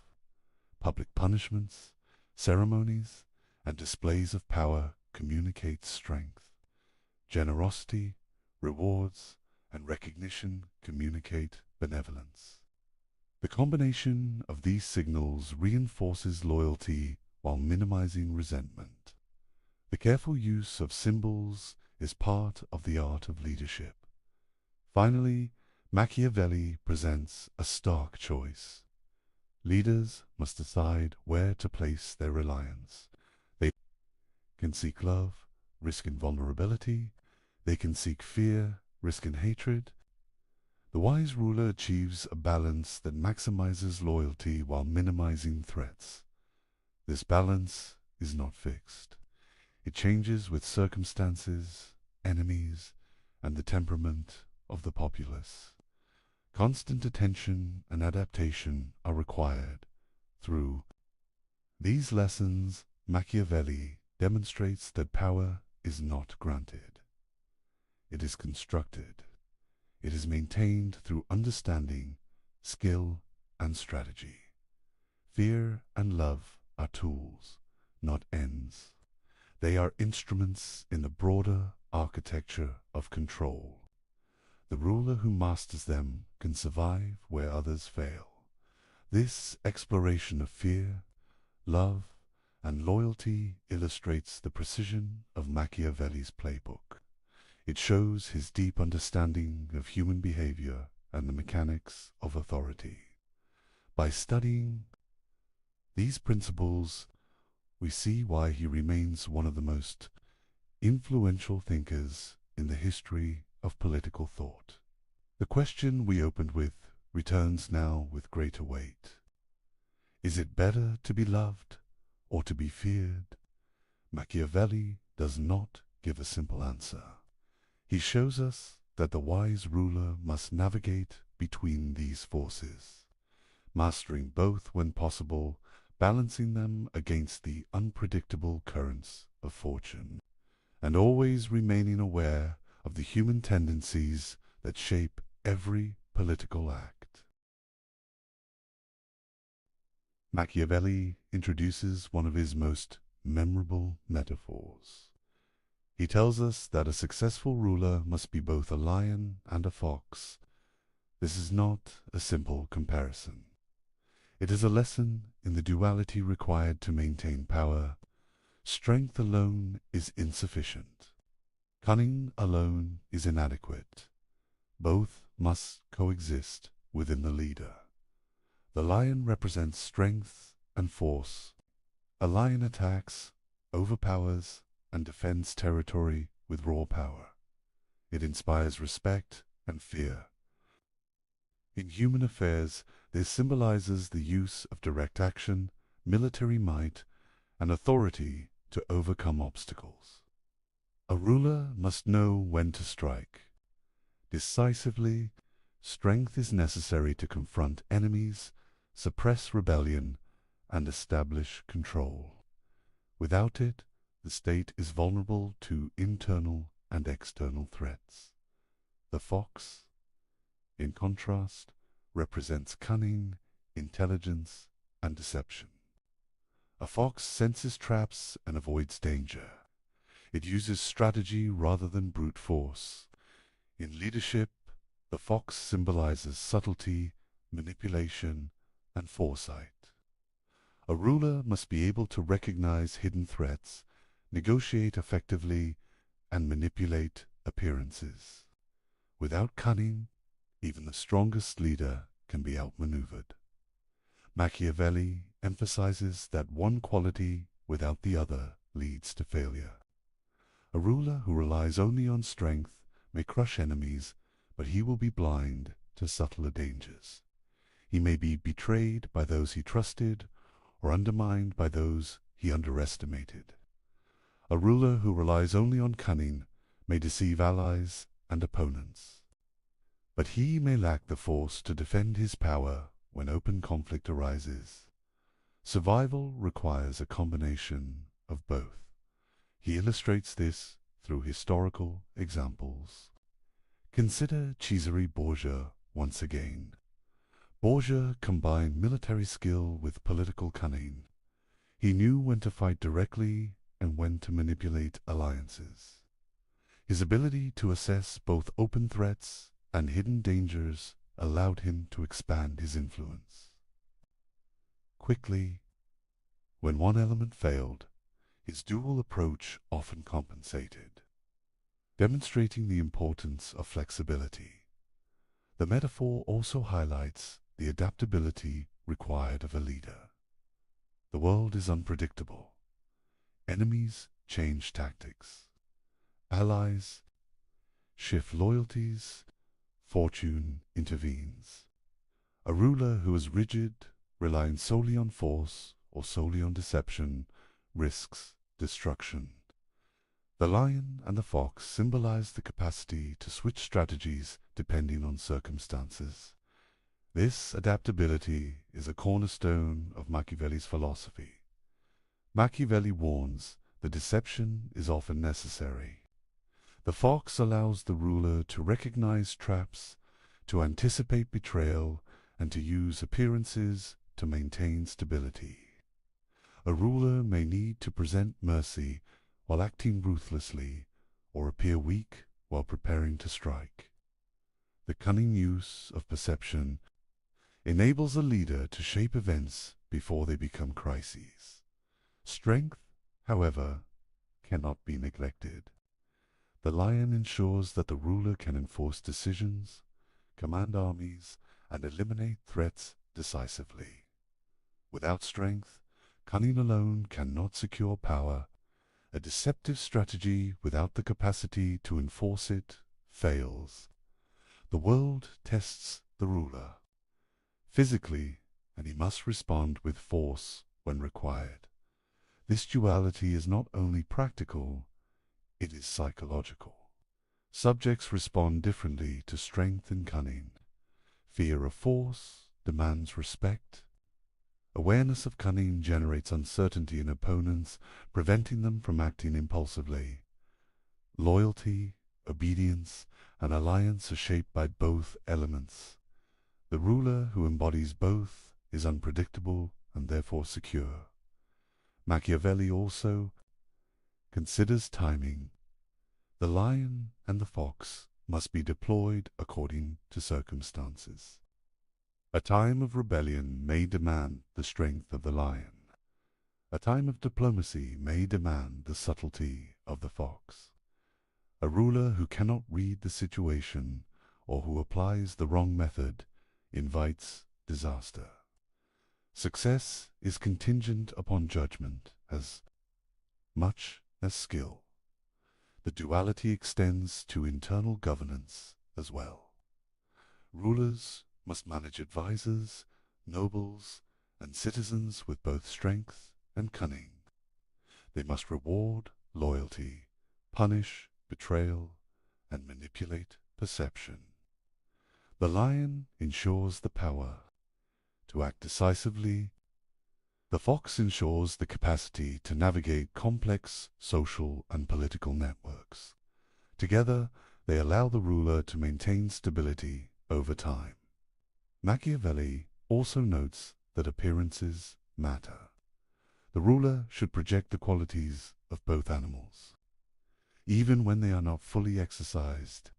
Public punishments, ceremonies, and displays of power communicate strength. Generosity, rewards, and recognition communicate benevolence. The combination of these signals reinforces loyalty while minimizing resentment. The careful use of symbols is part of the art of leadership. Finally, Machiavelli presents a stark choice. Leaders must decide where to place their reliance. They can seek love, risk in vulnerability. They can seek fear, risk in hatred. The wise ruler achieves a balance that maximizes loyalty while minimizing threats. This balance is not fixed. It changes with circumstances, enemies, and the temperament of the populace. Constant attention and adaptation are required. Through these lessons, Machiavelli demonstrates that power is not granted. It is constructed. It is maintained through understanding, skill, and strategy. Fear and love are tools, not ends. They are instruments in the broader architecture of control. The ruler who masters them can survive where others fail. This exploration of fear, love, and loyalty illustrates the precision of Machiavelli's playbook. It shows his deep understanding of human behavior and the mechanics of authority. By studying these principles, we see why he remains one of the most influential thinkers in the history of political thought. The question we opened with returns now with greater weight. Is it better to be loved or to be feared? Machiavelli does not give a simple answer. He shows us that the wise ruler must navigate between these forces, mastering both when possible, balancing them against the unpredictable currents of fortune, and always remaining aware of the human tendencies that shape every political act. Machiavelli introduces one of his most memorable metaphors. He tells us that a successful ruler must be both a lion and a fox. This is not a simple comparison. It is a lesson in the duality required to maintain power. Strength alone is insufficient. Cunning alone is inadequate. Both must coexist within the leader. The lion represents strength and force. A lion attacks, overpowers, and defends territory with raw power. It inspires respect and fear. In human affairs, this symbolizes the use of direct action, military might, and authority to overcome obstacles. A ruler must know when to strike. Decisively, strength is necessary to confront enemies, suppress rebellion, and establish control. Without it, the state is vulnerable to internal and external threats. The fox, in contrast, represents cunning, intelligence, and deception. A fox senses traps and avoids danger. It uses strategy rather than brute force. In leadership, the fox symbolizes subtlety, manipulation, and foresight. A ruler must be able to recognize hidden threats, negotiate effectively, and manipulate appearances. Without cunning, even the strongest leader can be outmaneuvered. Machiavelli emphasizes that one quality without the other leads to failure. A ruler who relies only on strength may crush enemies, but he will be blind to subtler dangers. He may be betrayed by those he trusted or undermined by those he underestimated. A ruler who relies only on cunning may deceive allies and opponents. But he may lack the force to defend his power when open conflict arises. Survival requires a combination of both. He illustrates this through historical examples. Consider Cesare Borgia once again. Borgia combined military skill with political cunning. He knew when to fight directly and when to manipulate alliances. His ability to assess both open threats and hidden dangers allowed him to expand his influence. Quickly, when one element failed, his dual approach often compensated, demonstrating the importance of flexibility. The metaphor also highlights the adaptability required of a leader. The world is unpredictable. Enemies change tactics. Allies shift loyalties. Fortune intervenes. A ruler who is rigid, relying solely on force or solely on deception, risks destruction. The lion and the fox symbolize the capacity to switch strategies depending on circumstances. This adaptability is a cornerstone of Machiavelli's philosophy. Machiavelli warns that deception is often necessary. The fox allows the ruler to recognize traps, to anticipate betrayal, and to use appearances to maintain stability. A ruler may need to present mercy while acting ruthlessly, or appear weak while preparing to strike. The cunning use of perception enables a leader to shape events before they become crises. Strength, however, cannot be neglected. The lion ensures that the ruler can enforce decisions, command armies, and eliminate threats decisively. Without strength, cunning alone cannot secure power. A deceptive strategy without the capacity to enforce it fails. The world tests the ruler physically, and he must respond with force when required. This duality is not only practical, it is psychological. Subjects respond differently to strength and cunning. Fear of force demands respect. Awareness of cunning generates uncertainty in opponents, preventing them from acting impulsively. Loyalty, obedience, and alliance are shaped by both elements. The ruler who embodies both is unpredictable and therefore secure. Machiavelli also considers timing. The lion and the fox must be deployed according to circumstances. A time of rebellion may demand the strength of the lion. A time of diplomacy may demand the subtlety of the fox. A ruler who cannot read the situation or who applies the wrong method invites disaster. Success is contingent upon judgment as much as skill. The duality extends to internal governance as well. Rulers must manage advisors, nobles, and citizens with both strength and cunning. They must reward loyalty, punish betrayal, and manipulate perception. The lion ensures the power to act decisively. The fox ensures the capacity to navigate complex social and political networks. Together, they allow the ruler to maintain stability over time. Machiavelli also notes that appearances matter. The ruler should project the qualities of both animals. Even when they are not fully exercised,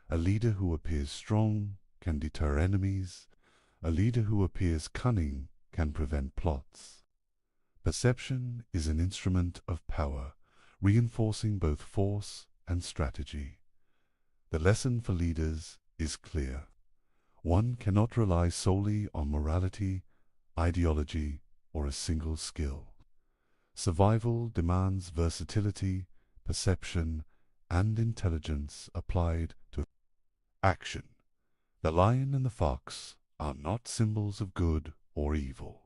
a leader who appears strong can deter enemies. A leader who appears cunning can prevent plots. Perception is an instrument of power, reinforcing both force and strategy. The lesson for leaders is clear. One cannot rely solely on morality, ideology, or a single skill. Survival demands versatility, perception, and intelligence applied to action. The lion and the fox are not symbols of good or evil.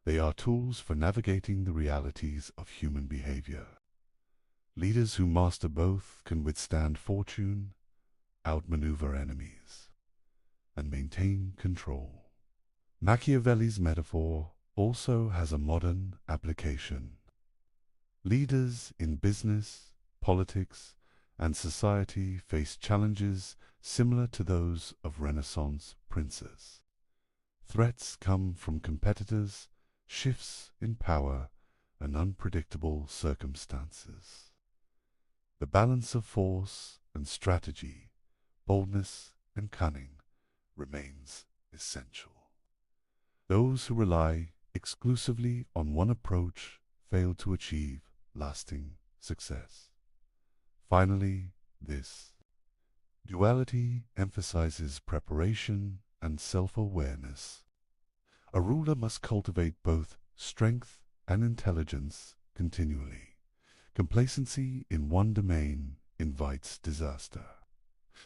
They are tools for navigating the realities of human behavior. Leaders who master both can withstand fortune, outmaneuver enemies, and maintain control. Machiavelli's metaphor also has a modern application. Leaders in business, politics, and society face challenges similar to those of Renaissance princes. Threats come from competitors, shifts in power, and unpredictable circumstances. The balance of force and strategy, boldness and cunning, remains essential. Those who rely exclusively on one approach fail to achieve lasting success. Finally, this duality emphasizes preparation and self-awareness. A ruler must cultivate both strength and intelligence continually. Complacency in one domain invites disaster.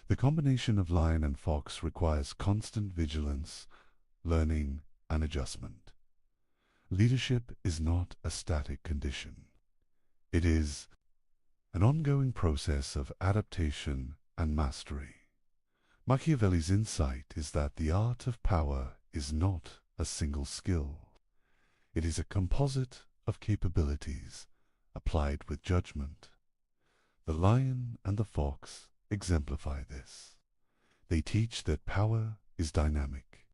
The combination of lion and fox requires constant vigilance, learning, and adjustment. Leadership is not a static condition. It is an ongoing process of adaptation and mastery. Machiavelli's insight is that the art of power is not a single skill. It is a composite of capabilities applied with judgment. The lion and the fox exemplify this. They teach that power is dynamic,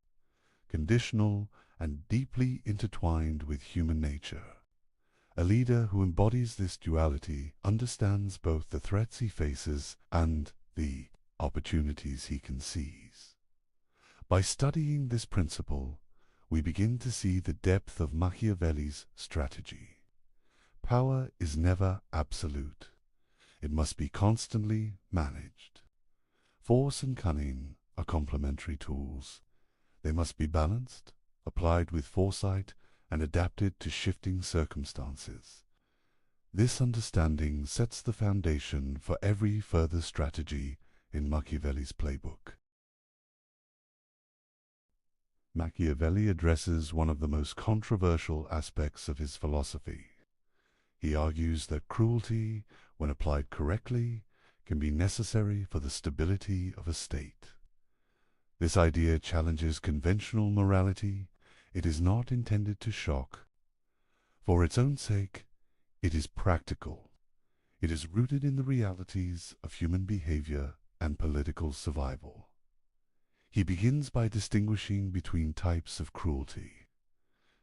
conditional, and deeply intertwined with human nature. A leader who embodies this duality understands both the threats he faces and the opportunities he can seize. By studying this principle, we begin to see the depth of Machiavelli's strategy. Power is never absolute. It must be constantly managed. Force and cunning are complementary tools. They must be balanced, applied with foresight, and adapted to shifting circumstances. This understanding sets the foundation for every further strategy in Machiavelli's playbook. Machiavelli addresses one of the most controversial aspects of his philosophy. He argues that cruelty, when applied correctly, can be necessary for the stability of a state. This idea challenges conventional morality. It is not intended to shock. For its own sake, it is practical. It is rooted in the realities of human behavior and political survival. He begins by distinguishing between types of cruelty.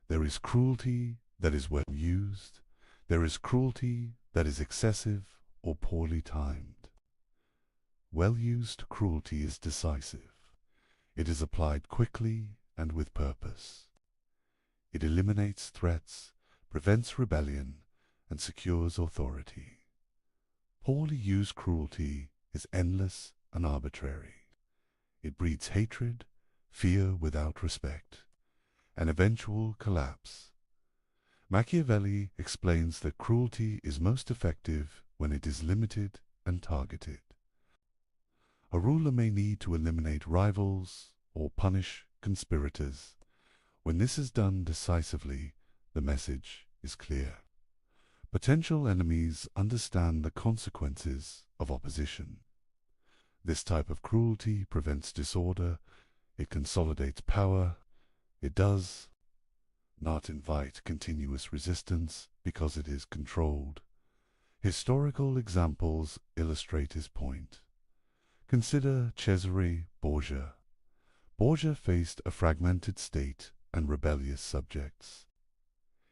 There is cruelty that is well used. There is cruelty that is excessive or poorly timed. Well-used cruelty is decisive. It is applied quickly and with purpose. It eliminates threats, prevents rebellion, and secures authority. Poorly used cruelty is endless and arbitrary. It breeds hatred, fear without respect, and eventual collapse. Machiavelli explains that cruelty is most effective when it is limited and targeted. A ruler may need to eliminate rivals or punish conspirators. When this is done decisively, the message is clear. Potential enemies understand the consequences of opposition. This type of cruelty prevents disorder, it consolidates power, it does not invite continuous resistance because it is controlled. Historical examples illustrate his point. Consider Cesare Borgia. Borgia faced a fragmented state and rebellious subjects.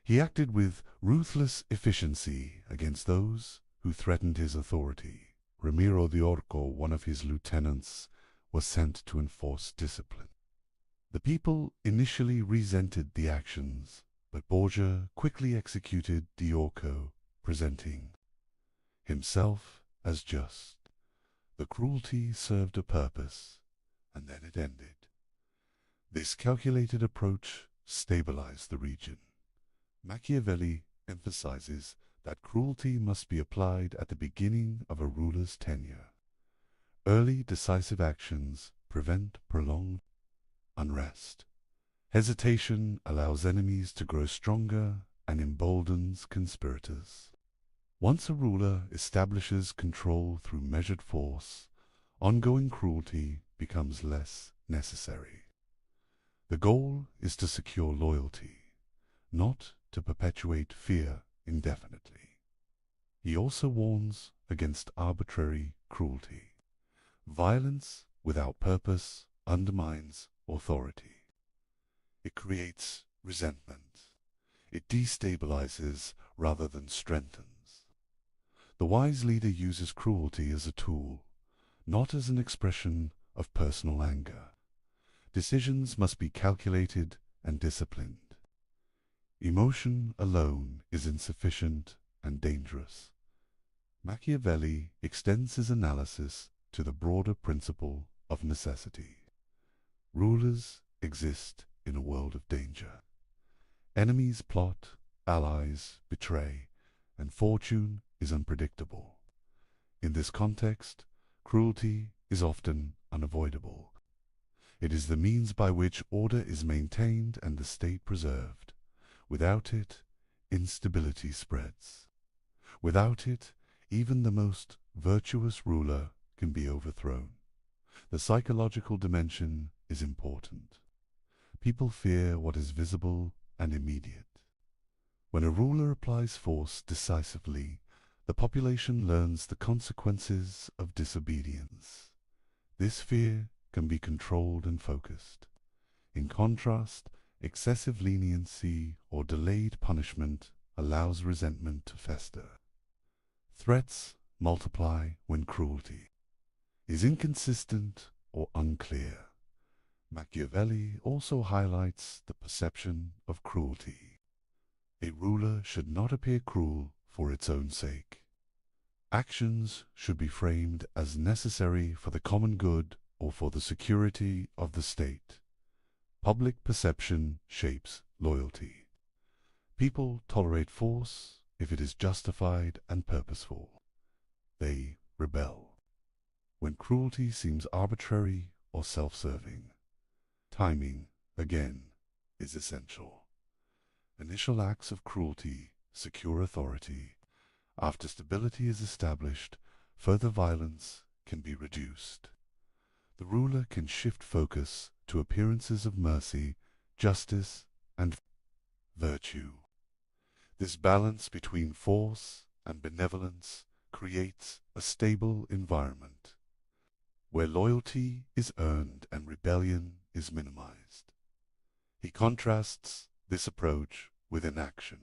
He acted with ruthless efficiency against those who threatened his authority. Ramiro de Orco, one of his lieutenants, was sent to enforce discipline. The people initially resented the actions, but Borgia quickly executed de Orco, presenting himself as just. The cruelty served a purpose, and then it ended. This calculated approach stabilized the region. Machiavelli emphasizes that cruelty must be applied at the beginning of a ruler's tenure. Early decisive actions prevent prolonged unrest. Hesitation allows enemies to grow stronger and emboldens conspirators. Once a ruler establishes control through measured force, ongoing cruelty becomes less necessary. The goal is to secure loyalty, not to perpetuate fear indefinitely. He also warns against arbitrary cruelty. Violence without purpose undermines authority. It creates resentment. It destabilizes rather than strengthens. The wise leader uses cruelty as a tool, not as an expression of personal anger. Decisions must be calculated and disciplined. Emotion alone is insufficient and dangerous. Machiavelli extends his analysis to the broader principle of necessity. Rulers exist in a world of danger. Enemies plot, allies betray, and fortune is unpredictable. In this context, cruelty is often unavoidable. It is the means by which order is maintained and the state preserved. Without it, instability spreads. Without it, even the most virtuous ruler can be overthrown. The psychological dimension is important. People fear what is visible and immediate. When a ruler applies force decisively, the population learns the consequences of disobedience. This fear can be controlled and focused. In contrast, excessive leniency or delayed punishment allows resentment to fester. Threats multiply when cruelty is inconsistent or unclear. Machiavelli also highlights the perception of cruelty. A ruler should not appear cruel for its own sake. Actions should be framed as necessary for the common good or for the security of the state. Public perception shapes loyalty. People tolerate force if it is justified and purposeful. They rebel when cruelty seems arbitrary or self-serving. Timing, again, is essential. Initial acts of cruelty secure authority. After stability is established, further violence can be reduced. The ruler can shift focus to appearances of mercy, justice, and virtue. This balance between force and benevolence creates a stable environment, where loyalty is earned and rebellion is minimized. He contrasts this approach with inaction.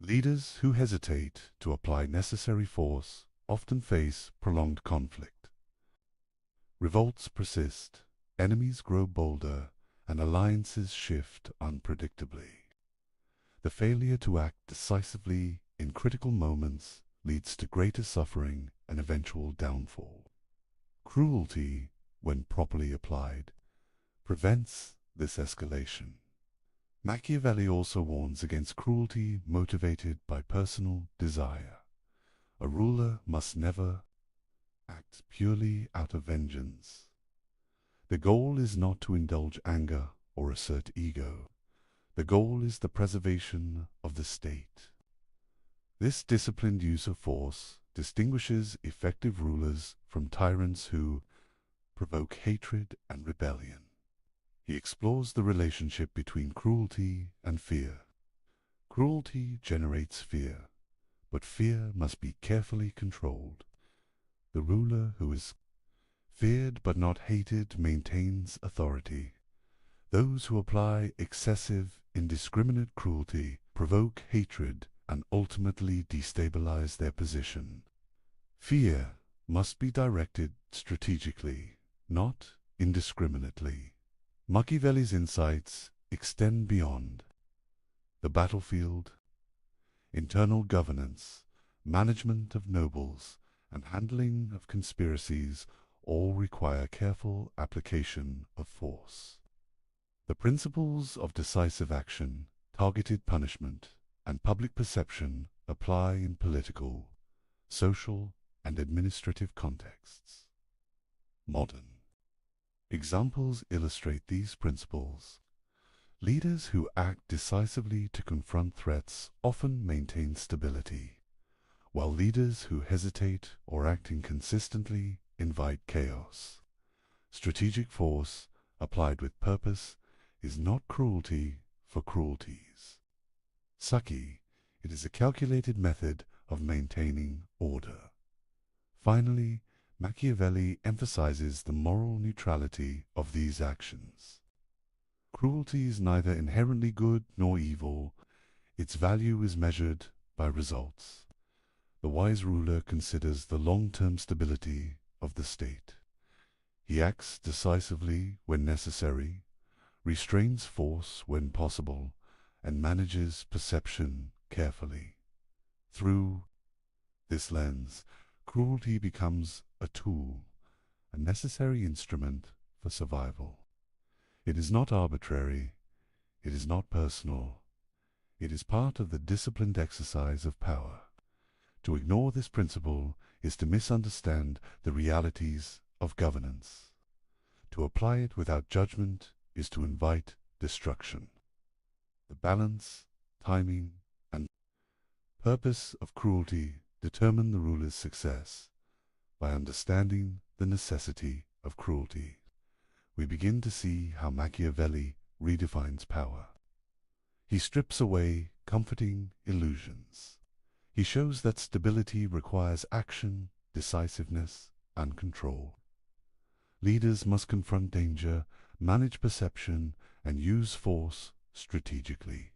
Leaders who hesitate to apply necessary force often face prolonged conflict. Revolts persist, enemies grow bolder, and alliances shift unpredictably. The failure to act decisively in critical moments leads to greater suffering and eventual downfall. Cruelty, when properly applied, prevents this escalation. Machiavelli also warns against cruelty motivated by personal desire. A ruler must never act purely out of vengeance. The goal is not to indulge anger or assert ego. The goal is the preservation of the state. This disciplined use of force distinguishes effective rulers from tyrants who provoke hatred and rebellion. He explores the relationship between cruelty and fear. Cruelty generates fear, but fear must be carefully controlled. The ruler who is feared but not hated maintains authority. Those who apply excessive, indiscriminate cruelty provoke hatred and ultimately destabilize their position. Fear must be directed strategically, not indiscriminately. Machiavelli's insights extend beyond the battlefield. Internal governance, management of nobles, and handling of conspiracies all require careful application of force. The principles of decisive action, targeted punishment, and public perception apply in political, social, and administrative contexts. Modern examples illustrate these principles. Leaders who act decisively to confront threats often maintain stability, while leaders who hesitate or act inconsistently invite chaos. Strategic force, applied with purpose, is not cruelty for cruelties. Saki, it is a calculated method of maintaining order. Finally, Machiavelli emphasizes the moral neutrality of these actions. Cruelty is neither inherently good nor evil. Its value is measured by results. The wise ruler considers the long-term stability of the state. He acts decisively when necessary, restrains force when possible, and manages perception carefully. Through this lens, cruelty becomes a tool, a necessary instrument for survival. It is not arbitrary, it is not personal, it is part of the disciplined exercise of power. To ignore this principle is to misunderstand the realities of governance. To apply it without judgment is to invite destruction. The balance, timing, and purpose of cruelty determine the ruler's success. By understanding the necessity of cruelty, we begin to see how Machiavelli redefines power. He strips away comforting illusions. He shows that stability requires action, decisiveness, and control. Leaders must confront danger, manage perception, and use force strategically.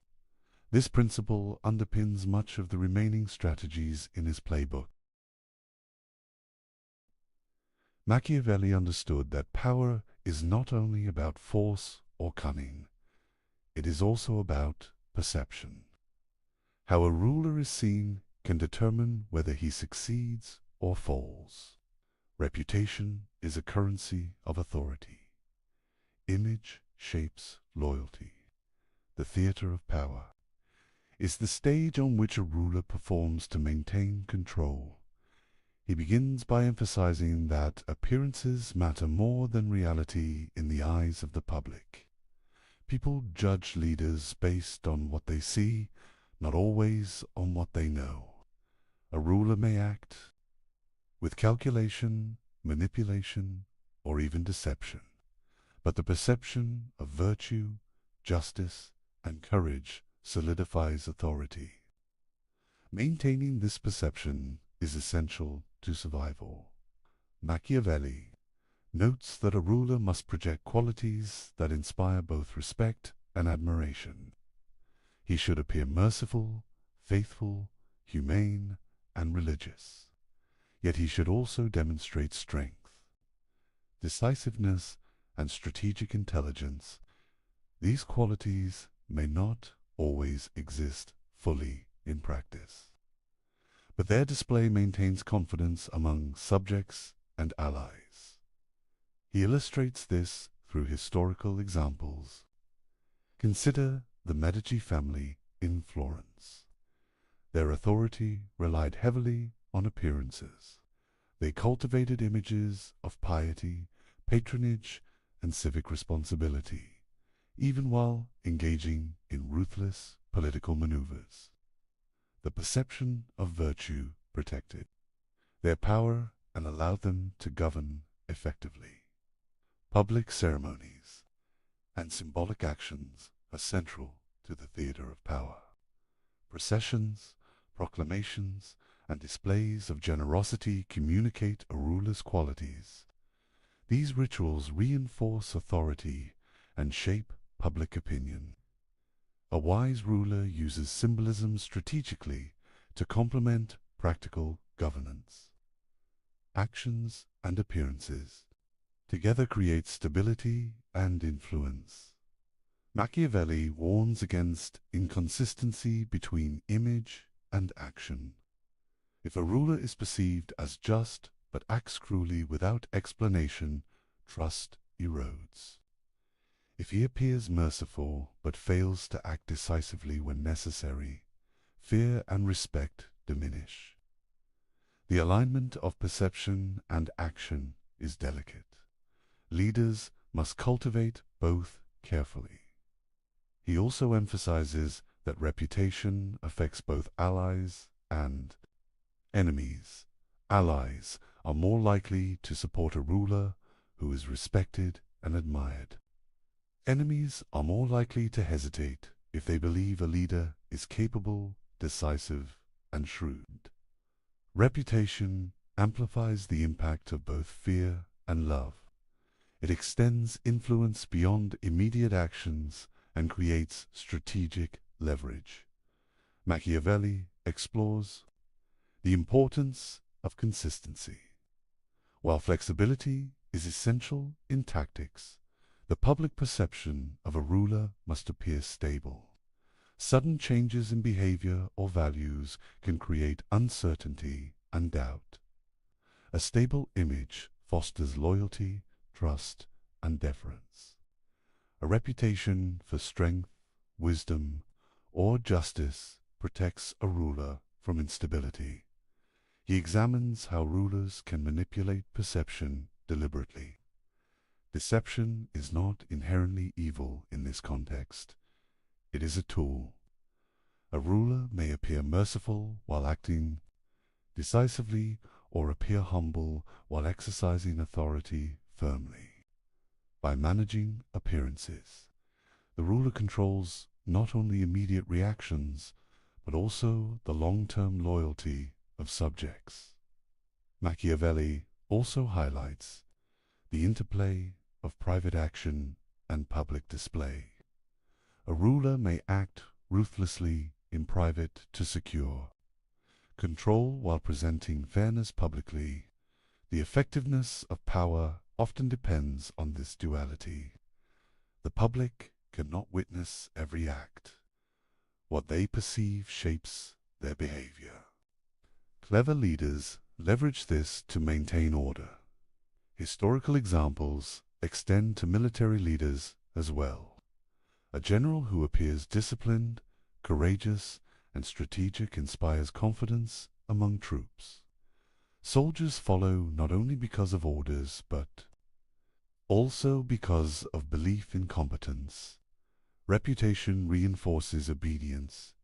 This principle underpins much of the remaining strategies in his playbook. Machiavelli understood that power is not only about force or cunning, it is also about perception. How a ruler is seen can determine whether he succeeds or falls. Reputation is a currency of authority. Image shapes loyalty. The theater of power is the stage on which a ruler performs to maintain control. He begins by emphasizing that appearances matter more than reality in the eyes of the public. People judge leaders based on what they see, not always on what they know. A ruler may act with calculation, manipulation, or even deception, but the perception of virtue, justice, and courage solidifies authority. Maintaining this perception is essential to survival. Machiavelli notes that a ruler must project qualities that inspire both respect and admiration. He should appear merciful, faithful, humane, and religious. Yet he should also demonstrate strength, decisiveness, and strategic intelligence. These qualities may not always exist fully in practice, but their display maintains confidence among subjects and allies. He illustrates this through historical examples. Consider the Medici family in Florence. Their authority relied heavily on appearances. They cultivated images of piety, patronage, and civic responsibility, even while engaging in ruthless political maneuvers. The perception of virtue protected their power and allowed them to govern effectively. Public ceremonies and symbolic actions are central to the theater of power. Processions, proclamations, and displays of generosity communicate a ruler's qualities. These rituals reinforce authority and shape public opinion. A wise ruler uses symbolism strategically to complement practical governance. Actions and appearances together create stability and influence. Machiavelli warns against inconsistency between image and action. If a ruler is perceived as just but acts cruelly without explanation, trust erodes. If he appears merciful but fails to act decisively when necessary, fear and respect diminish. The alignment of perception and action is delicate. Leaders must cultivate both carefully. He also emphasizes that reputation affects both allies and enemies. Allies are more likely to support a ruler who is respected and admired. Enemies are more likely to hesitate if they believe a leader is capable, decisive, and shrewd. Reputation amplifies the impact of both fear and love. It extends influence beyond immediate actions and creates strategic leverage. Machiavelli explores the importance of consistency. While flexibility is essential in tactics, the public perception of a ruler must appear stable. Sudden changes in behavior or values can create uncertainty and doubt. A stable image fosters loyalty, trust, and deference. A reputation for strength, wisdom, or justice protects a ruler from instability. He examines how rulers can manipulate perception deliberately. Deception is not inherently evil in this context. It is a tool. A ruler may appear merciful while acting decisively or appear humble while exercising authority firmly. By managing appearances, the ruler controls not only immediate reactions, but also the long-term loyalty of subjects. Machiavelli also highlights the interplay of private action and public display. A ruler may act ruthlessly in private to secure control while presenting fairness publicly. The effectiveness of power often depends on this duality. The public cannot witness every act. What they perceive shapes their behavior. Clever leaders leverage this to maintain order. Historical examples extend to military leaders as well. A general who appears disciplined, courageous, and strategic inspires confidence among troops. Soldiers follow not only because of orders, but also because of belief in competence. Reputation reinforces obedience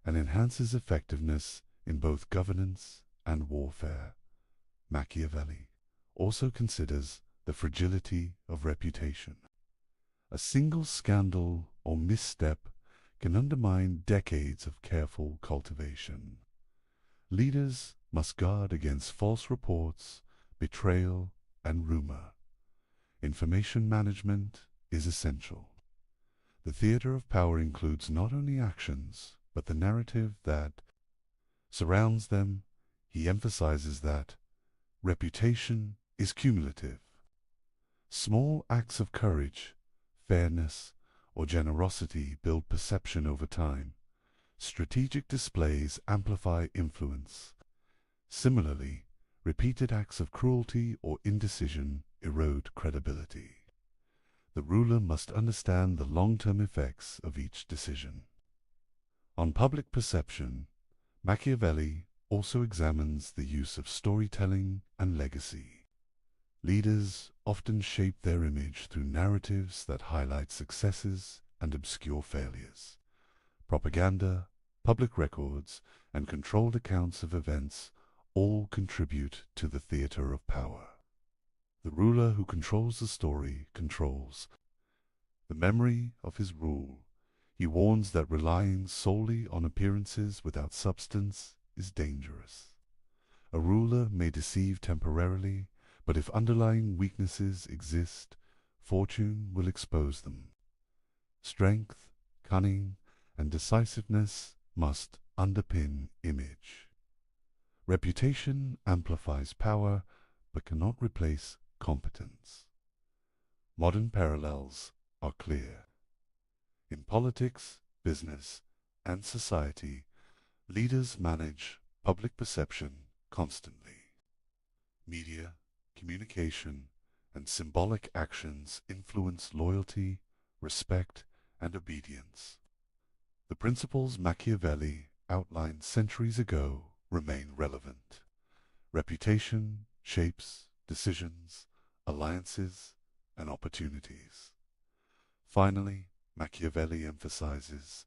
and enhances effectiveness in both governance and warfare. Machiavelli also considers the fragility of reputation. A single scandal or misstep can undermine decades of careful cultivation. Leaders must guard against false reports, betrayal, and rumor. Information management is essential. The theater of power includes not only actions, but the narrative that surrounds them. He emphasizes that reputation is cumulative. Small acts of courage, fairness, or generosity build perception over time. Strategic displays amplify influence. Similarly, repeated acts of cruelty or indecision erode credibility. The ruler must understand the long-term effects of each decision. On public perception, Machiavelli also examines the use of storytelling and legacy. Leaders often shape their image through narratives that highlight successes and obscure failures. Propaganda, public records, and controlled accounts of events all contribute to the theater of power. The ruler who controls the story controls the memory of his rule. He warns that relying solely on appearances without substance is dangerous. A ruler may deceive temporarily, but if underlying weaknesses exist, fortune will expose them. Strength, cunning, and decisiveness must underpin image. Reputation amplifies power, but cannot replace competence. Modern parallels are clear. In politics, business, and society, leaders manage public perception constantly. Media, communication, and symbolic actions influence loyalty, respect, and obedience. The principles Machiavelli outlined centuries ago remain relevant. Reputation shapes decisions, alliances, and opportunities. Finally, Machiavelli emphasizes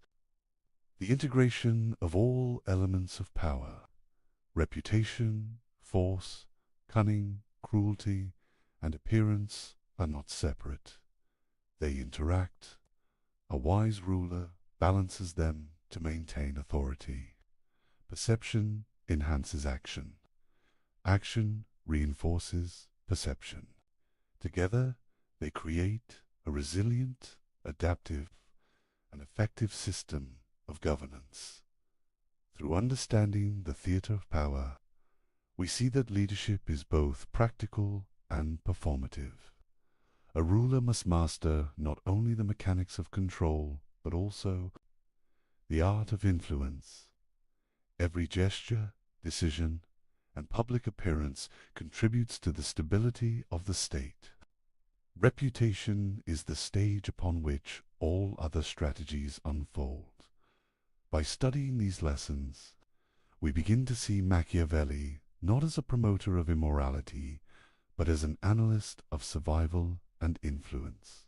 the integration of all elements of power: reputation, force, cunning, cruelty, and appearance are not separate. They interact. A wise ruler balances them to maintain authority. Perception enhances action. Action reinforces perception. Together, they create a resilient, adaptive, and effective system of governance. Through understanding the theater of power, we see that leadership is both practical and performative. A ruler must master not only the mechanics of control, but also the art of influence. Every gesture, decision, and public appearance contributes to the stability of the state. Reputation is the stage upon which all other strategies unfold. By studying these lessons, we begin to see Machiavelli not as a promoter of immorality, but as an analyst of survival and influence.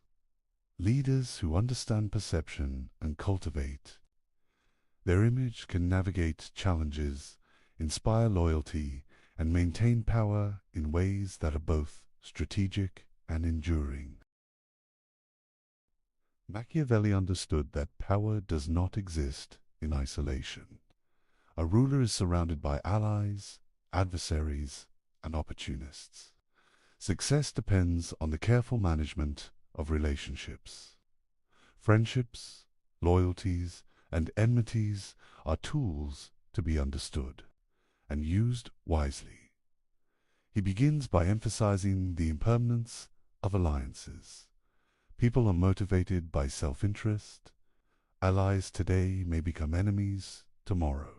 Leaders who understand perception and cultivate their image can navigate challenges, inspire loyalty, and maintain power in ways that are both strategic and enduring. Machiavelli understood that power does not exist in isolation. A ruler is surrounded by allies, adversaries, and opportunists. Success depends on the careful management of relationships. Friendships, loyalties, and enmities are tools to be understood and used wisely. He begins by emphasizing the impermanence of alliances. People are motivated by self-interest. Allies today may become enemies tomorrow.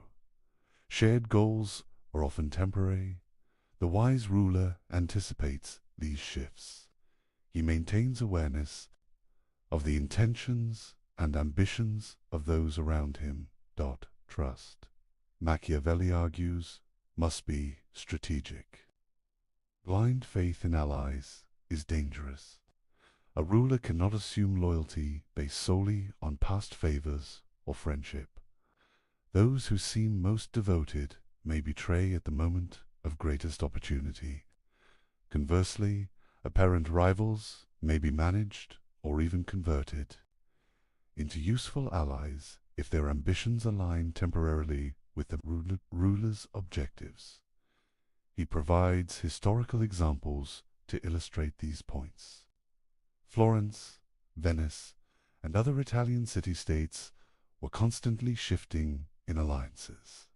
Shared goals are often temporary. The wise ruler anticipates these shifts. He maintains awareness of the intentions and ambitions of those around him. Trust, Machiavelli argues, must be strategic. Blind faith in allies is dangerous. A ruler cannot assume loyalty based solely on past favors or friendship. Those who seem most devoted may betray at the moment of greatest opportunity. Conversely, apparent rivals may be managed or even converted into useful allies if their ambitions align temporarily with the ruler's objectives. He provides historical examples to illustrate these points. Florence, Venice, and other Italian city-states were constantly shifting in alliances.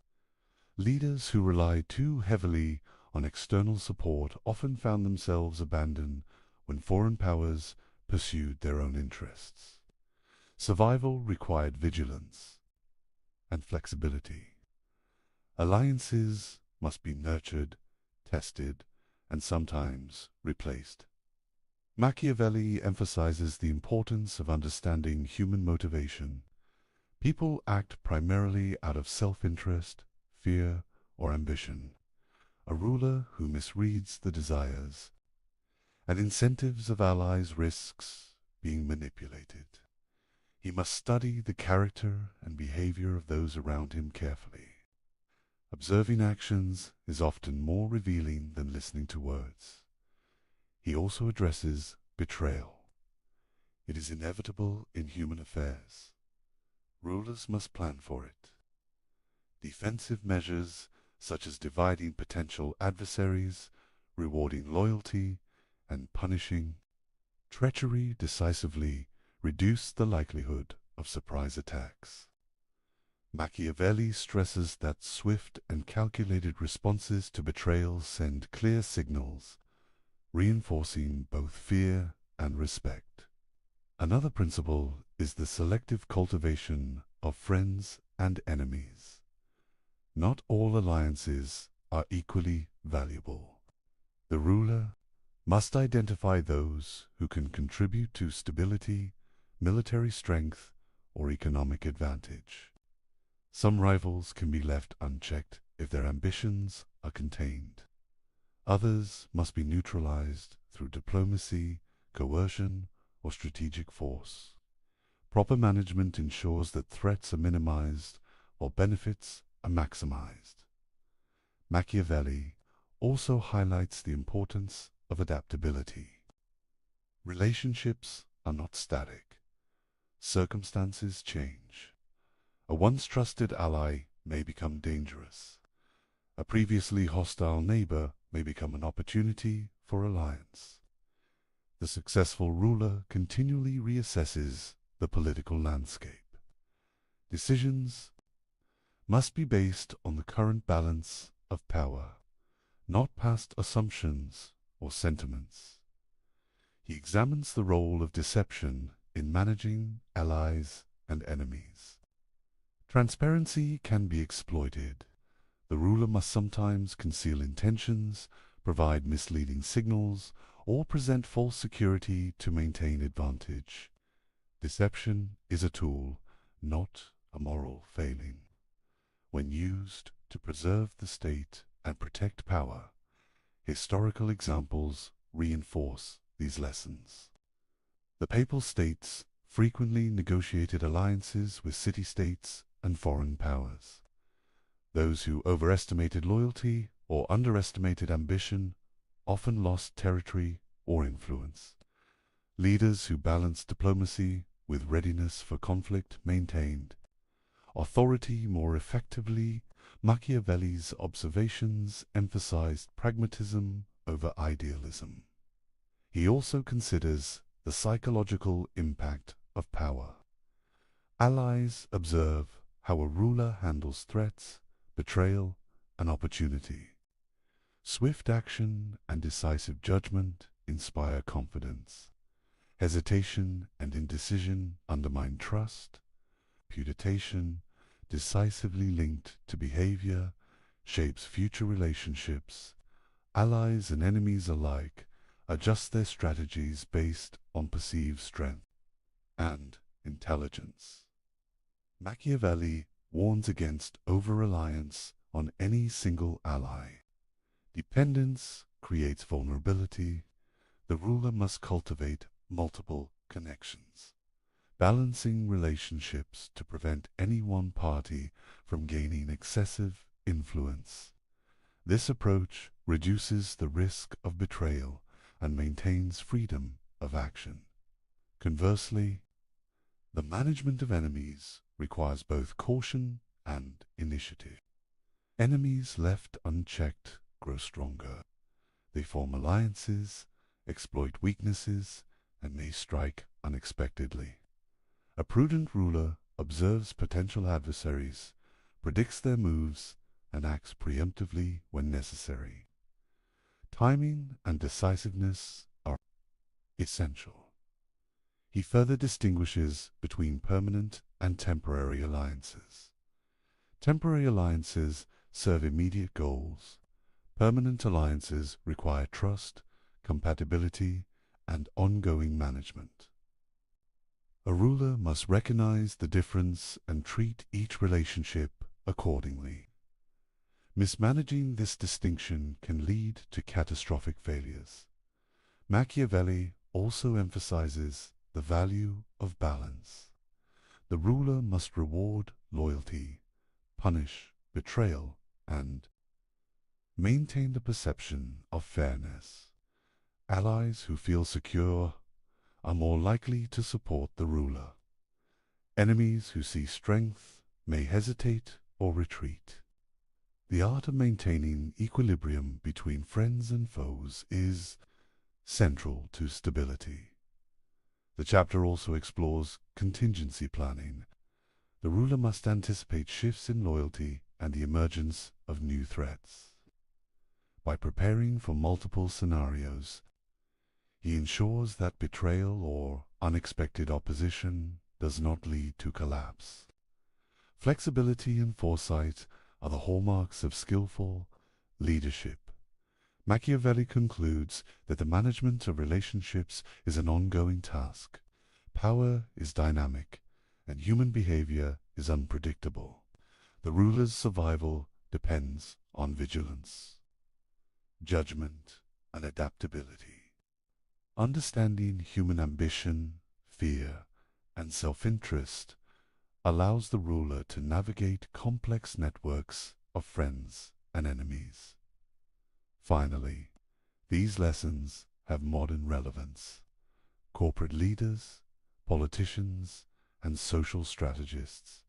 Leaders who relied too heavily on external support often found themselves abandoned when foreign powers pursued their own interests. Survival required vigilance and flexibility. Alliances must be nurtured, tested, and sometimes replaced. Machiavelli emphasizes the importance of understanding human motivation. People act primarily out of self-interest, fear, or ambition. A ruler who misreads the desires and incentives of allies risks being manipulated. He must study the character and behavior of those around him carefully. Observing actions is often more revealing than listening to words. He also addresses betrayal. It is inevitable in human affairs. Rulers must plan for it. Defensive measures, such as dividing potential adversaries, rewarding loyalty, and punishing treachery, decisively reduce the likelihood of surprise attacks. Machiavelli stresses that swift and calculated responses to betrayal send clear signals, reinforcing both fear and respect. Another principle is the selective cultivation of friends and enemies. Not all alliances are equally valuable. The ruler must identify those who can contribute to stability, military strength, or economic advantage. Some rivals can be left unchecked if their ambitions are contained. Others must be neutralized through diplomacy, coercion, or strategic force. Proper management ensures that threats are minimized while benefits are maximized. Machiavelli also highlights the importance of adaptability. Relationships are not static. Circumstances change. A once trusted ally may become dangerous. A previously hostile neighbor may become an opportunity for alliance. The successful ruler continually reassesses the political landscape. Decisions must be based on the current balance of power, not past assumptions or sentiments. He examines the role of deception in managing allies and enemies. Transparency can be exploited. The ruler must sometimes conceal intentions, provide misleading signals, or present false security to maintain advantage. Deception is a tool, not a moral failing. When used to preserve the state and protect power, historical examples reinforce these lessons. The Papal States frequently negotiated alliances with city-states and foreign powers. Those who overestimated loyalty or underestimated ambition often lost territory or influence. Leaders who balanced diplomacy with readiness for conflict maintained authority more effectively. Machiavelli's observations emphasized pragmatism over idealism. He also considers the psychological impact of power. Allies observe how a ruler handles threats, betrayal, and opportunity. Swift action and decisive judgment inspire confidence. Hesitation and indecision undermine trust. Reputation, decisively linked to behavior, shapes future relationships. Allies and enemies alike adjust their strategies based on perceived strength and intelligence. Machiavelli warns against over-reliance on any single ally. Dependence creates vulnerability. The ruler must cultivate multiple connections, balancing relationships to prevent any one party from gaining excessive influence. This approach reduces the risk of betrayal and maintains freedom of action. Conversely, the management of enemies requires both caution and initiative. Enemies left unchecked grow stronger. They form alliances, exploit weaknesses, and may strike unexpectedly. A prudent ruler observes potential adversaries, predicts their moves, and acts preemptively when necessary. Timing and decisiveness are essential. He further distinguishes between permanent and temporary alliances. Temporary alliances serve immediate goals. Permanent alliances require trust, compatibility, and ongoing management. A ruler must recognize the difference and treat each relationship accordingly. Mismanaging this distinction can lead to catastrophic failures. Machiavelli also emphasizes the value of balance. The ruler must reward loyalty, punish betrayal, and maintain the perception of fairness. Allies who feel secure are more likely to support the ruler. Enemies who see strength may hesitate or retreat. The art of maintaining equilibrium between friends and foes is central to stability. The chapter also explores contingency planning. The ruler must anticipate shifts in loyalty and the emergence of new threats. By preparing for multiple scenarios, he ensures that betrayal or unexpected opposition does not lead to collapse. Flexibility and foresight are the hallmarks of skillful leadership. Machiavelli concludes that the management of relationships is an ongoing task. Power is dynamic, and human behavior is unpredictable. The ruler's survival depends on vigilance, judgment, and adaptability. Understanding human ambition, fear, and self-interest allows the ruler to navigate complex networks of friends and enemies. Finally, these lessons have modern relevance. Corporate leaders, politicians, and social strategists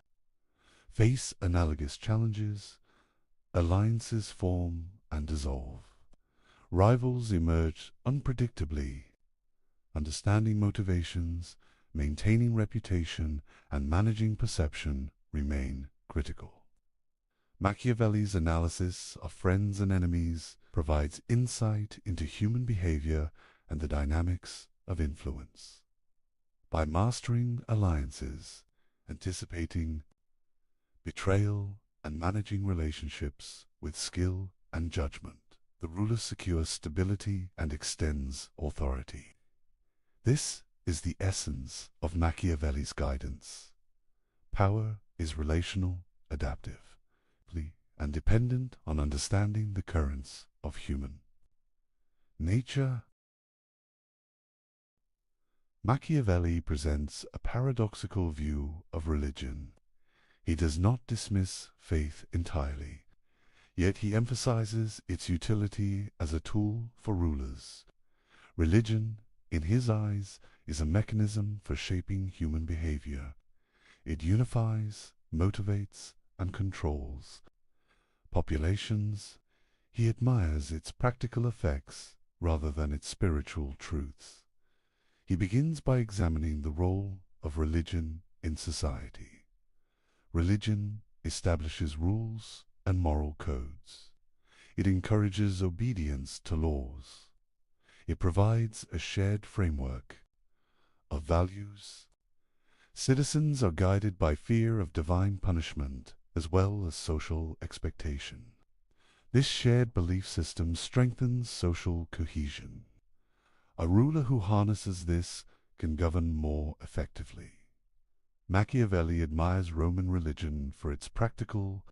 face analogous challenges. Alliances form and dissolve. Rivals emerge unpredictably. Understanding motivations, maintaining reputation, and managing perception remain critical. Machiavelli's analysis of friends and enemies provides insight into human behavior and the dynamics of influence. By mastering alliances, anticipating betrayal, and managing relationships with skill and judgment, the ruler secures stability and extends authority. This is the essence of Machiavelli's guidance. Power is relational, adaptive, and dependent on understanding the currents of human nature. Machiavelli presents a paradoxical view of religion. He does not dismiss faith entirely, yet he emphasizes its utility as a tool for rulers. Religion, in his eyes, is a mechanism for shaping human behavior. It unifies, motivates, and controls populations. He admires its practical effects rather than its spiritual truths. He begins by examining the role of religion in society. Religion establishes rules and moral codes. It encourages obedience to laws. It provides a shared framework of values. Citizens are guided by fear of divine punishment as well as social expectation. This shared belief system strengthens social cohesion. A ruler who harnesses this can govern more effectively. Machiavelli admires Roman religion for its practical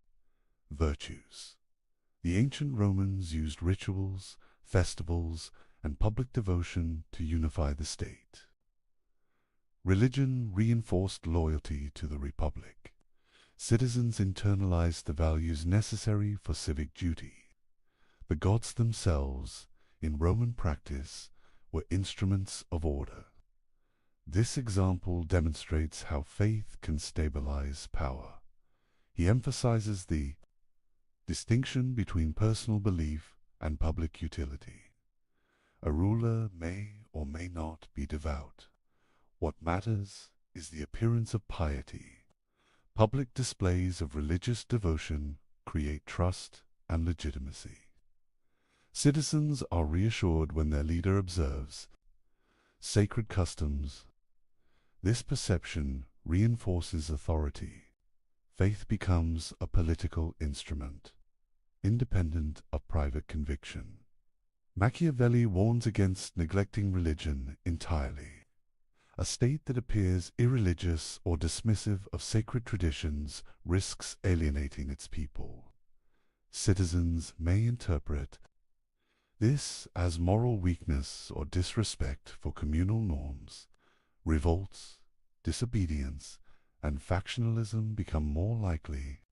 virtues. The ancient Romans used rituals, festivals, and public devotion to unify the state. Religion reinforced loyalty to the republic. Citizens internalized the values necessary for civic duty. The gods themselves, in Roman practice, were instruments of order. This example demonstrates how faith can stabilize power. He emphasizes the distinction between personal belief and public utility. A ruler may or may not be devout. What matters is the appearance of piety. Public displays of religious devotion create trust and legitimacy. Citizens are reassured when their leader observes sacred customs. This perception reinforces authority. Faith becomes a political instrument, independent of private conviction. Machiavelli warns against neglecting religion entirely. A state that appears irreligious or dismissive of sacred traditions risks alienating its people. Citizens may interpret this as moral weakness or disrespect for communal norms. Revolts, disobedience, and factionalism become more likely.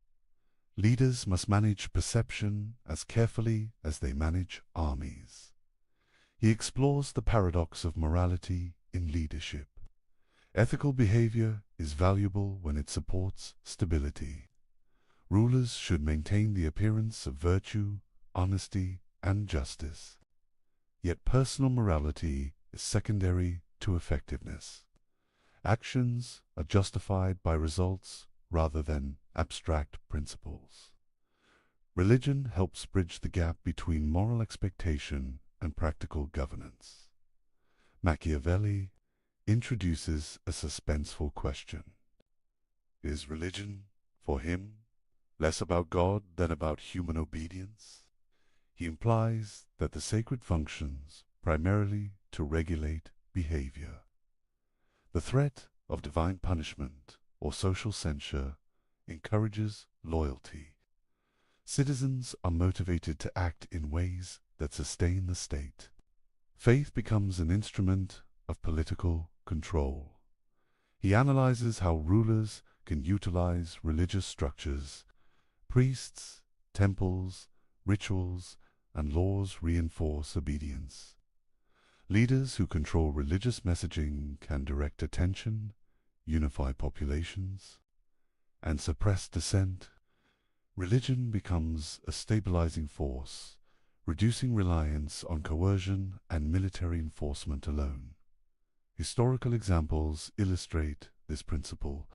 Leaders must manage perception as carefully as they manage armies. He explores the paradox of morality in leadership. Ethical behavior is valuable when it supports stability. Rulers should maintain the appearance of virtue, honesty, and justice. Yet personal morality is secondary to effectiveness. Actions are justified by results rather than abstract principles. Religion helps bridge the gap between moral expectation and practical governance. Machiavelli introduces a suspenseful question. Is religion, for him, less about God than about human obedience? He implies that the sacred functions primarily to regulate behavior. The threat of divine punishment or social censure encourages loyalty. Citizens are motivated to act in ways that sustain the state. Faith becomes an instrument of political control. He analyzes how rulers can utilize religious structures. Priests, temples, rituals, and laws reinforce obedience. Leaders who control religious messaging can direct attention, unify populations, and suppress dissent. Religion becomes a stabilizing force, reducing reliance on coercion and military enforcement alone. Historical examples illustrate this principle.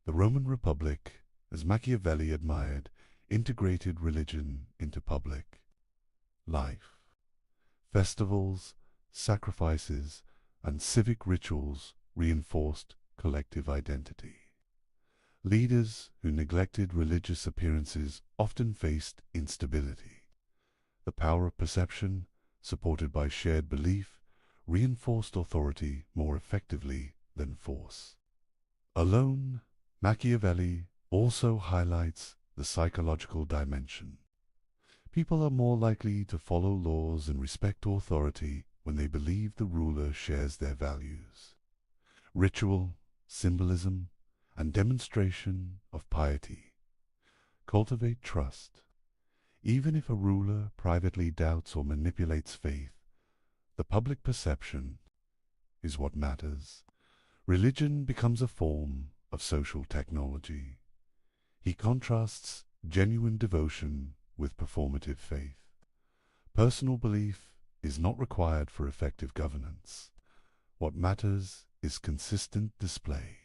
The Roman Republic, as Machiavelli admired, integrated religion into public life. Festivals, sacrifices, and civic rituals reinforced collective identity. Leaders who neglected religious appearances often faced instability. The power of perception, supported by shared belief, reinforced authority more effectively than force. Alone, Machiavelli also highlights the psychological dimension. People are more likely to follow laws and respect authority when they believe the ruler shares their values. Ritual, symbolism, and demonstration of piety cultivate trust. Even if a ruler privately doubts or manipulates faith, the public perception is what matters. Religion becomes a form of social technology. He contrasts genuine devotion with performative faith. Personal belief is not required for effective governance. What matters is consistent display.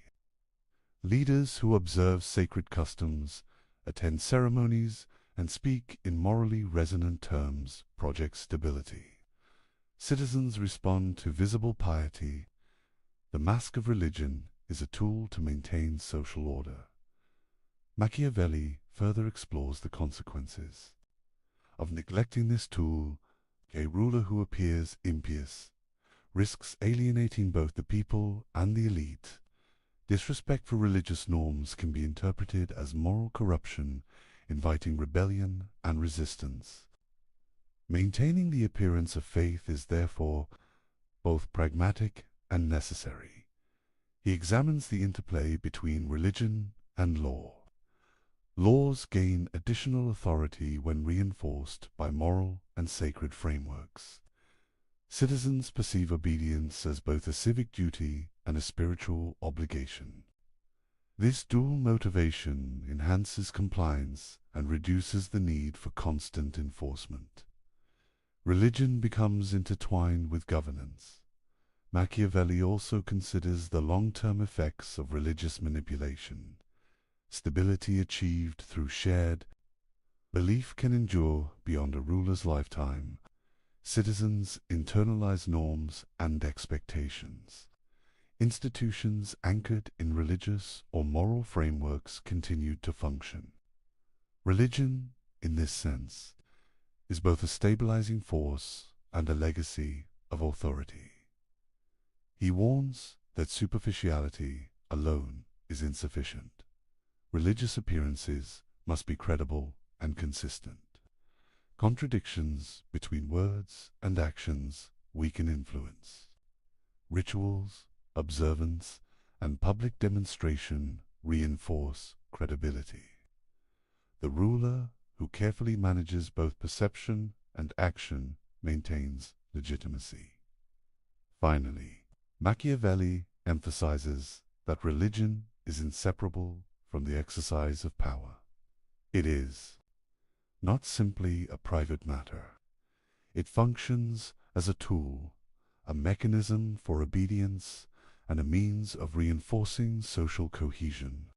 Leaders who observe sacred customs, attend ceremonies, and speak in morally resonant terms project stability. Citizens respond to visible piety. The mask of religion is a tool to maintain social order. Machiavelli further explores the consequences of neglecting this tool. A ruler who appears impious risks alienating both the people and the elite. Disrespect for religious norms can be interpreted as moral corruption, inviting rebellion and resistance. Maintaining the appearance of faith is therefore both pragmatic and necessary. He examines the interplay between religion and law. Laws gain additional authority when reinforced by moral and sacred frameworks. Citizens perceive obedience as both a civic duty and a spiritual obligation. This dual motivation enhances compliance and reduces the need for constant enforcement. Religion becomes intertwined with governance. Machiavelli also considers the long-term effects of religious manipulation. Stability achieved through shared belief can endure beyond a ruler's lifetime. Citizens internalize norms and expectations. Institutions anchored in religious or moral frameworks continued to function. Religion, in this sense, is both a stabilizing force and a legacy of authority. He warns that superficiality alone is insufficient. Religious appearances must be credible and consistent. Contradictions between words and actions weaken influence. Rituals, observance, and public demonstration reinforce credibility. The ruler who carefully manages both perception and action maintains legitimacy. Finally, Machiavelli emphasizes that religion is inseparable from the exercise of power. It is not simply a private matter. It functions as a tool, a mechanism for obedience, and a means of reinforcing social cohesion.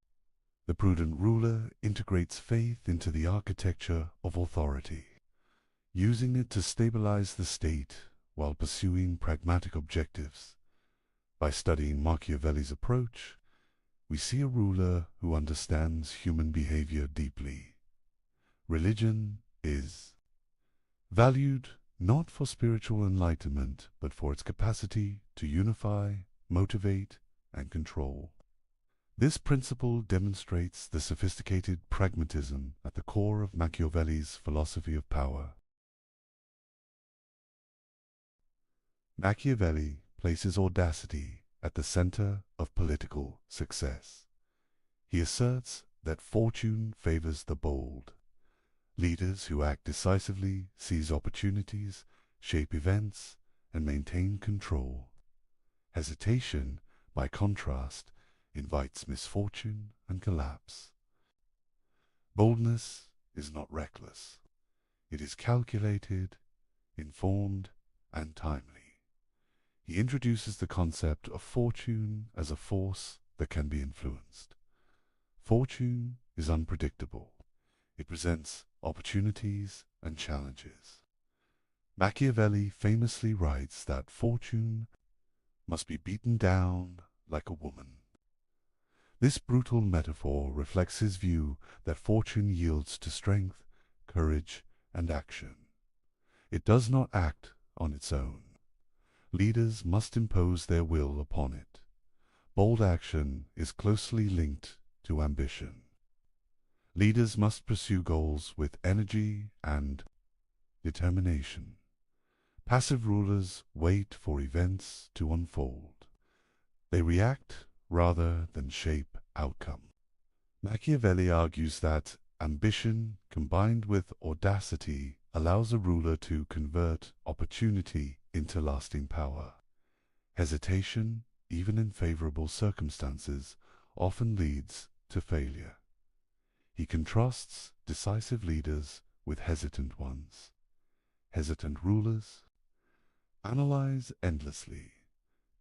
The prudent ruler integrates faith into the architecture of authority, using it to stabilize the state while pursuing pragmatic objectives. By studying Machiavelli's approach, we see a ruler who understands human behavior deeply. Religion is valued not for spiritual enlightenment, but for its capacity to unify, motivate, and control. This principle demonstrates the sophisticated pragmatism at the core of Machiavelli's philosophy of power. Machiavelli places audacity at the center of political success. He asserts that fortune favors the bold. Leaders who act decisively seize opportunities, shape events, and maintain control. Hesitation, by contrast, invites misfortune and collapse. Boldness is not reckless. It is calculated, informed, and timely. He introduces the concept of fortune as a force that can be influenced. Fortune is unpredictable. It presents opportunities and challenges. Machiavelli famously writes that fortune must be beaten down like a woman. This brutal metaphor reflects his view that fortune yields to strength, courage, and action. It does not act on its own. Leaders must impose their will upon it. Bold action is closely linked to ambition. Leaders must pursue goals with energy and determination. Passive rulers wait for events to unfold. They react rather than shape outcome. Machiavelli argues that ambition combined with audacity allows a ruler to convert opportunity into lasting power. Hesitation, even in favorable circumstances, often leads to failure. He contrasts decisive leaders with hesitant ones. Hesitant rulers analyze endlessly,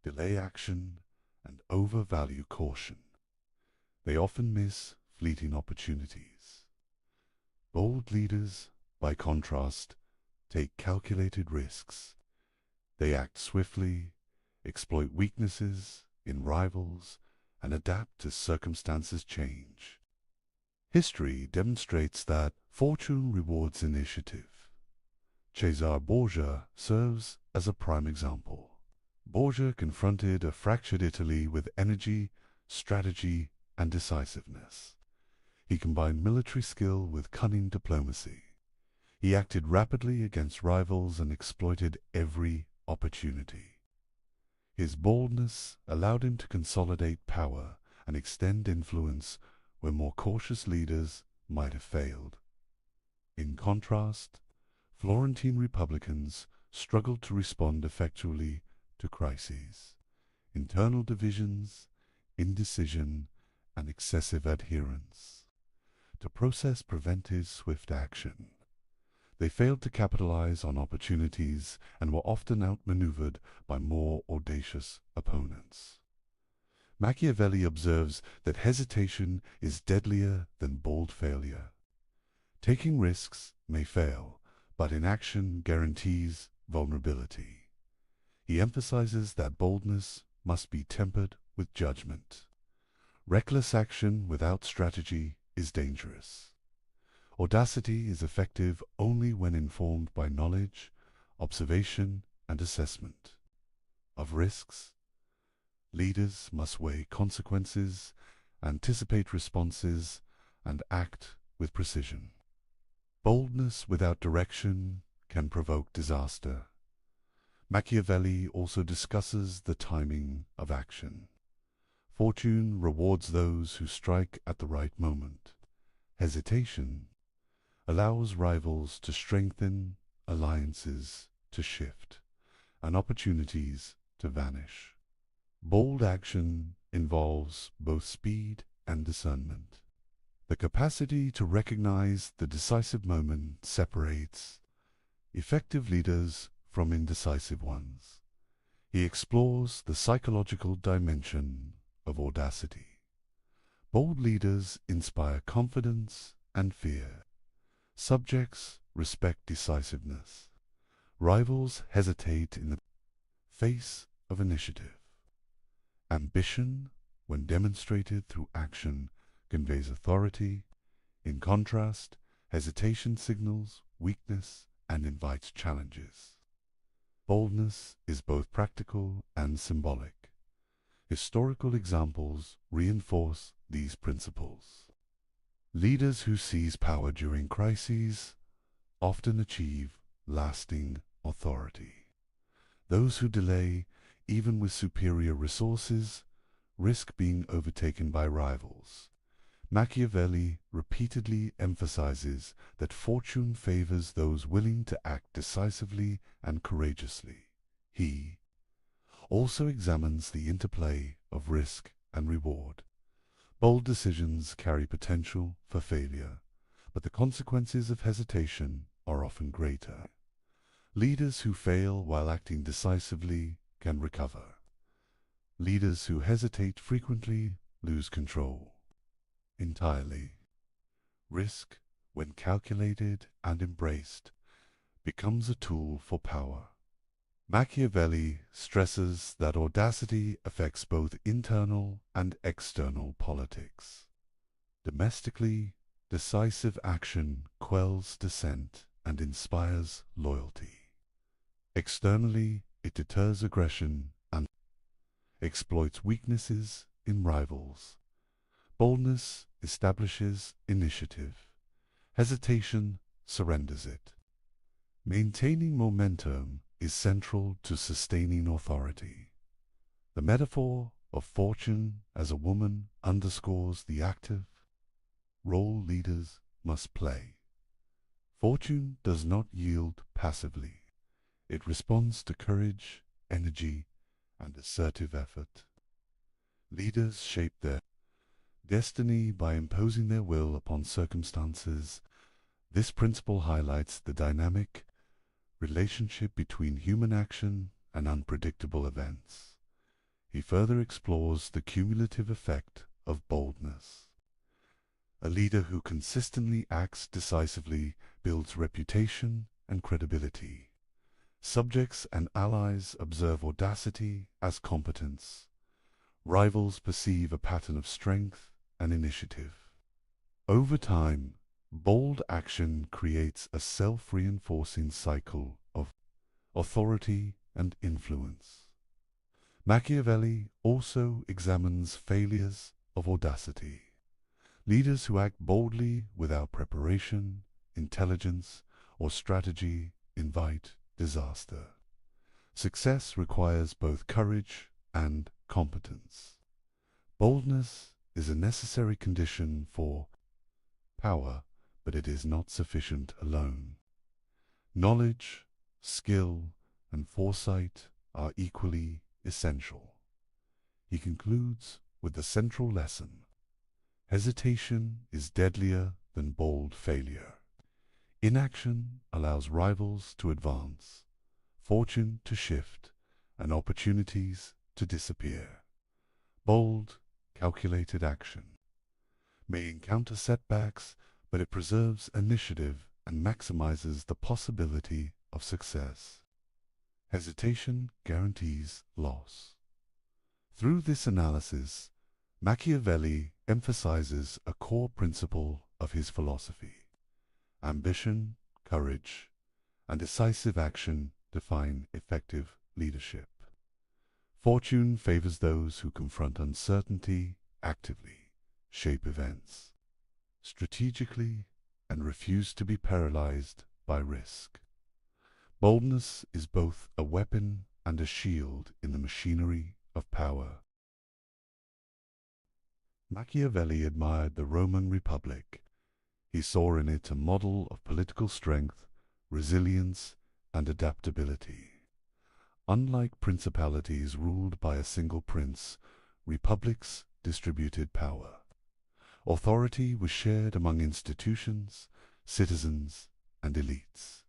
delay action, and overvalue caution. They often miss fleeting opportunities. Bold leaders, by contrast, take calculated risks. They act swiftly, exploit weaknesses in rivals, and adapt as circumstances change. History demonstrates that fortune rewards initiative. Cesare Borgia serves as a prime example. Borgia confronted a fractured Italy with energy, strategy, and decisiveness. He combined military skill with cunning diplomacy. He acted rapidly against rivals and exploited every opportunity. His boldness allowed him to consolidate power and extend influence where more cautious leaders might have failed. In contrast, Florentine republicans struggled to respond effectually to crises. Internal divisions, indecision, and excessive adherence to process prevented swift action. They failed to capitalize on opportunities and were often outmaneuvered by more audacious opponents. Machiavelli observes that hesitation is deadlier than bold failure. Taking risks may fail, but inaction guarantees vulnerability. He emphasizes that boldness must be tempered with judgment. Reckless action without strategy is dangerous. Audacity is effective only when informed by knowledge, observation, and assessment of risks. Leaders must weigh consequences, anticipate responses, and act with precision. Boldness without direction can provoke disaster. Machiavelli also discusses the timing of action. Fortune rewards those who strike at the right moment. Hesitation allows rivals to strengthen, alliances to shift, and opportunities to vanish. Bold action involves both speed and discernment. The capacity to recognize the decisive moment separates effective leaders from indecisive ones. He explores the psychological dimension of audacity. Bold leaders inspire confidence and fear. Subjects respect decisiveness. Rivals hesitate in the face of initiative. Ambition, when demonstrated through action, conveys authority. In contrast, hesitation signals weakness and invites challenges. Boldness is both practical and symbolic. Historical examples reinforce these principles. Leaders who seize power during crises often achieve lasting authority. Those who delay, even with superior resources, risk being overtaken by rivals. Machiavelli repeatedly emphasizes that fortune favors those willing to act decisively and courageously. He also examines the interplay of risk and reward. Bold decisions carry potential for failure, but the consequences of hesitation are often greater. Leaders who fail while acting decisively can recover. Leaders who hesitate frequently lose control entirely. Risk, when calculated and embraced, becomes a tool for power. Machiavelli stresses that audacity affects both internal and external politics. Domestically, decisive action quells dissent and inspires loyalty. Externally, it deters aggression and exploits weaknesses in rivals. Boldness establishes initiative. Hesitation surrenders it. Maintaining momentum is central to sustaining authority. The metaphor of fortune as a woman underscores the active role leaders must play. Fortune does not yield passively. It responds to courage, energy, and assertive effort. Leaders shape their destiny by imposing their will upon circumstances. This principle highlights the dynamic relationship between human action and unpredictable events. He further explores the cumulative effect of boldness. A leader who consistently acts decisively builds reputation and credibility. Subjects and allies observe audacity as competence. Rivals perceive a pattern of strength and initiative. Over time, bold action creates a self-reinforcing cycle of authority and influence. Machiavelli also examines failures of audacity. Leaders who act boldly without preparation, intelligence, or strategy invite disaster. Success requires both courage and competence. Boldness is a necessary condition for power, but it is not sufficient alone. Knowledge, skill, and foresight are equally essential. He concludes with the central lesson: hesitation is deadlier than bold failure. Inaction allows rivals to advance, fortune to shift, and opportunities to disappear. Bold, calculated action may encounter setbacks, but it preserves initiative and maximizes the possibility of success. Hesitation guarantees loss. Through this analysis, Machiavelli emphasizes a core principle of his philosophy. Ambition, courage, and decisive action define effective leadership. Fortune favors those who confront uncertainty actively, shape events strategically, and refuse to be paralyzed by risk. Boldness is both a weapon and a shield in the machinery of power. Machiavelli admired the Roman Republic. He saw in it a model of political strength, resilience, and adaptability. Unlike principalities ruled by a single prince, republics distributed power. Authority was shared among institutions, citizens, and elites.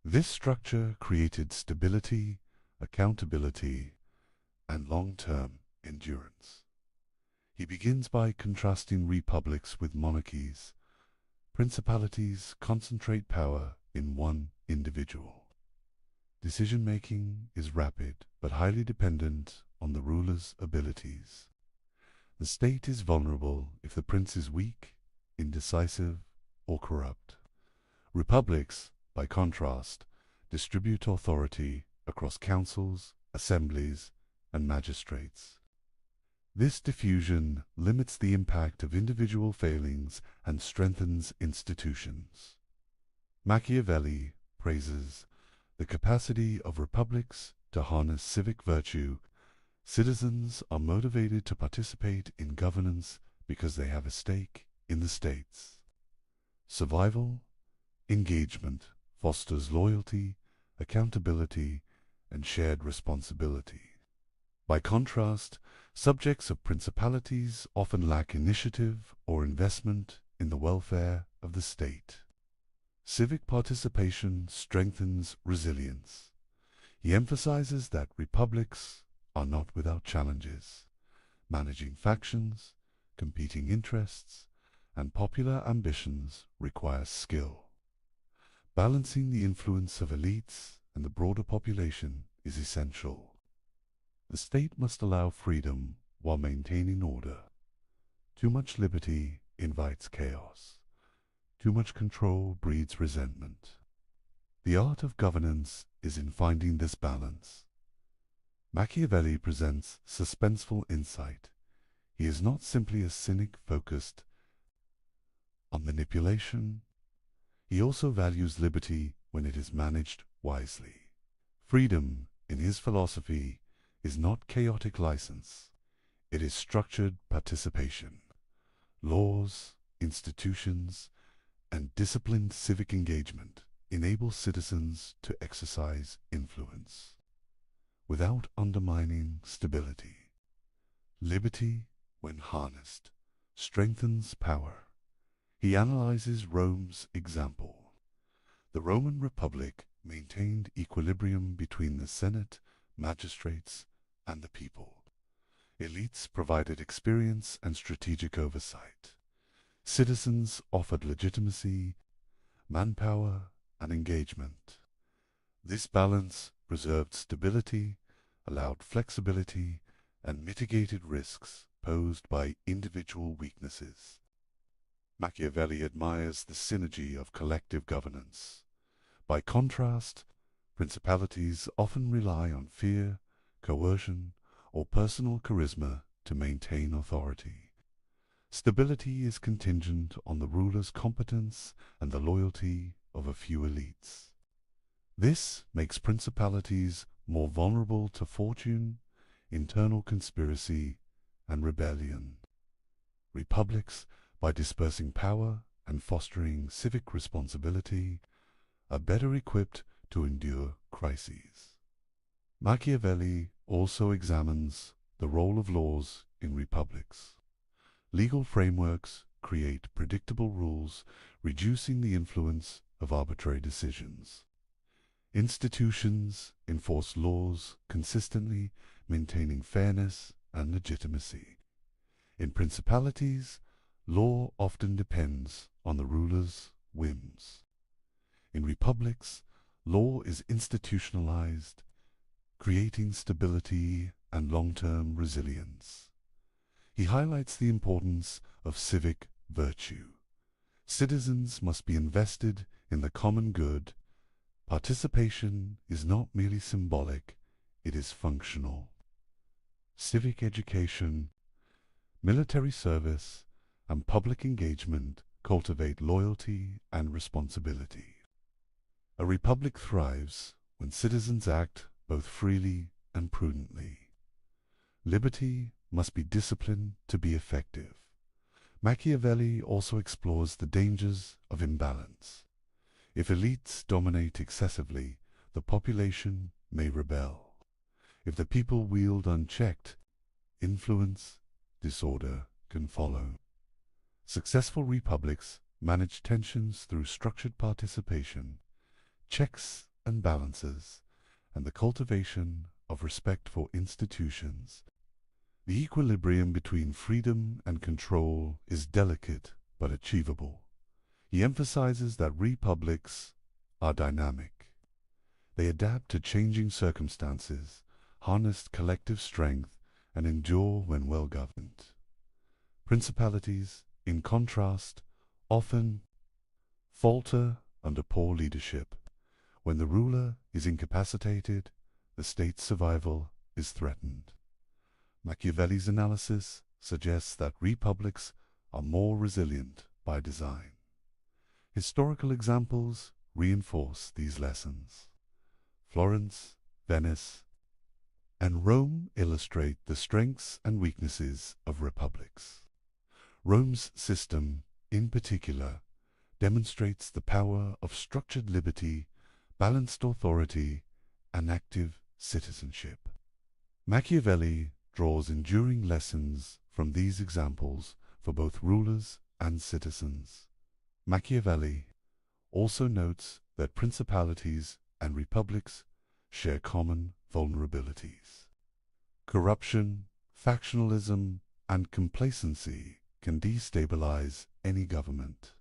This structure created stability, accountability, and long-term endurance. He begins by contrasting republics with monarchies. Principalities concentrate power in one individual. Decision-making is rapid but highly dependent on the ruler's abilities. The state is vulnerable if the prince is weak, indecisive, or corrupt. Republics, by contrast, distribute authority across councils, assemblies, and magistrates. This diffusion limits the impact of individual failings and strengthens institutions. Machiavelli praises the capacity of republics to harness civic virtue, citizens are motivated to participate in governance because they have a stake in the state's survival. Engagement fosters loyalty, accountability, and shared responsibility. By contrast, subjects of principalities often lack initiative or investment in the welfare of the state. Civic participation strengthens resilience. He emphasizes that republics are not without challenges. Managing factions, competing interests, and popular ambitions requires skill. Balancing the influence of elites and the broader population is essential. The state must allow freedom while maintaining order. Too much liberty invites chaos. Too much control breeds resentment. The art of governance is in finding this balance. Machiavelli presents suspenseful insight. He is not simply a cynic focused on manipulation. He also values liberty when it is managed wisely. Freedom, in his philosophy, is not chaotic license. It is structured participation. Laws, institutions, and disciplined civic engagement enable citizens to exercise influence without undermining stability. Liberty, when harnessed, strengthens power. He analyzes Rome's example. The Roman Republic maintained equilibrium between the Senate, magistrates, and the people. Elites provided experience and strategic oversight. Citizens offered legitimacy, manpower, and engagement. This balance preserved stability, allowed flexibility, and mitigated risks posed by individual weaknesses. Machiavelli admires the synergy of collective governance. By contrast, principalities often rely on fear, coercion, or personal charisma to maintain authority. Stability is contingent on the ruler's competence and the loyalty of a few elites. This makes principalities more vulnerable to fortune, internal conspiracy, and rebellion. Republics, by dispersing power and fostering civic responsibility, are better equipped to endure crises. Machiavelli also examines the role of laws in republics. Legal frameworks create predictable rules, reducing the influence of arbitrary decisions. Institutions enforce laws consistently, maintaining fairness and legitimacy. In principalities, law often depends on the ruler's whims. In republics, law is institutionalized, creating stability and long-term resilience. He highlights the importance of civic virtue. Citizens must be invested in the common good. Participation is not merely symbolic, it is functional. Civic education, military service, and public engagement cultivate loyalty and responsibility. A republic thrives when citizens act both freely and prudently. Liberty must be disciplined to be effective. Machiavelli also explores the dangers of imbalance. If elites dominate excessively, the population may rebel. If the people wield unchecked influence, disorder can follow. Successful republics manage tensions through structured participation, checks and balances, and the cultivation of respect for institutions. The equilibrium between freedom and control is delicate but achievable. He emphasizes that republics are dynamic. They adapt to changing circumstances, harness collective strength, and endure when well governed. Principalities, in contrast, often falter under poor leadership. When the ruler is incapacitated, the state's survival is threatened. Machiavelli's analysis suggests that republics are more resilient by design. Historical examples reinforce these lessons. Florence, Venice, and Rome illustrate the strengths and weaknesses of republics. Rome's system, in particular, demonstrates the power of structured liberty, balanced authority, and active citizenship. Machiavelli draws enduring lessons from these examples for both rulers and citizens. Machiavelli also notes that principalities and republics share common vulnerabilities. Corruption, factionalism, and complacency can destabilize any government.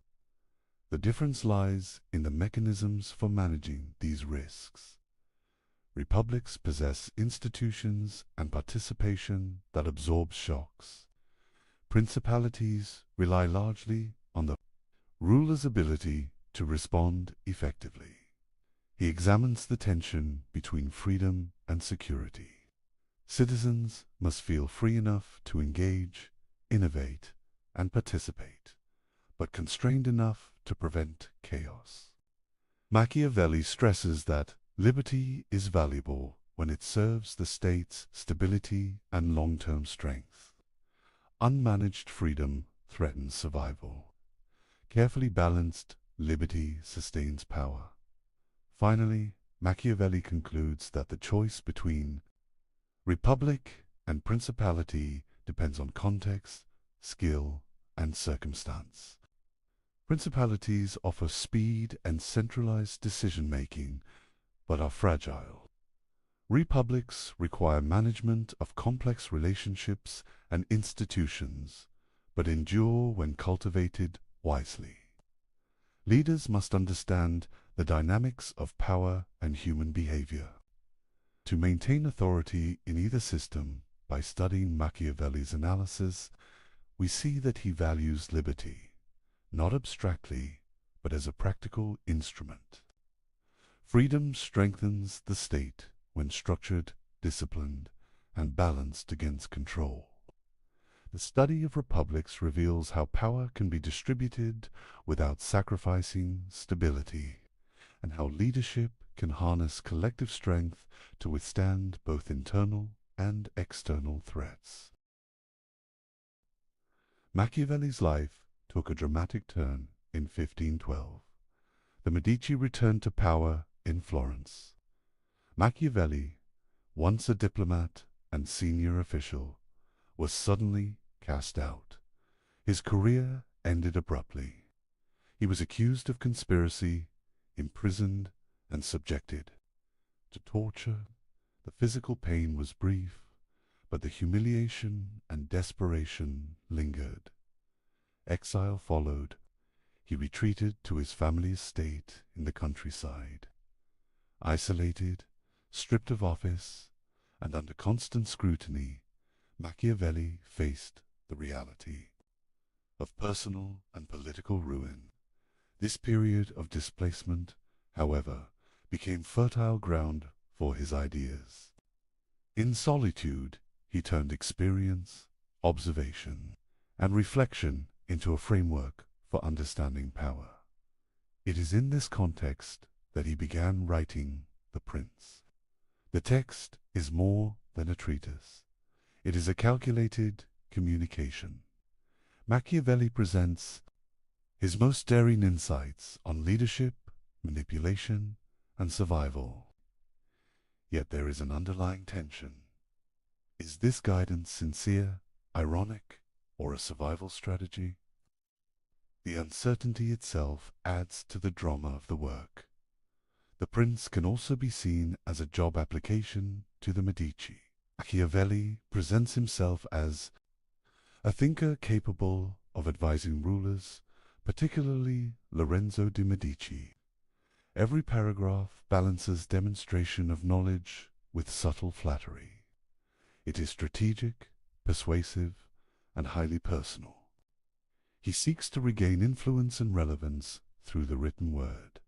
The difference lies in the mechanisms for managing these risks. Republics possess institutions and participation that absorb shocks. Principalities rely largely on the ruler's ability to respond effectively. He examines the tension between freedom and security. Citizens must feel free enough to engage, innovate, and participate, but constrained enough to prevent chaos. Machiavelli stresses that liberty is valuable when it serves the state's stability and long-term strength. Unmanaged freedom threatens survival. Carefully balanced liberty sustains power. Finally, Machiavelli concludes that the choice between republic and principality depends on context, skill, and circumstance. Principalities offer speed and centralized decision-making, but are fragile. Republics require management of complex relationships and institutions, but endure when cultivated wisely. Leaders must understand the dynamics of power and human behavior. To maintain authority in either system, by studying Machiavelli's analysis, we see that he values liberty, not abstractly, but as a practical instrument. Freedom strengthens the state when structured, disciplined, and balanced against control. The study of republics reveals how power can be distributed without sacrificing stability, and how leadership can harness collective strength to withstand both internal and external threats. Machiavelli's life took a dramatic turn in 1512. The Medici returned to power in Florence. Machiavelli, once a diplomat and senior official, was suddenly cast out. His career ended abruptly. He was accused of conspiracy, imprisoned, and subjected to torture. The physical pain was brief, but the humiliation and desperation lingered. Exile followed. He retreated to his family estate in the countryside. Isolated, stripped of office, and under constant scrutiny, Machiavelli faced the reality of personal and political ruin. This period of displacement, however, became fertile ground for his ideas. In solitude, he turned experience, observation, and reflection into a framework for understanding power. It is in this context that he began writing The Prince. The text is more than a treatise. It is a calculated communication. Machiavelli presents his most daring insights on leadership, manipulation, and survival. Yet there is an underlying tension. Is this guidance sincere, ironic, or a survival strategy? The uncertainty itself adds to the drama of the work. The Prince can also be seen as a job application to the Medici. Machiavelli presents himself as a thinker capable of advising rulers, particularly Lorenzo de' Medici. Every paragraph balances demonstration of knowledge with subtle flattery. It is strategic, persuasive, and highly personal. He seeks to regain influence and relevance through the written word.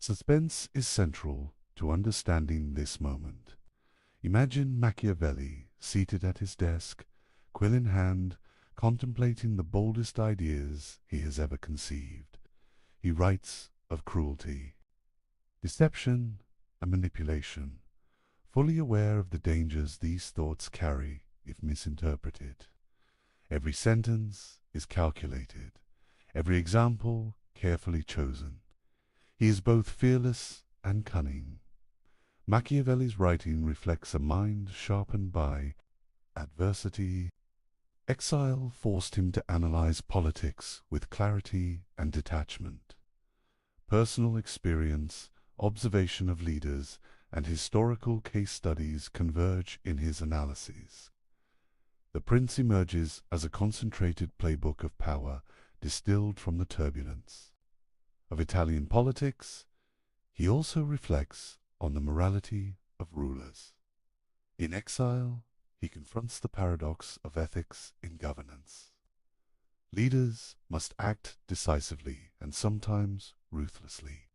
Suspense is central to understanding this moment. Imagine Machiavelli seated at his desk, quill in hand, contemplating the boldest ideas he has ever conceived. He writes of cruelty, deception, and manipulation, fully aware of the dangers these thoughts carry if misinterpreted. Every sentence is calculated, every example carefully chosen. He is both fearless and cunning. Machiavelli's writing reflects a mind sharpened by adversity. Exile forced him to analyze politics with clarity and detachment. Personal experience, observation of leaders, and historical case studies converge in his analyses. The Prince emerges as a concentrated playbook of power distilled from the turbulence of Italian politics. He also reflects on the morality of rulers. In exile, he confronts the paradox of ethics in governance. Leaders must act decisively and sometimes ruthlessly.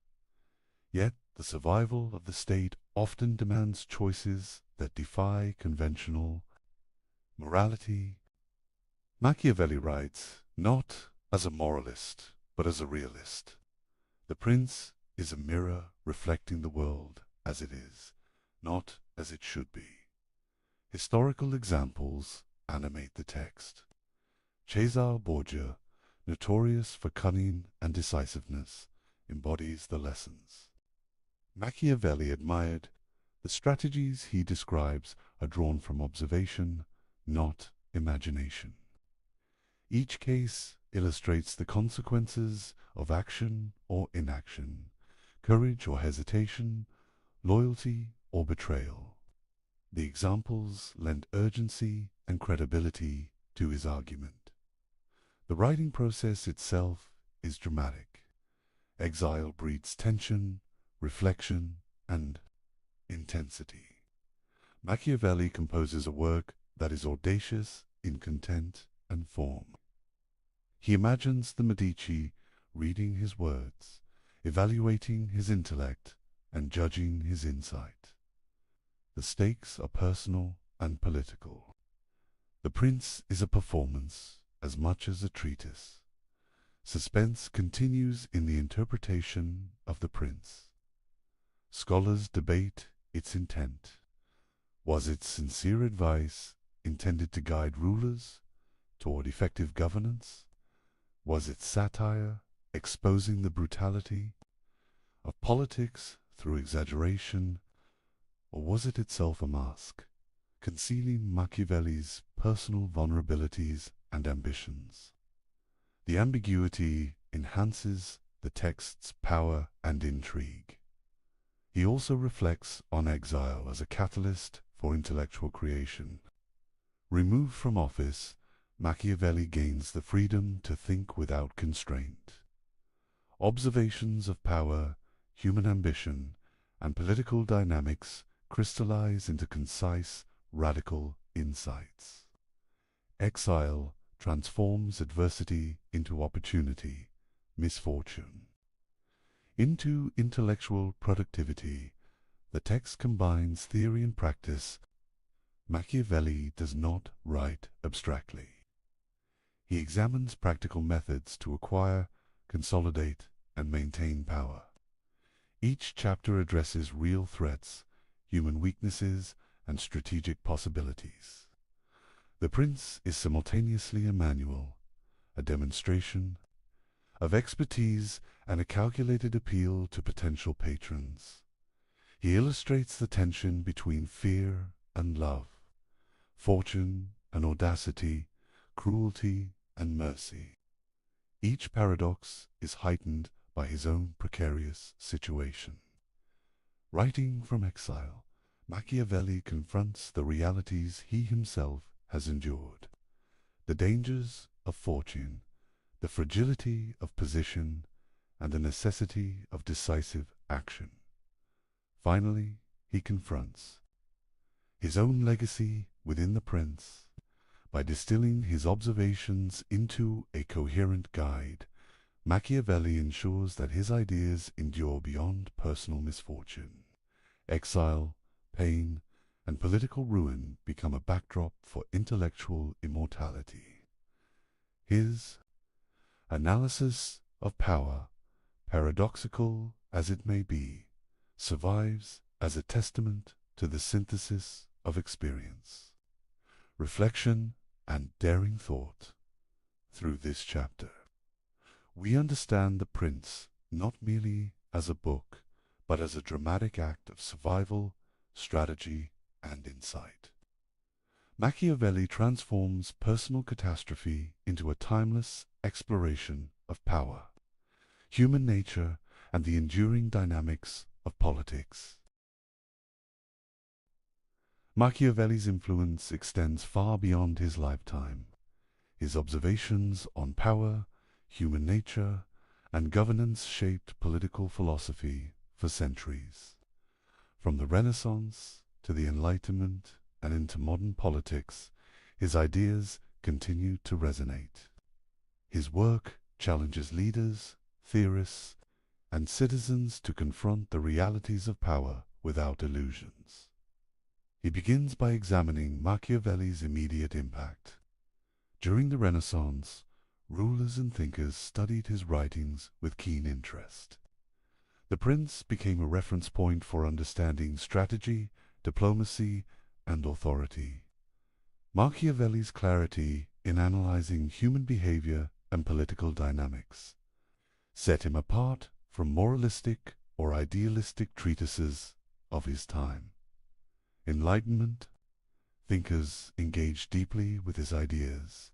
Yet the survival of the state often demands choices that defy conventional morality. Machiavelli writes not as a moralist, but as a realist. The Prince is a mirror reflecting the world as it is, not as it should be. Historical examples animate the text. Cesare Borgia, notorious for cunning and decisiveness, embodies the lessons. Machiavelli admired the strategies he describes are drawn from observation, not imagination. Each case illustrates the consequences of action or inaction, courage or hesitation, loyalty or betrayal. The examples lend urgency and credibility to his argument. The writing process itself is dramatic. Exile breeds tension, reflection, and intensity. Machiavelli composes a work that is audacious in content and form. He imagines the Medici reading his words, evaluating his intellect, and judging his insight. The stakes are personal and political. The Prince is a performance as much as a treatise. Suspense continues in the interpretation of the Prince. Scholars debate its intent. Was it sincere advice intended to guide rulers toward effective governance? Was it satire exposing the brutality of politics through exaggeration? Or was it itself a mask, concealing Machiavelli's personal vulnerabilities and ambitions? The ambiguity enhances the text's power and intrigue. He also reflects on exile as a catalyst for intellectual creation. Removed from office, Machiavelli gains the freedom to think without constraint. Observations of power, human ambition, and political dynamics crystallize into concise, radical insights. Exile transforms adversity into opportunity, misfortune. Into intellectual productivity, the text combines theory and practice. Machiavelli does not write abstractly. He examines practical methods to acquire, consolidate, and maintain power. Each chapter addresses real threats, human weaknesses, and strategic possibilities. The Prince is simultaneously a manual, a demonstration of expertise, and a calculated appeal to potential patrons. He illustrates the tension between fear and love, fortune and audacity, cruelty and mercy. Each paradox is heightened by his own precarious situation. Writing from exile, Machiavelli confronts the realities he himself has endured, the dangers of fortune, the fragility of position, and the necessity of decisive action. Finally, he confronts his own legacy within the Prince. By distilling his observations into a coherent guide, Machiavelli ensures that his ideas endure beyond personal misfortune. Exile, pain, and political ruin become a backdrop for intellectual immortality. His analysis of power, paradoxical as it may be, survives as a testament to the synthesis of experience, reflection, and daring thought. Through this chapter, we understand The Prince not merely as a book, but as a dramatic act of survival, strategy, and insight. Machiavelli transforms personal catastrophe into a timeless exploration of power, human nature, and the enduring dynamics of politics. Machiavelli's influence extends far beyond his lifetime. His observations on power, human nature, and governance shaped political philosophy for centuries. From the Renaissance to the Enlightenment and into modern politics, his ideas continue to resonate. His work challenges leaders, theorists, and citizens to confront the realities of power without illusions. He begins by examining Machiavelli's immediate impact. During the Renaissance, rulers and thinkers studied his writings with keen interest. The Prince became a reference point for understanding strategy, diplomacy, and authority. Machiavelli's clarity in analyzing human behavior and political dynamics set him apart from moralistic or idealistic treatises of his time. Enlightenment thinkers engaged deeply with his ideas.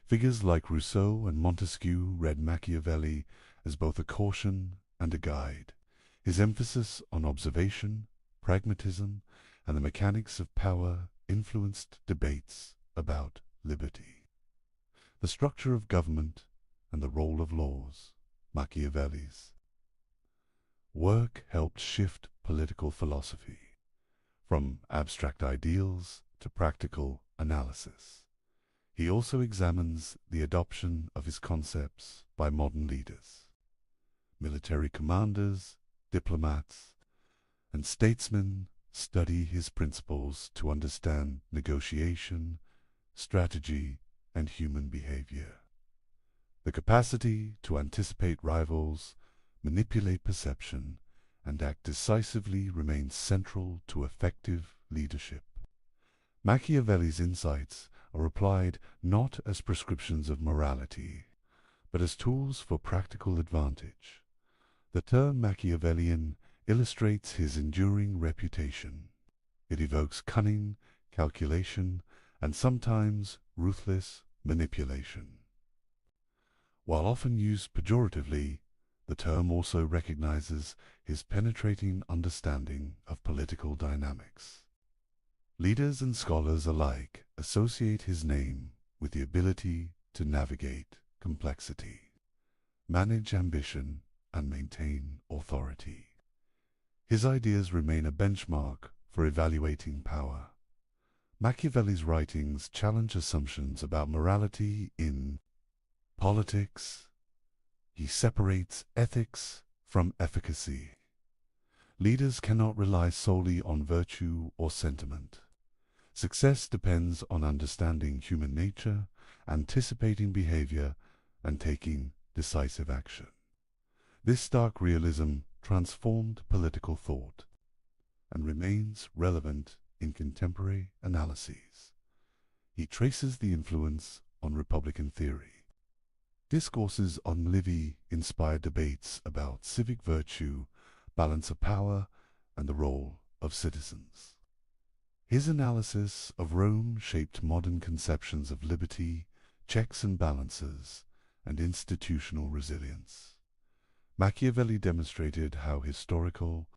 Figures like Rousseau and Montesquieu read Machiavelli as both a caution and a guide. His emphasis on observation, pragmatism, and the mechanics of power influenced debates about liberty, the structure of government, and the role of laws. Machiavelli's work helped shift political philosophy from abstract ideals to practical analysis. He also examines the adoption of his concepts by modern leaders. Military commanders, diplomats, and statesmen study his principles to understand negotiation, strategy, and human behavior. The capacity to anticipate rivals, manipulate perception, and act decisively remains central to effective leadership. Machiavelli's insights are applied not as prescriptions of morality, but as tools for practical advantage. The term Machiavellian illustrates his enduring reputation. It evokes cunning, calculation, and sometimes ruthless manipulation. While often used pejoratively, the term also recognizes his penetrating understanding of political dynamics. Leaders and scholars alike associate his name with the ability to navigate complexity, manage ambition, and maintain authority. His ideas remain a benchmark for evaluating power. Machiavelli's writings challenge assumptions about morality in politics. He separates ethics from efficacy. Leaders cannot rely solely on virtue or sentiment. Success depends on understanding human nature, anticipating behavior, and taking decisive action. This stark realism transformed political thought and remains relevant in contemporary analyses. He traces the influence on Republican theory. Discourses on Livy inspired debates about civic virtue, balance of power, and the role of citizens. His analysis of Rome shaped modern conceptions of liberty, checks and balances, and institutional resilience. Machiavelli demonstrated how historical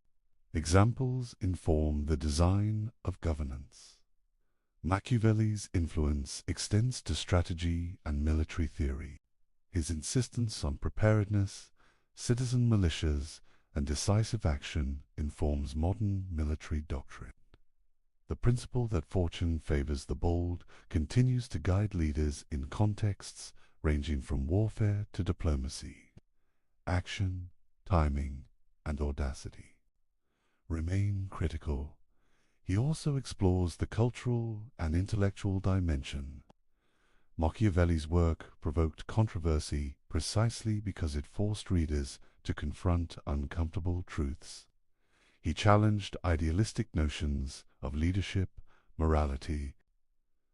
examples inform the design of governance. Machiavelli's influence extends to strategy and military theory. His insistence on preparedness, citizen militias, and decisive action informs modern military doctrine. The principle that fortune favors the bold continues to guide leaders in contexts ranging from warfare to diplomacy. Action, timing, and audacity remain critical. He also explores the cultural and intellectual dimension. Machiavelli's work provoked controversy precisely because it forced readers to confront uncomfortable truths. He challenged idealistic notions of leadership, morality,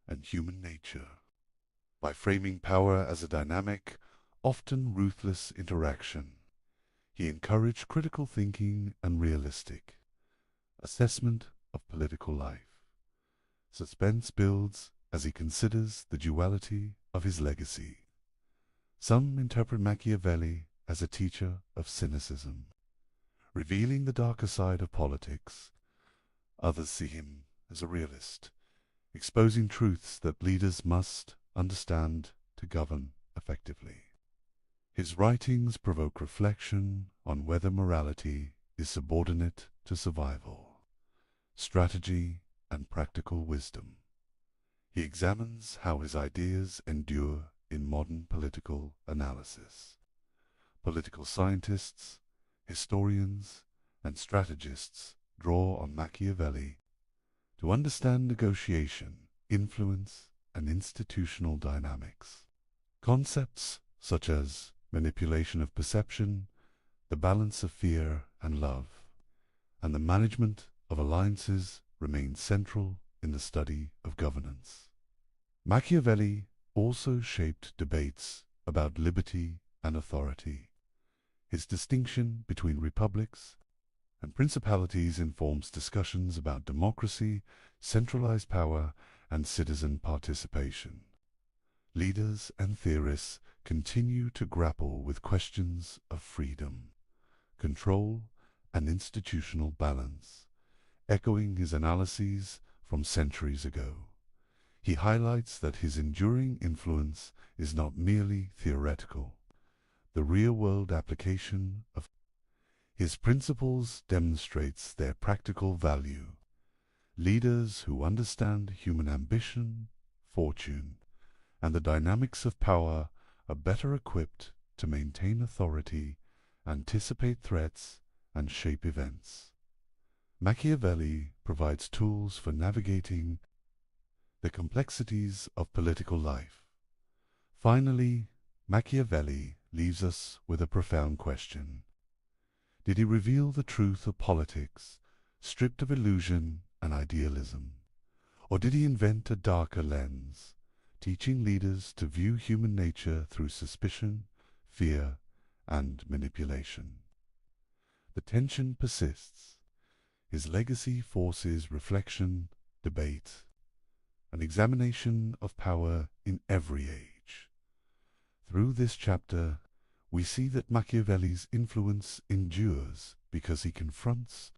and human nature. By framing power as a dynamic, often ruthless interaction, he encouraged critical thinking and realistic assessment of political life. Suspense builds as he considers the duality of his legacy. Some interpret Machiavelli as a teacher of cynicism, revealing the darker side of politics. Others see him as a realist, exposing truths that leaders must understand to govern effectively. His writings provoke reflection on whether morality is subordinate to survival, strategy, and practical wisdom. He examines how his ideas endure in modern political analysis. Political scientists, historians, and strategists draw on Machiavelli to understand negotiation, influence, and institutional dynamics. Concepts such as manipulation of perception, the balance of fear and love, and the management of alliances remain central in the study of governance. Machiavelli also shaped debates about liberty and authority. His distinction between republics and principalities informs discussions about democracy, centralized power, and citizen participation. Leaders and theorists continue to grapple with questions of freedom, control, and institutional balance, echoing his analyses from centuries ago. He highlights that his enduring influence is not merely theoretical. The real-world application of his principles demonstrates their practical value. Leaders who understand human ambition, fortune, and the dynamics of power are better equipped to maintain authority, anticipate threats, and shape events. Machiavelli provides tools for navigating the complexities of political life. Finally, Machiavelli leaves us with a profound question. Did he reveal the truth of politics, stripped of illusion and idealism? Or did he invent a darker lens, teaching leaders to view human nature through suspicion, fear, and manipulation? The tension persists. His legacy forces reflection, debate, an examination of power in every age. Through this chapter, we see that Machiavelli's influence endures because he confronts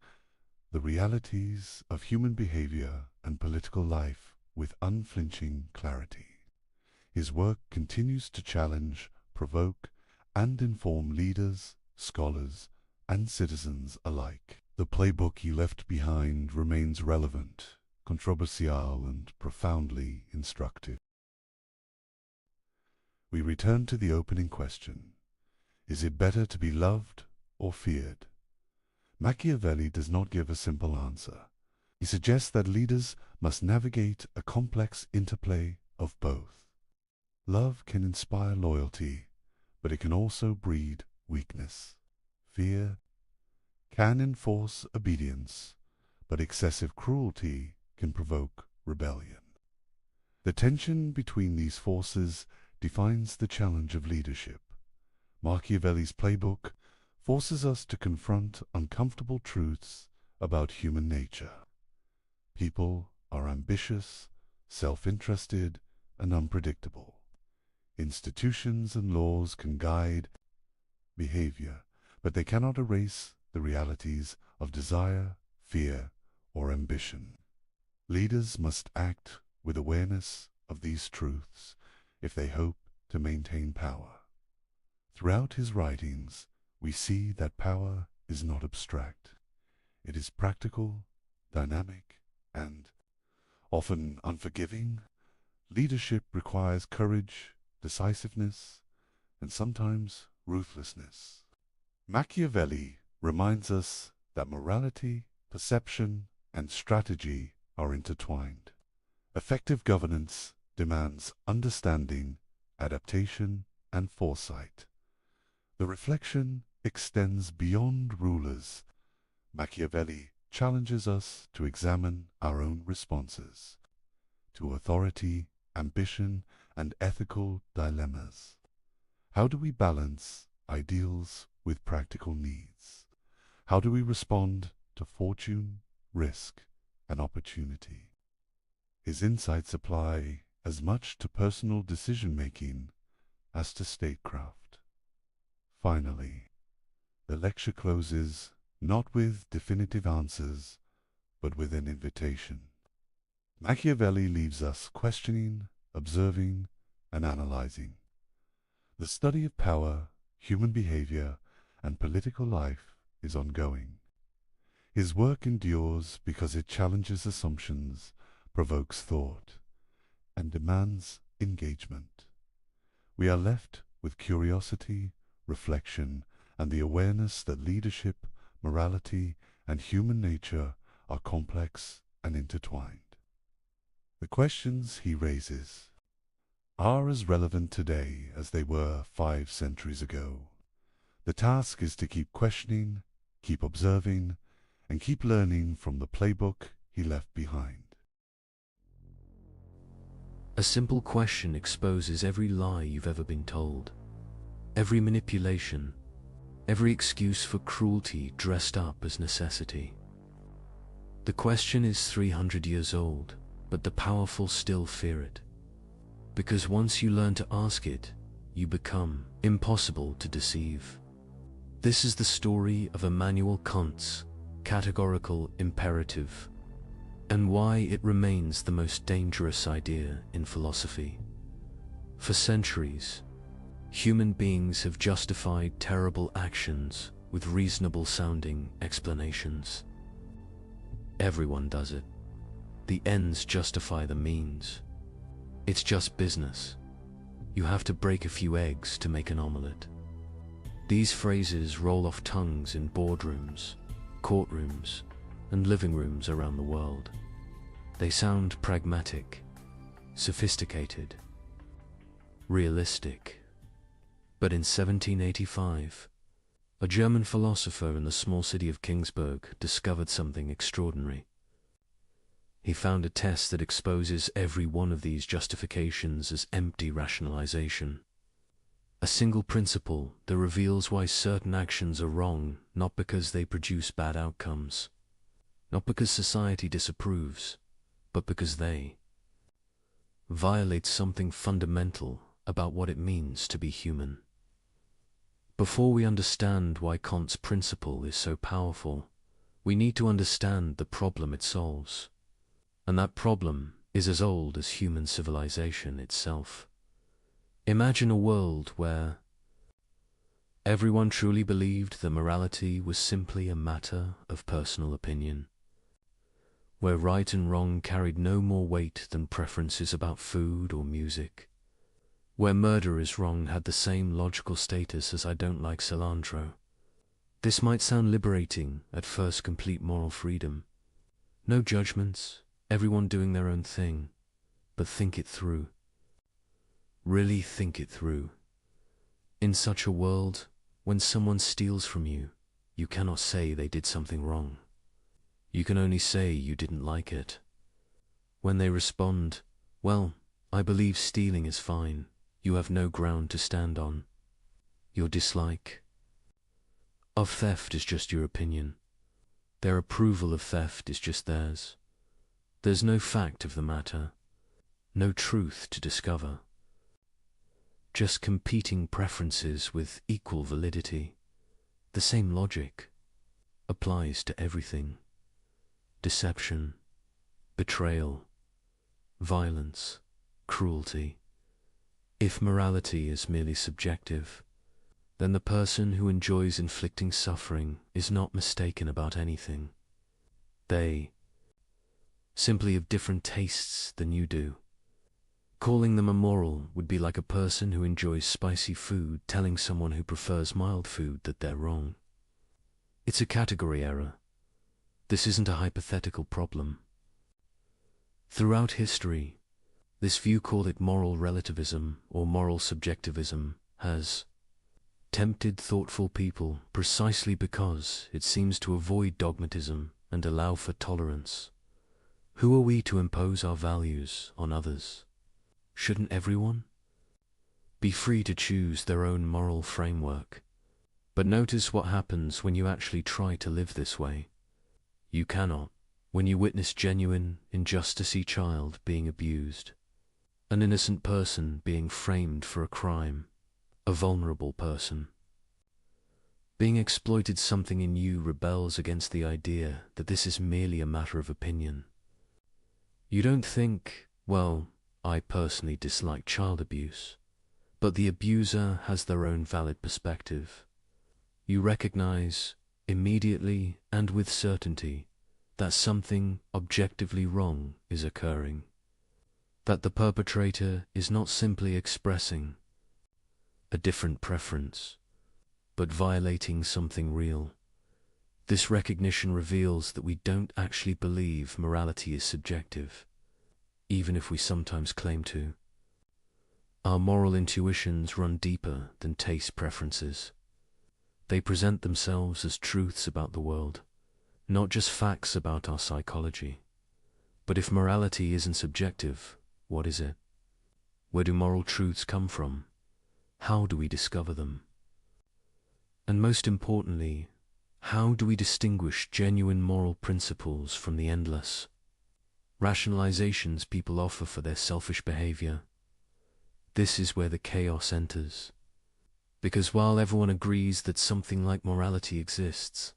the realities of human behavior and political life with unflinching clarity. His work continues to challenge, provoke, and inform leaders, scholars, and citizens alike. The playbook he left behind remains relevant, controversial, and profoundly instructive. We return to the opening question. Is it better to be loved or feared? Machiavelli does not give a simple answer. He suggests that leaders must navigate a complex interplay of both. Love can inspire loyalty, but it can also breed weakness. Fear can enforce obedience, but excessive cruelty can provoke rebellion. The tension between these forces defines the challenge of leadership. Machiavelli's playbook forces us to confront uncomfortable truths about human nature. People are ambitious, self-interested, and unpredictable. Institutions and laws can guide behavior, but they cannot erase the realities of desire, fear, or ambition. Leaders must act with awareness of these truths if they hope to maintain power. Throughout his writings, we see that power is not abstract. It is practical, dynamic, and often unforgiving. Leadership requires courage, decisiveness, and sometimes ruthlessness. Machiavelli reminds us that morality, perception, and strategy are intertwined. Effective governance demands understanding, adaptation, and foresight. The reflection extends beyond rulers. Machiavelli challenges us to examine our own responses to authority, ambition, and ethical dilemmas. How do we balance ideals with practical needs? How do we respond to fortune, risk, and opportunity? His insights apply as much to personal decision-making as to statecraft. Finally, the lecture closes not with definitive answers, but with an invitation. Machiavelli leaves us questioning, observing, and analyzing. The study of power, human behavior, and political life is ongoing. His work endures because it challenges assumptions, provokes thought, and demands engagement. We are left with curiosity, reflection, and the awareness that leadership, morality, and human nature are complex and intertwined. The questions he raises are as relevant today as they were 5 centuries ago. The task is to keep questioning, keep observing, and keep learning from the playbook he left behind. A simple question exposes every lie you've ever been told, every manipulation, every excuse for cruelty dressed up as necessity. The question is 300 years old, but the powerful still fear it. Because once you learn to ask it, you become impossible to deceive. This is the story of Immanuel Kant's categorical imperative, and why it remains the most dangerous idea in philosophy. For centuries, human beings have justified terrible actions with reasonable-sounding explanations. Everyone does it. The ends justify the means. It's just business. You have to break a few eggs to make an omelette. These phrases roll off tongues in boardrooms, courtrooms, and living rooms around the world. They sound pragmatic, sophisticated, realistic. But in 1785, a German philosopher in the small city of Kingsburg discovered something extraordinary. He found a test that exposes every one of these justifications as empty rationalization. A single principle that reveals why certain actions are wrong, not because they produce bad outcomes, not because society disapproves, but because they violate something fundamental about what it means to be human. Before we understand why Kant's principle is so powerful, we need to understand the problem it solves. And that problem is as old as human civilization itself. Imagine a world where everyone truly believed that morality was simply a matter of personal opinion, where right and wrong carried no more weight than preferences about food or music, where murder is wrong had the same logical status as I don't like cilantro. This might sound liberating, at first complete moral freedom. No judgments, everyone doing their own thing, but think it through. Really think it through. In such a world, when someone steals from you, you cannot say they did something wrong. You can only say you didn't like it. When they respond, well, I believe stealing is fine, you have no ground to stand on. Your dislike of theft is just your opinion. Their approval of theft is just theirs. There's no fact of the matter, no truth to discover. Just competing preferences with equal validity. The same logic applies to everything. Deception, betrayal, violence, cruelty. If morality is merely subjective, then the person who enjoys inflicting suffering is not mistaken about anything. They simply have different tastes than you do. Calling them immoral would be like a person who enjoys spicy food telling someone who prefers mild food that they're wrong. It's a category error. This isn't a hypothetical problem. Throughout history, this view, call it moral relativism or moral subjectivism, has tempted thoughtful people precisely because it seems to avoid dogmatism and allow for tolerance. Who are we to impose our values on others? Shouldn't everyone be free to choose their own moral framework? But notice what happens when you actually try to live this way. You cannot. When you witness genuine injustice, a child being abused, an innocent person being framed for a crime, a vulnerable person being exploited, something in you rebels against the idea that this is merely a matter of opinion. You don't think, well, I personally dislike child abuse, but the abuser has their own valid perspective. You recognize immediately and with certainty that something objectively wrong is occurring, that the perpetrator is not simply expressing a different preference, but violating something real. This recognition reveals that we don't actually believe morality is subjective, even if we sometimes claim to. Our moral intuitions run deeper than taste preferences. They present themselves as truths about the world, not just facts about our psychology. But if morality isn't subjective, what is it? Where do moral truths come from? How do we discover them? And most importantly, how do we distinguish genuine moral principles from the endless rationalizations people offer for their selfish behavior? This is where the chaos enters. Because while everyone agrees that something like morality exists,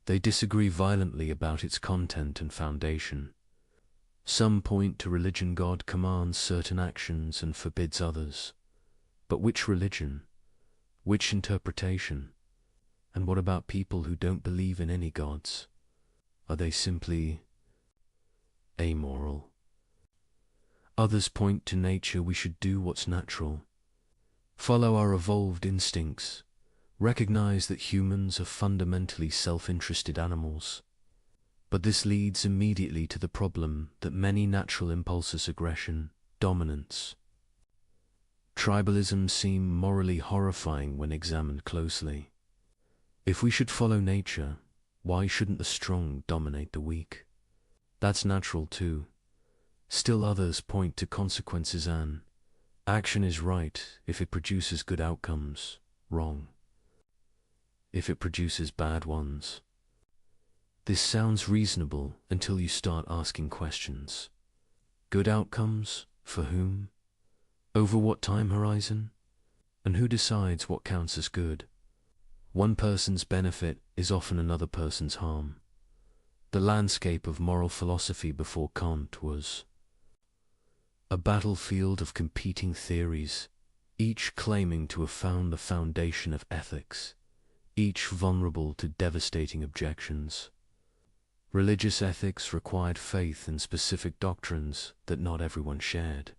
they disagree violently about its content and foundation. Some point to religion. God commands certain actions and forbids others. But which religion? Which interpretation? And what about people who don't believe in any gods? Are they simply amoral? Others point to nature. We should do what's natural, follow our evolved instincts, recognize that humans are fundamentally self-interested animals. But this leads immediately to the problem that many natural impulses, aggression, dominance, tribalism, seem morally horrifying when examined closely. If we should follow nature, why shouldn't the strong dominate the weak? That's natural too. Still others point to consequences. An action is right if it produces good outcomes, wrong if it produces bad ones. This sounds reasonable until you start asking questions. Good outcomes? For whom? Over what time horizon? And who decides what counts as good? One person's benefit is often another person's harm. The landscape of moral philosophy before Kant was a battlefield of competing theories, each claiming to have found the foundation of ethics, each vulnerable to devastating objections. Religious ethics required faith in specific doctrines that not everyone shared.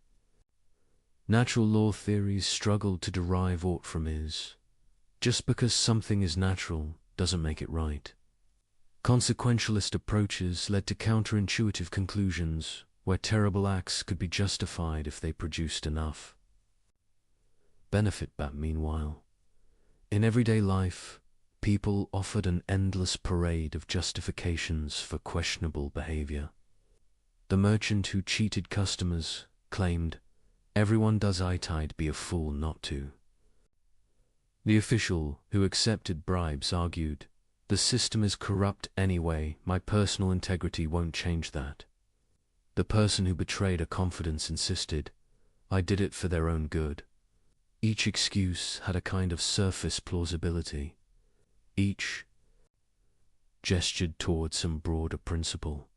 Natural law theories struggled to derive aught from is. Just because something is natural doesn't make it right. Consequentialist approaches led to counterintuitive conclusions where terrible acts could be justified if they produced enough benefit. But meanwhile, in everyday life, people offered an endless parade of justifications for questionable behavior. The merchant who cheated customers claimed, "Everyone does it, I'd be a fool not to." The official who accepted bribes argued, "The system is corrupt anyway, my personal integrity won't change that." The person who betrayed a confidence insisted, "I did it for their own good." Each excuse had a kind of surface plausibility. Each gestured toward some broader principle.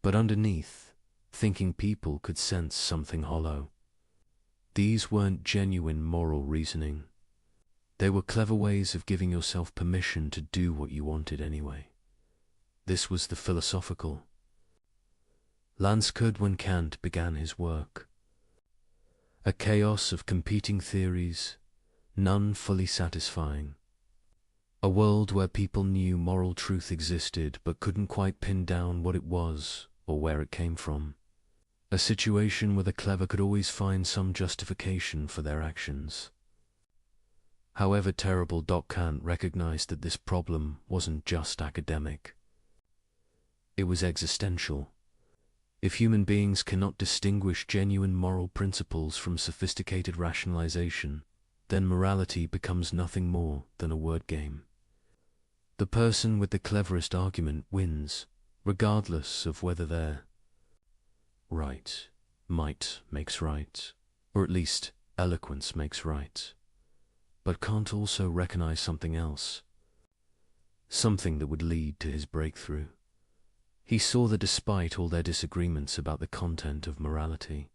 But underneath, thinking people could sense something hollow. These weren't genuine moral reasoning. They were clever ways of giving yourself permission to do what you wanted anyway. This was the philosophical landscape when Kant began his work. A chaos of competing theories, none fully satisfying. A world where people knew moral truth existed but couldn't quite pin down what it was or where it came from. A situation where the clever could always find some justification for their actions. However terrible, Kant recognized that this problem wasn't just academic. It was existential. If human beings cannot distinguish genuine moral principles from sophisticated rationalization, then morality becomes nothing more than a word game. The person with the cleverest argument wins, regardless of whether they're right. Might makes right, or at least eloquence makes right. But Kant also recognized something else, something that would lead to his breakthrough. He saw that despite all their disagreements about the content of morality,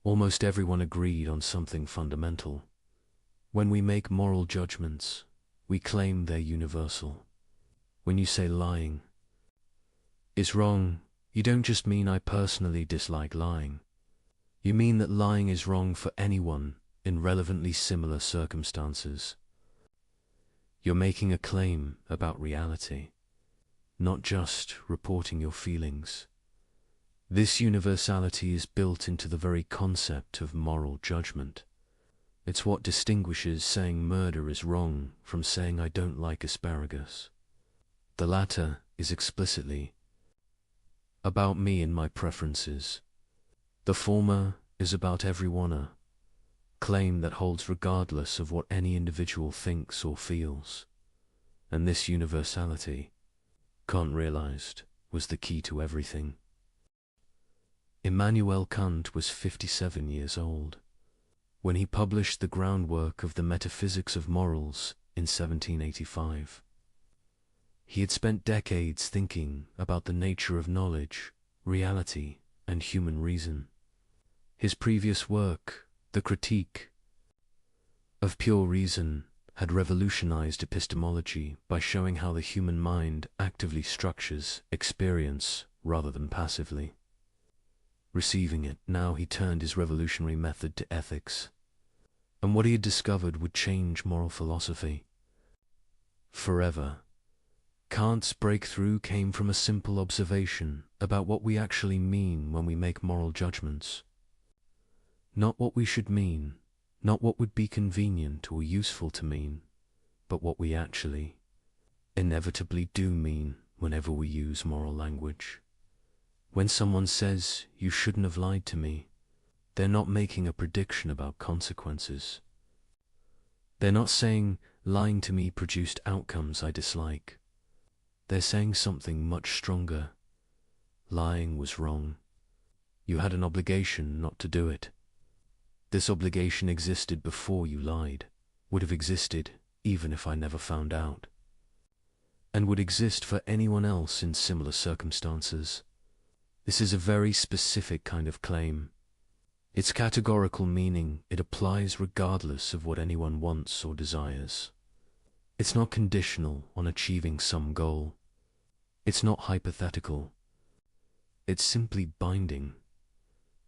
almost everyone agreed on something fundamental. When we make moral judgments, we claim they're universal. When you say lying is wrong, you don't just mean I personally dislike lying. You mean that lying is wrong for anyone in relevantly similar circumstances. You're making a claim about reality, not just reporting your feelings. This universality is built into the very concept of moral judgment. It's what distinguishes saying murder is wrong from saying I don't like asparagus. The latter is explicitly about me and my preferences. The former is about everyone, a claim that holds regardless of what any individual thinks or feels. And this universality, Kant realized, was the key to everything. Immanuel Kant was 57 years old when he published the groundwork of the Metaphysics of Morals in 1785. He had spent decades thinking about the nature of knowledge, reality, and human reason. His previous work, The Critique of Pure Reason, had revolutionized epistemology by showing how the human mind actively structures experience rather than passively. Receiving it, now he turned his revolutionary method to ethics, and what he had discovered would change moral philosophy forever. Kant's breakthrough came from a simple observation about what we actually mean when we make moral judgments. Not what we should mean, not what would be convenient or useful to mean, but what we actually, inevitably do mean whenever we use moral language. When someone says, "You shouldn't have lied to me," they're not making a prediction about consequences. They're not saying, "Lying to me produced outcomes I dislike." They're saying something much stronger. Lying was wrong. You had an obligation not to do it. This obligation existed before you lied, would have existed even if I never found out, and would exist for anyone else in similar circumstances. This is a very specific kind of claim. Its categorical meaning, it applies regardless of what anyone wants or desires. It's not conditional on achieving some goal. It's not hypothetical. It's simply binding.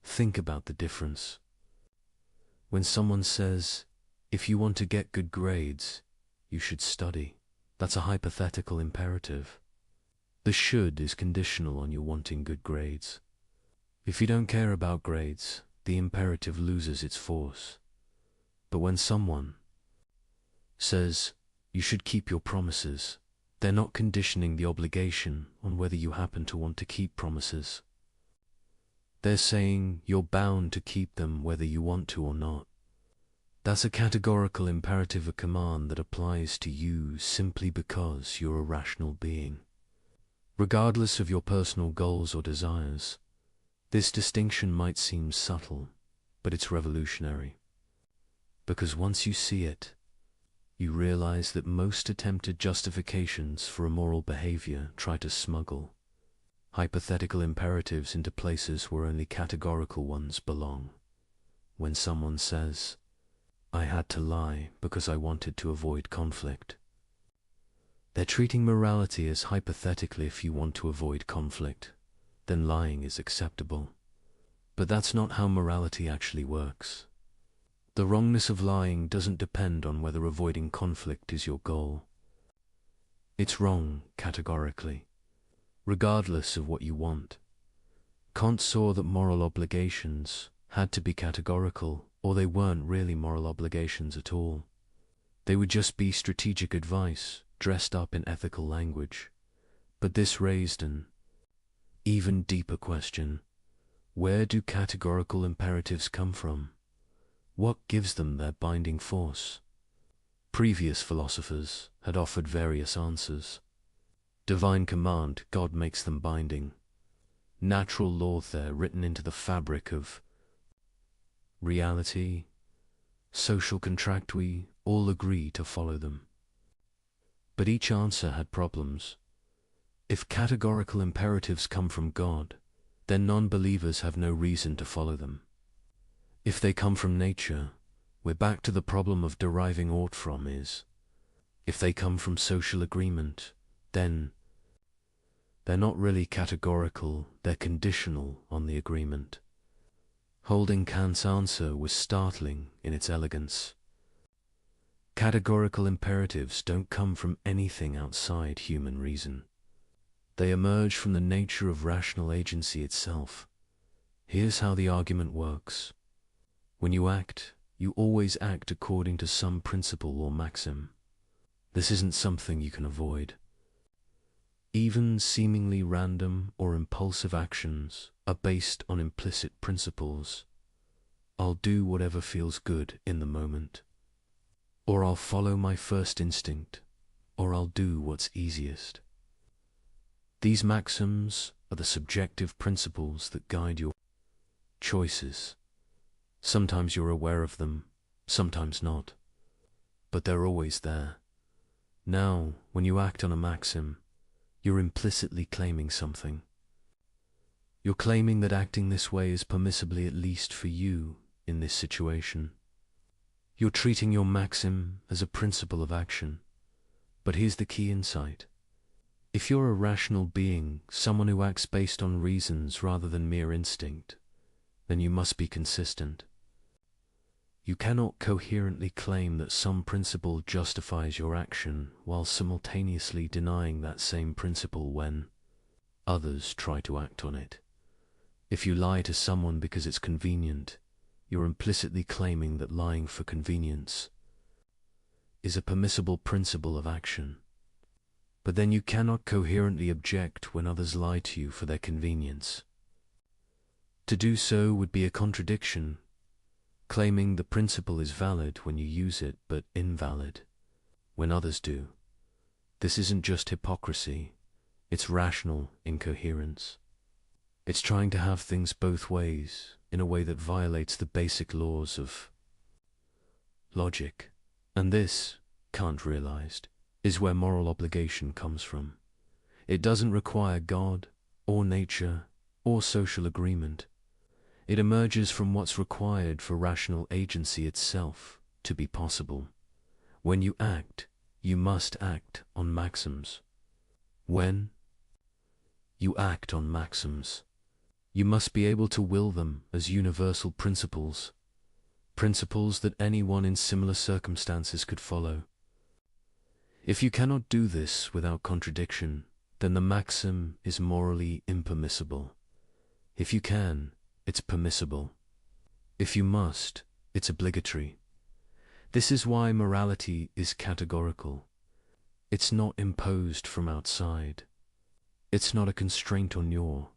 Think about the difference. When someone says, "If you want to get good grades, you should study," that's a hypothetical imperative. The should is conditional on you wanting good grades. If you don't care about grades, the imperative loses its force. But when someone says, "You should keep your promises," they're not conditioning the obligation on whether you happen to want to keep promises. They're saying you're bound to keep them whether you want to or not. That's a categorical imperative, a command that applies to you simply because you're a rational being. Regardless of your personal goals or desires, this distinction might seem subtle, but it's revolutionary. Because once you see it, you realize that most attempted justifications for immoral behavior try to smuggle hypothetical imperatives into places where only categorical ones belong. When someone says, "I had to lie because I wanted to avoid conflict," they're treating morality as hypothetically, if you want to avoid conflict, then lying is acceptable. But that's not how morality actually works. The wrongness of lying doesn't depend on whether avoiding conflict is your goal. It's wrong, categorically, regardless of what you want. Kant saw that moral obligations had to be categorical, or they weren't really moral obligations at all. They would just be strategic advice, dressed up in ethical language. But this raised an even deeper question. Where do categorical imperatives come from? What gives them their binding force? Previous philosophers had offered various answers. Divine command, God makes them binding. Natural law there, written into the fabric of reality. Social contract, we all agree to follow them. But each answer had problems. If categorical imperatives come from God, then non-believers have no reason to follow them. If they come from nature, we're back to the problem of deriving ought from is. If they come from social agreement, then they're not really categorical, they're conditional on the agreement. Holding Kant's answer was startling in its elegance. Categorical imperatives don't come from anything outside human reason. They emerge from the nature of rational agency itself. Here's how the argument works. When you act, you always act according to some principle or maxim. This isn't something you can avoid. Even seemingly random or impulsive actions are based on implicit principles. I'll do whatever feels good in the moment. Or I'll follow my first instinct. Or I'll do what's easiest. These maxims are the subjective principles that guide your choices. Sometimes you're aware of them, sometimes not. But they're always there. Now, when you act on a maxim, you're implicitly claiming something. You're claiming that acting this way is permissibly at least for you in this situation. You're treating your maxim as a principle of action. But here's the key insight. If you're a rational being, someone who acts based on reasons rather than mere instinct, then you must be consistent. You cannot coherently claim that some principle justifies your action while simultaneously denying that same principle when others try to act on it. If you lie to someone because it's convenient, you're implicitly claiming that lying for convenience is a permissible principle of action. But then you cannot coherently object when others lie to you for their convenience. To do so would be a contradiction, claiming the principle is valid when you use it, but invalid when others do. This isn't just hypocrisy, it's rational incoherence. It's trying to have things both ways, in a way that violates the basic laws of logic. And this, Kant realized, is where moral obligation comes from. It doesn't require God, or nature, or social agreement. It emerges from what's required for rational agency itself to be possible. When you act, you must act on maxims. When you act on maxims, you must be able to will them as universal principles, principles that anyone in similar circumstances could follow. If you cannot do this without contradiction, then the maxim is morally impermissible. If you can, it's permissible. If you must, it's obligatory. This is why morality is categorical. It's not imposed from outside. It's not a constraint on your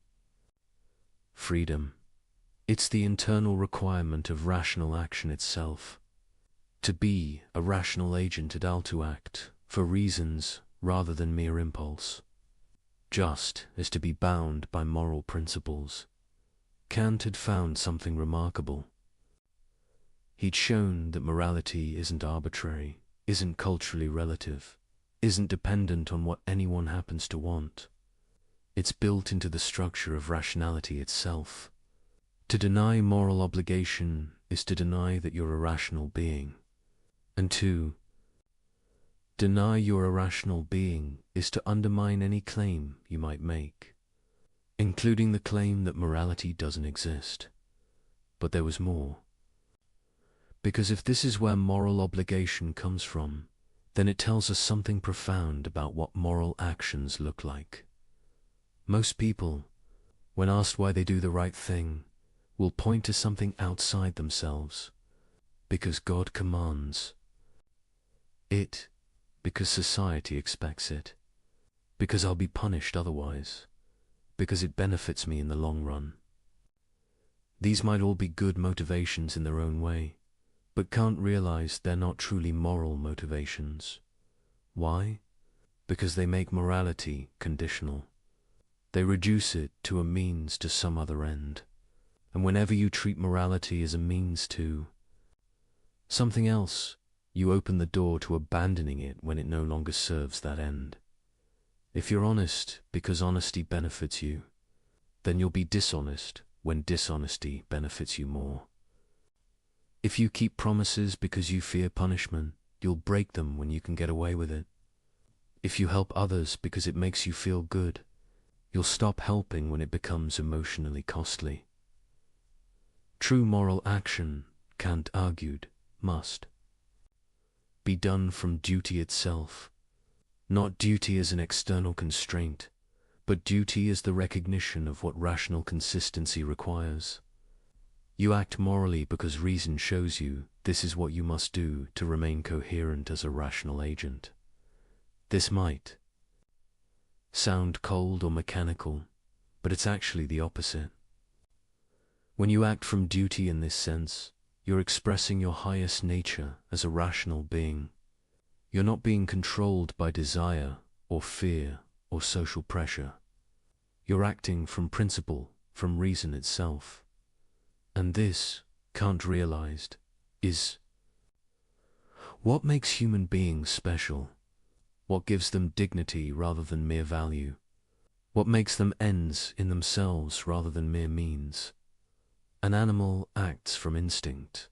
freedom. It's the internal requirement of rational action itself. To be a rational agent at to act for reasons rather than mere impulse. Just as to be bound by moral principles. Kant had found something remarkable. He'd shown that morality isn't arbitrary, isn't culturally relative, isn't dependent on what anyone happens to want. It's built into the structure of rationality itself. To deny moral obligation is to deny that you're a rational being. And to deny you're a rational being is to undermine any claim you might make, including the claim that morality doesn't exist. But there was more. Because if this is where moral obligation comes from, then it tells us something profound about what moral actions look like. Most people, when asked why they do the right thing, will point to something outside themselves, because God commands. It, because society expects it, because I'll be punished otherwise, because it benefits me in the long run. These might all be good motivations in their own way, but can't realize they're not truly moral motivations. Why? Because they make morality conditional. They reduce it to a means to some other end. And whenever you treat morality as a means to something else, you open the door to abandoning it when it no longer serves that end. If you're honest because honesty benefits you, then you'll be dishonest when dishonesty benefits you more. If you keep promises because you fear punishment, you'll break them when you can get away with it. If you help others because it makes you feel good, you'll stop helping when it becomes emotionally costly. True moral action, Kant argued, must be done from duty itself, not duty as an external constraint, but duty as the recognition of what rational consistency requires. You act morally because reason shows you this is what you must do to remain coherent as a rational agent. This might sound cold or mechanical, but it's actually the opposite. When you act from duty in this sense, you're expressing your highest nature as a rational being. You're not being controlled by desire or fear or social pressure. You're acting from principle, from reason itself. And this, Kant realized, is what makes human beings special, what gives them dignity rather than mere value, what makes them ends in themselves rather than mere means. An animal acts from instinct.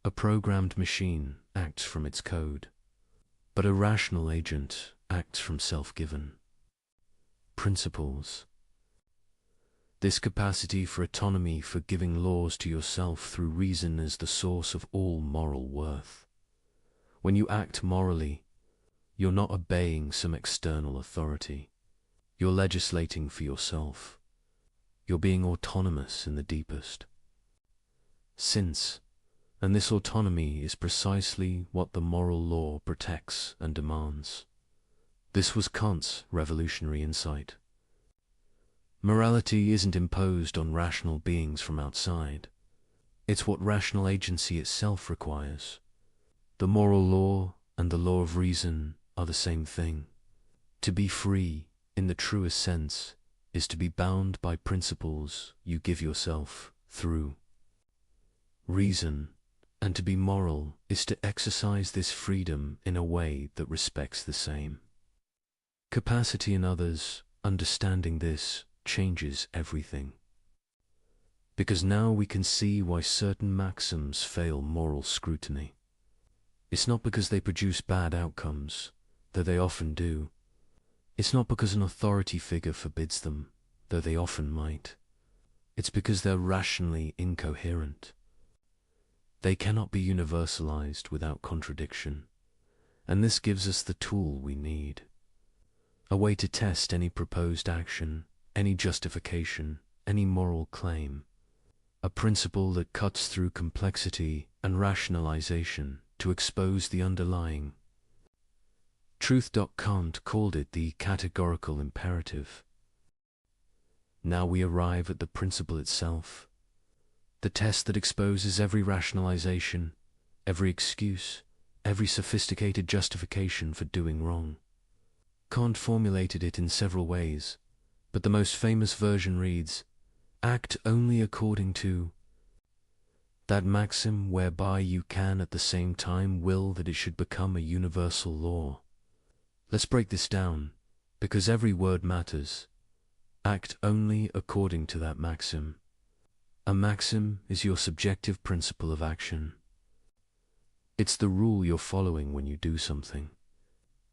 A programmed machine acts from its code. But a rational agent acts from self-given principles. This capacity for autonomy, for giving laws to yourself through reason, is the source of all moral worth. When you act morally, you're not obeying some external authority. You're legislating for yourself. You're being autonomous in the deepest sense, and this autonomy is precisely what the moral law protects and demands. This was Kant's revolutionary insight. Morality isn't imposed on rational beings from outside. It's what rational agency itself requires. The moral law and the law of reason are the same thing. To be free, in the truest sense, is to be bound by principles you give yourself through reason, and to be moral is to exercise this freedom in a way that respects the same capacity in others. Understanding this changes everything. Because now we can see why certain maxims fail moral scrutiny. It's not because they produce bad outcomes, though they often do. It's not because an authority figure forbids them, though they often might. It's because they're rationally incoherent. They cannot be universalized without contradiction, and this gives us the tool we need. A way to test any proposed action, any justification, any moral claim. A principle that cuts through complexity and rationalization to expose the underlying truth. Kant called it the categorical imperative. Now we arrive at the principle itself, the test that exposes every rationalization, every excuse, every sophisticated justification for doing wrong. Kant formulated it in several ways, but the most famous version reads, "Act only according to that maxim whereby you can at the same time will that it should become a universal law." Let's break this down, because every word matters. Act only according to that maxim. A maxim is your subjective principle of action. It's the rule you're following when you do something.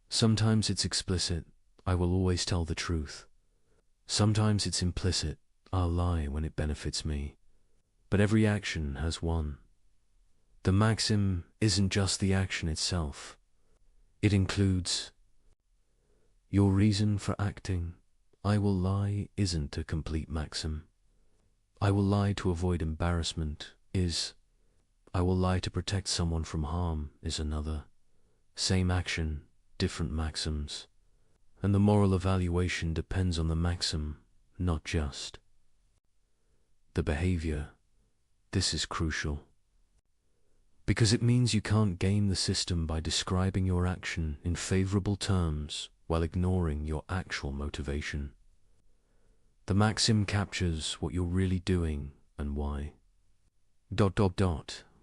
Sometimes it's explicit, I will always tell the truth. Sometimes it's implicit, I'll lie when it benefits me. But every action has one. The maxim isn't just the action itself. It includes your reason for acting. I will lie isn't a complete maxim. I will lie to avoid embarrassment is. I will lie to protect someone from harm is another. Same action, different maxims. And the moral evaluation depends on the maxim, not just the behavior. This is crucial, because it means you can't game the system by describing your action in favorable terms while ignoring your actual motivation. The maxim captures what you're really doing and why. ...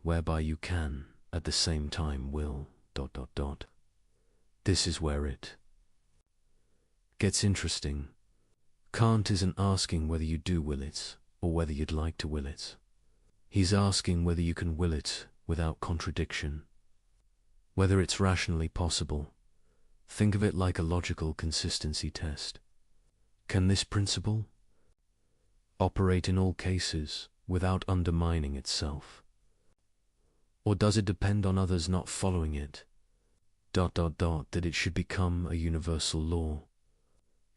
whereby you can, at the same time will ... This is where it gets interesting. Kant isn't asking whether you do will it, or whether you'd like to will it. He's asking whether you can will it without contradiction, whether it's rationally possible. Think of it like a logical consistency test. Can this principle operate in all cases without undermining itself? Or does it depend on others not following it? ... that it should become a universal law.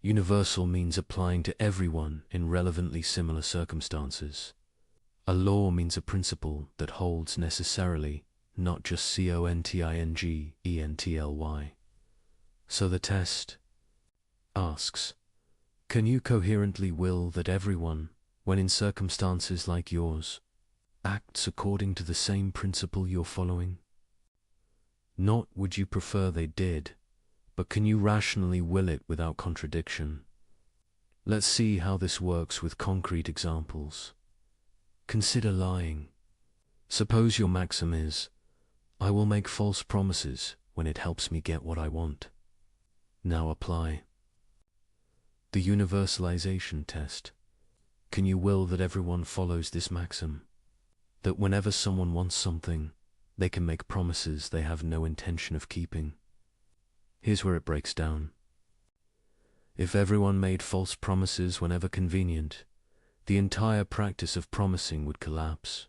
Universal means applying to everyone in relevantly similar circumstances. A law means a principle that holds necessarily, not just contingently. So the test asks, can you coherently will that everyone, when in circumstances like yours, acts according to the same principle you're following? Not would you prefer they did, but can you rationally will it without contradiction? Let's see how this works with concrete examples. Consider lying. Suppose your maxim is, I will make false promises when it helps me get what I want. Now apply the universalization test. Can you will that everyone follows this maxim? That whenever someone wants something, they can make promises they have no intention of keeping? Here's where it breaks down. If everyone made false promises whenever convenient, the entire practice of promising would collapse.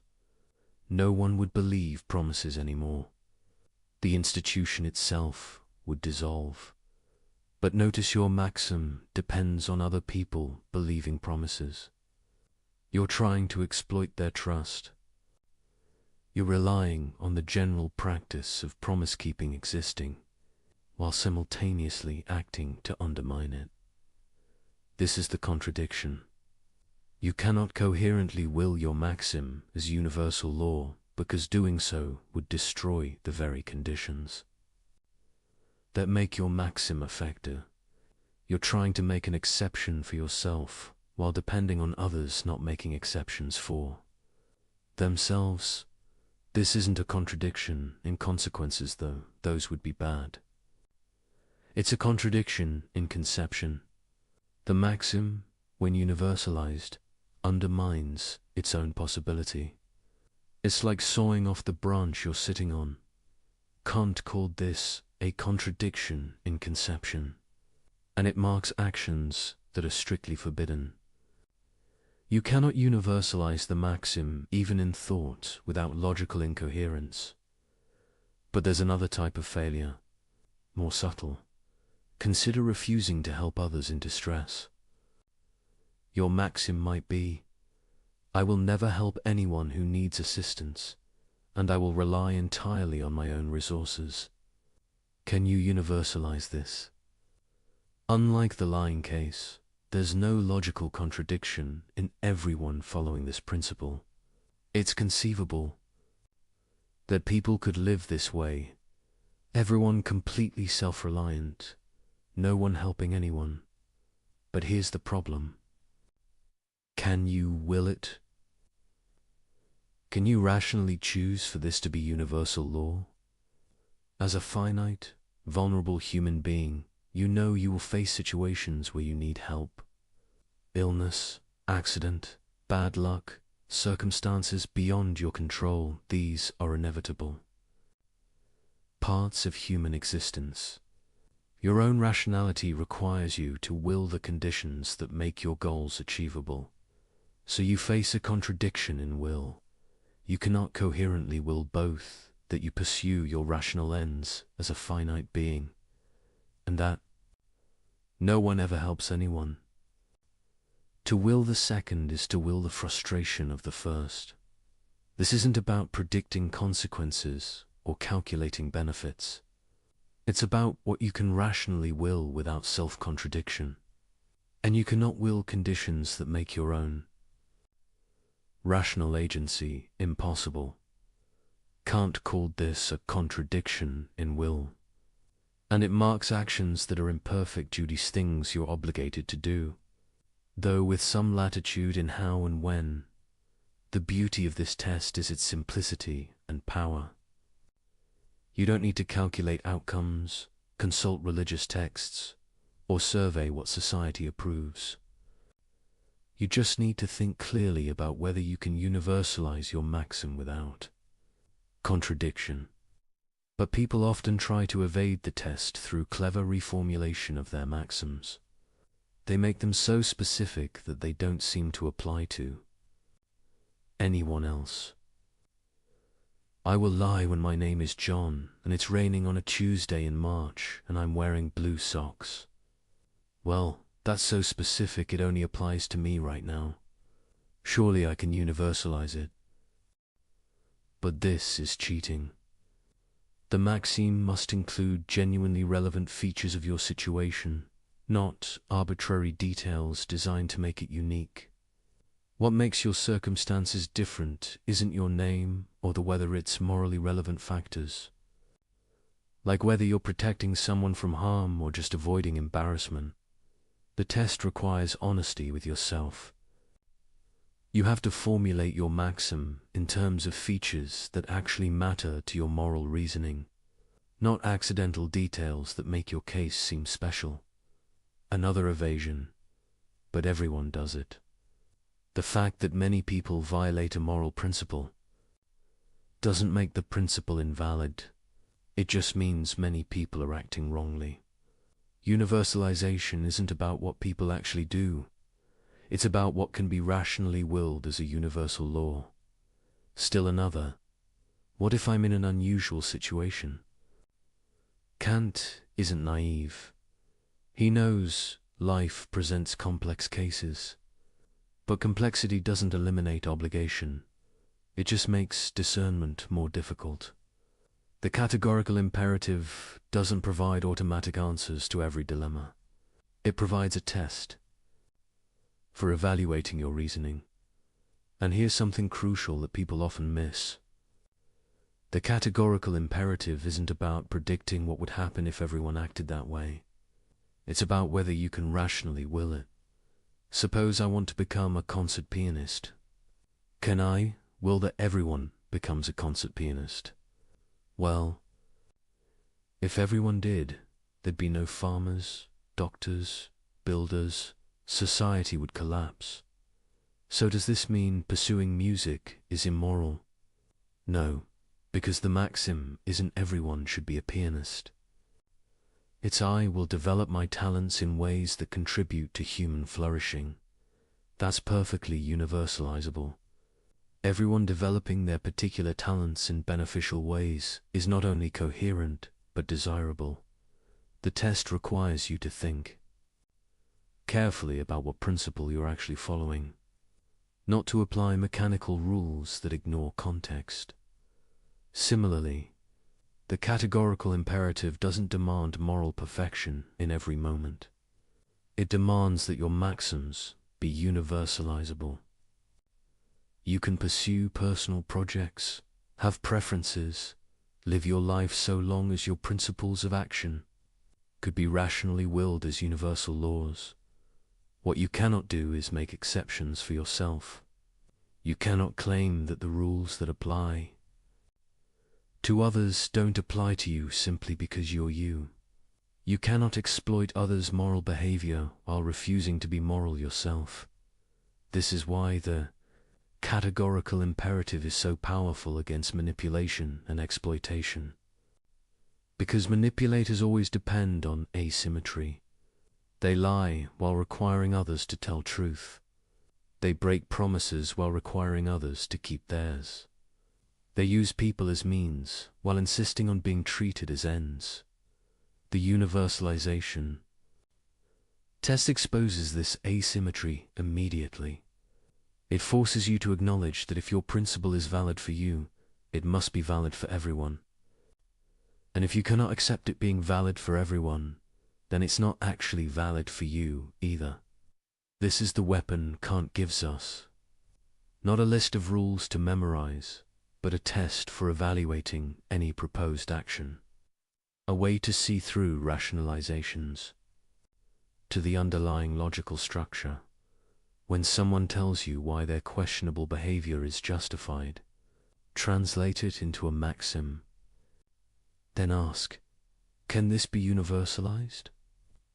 No one would believe promises anymore. The institution itself would dissolve. But notice your maxim depends on other people believing promises. You're trying to exploit their trust. You're relying on the general practice of promise-keeping existing, while simultaneously acting to undermine it. This is the contradiction. You cannot coherently will your maxim as universal law, because doing so would destroy the very conditions that make your maxim effective. You're trying to make an exception for yourself, while depending on others not making exceptions for themselves. This isn't a contradiction in consequences, though those would be bad. It's a contradiction in conception. The maxim, when universalized, undermines its own possibility. It's like sawing off the branch you're sitting on. Kant called this a contradiction in conception, and it marks actions that are strictly forbidden. You cannot universalize the maxim even in thought without logical incoherence. But there's another type of failure, more subtle. Consider refusing to help others in distress. Your maxim might be, I will never help anyone who needs assistance, and I will rely entirely on my own resources. Can you universalize this? Unlike the lying case, there's no logical contradiction in everyone following this principle. It's conceivable that people could live this way, everyone completely self-reliant, no one helping anyone. But here's the problem. Can you will it? Can you rationally choose for this to be universal law? As a finite, vulnerable human being, you know you will face situations where you need help. Illness, accident, bad luck, circumstances beyond your control, these are inevitable. Parts of human existence. Your own rationality requires you to will the conditions that make your goals achievable. So you face a contradiction in will. You cannot coherently will both, that you pursue your rational ends as a finite being, and that no one ever helps anyone. To will the second is to will the frustration of the first. This isn't about predicting consequences or calculating benefits. It's about what you can rationally will without self-contradiction. And you cannot will conditions that make your own. Rational agency, impossible. Kant called this a contradiction in will. And it marks actions that are imperfect duties, things you're obligated to do, though with some latitude in how and when. The beauty of this test is its simplicity and power. You don't need to calculate outcomes, consult religious texts, or survey what society approves. You just need to think clearly about whether you can universalize your maxim without contradiction. But people often try to evade the test through clever reformulation of their maxims. They make them so specific that they don't seem to apply to anyone else. I will lie when my name is John and it's raining on a Tuesday in March and I'm wearing blue socks. Well, that's so specific it only applies to me right now. Surely I can universalize it. But this is cheating. The maxim must include genuinely relevant features of your situation, not arbitrary details designed to make it unique. What makes your circumstances different isn't your name or the whether it's morally relevant factors. Like whether you're protecting someone from harm or just avoiding embarrassment. The test requires honesty with yourself. You have to formulate your maxim in terms of features that actually matter to your moral reasoning, not accidental details that make your case seem special. Another evasion, but everyone does it. The fact that many people violate a moral principle doesn't make the principle invalid. It just means many people are acting wrongly. Universalization isn't about what people actually do. It's about what can be rationally willed as a universal law. Still another, what if I'm in an unusual situation? Kant isn't naive. He knows life presents complex cases. But complexity doesn't eliminate obligation. It just makes discernment more difficult. The categorical imperative doesn't provide automatic answers to every dilemma. It provides a test for evaluating your reasoning. And here's something crucial that people often miss. The categorical imperative isn't about predicting what would happen if everyone acted that way. It's about whether you can rationally will it. Suppose I want to become a concert pianist. Can I will that everyone becomes a concert pianist? Well, if everyone did, there'd be no farmers, doctors, builders. Society would collapse. So does this mean pursuing music is immoral? No, because the maxim isn't everyone should be a pianist. It's I will develop my talents in ways that contribute to human flourishing. That's perfectly universalizable. Everyone developing their particular talents in beneficial ways is not only coherent, but desirable. The test requires you to think carefully about what principle you're actually following, not to apply mechanical rules that ignore context. Similarly, the categorical imperative doesn't demand moral perfection in every moment. It demands that your maxims be universalizable. You can pursue personal projects, have preferences, live your life so long as your principles of action could be rationally willed as universal laws. What you cannot do is make exceptions for yourself. You cannot claim that the rules that apply to others don't apply to you simply because you're you. You cannot exploit others' moral behavior while refusing to be moral yourself. This is why the categorical imperative is so powerful against manipulation and exploitation. Because manipulators always depend on asymmetry. They lie while requiring others to tell truth. They break promises while requiring others to keep theirs. They use people as means while insisting on being treated as ends. The universalization test exposes this asymmetry immediately. It forces you to acknowledge that if your principle is valid for you, it must be valid for everyone. And if you cannot accept it being valid for everyone, then it's not actually valid for you either. This is the weapon Kant gives us. Not a list of rules to memorize, but a test for evaluating any proposed action. A way to see through rationalizations to the underlying logical structure. When someone tells you why their questionable behavior is justified, translate it into a maxim. Then ask, can this be universalized?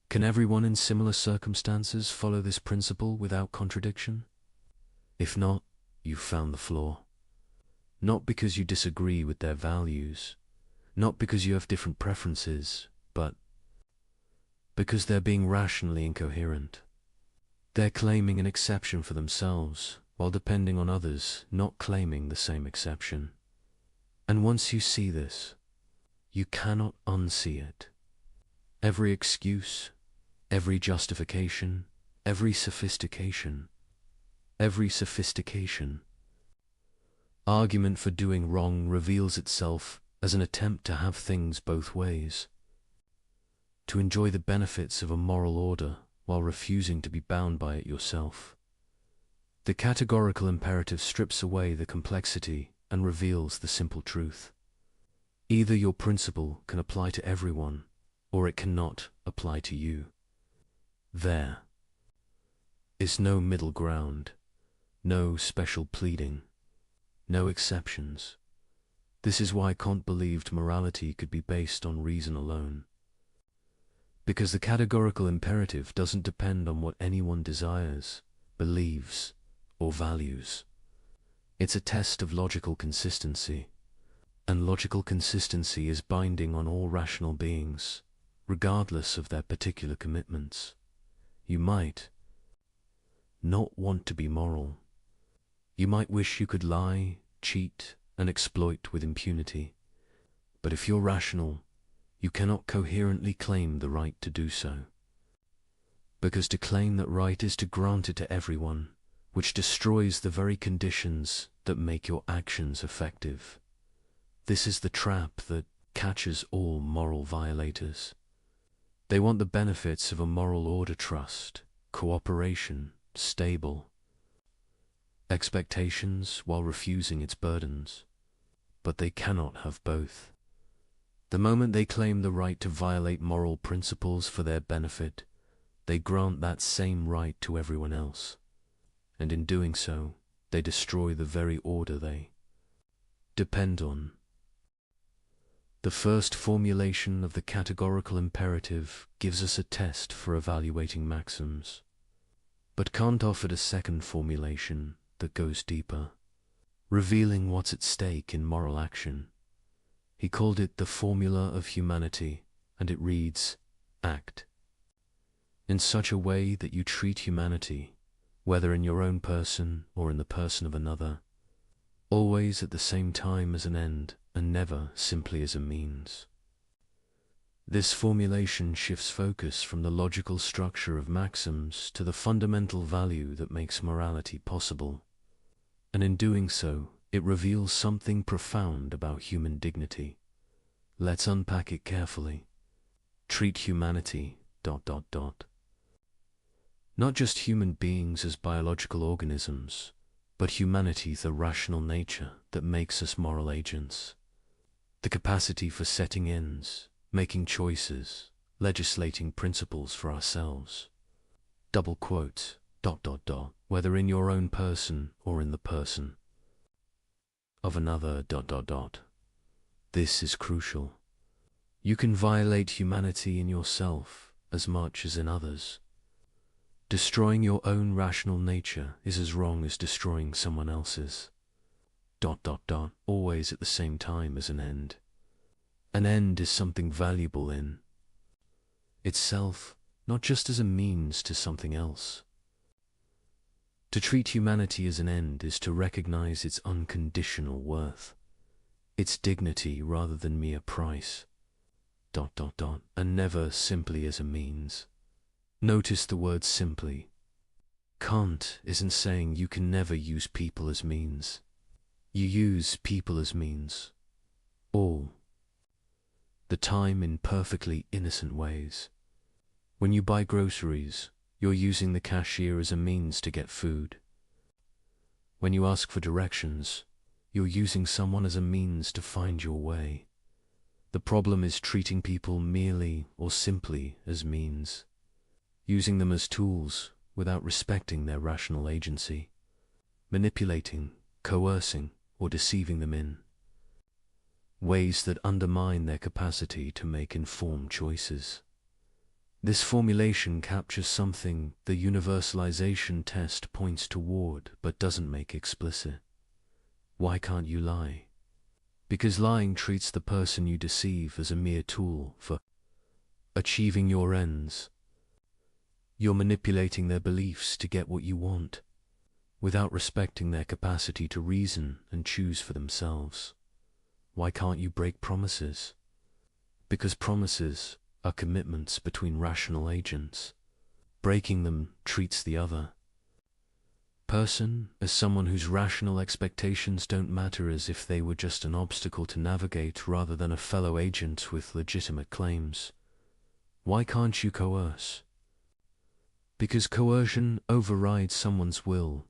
Can everyone in similar circumstances follow this principle without contradiction? If not, you've found the flaw. Not because you disagree with their values, not because you have different preferences, but because they're being rationally incoherent. They're claiming an exception for themselves, while depending on others not claiming the same exception. And once you see this, you cannot unsee it. Every excuse, every justification, every sophistication, argument for doing wrong reveals itself as an attempt to have things both ways, to enjoy the benefits of a moral order while refusing to be bound by it yourself. The categorical imperative strips away the complexity and reveals the simple truth. Either your principle can apply to everyone, or it cannot apply to you. There is no middle ground, no special pleading, no exceptions. This is why Kant believed morality could be based on reason alone. Because the categorical imperative doesn't depend on what anyone desires, believes, or values. It's a test of logical consistency, and logical consistency is binding on all rational beings, regardless of their particular commitments. You might not want to be moral. You might wish you could lie, cheat, and exploit with impunity. But if you're rational, you cannot coherently claim the right to do so. Because to claim that right is to grant it to everyone, which destroys the very conditions that make your actions effective. This is the trap that catches all moral violators. They want the benefits of a moral order trust, cooperation, stable expectations while refusing its burdens. But they cannot have both. The moment they claim the right to violate moral principles for their benefit, they grant that same right to everyone else. And in doing so, they destroy the very order they depend on. The first formulation of the categorical imperative gives us a test for evaluating maxims. But Kant offered a second formulation that goes deeper, revealing what's at stake in moral action. He called it the formula of humanity, and it reads, act in such a way that you treat humanity, whether in your own person or in the person of another, always at the same time as an end and never simply as a means. This formulation shifts focus from the logical structure of maxims to the fundamental value that makes morality possible. And in doing so, it reveals something profound about human dignity. Let's unpack it carefully. Treat humanity, ... Not just human beings as biological organisms, but humanity, the rational nature that makes us moral agents. The capacity for setting ends, making choices, legislating principles for ourselves. Double quote, ... whether in your own person or in the person of another, ... This is crucial. You can violate humanity in yourself as much as in others. Destroying your own rational nature is as wrong as destroying someone else's. ... Always at the same time as an end. An end is something valuable in itself, not just as a means to something else. To treat humanity as an end is to recognize its unconditional worth, its dignity rather than mere price. ... And never simply as a means. Notice the word simply. Kant isn't saying you can never use people as means. You use people as means all the time in perfectly innocent ways. When you buy groceries, you're using the cashier as a means to get food. When you ask for directions, you're using someone as a means to find your way. The problem is treating people merely or simply as means, using them as tools without respecting their rational agency, manipulating, coercing, or deceiving them in ways that undermine their capacity to make informed choices. This formulation captures something the universalization test points toward but doesn't make explicit. Why can't you lie? Because lying treats the person you deceive as a mere tool for achieving your ends. You're manipulating their beliefs to get what you want, without respecting their capacity to reason and choose for themselves. Why can't you break promises? Because promises are commitments between rational agents. Breaking them treats the other person as someone whose rational expectations don't matter, as if they were just an obstacle to navigate rather than a fellow agent with legitimate claims. Why can't you coerce? Because coercion overrides someone's will